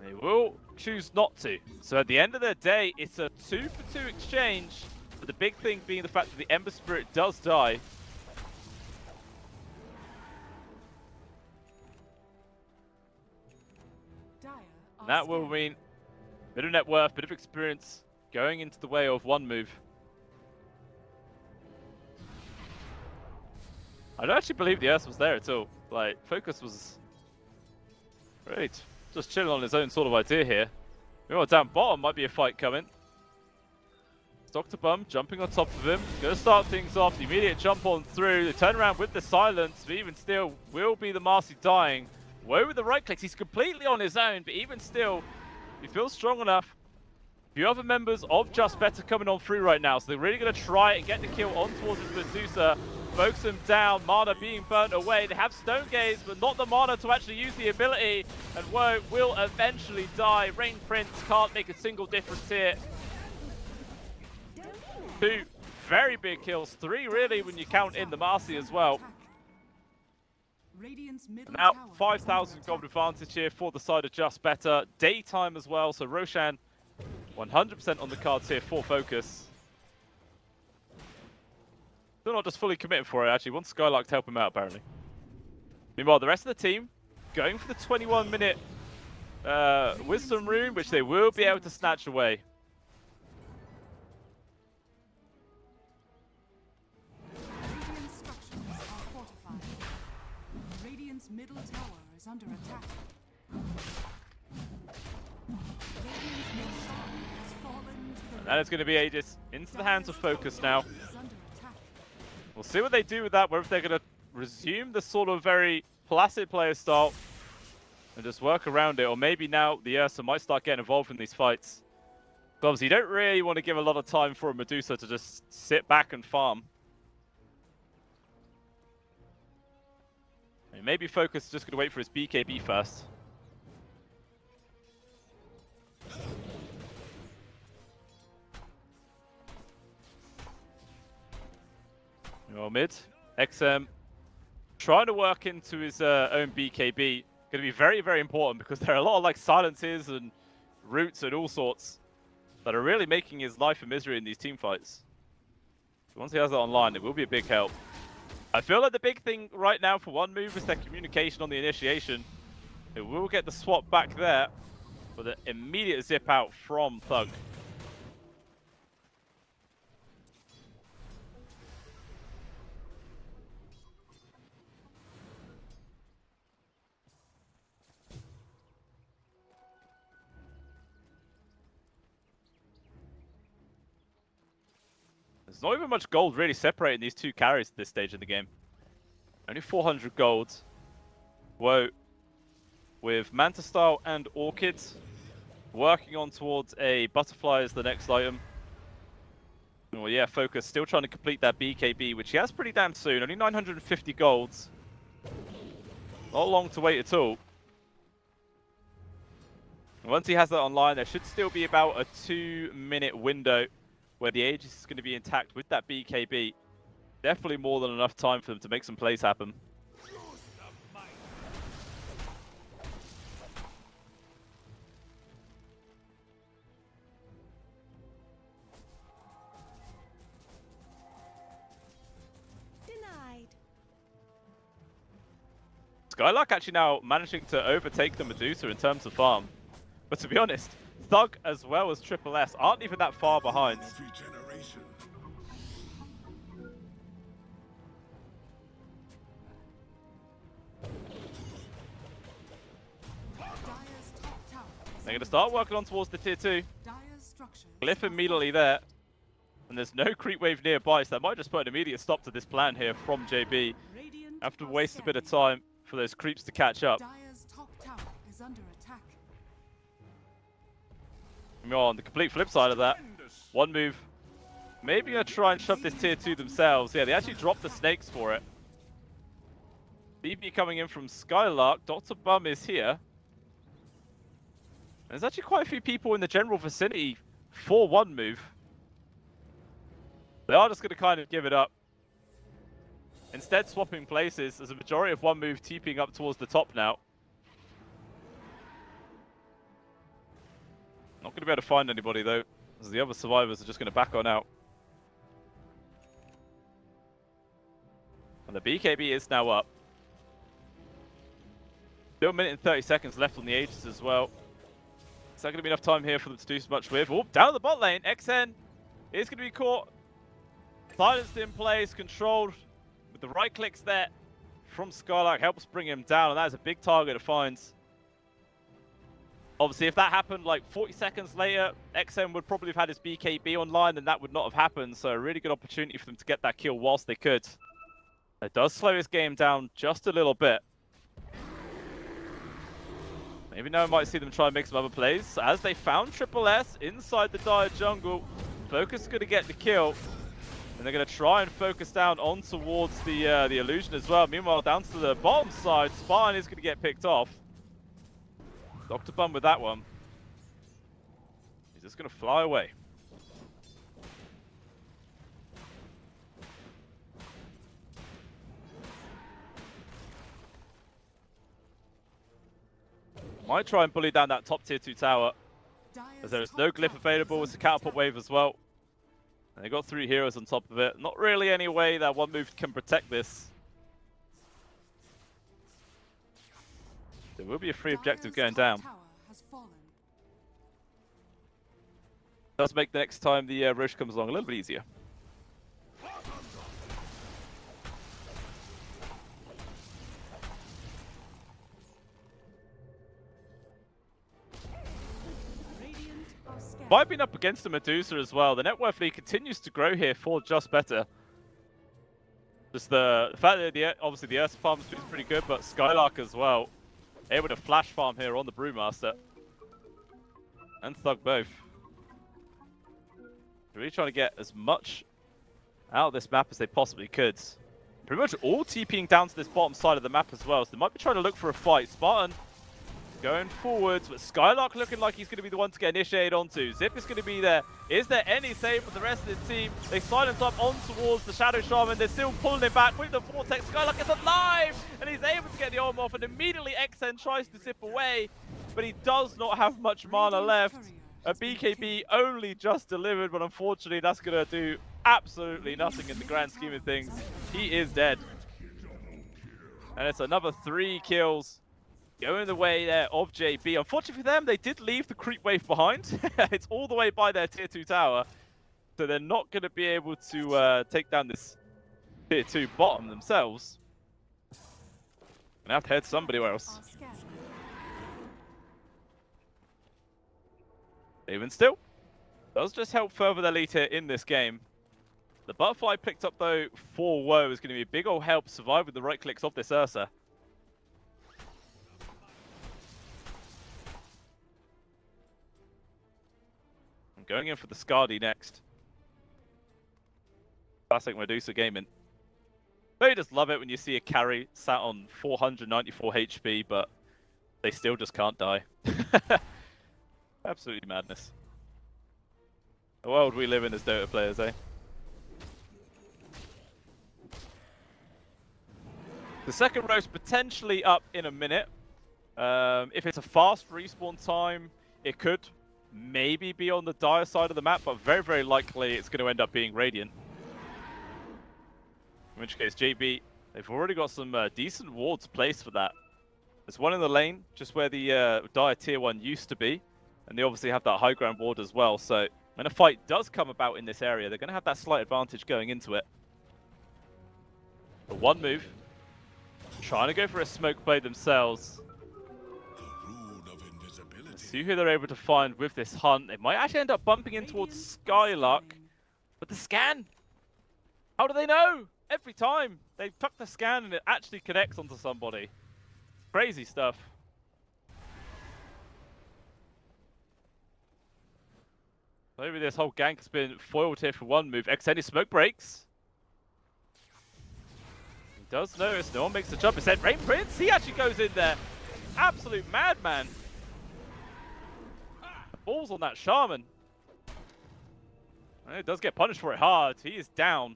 He will choose not to. So at the end of the day, it's a 2-for-2 exchange. But the big thing being the fact that the Ember Spirit does die. And that will mean a bit of net worth, bit of experience going into the way of one move. I don't actually believe the Ursa was there at all. Like, Focus was great. Just chilling on his own sort of idea here. Oh, down bottom might be a fight coming. Dr. Bum jumping on top of him. Gonna start things off. The immediate jump on through. The turnaround with the silence, but even still, will be the Marcy dying. Woe with the right clicks. He's completely on his own, but even still, he feels strong enough. A few other members of Just Better coming on through right now, so they're really gonna try and get the kill on towards his Medusa. Focus him down, mana being burnt away. They have Stone Gaze, but not the mana to actually use the ability. And Woe will eventually die. Rain Prince can't make a single difference here. 2 very big kills, 3 really when you count in the Marcy as well. Now 5,000 gold advantage here for the side of Just Better. Daytime as well, so Roshan 100% on the cards here for Focus. They're not just fully committed for it, actually. Wants Skylark to help him out, apparently. Meanwhile, the rest of the team going for the 21-minute Wisdom Rune, which they will be able to snatch away. Radiant structures are fortified. Radiant's middle tower is under attack. Radiant's middle tower has fallen to the And that is going to be Aegis into the hands of Focus now. is under attack. We'll see what they do with that, whether they're going to resume the sort of very placid player style and just work around it, or maybe now the Ursa might start getting involved in these fights. So obviously, you don't really want to give a lot of time for a Medusa to just sit back and farm. I mean, maybe Focus is just going to wait for his BKB first. Well, mid, XM trying to work into his own BKB. Going to be very, very important because there are a lot of like silences and roots and all sorts that are really making his life a misery in these team fights. So once he has that online, it will be a big help. I feel like the big thing right now for one move is their communication on the initiation. It will get the swap back there for the immediate zip out from Thug. There's not even much gold really separating these two carries at this stage in the game. Only 400 gold. Whoa. With Manta Style and Orchid working on towards a Butterfly as the next item. Well, yeah, Focus still trying to complete that BKB, which he has pretty damn soon. Only 950 golds. Not long to wait at all. Once he has that online, there should still be about a 2-minute window where the Aegis is going to be intact with that BKB. Definitely more than enough time for them to make some plays happen. Skylark actually now managing to overtake the Medusa in terms of farm. But to be honest, Thug as well as Triple S aren't even that far behind. Regeneration. Dire's top tower is They're going to start working on towards the tier 2. Dire's structures Glyph are immediately there. And there's no creep wave nearby, so that might just put an immediate stop to this plan here from JB. Radiant Have to are waste a bit of scanning. time for those creeps to catch up. Dire's top tower is under attack. On the complete flip side of that, one move. Maybe going to try and shove this tier 2 themselves. Yeah, they actually dropped the snakes for it. BB coming in from Skylark. Dr. Bum is here. There's actually quite a few people in the general vicinity for one move. They are just going to kind of give it up. Instead, swapping places. There's a majority of one move TPing up towards the top now. Not going to be able to find anybody though, as the other survivors are just going to back on out. And the BKB is now up. Still a minute and 30 seconds left on the Aegis as well. Is that going to be enough time here for them to do so much with? Oh, down the bot lane. XN is going to be caught. Silenced in place, controlled with the right clicks there from Skylark. Helps bring him down, and that is a big target to find. Obviously, if that happened like 40 seconds later, XM would probably have had his BKB online, and that would not have happened. So a really good opportunity for them to get that kill whilst they could. It does slow his game down just a little bit. Maybe now we might see them try and make some other plays. As they found Triple S inside the Dire jungle, Focus is going to get the kill. And they're going to try and focus down on towards the illusion as well. Meanwhile, down to the bottom side, Spartan is going to get picked off. Dr. Bum with that one. He's just going to fly away. Might try and bully down that top tier 2 tower, as there is no glyph available. It's a catapult wave as well. And they got 3 heroes on top of it. Not really any way that one move can protect this. There will be a free objective going down. Does make the next time the Roche comes along a little bit easier. Vibing up against the Medusa as well. The net worth lead continues to grow here for Just Better. Just the fact that obviously the Ursa farm is pretty good, but Skylark as well. Able to flash farm here on the Brewmaster. And Thug both. Really trying to get as much out of this map as they possibly could. Pretty much all TPing down to this bottom side of the map as well, so they might be trying to look for a fight. Spartan going forwards, but Skylark looking like he's going to be the one to get initiated onto. Zip is going to be there. Is there any save for the rest of this team? They silence up on towards the Shadow Shaman. They're still pulling him back with the Vortex. Skylark is alive, and he's able to get the arm off, and immediately XN tries to zip away, but he does not have much mana left. A BKB only just delivered, but unfortunately that's going to do absolutely nothing in the grand scheme of things. He is dead. And it's another 3 kills going the way there of JB. Unfortunately for them, they did leave the creep wave behind. It's all the way by their tier 2 tower. So they're not going to be able to take down this tier 2 bottom themselves. Gonna have to head somebody else. Even still, does just help further their lead here in this game. The butterfly picked up though for Woe is going to be a big old help survive with the right clicks of this Ursa. I'm going in for the Skadi next. Classic Medusa gaming. They just love it when you see a carry sat on 494 HP, but they still just can't die. Absolutely madness. The world we live in as Dota players, eh? The second roast potentially up in a minute. If it's a fast respawn time, it could maybe be on the Dire side of the map, but very, very likely it's going to end up being Radiant. In which case, JB They've already got some decent wards placed for that. There's one in the lane, just where the Dire Tier 1 used to be. And they obviously have that high ground ward as well. So when a fight does come about in this area, they're going to have that slight advantage going into it. But one move. Trying to go for a smoke play themselves. The rune of invisibility. See who they're able to find with this hunt. They might actually end up bumping in towards Skylark. But the scan! How do they know? Every time they tuck the scan and it actually connects onto somebody. Crazy stuff. Maybe this whole gank has been foiled here for one move. Extended smoke breaks. He does notice no one makes the jump. Instead, Rain Prince, he actually goes in there. Absolute madman. Balls on that Shaman. He does get punished for it hard. He is down.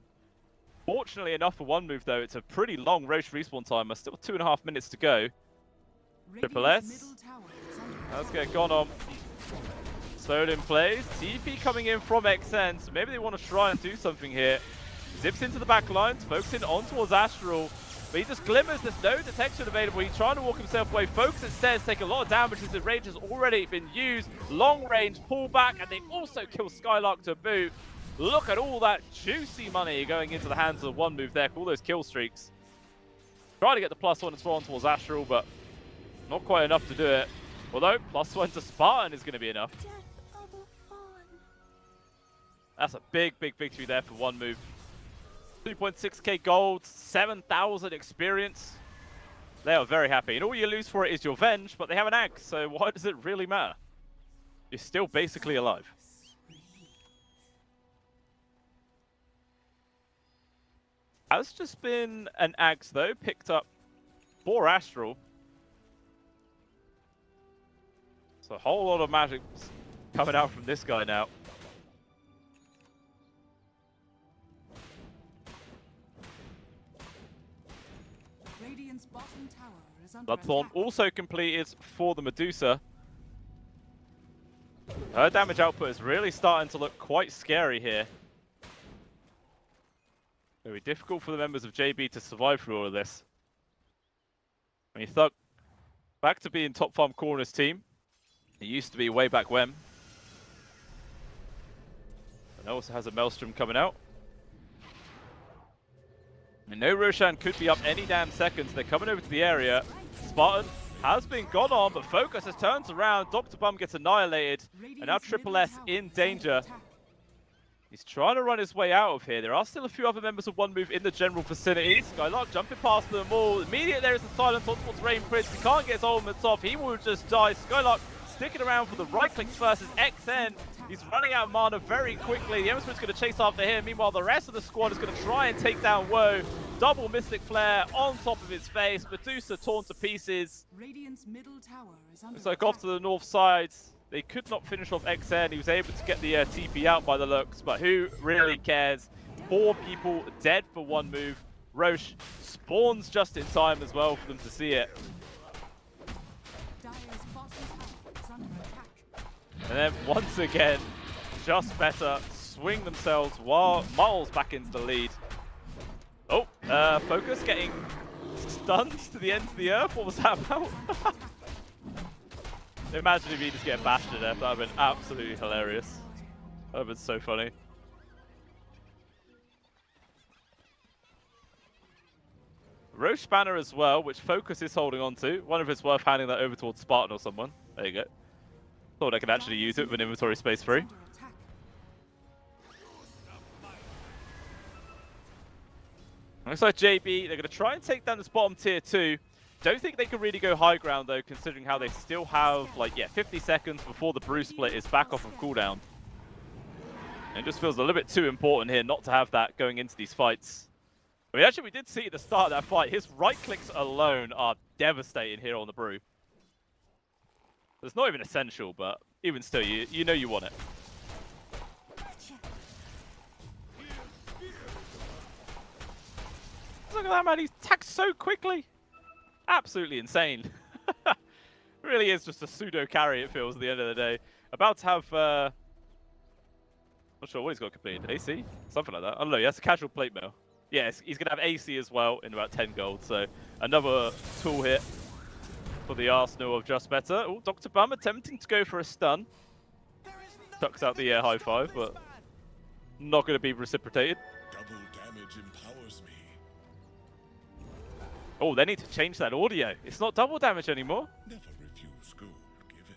Fortunately enough for one move, though, it's a pretty long Roche respawn timer. Still 2.5 minutes to go. Triple S. Let's get gone on. Slowed in plays. TP coming in from XN, so maybe they want to try and do something here. Zips into the back lines, focusing on towards Astral. But he just glimmers, there's no detection available. He's trying to walk himself away. Focus instead take a lot of damage as the range has already been used. Long range pullback, and they also kill Skylark to boot. Look at all that juicy money going into the hands of one move there. All those kill streaks. Trying to get the +1 as well on towards Astral, but not quite enough to do it. Although, +1 to Spartan is going to be enough. That's a big, big victory there for one move. 2.6k gold, 7,000 experience. They are very happy. And all you lose for it is your Venge, but they have an axe, so why does it really matter? You're still basically alive. Has just been an axe, though, picked up for Astral. So a whole lot of magic coming out from this guy now. Radiant's bottom tower is under Bloodthorn attack. also completed for the Medusa. Her damage output is really starting to look quite scary here. Very difficult for the members of JB to survive through all of this. I mean, Thug, back to being top farm corners team. It used to be way back when. And also has a Maelstrom coming out. And no Roshan could be up any damn seconds. They're coming over to the area. Spartan has been gone on, but Focus has turned around. Dr. Bum gets annihilated. And now Triple S in danger. He's trying to run his way out of here. There are still a few other members of one move in the general vicinity. Skylark jumping past them all. Immediately there is a silence on towards Rain Prince. He can't get his ultimates off. He will just die. Skylark sticking around for the right clicks versus XN. He's running out of mana very quickly. The Emissary is going to chase after him. Meanwhile, the rest of the squad is going to try and take down Woe. Double Mystic Flare on top of his face. Medusa torn to pieces. Radiant's middle tower is under So off to the north side. They could not finish off XN. He was able to get the TP out by the looks, but who really cares? 4 people dead for one move. Roche spawns just in time as well for them to see it. Dire's bottom tower is under attack. And then once again, just better, swing themselves while miles back into the lead. Oh, Focus getting stunned to the ends of the earth. What was that about? Imagine if he just get bashed to death. That would have been absolutely hilarious. That would have been so funny. Roche banner as well, which Focus is holding on to. Wonder if it's worth handing that over towards Spartan or someone. There you go. Thought I could actually use it with inventory space free. Under attack. Looks like JB, they're going to try and take down this bottom tier 2. Don't think they can really go high ground though, considering how they still have, like, 50 seconds before the brew split is back off of cooldown. It just feels a little bit too important here not to have that going into these fights. I mean, actually, we did see at the start of that fight, his right clicks alone are devastating here on the brew. It's not even essential, but even still, you know you want it. Look at that, man. He's tagged so quickly. Absolutely insane. Really is just a pseudo carry, it feels, at the end of the day. About to have, not sure what he's got completed. AC? Something like that. I don't know. He has a casual plate mail. Yes, he's going to have AC as well in about 10 gold. So another tool hit for the Arsenal of just better. Oh, Dr. Bum attempting to go for a stun. Tucks out the air high five, but not going to be reciprocated. Double damage empowers me. Oh, they need to change that audio. It's not double damage anymore. Never refuse gold given.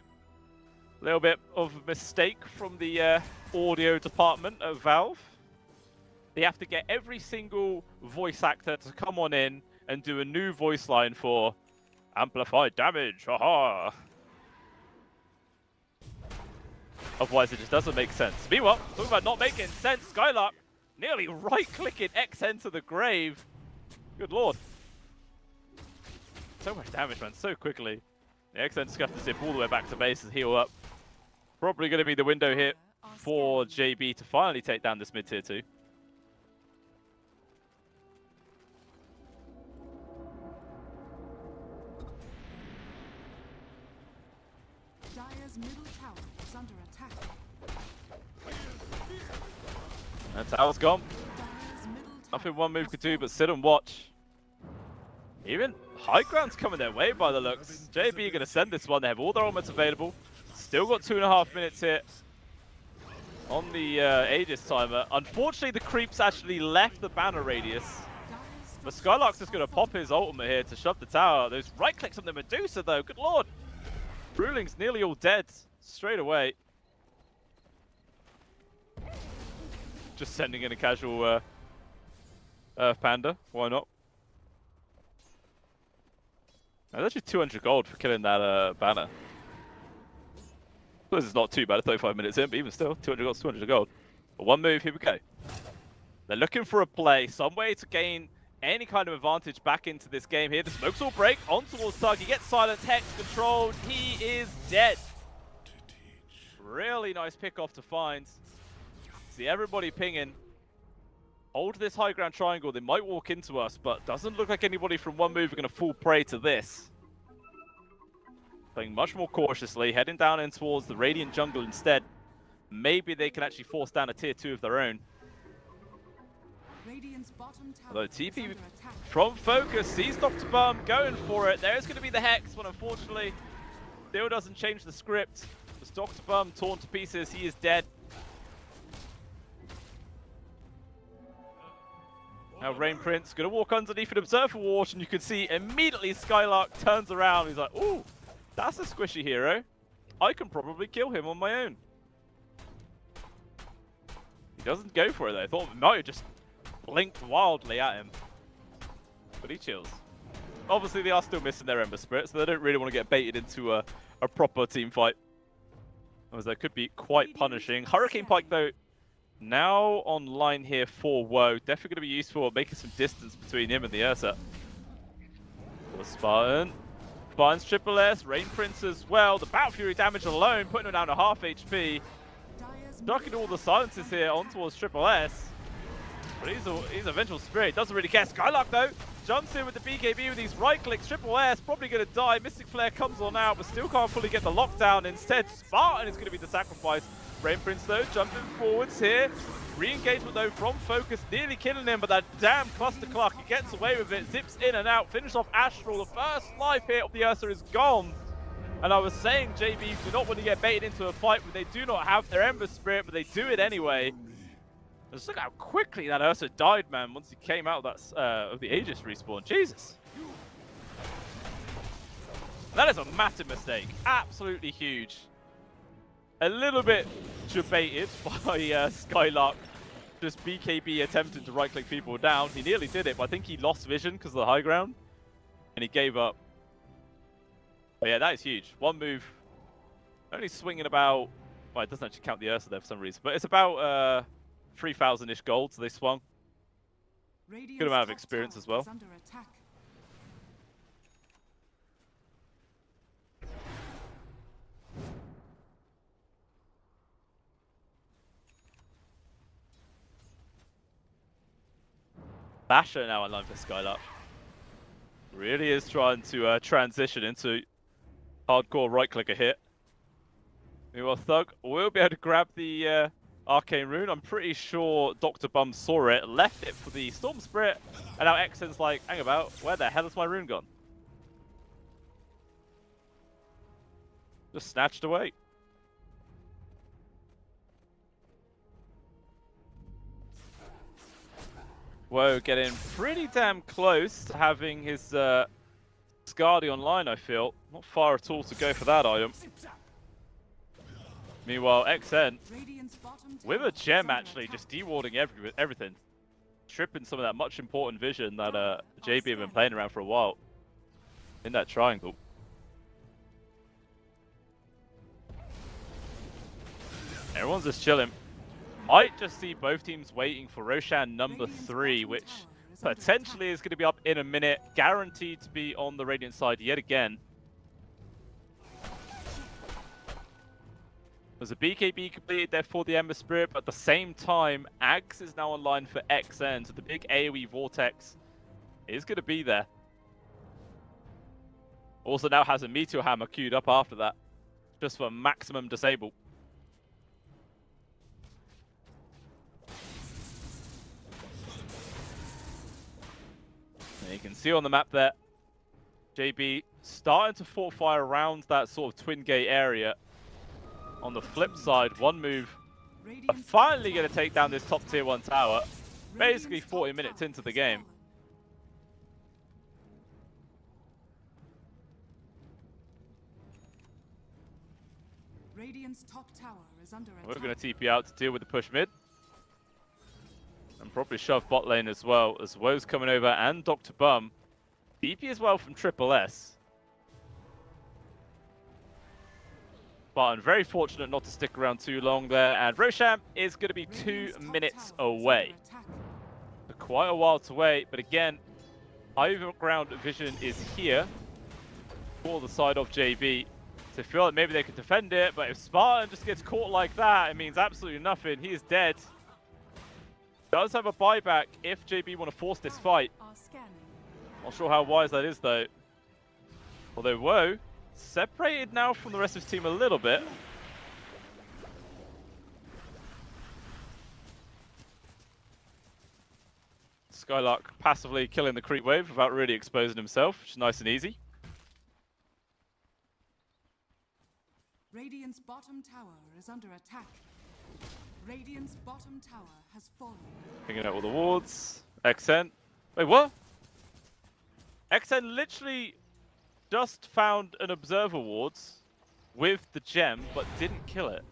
A little bit of a mistake from the audio department of Valve. They have to get every single voice actor to come on in and do a new voice line for amplified damage. Haha. Otherwise, it just doesn't make sense. Meanwhile, talking about not making sense, Skylark nearly right-clicking X to the grave. Good lord. So much damage, man, so quickly. The X just have to zip all the way back to base and heal up. Probably going to be the window hit for JB to finally take down this mid-tier 2. Dire's middle tower is under attack. That tower's gone. Dire's middle tower Nothing one move has could do but fallen. sit and watch. Even high ground's coming their way by the looks. JB are going to send this one. They have all their armors available. Still got 2.5 minutes here on the Aegis timer. Unfortunately, the creeps actually left the banner radius. But Skylark's just going to pop his ultimate here to shove the tower. Those right clicks on the Medusa, though. Good lord. Ruling's nearly all dead straight away. Just sending in a casual Earth Panda. Why not? That's actually 200 gold for killing that banner. This is not too bad, 35 minutes in, but even still, 200 gold, 200 gold. But one move, here we go. They're looking for a play, some way to gain any kind of advantage back into this game here. The smokes will break on towards Thug. He gets silence, Hex controlled. He is dead. Really nice pick off to find. See everybody pinging. Hold this high ground triangle. They might walk into us, but doesn't look like anybody from one move are going to fall prey to this. Playing much more cautiously, heading down in towards the Radiant jungle instead. Maybe they can actually force down a tier 2 of their own. Radiant's bottom tower Although is TP under attack. from Focus sees Dr. Bum going for it. There's going to be the Hex, but unfortunately, still doesn't change the script. As Dr. Bum torn to pieces, he is dead. Now Rain Prince going to walk underneath an Observer Ward, and you can see immediately Skylark turns around. He's like, ooh, that's a squishy hero. I can probably kill him on my own. He doesn't go for it though. I thought Mario just blinked wildly at him. But he chills. Obviously they are still missing their Ember Spirit, so they don't really want to get baited into a proper team fight. As that could be quite punishing. Hurricane Pike though, now online here for Woe. Definitely going to be useful at making some distance between him and the Ursa. For Spartan. Finds Triple S, Rain Prince as well. The Battle Fury damage alone, putting him down to half HP. Dire's Ducking all the silences here on towards Triple S. But he's a Vengeful Spirit, doesn't really care. Skylark though, jumps in with the BKB with these right clicks. Triple S probably going to die. Mystic Flare comes on out, but still can't fully get the lockdown. Instead, Spartan is going to be the sacrifice. Rain Prince though, jumping forwards here. Re-engagement though from Focus, nearly killing him, but that damn Cluster Clark, he gets away with it, zips in and out, finish off Astral. The first life hit of the Ursa is gone. And I was saying, JB, do not want to get baited into a fight when they do not have their Ember Spirit, but they do it anyway. Just look how quickly that Ursa died, man, once he came out of that of the Aegis respawn. Jesus. That is a massive mistake. Absolutely huge. A little bit debated by Skylark. Just BKB attempting to right-click people down. He nearly did it, but I think he lost vision because of the high ground. And he gave up. But yeah, that is huge. One move. Only swinging about... Well, it doesn't actually count the Ursa there for some reason. But it's about 3,000-ish gold, so they swung. Radiant's Good amount of top experience tower as well. is under attack. Basher now online for Skylark. Really is trying to transition into hardcore right-clicker hit. Meanwhile, Thug will be able to grab the Arcane Rune. I'm pretty sure Dr. Bum saw it, left it for the Storm Spirit, and now Xen's like, hang about, where the hell is my rune gone? Just snatched away. Whoa, getting pretty damn close to having his Scardy online, I feel. Not far at all to go for that item. Meanwhile, XN, with a gem actually, just dewarding everything. Stripping some of that much important vision that JB have been playing around for a while. In that triangle. Everyone's just chilling. Might just see both teams waiting for Roshan number 3, which potentially is going to be up in a minute. Guaranteed to be on the Radiant side yet again. There's a BKB completed there for the Ember Spirit, but at the same time, Ags is now online for XN, so the big AoE Vortex is going to be there. Also now has a Meteor Hammer queued up after that, just for maximum disable. And you can see on the map there, JB starting to fortify around that sort of twin gate area. On the flip side, one move are finally going to take down this top tier 1 tower. Basically 40 minutes into the game. Radiant's top tower is under attack. We're going to TP out to deal with the push mid. And probably shove bot lane as well, as Woe's coming over and Dr. Bum. DP as well from Triple S. But I'm very fortunate not to stick around too long there, and Roshan is going to be 2 minutes away. So quite a while to wait, but again, overground vision is here for the side of JB. So I feel like maybe they could defend it, but if Spartan just gets caught like that, it means absolutely nothing. He is dead. Does have a buyback if JB want to force this fight. Not sure how wise that is though. Although Woe separated now from the rest of his team a little bit. Skylark passively killing the creep wave without really exposing himself, which is nice and easy. Radiant's bottom tower is under attack. Radiant's bottom tower has fallen. Picking out all the wards. XN. Wait, what? XN literally just found an observer wards with the gem, but didn't kill it.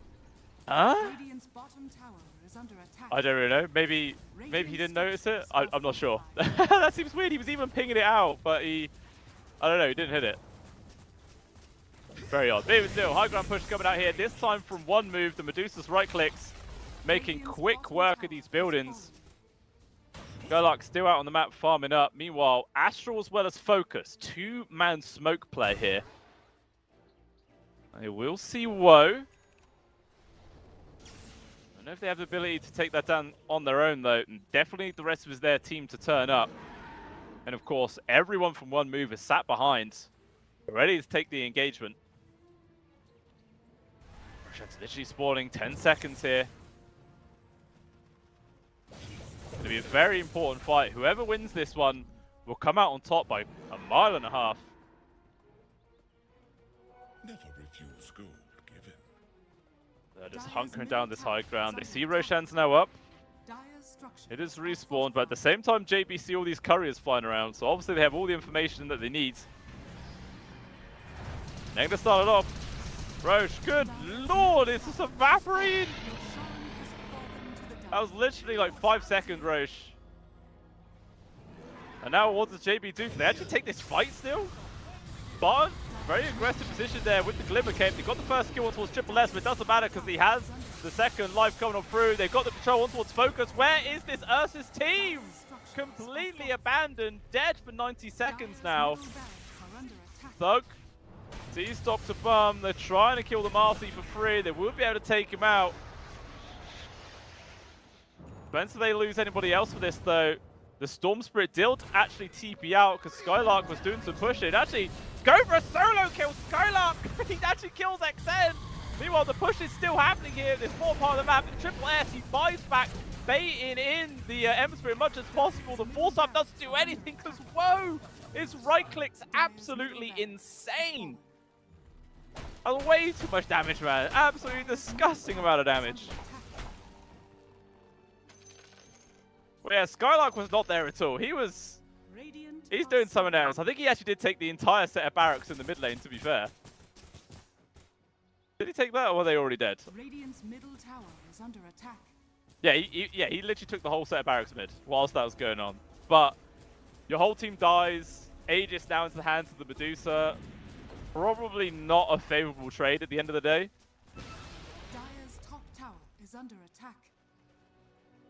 Huh? Radiant's bottom tower is under attack. I don't really know. Maybe he didn't notice it. I'm not sure. That seems weird. He was even pinging it out, but I don't know. He didn't hit it. Very odd. But even still, high ground push coming out here. This time from one move, the Medusa's right clicks, making quick work of these buildings. Skylark still out on the map farming up. Meanwhile, Astral as well as Focus. 2-man smoke play here. I will see Woe. I don't know if they have the ability to take that down on their own though. And definitely the rest of their team to turn up. And of course, everyone from one move is sat behind, ready to take the engagement. Roshan's literally spawning 10 seconds here. It's going to be a very important fight. Whoever wins this one will come out on top by 1.5 miles. Never refuse gold given. They're just hunkering down this high ground. They see Roshan's now up. It is respawned, but at the same time, JB see all these couriers flying around. So obviously they have all the information that they need. They're going to start it off. Rosh, good lord, it's just evaporating. That was literally like 5 seconds, Rosh. And now what does JB do? Can they actually take this fight still? But very aggressive position there with the Glimmer Cape. They got the first kill on towards Triple S, but it doesn't matter because he has the second life coming on through. They've got the control on towards Focus. Where is this Ursus team? Completely abandoned, dead for 90 seconds now. Thug sees Dr. Bum. They're trying to kill the Marcy for free. They will be able to take him out. Depends if they lose anybody else for this though. The Storm Spirit did actually TP out because Skylark was doing some pushing. Actually, go for a solo kill, Skylark! He actually kills XN! Meanwhile, the push is still happening here. There's more part of the map. The Triple S, he buys back, baiting in the Ember as much as possible. The Foresight doesn't do anything because, whoa, his right click's absolutely insane. Way too much damage, man. Absolutely disgusting amount of damage. Well, yeah, Skylark was not there at all. He's doing something else. I think he actually did take the entire set of barracks in the mid lane, to be fair. Did he take that, or were they already dead? Radiant's middle tower is under attack. Yeah, he literally took the whole set of barracks mid whilst that was going on. But your whole team dies. Aegis now into the hands of the Medusa. Probably not a favorable trade at the end of the day. Dire's top tower is under attack.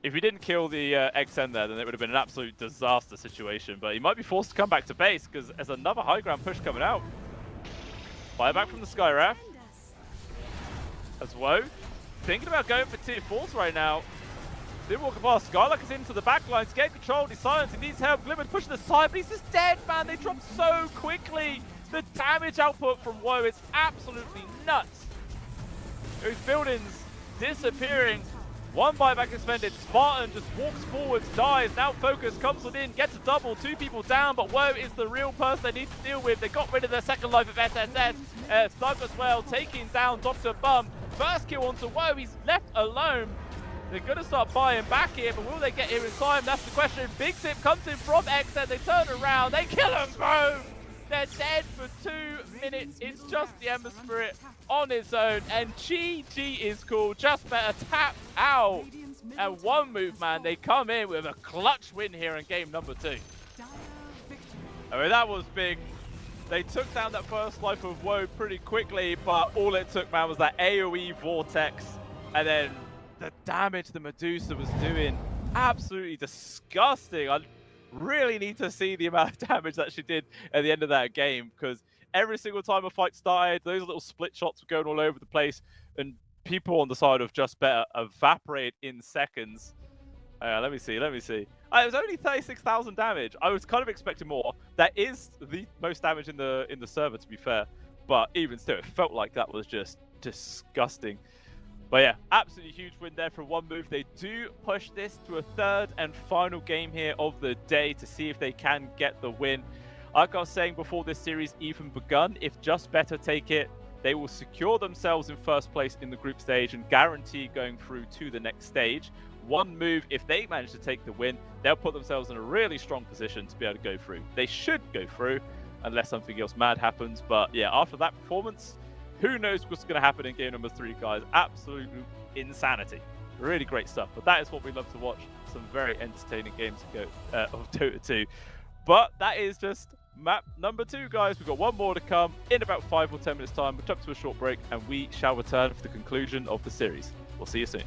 If he didn't kill the XN there, then it would have been an absolute disaster situation. But he might be forced to come back to base because there's another high ground push coming out. Buyback from the Skyraf. As Woe. Thinking about going for tier 4s right now. They're walking past. Skylark is into the backline. Scared controlled. He's silenced. He needs help. Glimmer's pushing the side, but he's just dead, man. They drop so quickly. The damage output from Woe is absolutely nuts. Those buildings disappearing. One buyback expended. Spartan just walks forwards, dies. Now Focus comes on in, gets a double. 2 people down, but Woe is the real person they need to deal with. They got rid of their second life of SSS. Thug as well, taking down Dr. Bum. First kill onto Woe. He's left alone. They're going to start buying back here, but will they get here in time? That's the question. Big Zip comes in from XN. They turn around. They kill them both. They're dead for 2 minutes. It's just the Ember Spirit on its own. And GG is cool. Just better tap out. And one move, man. They come in with a clutch win here in game number 2. I mean, that was big. They took down that first life of Woe pretty quickly, but all it took, man, was that AoE Vortex. And then the damage the Medusa was doing, absolutely disgusting. I really need to see the amount of damage that she did at the end of that game, because every single time a fight started, those little split shots were going all over the place, and people on the side of Just Better evaporate in seconds. Let me see. It was only 36,000 damage. I was kind of expecting more. That is the most damage in the server, to be fair. But even still, it felt like that was just disgusting. But yeah, absolutely huge win there for one move. They do push this to a third and final game here of the day to see if they can get the win. Like I was saying before this series even begun, if Just Better take it, they will secure themselves in first place in the group stage and guarantee going through to the next stage. One move, if they manage to take the win, they'll put themselves in a really strong position to be able to go through. They should go through, unless something else mad happens. But yeah, after that performance, who knows what's going to happen in game number 3, guys. Absolute insanity. Really great stuff. But that is what we love to watch. Some very entertaining games to go of Dota 2. But that is just map number 2, guys. We've got one more to come in about 5 or 10 minutes time. We'll jump to a short break and we shall return for the conclusion of the series. We'll see you soon.